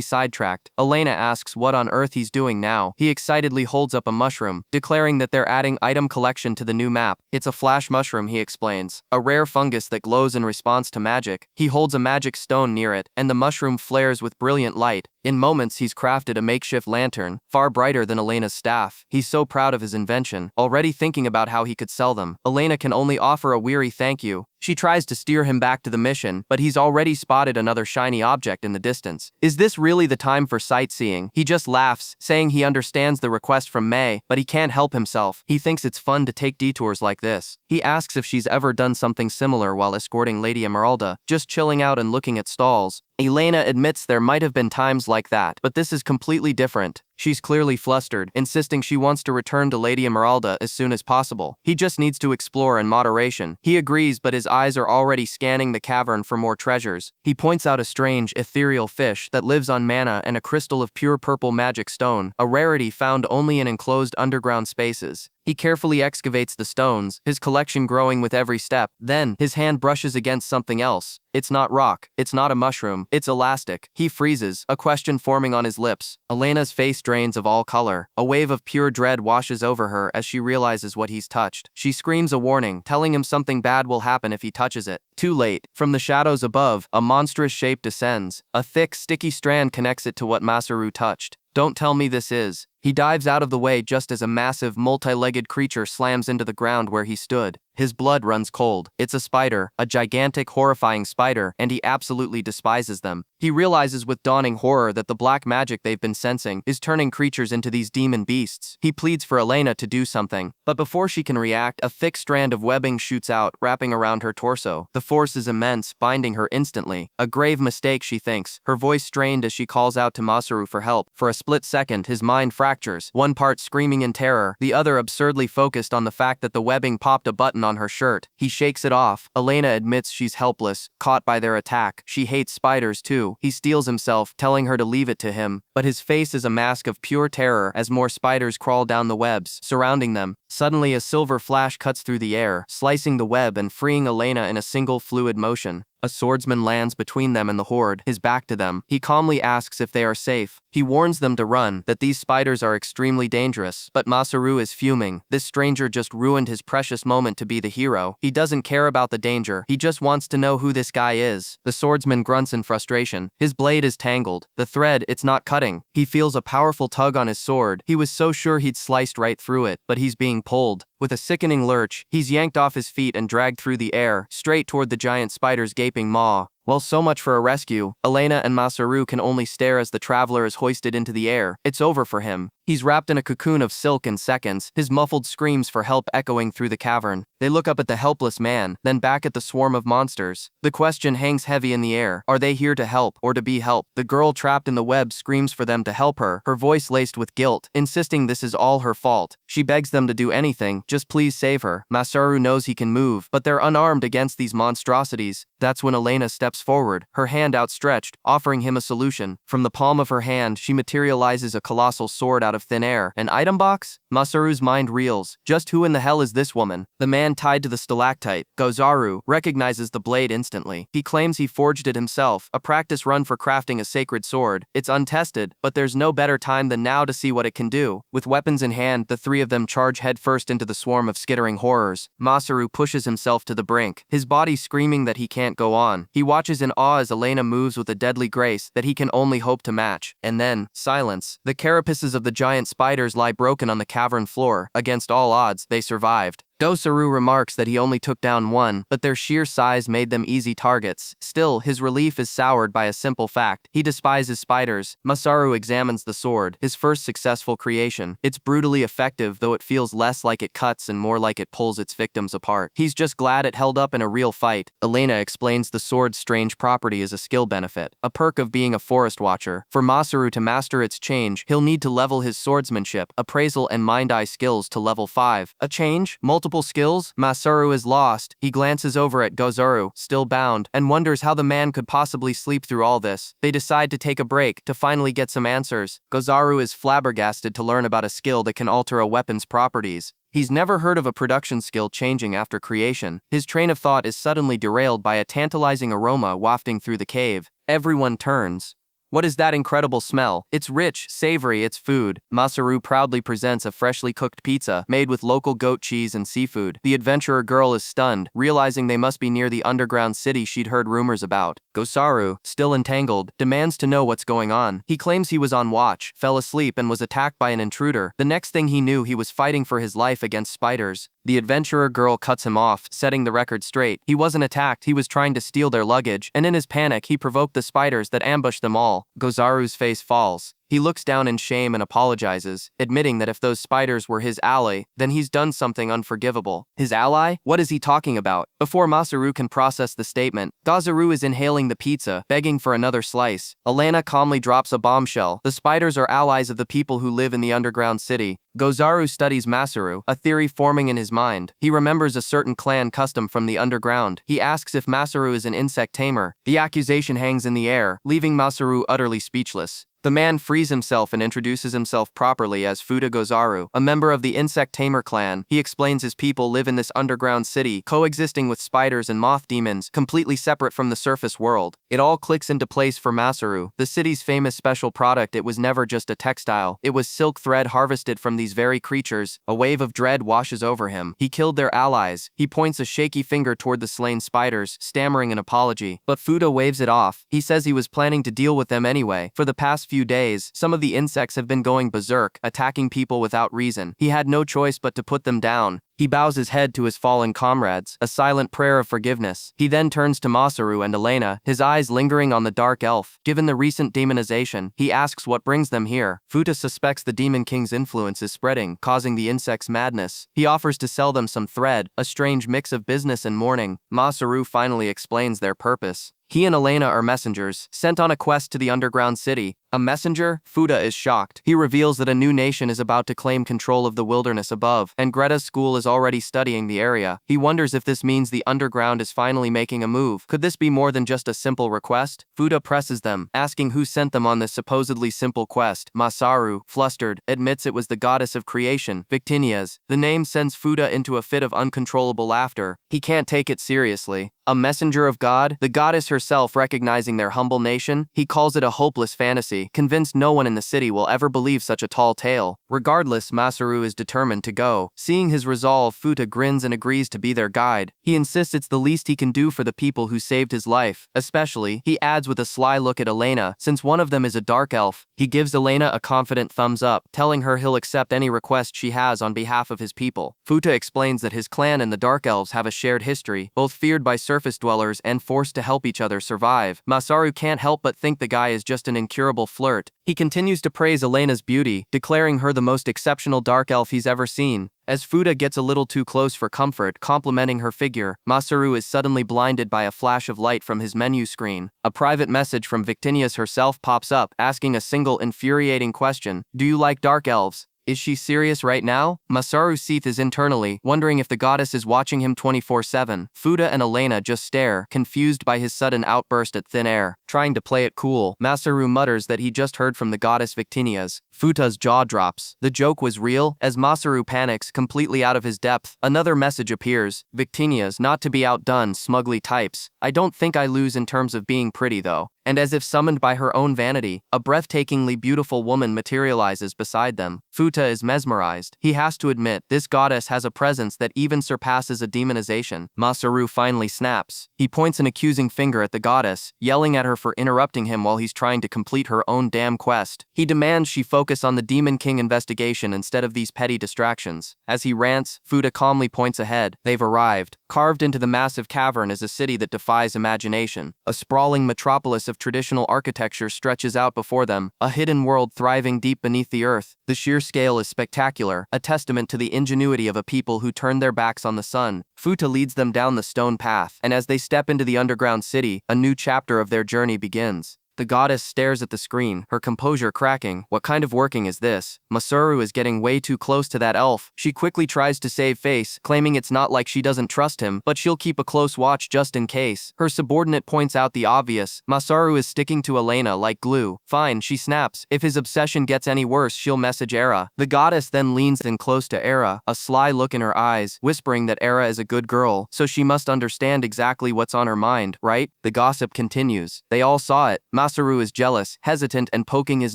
sidetracked. Elena asks what on earth he's doing now. He excitedly holds up a mushroom, declaring that they're adding item collection to the new map. It's a flash mushroom, he explains, a rare fungus that glows in response to magic. He holds a magic stone near it, and the mushroom flares with brilliant light. In moments, he's crafted a makeshift lantern, far brighter than Elena's staff. He's so proud of his invention, already thinking about how he could sell them. Elena can only offer a weary thank you. She tries to steer him back to the mission, but he's already spotted another shiny object in the distance. Is this really the time for sightseeing? He just laughs, saying he understands the request from May, but he can't help himself. He thinks it's fun to take detours like this. He asks if she's ever done something similar while escorting Lady Emeralda, just chilling out and looking at stalls. Elena admits there might have been times like that, but this is completely different. She's clearly flustered, insisting she wants to return to Lady Emeralda as soon as possible. He just needs to explore in moderation. He agrees, but his eyes are already scanning the cavern for more treasures. He points out a strange, ethereal fish that lives on mana and a crystal of pure purple magic stone, a rarity found only in enclosed underground spaces. He carefully excavates the stones, his collection growing with every step. Then, his hand brushes against something else. It's not rock, it's not a mushroom, it's elastic. He freezes, a question forming on his lips. Elena's face drains of all color. A wave of pure dread washes over her as she realizes what he's touched. She screams a warning, telling him something bad will happen if he touches it. Too late. From the shadows above, a monstrous shape descends. A thick, sticky strand connects it to what Masaru touched. Don't tell me this is. He dives out of the way just as a massive, multi-legged creature slams into the ground where he stood. His blood runs cold. It's a spider, a gigantic, horrifying spider, and he absolutely despises them. He realizes with dawning horror that the black magic they've been sensing is turning creatures into these demon beasts. He pleads for Elena to do something, but before she can react, a thick strand of webbing shoots out, wrapping around her torso. The force is immense, binding her instantly. A grave mistake, she thinks, her voice strained as she calls out to Masaru for help. For a split second, his mind fractures, one part screaming in terror, the other absurdly focused on the fact that the webbing popped a button on her shirt. He shakes it off. Elena admits she's helpless, caught by their attack. She hates spiders too. He steels himself, telling her to leave it to him, but his face is a mask of pure terror as more spiders crawl down the webs, surrounding them. Suddenly a silver flash cuts through the air, slicing the web and freeing Elena in a single fluid motion. A swordsman lands between them and the horde, his back to them. He calmly asks if they are safe. He warns them to run, that these spiders are extremely dangerous. But Masaru is fuming. This stranger just ruined his precious moment to be the hero. He doesn't care about the danger. He just wants to know who this guy is. The swordsman grunts in frustration. His blade is tangled. The thread, it's not cutting. He feels a powerful tug on his sword. He was so sure he'd sliced right through it, but he's being pulled. With a sickening lurch, he's yanked off his feet and dragged through the air, straight toward the giant spider's gaping maw. Well, so much for a rescue. Elena and Masaru can only stare as the traveler is hoisted into the air. It's over for him. He's wrapped in a cocoon of silk in seconds, his muffled screams for help echoing through the cavern. They look up at the helpless man, then back at the swarm of monsters. The question hangs heavy in the air. Are they here to help, or to be helped? The girl trapped in the web screams for them to help her, her voice laced with guilt, insisting this is all her fault. She begs them to do anything, just please save her. Masaru knows he can move, but they're unarmed against these monstrosities. That's when Elena steps forward, her hand outstretched, offering him a solution. From the palm of her hand, she materializes a colossal sword out of thin air. An item box? Masaru's mind reels. Just who in the hell is this woman? The man tied to the stalactite, Gozaru, recognizes the blade instantly. He claims he forged it himself, a practice run for crafting a sacred sword. It's untested, but there's no better time than now to see what it can do. With weapons in hand, the three of them charge headfirst into the swarm of skittering horrors. Masaru pushes himself to the brink, his body screaming that he can't go on. He watches in awe as Elena moves with a deadly grace that he can only hope to match. And then, silence. The carapaces of the giant spiders lie broken on the cavern floor. Against all odds, they survived. Gozaru remarks that he only took down one, but their sheer size made them easy targets. Still, his relief is soured by a simple fact. He despises spiders. Masaru examines the sword, his first successful creation. It's brutally effective, though it feels less like it cuts and more like it pulls its victims apart. He's just glad it held up in a real fight. Elena explains the sword's strange property is a skill benefit, a perk of being a forest watcher. For Masaru to master its change, he'll need to level his swordsmanship, appraisal, and mind-eye skills to level 5. A change? Multiple skills? Masaru is lost. He glances over at Gozaru, still bound, and wonders how the man could possibly sleep through all this. They decide to take a break, to finally get some answers. Gozaru is flabbergasted to learn about a skill that can alter a weapon's properties. He's never heard of a production skill changing after creation. His train of thought is suddenly derailed by a tantalizing aroma wafting through the cave. Everyone turns. What is that incredible smell? It's rich, savory, it's food. Masaru proudly presents a freshly cooked pizza made with local goat cheese and seafood. The adventurer girl is stunned, realizing they must be near the underground city she'd heard rumors about. Gosaru, still entangled, demands to know what's going on. He claims he was on watch, fell asleep and was attacked by an intruder. The next thing he knew, he was fighting for his life against spiders. The adventurer girl cuts him off, setting the record straight. He wasn't attacked, he was trying to steal their luggage, and in his panic he provoked the spiders that ambushed them all. Gozaru's face falls. He looks down in shame and apologizes, admitting that if those spiders were his ally, then he's done something unforgivable. His ally? What is he talking about? Before Masaru can process the statement, Gozaru is inhaling the pizza, begging for another slice. Elena calmly drops a bombshell. The spiders are allies of the people who live in the underground city. Gozaru studies Masaru, a theory forming in his mind. He remembers a certain clan custom from the underground. He asks if Masaru is an insect tamer. The accusation hangs in the air, leaving Masaru utterly speechless. The man frees himself and introduces himself properly as Futa Gozaru, a member of the insect tamer clan. He explains his people live in this underground city, coexisting with spiders and moth demons, completely separate from the surface world. It all clicks into place for Masaru. The city's famous special product, it was never just a textile. It was silk thread harvested from these very creatures. A wave of dread washes over him. He killed their allies. He points a shaky finger toward the slain spiders, stammering an apology. But Futa waves it off. He says he was planning to deal with them anyway. For the past few days, some of the insects have been going berserk, attacking people without reason. He had no choice but to put them down. He bows his head to his fallen comrades, a silent prayer of forgiveness. He then turns to Masaru and Elena, his eyes lingering on the dark elf. Given the recent demonization, he asks what brings them here. Futa suspects the Demon King's influence is spreading, causing the insects' madness. He offers to sell them some thread, a strange mix of business and mourning. Masaru finally explains their purpose. He and Elena are messengers, sent on a quest to the underground city. A messenger? Futa is shocked. He reveals that a new nation is about to claim control of the wilderness above, and Greta's school is already studying the area. He wonders if this means the underground is finally making a move. Could this be more than just a simple request? Futa presses them, asking who sent them on this supposedly simple quest. Masaru, flustered, admits it was the goddess of creation, Victinias. The name sends Futa into a fit of uncontrollable laughter. He can't take it seriously. A messenger of God? The goddess herself recognizing their humble nation? He calls it a hopeless fantasy, convinced no one in the city will ever believe such a tall tale. Regardless, Masaru is determined to go. Seeing his resolve, Futa grins and agrees to be their guide. He insists it's the least he can do for the people who saved his life. Especially, he adds with a sly look at Elena, since one of them is a dark elf. He gives Elena a confident thumbs up, telling her he'll accept any request she has on behalf of his people. Futa explains that his clan and the dark elves have a shared history, both feared by surface dwellers and forced to help each other survive. Masaru can't help but think the guy is just an incurable flirt. He continues to praise Elena's beauty, declaring her the most exceptional dark elf he's ever seen. As Futa gets a little too close for comfort, complimenting her figure, Masaru is suddenly blinded by a flash of light from his menu screen. A private message from Victinias herself pops up, asking a single infuriating question: "Do you like dark elves?" Is she serious right now? Masaru seethes internally, wondering if the goddess is watching him 24/7. Futa and Elena just stare, confused by his sudden outburst at thin air. Trying to play it cool, Masaru mutters that he just heard from the goddess Victinias. Futa's jaw drops. The joke was real. As Masaru panics, completely out of his depth, another message appears. Victinias, not to be outdone, smugly types, "I don't think I lose in terms of being pretty though." And as if summoned by her own vanity, a breathtakingly beautiful woman materializes beside them. Futa is mesmerized. He has to admit, this goddess has a presence that even surpasses a demonization. Masaru finally snaps. He points an accusing finger at the goddess, yelling at her for interrupting him while he's trying to complete her own damn quest. He demands she focus on the Demon King investigation instead of these petty distractions. As he rants, Futa calmly points ahead. They've arrived. Carved into the massive cavern is a city that defies imagination. A sprawling metropolis of traditional architecture stretches out before them, a hidden world thriving deep beneath the earth. The sheer scale is spectacular, a testament to the ingenuity of a people who turned their backs on the sun. Futa leads them down the stone path, and as they step into the underground city, a new chapter of their journey begins. The goddess stares at the screen, her composure cracking. What kind of working is this? Masaru is getting way too close to that elf. She quickly tries to save face, claiming it's not like she doesn't trust him, but she'll keep a close watch just in case. Her subordinate points out the obvious. Masaru is sticking to Elena like glue. Fine, she snaps. If his obsession gets any worse, she'll message Era. The goddess then leans in close to Era, a sly look in her eyes, whispering that Era is a good girl, so she must understand exactly what's on her mind, right? The gossip continues. They all saw it. Masaru is jealous, hesitant, and poking his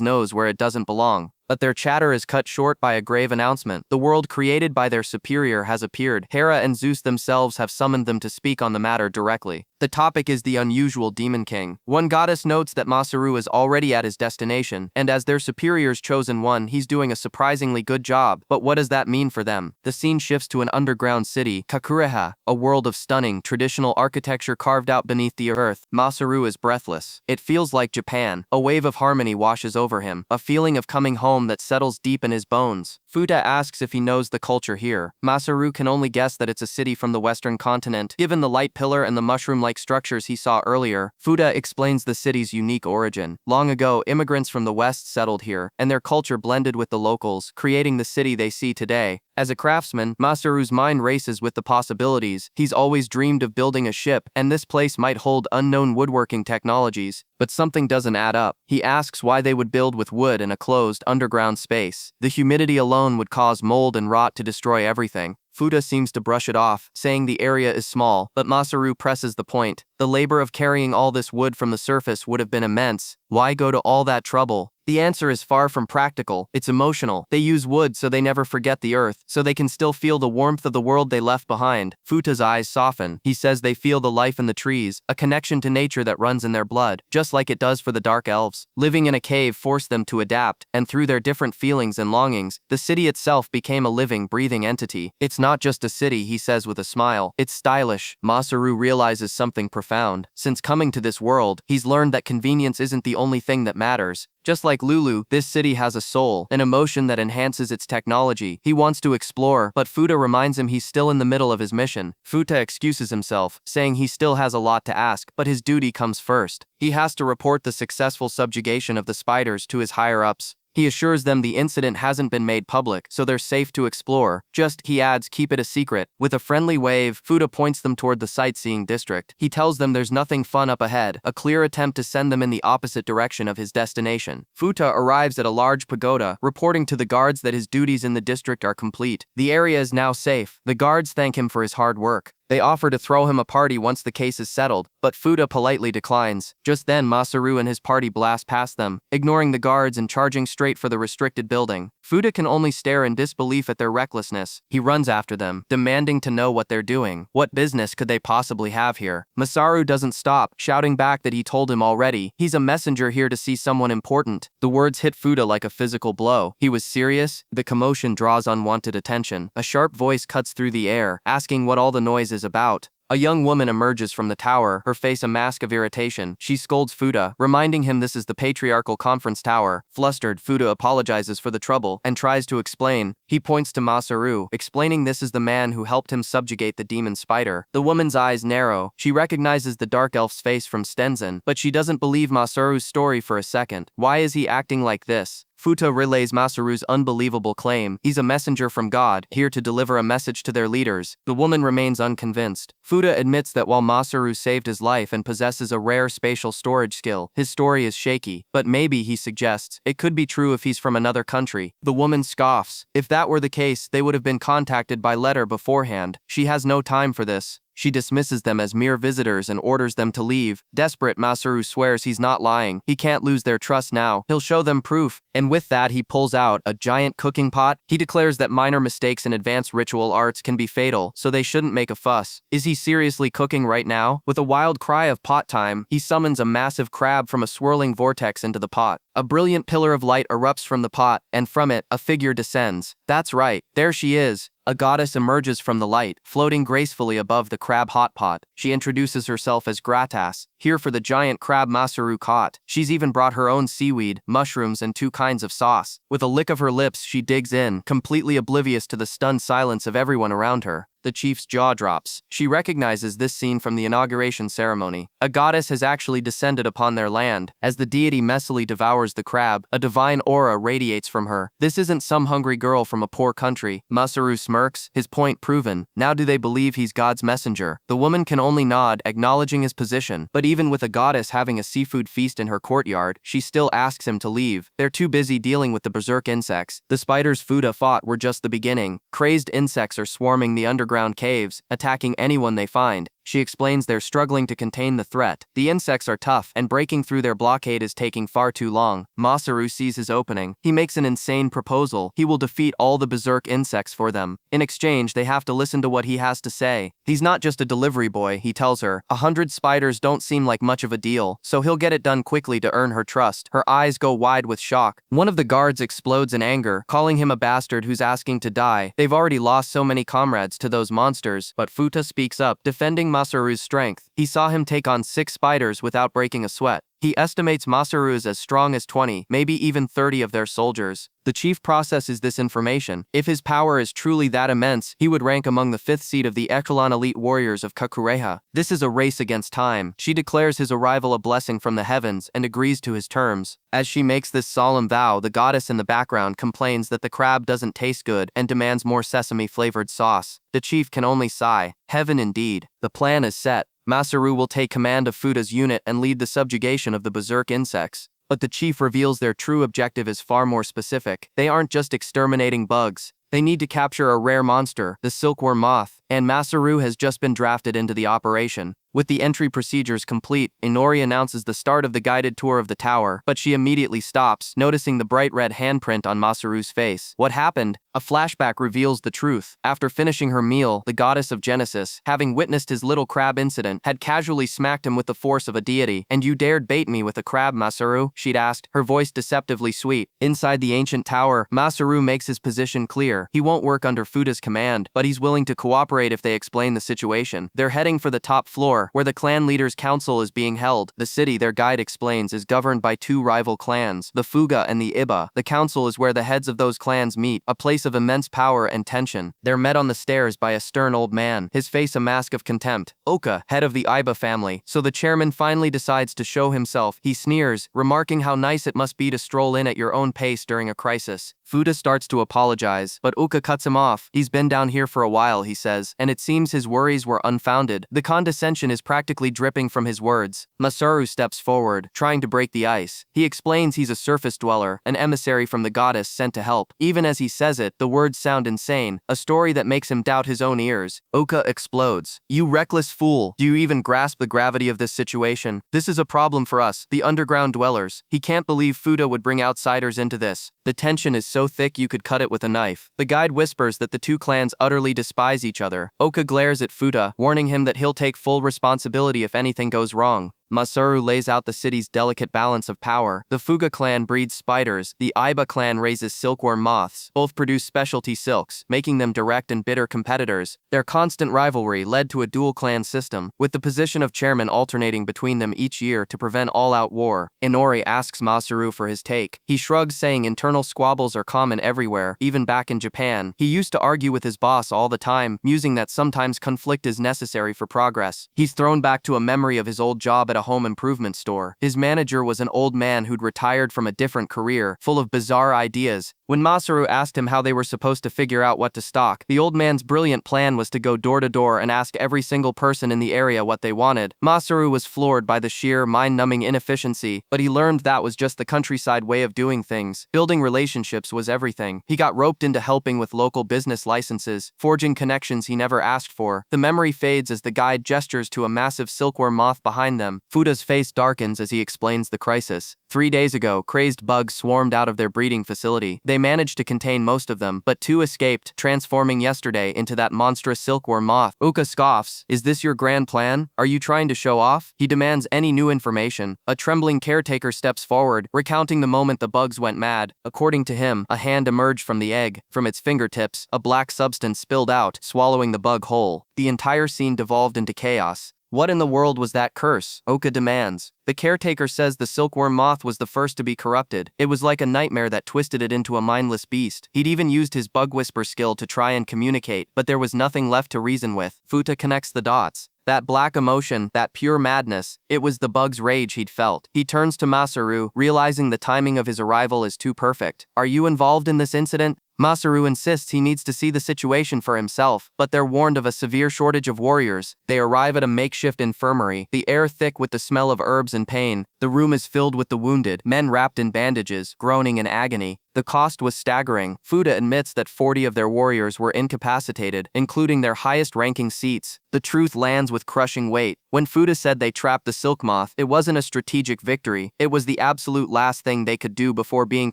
nose where it doesn't belong. But their chatter is cut short by a grave announcement. The world created by their superior has appeared. Hera and Zeus themselves have summoned them to speak on the matter directly. The topic is the unusual Demon King. One goddess notes that Masaru is already at his destination, and as their superior's chosen one, he's doing a surprisingly good job. But what does that mean for them? The scene shifts to an underground city, Kakureha, a world of stunning, traditional architecture carved out beneath the earth. Masaru is breathless. It feels like Japan. A wave of harmony washes over him, a feeling of coming home that settles deep in his bones. Futa asks if he knows the culture here. Masaru can only guess that it's a city from the western continent, given the light pillar and the mushroom-like structures he saw earlier. Futa explains the city's unique origin. Long ago, immigrants from the west settled here, and their culture blended with the locals, creating the city they see today. As a craftsman, Masaru's mind races with the possibilities. He's always dreamed of building a ship, and this place might hold unknown woodworking technologies. But something doesn't add up. He asks why they would build with wood in a closed, underground space. The humidity alone would cause mold and rot to destroy everything. Futa seems to brush it off, saying the area is small, but Masaru presses the point. The labor of carrying all this wood from the surface would have been immense. Why go to all that trouble? The answer is far from practical. It's emotional. They use wood so they never forget the earth, so they can still feel the warmth of the world they left behind. Futa's eyes soften. He says they feel the life in the trees, a connection to nature that runs in their blood, just like it does for the dark elves. Living in a cave forced them to adapt, and through their different feelings and longings, the city itself became a living, breathing entity. It's not just a city, he says with a smile. It's stylish. Masaru realizes something profound. Since coming to this world, he's learned that convenience isn't the only thing that matters. Just like Lulu, this city has a soul, an emotion that enhances its technology. He wants to explore, but Futa reminds him he's still in the middle of his mission. Futa excuses himself, saying he still has a lot to ask, but his duty comes first. He has to report the successful subjugation of the spiders to his higher-ups. He assures them the incident hasn't been made public, so they're safe to explore. Just, he adds, keep it a secret. With a friendly wave, Futa points them toward the sightseeing district. He tells them there's nothing fun up ahead, a clear attempt to send them in the opposite direction of his destination. Futa arrives at a large pagoda, reporting to the guards that his duties in the district are complete. The area is now safe. The guards thank him for his hard work. They offer to throw him a party once the case is settled, but Futa politely declines. Just then, Masaru and his party blast past them, ignoring the guards and charging straight for the restricted building. Futa can only stare in disbelief at their recklessness. He runs after them, demanding to know what they're doing. What business could they possibly have here? Masaru doesn't stop, shouting back that he told him already. He's a messenger here to see someone important. The words hit Futa like a physical blow. He was serious. The commotion draws unwanted attention. A sharp voice cuts through the air, asking what all the noise is about. A young woman emerges from the tower, her face a mask of irritation. She scolds Futa, reminding him this is the patriarchal conference tower. Flustered, Futa apologizes for the trouble and tries to explain. He points to Masaru, explaining this is the man who helped him subjugate the demon spider. The woman's eyes narrow. She recognizes the dark elf's face from Stenzen, but she doesn't believe Masaru's story for a second. Why is he acting like this? Futa relays Masaru's unbelievable claim. He's a messenger from God, here to deliver a message to their leaders. The woman remains unconvinced. Futa admits that while Masaru saved his life and possesses a rare spatial storage skill, his story is shaky. But maybe, he suggests, it could be true if he's from another country. The woman scoffs. If that were the case, they would have been contacted by letter beforehand. She has no time for this. She dismisses them as mere visitors and orders them to leave. Desperate, Masaru swears he's not lying. He can't lose their trust now. He'll show them proof. And with that, he pulls out a giant cooking pot. He declares that minor mistakes in advanced ritual arts can be fatal, so they shouldn't make a fuss. Is he seriously cooking right now? With a wild cry of pot time, he summons a massive crab from a swirling vortex into the pot. A brilliant pillar of light erupts from the pot, and from it, a figure descends. That's right, there she is. A goddess emerges from the light, floating gracefully above the crab hot pot. She introduces herself as Gratas, here for the giant crab Masaru caught. She's even brought her own seaweed, mushrooms, and 2 kinds of sauce. With a lick of her lips, she digs in, completely oblivious to the stunned silence of everyone around her. The chief's jaw drops. She recognizes this scene from the inauguration ceremony. A goddess has actually descended upon their land. As the deity messily devours the crab, a divine aura radiates from her. This isn't some hungry girl from a poor country. Masaru smirks, his point proven. Now do they believe he's God's messenger? The woman can only nod, acknowledging his position. But even with a goddess having a seafood feast in her courtyard, she still asks him to leave. They're too busy dealing with the berserk insects. The spiders Futa fought were just the beginning. Crazed insects are swarming the underground caves, attacking anyone they find. She explains they're struggling to contain the threat. The insects are tough, and breaking through their blockade is taking far too long. Masaru sees his opening. He makes an insane proposal. He will defeat all the berserk insects for them. In exchange, they have to listen to what he has to say. He's not just a delivery boy, he tells her. 100 spiders don't seem like much of a deal, so he'll get it done quickly to earn her trust. Her eyes go wide with shock. One of the guards explodes in anger, calling him a bastard who's asking to die. They've already lost so many comrades to those monsters, but Futa speaks up, defending Masaru's strength. He saw him take on 6 spiders without breaking a sweat. He estimates Masaru is as strong as 20, maybe even 30 of their soldiers. The chief processes this information. If his power is truly that immense, he would rank among the 5th seed of the echelon elite warriors of Kakureha. This is a race against time. She declares his arrival a blessing from the heavens and agrees to his terms. As she makes this solemn vow, the goddess in the background complains that the crab doesn't taste good and demands more sesame-flavored sauce. The chief can only sigh. Heaven indeed. The plan is set. Masaru will take command of Futa's unit and lead the subjugation of the berserk insects. But the chief reveals their true objective is far more specific. They aren't just exterminating bugs. They need to capture a rare monster, the silkworm moth, and Masaru has just been drafted into the operation. With the entry procedures complete, Inori announces the start of the guided tour of the tower, but she immediately stops, noticing the bright red handprint on Masaru's face. What happened? A flashback reveals the truth. After finishing her meal, the goddess of Genesis, having witnessed his little crab incident, had casually smacked him with the force of a deity. "And you dared bait me with a crab, Masaru?" she'd asked, her voice deceptively sweet. Inside the ancient tower, Masaru makes his position clear. He won't work under Futa's command, but he's willing to cooperate if they explain the situation. They're heading for the top floor, where the clan leaders' council is being held. The city, their guide explains, is governed by 2 rival clans, the Fuga and the Iba. The council is where the heads of those clans meet, a place of immense power and tension. They're met on the stairs by a stern old man, his face a mask of contempt. Oka, head of the Iba family. So the chairman finally decides to show himself. He sneers, remarking how nice it must be to stroll in at your own pace during a crisis. Futa starts to apologize, but Uka cuts him off. He's been down here for a while, he says, and it seems his worries were unfounded. The condescension is practically dripping from his words. Masaru steps forward, trying to break the ice. He explains he's a surface dweller, an emissary from the goddess sent to help. Even as he says it, the words sound insane, a story that makes him doubt his own ears. Uka explodes. "You reckless fool! Do you even grasp the gravity of this situation? This is a problem for us, the underground dwellers." He can't believe Futa would bring outsiders into this. The tension is so thick you could cut it with a knife. The guide whispers that the 2 clans utterly despise each other. Oka glares at Futa, warning him that he'll take full responsibility if anything goes wrong. Masaru lays out the city's delicate balance of power. The Fuga clan breeds spiders, the Iba clan raises silkworm moths. Both produce specialty silks, making them direct and bitter competitors. Their constant rivalry led to a dual clan system, with the position of chairman alternating between them each year to prevent all-out war. Inori asks Masaru for his take. He shrugs, saying internal squabbles are common everywhere, even back in Japan. He used to argue with his boss all the time, musing that sometimes conflict is necessary for progress. He's thrown back to a memory of his old job at a home improvement store. His manager was an old man who'd retired from a different career, full of bizarre ideas. When Masaru asked him how they were supposed to figure out what to stock, the old man's brilliant plan was to go door to door and ask every single person in the area what they wanted. Masaru was floored by the sheer, mind-numbing inefficiency, but he learned that was just the countryside way of doing things. Building relationships was everything. He got roped into helping with local business licenses, forging connections he never asked for. The memory fades as the guide gestures to a massive silkworm moth behind them. Futa's face darkens as he explains the crisis. 3 days ago, crazed bugs swarmed out of their breeding facility. They managed to contain most of them, but 2 escaped, transforming yesterday into that monstrous silkworm moth. Uka scoffs. "Is this your grand plan? Are you trying to show off?" He demands any new information. A trembling caretaker steps forward, recounting the moment the bugs went mad. According to him, a hand emerged from the egg. From its fingertips, a black substance spilled out, swallowing the bug whole. The entire scene devolved into chaos. "What in the world was that curse?" Oka demands. The caretaker says the silkworm moth was the first to be corrupted. It was like a nightmare that twisted it into a mindless beast. He'd even used his bug whisper skill to try and communicate, but there was nothing left to reason with. Futa connects the dots. That black emotion, that pure madness, it was the bug's rage he'd felt. He turns to Masaru, realizing the timing of his arrival is too perfect. "Are you involved in this incident?" Masaru insists he needs to see the situation for himself, but they're warned of a severe shortage of warriors. They arrive at a makeshift infirmary, the air thick with the smell of herbs and pain. The room is filled with the wounded, men wrapped in bandages, groaning in agony. The cost was staggering. Fuda admits that 40 of their warriors were incapacitated, including their highest-ranking seats. The truth lands with crushing weight. When Fuda said they trapped the silk moth, it wasn't a strategic victory. It was the absolute last thing they could do before being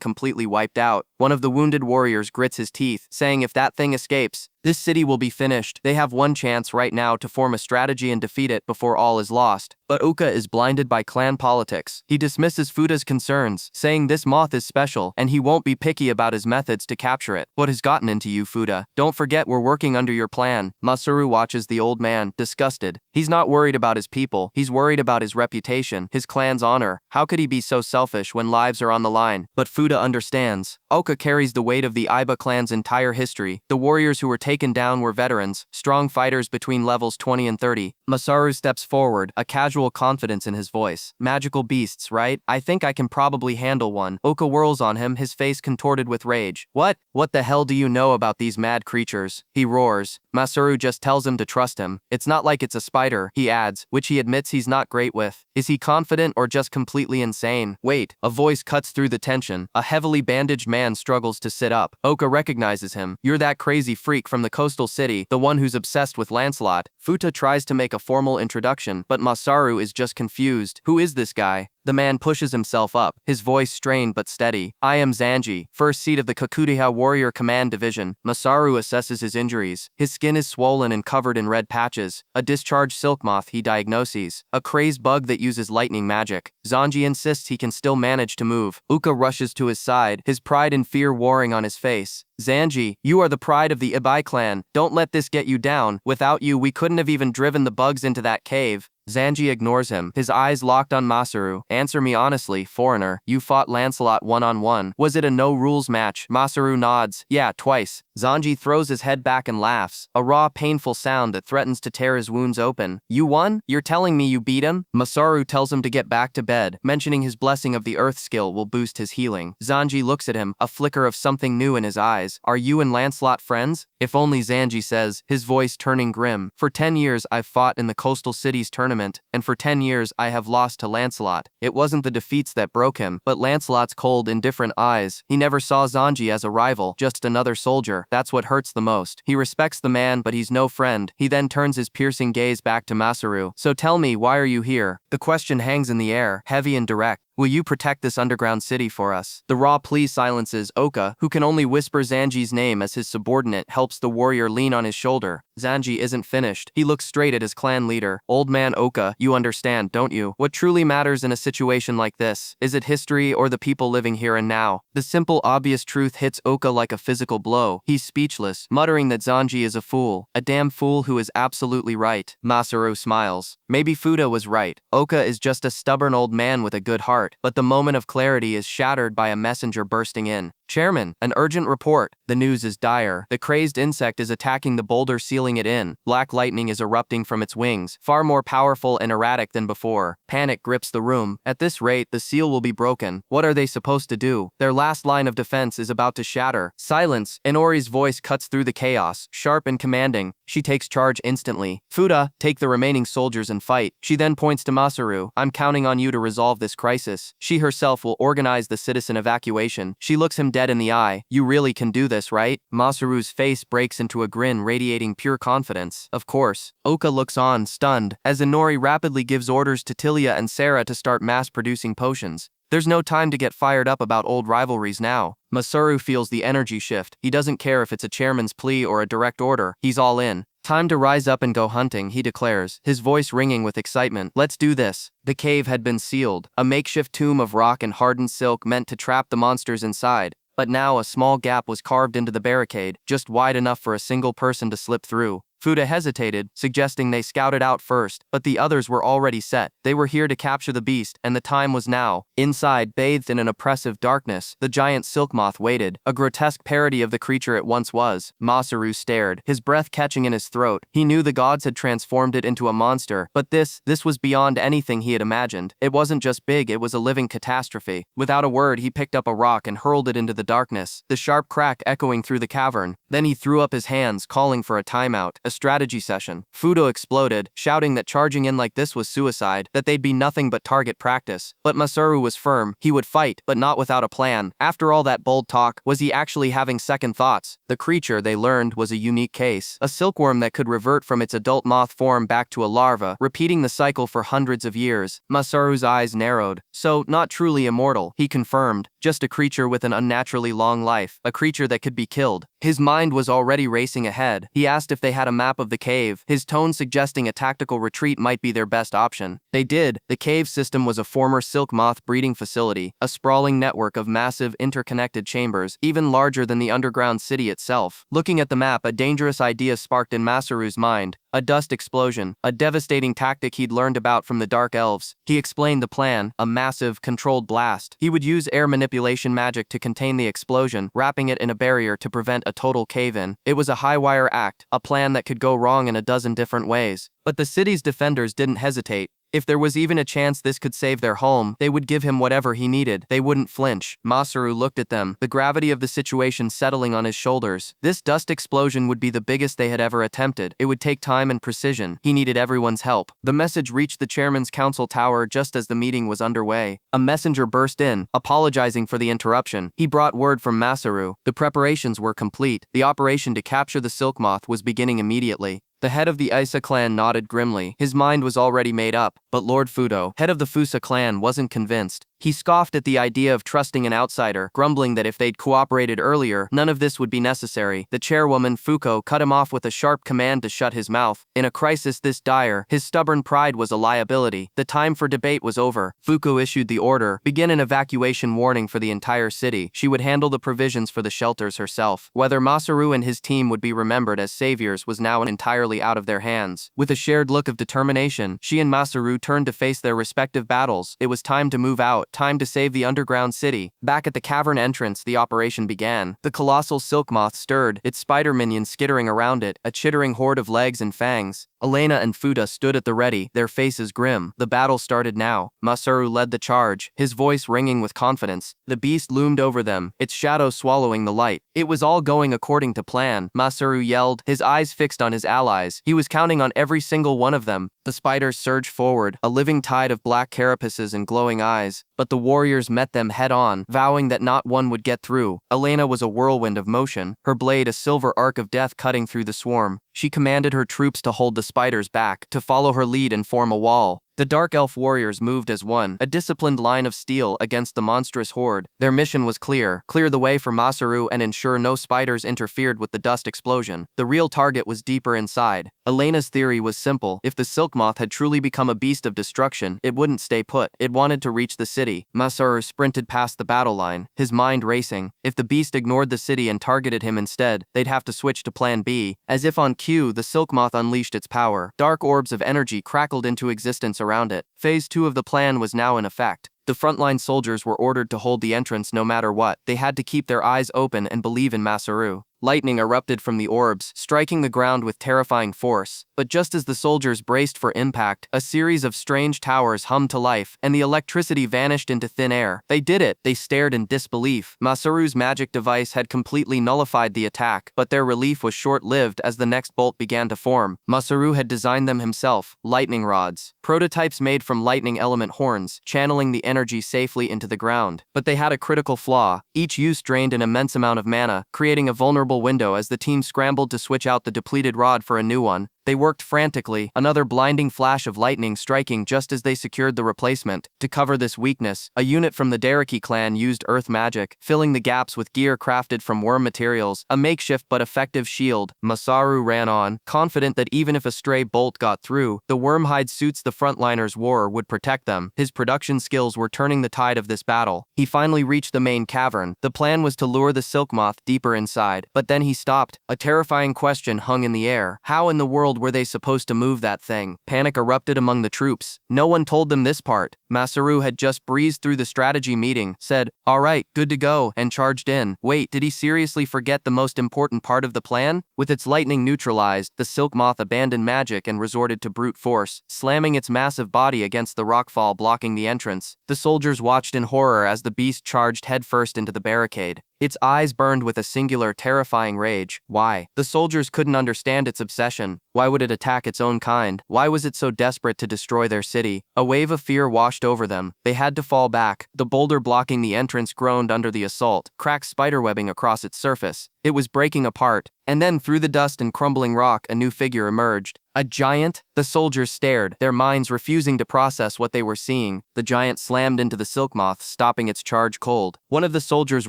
completely wiped out. One of the wounded warriors grits his teeth, saying if that thing escapes, this city will be finished. They have one chance right now to form a strategy and defeat it before all is lost. But Uka is blinded by clan politics. He dismisses Fuda's concerns, saying this moth is special, and he won't be picky about his methods to capture it. What has gotten into you, Fuda? Don't forget we're working under your plan. Masaru watches the old man, disgusted. He's not worried about his people. He's worried about his reputation, his clan's honor. How could he be so selfish when lives are on the line? But Fuda understands. Oka carries the weight of the Iba clan's entire history. The warriors who were taken down were veterans, strong fighters between levels 20 and 30. Masaru steps forward, a casual confidence in his voice. Magical beasts, right? I think I can probably handle one. Oka whirls on him, his face contorted with rage. What the hell do you know about these mad creatures? He roars. Masaru just tells him to trust him. It's not like it's a spider, he adds, which he admits he's not great with. Is he confident or just completely insane? Wait, a voice cuts through the tension. A heavily bandaged man struggles to sit up. Oka recognizes him. You're that crazy freak from the coastal city, the one who's obsessed with Lancelot. Futa tries to make a formal introduction, but Masaru is just confused. Who is this guy? The man pushes himself up, his voice strained but steady. I am Zanji, first seat of the Kakutiha Warrior Command Division. Masaru assesses his injuries. His skin is swollen and covered in red patches. A discharged silk moth, he diagnoses. A crazed bug that uses lightning magic. Zanji insists he can still manage to move. Uka rushes to his side, his pride and fear warring on his face. Zanji, you are the pride of the Ibai clan. Don't let this get you down. Without you, we couldn't have even driven the bugs into that cave. Zanji ignores him, his eyes locked on Masaru. Answer me honestly, foreigner. You fought Lancelot one-on-one. Was it a no-rules match? Masaru nods. Yeah, twice. Zanji throws his head back and laughs, a raw, painful sound that threatens to tear his wounds open. You won? You're telling me you beat him? Masaru tells him to get back to bed, mentioning his blessing of the earth skill will boost his healing. Zanji looks at him, a flicker of something new in his eyes. Are you and Lancelot friends? If only, Zanji says, his voice turning grim. For 10 years I've fought in the coastal cities tournament, and for 10 years I have lost to Lancelot. It wasn't the defeats that broke him, but Lancelot's cold, indifferent eyes. He never saw Zanji as a rival, just another soldier. That's what hurts the most. He respects the man, but he's no friend. He then turns his piercing gaze back to Masaru. So tell me, why are you here? The question hangs in the air, heavy and direct. Will you protect this underground city for us? The raw plea silences Oka, who can only whisper Zanji's name as his subordinate helps the warrior lean on his shoulder. Zanji isn't finished. He looks straight at his clan leader. Old man Oka, you understand, don't you? What truly matters in a situation like this? Is it history or the people living here and now? The simple, obvious truth hits Oka like a physical blow. He's speechless, muttering that Zanji is a fool. A damn fool who is absolutely right. Masaru smiles. Maybe Fuda was right. Oka is just a stubborn old man with a good heart. But the moment of clarity is shattered by a messenger bursting in. Chairman, an urgent report. The news is dire. The crazed insect is attacking the boulder sealing it in. Black lightning is erupting from its wings, far more powerful and erratic than before. Panic grips the room. At this rate, the seal will be broken. What are they supposed to do? Their last line of defense is about to shatter. Silence. Inori's voice cuts through the chaos, sharp and commanding. She takes charge instantly. Fuda, take the remaining soldiers and fight. She then points to Masaru. I'm counting on you to resolve this crisis. She herself will organize the citizen evacuation. She looks him dead in the eye. You really can do this, right? Masaru's face breaks into a grin radiating pure confidence. Of course. Oka looks on, stunned, as Inori rapidly gives orders to Tilia and Sarah to start mass-producing potions. There's no time to get fired up about old rivalries now. Masaru feels the energy shift. He doesn't care if it's a chairman's plea or a direct order. He's all in. Time to rise up and go hunting, he declares, his voice ringing with excitement. Let's do this. The cave had been sealed, a makeshift tomb of rock and hardened silk meant to trap the monsters inside. But now a small gap was carved into the barricade, just wide enough for a single person to slip through. Fuda hesitated, suggesting they scout it out first, but the others were already set. They were here to capture the beast, and the time was now. Inside, bathed in an oppressive darkness, the giant silk moth waited, a grotesque parody of the creature it once was. Masaru stared, his breath catching in his throat. He knew the gods had transformed it into a monster, but this was beyond anything he had imagined. It wasn't just big, it was a living catastrophe. Without a word, he picked up a rock and hurled it into the darkness, the sharp crack echoing through the cavern. Then he threw up his hands, calling for a timeout. a strategy session. Fudo exploded, shouting that charging in like this was suicide, that they'd be nothing but target practice. But Masaru was firm. He would fight, but not without a plan. After all that bold talk, was he actually having second thoughts? The creature, they learned, was a unique case. A silkworm that could revert from its adult moth form back to a larva, repeating the cycle for hundreds of years. Masaru's eyes narrowed. So, not truly immortal, he confirmed. Just a creature with an unnaturally long life. A creature that could be killed. His mind was already racing ahead. He asked if they had a map of the cave, his tone suggesting a tactical retreat might be their best option. They did. The cave system was a former silk moth breeding facility, a sprawling network of massive interconnected chambers, even larger than the underground city itself. Looking at the map, a dangerous idea sparked in Masaru's mind. A dust explosion, a devastating tactic he'd learned about from the Dark Elves. He explained the plan, a massive, controlled blast. He would use air manipulation magic to contain the explosion, wrapping it in a barrier to prevent a total cave-in. It was a high-wire act, a plan that could go wrong in a dozen different ways. But the city's defenders didn't hesitate. If there was even a chance this could save their home, they would give him whatever he needed. They wouldn't flinch. Masaru looked at them, the gravity of the situation settling on his shoulders. This dust explosion would be the biggest they had ever attempted. It would take time and precision. He needed everyone's help. The message reached the chairman's council tower just as the meeting was underway. A messenger burst in, apologizing for the interruption. He brought word from Masaru. The preparations were complete. The operation to capture the silk moth was beginning immediately. The head of the Isa clan nodded grimly. His mind was already made up, but Lord Fudo, head of the Fusa clan, wasn't convinced. He scoffed at the idea of trusting an outsider, grumbling that if they'd cooperated earlier, none of this would be necessary. The chairwoman, Fuko, cut him off with a sharp command to shut his mouth. In a crisis this dire, his stubborn pride was a liability. The time for debate was over. Fuko issued the order, begin an evacuation warning for the entire city. She would handle the provisions for the shelters herself. Whether Masaru and his team would be remembered as saviors was now entirely out of their hands. With a shared look of determination, she and Masaru turned to face their respective battles. It was time to move out. Time to save the underground city. Back at the cavern entrance, the operation began. The colossal silk moth stirred, its spider minions skittering around it, a chittering horde of legs and fangs. Elena and Fuda stood at the ready, their faces grim. The battle started now. Masaru led the charge, his voice ringing with confidence. The beast loomed over them, its shadow swallowing the light. It was all going according to plan. Masaru yelled, his eyes fixed on his allies. He was counting on every single one of them. The spiders surged forward, a living tide of black carapaces and glowing eyes. But the warriors met them head-on, vowing that not one would get through. Elena was a whirlwind of motion, her blade a silver arc of death cutting through the swarm. She commanded her troops to hold the spiders back, to follow her lead and form a wall. The Dark Elf warriors moved as one, a disciplined line of steel against the monstrous horde. Their mission was clear the way for Masaru and ensure no spiders interfered with the dust explosion. The real target was deeper inside. Elena's theory was simple. If the silk moth had truly become a beast of destruction, it wouldn't stay put. It wanted to reach the city. Masaru sprinted past the battle line, his mind racing. If the beast ignored the city and targeted him instead, they'd have to switch to plan B. As if on cue, the silk moth unleashed its power. Dark orbs of energy crackled into existence around it. Phase 2 of the plan was now in effect. The frontline soldiers were ordered to hold the entrance no matter what. They had to keep their eyes open and believe in Masaru. Lightning erupted from the orbs, striking the ground with terrifying force. But just as the soldiers braced for impact, a series of strange towers hummed to life, and the electricity vanished into thin air. They did it. They stared in disbelief. Masaru's magic device had completely nullified the attack, but their relief was short-lived as the next bolt began to form. Masaru had designed them himself, lightning rods, prototypes made from lightning element horns, channeling the energy safely into the ground. But they had a critical flaw. Each use drained an immense amount of mana, creating a vulnerable window as the team scrambled to switch out the depleted rod for a new one. They worked frantically, another blinding flash of lightning striking just as they secured the replacement. To cover this weakness, a unit from the Daraki clan used earth magic, filling the gaps with gear crafted from worm materials, a makeshift but effective shield. Masaru ran on, confident that even if a stray bolt got through, the wormhide suits the frontliners wore would protect them. His production skills were turning the tide of this battle. He finally reached the main cavern. The plan was to lure the silk moth deeper inside, but then he stopped. A terrifying question hung in the air. How in the world were they supposed to move that thing? Panic erupted among the troops. No one told them this part. Masaru had just breezed through the strategy meeting, said, "All right, good to go," and charged in. Wait, did he seriously forget the most important part of the plan? With its lightning neutralized, the silk moth abandoned magic and resorted to brute force, slamming its massive body against the rockfall blocking the entrance. The soldiers watched in horror as the beast charged headfirst into the barricade. Its eyes burned with a singular, terrifying rage. Why? The soldiers couldn't understand its obsession. Why would it attack its own kind? Why was it so desperate to destroy their city? A wave of fear washed over them. They had to fall back. The boulder blocking the entrance groaned under the assault, cracks spiderwebbing across its surface. It was breaking apart. And then through the dust and crumbling rock, a new figure emerged. A giant? The soldiers stared, their minds refusing to process what they were seeing. The giant slammed into the silk moth, stopping its charge cold. One of the soldiers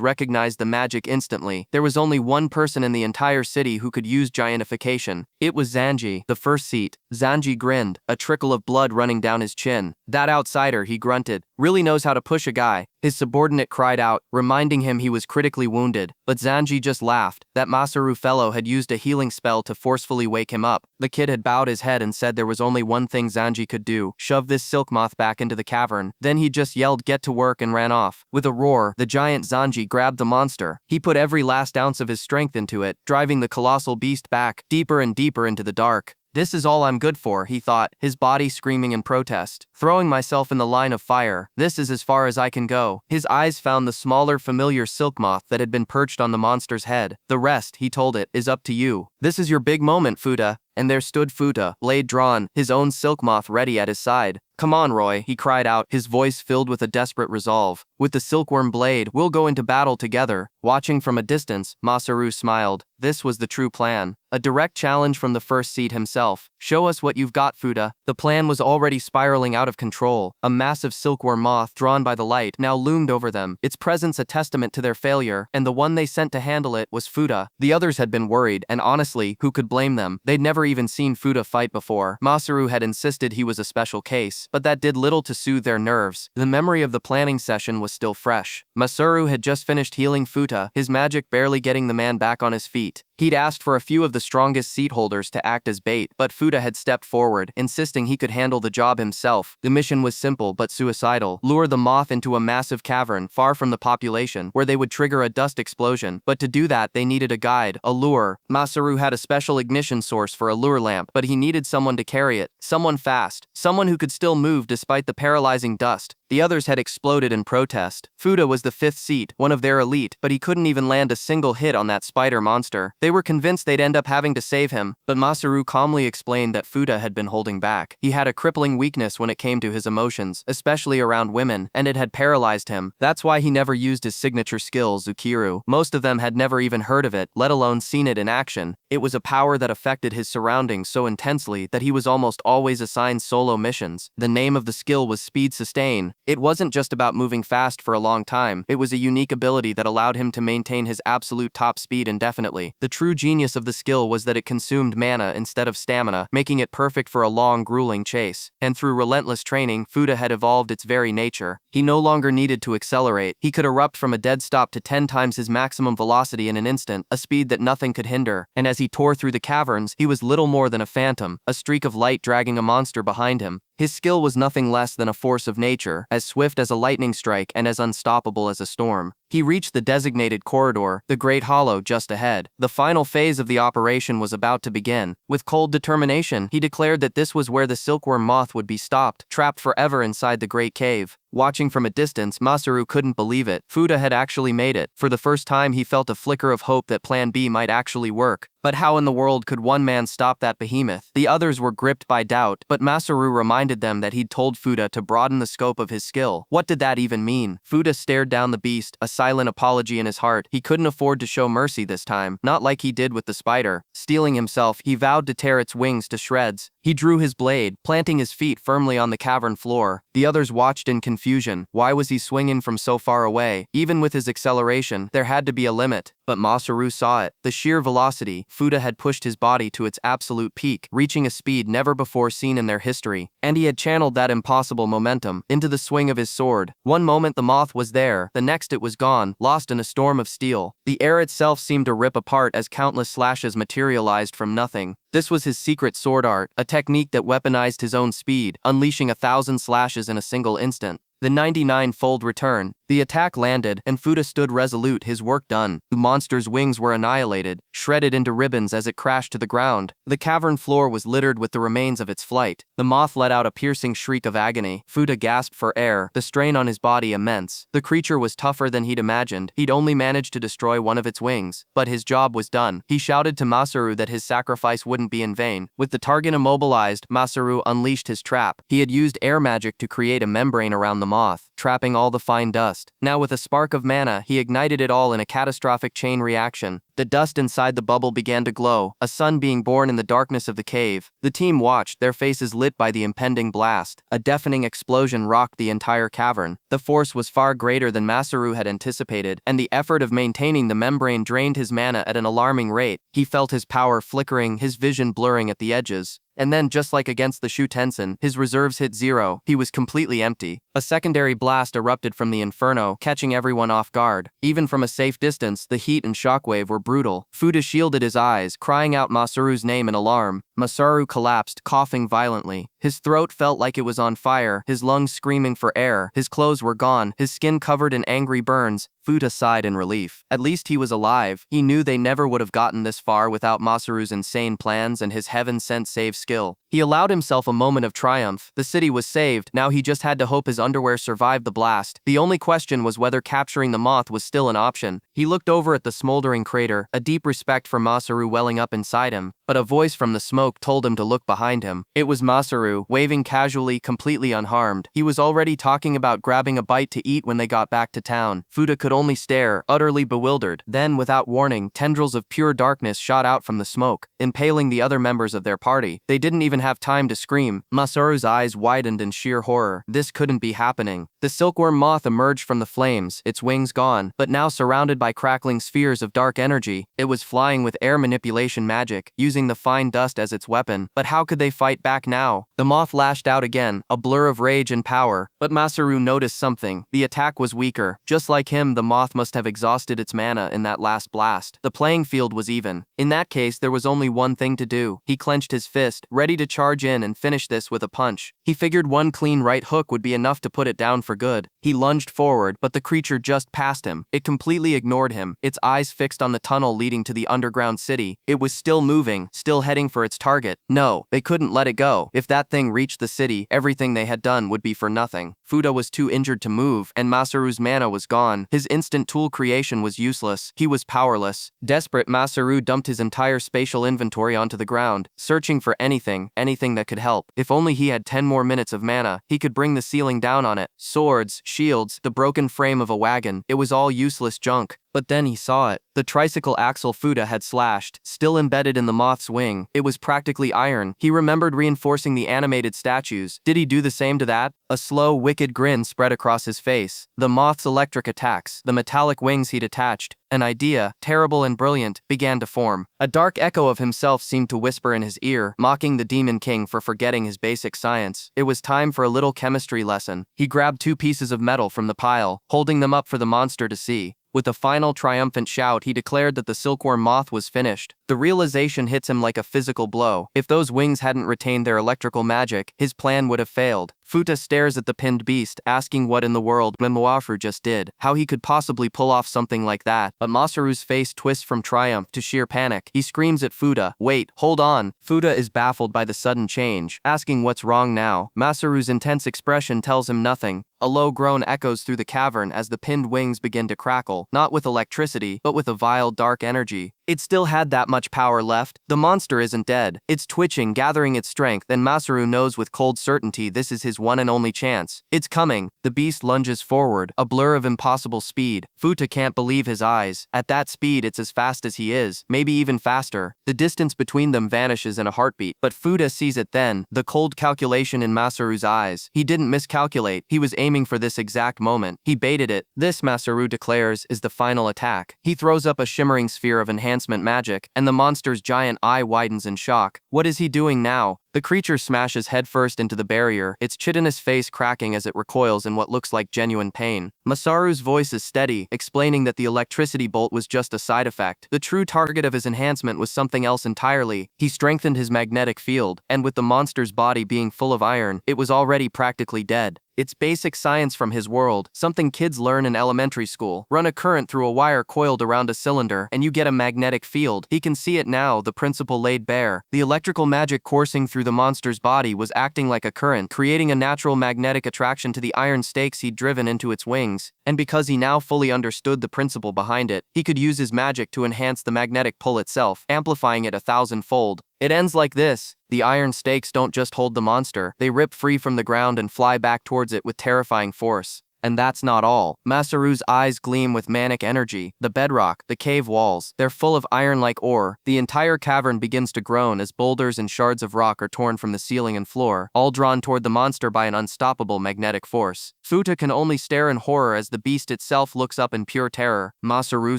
recognized the magic instantly. There was only one person in the entire city who could use giantification. It was Zanji, the first seat. Zanji grinned, a trickle of blood running down his chin. That outsider, he grunted, really knows how to push a guy. His subordinate cried out, reminding him he was critically wounded. But Zanji just laughed. That Masaru fellow had used a healing spell to forcefully wake him up. The kid had bowed his head and said there was only one thing Zanji could do, shove this silk moth back into the cavern. Then he just yelled get to work and ran off. With a roar, the giant Zanji grabbed the monster. He put every last ounce of his strength into it, driving the colossal beast back, deeper and deeper into the dark. This is all I'm good for, he thought, his body screaming in protest. Throwing myself in the line of fire. This is as far as I can go. His eyes found the smaller, familiar silk moth that had been perched on the monster's head. The rest, he told it, is up to you. This is your big moment, Futa. And there stood Futa, blade drawn, his own silk moth ready at his side. Come on, Roy, he cried out, his voice filled with a desperate resolve. With the silkworm blade, we'll go into battle together. Watching from a distance, Masaru smiled. This was the true plan. A direct challenge from the first seat himself. Show us what you've got, Futa. The plan was already spiraling out of control. A massive silkworm moth, drawn by the light, now loomed over them, its presence a testament to their failure, and the one they sent to handle it was Futa. The others had been worried, and honestly, who could blame them? They'd never even seen Futa fight before. Masaru had insisted he was a special case, but that did little to soothe their nerves. The memory of the planning session was still fresh. Masaru had just finished healing Futa, his magic barely getting the man back on his feet. He'd asked for a few of the strongest seat holders to act as bait, but Futa had stepped forward, insisting he could handle the job himself. The mission was simple but suicidal. Lure the moth into a massive cavern, far from the population, where they would trigger a dust explosion. But to do that, they needed a guide, a lure. Masaru had a special ignition source for a lure lamp, but he needed someone to carry it. Someone fast. Someone who could still move despite the paralyzing dust. The others had exploded in protest. Futa was the fifth seat, one of their elite, but he couldn't even land a single hit on that spider monster. They were convinced they'd end up having to save him, but Masaru calmly explained that Futa had been holding back. He had a crippling weakness when it came to his emotions, especially around women, and it had paralyzed him. That's why he never used his signature skill, Zukiru. Most of them had never even heard of it, let alone seen it in action. It was a power that affected his surroundings so intensely that he was almost always assigned solo missions. The name of the skill was Speed Sustain. It wasn't just about moving fast for a long time, it was a unique ability that allowed him to maintain his absolute top speed indefinitely. The true genius of the skill was that it consumed mana instead of stamina, making it perfect for a long, grueling chase. And through relentless training, Futa had evolved its very nature. He no longer needed to accelerate. He could erupt from a dead stop to 10 times his maximum velocity in an instant, a speed that nothing could hinder. And as he tore through the caverns, he was little more than a phantom, a streak of light dragging a monster behind him. His skill was nothing less than a force of nature, as swift as a lightning strike and as unstoppable as a storm. He reached the designated corridor, the Great Hollow just ahead. The final phase of the operation was about to begin. With cold determination, he declared that this was where the silkworm moth would be stopped, trapped forever inside the Great Cave. Watching from a distance, Masaru couldn't believe it. Futa had actually made it. For the first time, he felt a flicker of hope that Plan B might actually work. But how in the world could one man stop that behemoth? The others were gripped by doubt, but Masaru reminded them that he'd told Futa to broaden the scope of his skill. What did that even mean? Futa stared down the beast, a silent apology in his heart. He couldn't afford to show mercy this time, not like he did with the spider. Steeling himself, he vowed to tear its wings to shreds. He drew his blade, planting his feet firmly on the cavern floor. The others watched in confusion. Why was he swinging from so far away? Even with his acceleration, there had to be a limit. But Masaru saw it. The sheer velocity. Futa had pushed his body to its absolute peak, reaching a speed never before seen in their history. And he had channeled that impossible momentum into the swing of his sword. One moment the moth was there, the next it was gone, lost in a storm of steel. The air itself seemed to rip apart as countless slashes materialized from nothing. This was his secret sword art, a technique that weaponized his own speed, unleashing 1,000 slashes in a single instant. The 99-fold return. The attack landed, and Fuda stood resolute, his work done. The monster's wings were annihilated, shredded into ribbons as it crashed to the ground. The cavern floor was littered with the remains of its flight. The moth let out a piercing shriek of agony. Fuda gasped for air, the strain on his body immense. The creature was tougher than he'd imagined. He'd only managed to destroy one of its wings, but his job was done. He shouted to Masaru that his sacrifice wouldn't be in vain. With the target immobilized, Masaru unleashed his trap. He had used air magic to create a membrane around the moth, trapping all the fine dust. Now with a spark of mana, he ignited it all in a catastrophic chain reaction. The dust inside the bubble began to glow, a sun being born in the darkness of the cave. The team watched, their faces lit by the impending blast. A deafening explosion rocked the entire cavern. The force was far greater than Masaru had anticipated, and the effort of maintaining the membrane drained his mana at an alarming rate. He felt his power flickering, his vision blurring at the edges. And then, just like against the Shutensen, his reserves hit zero. He was completely empty. A secondary blast erupted from the inferno, catching everyone off guard. Even from a safe distance, the heat and shockwave were brutal. Fuda shielded his eyes, crying out Masaru's name in alarm. Masaru collapsed, coughing violently. His throat felt like it was on fire, his lungs screaming for air. His clothes were gone, his skin covered in angry burns. Fuda sighed in relief. At least he was alive. He knew they never would have gotten this far without Masaru's insane plans and his heaven-sent save skill. He allowed himself a moment of triumph. The city was saved, now he just had to hope his underwear survived the blast. The only question was whether capturing the moth was still an option. He looked over at the smoldering crater, a deep respect for Masaru welling up inside him, but a voice from the smoke told him to look behind him. It was Masaru, waving casually, completely unharmed. He was already talking about grabbing a bite to eat when they got back to town. Fuda could only stare, utterly bewildered. Then, without warning, tendrils of pure darkness shot out from the smoke, impaling the other members of their party. They didn't even have time to scream. Masaru's eyes widened in sheer horror. This couldn't be happening. The silkworm moth emerged from the flames, its wings gone, but now surrounded by crackling spheres of dark energy. It was flying with air manipulation magic, using the fine dust as its weapon. But how could they fight back now? The moth lashed out again, a blur of rage and power. But Masaru noticed something. The attack was weaker. Just like him, the moth must have exhausted its mana in that last blast. The playing field was even. In that case, there was only one thing to do. He clenched his fist, ready to charge in and finish this with a punch. He figured one clean right hook would be enough to put it down for good. He lunged forward, but the creature just passed him. It completely ignored him, its eyes fixed on the tunnel leading to the underground city. It was still moving, still heading for its target. No, they couldn't let it go. If that thing reached the city, everything they had done would be for nothing. Fuda was too injured to move, and Masaru's mana was gone. His instant tool creation was useless. He was powerless. Desperate, Masaru dumped his entire spatial inventory onto the ground, searching for anything that could help. If only he had 10 more minutes of mana, he could bring the ceiling down on it. Swords, shields, the broken frame of a wagon. It was all useless junk. But then he saw it. The tricycle axle Fuda had slashed, still embedded in the moth's wing. It was practically iron. He remembered reinforcing the animated statues. Did he do the same to that? A slow, wicked grin spread across his face. The moth's electric attacks, the metallic wings he'd attached, an idea, terrible and brilliant, began to form. A dark echo of himself seemed to whisper in his ear, mocking the Demon King for forgetting his basic science. It was time for a little chemistry lesson. He grabbed 2 pieces of metal from the pile, holding them up for the monster to see. With a final triumphant shout, he declared that the silkworm moth was finished. The realization hits him like a physical blow. If those wings hadn't retained their electrical magic, his plan would have failed. Fuda stares at the pinned beast, asking what in the world Manhwa just did, how he could possibly pull off something like that. But Masaru's face twists from triumph to sheer panic. He screams at Fuda, "Wait, hold on." Fuda is baffled by the sudden change, asking what's wrong now. Masaru's intense expression tells him nothing. A low groan echoes through the cavern as the pinned wings begin to crackle, not with electricity, but with a vile dark energy. It still had that much power left. The monster isn't dead. It's twitching, gathering its strength, and Masaru knows with cold certainty this is his one and only chance. It's coming. The beast lunges forward, a blur of impossible speed. Fuda can't believe his eyes. At that speed, it's as fast as he is, maybe even faster. The distance between them vanishes in a heartbeat, but Fuda sees it then, the cold calculation in Masaru's eyes. He didn't miscalculate. He was aiming for this exact moment. He baited it. This, Masaru declares, is the final attack. He throws up a shimmering sphere of enhancement magic, and the monster's giant eye widens in shock. What is he doing now? The creature smashes headfirst into the barrier, its chitinous face cracking as it recoils in what looks like genuine pain. Masaru's voice is steady, explaining that the electricity bolt was just a side effect. The true target of his enhancement was something else entirely. He strengthened his magnetic field, and with the monster's body being full of iron, it was already practically dead. It's basic science from his world, something kids learn in elementary school. Run a current through a wire coiled around a cylinder, and you get a magnetic field. He can see it now, the principle laid bare. The electrical magic coursing through the monster's body was acting like a current, creating a natural magnetic attraction to the iron stakes he'd driven into its wings. And because he now fully understood the principle behind it, he could use his magic to enhance the magnetic pull itself, amplifying it 1,000-fold. It ends like this. The iron stakes don't just hold the monster, they rip free from the ground and fly back towards it with terrifying force. And that's not all. Masaru's eyes gleam with manic energy. The bedrock, the cave walls, they're full of iron-like ore. The entire cavern begins to groan as boulders and shards of rock are torn from the ceiling and floor, all drawn toward the monster by an unstoppable magnetic force. Futa can only stare in horror as the beast itself looks up in pure terror. Masaru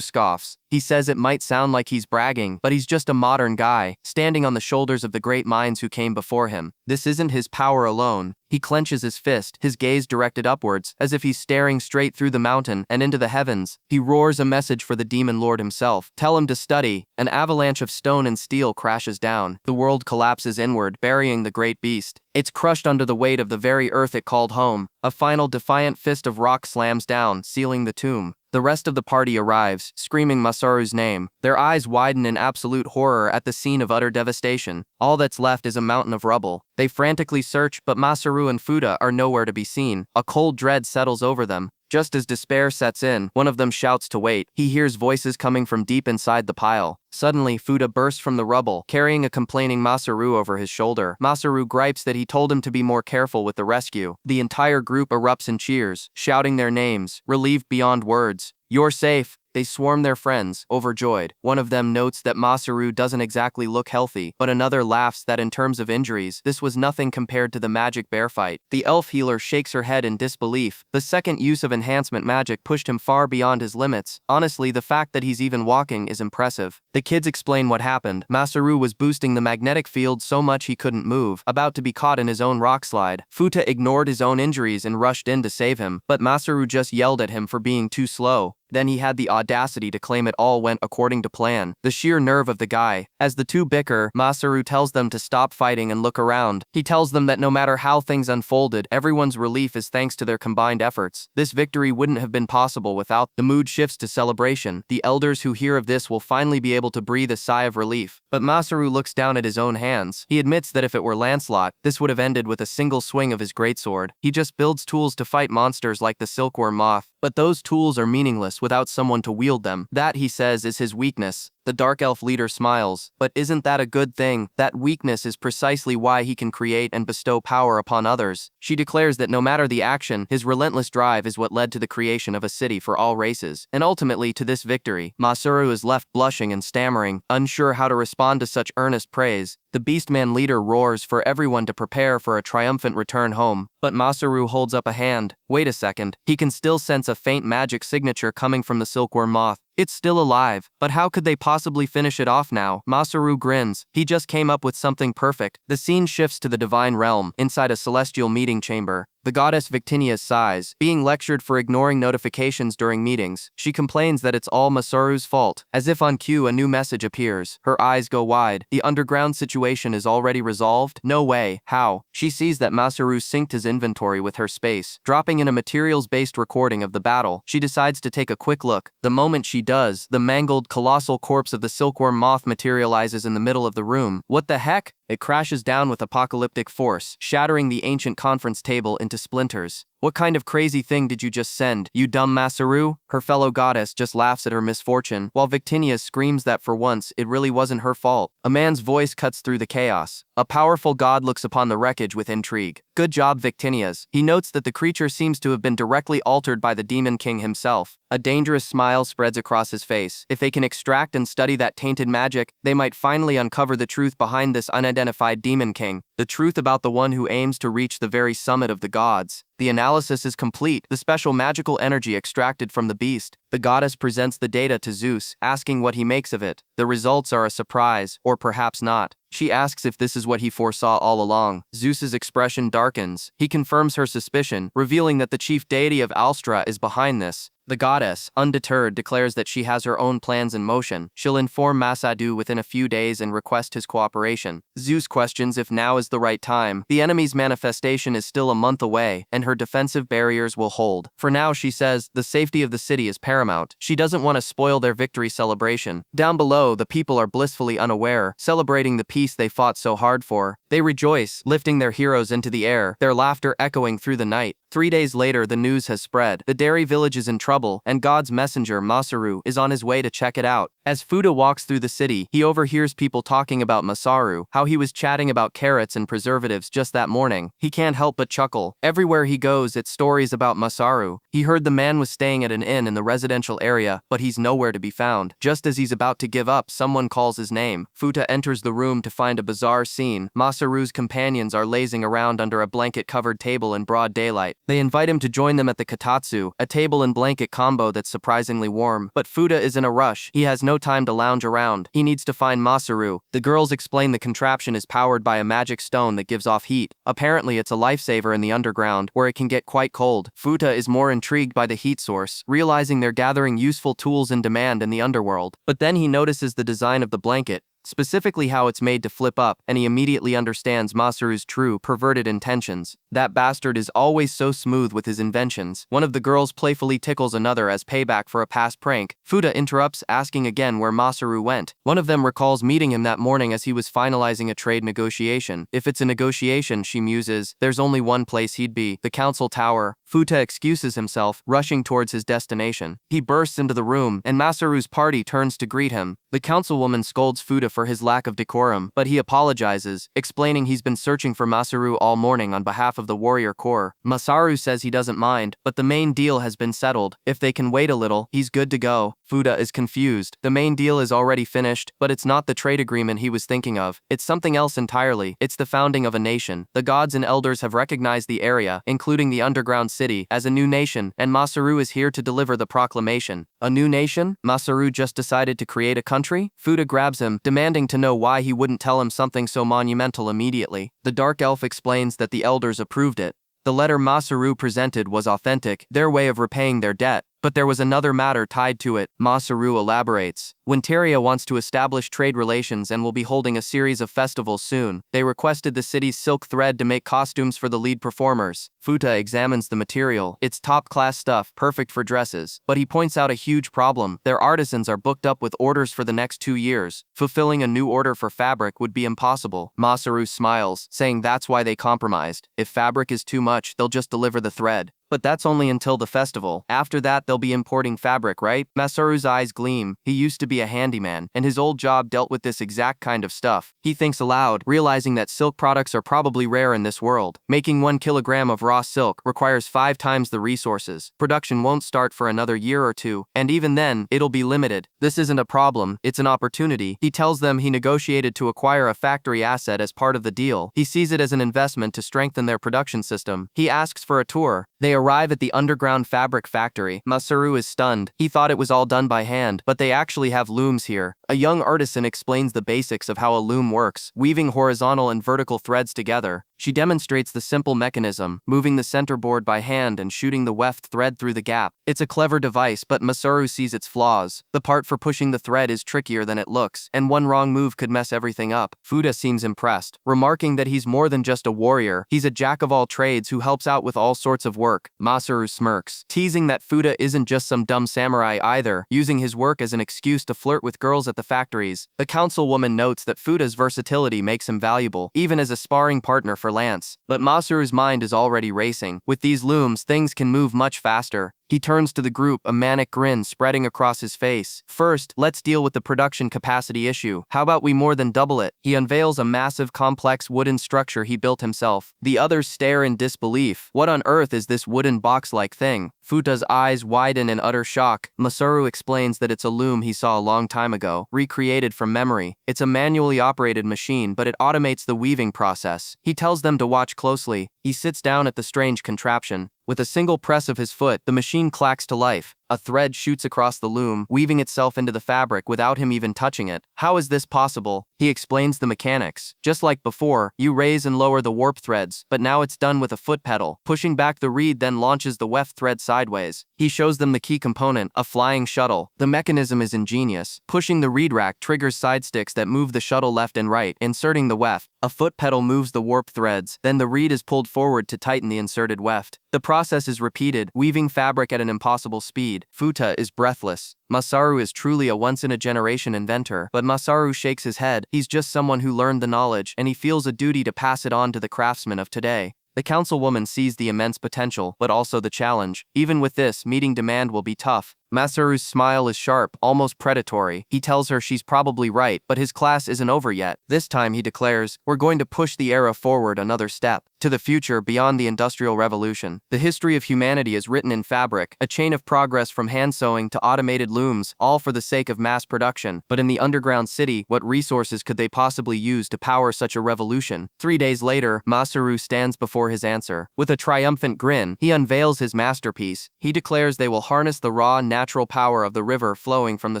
scoffs. He says it might sound like he's bragging, but he's just a modern guy, standing on the shoulders of the great minds who came before him. This isn't his power alone. He clenches his fist, his gaze directed upwards, as if he's staring straight through the mountain and into the heavens. He roars a message for the demon lord himself. Tell him to study. An avalanche of stone and steel crashes down. The world collapses inward, burying the great beast. It's crushed under the weight of the very earth it called home. A final defiant fist of rock slams down, sealing the tomb. The rest of the party arrives, screaming Masaru's name. Their eyes widen in absolute horror at the scene of utter devastation. All that's left is a mountain of rubble. They frantically search, but Masaru and Futa are nowhere to be seen. A cold dread settles over them. Just as despair sets in, one of them shouts to wait. He hears voices coming from deep inside the pile. Suddenly, Futa bursts from the rubble, carrying a complaining Masaru over his shoulder. Masaru gripes that he told him to be more careful with the rescue. The entire group erupts in cheers, shouting their names, relieved beyond words. You're safe. They swarm their friends, overjoyed. One of them notes that Masaru doesn't exactly look healthy, but another laughs that in terms of injuries, this was nothing compared to the magic bear fight. The elf healer shakes her head in disbelief. The second use of enhancement magic pushed him far beyond his limits. Honestly, the fact that he's even walking is impressive. The kids explain what happened. Masaru was boosting the magnetic field so much he couldn't move, about to be caught in his own rock slide. Futa ignored his own injuries and rushed in to save him, but Masaru just yelled at him for being too slow. Then he had the audacity to claim it all went according to plan. The sheer nerve of the guy. As the two bicker, Masaru tells them to stop fighting and look around. He tells them that no matter how things unfolded, everyone's relief is thanks to their combined efforts. This victory wouldn't have been possible without. The mood shifts to celebration. The elders who hear of this will finally be able to breathe a sigh of relief. But Masaru looks down at his own hands. He admits that if it were Lancelot, this would have ended with a single swing of his greatsword. He just builds tools to fight monsters like the silkworm moth. But those tools are meaningless without someone to wield them. That, he says, is his weakness. The dark elf leader smiles. But isn't that a good thing? That weakness is precisely why he can create and bestow power upon others. She declares that no matter the action, his relentless drive is what led to the creation of a city for all races, and ultimately to this victory. Masaru is left blushing and stammering, unsure how to respond to such earnest praise. The Beastman leader roars for everyone to prepare for a triumphant return home, but Masaru holds up a hand. Wait a second. He can still sense a faint magic signature coming from the silkworm moth. It's still alive, but how could they possibly finish it off now? Masaru grins. He just came up with something perfect. The scene shifts to the divine realm, inside a celestial meeting chamber. The goddess Victinius sighs, being lectured for ignoring notifications during meetings. She complains that it's all Masaru's fault. As if on cue, a new message appears. Her eyes go wide. The underground situation is already resolved? No way. How? She sees that Masaru synced his inventory with her space, dropping in a materials-based recording of the battle. She decides to take a quick look. The moment she does, the mangled, colossal corpse of the silkworm moth materializes in the middle of the room. What the heck? It crashes down with apocalyptic force, shattering the ancient conference table into splinters. What kind of crazy thing did you just send, you dumb Masaru? Her fellow goddess just laughs at her misfortune, while Victinia screams that for once, it really wasn't her fault. A man's voice cuts through the chaos. A powerful god looks upon the wreckage with intrigue. Good job, Victinias. He notes that the creature seems to have been directly altered by the Demon King himself. A dangerous smile spreads across his face. If they can extract and study that tainted magic, they might finally uncover the truth behind this unidentified Demon King. The truth about the one who aims to reach the very summit of the gods. The analysis is complete. The special magical energy extracted from the beast The goddess presents the data to Zeus, asking what he makes of it. The results are a surprise, or perhaps not. She asks if this is what he foresaw all along. Zeus's expression darkens. He confirms her suspicion, revealing that the chief deity of Alstra is behind this. The goddess, undeterred, declares that she has her own plans in motion. She'll inform Masadu within a few days and request his cooperation. Zeus questions if now is the right time. The enemy's manifestation is still a month away, and her defensive barriers will hold. For now, she says, the safety of the city is paramount. She doesn't want to spoil their victory celebration. Down below, the people are blissfully unaware, celebrating the peace they fought so hard for. They rejoice, lifting their heroes into the air, their laughter echoing through the night. 3 days later, the news has spread. The dairy village is in trouble, and God's messenger, Masaru, is on his way to check it out. As Fuda walks through the city, he overhears people talking about Masaru, how he was chatting about carrots and preservatives just that morning. He can't help but chuckle. Everywhere he goes, it's stories about Masaru. He heard the man was staying at an inn in the residential area, but he's nowhere to be found. Just as he's about to give up, someone calls his name. Fuda enters the room to find a bizarre scene. Masaru's companions are lazing around under a blanket-covered table in broad daylight. They invite him to join them at the katatsu, a table and blanket combo that's surprisingly warm. But Fuda is in a rush. He has no time to lounge around. He needs to find Masaru. The girls explain the contraption is powered by a magic stone that gives off heat. Apparently, it's a lifesaver in the underground, where it can get quite cold. Fuda is more intrigued by the heat source, realizing they're gathering useful tools in demand in the underworld. But then he notices the design of the blanket, specifically how it's made to flip up, and he immediately understands Masaru's true, perverted intentions. That bastard is always so smooth with his inventions. One of the girls playfully tickles another as payback for a past prank. Fuda interrupts, asking again where Masaru went. One of them recalls meeting him that morning as he was finalizing a trade negotiation. If it's a negotiation, she muses, there's only one place he'd be, the council tower. Fuda excuses himself, rushing towards his destination. He bursts into the room, and Masaru's party turns to greet him. The councilwoman scolds Fuda for his lack of decorum, but he apologizes, explaining he's been searching for Masaru all morning on behalf of the warrior corps. Masaru says he doesn't mind, but the main deal has been settled. If they can wait a little, he's good to go. Fuda is confused. The main deal is already finished, but it's not the trade agreement he was thinking of. It's something else entirely. It's the founding of a nation. The gods and elders have recognized the area, including the underground city, as a new nation, and Masaru is here to deliver the proclamation. A new nation? Masaru just decided to create a country? Fuda grabs him, demanding to know why he wouldn't tell him something so monumental immediately. The dark elf explains that the elders approved it. The letter Masaru presented was authentic, their way of repaying their debt. But there was another matter tied to it. Masaru elaborates. Ventalia wants to establish trade relations and will be holding a series of festivals soon. They requested the city's silk thread to make costumes for the lead performers. Futa examines the material. It's top-class stuff, perfect for dresses. But he points out a huge problem. Their artisans are booked up with orders for the next 2 years. Fulfilling a new order for fabric would be impossible. Masaru smiles, saying that's why they compromised. If fabric is too much, they'll just deliver the thread. But that's only until the festival. After that, they'll be importing fabric, right? Masaru's eyes gleam. He used to be a handyman, and his old job dealt with this exact kind of stuff. He thinks aloud, realizing that silk products are probably rare in this world. Making 1 kilogram of raw silk requires 5 times the resources. Production won't start for another year or 2, and even then, it'll be limited. This isn't a problem, it's an opportunity. He tells them he negotiated to acquire a factory asset as part of the deal. He sees it as an investment to strengthen their production system. He asks for a tour. They arrive at the underground fabric factory. Masaru is stunned. He thought it was all done by hand, but they actually have looms here. A young artisan explains the basics of how a loom works, weaving horizontal and vertical threads together. She demonstrates the simple mechanism, moving the center board by hand and shooting the weft thread through the gap. It's a clever device, but Masaru sees its flaws. The part for pushing the thread is trickier than it looks, and one wrong move could mess everything up. Fuda seems impressed, remarking that he's more than just a warrior. He's a jack of all trades who helps out with all sorts of work. Masaru smirks, teasing that Fuda isn't just some dumb samurai either, using his work as an excuse to flirt with girls at the factories. The councilwoman notes that Fuda's versatility makes him valuable, even as a sparring partner for Lance. But Masaru's mind is already racing. With these looms, things can move much faster. He turns to the group, a manic grin spreading across his face. First, let's deal with the production capacity issue. How about we more than double it? He unveils a massive, complex wooden structure he built himself. The others stare in disbelief. What on earth is this wooden box-like thing? Futa's eyes widen in utter shock. Masaru explains that it's a loom he saw a long time ago, recreated from memory. It's a manually operated machine, but it automates the weaving process. He tells them to watch closely. He sits down at the strange contraption. With a single press of his foot, the machine clacks to life. A thread shoots across the loom, weaving itself into the fabric without him even touching it. How is this possible? He explains the mechanics. Just like before, you raise and lower the warp threads, but now it's done with a foot pedal. Pushing back the reed then launches the weft thread sideways. He shows them the key component, a flying shuttle. The mechanism is ingenious. Pushing the reed rack triggers side sticks that move the shuttle left and right, inserting the weft. A foot pedal moves the warp threads, then the reed is pulled forward to tighten the inserted weft. The process is repeated, weaving fabric at an impossible speed. Futa is breathless. Masaru is truly a once-in-a-generation inventor, but Masaru shakes his head. He's just someone who learned the knowledge, and he feels a duty to pass it on to the craftsmen of today. The councilwoman sees the immense potential, but also the challenge. Even with this, meeting demand will be tough. Masaru's smile is sharp, almost predatory. He tells her she's probably right, but his class isn't over yet. This time, he declares, we're going to push the era forward another step. To the future beyond the Industrial Revolution. The history of humanity is written in fabric, a chain of progress from hand sewing to automated looms, all for the sake of mass production. But in the underground city, what resources could they possibly use to power such a revolution? 3 days later, Masaru stands before his answer. With a triumphant grin, he unveils his masterpiece. He declares they will harness the raw, natural power of the river flowing from the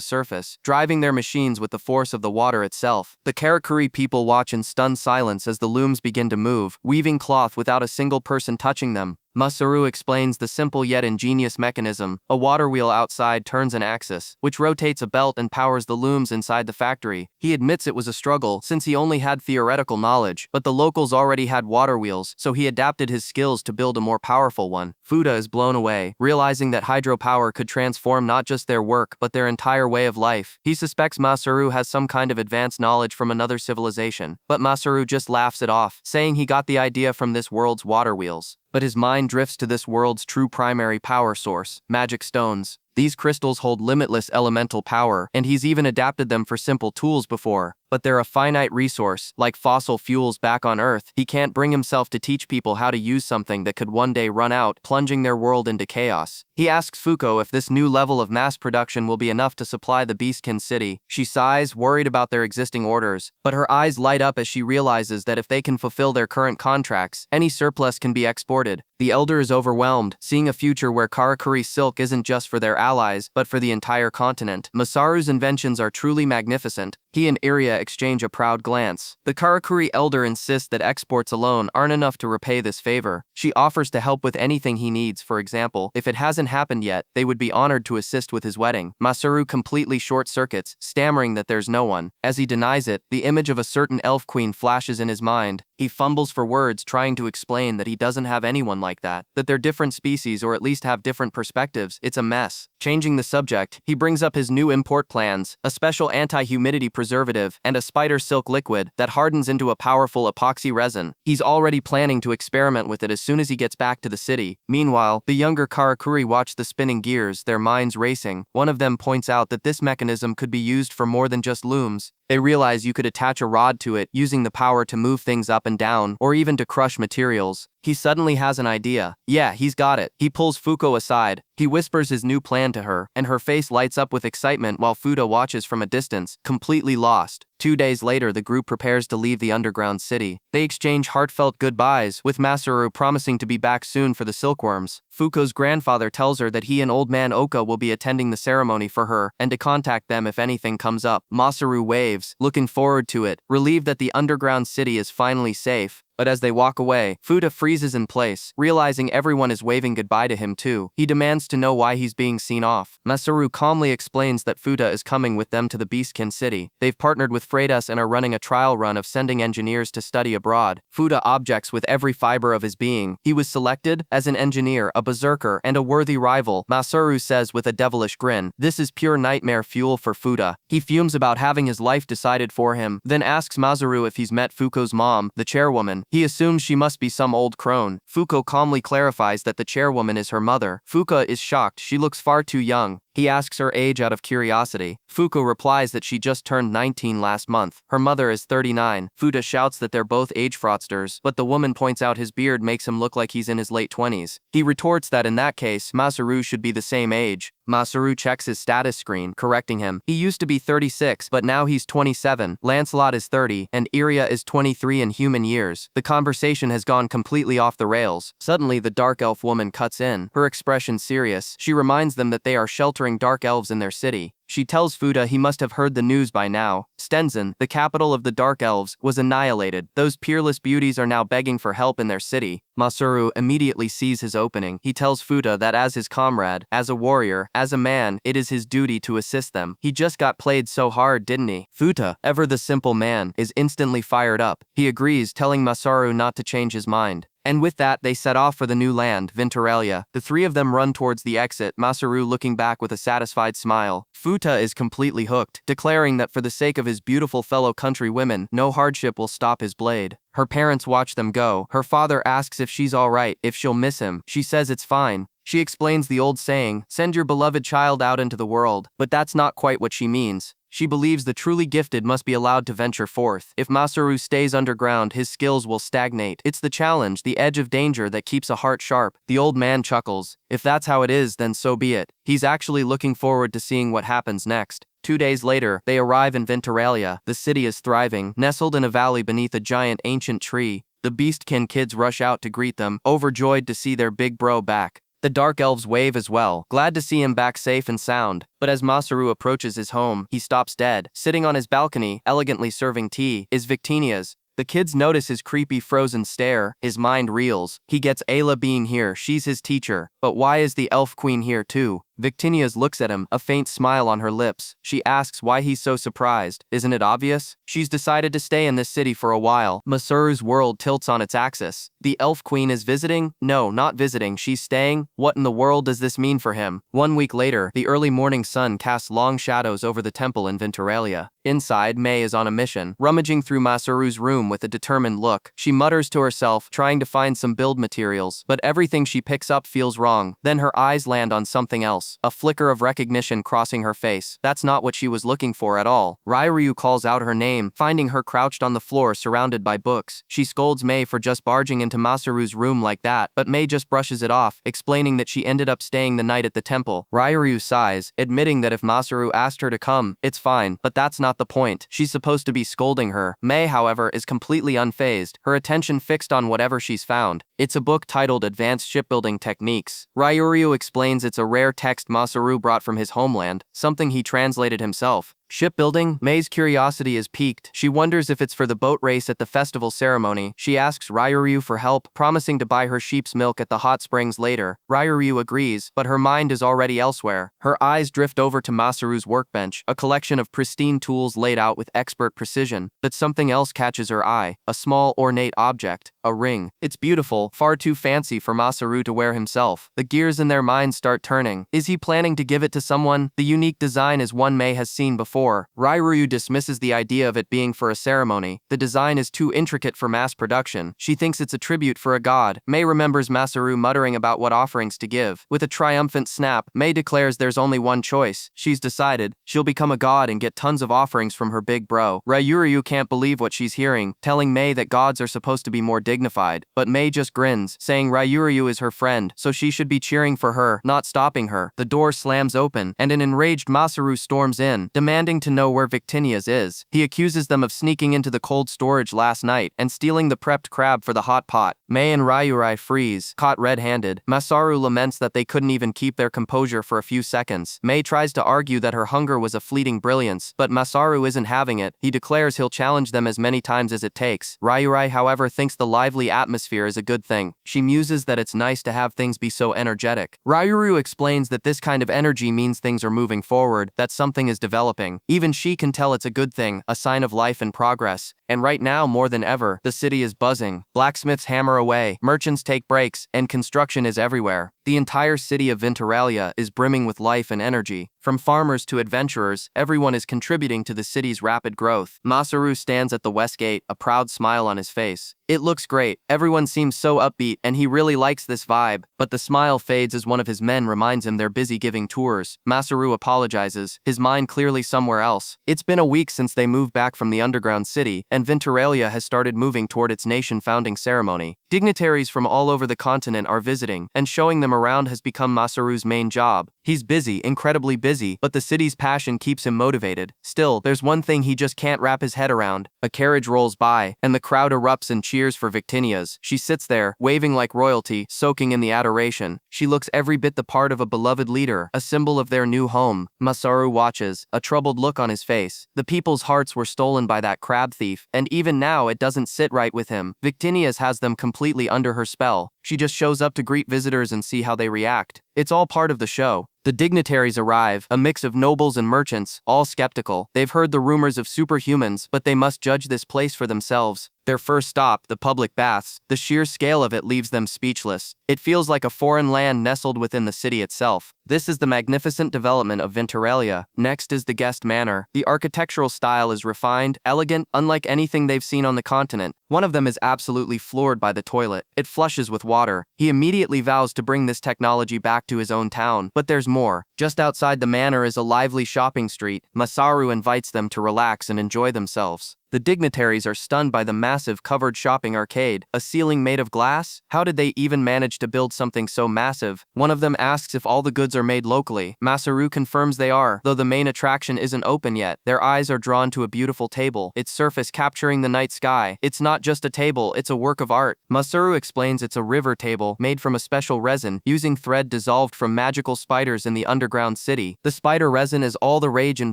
surface, driving their machines with the force of the water itself. The Karakuri people watch in stunned silence as the looms begin to move, weaving cloth without a single person touching them. Masaru explains the simple yet ingenious mechanism. A water wheel outside turns an axis, which rotates a belt and powers the looms inside the factory. He admits it was a struggle, since he only had theoretical knowledge, but the locals already had water wheels, so he adapted his skills to build a more powerful one. Fuda is blown away, realizing that hydropower could transform not just their work, but their entire way of life. He suspects Masaru has some kind of advanced knowledge from another civilization, but Masaru just laughs it off, saying he got the idea from this world's water wheels. But his mind drifts to this world's true primary power source, magic stones. These crystals hold limitless elemental power, and he's even adapted them for simple tools before. But they're a finite resource, like fossil fuels back on Earth. He can't bring himself to teach people how to use something that could one day run out, plunging their world into chaos. He asks Fuko if this new level of mass production will be enough to supply the Beastkin city. She sighs, worried about their existing orders, but her eyes light up as she realizes that if they can fulfill their current contracts, any surplus can be exported. The elder is overwhelmed, seeing a future where Karakuri silk isn't just for their allies, but for the entire continent. Masaru's inventions are truly magnificent. He and Iria exchange a proud glance. The Karakuri elder insists that exports alone aren't enough to repay this favor. She offers to help with anything he needs. For example, if it hasn't happened yet, they would be honored to assist with his wedding. Masaru completely short-circuits, stammering that there's no one. As he denies it, the image of a certain elf queen flashes in his mind. He fumbles for words, trying to explain that he doesn't have anyone like that they're different species or at least have different perspectives. It's a mess. Changing the subject, he brings up his new import plans, a special anti-humidity preservative, and a spider silk liquid that hardens into a powerful epoxy resin. He's already planning to experiment with it as soon as he gets back to the city. Meanwhile, the younger Karakuri watch the spinning gears, their minds racing. One of them points out that this mechanism could be used for more than just looms. They realize you could attach a rod to it, using the power to move things up and down, or even to crush materials. He suddenly has an idea. Yeah, he's got it. He pulls Fuko aside. He whispers his new plan to her, and her face lights up with excitement while Fuda watches from a distance, completely lost. 2 days later, the group prepares to leave the underground city. They exchange heartfelt goodbyes, with Masaru promising to be back soon for the silkworms. Fuko's grandfather tells her that he and Old Man Oka will be attending the ceremony for her, and to contact them if anything comes up. Masaru waves, looking forward to it, relieved that the underground city is finally safe. But as they walk away, Fuda freezes in place, realizing everyone is waving goodbye to him too. He demands to know why he's being seen off. Masaru calmly explains that Fuda is coming with them to the Beastkin city. They've partnered with Freitas and are running a trial run of sending engineers to study abroad. Fuda objects with every fiber of his being. He was selected as an engineer, a berserker, and a worthy rival. Masaru says with a devilish grin, this is pure nightmare fuel for Fuda. He fumes about having his life decided for him, then asks Masaru if he's met Fuko's mom, the chairwoman. He assumes she must be some old crone. Fuko calmly clarifies that the chairwoman is her mother. Fuka is shocked. She looks far too young. He asks her age out of curiosity. Fuko replies that she just turned 19 last month. Her mother is 39. Fuda shouts that they're both age fraudsters, but the woman points out his beard makes him look like he's in his late 20s. He retorts that in that case, Masaru should be the same age. Masaru checks his status screen, correcting him. He used to be 36, but now he's 27. Lancelot is 30, and Iria is 23 in human years. The conversation has gone completely off the rails. Suddenly, the dark elf woman cuts in, her expression serious. She reminds them that they are sheltering dark elves in their city. She tells Fuda he must have heard the news by now. Stenson, the capital of the Dark Elves, was annihilated. Those peerless beauties are now begging for help in their city. Masaru immediately sees his opening. He tells Fuda that as his comrade, as a warrior, as a man, it is his duty to assist them. He just got played so hard, didn't he? Fuda, ever the simple man, is instantly fired up. He agrees, telling Masaru not to change his mind. And with that, they set off for the new land, Ventalia. The three of them run towards the exit, Masaru looking back with a satisfied smile. Futa is completely hooked, declaring that for the sake of his beautiful fellow countrywomen, no hardship will stop his blade. Her parents watch them go. Her father asks if she's alright, if she'll miss him. She says it's fine. She explains the old saying, send your beloved child out into the world, but that's not quite what she means. She believes the truly gifted must be allowed to venture forth. If Masaru stays underground, his skills will stagnate. It's the challenge, the edge of danger that keeps a heart sharp. The old man chuckles. If that's how it is, then so be it. He's actually looking forward to seeing what happens next. 2 days later, they arrive in Ventalia. The city is thriving, nestled in a valley beneath a giant ancient tree. The Beastkin kids rush out to greet them, overjoyed to see their big bro back. The Dark Elves wave as well, glad to see him back safe and sound. But as Masaru approaches his home, he stops dead. Sitting on his balcony, elegantly serving tea, is Victinia's. The kids notice his creepy frozen stare. His mind reels. He gets Ayla being here, she's his teacher. But why is the elf queen here too? Victinia's looks at him, a faint smile on her lips. She asks why he's so surprised. Isn't it obvious? She's decided to stay in this city for a while. Masaru's world tilts on its axis. The elf queen is visiting? No, not visiting, she's staying? What in the world does this mean for him? 1 week later, the early morning sun casts long shadows over the temple in Ventalia. Inside, May is on a mission, rummaging through Masaru's room with a determined look. She mutters to herself, trying to find some build materials, but everything she picks up feels wrong. Then her eyes land on something else. A flicker of recognition crossing her face. That's not what she was looking for at all. Ryu calls out her name, finding her crouched on the floor surrounded by books. She scolds May for just barging into Masaru's room like that, but May just brushes it off, explaining that she ended up staying the night at the temple. Ryu sighs, admitting that if Masaru asked her to come, it's fine, but that's not the point. She's supposed to be scolding her. May, however, is completely unfazed, her attention fixed on whatever she's found. It's a book titled Advanced Shipbuilding Techniques. Ryu explains it's a rare text Masaru brought from his homeland, something he translated himself. Shipbuilding? May's curiosity is piqued. She wonders if it's for the boat race at the festival ceremony. She asks Ryu for help, promising to buy her sheep's milk at the hot springs later. Ryu agrees, but her mind is already elsewhere. Her eyes drift over to Masaru's workbench, a collection of pristine tools laid out with expert precision. But something else catches her eye, a small ornate object, a ring. It's beautiful, far too fancy for Masaru to wear himself. The gears in their minds start turning. Is he planning to give it to someone? The unique design is one May has seen before. Ryu dismisses the idea of it being for a ceremony. The design is too intricate for mass production. She thinks it's a tribute for a god. May remembers Masaru muttering about what offerings to give. With a triumphant snap, May declares there's only one choice. She's decided. She'll become a god and get tons of offerings from her big bro. Ryu can't believe what she's hearing, telling May that gods are supposed to be more dignified. But May just grins, saying Ryu is her friend, so she should be cheering for her, not stopping her. The door slams open, and an enraged Masaru storms in, demanding to know where Victinia's is. He accuses them of sneaking into the cold storage last night and stealing the prepped crab for the hot pot. May and Ryu freeze, caught red-handed. Masaru laments that they couldn't even keep their composure for a few seconds. May tries to argue that her hunger was a fleeting brilliance, but Masaru isn't having it. He declares he'll challenge them as many times as it takes. Ryu, however, thinks the lively atmosphere is a good thing. She muses that it's nice to have things be so energetic. Ryu explains that this kind of energy means things are moving forward, that something is developing. Even she can tell it's a good thing, a sign of life and progress. And right now, more than ever, the city is buzzing. Blacksmiths hammer away, merchants take breaks, and construction is everywhere. The entire city of Ventalia is brimming with life and energy. From farmers to adventurers, everyone is contributing to the city's rapid growth. Masaru stands at the west gate, a proud smile on his face. It looks great. Everyone seems so upbeat, and he really likes this vibe. But the smile fades as one of his men reminds him they're busy giving tours. Masaru apologizes, his mind clearly somewhere else. It's been a week since they moved back from the underground city, and Ventalia has started moving toward its nation-founding ceremony. Dignitaries from all over the continent are visiting, and showing them around has become Masaru's main job. He's busy, incredibly busy, but the city's passion keeps him motivated. Still, there's one thing he just can't wrap his head around. A carriage rolls by, and the crowd erupts in cheers for Victinias. She sits there, waving like royalty, soaking in the adoration. She looks every bit the part of a beloved leader, a symbol of their new home. Masaru watches, a troubled look on his face. The people's hearts were stolen by that crab thief, and even now it doesn't sit right with him. Victinias has them completely under her spell. She just shows up to greet visitors and see how they react. It's all part of the show. The dignitaries arrive, a mix of nobles and merchants, all skeptical. They've heard the rumors of superhumans, but they must judge this place for themselves. Their first stop, the public baths, the sheer scale of it leaves them speechless. It feels like a foreign land nestled within the city itself. This is the magnificent development of Ventalia. Next is the guest manor. The architectural style is refined, elegant, unlike anything they've seen on the continent. One of them is absolutely floored by the toilet. It flushes with water. He immediately vows to bring this technology back to his own town. But there's more. Just outside the manor is a lively shopping street. Masaru invites them to relax and enjoy themselves. The dignitaries are stunned by the massive covered shopping arcade. A ceiling made of glass? How did they even manage to build something so massive? One of them asks if all the goods are made locally. Masaru confirms they are, though the main attraction isn't open yet. Their eyes are drawn to a beautiful table, its surface capturing the night sky. It's not just a table, it's a work of art. Masaru explains it's a river table made from a special resin, using thread dissolved from magical spiders in the underground city. The spider resin is all the rage in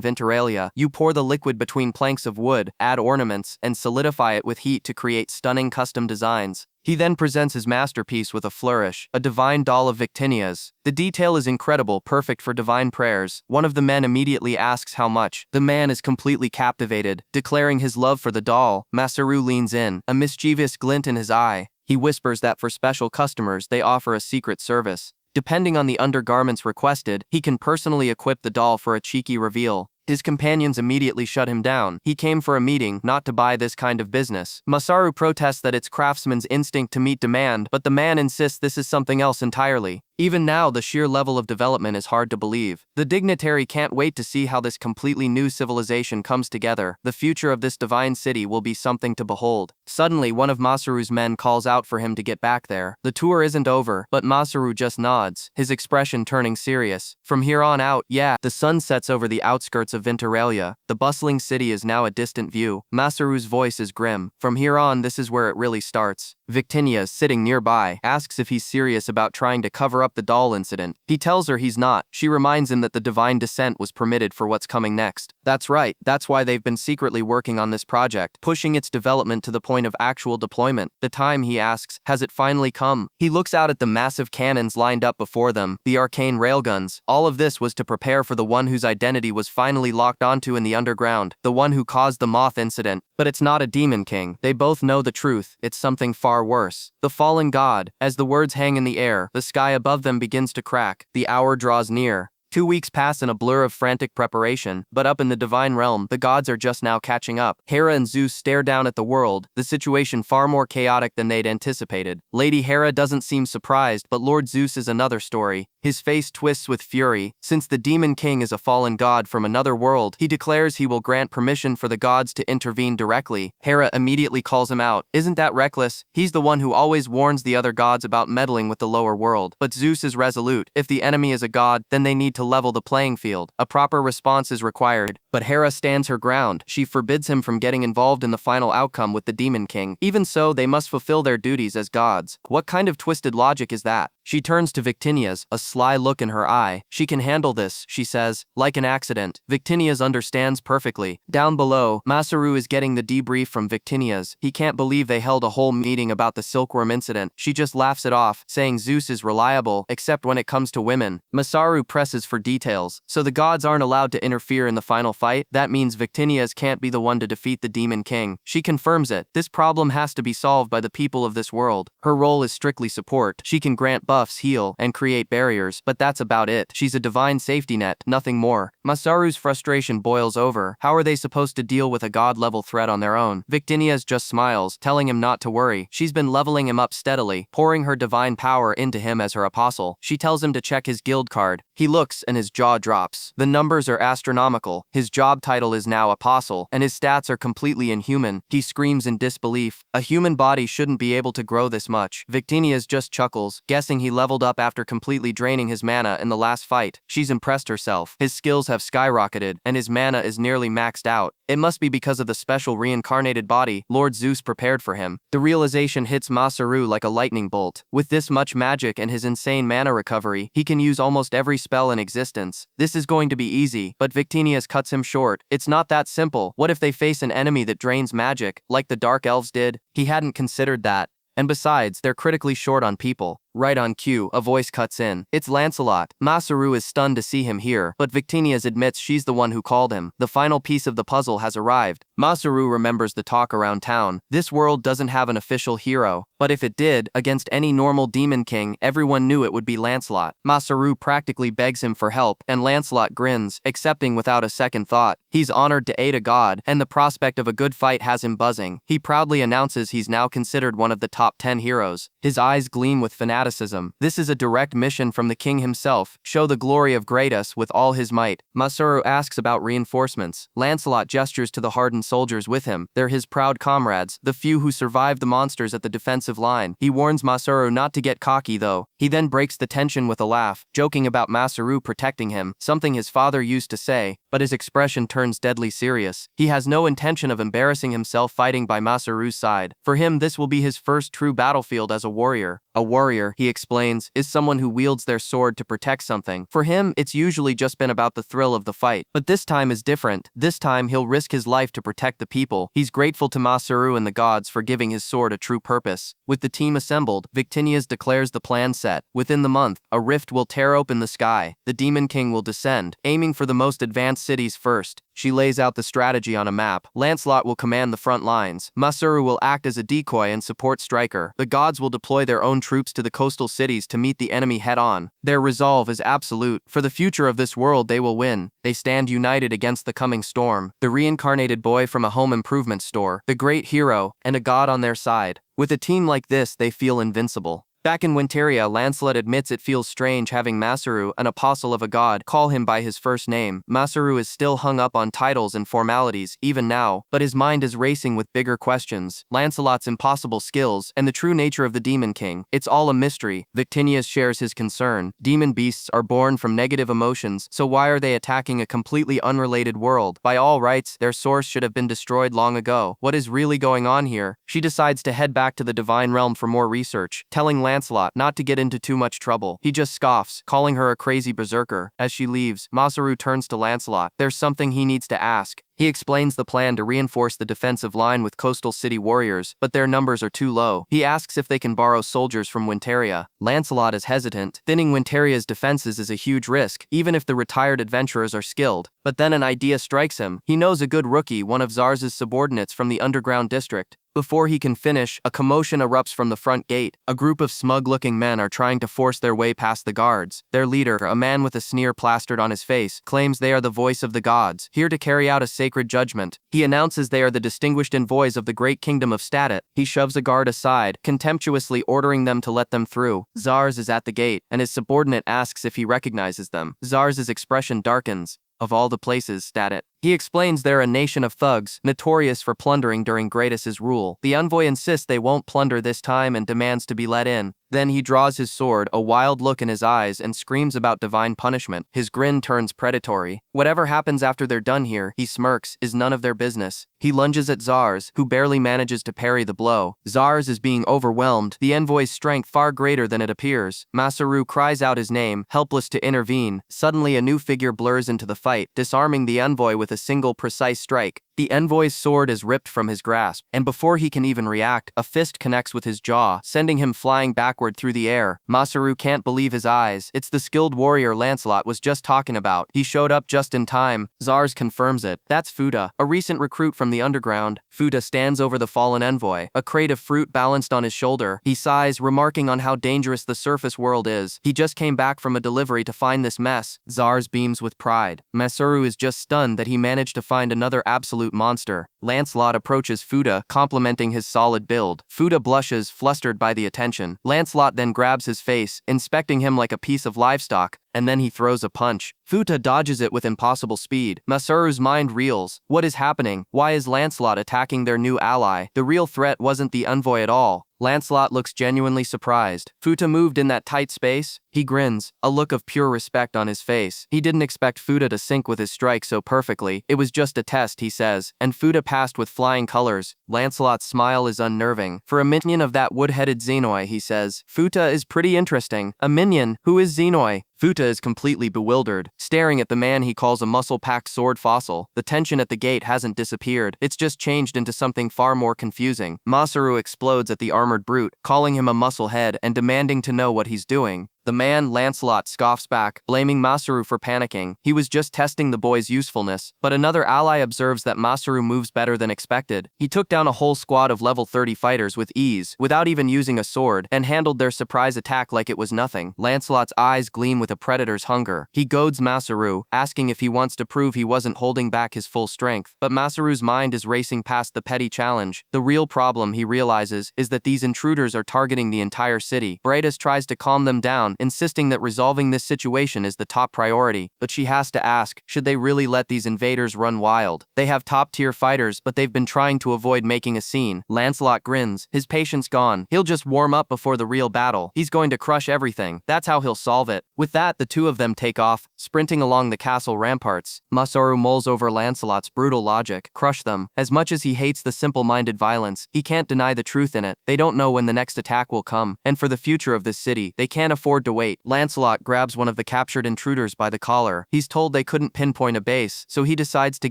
Ventalia. You pour the liquid between planks of wood, add ornaments, and solidify it with heat to create stunning custom designs. He then presents his masterpiece with a flourish, a divine doll of Victinias. The detail is incredible, perfect for divine prayers. One of the men immediately asks how much. The man is completely captivated, declaring his love for the doll. Masaru leans in, a mischievous glint in his eye. He whispers that for special customers they offer a secret service. Depending on the undergarments requested, he can personally equip the doll for a cheeky reveal. His companions immediately shut him down. He came for a meeting, not to buy this kind of business. Masaru protests that it's craftsman's instinct to meet demand, but the man insists this is something else entirely. Even now, the sheer level of development is hard to believe. The dignitary can't wait to see how this completely new civilization comes together. The future of this divine city will be something to behold. Suddenly, one of Masaru's men calls out for him to get back there. The tour isn't over, but Masaru just nods, his expression turning serious. From here on out, yeah. The sun sets over the outskirts of Ventalia. The bustling city is now a distant view. Masaru's voice is grim. From here on, this is where it really starts. Victinia, sitting nearby, asks if he's serious about trying to cover up the doll incident. He tells her he's not. She reminds him that the divine descent was permitted for what's coming next. That's right, that's why they've been secretly working on this project, pushing its development to the point of actual deployment. The time, he asks, has it finally come? He looks out at the massive cannons lined up before them, the arcane railguns. All of this was to prepare for the one whose identity was finally locked onto in the underground, the one who caused the moth incident. But it's not a demon king. They both know the truth. It's something far worse. The fallen god. As the words hang in the air, the sky above them begins to crack. The hour draws near. 2 weeks pass in a blur of frantic preparation, but up in the divine realm, the gods are just now catching up. Hera and Zeus stare down at the world, the situation far more chaotic than they'd anticipated. Lady Hera doesn't seem surprised, but Lord Zeus is another story. His face twists with fury. Since the Demon King is a fallen god from another world, he declares he will grant permission for the gods to intervene directly. Hera immediately calls him out. Isn't that reckless? He's the one who always warns the other gods about meddling with the lower world. But Zeus is resolute. If the enemy is a god, then they need to level the playing field. A proper response is required. But Hera stands her ground. She forbids him from getting involved in the final outcome with the Demon King. Even so, they must fulfill their duties as gods. What kind of twisted logic is that? She turns to Victinias, a sly look in her eye. She can handle this, she says, like an accident. Victinias understands perfectly. Down below, Masaru is getting the debrief from Victinias. He can't believe they held a whole meeting about the silkworm incident. She just laughs it off, saying Zeus is reliable, except when it comes to women. Masaru presses for details. So the gods aren't allowed to interfere in the final fight? That means Victinias can't be the one to defeat the Demon King. She confirms it. This problem has to be solved by the people of this world. Her role is strictly support. She can grant buffs, heal, and create barriers, but that's about it. She's a divine safety net, nothing more. Masaru's frustration boils over. How are they supposed to deal with a god-level threat on their own? Victinias just smiles, telling him not to worry. She's been leveling him up steadily, pouring her divine power into him as her apostle. She tells him to check his guild card. He looks and his jaw drops. The numbers are astronomical. His job title is now apostle, and his stats are completely inhuman. He screams in disbelief. A human body shouldn't be able to grow this much. Victinias just chuckles, guessing he he leveled up after completely draining his mana in the last fight. She's impressed herself. His skills have skyrocketed, and his mana is nearly maxed out. It must be because of the special reincarnated body Lord Zeus prepared for him. The realization hits Masaru like a lightning bolt. With this much magic and his insane mana recovery, he can use almost every spell in existence. This is going to be easy, but Victinius cuts him short. It's not that simple. What if they face an enemy that drains magic, like the Dark Elves did? He hadn't considered that. And besides, they're critically short on people. Right on cue, a voice cuts in. It's Lancelot. Masaru is stunned to see him here, but Victinius admits she's the one who called him. The final piece of the puzzle has arrived. Masaru remembers the talk around town. This world doesn't have an official hero, but if it did, against any normal demon king, everyone knew it would be Lancelot. Masaru practically begs him for help, and Lancelot grins, accepting without a second thought. He's honored to aid a god, and the prospect of a good fight has him buzzing. He proudly announces he's now considered one of the top 10 heroes. His eyes gleam with fanaticism. This is a direct mission from the king himself. Show the glory of Gratus with all his might. Masaru asks about reinforcements. Lancelot gestures to the hardened soldiers with him. They're his proud comrades, the few who survived the monsters at the defensive line. He warns Masaru not to get cocky though. He then breaks the tension with a laugh, joking about Masaru protecting him, something his father used to say, but his expression turns deadly serious. He has no intention of embarrassing himself fighting by Masaru's side. For him, this will be his first true battlefield as a warrior. A warrior, he explains, is someone who wields their sword to protect something. For him, it's usually just been about the thrill of the fight. But this time is different. This time he'll risk his life to protect the people. He's grateful to Masaru and the gods for giving his sword a true purpose. With the team assembled, Victinius declares the plan set. Within the month, a rift will tear open the sky. The Demon King will descend, aiming for the most advanced cities first. She lays out the strategy on a map. Lancelot will command the front lines. Masaru will act as a decoy and support Striker. The gods will deploy their own troops to the coastal cities to meet the enemy head-on. Their resolve is absolute. For the future of this world, they will win. They stand united against the coming storm. The reincarnated boy from a home improvement store, the great hero, and a god on their side. With a team like this, they feel invincible. Back in Ventalia, Lancelot admits it feels strange having Masaru, an apostle of a god, call him by his first name. Masaru is still hung up on titles and formalities, even now, but his mind is racing with bigger questions. Lancelot's impossible skills, and the true nature of the Demon King. It's all a mystery. Victinius shares his concern. Demon beasts are born from negative emotions, so why are they attacking a completely unrelated world? By all rights, their source should have been destroyed long ago. What is really going on here? She decides to head back to the Divine Realm for more research, telling Lancelot not to get into too much trouble. He just scoffs, calling her a crazy berserker. As she leaves, Masaru turns to Lancelot. There's something he needs to ask. He explains the plan to reinforce the defensive line with coastal city warriors, but their numbers are too low. He asks if they can borrow soldiers from Ventalia. Lancelot is hesitant. Thinning Ventalia's defenses is a huge risk, even if the retired adventurers are skilled. But then an idea strikes him. He knows a good rookie, one of Zarz's subordinates from the underground district. Before he can finish, a commotion erupts from the front gate. A group of smug-looking men are trying to force their way past the guards. Their leader, a man with a sneer plastered on his face, claims they are the voice of the gods, here to carry out a sacred judgment. He announces they are the distinguished envoys of the great kingdom of Statit. He shoves a guard aside, contemptuously ordering them to let them through. Zarz is at the gate, and his subordinate asks if he recognizes them. Zarz's expression darkens. Of all the places, Statit. He explains they're a nation of thugs, notorious for plundering during Gratus's rule. The envoy insists they won't plunder this time and demands to be let in. Then he draws his sword, a wild look in his eyes, and screams about divine punishment. His grin turns predatory. Whatever happens after they're done here, he smirks, is none of their business. He lunges at Zarz, who barely manages to parry the blow. Zarz is being overwhelmed, the envoy's strength far greater than it appears. Masaru cries out his name, helpless to intervene. Suddenly a new figure blurs into the fight, disarming the envoy with a single precise strike. The envoy's sword is ripped from his grasp, and before he can even react, a fist connects with his jaw, sending him flying backward through the air. Masaru can't believe his eyes. It's the skilled warrior Lancelot was just talking about. He showed up just in time. Zarz confirms it. That's Fuda, a recent recruit from the underground. Fuda stands over the fallen envoy, a crate of fruit balanced on his shoulder. He sighs, remarking on how dangerous the surface world is. He just came back from a delivery to find this mess. Zarz beams with pride. Masaru is just stunned that he managed to find another absolute monster. Lancelot approaches Fuda, complimenting his solid build. Fuda blushes, flustered by the attention. Lancelot then grabs his face, inspecting him like a piece of livestock. and then he throws a punch. Futa dodges it with impossible speed. Masaru's mind reels. What is happening? Why is Lancelot attacking their new ally? The real threat wasn't the envoy at all. Lancelot looks genuinely surprised. Futa moved in that tight space? He grins, a look of pure respect on his face. He didn't expect Futa to sync with his strike so perfectly. It was just a test, he says, and Futa passed with flying colors. Lancelot's smile is unnerving. For a minion of that wood-headed Xenoi, he says, Futa is pretty interesting. A minion? Who is Xenoi? Futa is completely bewildered, staring at the man he calls a muscle-packed sword fossil. The tension at the gate hasn't disappeared. It's just changed into something far more confusing. Masaru explodes at the armored brute, calling him a musclehead and demanding to know what he's doing. The man, Lancelot, scoffs back, blaming Masaru for panicking. He was just testing the boy's usefulness, but another ally observes that Masaru moves better than expected. He took down a whole squad of level 30 fighters with ease, without even using a sword, and handled their surprise attack like it was nothing. Lancelot's eyes gleam with a predator's hunger. He goads Masaru, asking if he wants to prove he wasn't holding back his full strength. But Masaru's mind is racing past the petty challenge. The real problem, he realizes, is that these intruders are targeting the entire city. Brightus tries to calm them down, insisting that resolving this situation is the top priority, but she has to ask, should they really let these invaders run wild? They have top-tier fighters, but they've been trying to avoid making a scene. Lancelot grins, his patience gone. He'll just warm up before the real battle. He's going to crush everything. That's how he'll solve it. With that, the two of them take off, sprinting along the castle ramparts. Masaru mulls over Lancelot's brutal logic. Crush them. As much as he hates the simple-minded violence, he can't deny the truth in it. They don't know when the next attack will come, and for the future of this city, they can't afford to wait. Lancelot grabs one of the captured intruders by the collar. He's told they couldn't pinpoint a base, so he decides to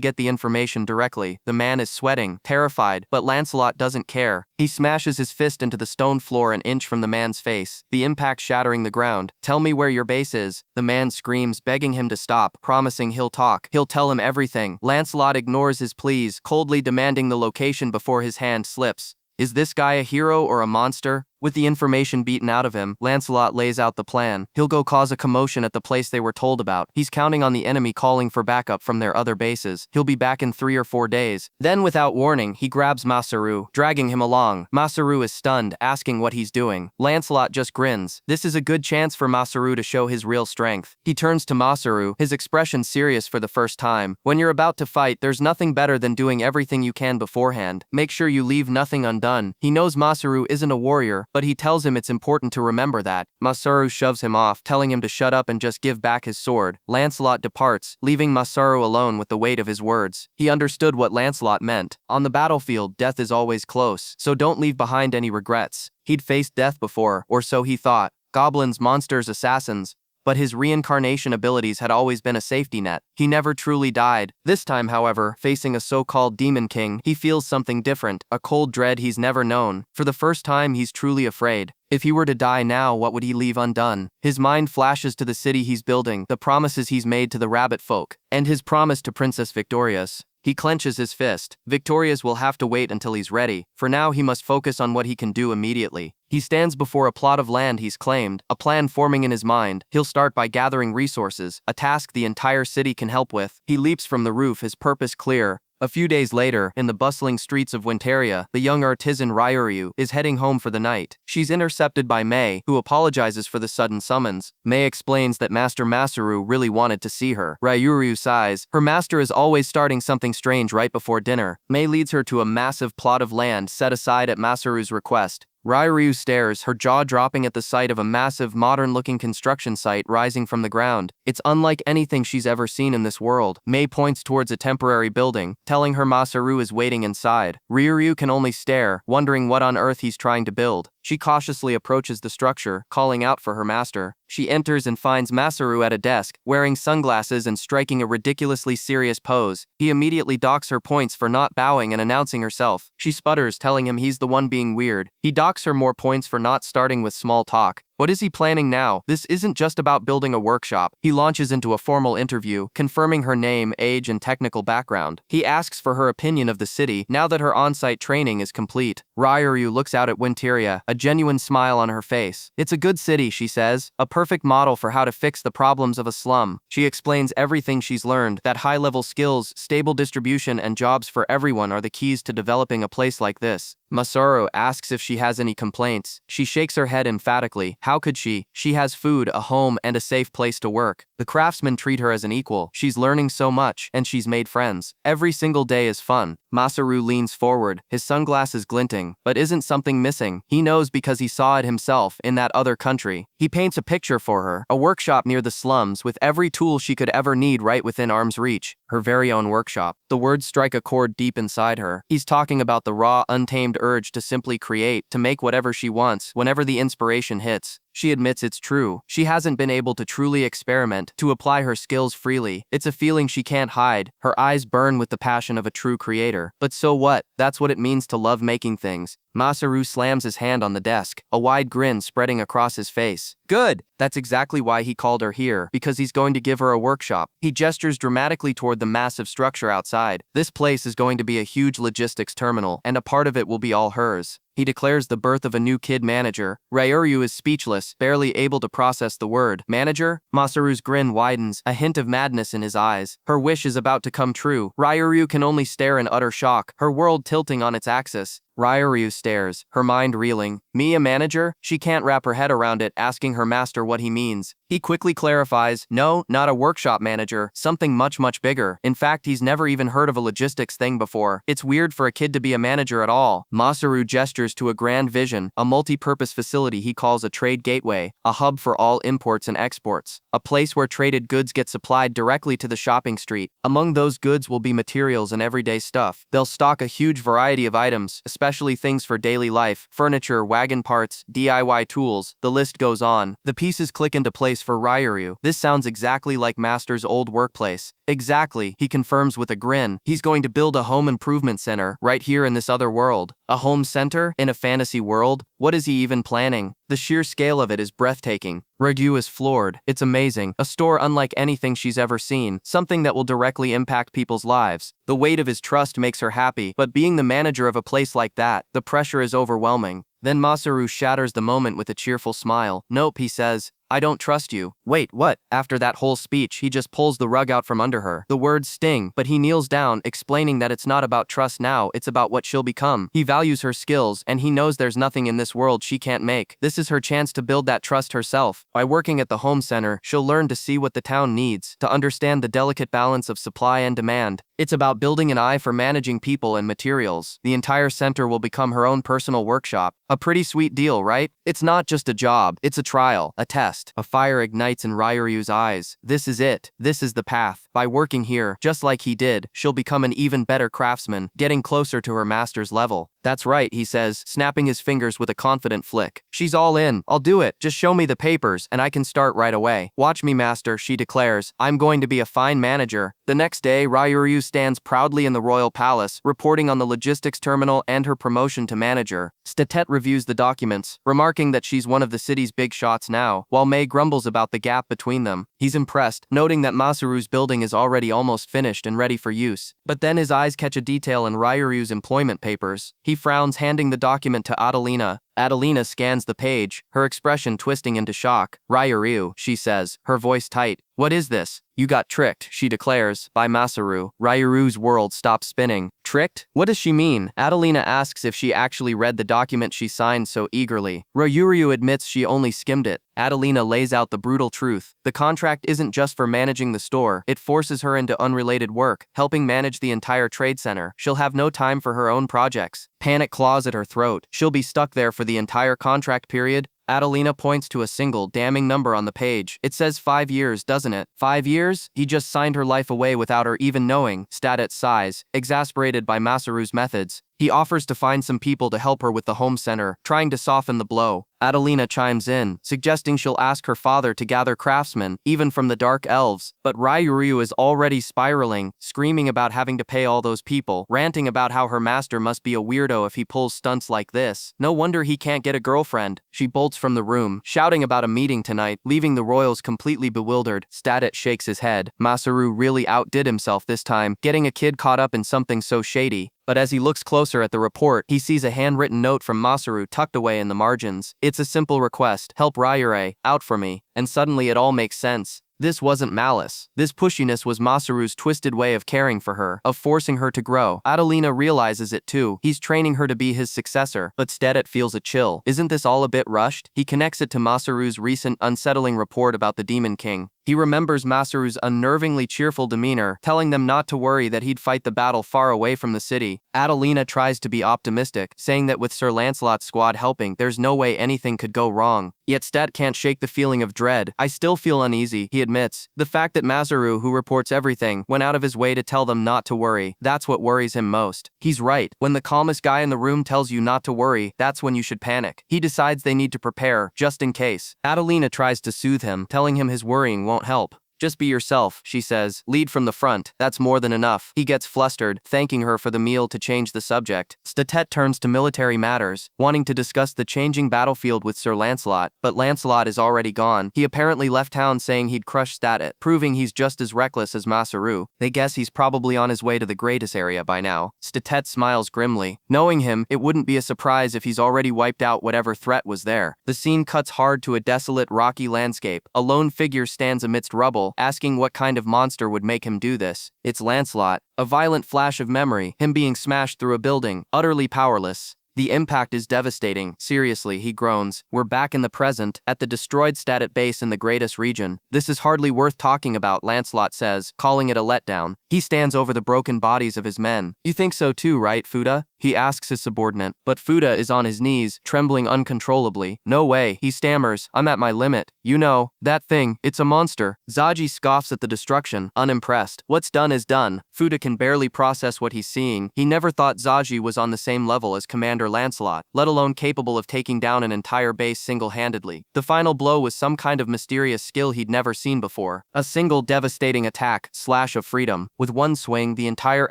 get the information directly. The man is sweating, terrified, but Lancelot doesn't care. He smashes his fist into the stone floor an inch from the man's face, the impact shattering the ground. Tell me where your base is. The man screams, begging him to stop, promising he'll talk. He'll tell him everything. Lancelot ignores his pleas, coldly demanding the location before his hand slips. Is this guy a hero or a monster? With the information beaten out of him, Lancelot lays out the plan. He'll go cause a commotion at the place they were told about. He's counting on the enemy calling for backup from their other bases. He'll be back in 3 or 4 days. Then, without warning, he grabs Masaru, dragging him along. Masaru is stunned, asking what he's doing. Lancelot just grins. This is a good chance for Masaru to show his real strength. He turns to Masaru, his expression serious for the first time. When you're about to fight, there's nothing better than doing everything you can beforehand. Make sure you leave nothing undone. He knows Masaru isn't a warrior, but he tells him it's important to remember that. Masaru shoves him off, telling him to shut up and just give back his sword. Lancelot departs, leaving Masaru alone with the weight of his words. He understood what Lancelot meant. On the battlefield, death is always close, so don't leave behind any regrets. He'd faced death before, or so he thought. Goblins, monsters, assassins. But his reincarnation abilities had always been a safety net. He never truly died. This time, however, facing a so-called demon king, he feels something different, a cold dread he's never known. For the first time, he's truly afraid. If he were to die now, what would he leave undone? His mind flashes to the city he's building, the promises he's made to the rabbit folk, and his promise to Princess Victorious. He clenches his fist. Victorious will have to wait until he's ready. For now, he must focus on what he can do immediately. He stands before a plot of land he's claimed, a plan forming in his mind. He'll start by gathering resources, a task the entire city can help with. He leaps from the roof, his purpose clear. A few days later, in the bustling streets of Ventalia, the young artisan Ryuryu is heading home for the night. She's intercepted by Mei, who apologizes for the sudden summons. Mei explains that Master Masaru really wanted to see her. Ryuryu sighs. Her master is always starting something strange right before dinner. Mei leads her to a massive plot of land set aside at Masaru's request. Ryuryu stares, her jaw dropping at the sight of a massive, modern-looking construction site rising from the ground. It's unlike anything she's ever seen in this world. Mei points towards a temporary building, telling her Masaru is waiting inside. Ryuryu can only stare, wondering what on earth he's trying to build. She cautiously approaches the structure, calling out for her master. She enters and finds Masaru at a desk, wearing sunglasses and striking a ridiculously serious pose. He immediately docks her points for not bowing and announcing herself. She sputters, telling him he's the one being weird. He docks her more points for not starting with small talk. What is he planning now? This isn't just about building a workshop. He launches into a formal interview, confirming her name, age, and technical background. He asks for her opinion of the city, now that her on-site training is complete. Ryuryu looks out at Ventalia, a genuine smile on her face. It's a good city, she says, a perfect model for how to fix the problems of a slum. She explains everything she's learned, that high-level skills, stable distribution, and jobs for everyone are the keys to developing a place like this. Masaru asks if she has any complaints. She shakes her head emphatically. How could she? She has food, a home, and a safe place to work. The craftsmen treat her as an equal. She's learning so much, and she's made friends. Every single day is fun. Masaru leans forward, his sunglasses glinting. But isn't something missing? He knows because he saw it himself in that other country. He paints a picture for her, a workshop near the slums with every tool she could ever need right within arm's reach. Her very own workshop. The words strike a chord deep inside her. He's talking about the raw, untamed urge to simply create, to make whatever she wants, whenever the inspiration hits. She admits it's true. She hasn't been able to truly experiment, to apply her skills freely. It's a feeling she can't hide. Her eyes burn with the passion of a true creator. But so what? That's what it means to love making things. Masaru slams his hand on the desk, a wide grin spreading across his face. Good! That's exactly why he called her here, because he's going to give her a workshop. He gestures dramatically toward the massive structure outside. This place is going to be a huge logistics terminal, and a part of it will be all hers. He declares the birth of a new kid manager. Ryuryu is speechless, barely able to process the word. Manager? Masaru's grin widens, a hint of madness in his eyes. Her wish is about to come true. Ryuryu can only stare in utter shock, her world tilting on its axis. Ryuryu stares, her mind reeling. Me, a manager? She can't wrap her head around it, asking her master what he means. He quickly clarifies, no, not a workshop manager, something much bigger. In fact, he's never even heard of a logistics thing before. It's weird for a kid to be a manager at all. Masaru gestures to a grand vision, a multi-purpose facility he calls a trade gateway, a hub for all imports and exports, a place where traded goods get supplied directly to the shopping street. Among those goods will be materials and everyday stuff. They'll stock a huge variety of items, especially things for daily life, furniture, wagon parts, DIY tools, the list goes on. The pieces click into place for Ryuryu. This sounds exactly like Master's old workplace. Exactly, he confirms with a grin. He's going to build a home improvement center right here in this other world. A home center? In a fantasy world? What is he even planning? The sheer scale of it is breathtaking. Ryuryu is floored. It's amazing. A store unlike anything she's ever seen. Something that will directly impact people's lives. The weight of his trust makes her happy, but being the manager of a place like that, the pressure is overwhelming. Then Masaru shatters the moment with a cheerful smile. Nope, he says. I don't trust you. Wait, what? After that whole speech, he just pulls the rug out from under her. The words sting, but he kneels down, explaining that it's not about trust now, it's about what she'll become. He values her skills, and he knows there's nothing in this world she can't make. This is her chance to build that trust herself. By working at the home center, she'll learn to see what the town needs, to understand the delicate balance of supply and demand. It's about building an eye for managing people and materials. The entire center will become her own personal workshop. A pretty sweet deal, right? It's not just a job, it's a trial, a test. A fire ignites in Ryuryu's eyes. This is it. This is the path. By working here, just like he did, she'll become an even better craftsman, getting closer to her master's level. That's right, he says, snapping his fingers with a confident flick. She's all in. I'll do it. Just show me the papers, and I can start right away. Watch me, master, she declares. I'm going to be a fine manager. The next day, Ryuryu stands proudly in the royal palace, reporting on the logistics terminal and her promotion to manager. Statet reviews the documents, remarking that she's one of the city's big shots now, while May grumbles about the gap between them. He's impressed, noting that Masaru's building is already almost finished and ready for use. But then his eyes catch a detail in Ryuryu's employment papers. He frowns, handing the document to Adelina. Adelina scans the page, her expression twisting into shock. Ryuryu, she says, her voice tight. What is this? You got tricked, she declares, by Masaru. Ryuryu's world stops spinning. Tricked? What does she mean? Adelina asks if she actually read the document she signed so eagerly. Ryuryu admits she only skimmed it. Adelina lays out the brutal truth. The contract isn't just for managing the store, it forces her into unrelated work, helping manage the entire trade center. She'll have no time for her own projects. Panic claws at her throat. She'll be stuck there for the entire contract period. Adelina points to a single, damning number on the page. It says 5 years, doesn't it? 5 years? He just signed her life away without her even knowing. Statet sighs, exasperated by Masaru's methods. He offers to find some people to help her with the home center, trying to soften the blow. Adelina chimes in, suggesting she'll ask her father to gather craftsmen, even from the Dark Elves. But Ryuryu is already spiraling, screaming about having to pay all those people, ranting about how her master must be a weirdo if he pulls stunts like this. No wonder he can't get a girlfriend. She bolts from the room, shouting about a meeting tonight, leaving the royals completely bewildered. Statet shakes his head. Masaru really outdid himself this time, getting a kid caught up in something so shady. But as he looks closer at the report, he sees a handwritten note from Masaru tucked away in the margins. It's a simple request, help Ryuryu out for me, and suddenly it all makes sense. This wasn't malice. This pushiness was Masaru's twisted way of caring for her, of forcing her to grow. Adelina realizes it too. He's training her to be his successor, but instead it feels a chill. Isn't this all a bit rushed? He connects it to Masaru's recent unsettling report about the Demon King. He remembers Masaru's unnervingly cheerful demeanor, telling them not to worry that he'd fight the battle far away from the city. Adelina tries to be optimistic, saying that with Sir Lancelot's squad helping, there's no way anything could go wrong. Yet Stat can't shake the feeling of dread. I still feel uneasy, he admits. The fact that Masaru, who reports everything, went out of his way to tell them not to worry, that's what worries him most. He's right. When the calmest guy in the room tells you not to worry, that's when you should panic. He decides they need to prepare, just in case. Adelina tries to soothe him, telling him his worrying won't help. Just be yourself, she says. Lead from the front. That's more than enough. He gets flustered, thanking her for the meal to change the subject. Statet turns to military matters, wanting to discuss the changing battlefield with Sir Lancelot, but Lancelot is already gone. He apparently left town saying he'd crush Statet, proving he's just as reckless as Masaru. They guess he's probably on his way to the greatest area by now. Statet smiles grimly. Knowing him, it wouldn't be a surprise if he's already wiped out whatever threat was there. The scene cuts hard to a desolate, rocky landscape. A lone figure stands amidst rubble, asking what kind of monster would make him do this. It's Lancelot. A violent flash of memory, him being smashed through a building, utterly powerless. The impact is devastating. Seriously, he groans. We're back in the present, at the destroyed Statet base in the greatest region. This is hardly worth talking about, Lancelot says, calling it a letdown. He stands over the broken bodies of his men. You think so too, right, Fuda? He asks his subordinate, but Fuda is on his knees, trembling uncontrollably. No way, he stammers. I'm at my limit. You know, that thing, it's a monster. Zaji scoffs at the destruction, unimpressed. What's done is done. Fuda can barely process what he's seeing. He never thought Zaji was on the same level as Commander Lancelot, let alone capable of taking down an entire base single-handedly. The final blow was some kind of mysterious skill he'd never seen before. A single devastating attack, slash of freedom. With one swing, the entire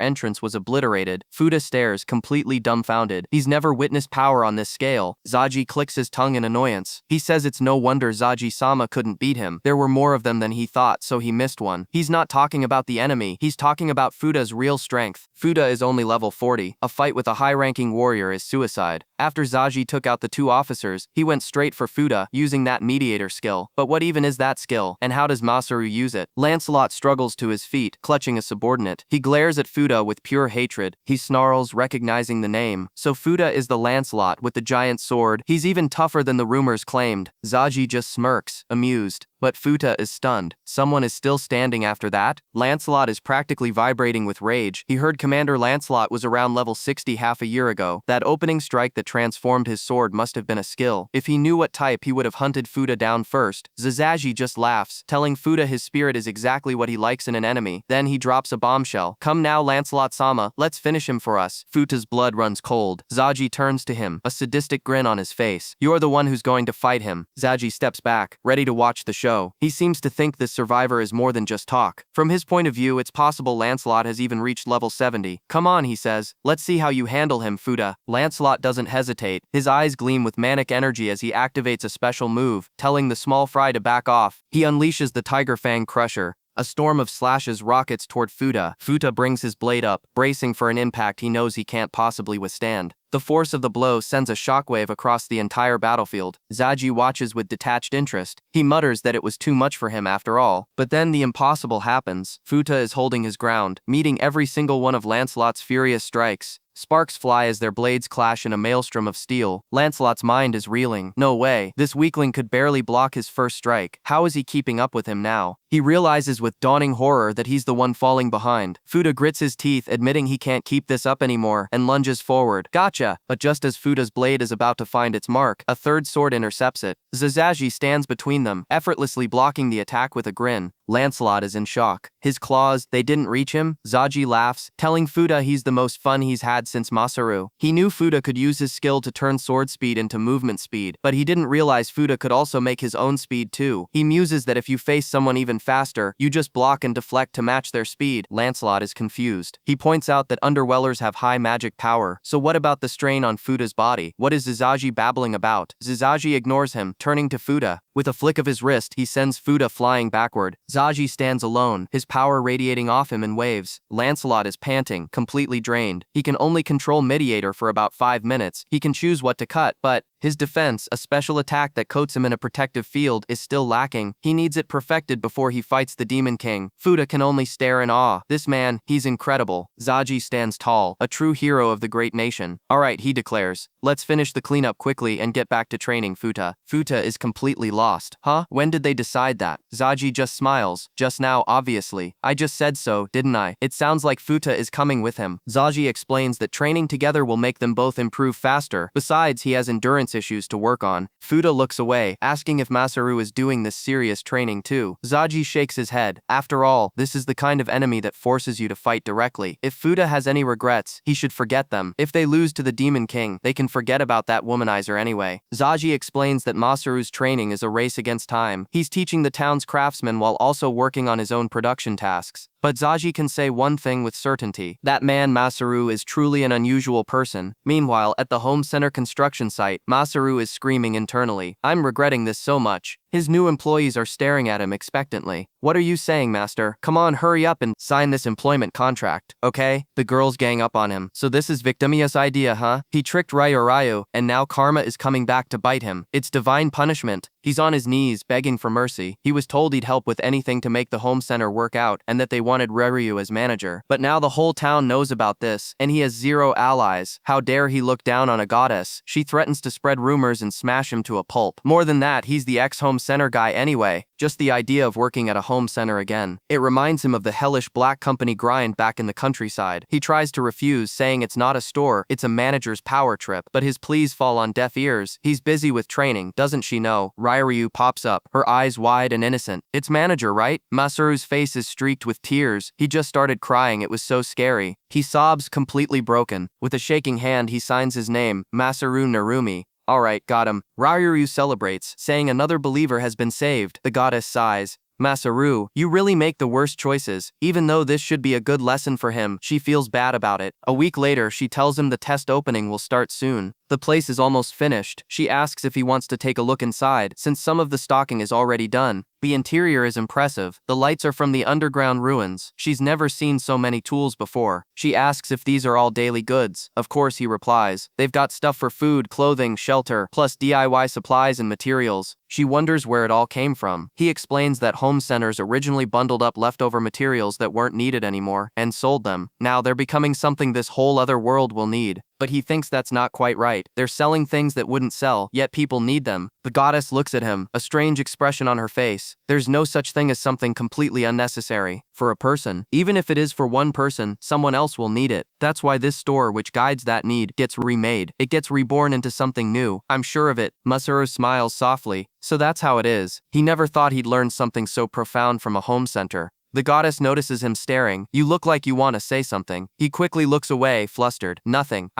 entrance was obliterated. Fuda stares, completely dumbfounded. He's never witnessed power on this scale. Zaji clicks his tongue in annoyance. He says it's no wonder Zaji-sama couldn't beat him. There were more of them than he thought, so he missed one. He's not talking about the enemy. He's talking about Fuda's real strength. Fuda is only level 40. A fight with a high-ranking warrior is suicide. After Zaji took out the two officers, he went straight for Fuda, using that mediator skill. But what even is that skill, and how does Masaru use it? Lancelot struggles to his feet, clutching a subordinate. He glares at Fuda with pure hatred. He snarls, recognizing the name. So Fuda is the Lancelot with the giant sword. He's even tougher than the rumors claimed. Zaji just smirks, amused. But Fuda is stunned. Someone is still standing after that? Lancelot is practically vibrating with rage. He heard Commander Lancelot was around level 60 half a year ago. That opening strike that transformed his sword must have been a skill. If he knew what type, he would have hunted Fuda down first. Zazaji just laughs, telling Fuda his spirit is exactly what he likes in an enemy. Then he drops a bombshell. Come now, Lancelot-sama, let's finish him for us. Fuda's blood runs cold. Zaji turns to him, a sadistic grin on his face. You're the one who's going to fight him. Zaji steps back, ready to watch the show. He seems to think this survivor is more than just talk. From his point of view, it's possible Lancelot has even reached level 70. Come on, he says. Let's see how you handle him, Fuda. Lancelot doesn't hesitate. His eyes gleam with manic energy as he activates a special move, telling the small fry to back off. He unleashes the Tiger Fang Crusher. A storm of slashes rockets toward Fuda. Fuda brings his blade up, bracing for an impact he knows he can't possibly withstand. The force of the blow sends a shockwave across the entire battlefield. Zaji watches with detached interest. He mutters that it was too much for him after all. But then the impossible happens. Fuda is holding his ground, meeting every single one of Lancelot's furious strikes. Sparks fly as their blades clash in a maelstrom of steel. Lancelot's mind is reeling. No way. This weakling could barely block his first strike. How is he keeping up with him now? He realizes with dawning horror that he's the one falling behind. Fuda grits his teeth, admitting he can't keep this up anymore, and lunges forward. Gotcha! But just as Fuda's blade is about to find its mark, a third sword intercepts it. Zazaji stands between them, effortlessly blocking the attack with a grin. Lancelot is in shock. His claws, they didn't reach him? Zaji laughs, telling Fuda he's the most fun he's had since Masaru. He knew Fuda could use his skill to turn sword speed into movement speed, but he didn't realize Fuda could also make his own speed too. He muses that if you face someone even faster, you just block and deflect to match their speed. Lancelot is confused. He points out that underwellers have high magic power, so what about the strain on Fuda's body? What is Zazaji babbling about? Zazaji ignores him, turning to Fuda. With a flick of his wrist, he sends Fuda flying backward. Zaji stands alone, his power radiating off him in waves. Lancelot is panting, completely drained. He can only control Mediator for about 5 minutes. He can choose what to cut, but His defense, a special attack that coats him in a protective field, is still lacking. He needs it perfected before he fights the Demon King. Fuda can only stare in awe. This man, he's incredible. Zaji stands tall, a true hero of the great nation. Alright, he declares. Let's finish the cleanup quickly and get back to training Futa. Futa is completely lost. Huh? When did they decide that? Zaji just smiles. Just now, obviously. I just said so, didn't I? It sounds like Futa is coming with him. Zaji explains that training together will make them both improve faster. Besides, he has endurance issues to work on. Futa looks away, asking if Masaru is doing this serious training too. Zaji shakes his head. After all, this is the kind of enemy that forces you to fight directly. If Futa has any regrets, he should forget them. If they lose to the Demon King, they can forget about that womanizer anyway. Zaji explains that Masaru's training is a race against time. He's teaching the town's craftsmen while also working on his own production tasks. But Zaji can say one thing with certainty. That man Masaru is truly an unusual person. Meanwhile, at the home center construction site, Masaru is screaming internally. I'm regretting this so much. His new employees are staring at him expectantly. What are you saying, master? Come on, hurry up and sign this employment contract, okay? The girls gang up on him. So this is Victimia's idea, huh? He tricked Ryu, and now karma is coming back to bite him. It's divine punishment. He's on his knees, begging for mercy. He was told he'd help with anything to make the home center work out, and that they wanted Ryu as manager. But now the whole town knows about this, and he has zero allies. How dare he look down on a goddess? She threatens to spread rumors and smash him to a pulp. More than that, he's the ex-home center guy anyway. Just the idea of working at a home center again. It reminds him of the hellish black company grind back in the countryside. He tries to refuse, saying it's not a store, it's a manager's power trip. But his pleas fall on deaf ears. He's busy with training, doesn't she know? Ryu pops up, her eyes wide and innocent. It's manager, right? Masaru's face is streaked with tears. He just started crying, it was so scary. He sobs, completely broken. With a shaking hand, he signs his name, Masaru Narumi. Alright, got him. Ryu celebrates, saying another believer has been saved. The goddess sighs. Masaru, you really make the worst choices. Even though this should be a good lesson for him, she feels bad about it. A week later, she tells him the test opening will start soon. The place is almost finished. She asks if he wants to take a look inside, since some of the stocking is already done. The interior is impressive. The lights are from the underground ruins. She's never seen so many tools before. She asks if these are all daily goods. Of course, he replies. They've got stuff for food, clothing, shelter, plus DIY supplies and materials. She wonders where it all came from. He explains that home centers originally bundled up leftover materials that weren't needed anymore and sold them. Now they're becoming something this whole other world will need. But he thinks that's not quite right. They're selling things that wouldn't sell, yet people need them. The goddess looks at him, a strange expression on her face. There's no such thing as something completely unnecessary. For a person, even if it is for one person, someone else will need it. That's why this store, which guides that need, gets remade. It gets reborn into something new. I'm sure of it. Masaru smiles softly. So that's how it is. He never thought he'd learn something so profound from a home center. The goddess notices him staring. You look like you want to say something. He quickly looks away, flustered. Nothing.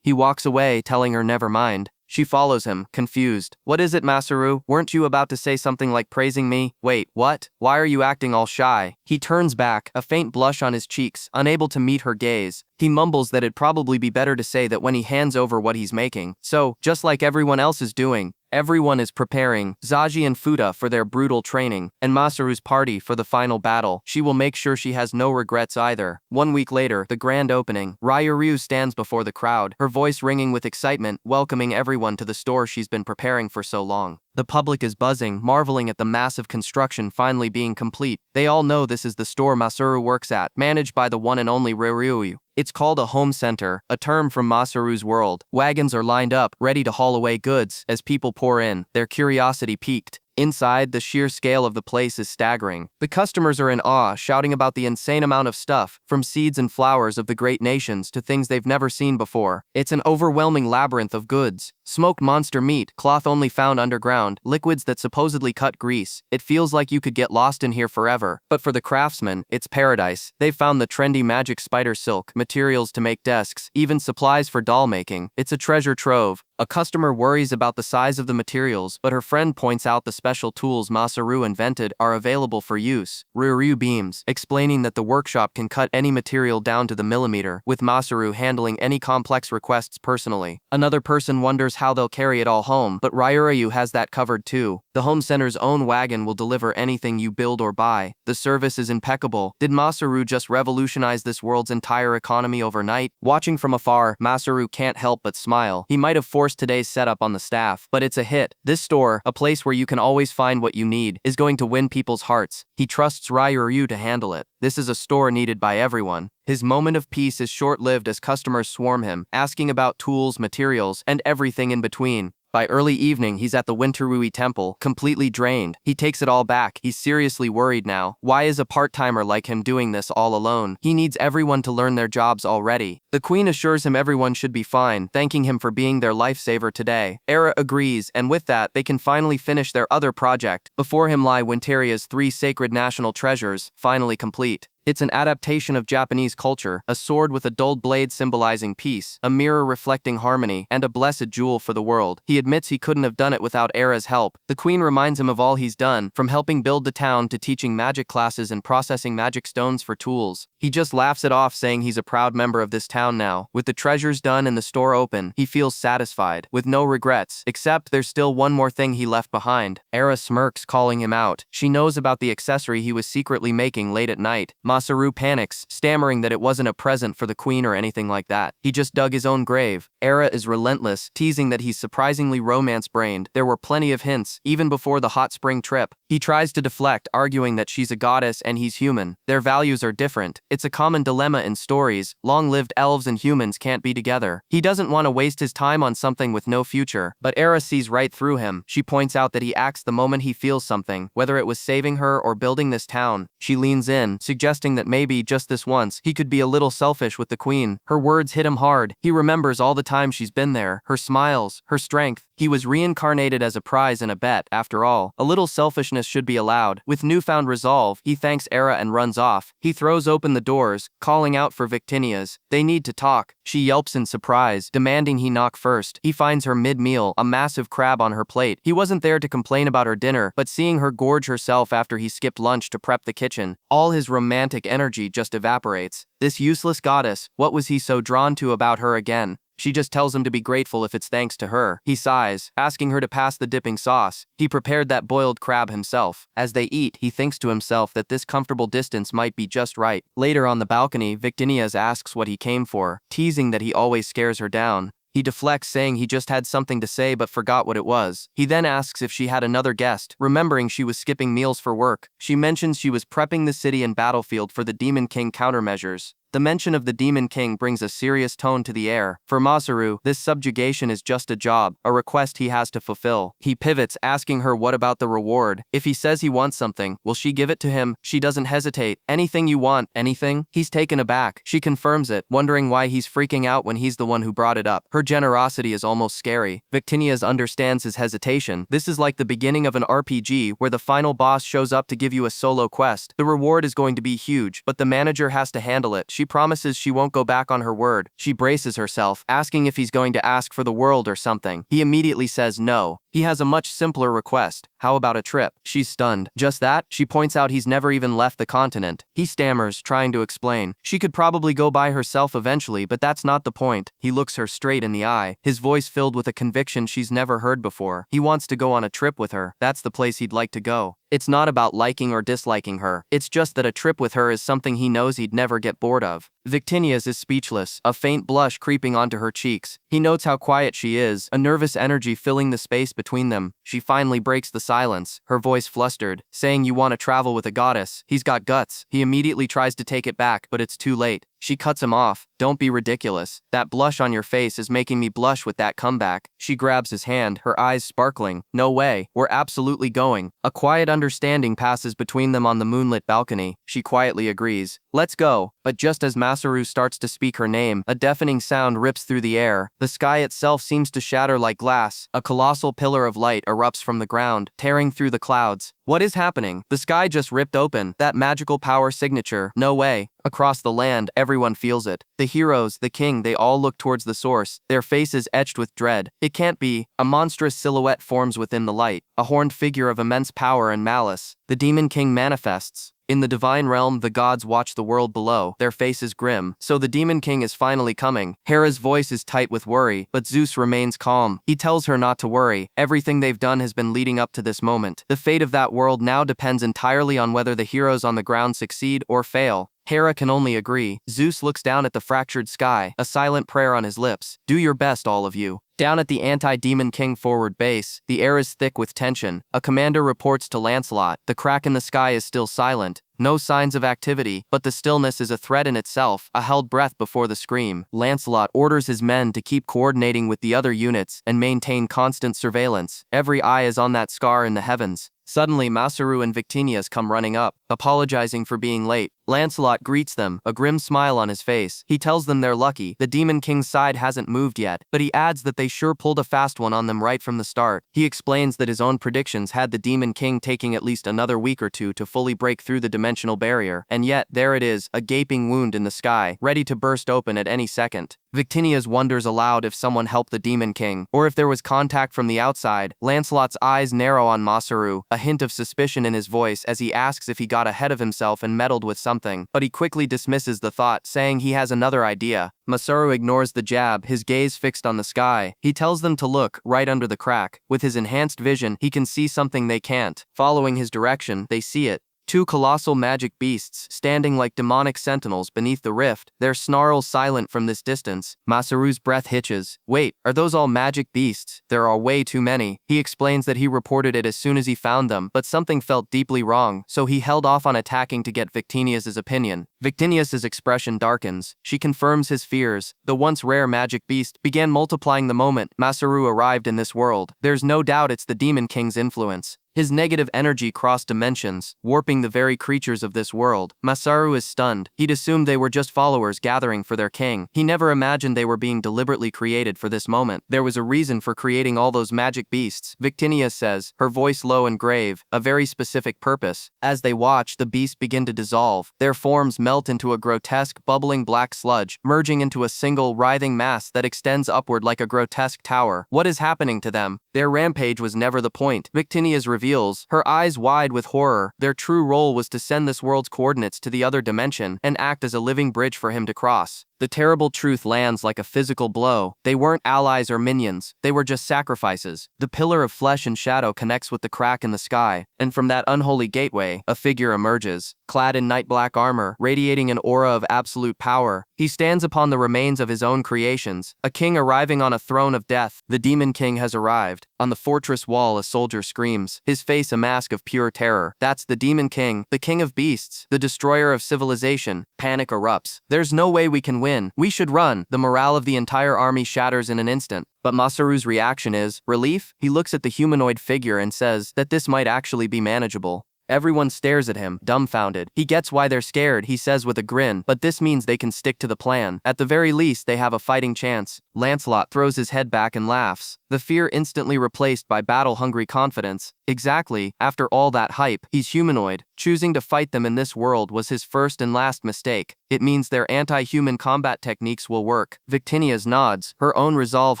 He walks away, telling her never mind. She follows him, confused. What is it, Masaru? Weren't you about to say something like praising me? Wait, what? Why are you acting all shy? He turns back, a faint blush on his cheeks, unable to meet her gaze. He mumbles that it'd probably be better to say that when he hands over what he's making. So, just like everyone else is doing, everyone is preparing Zaji and Fuda for their brutal training, and Masaru's party for the final battle. She will make sure she has no regrets either. 1 week later, the grand opening. Ryu stands before the crowd, her voice ringing with excitement, welcoming everyone to the store she's been preparing for so long. The public is buzzing, marveling at the massive construction finally being complete. They all know this is the store Masaru works at, managed by the one and only Ryu. It's called a home center, a term from Masaru's world. Wagons are lined up, ready to haul away goods, as people pour in, their curiosity piqued. Inside, the sheer scale of the place is staggering. The customers are in awe, shouting about the insane amount of stuff, from seeds and flowers of the great nations to things they've never seen before. It's an overwhelming labyrinth of goods. Smoked monster meat, cloth only found underground, liquids that supposedly cut grease. It feels like you could get lost in here forever. But for the craftsmen, it's paradise. They've found the trendy magic spider silk, materials to make desks, even supplies for doll making. It's a treasure trove. A customer worries about the size of the materials, but her friend points out the special tools Masaru invented are available for use. Ryu beams, explaining that the workshop can cut any material down to the millimeter, with Masaru handling any complex requests personally. Another person wonders how they'll carry it all home, but Ryu has that covered too. The home center's own wagon will deliver anything you build or buy. The service is impeccable. Did Masaru just revolutionize this world's entire economy overnight? Watching from afar, Masaru can't help but smile. He might have forced today's setup on the staff, but it's a hit. This store, a place where you can always find what you need, is going to win people's hearts. He trusts Ryu to handle it. This is a store needed by everyone. His moment of peace is short-lived as customers swarm him, asking about tools, materials, and everything in between. By early evening, he's at the Winterui Temple, completely drained. He takes it all back. He's seriously worried now. Why is a part-timer like him doing this all alone? He needs everyone to learn their jobs already. The queen assures him everyone should be fine, thanking him for being their lifesaver today. Era agrees, and with that, they can finally finish their other project. Before him lie Wintaria's 3 sacred national treasures, finally complete. It's an adaptation of Japanese culture, a sword with a dulled blade symbolizing peace, a mirror reflecting harmony, and a blessed jewel for the world. He admits he couldn't have done it without Era's help. The queen reminds him of all he's done, from helping build the town to teaching magic classes and processing magic stones for tools. He just laughs it off, saying he's a proud member of this town now. With the treasures done and the store open, he feels satisfied, with no regrets, except there's still one more thing he left behind. Era smirks, calling him out. She knows about the accessory he was secretly making late at night. Masaru panics, stammering that it wasn't a present for the queen or anything like that. He just dug his own grave. Era is relentless, teasing that he's surprisingly romance-brained. There were plenty of hints, even before the hot spring trip. He tries to deflect, arguing that she's a goddess and he's human. Their values are different. It's a common dilemma in stories. Long-lived elves and humans can't be together. He doesn't want to waste his time on something with no future, but Era sees right through him. She points out that he acts the moment he feels something, whether it was saving her or building this town. She leans in, suggesting that maybe, just this once, he could be a little selfish with the queen. Her words hit him hard. He remembers all the time she's been there, her smiles, her strength. He was reincarnated as a prize in a bet, after all. A little selfishness should be allowed. With newfound resolve, he thanks Era and runs off. He throws open the doors, calling out for Victinias. They need to talk. She yelps in surprise, demanding he knock first. He finds her mid-meal, a massive crab on her plate. He wasn't there to complain about her dinner, but seeing her gorge herself after he skipped lunch to prep the kitchen, all his romantic energy just evaporates. This useless goddess, what was he so drawn to about her again? She just tells him to be grateful if it's thanks to her. He sighs, asking her to pass the dipping sauce. He prepared that boiled crab himself. As they eat, he thinks to himself that this comfortable distance might be just right. Later on the balcony, Victinias asks what he came for, teasing that he always scares her down. He deflects, saying he just had something to say but forgot what it was. He then asks if she had another guest, remembering she was skipping meals for work. She mentions she was prepping the city and battlefield for the Demon King countermeasures. The mention of the Demon King brings a serious tone to the air. For Masaru, this subjugation is just a job, a request he has to fulfill. He pivots, asking her what about the reward. If he says he wants something, will she give it to him? She doesn't hesitate. Anything you want, anything? He's taken aback. She confirms it, wondering why he's freaking out when he's the one who brought it up. Her generosity is almost scary. Victinias understands his hesitation. This is like the beginning of an RPG where the final boss shows up to give you a solo quest. The reward is going to be huge, but the manager has to handle it. She promises she won't go back on her word. She braces herself, asking if he's going to ask for the world or something. He immediately says no. He has a much simpler request. How about a trip? She's stunned. Just that? She points out he's never even left the continent. He stammers, trying to explain. She could probably go by herself eventually, but that's not the point. He looks her straight in the eye, his voice filled with a conviction she's never heard before. He wants to go on a trip with her. That's the place he'd like to go. It's not about liking or disliking her. It's just that a trip with her is something he knows he'd never get bored of. Victinias is speechless, a faint blush creeping onto her cheeks. He notes how quiet she is, a nervous energy filling the space between them. She finally breaks the silence, her voice flustered, saying you want to travel with a goddess. He's got guts. He immediately tries to take it back, but it's too late. She cuts him off. Don't be ridiculous. That blush on your face is making me blush with that comeback. She grabs his hand, her eyes sparkling. No way. We're absolutely going. A quiet understanding passes between them on the moonlit balcony. She quietly agrees. Let's go. But just as Masaru starts to speak her name, a deafening sound rips through the air. The sky itself seems to shatter like glass. A colossal pillar of light erupts from the ground, tearing through the clouds. What is happening? The sky just ripped open. That magical power signature. No way. Across the land, everyone feels it. The heroes, the king, they all look towards the source, their faces etched with dread. It can't be. A monstrous silhouette forms within the light, a horned figure of immense power and malice. The Demon King manifests. In the divine realm, the gods watch the world below, their faces grim. So the Demon King is finally coming. Hera's voice is tight with worry, but Zeus remains calm. He tells her not to worry. Everything they've done has been leading up to this moment. The fate of that world now depends entirely on whether the heroes on the ground succeed or fail. Hera can only agree. Zeus looks down at the fractured sky, a silent prayer on his lips. Do your best, all of you. Down at the anti-demon king forward base, the air is thick with tension. A commander reports to Lancelot. The crack in the sky is still silent. No signs of activity, but the stillness is a threat in itself, a held breath before the scream. Lancelot orders his men to keep coordinating with the other units and maintain constant surveillance. Every eye is on that scar in the heavens. Suddenly, Masaru and Victinius come running up, apologizing for being late. Lancelot greets them, a grim smile on his face. He tells them they're lucky. The Demon King's side hasn't moved yet, but he adds that they sure pulled a fast one on them right from the start. He explains that his own predictions had the Demon King taking at least another week or two to fully break through the dimensional barrier, and yet, there it is, a gaping wound in the sky, ready to burst open at any second. Victinius wonders aloud if someone helped the Demon King, or if there was contact from the outside. Lancelot's eyes narrow on Masaru, a hint of suspicion in his voice as he asks if he got ahead of himself and meddled with something, but he quickly dismisses the thought, saying he has another idea. Masaru ignores the jab, his gaze fixed on the sky. He tells them to look, right under the crack. With his enhanced vision, he can see something they can't. Following his direction, they see it. Two colossal magic beasts, standing like demonic sentinels beneath the rift, their snarls silent from this distance. Masaru's breath hitches. Wait, are those all magic beasts? There are way too many. He explains that he reported it as soon as he found them, but something felt deeply wrong, so he held off on attacking to get Victinius's opinion. Victinius's expression darkens. She confirms his fears. The once rare magic beast began multiplying the moment Masaru arrived in this world. There's no doubt it's the Demon King's influence. His negative energy crossed dimensions, warping the very creatures of this world. Masaru is stunned. He'd assumed they were just followers gathering for their king. He never imagined they were being deliberately created for this moment. There was a reason for creating all those magic beasts, Victinius says, her voice low and grave, a very specific purpose. As they watch, the beasts begin to dissolve. Their forms melt into a grotesque, bubbling black sludge, merging into a single, writhing mass that extends upward like a grotesque tower. What is happening to them? Their rampage was never the point. Victinius reveals, her eyes wide with horror. Their true role was to send this world's coordinates to the other dimension and act as a living bridge for him to cross. The terrible truth lands like a physical blow. They weren't allies or minions. They were just sacrifices. The pillar of flesh and shadow connects with the crack in the sky, and from that unholy gateway, a figure emerges. Clad in night black armor, radiating an aura of absolute power, he stands upon the remains of his own creations, a king arriving on a throne of death. The Demon King has arrived. On the fortress wall, a soldier screams, his face a mask of pure terror. That's the Demon King, the king of beasts, the destroyer of civilization. Panic erupts. There's no way we can win. We should run. The morale of the entire army shatters in an instant. But Masaru's reaction is relief. He looks at the humanoid figure and says that this might actually be manageable. Everyone stares at him, dumbfounded. He gets why they're scared, he says with a grin, but this means they can stick to the plan. At the very least, they have a fighting chance. Lancelot throws his head back and laughs, the fear instantly replaced by battle-hungry confidence. Exactly, after all that hype, he's humanoid. Choosing to fight them in this world was his first and last mistake. It means their anti-human combat techniques will work. Victinius nods, her own resolve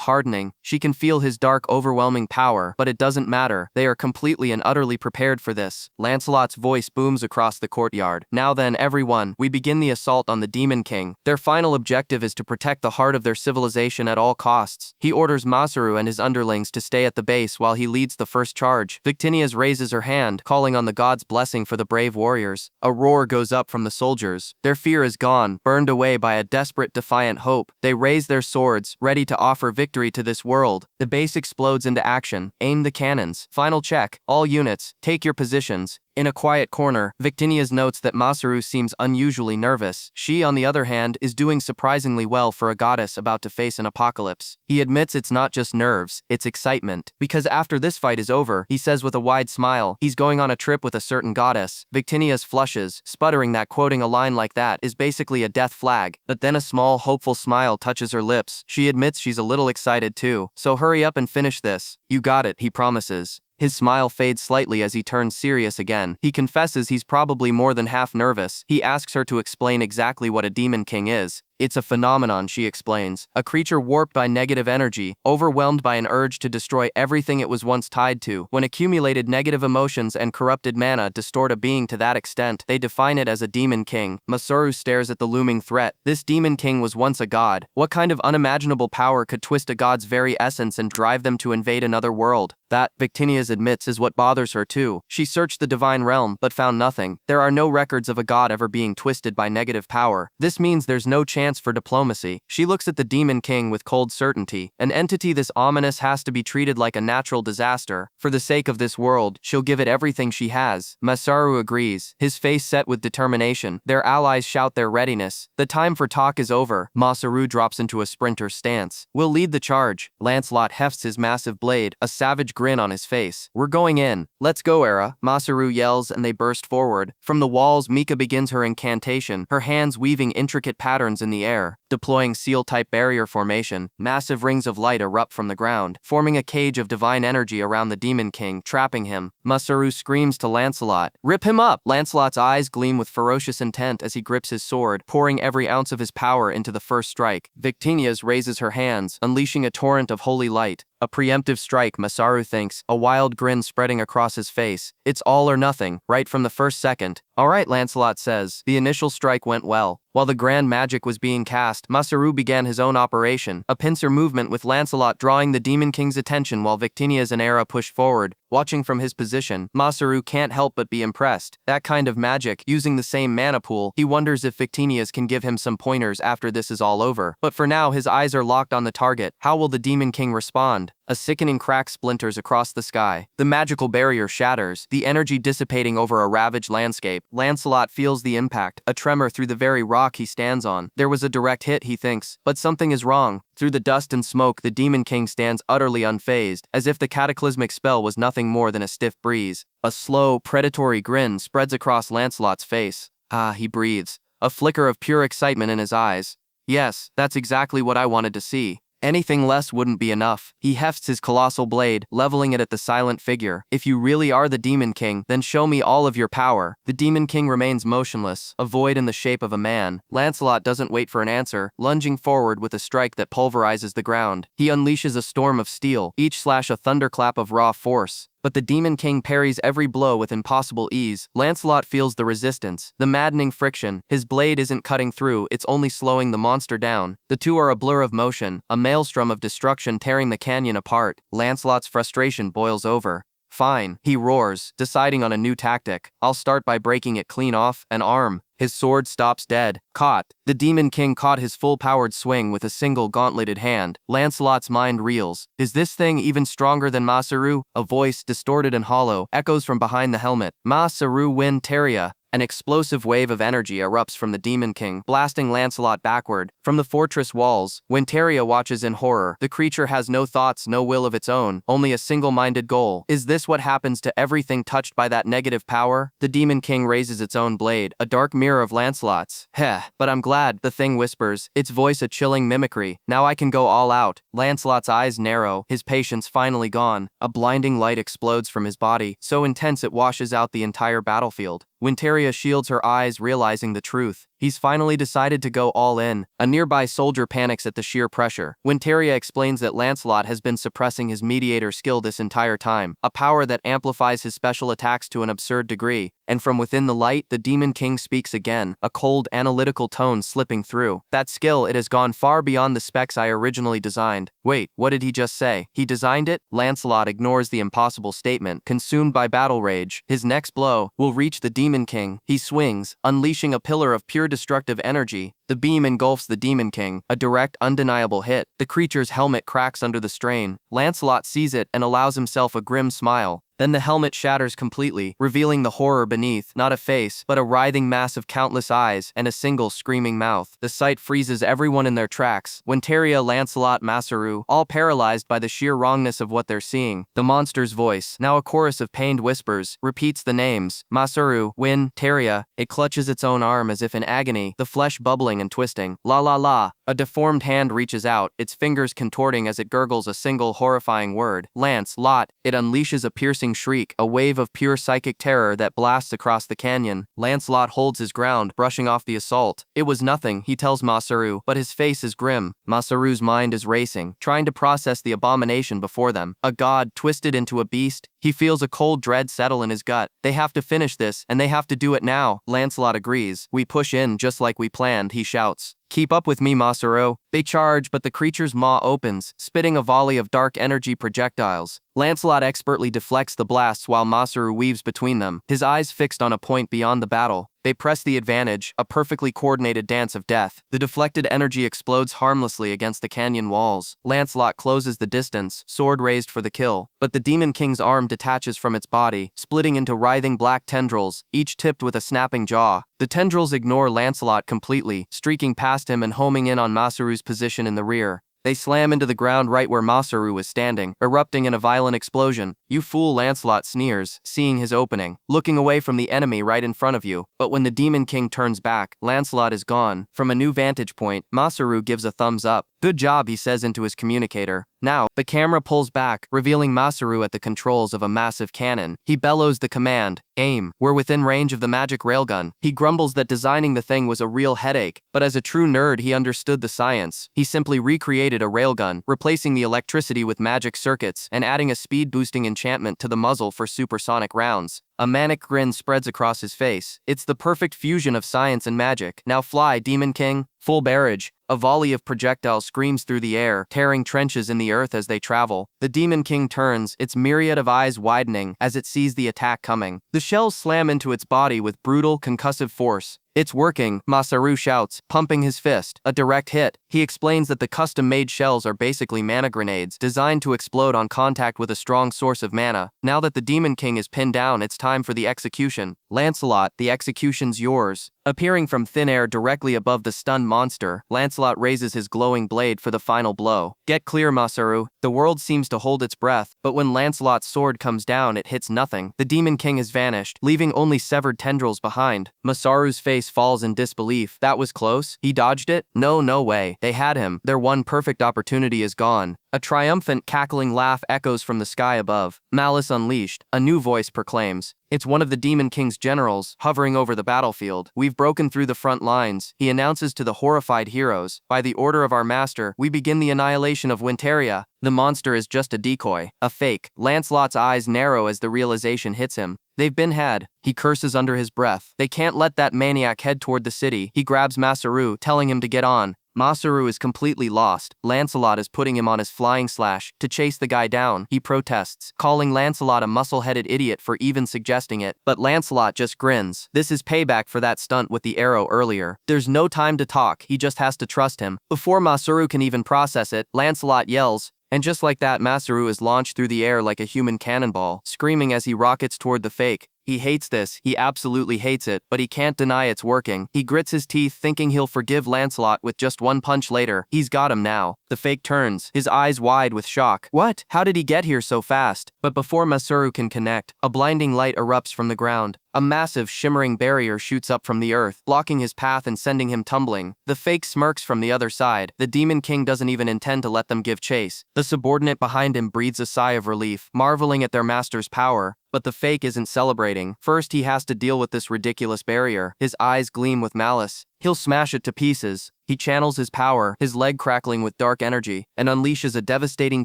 hardening. She can feel his dark, overwhelming power, but it doesn't matter. They are completely and utterly prepared for this. Lancelot's voice booms across the courtyard. Now then, everyone, we begin the assault on the Demon King. Their final objective is to protect the heart of their civilization at all costs. He orders Masaru and his underlings to stay at the base while he leads the first charge. Victinius raises her hand, calling on the god's blessing for the brave warriors. A roar goes up from the soldiers. Their fear is gone, burned away by a desperate, defiant hope. They raise their swords, ready to offer victory to this world. The base explodes into action. Aim the cannons. Final check. All units, take your positions. In a quiet corner, Victinius notes that Masaru seems unusually nervous. She, on the other hand, is doing surprisingly well for a goddess about to face an apocalypse. He admits it's not just nerves, it's excitement. Because after this fight is over, he says with a wide smile, he's going on a trip with a certain goddess. Victinius flushes, sputtering that quoting a line like that is basically a death flag. But then a small, hopeful smile touches her lips. She admits she's a little excited too. So hurry up and finish this. You got it, he promises. His smile fades slightly as he turns serious again. He confesses he's probably more than half nervous. He asks her to explain exactly what a Demon King is. It's a phenomenon, she explains. A creature warped by negative energy, overwhelmed by an urge to destroy everything it was once tied to. When accumulated negative emotions and corrupted mana distort a being to that extent, they define it as a demon king. Masaru stares at the looming threat. This demon king was once a god. What kind of unimaginable power could twist a god's very essence and drive them to invade another world? That, Victinias admits, is what bothers her too. She searched the divine realm, but found nothing. There are no records of a god ever being twisted by negative power. This means there's no chance for diplomacy. She looks at the demon king with cold certainty. An entity this ominous has to be treated like a natural disaster. For the sake of this world, she'll give it everything she has. Masaru agrees, his face set with determination. Their allies shout their readiness. The time for talk is over. Masaru drops into a sprinter stance. We'll lead the charge. Lancelot hefts his massive blade, a savage grin on his face. We're going in. Let's go, Era. Masaru yells and they burst forward. From the walls, Mika begins her incantation, her hands weaving intricate patterns in the air. Deploying seal-type barrier formation, massive rings of light erupt from the ground, forming a cage of divine energy around the demon king, trapping him. Masaru screams to Lancelot, "Rip him up!" Lancelot's eyes gleam with ferocious intent as he grips his sword, pouring every ounce of his power into the first strike. Victinias raises her hands, unleashing a torrent of holy light. A preemptive strike, Masaru thinks, a wild grin spreading across his face. It's all or nothing, right from the first second. All right, Lancelot says. The initial strike went well. While the grand magic was being cast, Masaru began his own operation, a pincer movement with Lancelot drawing the Demon King's attention while Victinias and Era push forward. Watching from his position, Masaru can't help but be impressed. That kind of magic, using the same mana pool, he wonders if Victinias can give him some pointers after this is all over. But for now, his eyes are locked on the target. How will the Demon King respond? A sickening crack splinters across the sky. The magical barrier shatters, the energy dissipating over a ravaged landscape. Lancelot feels the impact, a tremor through the very rock he stands on. There was a direct hit, he thinks, but something is wrong. Through the dust and smoke, the Demon King stands utterly unfazed, as if the cataclysmic spell was nothing more than a stiff breeze. A slow, predatory grin spreads across Lancelot's face. Ah, he breathes, a flicker of pure excitement in his eyes. Yes, that's exactly what I wanted to see. Anything less wouldn't be enough. He hefts his colossal blade, leveling it at the silent figure. If you really are the Demon King, then show me all of your power. The Demon King remains motionless, a void in the shape of a man. Lancelot doesn't wait for an answer, lunging forward with a strike that pulverizes the ground. He unleashes a storm of steel, each slash a thunderclap of raw force. But the Demon King parries every blow with impossible ease. Lancelot feels the resistance, the maddening friction. His blade isn't cutting through, it's only slowing the monster down. The two are a blur of motion, a maelstrom of destruction tearing the canyon apart. Lancelot's frustration boils over. Fine, he roars, deciding on a new tactic. I'll start by breaking it clean off, an arm. His sword stops dead. Caught. The Demon King caught his full-powered swing with a single gauntleted hand. Lancelot's mind reels. Is this thing even stronger than Masaru? A voice, distorted and hollow, echoes from behind the helmet. Masaru Ventalia. An explosive wave of energy erupts from the Demon King, blasting Lancelot backward. From the fortress walls, Ventalia watches in horror. The creature has no thoughts, no will of its own, only a single-minded goal. Is this what happens to everything touched by that negative power? The Demon King raises its own blade, a dark mirror of Lancelot's. Heh, but I'm glad, the thing whispers, its voice a chilling mimicry. Now I can go all out. Lancelot's eyes narrow, his patience finally gone. A blinding light explodes from his body, so intense it washes out the entire battlefield. Ventalia shields her eyes, realizing the truth. He's finally decided to go all in. A nearby soldier panics at the sheer pressure. Ventalia explains that Lancelot has been suppressing his mediator skill this entire time, a power that amplifies his special attacks to an absurd degree. And from within the light, the Demon King speaks again, a cold, analytical tone slipping through. That skill, it has gone far beyond the specs I originally designed. Wait, what did he just say? He designed it? Lancelot ignores the impossible statement, consumed by battle rage. His next blow will reach the Demon King. He swings, unleashing a pillar of pure destructive energy. The beam engulfs the Demon King, a direct, undeniable hit. The creature's helmet cracks under the strain. Lancelot sees it and allows himself a grim smile. Then the helmet shatters completely, revealing the horror beneath, not a face, but a writhing mass of countless eyes and a single screaming mouth. The sight freezes everyone in their tracks. Ventalia, Lancelot, Masaru, all paralyzed by the sheer wrongness of what they're seeing. The monster's voice, now a chorus of pained whispers, repeats the names. Masaru, Ventalia. It clutches its own arm as if in agony, the flesh bubbling and twisting. La la la. A deformed hand reaches out, its fingers contorting as it gurgles a single horrifying word. Lancelot. It unleashes a piercing piercing shriek, a wave of pure psychic terror that blasts across the canyon. Lancelot holds his ground, brushing off the assault. It was nothing, he tells Masaru, but his face is grim. Masaru's mind is racing, trying to process the abomination before them. A god twisted into a beast. He feels a cold dread settle in his gut. They have to finish this, and they have to do it now. Lancelot agrees. We push in just like we planned, he shouts. Keep up with me, Masaru. They charge, but the creature's maw opens, spitting a volley of dark energy projectiles. Lancelot expertly deflects the blasts while Masaru weaves between them, his eyes fixed on a point beyond the battle. They press the advantage, a perfectly coordinated dance of death. The deflected energy explodes harmlessly against the canyon walls. Lancelot closes the distance, sword raised for the kill. But the Demon King's arm detaches from its body, splitting into writhing black tendrils, each tipped with a snapping jaw. The tendrils ignore Lancelot completely, streaking past him and homing in on Masaru's position in the rear. They slam into the ground right where Masaru was standing, erupting in a violent explosion. You fool, Lancelot sneers, seeing his opening, looking away from the enemy right in front of you. But when the Demon King turns back, Lancelot is gone. From a new vantage point, Masaru gives a thumbs up. Good job, he says into his communicator. Now, the camera pulls back, revealing Masaru at the controls of a massive cannon. He bellows the command, aim. We're within range of the magic railgun. He grumbles that designing the thing was a real headache, but as a true nerd he understood the science. He simply recreated a railgun, replacing the electricity with magic circuits and adding a speed-boosting enchantment to the muzzle for supersonic rounds. A manic grin spreads across his face. It's the perfect fusion of science and magic. Now fly, Demon King. Full barrage. A volley of projectiles screams through the air, tearing trenches in the earth as they travel. The Demon King turns, its myriad of eyes widening as it sees the attack coming. The shells slam into its body with brutal, concussive force. It's working, Masaru shouts, pumping his fist. A direct hit. He explains that the custom-made shells are basically mana grenades, designed to explode on contact with a strong source of mana. Now that the Demon King is pinned down, it's time for the execution. Lancelot, the execution's yours. Appearing from thin air directly above the stunned monster, Lancelot raises his glowing blade for the final blow. Get clear, Masaru. The world seems to hold its breath, but when Lancelot's sword comes down, it hits nothing. The Demon King has vanished, leaving only severed tendrils behind. Masaru's face falls in disbelief. That was close? He dodged it? No way. They had him. Their one perfect opportunity is gone. A triumphant, cackling laugh echoes from the sky above. Malice unleashed, a new voice proclaims. It's one of the Demon King's generals, hovering over the battlefield. We've broken through the front lines, he announces to the horrified heroes. By the order of our master, we begin the annihilation of Ventalia. The monster is just a decoy, a fake. Lancelot's eyes narrow as the realization hits him. They've been had. He curses under his breath. They can't let that maniac head toward the city. He grabs Masaru, telling him to get on. Masaru is completely lost. Lancelot is putting him on his flying slash to chase the guy down. He protests, calling Lancelot a muscle-headed idiot for even suggesting it. But Lancelot just grins. This is payback for that stunt with the arrow earlier. There's no time to talk. He just has to trust him. Before Masaru can even process it, Lancelot yells. And just like that, Masaru is launched through the air like a human cannonball, screaming as he rockets toward the fake. He hates this, he absolutely hates it, but he can't deny it's working. He grits his teeth thinking he'll forgive Lancelot with just one punch later. He's got him now. The fake turns, his eyes wide with shock. What? How did he get here so fast? But before Masaru can connect, a blinding light erupts from the ground. A massive, shimmering barrier shoots up from the earth, blocking his path and sending him tumbling. The fake smirks from the other side. The Demon King doesn't even intend to let them give chase. The subordinate behind him breathes a sigh of relief, marveling at their master's power. But the fake isn't celebrating. First, he has to deal with this ridiculous barrier. His eyes gleam with malice. He'll smash it to pieces. He channels his power, his leg crackling with dark energy, and unleashes a devastating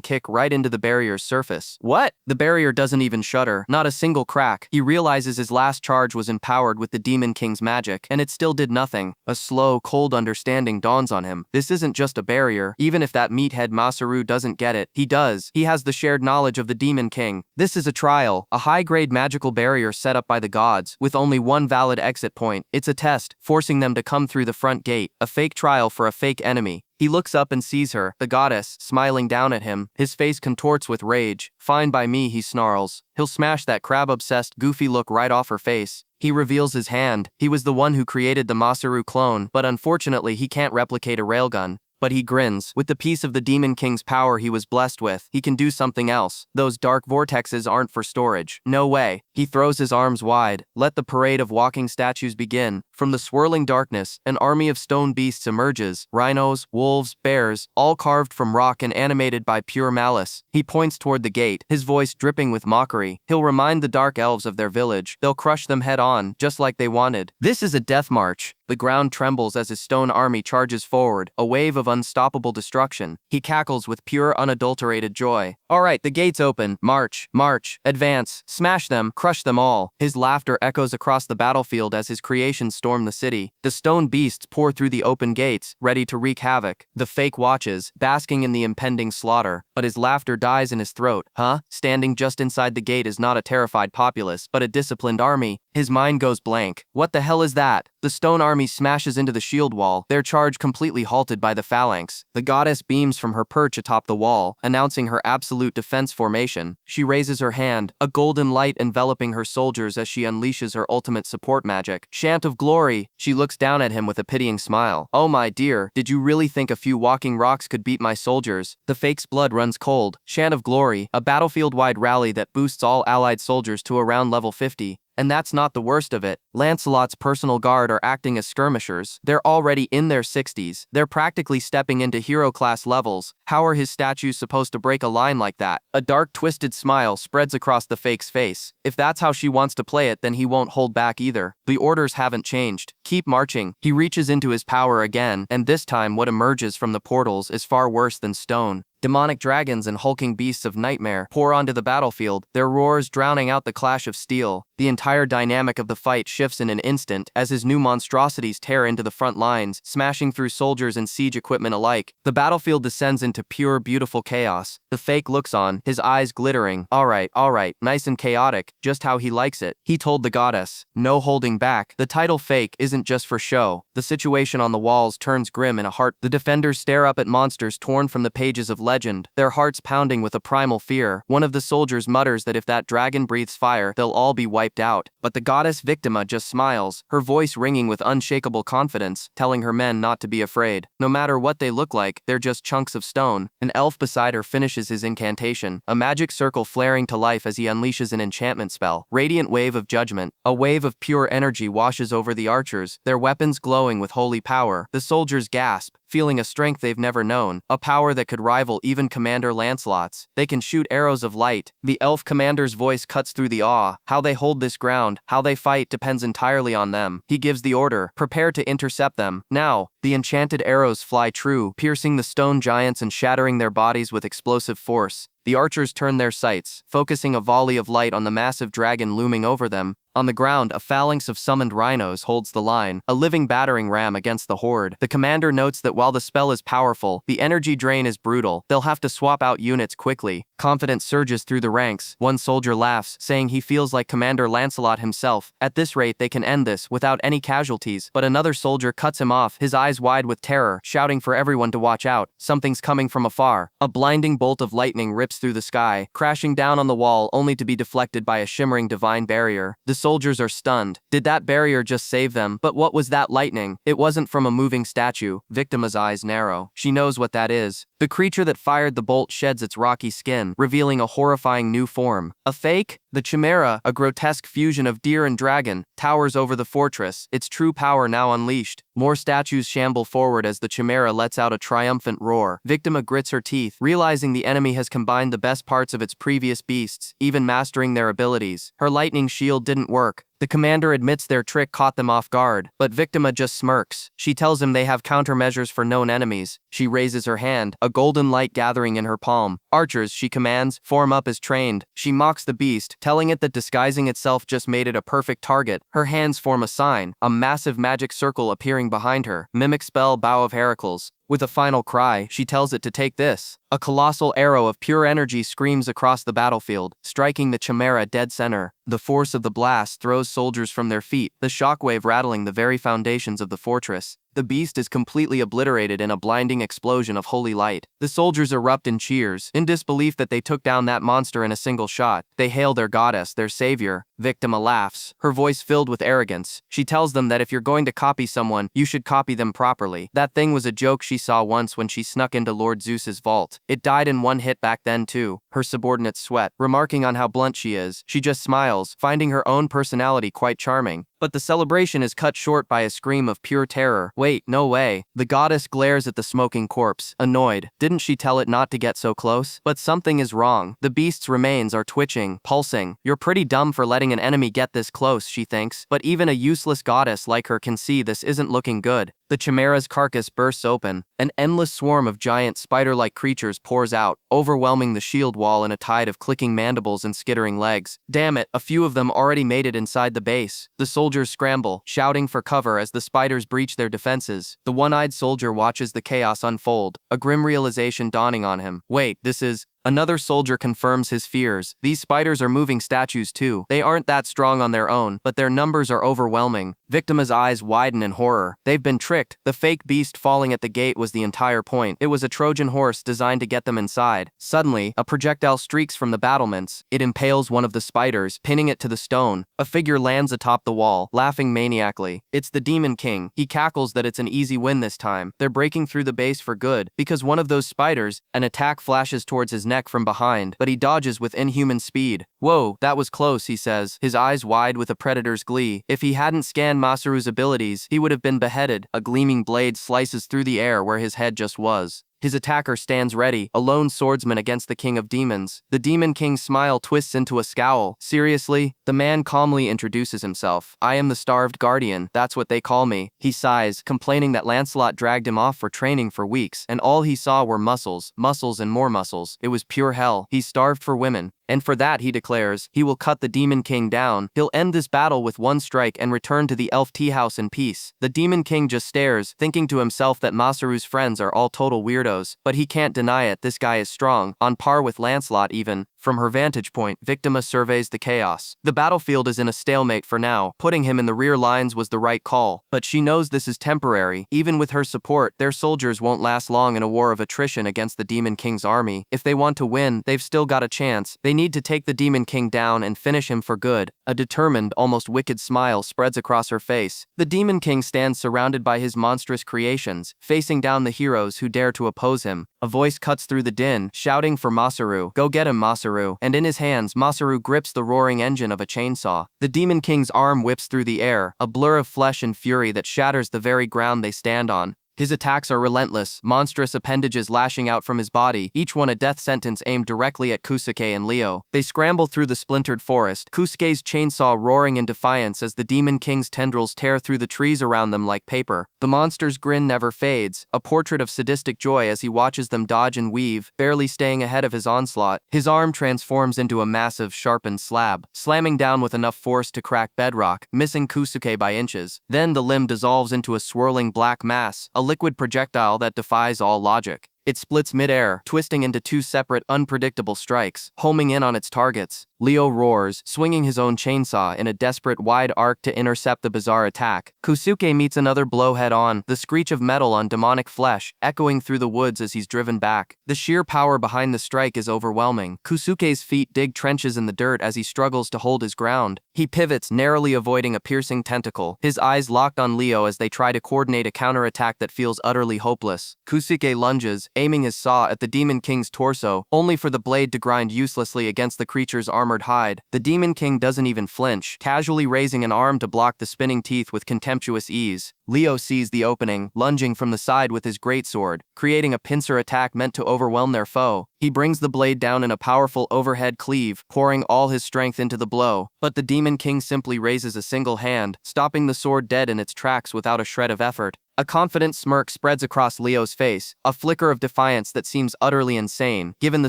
kick right into the barrier's surface. What? The barrier doesn't even shudder, not a single crack. He realizes his last charge was empowered with the Demon King's magic, and it still did nothing. A slow, cold understanding dawns on him. This isn't just a barrier. Even if that meathead Masaru doesn't get it, he does. He has the shared knowledge of the Demon King. This is a trial, a high-grade magical barrier set up by the gods, with only one valid exit point. It's a test, forcing them to come through the front gate, a fake trial for a fake enemy. He looks up and sees her, the goddess, smiling down at him. His face contorts with rage. Fine by me, he snarls. He'll smash that crab-obsessed, goofy look right off her face. He reveals his hand. He was the one who created the Masaru clone, but unfortunately he can't replicate a railgun. but he grins. With the piece of the Demon King's power he was blessed with, he can do something else. Those dark vortexes aren't for storage. No way. He throws his arms wide. Let the parade of walking statues begin. From the swirling darkness, an army of stone beasts emerges. Rhinos, wolves, bears, all carved from rock and animated by pure malice. He points toward the gate, his voice dripping with mockery. He'll remind the dark elves of their village. They'll crush them head on, just like they wanted. This is a death march. The ground trembles as his stone army charges forward, a wave of unstoppable destruction. He cackles with pure, unadulterated joy. All right, the gates open. March, march, advance, smash them, crush them all. His laughter echoes across the battlefield as his creations storm the city. The stone beasts pour through the open gates, ready to wreak havoc. The fake watches, basking in the impending slaughter, but his laughter dies in his throat. Huh? Standing just inside the gate is not a terrified populace, but a disciplined army. His mind goes blank. What the hell is that? The stone army smashes into the shield wall, their charge completely halted by the phalanx. The goddess beams from her perch atop the wall, announcing her absolute defense formation. She raises her hand, a golden light enveloping her soldiers as she unleashes her ultimate support magic. Chant of glory! She looks down at him with a pitying smile. Oh my dear, did you really think a few walking rocks could beat my soldiers? The fake's blood runs cold. Chant of glory, a battlefield-wide rally that boosts all allied soldiers to around level 50. And that's not the worst of it. Lancelot's personal guard are acting as skirmishers. They're already in their 60s. They're practically stepping into hero-class levels. How are his statues supposed to break a line like that? A dark, twisted smile spreads across the fake's face. If that's how she wants to play it, then he won't hold back either. The orders haven't changed. Keep marching. He reaches into his power again, and this time what emerges from the portals is far worse than stone. Demonic dragons and hulking beasts of nightmare pour onto the battlefield, their roars drowning out the clash of steel. The entire dynamic of the fight shifts in an instant as his new monstrosities tear into the front lines, smashing through soldiers and siege equipment alike. The battlefield descends into pure, beautiful chaos. The fake looks on, his eyes glittering. All right, nice and chaotic, just how he likes it. He told the goddess, no holding back. The title fake isn't just for show. The situation on the walls turns grim in a heart. The defenders stare up at monsters torn from the pages of legend, their hearts pounding with a primal fear. One of the soldiers mutters that if that dragon breathes fire, they'll all be wiped out. But the goddess Victima just smiles, her voice ringing with unshakable confidence, telling her men not to be afraid. No matter what they look like, they're just chunks of stone. An elf beside her finishes his incantation, a magic circle flaring to life as he unleashes an enchantment spell. Radiant wave of judgment. A wave of pure energy washes over the archers, their weapons glowing with holy power. The soldiers gasp, feeling a strength they've never known, a power that could rival even Commander Lancelot's. They can shoot arrows of light. The elf commander's voice cuts through the awe. How they hold this ground, how they fight depends entirely on them. He gives the order, prepare to intercept them. Now, the enchanted arrows fly true, piercing the stone giants and shattering their bodies with explosive force. The archers turn their sights, focusing a volley of light on the massive dragon looming over them. On the ground, a phalanx of summoned rhinos holds the line, a living battering ram against the horde. The commander notes that while the spell is powerful, the energy drain is brutal. They'll have to swap out units quickly. Confidence surges through the ranks. One soldier laughs, saying he feels like Commander Lancelot himself. At this rate, they can end this without any casualties. But another soldier cuts him off, his eyes wide with terror, shouting for everyone to watch out. Something's coming from afar. A blinding bolt of lightning rips through the sky, crashing down on the wall only to be deflected by a shimmering divine barrier. The soldiers are stunned. Did that barrier just save them? But what was that lightning? It wasn't from a moving statue. Victima's eyes narrow. She knows what that is. The creature that fired the bolt sheds its rocky skin, revealing a horrifying new form. A fake? The Chimera, a grotesque fusion of deer and dragon, towers over the fortress, its true power now unleashed. More statues shamble forward as the Chimera lets out a triumphant roar. Victima grits her teeth, realizing the enemy has combined the best parts of its previous beasts, even mastering their abilities. Her lightning shield didn't work. The commander admits their trick caught them off guard, but Victima just smirks. She tells him they have countermeasures for known enemies. She raises her hand, a golden light gathering in her palm. Archers, she commands, form up as trained. She mocks the beast, telling it that disguising itself just made it a perfect target. Her hands form a sign, a massive magic circle appearing behind her. Mimic spell Bow of Heracles. With a final cry, she tells it to take this. A colossal arrow of pure energy screams across the battlefield, striking the Chimera dead center. The force of the blast throws soldiers from their feet, the shockwave rattling the very foundations of the fortress. the beast is completely obliterated in a blinding explosion of holy light. The soldiers erupt in cheers, in disbelief that they took down that monster in a single shot. They hail their goddess, their savior. Victima laughs, her voice filled with arrogance. She tells them that if you're going to copy someone, you should copy them properly. That thing was a joke she saw once when she snuck into Lord Zeus's vault. It died in one hit back then too. Her subordinates sweat, remarking on how blunt she is. She just smiles, finding her own personality quite charming. But the celebration is cut short by a scream of pure terror. Wait, no way. The goddess glares at the smoking corpse, annoyed. Didn't she tell it not to get so close? But something is wrong. The beast's remains are twitching, pulsing. You're pretty dumb for letting an enemy get this close, she thinks. But even a useless goddess like her can see this isn't looking good. The chimera's carcass bursts open. An endless swarm of giant spider-like creatures pours out, overwhelming the shield wall in a tide of clicking mandibles and skittering legs. Damn it, a few of them already made it inside the base. The soldiers scramble, shouting for cover as the spiders breach their defenses. The one-eyed soldier watches the chaos unfold, a grim realization dawning on him. Wait, this is... Another soldier confirms his fears. These spiders are moving statues too. They aren't that strong on their own, but their numbers are overwhelming. Victima's eyes widen in horror. They've been tricked. The fake beast falling at the gate was the entire point. It was a Trojan horse designed to get them inside. Suddenly, a projectile streaks from the battlements. It impales one of the spiders, pinning it to the stone. A figure lands atop the wall, laughing maniacally. It's the Demon King. He cackles that it's an easy win this time. They're breaking through the base for good, because one of those spiders, an attack flashes towards his neck from behind, but he dodges with inhuman speed. Whoa, that was close, he says, his eyes wide with a predator's glee. If he hadn't scanned Masaru's abilities, he would have been beheaded. A gleaming blade slices through the air where his head just was. His attacker stands ready, a lone swordsman against the king of demons. The Demon King's smile twists into a scowl. Seriously? The man calmly introduces himself. I am the Starved Guardian, that's what they call me. He sighs, complaining that Lancelot dragged him off for training for weeks, and all he saw were muscles, muscles and more muscles. It was pure hell. He's starved for women. And for that, he declares, he will cut the Demon King down. He'll end this battle with one strike and return to the elf tea house in peace. The Demon King just stares, thinking to himself that Masaru's friends are all total weirdos. But he can't deny it, this guy is strong, on par with Lancelot even. From her vantage point, Victima surveys the chaos. The battlefield is in a stalemate for now. Putting him in the rear lines was the right call. But she knows this is temporary. Even with her support, their soldiers won't last long in a war of attrition against the Demon King's army. If they want to win, they've still got a chance. They need to take the Demon King down and finish him for good. A determined, almost wicked smile spreads across her face. The Demon King stands surrounded by his monstrous creations, facing down the heroes who dare to oppose him. A voice cuts through the din, shouting for Masaru. Go get him, Masaru. And in his hands, Masaru grips the roaring engine of a chainsaw. The Demon King's arm whips through the air, a blur of flesh and fury that shatters the very ground they stand on. His attacks are relentless, monstrous appendages lashing out from his body, each one a death sentence aimed directly at Kusuke and Leo. They scramble through the splintered forest, Kusuke's chainsaw roaring in defiance as the Demon King's tendrils tear through the trees around them like paper. The monster's grin never fades, a portrait of sadistic joy as he watches them dodge and weave, barely staying ahead of his onslaught. His arm transforms into a massive, sharpened slab, slamming down with enough force to crack bedrock, missing Kusuke by inches. Then the limb dissolves into a swirling black mass, a liquid projectile that defies all logic. It splits mid-air, twisting into two separate, unpredictable strikes, homing in on its targets. Leo roars, swinging his own chainsaw in a desperate wide arc to intercept the bizarre attack. Kusuke meets another blow head-on, the screech of metal on demonic flesh, echoing through the woods as he's driven back. The sheer power behind the strike is overwhelming. Kusuke's feet dig trenches in the dirt as he struggles to hold his ground. He pivots, narrowly avoiding a piercing tentacle, his eyes locked on Leo as they try to coordinate a counterattack that feels utterly hopeless. Kusuke lunges, aiming his saw at the Demon King's torso, only for the blade to grind uselessly against the creature's armored hide. The Demon King doesn't even flinch, casually raising an arm to block the spinning teeth with contemptuous ease. Leo sees the opening, lunging from the side with his greatsword, creating a pincer attack meant to overwhelm their foe. He brings the blade down in a powerful overhead cleave, pouring all his strength into the blow. But the Demon King simply raises a single hand, stopping the sword dead in its tracks without a shred of effort. A confident smirk spreads across Leo's face, a flicker of defiance that seems utterly insane, given the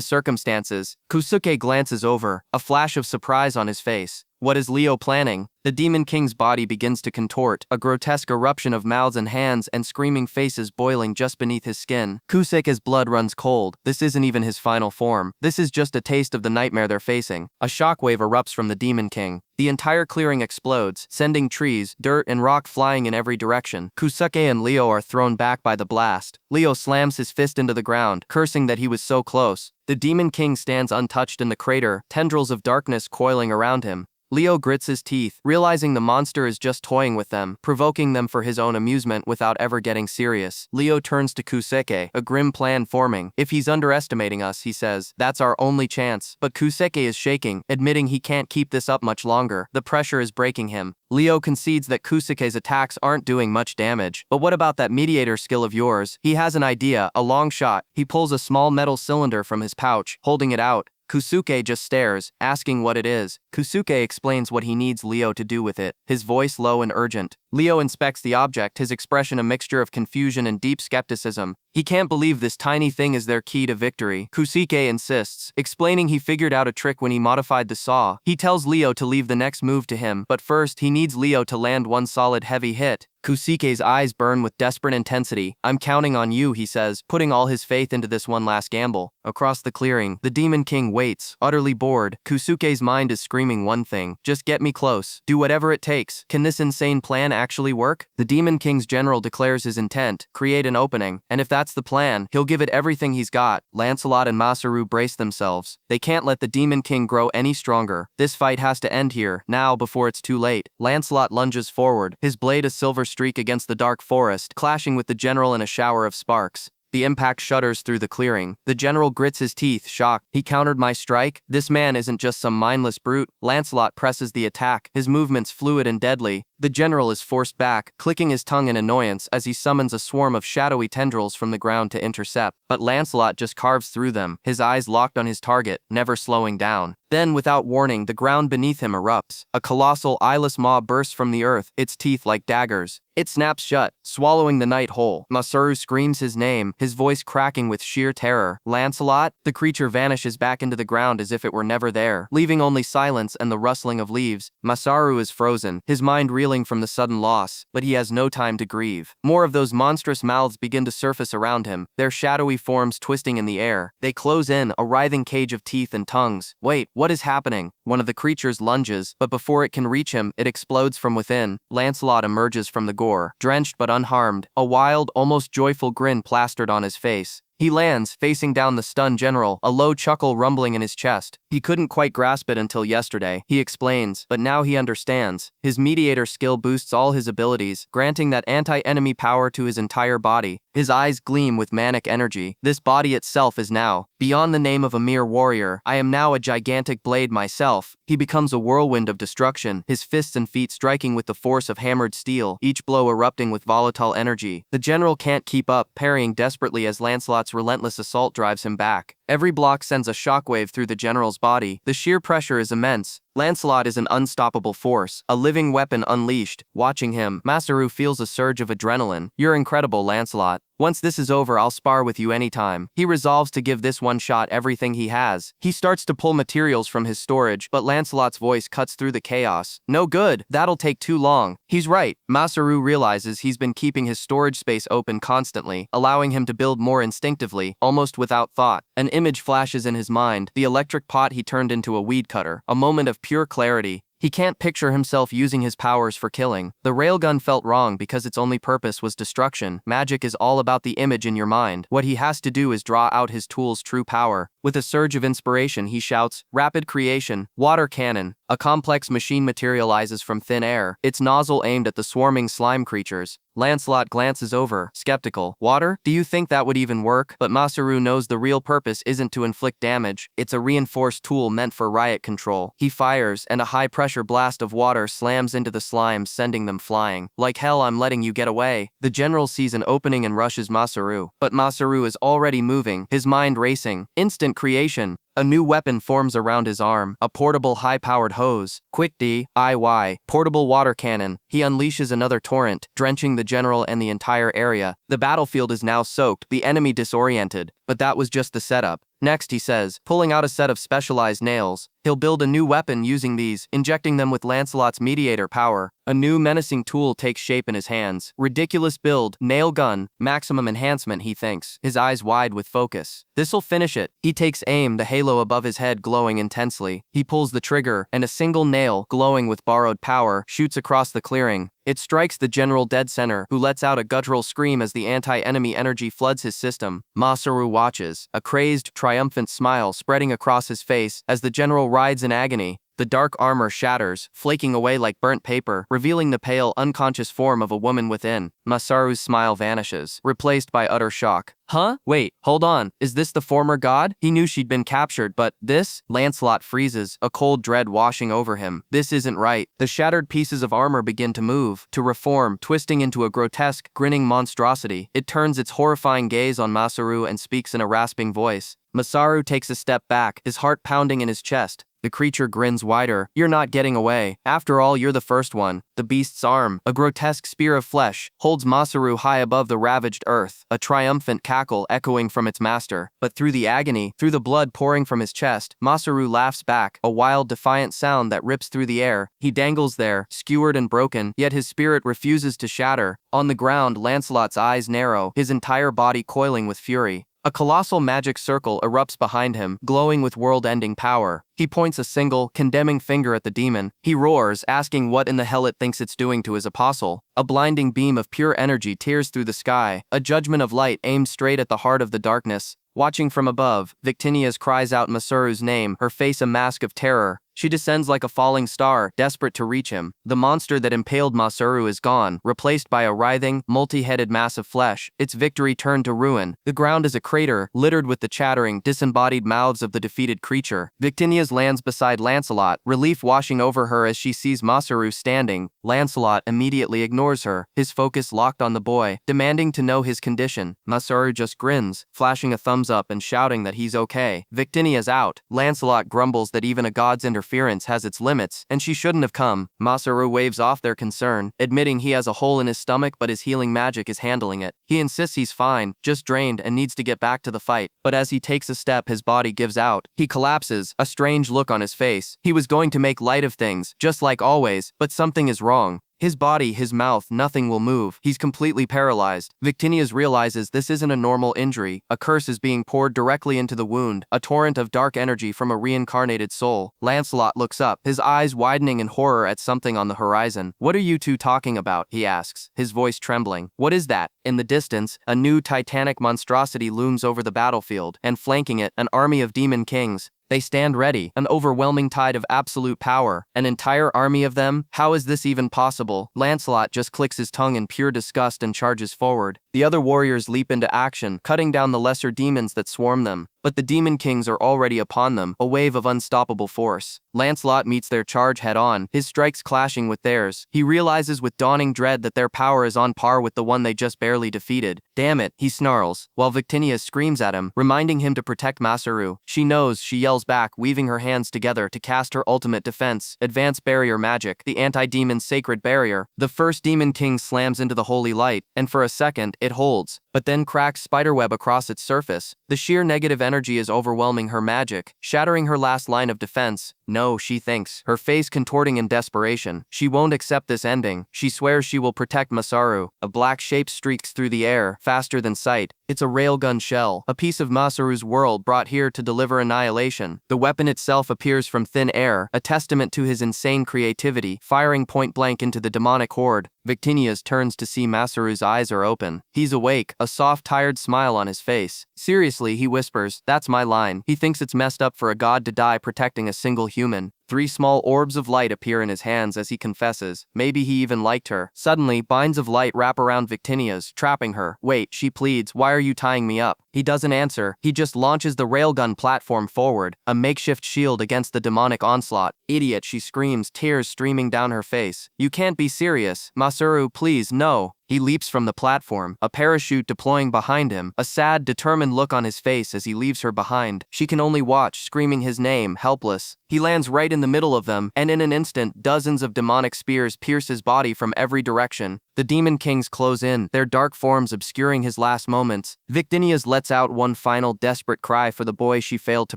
circumstances. Kusuke glances over, a flash of surprise on his face. What is Leo planning? The Demon King's body begins to contort, a grotesque eruption of mouths and hands and screaming faces boiling just beneath his skin. Kuseke's blood runs cold. This isn't even his final form. This is just a taste of the nightmare they're facing. A shockwave erupts from the Demon King. The entire clearing explodes, sending trees, dirt, and rock flying in every direction. Kuseke and Leo are thrown back by the blast. Leo slams his fist into the ground, cursing that he was so close. The Demon King stands untouched in the crater, tendrils of darkness coiling around him. Leo grits his teeth, realizing the monster is just toying with them, provoking them for his own amusement without ever getting serious. Leo turns to Kuseke, a grim plan forming. If he's underestimating us, he says, that's our only chance. But Kuseke is shaking, admitting he can't keep this up much longer. The pressure is breaking him. Leo concedes that Kuseke's attacks aren't doing much damage. But what about that mediator skill of yours? He has an idea, a long shot. He pulls a small metal cylinder from his pouch, holding it out. Kusuke just stares, asking what it is. Kusuke explains what he needs Leo to do with it, his voice low and urgent. Leo inspects the object, his expression a mixture of confusion and deep skepticism. He can't believe this tiny thing is their key to victory. Kusuke insists, explaining he figured out a trick when he modified the saw. He tells Leo to leave the next move to him, but first he needs Leo to land one solid heavy hit. Kusuke's eyes burn with desperate intensity. I'm counting on you, he says, putting all his faith into this one last gamble. Across the clearing, the Demon King waits, utterly bored. Kusuke's mind is screaming one thing. Just get me close. Do whatever it takes. Can this insane plan actually work? The Demon King's general declares his intent, create an opening, and if that's the plan, he'll give it everything he's got. Lancelot and Masaru brace themselves. They can't let the Demon King grow any stronger. This fight has to end here, now before it's too late. Lancelot lunges forward, his blade a silver streak against the dark forest, clashing with the general in a shower of sparks. The impact shudders through the clearing. The general grits his teeth, shocked. He countered my strike? This man isn't just some mindless brute. Lancelot presses the attack, his movements fluid and deadly. The general is forced back, clicking his tongue in annoyance as he summons a swarm of shadowy tendrils from the ground to intercept. But Lancelot just carves through them, his eyes locked on his target, never slowing down. Then, without warning, the ground beneath him erupts. A colossal, eyeless maw bursts from the earth, its teeth like daggers. It snaps shut, swallowing the night whole. Masaru screams his name, his voice cracking with sheer terror. Lancelot? The creature vanishes back into the ground as if it were never there, leaving only silence and the rustling of leaves. Masaru is frozen, his mind reeling from the sudden loss, but he has no time to grieve. More of those monstrous mouths begin to surface around him, their shadowy forms twisting in the air. They close in, a writhing cage of teeth and tongues. Wait, what is happening? One of the creatures lunges, but before it can reach him, it explodes from within. Lancelot emerges from the gore, drenched but unharmed, a wild, almost joyful grin plastered on his face. He lands, facing down the stunned general, a low chuckle rumbling in his chest. He couldn't quite grasp it until yesterday, he explains, but now he understands. His mediator skill boosts all his abilities, granting that anti-enemy power to his entire body. His eyes gleam with manic energy. This body itself is now, beyond the name of a mere warrior. I am now a gigantic blade myself. He becomes a whirlwind of destruction, his fists and feet striking with the force of hammered steel, each blow erupting with volatile energy. The general can't keep up, parrying desperately as Lancelot's relentless assault drives him back. Every block sends a shockwave through the general's body. The sheer pressure is immense. Lancelot is an unstoppable force, a living weapon unleashed. Watching him, Masaru feels a surge of adrenaline. You're incredible, Lancelot. Once this is over, I'll spar with you anytime. He resolves to give this one shot everything he has. He starts to pull materials from his storage, but Lancelot's voice cuts through the chaos. No good. That'll take too long. He's right. Masaru realizes he's been keeping his storage space open constantly, allowing him to build more instinctively, almost without thought. An image flashes in his mind, the electric pot he turned into a weed cutter, a moment of pure clarity. He can't picture himself using his powers for killing. The railgun felt wrong because its only purpose was destruction. Magic is all about the image in your mind. What he has to do is draw out his tool's true power. With a surge of inspiration, he shouts, "Rapid creation, water cannon." A complex machine materializes from thin air, its nozzle aimed at the swarming slime creatures. Lancelot glances over, skeptical. Water? Do you think that would even work? But Masaru knows the real purpose isn't to inflict damage. It's a reinforced tool meant for riot control. He fires, and a high-pressure blast of water slams into the slimes, sending them flying. Like hell, I'm letting you get away. The general sees an opening and rushes Masaru. But Masaru is already moving, his mind racing. Instant creation. A new weapon forms around his arm, a portable high-powered hose. Quick DIY, portable water cannon. He unleashes another torrent, drenching the general and the entire area. The battlefield is now soaked, the enemy disoriented. But that was just the setup. Next, he says, pulling out a set of specialized nails. He'll build a new weapon using these, injecting them with Lancelot's mediator power. A new menacing tool takes shape in his hands. Ridiculous build, nail gun, maximum enhancement, he thinks, his eyes wide with focus. This'll finish it. He takes aim, the halo above his head glowing intensely. He pulls the trigger, and a single nail, glowing with borrowed power, shoots across the clearing. It strikes the general dead center, who lets out a guttural scream as the anti-enemy energy floods his system. Masaru watches, a crazed, triumphant smile spreading across his face as the general writhes in agony. The dark armor shatters, flaking away like burnt paper, revealing the pale, unconscious form of a woman within. Masaru's smile vanishes, replaced by utter shock. Huh? Wait, hold on. Is this the former god? He knew she'd been captured, but this? Lancelot freezes, a cold dread washing over him. This isn't right. The shattered pieces of armor begin to move, to reform, twisting into a grotesque, grinning monstrosity. It turns its horrifying gaze on Masaru and speaks in a rasping voice. Masaru takes a step back, his heart pounding in his chest. The creature grins wider. You're not getting away. After all, you're the first one. The beast's arm, a grotesque spear of flesh, holds Masaru high above the ravaged earth, a triumphant cackle echoing from its master. But through the agony, through the blood pouring from his chest, Masaru laughs back, a wild, defiant sound that rips through the air. He dangles there, skewered and broken, yet his spirit refuses to shatter. On the ground, Lancelot's eyes narrow, his entire body coiling with fury. A colossal magic circle erupts behind him, glowing with world-ending power. He points a single, condemning finger at the demon. He roars, asking what in the hell it thinks it's doing to his apostle. A blinding beam of pure energy tears through the sky, a judgment of light aimed straight at the heart of the darkness. Watching from above, Victinius cries out Masaru's name, her face a mask of terror. She descends like a falling star, desperate to reach him. The monster that impaled Masaru is gone, replaced by a writhing, multi-headed mass of flesh, its victory turned to ruin. The ground is a crater, littered with the chattering, disembodied mouths of the defeated creature. Victinius lands beside Lancelot, relief washing over her as she sees Masaru standing. Lancelot immediately ignores her, his focus locked on the boy, demanding to know his condition. Masaru just grins, flashing a thumbs up and shouting that he's okay. Victinia's out. Lancelot grumbles that even a god's interference has its limits, and she shouldn't have come. Masaru waves off their concern, admitting he has a hole in his stomach but his healing magic is handling it. He insists he's fine, just drained and needs to get back to the fight. But as he takes a step, his body gives out. He collapses, a strange look on his face. He was going to make light of things, just like always, but something is wrong. His body, his mouth, nothing will move. He's completely paralyzed. Victinius realizes this isn't a normal injury. A curse is being poured directly into the wound, a torrent of dark energy from a reincarnated soul. Lancelot looks up, his eyes widening in horror at something on the horizon. What are you two talking about? He asks, his voice trembling. What is that? In the distance, a new titanic monstrosity looms over the battlefield, and flanking it, an army of demon kings. They stand ready, an overwhelming tide of absolute power. An entire army of them? How is this even possible? Lancelot just clicks his tongue in pure disgust and charges forward. The other warriors leap into action, cutting down the lesser demons that swarm them. But the demon kings are already upon them, a wave of unstoppable force. Lancelot meets their charge head-on, his strikes clashing with theirs. He realizes with dawning dread that their power is on par with the one they just barely defeated. Damn it, he snarls, while Victinius screams at him, reminding him to protect Masaru. She knows, she yells back, weaving her hands together to cast her ultimate defense, advanced barrier magic, the anti-demon sacred barrier. The first demon king slams into the holy light, and for a second, it holds, but then cracks spiderweb across its surface. The sheer negative energy is overwhelming her magic, shattering her last line of defense. No, she thinks, her face contorting in desperation. She won't accept this ending. She swears she will protect Masaru. A black shape streaks through the air, faster than sight. It's a railgun shell, a piece of Masaru's world brought here to deliver annihilation. The weapon itself appears from thin air, a testament to his insane creativity, firing point blank into the demonic horde. Victinius turns to see Masaru's eyes are open. He's awake, a soft, tired smile on his face. Seriously, he whispers, that's my line. He thinks it's messed up for a god to die protecting a single human. 3 small orbs of light appear in his hands as he confesses. Maybe he even liked her. Suddenly, binds of light wrap around Victinia's, trapping her. Wait, she pleads, why are you tying me up? He doesn't answer. He just launches the railgun platform forward, a makeshift shield against the demonic onslaught. Idiot, she screams, tears streaming down her face. You can't be serious. Masaru, please, no. He leaps from the platform, a parachute deploying behind him, a sad, determined look on his face as he leaves her behind. She can only watch, screaming his name, helpless. He lands right in the middle of them, and in an instant, dozens of demonic spears pierce his body from every direction. The Demon Kings close in, their dark forms obscuring his last moments. Victinias lets out one final desperate cry for the boy she failed to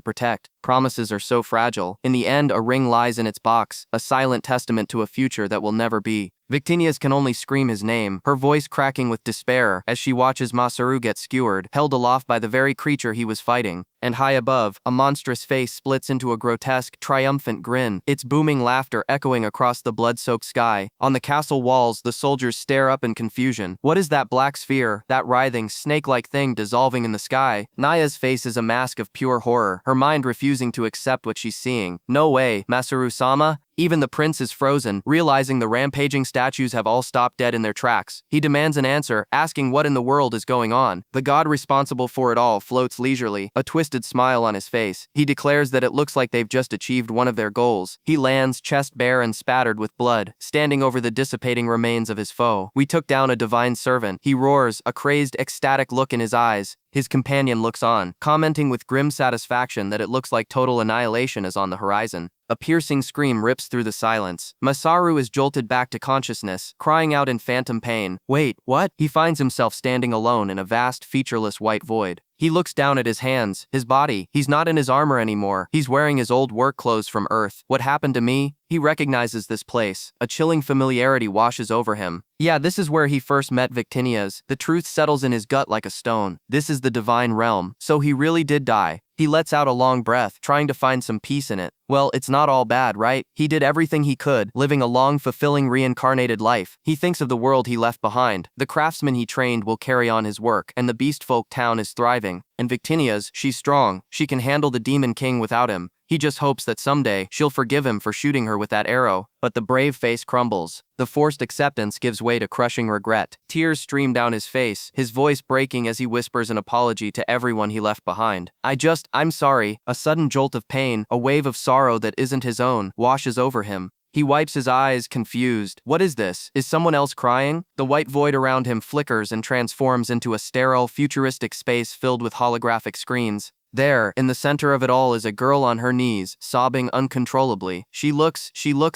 protect. Promises are so fragile. In the end, a ring lies in its box, a silent testament to a future that will never be. Victinias can only scream his name, her voice cracking with despair as she watches Masaru get skewered, held aloft by the very creature he was fighting. And high above, a monstrous face splits into a grotesque, triumphant grin, its booming laughter echoing across the blood-soaked sky. On the castle walls, the soldiers stare up in confusion. What is that black sphere, that writhing, snake-like thing dissolving in the sky? Naya's face is a mask of pure horror, her mind refusing to accept what she's seeing. No way, Masaru-sama? Even the prince is frozen, realizing the rampaging statues have all stopped dead in their tracks. He demands an answer, asking what in the world is going on. The god responsible for it all floats leisurely, a twisted smile on his face. He declares that it looks like they've just achieved one of their goals. He lands, chest bare and spattered with blood, standing over the dissipating remains of his foe. We took down a divine servant. He roars, a crazed, ecstatic look in his eyes. His companion looks on, commenting with grim satisfaction that it looks like total annihilation is on the horizon. A piercing scream rips through the silence. Masaru is jolted back to consciousness, crying out in phantom pain. Wait, what? He finds himself standing alone in a vast, featureless white void. He looks down at his hands, his body. He's not in his armor anymore. He's wearing his old work clothes from Earth. What happened to me? He recognizes this place. A chilling familiarity washes over him. Yeah, this is where he first met Victinias. The truth settles in his gut like a stone. This is the divine realm. So he really did die. He lets out a long breath, trying to find some peace in it. Well, it's not all bad, right? He did everything he could, living a long, fulfilling reincarnated life. He thinks of the world he left behind. The craftsmen he trained will carry on his work, and the beastfolk town is thriving. And Victinias, she's strong. She can handle the Demon King without him. He just hopes that someday she'll forgive him for shooting her with that arrow. But the brave face crumbles. The forced acceptance gives way to crushing regret. Tears stream down his face, his voice breaking as he whispers an apology to everyone he left behind. I'm sorry. A sudden jolt of pain, a wave of sorrow that isn't his own, washes over him. He wipes his eyes, confused. What is this? Is someone else crying? The white void around him flickers and transforms into a sterile, futuristic space filled with holographic screens. There, in the center of it all, is a girl on her knees, sobbing uncontrollably. She looks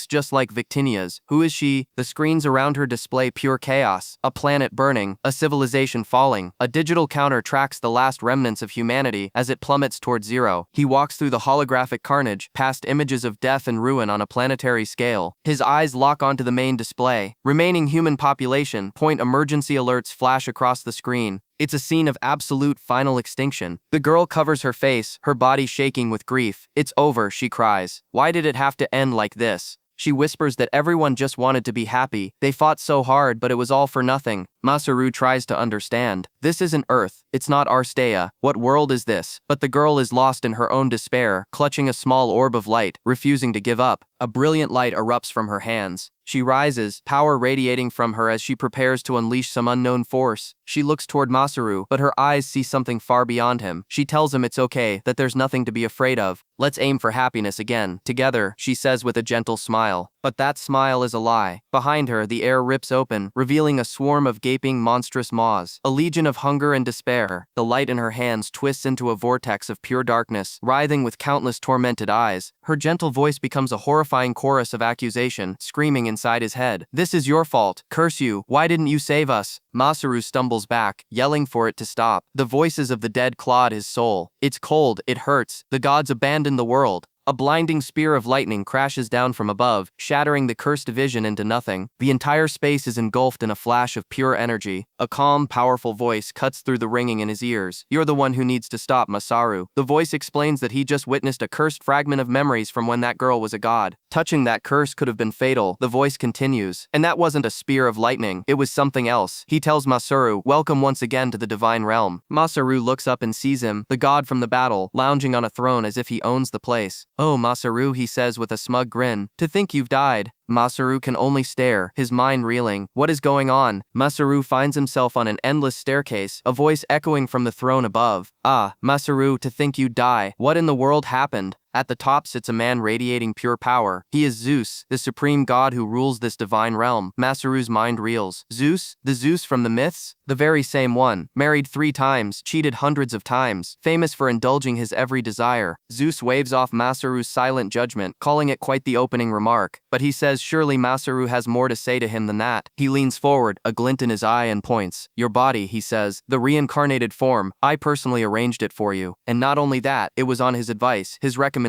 just like Victinias. Who is she? The screens around her display pure chaos. A planet burning, a civilization falling. A digital counter tracks the last remnants of humanity as it plummets toward zero. He walks through the holographic carnage, past images of death and ruin on a planetary scale. His eyes lock onto the main display. Remaining human population. Point emergency alerts flash across the screen. It's a scene of absolute final extinction. The girl covers her face, her body shaking with grief. It's over, she cries. Why did it have to end like this? She whispers that everyone just wanted to be happy. They fought so hard, but it was all for nothing. Masaru tries to understand. This isn't Earth. It's not Arstea. What world is this? But the girl is lost in her own despair, clutching a small orb of light, refusing to give up. A brilliant light erupts from her hands. She rises, power radiating from her as she prepares to unleash some unknown force. She looks toward Masaru, but her eyes see something far beyond him. She tells him it's okay, that there's nothing to be afraid of. Let's aim for happiness again. Together, she says with a gentle smile. But that smile is a lie. Behind her, the air rips open, revealing a swarm of gaping, monstrous maws. A legion of hunger and despair. The light in her hands twists into a vortex of pure darkness, writhing with countless tormented eyes. Her gentle voice becomes a horrifying chorus of accusation, screaming inside his head. This is your fault. Curse you. Why didn't you save us? Masaru stumbles back, yelling for it to stop. The voices of the dead clawed his soul. It's cold. It hurts. The gods abandoned the world. A blinding spear of lightning crashes down from above, shattering the cursed vision into nothing. The entire space is engulfed in a flash of pure energy. A calm, powerful voice cuts through the ringing in his ears. You're the one who needs to stop, Masaru. The voice explains that he just witnessed a cursed fragment of memories from when that girl was a god. Touching that curse could have been fatal. The voice continues. And that wasn't a spear of lightning. It was something else. He tells Masaru, welcome once again to the divine realm. Masaru looks up and sees him, the god from the battle, lounging on a throne as if he owns the place. Oh, Masaru, he says with a smug grin. To think you've died. Masaru can only stare, his mind reeling. What is going on? Masaru finds himself on an endless staircase, a voice echoing from the throne above. Ah, Masaru, to think you'd die. What in the world happened? At the top sits a man radiating pure power. He is Zeus, the supreme god who rules this divine realm. Masaru's mind reels. Zeus? The Zeus from the myths? The very same one. Married 3 times, cheated hundreds of times, famous for indulging his every desire. Zeus waves off Masaru's silent judgment, calling it quite the opening remark. But he says surely Masaru has more to say to him than that. He leans forward, a glint in his eye, and points. Your body, he says, the reincarnated form, I personally arranged it for you. And not only that, it was on his advice, his recommendation,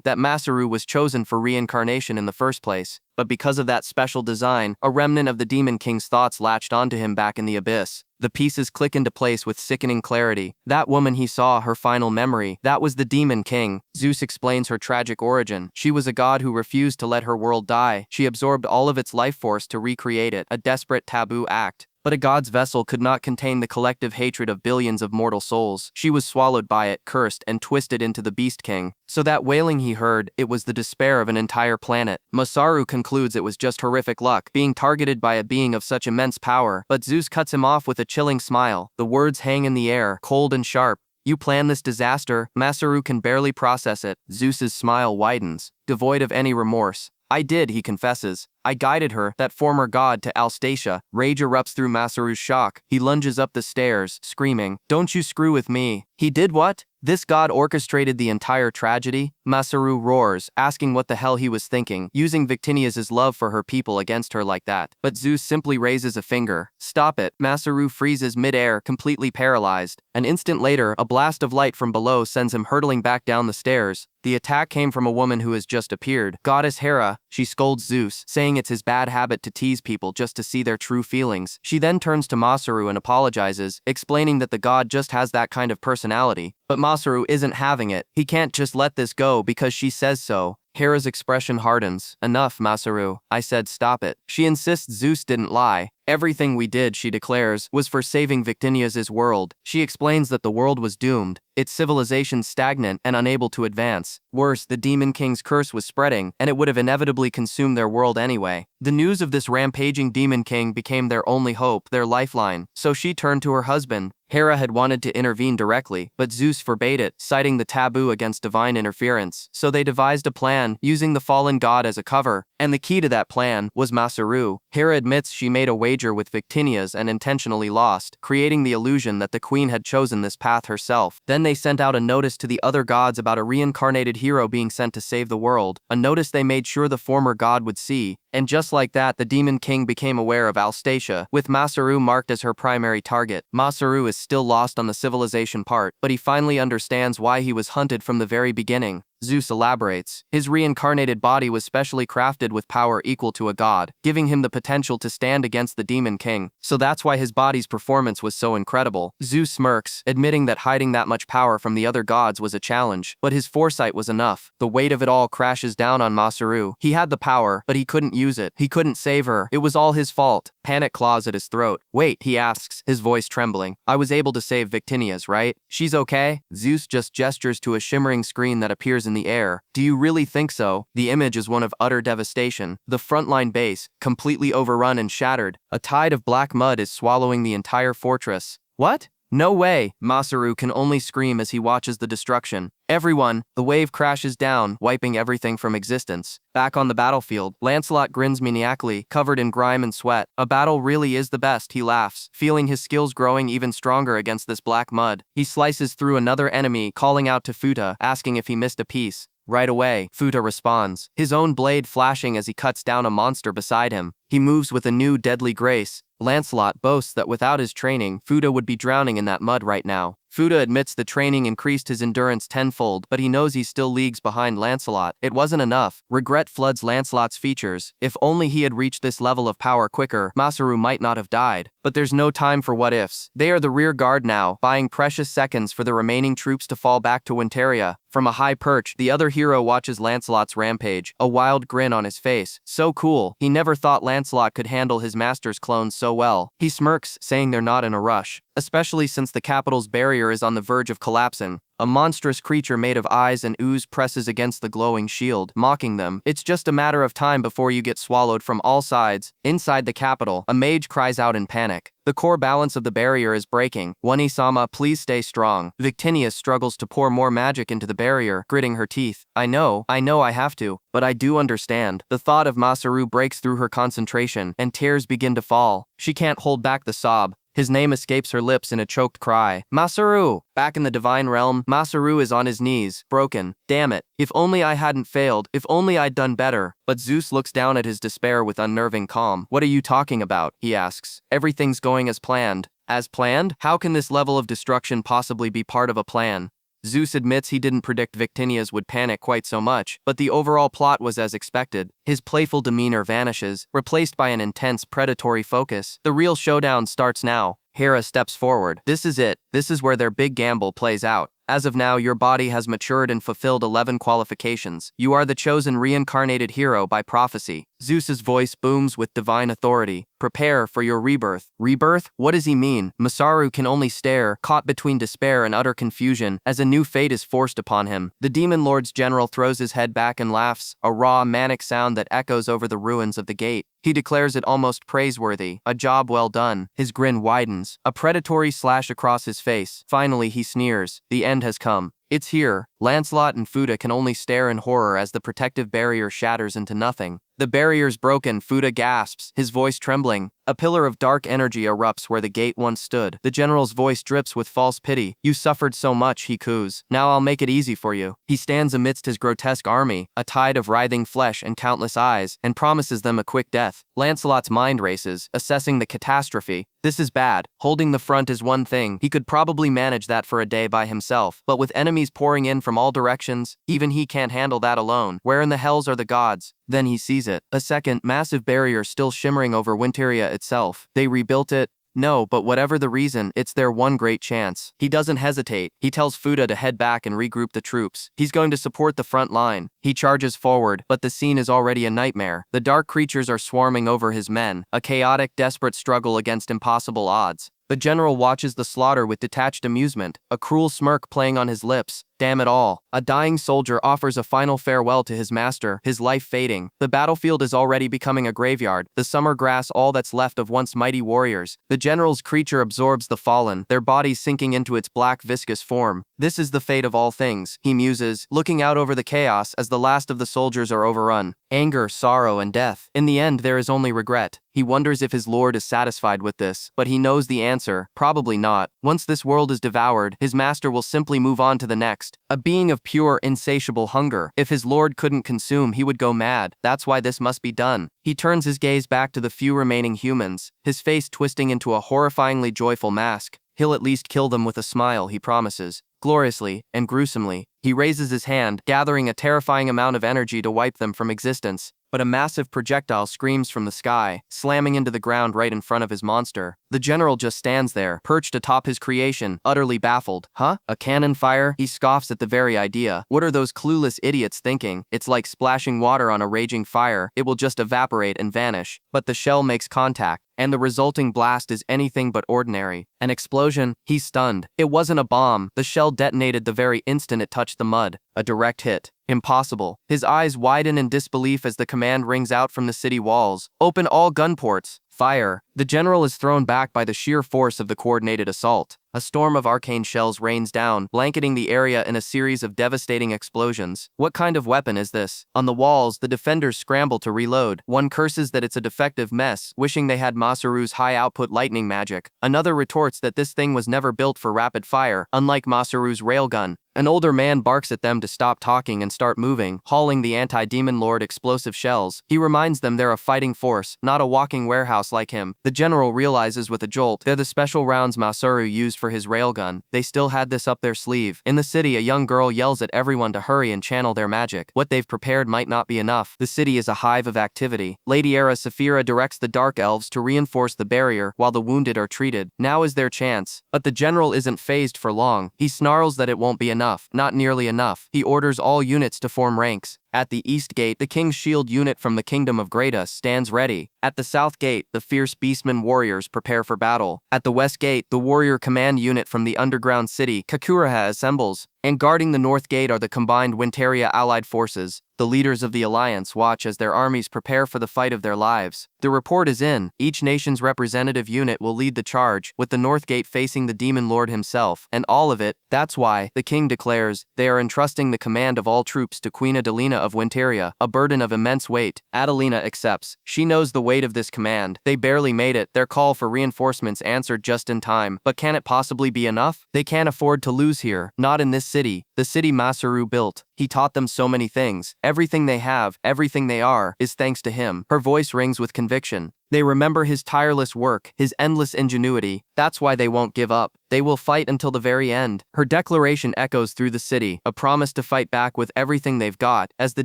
that Masaru was chosen for reincarnation in the first place. But because of that special design, a remnant of the Demon King's thoughts latched onto him back in the abyss. The pieces click into place with sickening clarity. That woman he saw, her final memory, that was the Demon King. Zeus explains her tragic origin. She was a god who refused to let her world die. She absorbed all of its life force to recreate it, a desperate taboo act. But a god's vessel could not contain the collective hatred of billions of mortal souls. She was swallowed by it, cursed, and twisted into the Beast King. So that wailing he heard, it was the despair of an entire planet. Masaru concludes it was just horrific luck, being targeted by a being of such immense power. But Zeus cuts him off with a chilling smile. The words hang in the air, cold and sharp. You planned this disaster? Masaru can barely process it. Zeus's smile widens, devoid of any remorse. I did, he confesses. I guided her, that former god, to Alstatia. Rage erupts through Masaru's shock. He lunges up the stairs, screaming, "Don't you screw with me." He did what? This god orchestrated the entire tragedy? Masaru roars, asking what the hell he was thinking, using Victinia's love for her people against her like that. But Zeus simply raises a finger. Stop it. Masaru freezes mid-air, completely paralyzed. An instant later, a blast of light from below sends him hurtling back down the stairs. The attack came from a woman who has just appeared. Goddess Hera. She scolds Zeus, saying it's his bad habit to tease people just to see their true feelings. She then turns to Masaru and apologizes, explaining that the god just has that kind of personality. But Masaru isn't having it. He can't just let this go because she says so. Hera's expression hardens. Enough, Masaru. I said stop it. She insists Zeus didn't lie. Everything we did, she declares, was for saving Victinia's world. She explains that the world was doomed, its civilization stagnant and unable to advance. Worse, the Demon King's curse was spreading, and it would have inevitably consumed their world anyway. The news of this rampaging Demon King became their only hope, their lifeline. So she turned to her husband. Hera had wanted to intervene directly, but Zeus forbade it, citing the taboo against divine interference. So they devised a plan, using the fallen god as a cover. And the key to that plan was Masaru. Hera admits she made a wager with Victinia's and intentionally lost, creating the illusion that the queen had chosen this path herself. Then they sent out a notice to the other gods about a reincarnated hero being sent to save the world, a notice they made sure the former god would see. And just like that, the Demon King became aware of Alstatia, with Masaru marked as her primary target. Masaru is still lost on the civilization part, but he finally understands why he was hunted from the very beginning. Zeus elaborates. His reincarnated body was specially crafted with power equal to a god, giving him the potential to stand against the Demon King. So that's why his body's performance was so incredible. Zeus smirks, admitting that hiding that much power from the other gods was a challenge, but his foresight was enough. The weight of it all crashes down on Masaru. He had the power, but he couldn't use it. He couldn't save her. It was all his fault. Panic claws at his throat. Wait, he asks, his voice trembling. I was able to save Victinia's, right? She's okay? Zeus just gestures to a shimmering screen that appears in the air. Do you really think so? The image is one of utter devastation. The frontline base, completely overrun and shattered. A tide of black mud is swallowing the entire fortress. What? No way! Masaru can only scream as he watches the destruction. Everyone, the wave crashes down, wiping everything from existence. Back on the battlefield, Lancelot grins maniacally, covered in grime and sweat. A battle really is the best, he laughs, feeling his skills growing even stronger against this black mud. He slices through another enemy, calling out to Futa, asking if he missed a piece. Right away, Futa responds, his own blade flashing as he cuts down a monster beside him. He moves with a new deadly grace. Lancelot boasts that without his training, Futa would be drowning in that mud right now. Futa admits the training increased his endurance tenfold, but he knows he's still leagues behind Lancelot. It wasn't enough. Regret floods Lancelot's features. If only he had reached this level of power quicker, Masaru might not have died. But there's no time for what-ifs. They are the rear guard now, buying precious seconds for the remaining troops to fall back to Ventalia. From a high perch, the other hero watches Lancelot's rampage, a wild grin on his face. So cool. He never thought Lancelot could handle his master's clones so well. He smirks, saying they're not in a rush, especially since the capital's barrier is on the verge of collapsing. A monstrous creature made of eyes and ooze presses against the glowing shield, mocking them. It's just a matter of time before you get swallowed from all sides. Inside the capital, a mage cries out in panic. The core balance of the barrier is breaking. One-sama, please stay strong. Victinia struggles to pour more magic into the barrier, gritting her teeth. I know I have to, but I do understand. The thought of Masaru breaks through her concentration, and tears begin to fall. She can't hold back the sob. His name escapes her lips in a choked cry. Masaru! Back in the divine realm, Masaru is on his knees, broken. Damn it. If only I hadn't failed. If only I'd done better. But Zeus looks down at his despair with unnerving calm. What are you talking about? He asks. Everything's going as planned. As planned? How can this level of destruction possibly be part of a plan? Zeus admits he didn't predict Victinia's would panic quite so much, but the overall plot was as expected. His playful demeanor vanishes, replaced by an intense predatory focus. The real showdown starts now. Hera steps forward. This is it. This is where their big gamble plays out. As of now, your body has matured and fulfilled 11 qualifications. You are the chosen reincarnated hero by prophecy. Zeus's voice booms with divine authority. Prepare for your rebirth. Rebirth? What does he mean? Masaru can only stare, caught between despair and utter confusion, as a new fate is forced upon him. The Demon Lord's general throws his head back and laughs, a raw, manic sound that echoes over the ruins of the gate. He declares it almost praiseworthy. A job well done. His grin widens, a predatory slash across his face. Finally, he sneers. The end has come. It's here. Lancelot and Fuda can only stare in horror as the protective barrier shatters into nothing. The barrier's broken, Fuda gasps, his voice trembling. A pillar of dark energy erupts where the gate once stood. The general's voice drips with false pity. You suffered so much, he coos. Now I'll make it easy for you. He stands amidst his grotesque army, a tide of writhing flesh and countless eyes, and promises them a quick death. Lancelot's mind races, assessing the catastrophe. This is bad. Holding the front is one thing. He could probably manage that for a day by himself. But with enemies pouring in from all directions, even he can't handle that alone. Where in the hells are the gods? Then he sees it. A second, massive barrier still shimmering over Ventalia itself. They rebuilt it? No, but whatever the reason, it's their one great chance. He doesn't hesitate. He tells Fuda to head back and regroup the troops. He's going to support the front line. He charges forward, but the scene is already a nightmare. The dark creatures are swarming over his men, a chaotic, desperate struggle against impossible odds. The general watches the slaughter with detached amusement, a cruel smirk playing on his lips. Damn it all. A dying soldier offers a final farewell to his master, his life fading. The battlefield is already becoming a graveyard, the summer grass all that's left of once mighty warriors. The general's creature absorbs the fallen, their bodies sinking into its black viscous form. This is the fate of all things, he muses, looking out over the chaos as the last of the soldiers are overrun. Anger, sorrow, and death. In the end, there is only regret. He wonders if his lord is satisfied with this, but he knows the answer, probably not. Once this world is devoured, his master will simply move on to the next. A being of pure, insatiable hunger. If his lord couldn't consume, he would go mad. That's why this must be done. He turns his gaze back to the few remaining humans, his face twisting into a horrifyingly joyful mask. He'll at least kill them with a smile, he promises. Gloriously and gruesomely, he raises his hand, gathering a terrifying amount of energy to wipe them from existence. But a massive projectile screams from the sky, slamming into the ground right in front of his monster. The general just stands there, perched atop his creation, utterly baffled. Huh? A cannon fire? He scoffs at the very idea. What are those clueless idiots thinking? It's like splashing water on a raging fire. It will just evaporate and vanish. But the shell makes contact, and the resulting blast is anything but ordinary. An explosion? He's stunned. It wasn't a bomb. The shell detonated the very instant it touched the mud. A direct hit. Impossible. His eyes widen in disbelief as the command rings out from the city walls. Open all gun ports. Fire. The general is thrown back by the sheer force of the coordinated assault. A storm of arcane shells rains down, blanketing the area in a series of devastating explosions. What kind of weapon is this? On the walls, the defenders scramble to reload. One curses that it's a defective mess, wishing they had Masaru's high-output lightning magic. Another retorts that this thing was never built for rapid fire, unlike Masaru's railgun. An older man barks at them to stop talking and start moving, hauling the anti-demon lord explosive shells. He reminds them they're a fighting force, not a walking warehouse like him. The general realizes with a jolt they're the special rounds Masaru used for his railgun. They still had this up their sleeve. In the city, a young girl yells at everyone to hurry and channel their magic. What they've prepared might not be enough. The city is a hive of activity. Lady Era Saphira directs the Dark Elves to reinforce the barrier while the wounded are treated. Now is their chance. But the general isn't phased for long. He snarls that it won't be enough. Not nearly enough. He orders all units to form ranks. At the east gate, the king's shield unit from the kingdom of Greta stands ready. At the south gate, the fierce beastmen warriors prepare for battle. At the west gate, the warrior command unit from the underground city, Kakuraha, assembles. And guarding the north gate are the combined Ventalia allied forces. The leaders of the alliance watch as their armies prepare for the fight of their lives. The report is in. Each nation's representative unit will lead the charge, with the north gate facing the demon lord himself. And all of it, that's why, the king declares, they are entrusting the command of all troops to Queen Adelina of Winteria, a burden of immense weight. Adelina accepts. She knows the weight of this command. They barely made it. Their call for reinforcements answered just in time. But can it possibly be enough? They can't afford to lose here. Not in this city. The city Masaru built. He taught them so many things. Everything they have, everything they are, is thanks to him. Her voice rings with conviction. They remember his tireless work, his endless ingenuity. That's why they won't give up. They will fight until the very end. Her declaration echoes through the city, a promise to fight back with everything they've got. As the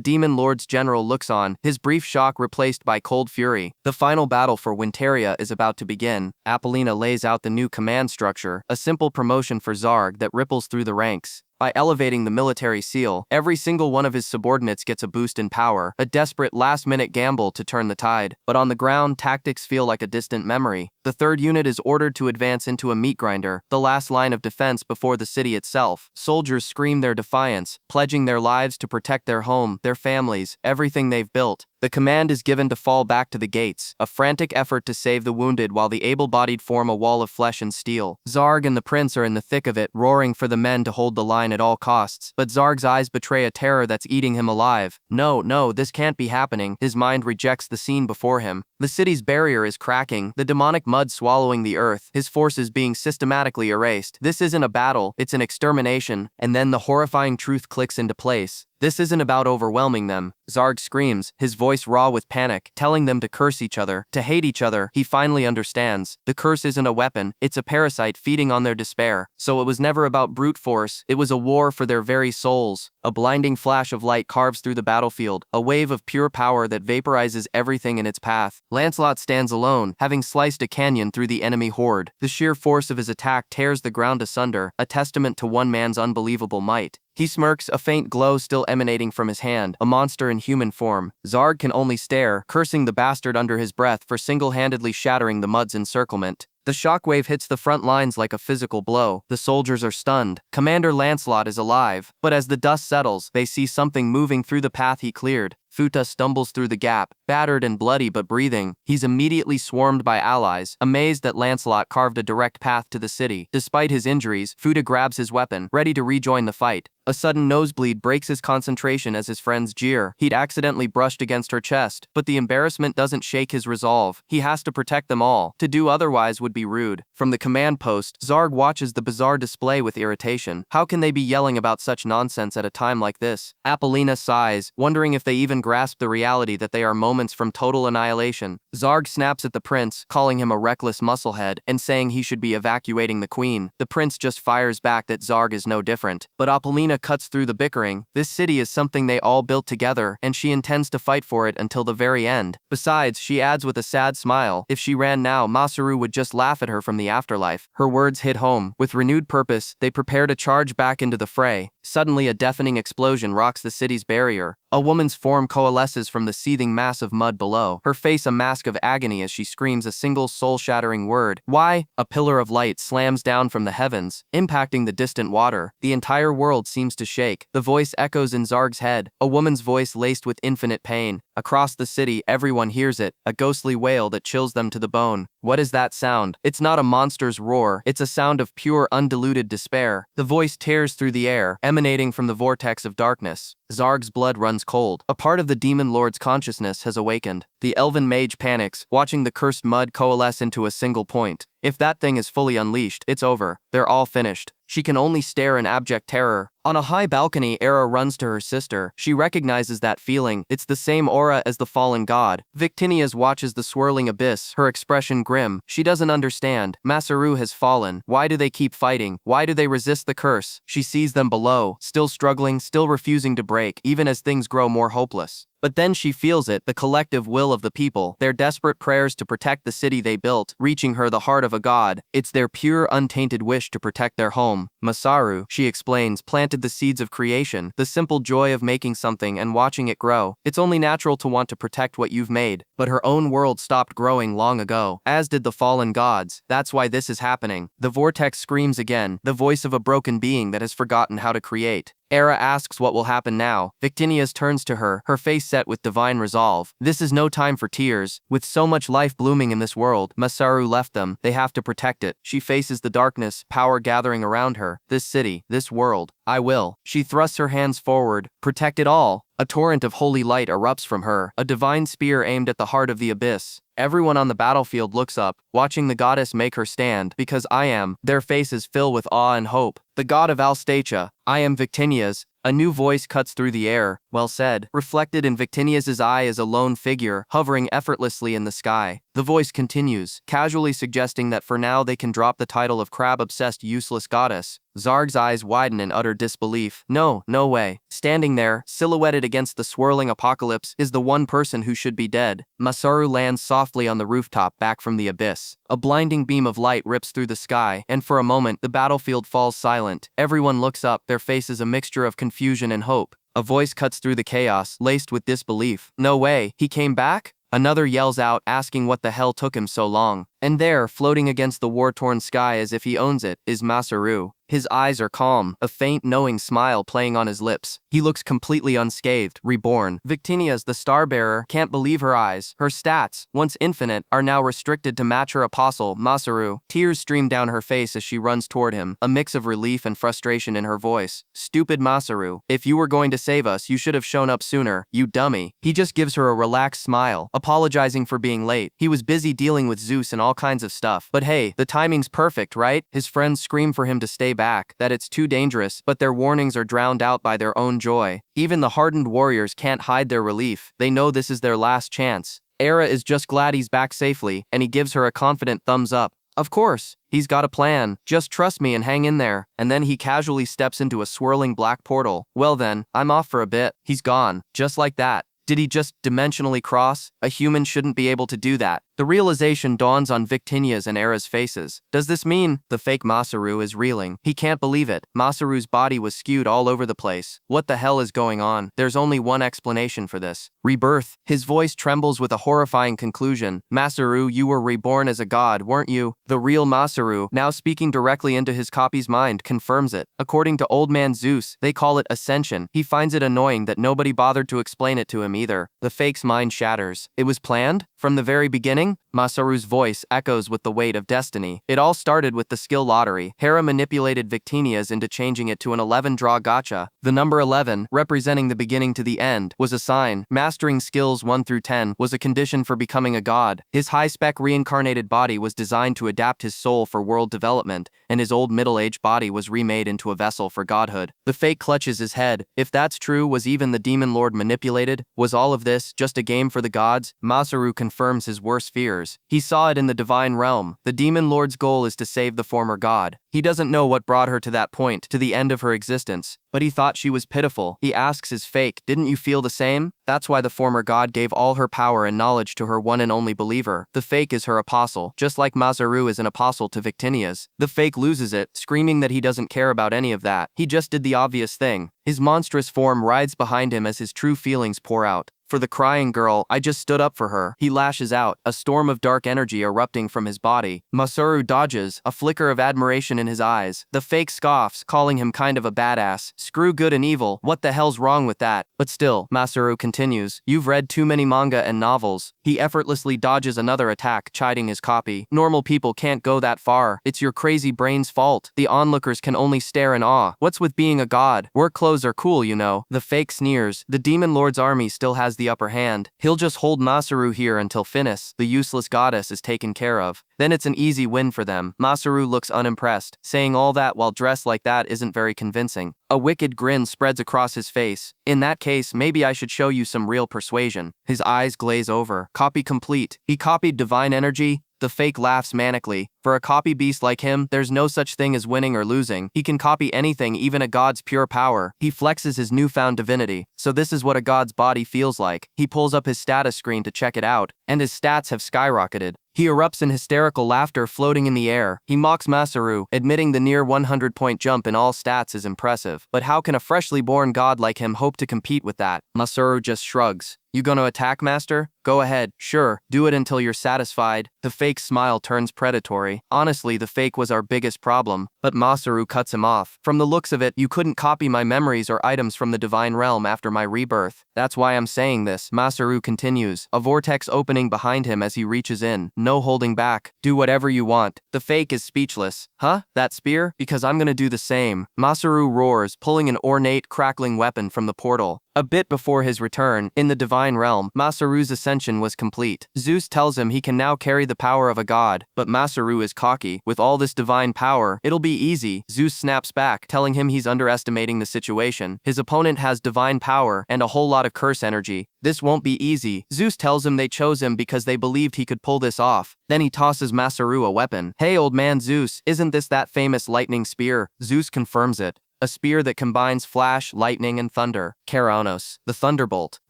demon lord's general looks on, his brief shock replaced by cold fury. The final battle for Winteria is about to begin. Apollina lays out the new command structure, a simple promotion for Zarg that ripples through the ranks. By elevating the military seal, every single one of his subordinates gets a boost in power, a desperate last-minute gamble to turn the tide. But on the ground, tactics feel like a distant memory. The third unit is ordered to advance into a meat grinder, the last line of defense before the city itself. Soldiers scream their defiance, pledging their lives to protect their home, their families, everything they've built. The command is given to fall back to the gates, a frantic effort to save the wounded while the able-bodied form a wall of flesh and steel. Zarg and the prince are in the thick of it, roaring for the men to hold the line at all costs. But Zarg's eyes betray a terror that's eating him alive. No, this can't be happening. His mind rejects the scene before him. The city's barrier is cracking, the demonic mud swallowing the earth, his forces being systematically erased. This isn't a battle, it's an extermination. And then the horrifying truth clicks into place. This isn't about overwhelming them. Zarg screams, his voice raw with panic, telling them to curse each other, to hate each other. He finally understands. The curse isn't a weapon, it's a parasite feeding on their despair. So it was never about brute force, it was a war for their very souls. A blinding flash of light carves through the battlefield, a wave of pure power that vaporizes everything in its path. Lancelot stands alone, having sliced a canyon through the enemy horde. The sheer force of his attack tears the ground asunder, a testament to one man's unbelievable might. He smirks, a faint glow still emanating from his hand, a monster in human form. Zarg can only stare, cursing the bastard under his breath for single-handedly shattering the mud's encirclement. The shockwave hits the front lines like a physical blow. The soldiers are stunned. Commander Lancelot is alive. But as the dust settles, they see something moving through the path he cleared. Futa stumbles through the gap, battered and bloody but breathing. He's immediately swarmed by allies, amazed that Lancelot carved a direct path to the city. Despite his injuries, Futa grabs his weapon, ready to rejoin the fight. A sudden nosebleed breaks his concentration as his friends jeer. He'd accidentally brushed against her chest, but the embarrassment doesn't shake his resolve. He has to protect them all. To do otherwise would be rude. From the command post, Zarg watches the bizarre display with irritation. How can they be yelling about such nonsense at a time like this? Apollina sighs, wondering if they even grasp the reality that they are moments from total annihilation. Zarg snaps at the prince, calling him a reckless musclehead, and saying he should be evacuating the queen. The prince just fires back that Zarg is no different. But Apollina cuts through the bickering. This city is something they all built together, and she intends to fight for it until the very end. Besides, she adds with a sad smile, if she ran now, Masaru would just laugh at her from the afterlife. Her words hit home. With renewed purpose, they prepare to charge back into the fray. Suddenly, a deafening explosion rocks the city's barrier. A woman's form coalesces from the seething mass of mud below, her face a mask of agony as she screams a single soul-shattering word. Why? A pillar of light slams down from the heavens, impacting the distant water. The entire world seems to shake. The voice echoes in Zarg's head, a woman's voice laced with infinite pain. Across the city, everyone hears it, a ghostly wail that chills them to the bone. What is that sound? It's not a monster's roar, it's a sound of pure, undiluted despair. The voice tears through the air, emanating from the vortex of darkness. Zarg's blood runs cold. A part of the demon lord's consciousness has awakened. The elven mage panics, watching the cursed mud coalesce into a single point. If that thing is fully unleashed, it's over. They're all finished. She can only stare in abject terror. On a high balcony, Era runs to her sister. She recognizes that feeling. It's the same aura as the fallen god. Victinius watches the swirling abyss, her expression grim. She doesn't understand. Masaru has fallen. Why do they keep fighting? Why do they resist the curse? She sees them below, still struggling, still refusing to break, even as things grow more hopeless. But then she feels it, the collective will of the people, their desperate prayers to protect the city they built, reaching her the heart of a god. It's their pure, untainted wish to protect their home. Masaru, she explains, planted planted the seeds of creation, the simple joy of making something and watching it grow. It's only natural to want to protect what you've made, but her own world stopped growing long ago, as did the fallen gods. That's why this is happening. The vortex screams again, the voice of a broken being that has forgotten how to create. Era asks what will happen now. Victinius turns to her, her face set with divine resolve. This is no time for tears. With so much life blooming in this world, Masaru left them. They have to protect it. She faces the darkness, power gathering around her. This city, this world. I will. She thrusts her hands forward. Protect it all. A torrent of holy light erupts from her, a divine spear aimed at the heart of the abyss. Everyone on the battlefield looks up, watching the goddess make her stand, because I am. Their faces fill with awe and hope. The god of Alstatia, I am Victinius. A new voice cuts through the air. Well said. Reflected in Victinius's eye is a lone figure, hovering effortlessly in the sky. The voice continues, casually suggesting that for now they can drop the title of crab-obsessed useless goddess. Zarg's eyes widen in utter disbelief. No way. Standing there, silhouetted against the swirling apocalypse, is the one person who should be dead. Masaru lands softly on the rooftop back from the abyss. A blinding beam of light rips through the sky, and for a moment, the battlefield falls silent. Everyone looks up, their faces a mixture of confusion and hope. A voice cuts through the chaos, laced with disbelief. No way, he came back? Another yells out, asking what the hell took him so long. And there, floating against the war-torn sky as if he owns it, is Masaru. His eyes are calm, a faint knowing smile playing on his lips. He looks completely unscathed, reborn. Victinius, the star-bearer, can't believe her eyes. Her stats, once infinite, are now restricted to match her apostle, Masaru. Tears stream down her face as she runs toward him, a mix of relief and frustration in her voice. Stupid Masaru, if you were going to save us, you should have shown up sooner, you dummy. He just gives her a relaxed smile, apologizing for being late. He was busy dealing with Zeus and all kinds of stuff. But hey, the timing's perfect, right? His friends scream for him to stay back, that it's too dangerous, but their warnings are drowned out by their own joy. Even the hardened warriors can't hide their relief. They know this is their last chance. Era is just glad he's back safely, and he gives her a confident thumbs up. Of course, he's got a plan. Just trust me and hang in there. And then he casually steps into a swirling black portal. Well then, I'm off for a bit. He's gone. Just like that. Did he just dimensionally cross? A human shouldn't be able to do that. The realization dawns on Victinia's and Era's faces. Does this mean the fake Masaru is reeling? He can't believe it. Masaru's body was skewed all over the place. What the hell is going on? There's only one explanation for this. Rebirth. His voice trembles with a horrifying conclusion. Masaru, you were reborn as a god, weren't you? The real Masaru, now speaking directly into his copy's mind, confirms it. According to Old Man Zeus, they call it Ascension. He finds it annoying that nobody bothered to explain it to him either. The fake's mind shatters. It was planned? From the very beginning? Masaru's voice echoes with the weight of destiny. It all started with the skill lottery. Hera manipulated Victinia's into changing it to an 11-draw gacha. The number 11, representing the beginning to the end, was a sign. Mastering skills 1 through 10 was a condition for becoming a god. His high-spec reincarnated body was designed to adapt his soul for world development, and his old middle-aged body was remade into a vessel for godhood. The fake clutches his head. If that's true, was even the demon lord manipulated? Was all of this just a game for the gods? Masaru confirms his worst fears. He saw it in the divine realm. The demon lord's goal is to save the former god. He doesn't know what brought her to that point, to the end of her existence, but he thought she was pitiful. He asks his fake, didn't you feel the same? That's why the former god gave all her power and knowledge to her one and only believer. The fake is her apostle, just like Masaru is an apostle to Victinia's. The fake loses it, screaming that he doesn't care about any of that. He just did the obvious thing. His monstrous form rides behind him as his true feelings pour out. For the crying girl, I just stood up for her. He lashes out, a storm of dark energy erupting from his body. Masaru dodges, a flicker of admiration in his eyes. The fake scoffs, calling him kind of a badass. Screw good and evil, what the hell's wrong with that? But still, Masaru continues, you've read too many manga and novels. He effortlessly dodges another attack, chiding his copy. Normal people can't go that far. It's your crazy brain's fault. The onlookers can only stare in awe. What's with being a god? Work clothes are cool, you know. The fake sneers. The demon lord's army still has the upper hand. He'll just hold Masaru here until Finis, the useless goddess, is taken care of. Then it's an easy win for them. Masaru looks unimpressed. Saying all that while dressed like that isn't very convincing. A wicked grin spreads across his face. In that case, maybe I should show you some real persuasion. His eyes glaze over. Copy complete. He copied divine energy. The fake laughs manically. For a copy beast like him, there's no such thing as winning or losing. He can copy anything, even a god's pure power. He flexes his newfound divinity. So this is what a god's body feels like. He pulls up his status screen to check it out, and his stats have skyrocketed. He erupts in hysterical laughter floating in the air. He mocks Masaru, admitting the near 100-point jump in all stats is impressive. But how can a freshly born god like him hope to compete with that? Masaru just shrugs. You gonna attack, master? Go ahead. Sure, do it until you're satisfied. The fake smile turns predatory. Honestly, the fake was our biggest problem, but Masaru cuts him off. From the looks of it, you couldn't copy my memories or items from the divine realm after my rebirth. That's why I'm saying this. Masaru continues, a vortex opening behind him as he reaches in. No holding back. Do whatever you want. The fake is speechless. Huh? That spear? Because I'm gonna do the same. Masaru roars, pulling an ornate, crackling weapon from the portal. A bit before his return, in the divine realm, Masaru's ascension was complete. Zeus tells him he can now carry the power of a god, but Masaru is cocky. With all this divine power, it'll be easy. Zeus snaps back, telling him he's underestimating the situation. His opponent has divine power and a whole lot of curse energy. This won't be easy. Zeus tells him they chose him because they believed he could pull this off. Then he tosses Masaru a weapon. Hey old man Zeus, isn't this that famous lightning spear? Zeus confirms it. A spear that combines flash, lightning, and thunder. Keranos, the thunderbolt.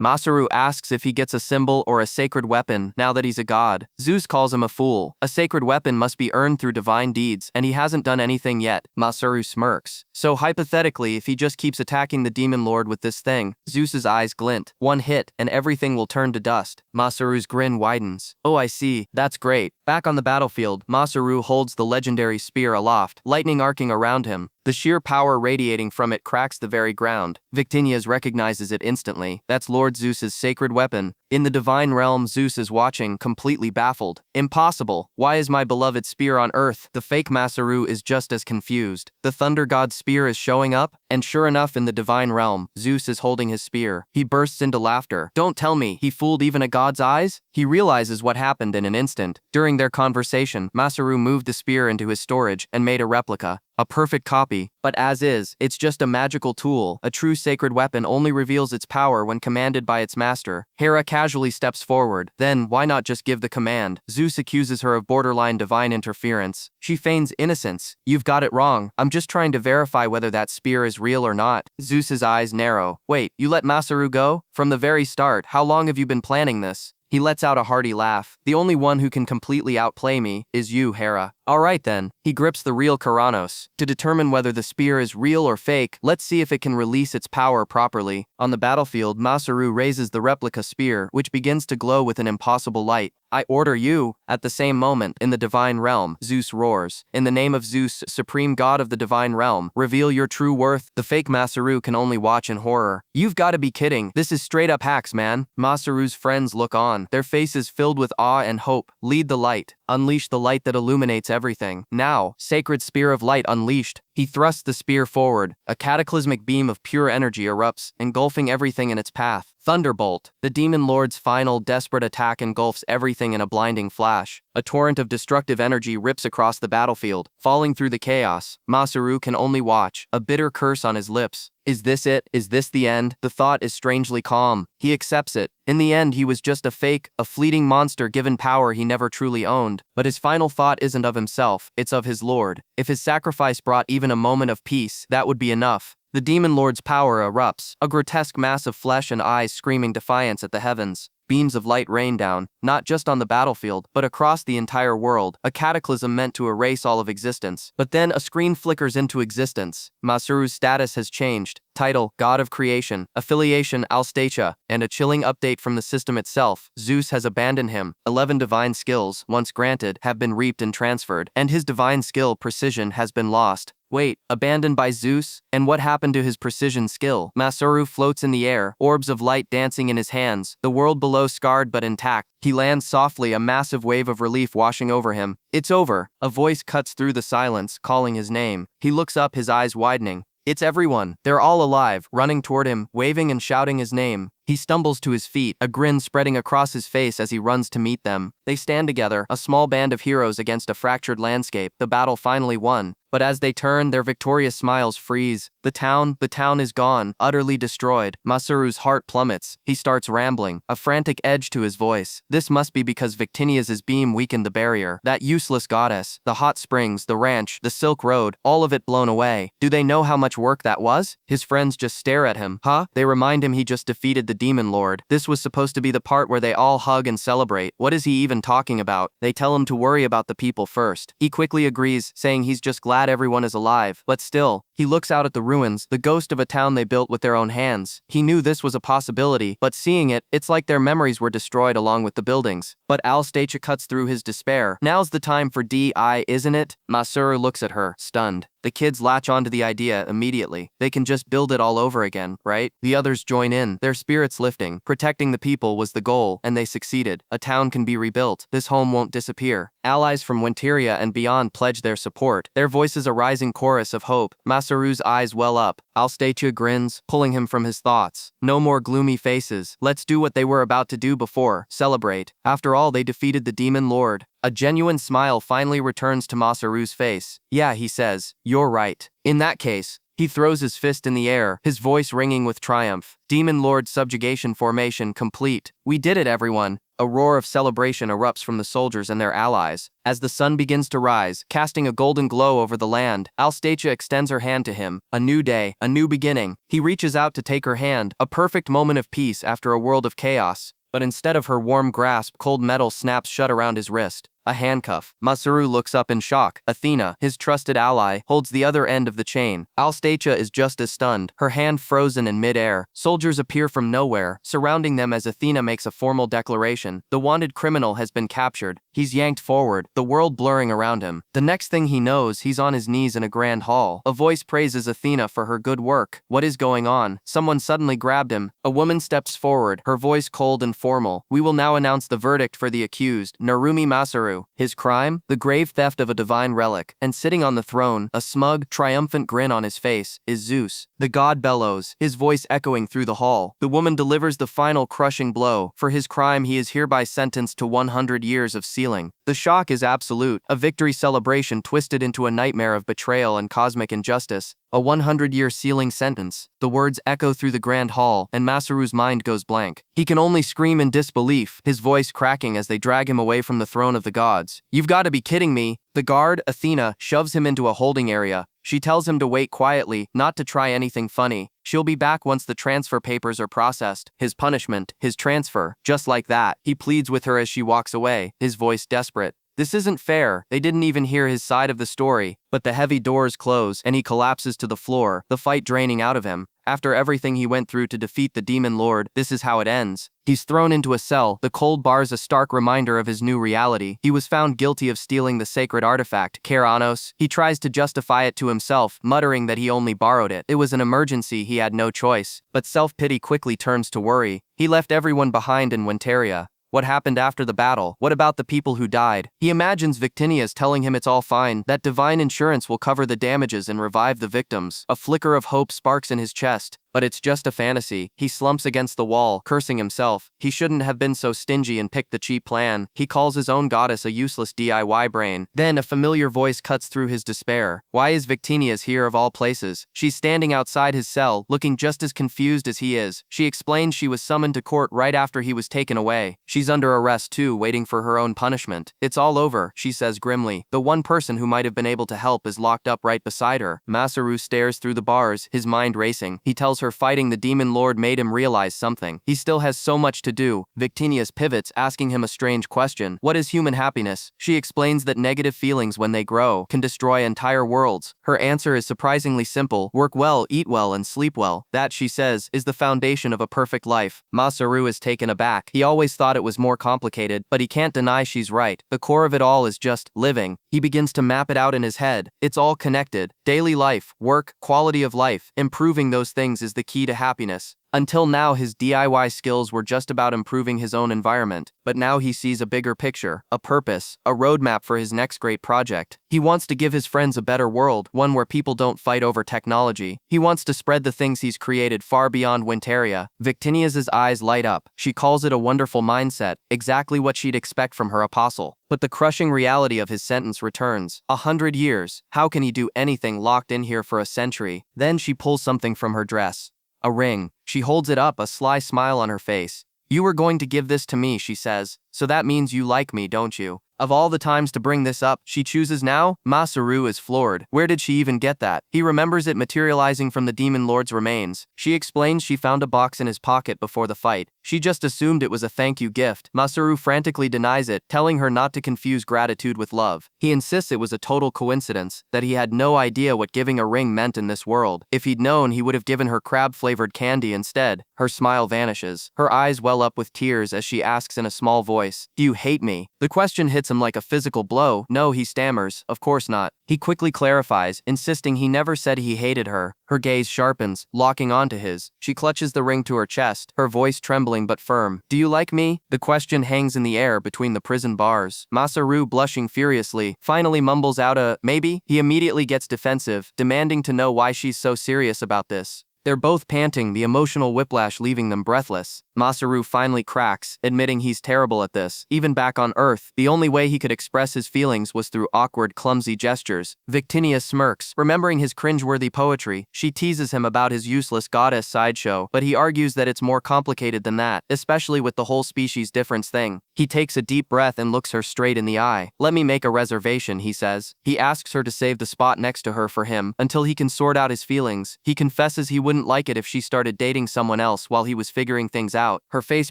Masaru asks if he gets a symbol or a sacred weapon now that he's a god. Zeus calls him a fool. A sacred weapon must be earned through divine deeds, and he hasn't done anything yet. Masaru smirks. So hypothetically, if he just keeps attacking the demon lord with this thing, Zeus's eyes glint. One hit, and everything will turn to dust. Masaru's grin widens. Oh, I see. That's great. Back on the battlefield, Masaru holds the legendary spear aloft, lightning arcing around him. The sheer power radiating from it cracks the very ground. Victinius recognizes it instantly. That's Lord Zeus's sacred weapon. In the divine realm, Zeus is watching, completely baffled. Impossible. Why is my beloved spear on Earth? The fake Masaru is just as confused. The thunder god's spear is showing up, and sure enough in the divine realm, Zeus is holding his spear. He bursts into laughter. Don't tell me, he fooled even a god's eyes? He realizes what happened in an instant. During their conversation, Masaru moved the spear into his storage and made a replica. A perfect copy, but as is, it's just a magical tool. A true sacred weapon only reveals its power when commanded by its master. Hera casually steps forward. Then, why not just give the command? Zeus accuses her of borderline divine interference. She feigns innocence. You've got it wrong. I'm just trying to verify whether that spear is real or not. Zeus's eyes narrow. Wait, you let Masaru go? From the very start, how long have you been planning this? He lets out a hearty laugh. The only one who can completely outplay me is you, Hera. Alright then. He grips the real Keranos. To determine whether the spear is real or fake, let's see if it can release its power properly. On the battlefield, Masaru raises the replica spear, which begins to glow with an impossible light. I order you. At the same moment, in the divine realm, Zeus roars. In the name of Zeus, supreme god of the divine realm, reveal your true worth. The fake Masaru can only watch in horror. You've got to be kidding. This is straight up hacks, man. Masaru's friends look on, their faces filled with awe and hope. Lead the light. Unleash the light that illuminates everything. Now, sacred spear of light unleashed. He thrusts the spear forward. A cataclysmic beam of pure energy erupts, engulfing everything in its path. Thunderbolt. The demon lord's final desperate attack engulfs everything in a blinding flash. A torrent of destructive energy rips across the battlefield, falling through the chaos. Masaru can only watch, a bitter curse on his lips. Is this it? Is this the end? The thought is strangely calm. He accepts it. In the end, he was just a fake, a fleeting monster given power he never truly owned. But his final thought isn't of himself, it's of his lord. If his sacrifice brought even a moment of peace, that would be enough. The demon lord's power erupts, a grotesque mass of flesh and eyes screaming defiance at the heavens. Beams of light rain down, not just on the battlefield, but across the entire world, a cataclysm meant to erase all of existence. But then a screen flickers into existence. Masaru's status has changed. Title, God of Creation. Affiliation, Alstatia. And a chilling update from the system itself. Zeus has abandoned him. 11 divine skills, once granted, have been reaped and transferred, and his divine skill, precision, has been lost. Wait, abandoned by Zeus? And what happened to his precision skill? Masaru floats in the air, orbs of light dancing in his hands, the world below scarred but intact. He lands softly, a massive wave of relief washing over him. It's over. A voice cuts through the silence, calling his name. He looks up, his eyes widening. It's everyone. They're all alive, running toward him, waving and shouting his name. He stumbles to his feet, a grin spreading across his face as he runs to meet them. They stand together, a small band of heroes against a fractured landscape, the battle finally won. But as they turn, their victorious smiles freeze. The town is gone, utterly destroyed. Masaru's heart plummets. He starts rambling, a frantic edge to his voice. This must be because Victinia's beam weakened the barrier. That useless goddess, the hot springs, the ranch, the Silk Road, all of it blown away. Do they know how much work that was? His friends just stare at him. Huh? They remind him he just defeated the demon lord. This was supposed to be the part where they all hug and celebrate. What is he even talking about? They tell him to worry about the people first. He quickly agrees, saying he's just glad everyone is alive. But still, he looks out at the ruins, the ghost of a town they built with their own hands. He knew this was a possibility, but seeing it, it's like their memories were destroyed along with the buildings. But Alstacia cuts through his despair. Now's the time for DI, isn't it? Masaru looks at her, stunned. The kids latch onto the idea immediately. They can just build it all over again, right? The others join in, their spirits lifting. Protecting the people was the goal, and they succeeded. A town can be rebuilt. This home won't disappear. Allies from Ventalia and beyond pledge their support. Their voices a rising chorus of hope. Masaru's eyes well up. Alstacia grins, pulling him from his thoughts. No more gloomy faces. Let's do what they were about to do before. Celebrate. After all, they defeated the demon lord. A genuine smile finally returns to Masaru's face. Yeah, he says, you're right. In that case, he throws his fist in the air, his voice ringing with triumph. Demon Lord subjugation formation complete. We did it, everyone. A roar of celebration erupts from the soldiers and their allies. As the sun begins to rise, casting a golden glow over the land, Alstacia extends her hand to him. A new day, a new beginning. He reaches out to take her hand, a perfect moment of peace after a world of chaos. But instead of her warm grasp, cold metal snaps shut around his wrist. A handcuff. Masaru looks up in shock. Athena, his trusted ally, holds the other end of the chain. Alstacia is just as stunned, her hand frozen in mid-air. Soldiers appear from nowhere, surrounding them as Athena makes a formal declaration. The wanted criminal has been captured. He's yanked forward, the world blurring around him. The next thing he knows, he's on his knees in a grand hall. A voice praises Athena for her good work. What is going on? Someone suddenly grabbed him. A woman steps forward, her voice cold and formal. We will now announce the verdict for the accused, Narumi Masaru. His crime? The grave theft of a divine relic. And sitting on the throne, a smug, triumphant grin on his face, is Zeus. The god bellows, his voice echoing through the hall. The woman delivers the final crushing blow. For his crime, he is hereby sentenced to 100 years of sealing. The shock is absolute, a victory celebration twisted into a nightmare of betrayal and cosmic injustice. A 100-year sealing sentence. The words echo through the grand hall, and Masaru's mind goes blank. He can only scream in disbelief, his voice cracking as they drag him away from the throne of the gods. You've got to be kidding me. The guard, Athena, shoves him into a holding area. She tells him to wait quietly, not to try anything funny. She'll be back once the transfer papers are processed. His punishment, his transfer, just like that. He pleads with her as she walks away, his voice desperate. This isn't fair. They didn't even hear his side of the story. But the heavy doors close, and he collapses to the floor, the fight draining out of him. After everything he went through to defeat the demon lord, this is how it ends. He's thrown into a cell, the cold bars a stark reminder of his new reality. He was found guilty of stealing the sacred artifact, Keranos. He tries to justify it to himself, muttering that he only borrowed it. It was an emergency, he had no choice. But self-pity quickly turns to worry. He left everyone behind in Ventalia. What happened after the battle? What about the people who died? He imagines Victinia's telling him it's all fine, that divine insurance will cover the damages and revive the victims. A flicker of hope sparks in his chest. But it's just a fantasy. He slumps against the wall, cursing himself. He shouldn't have been so stingy and picked the cheap plan. He calls his own goddess a useless DIY brain. Then a familiar voice cuts through his despair. Why is Victinia's here of all places? She's standing outside his cell, looking just as confused as he is. She explains she was summoned to court right after he was taken away. She's under arrest too, waiting for her own punishment. It's all over, she says grimly. The one person who might have been able to help is locked up right beside her. Masaru stares through the bars, his mind racing. He tells her fighting the demon lord made him realize something. He still has so much to do. Victinia's pivots, asking him a strange question. What is human happiness? She explains that negative feelings, when they grow, can destroy entire worlds. Her answer is surprisingly simple. Work well, eat well, and sleep well. That, she says, is the foundation of a perfect life. Masaru is taken aback. He always thought it was more complicated, but he can't deny she's right. The core of it all is just living. He begins to map it out in his head. It's all connected. Daily life, work, quality of life. Improving those things is the key to happiness. Until now, his DIY skills were just about improving his own environment, but now he sees a bigger picture, a purpose, a roadmap for his next great project. He wants to give his friends a better world, one where people don't fight over technology. He wants to spread the things he's created far beyond Ventalia. Victinia's eyes light up. She calls it a wonderful mindset, exactly what she'd expect from her apostle. But the crushing reality of his sentence returns. 100 years. How can he do anything locked in here for a century? Then she pulls something from her dress. A ring. She holds it up, a sly smile on her face. You were going to give this to me, she says. So that means you like me, don't you? Of all the times to bring this up, she chooses now? Masaru is floored. Where did she even get that? He remembers it materializing from the demon lord's remains. She explains she found a box in his pocket before the fight. She just assumed it was a thank you gift. Masaru frantically denies it, telling her not to confuse gratitude with love. He insists it was a total coincidence, that he had no idea what giving a ring meant in this world. If he'd known, he would have given her crab-flavored candy instead. Her smile vanishes. Her eyes well up with tears as she asks in a small voice, "Do you hate me?" The question hits him like a physical blow. No, he stammers. Of course not. He quickly clarifies, insisting he never said he hated her. Her gaze sharpens, locking onto his. She clutches the ring to her chest, her voice trembling but firm. "Do you like me?" The question hangs in the air between the prison bars. Masaru, blushing furiously, finally mumbles out a, "Maybe?" He immediately gets defensive, demanding to know why she's so serious about this. They're both panting, the emotional whiplash leaving them breathless. Masaru finally cracks, admitting he's terrible at this. Even back on Earth, the only way he could express his feelings was through awkward, clumsy gestures. Victinia smirks, remembering his cringeworthy poetry. She teases him about his useless goddess sideshow, but he argues that it's more complicated than that, especially with the whole species difference thing. He takes a deep breath and looks her straight in the eye. "Let me make a reservation," he says. He asks her to save the spot next to her for him, until he can sort out his feelings. He confesses he wouldn't like it if she started dating someone else while he was figuring things out. Her face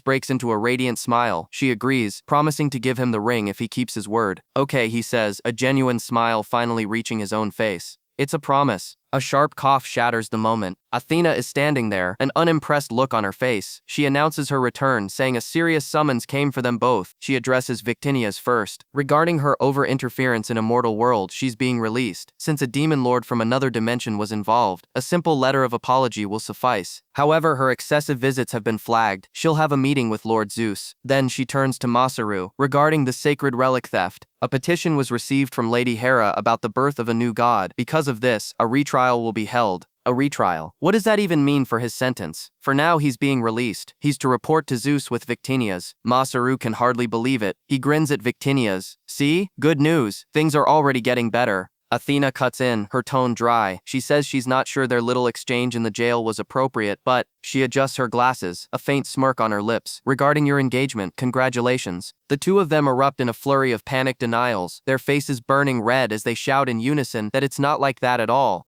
breaks into a radiant smile. She agrees, promising to give him the ring if he keeps his word. "Okay," he says, a genuine smile finally reaching his own face. "It's a promise." A sharp cough shatters the moment. Athena is standing there, an unimpressed look on her face. She announces her return, saying a serious summons came for them both. She addresses Victinia's first. Regarding her over-interference in a mortal world, she's being released. Since a demon lord from another dimension was involved, a simple letter of apology will suffice. However, her excessive visits have been flagged. She'll have a meeting with Lord Zeus. Then she turns to Masaru, regarding the sacred relic theft. A petition was received from Lady Hera about the birth of a new god. Because of this, a retrial will be held. A retrial. What does that even mean for his sentence? For now, he's being released. He's to report to Zeus with Victinia's. Masaru can hardly believe it. He grins at Victinia's. "See? Good news. Things are already getting better." Athena cuts in, her tone dry. She says she's not sure their little exchange in the jail was appropriate, but she adjusts her glasses, a faint smirk on her lips. "Regarding your engagement, congratulations." The two of them erupt in a flurry of panic denials, their faces burning red as they shout in unison that it's not like that at all.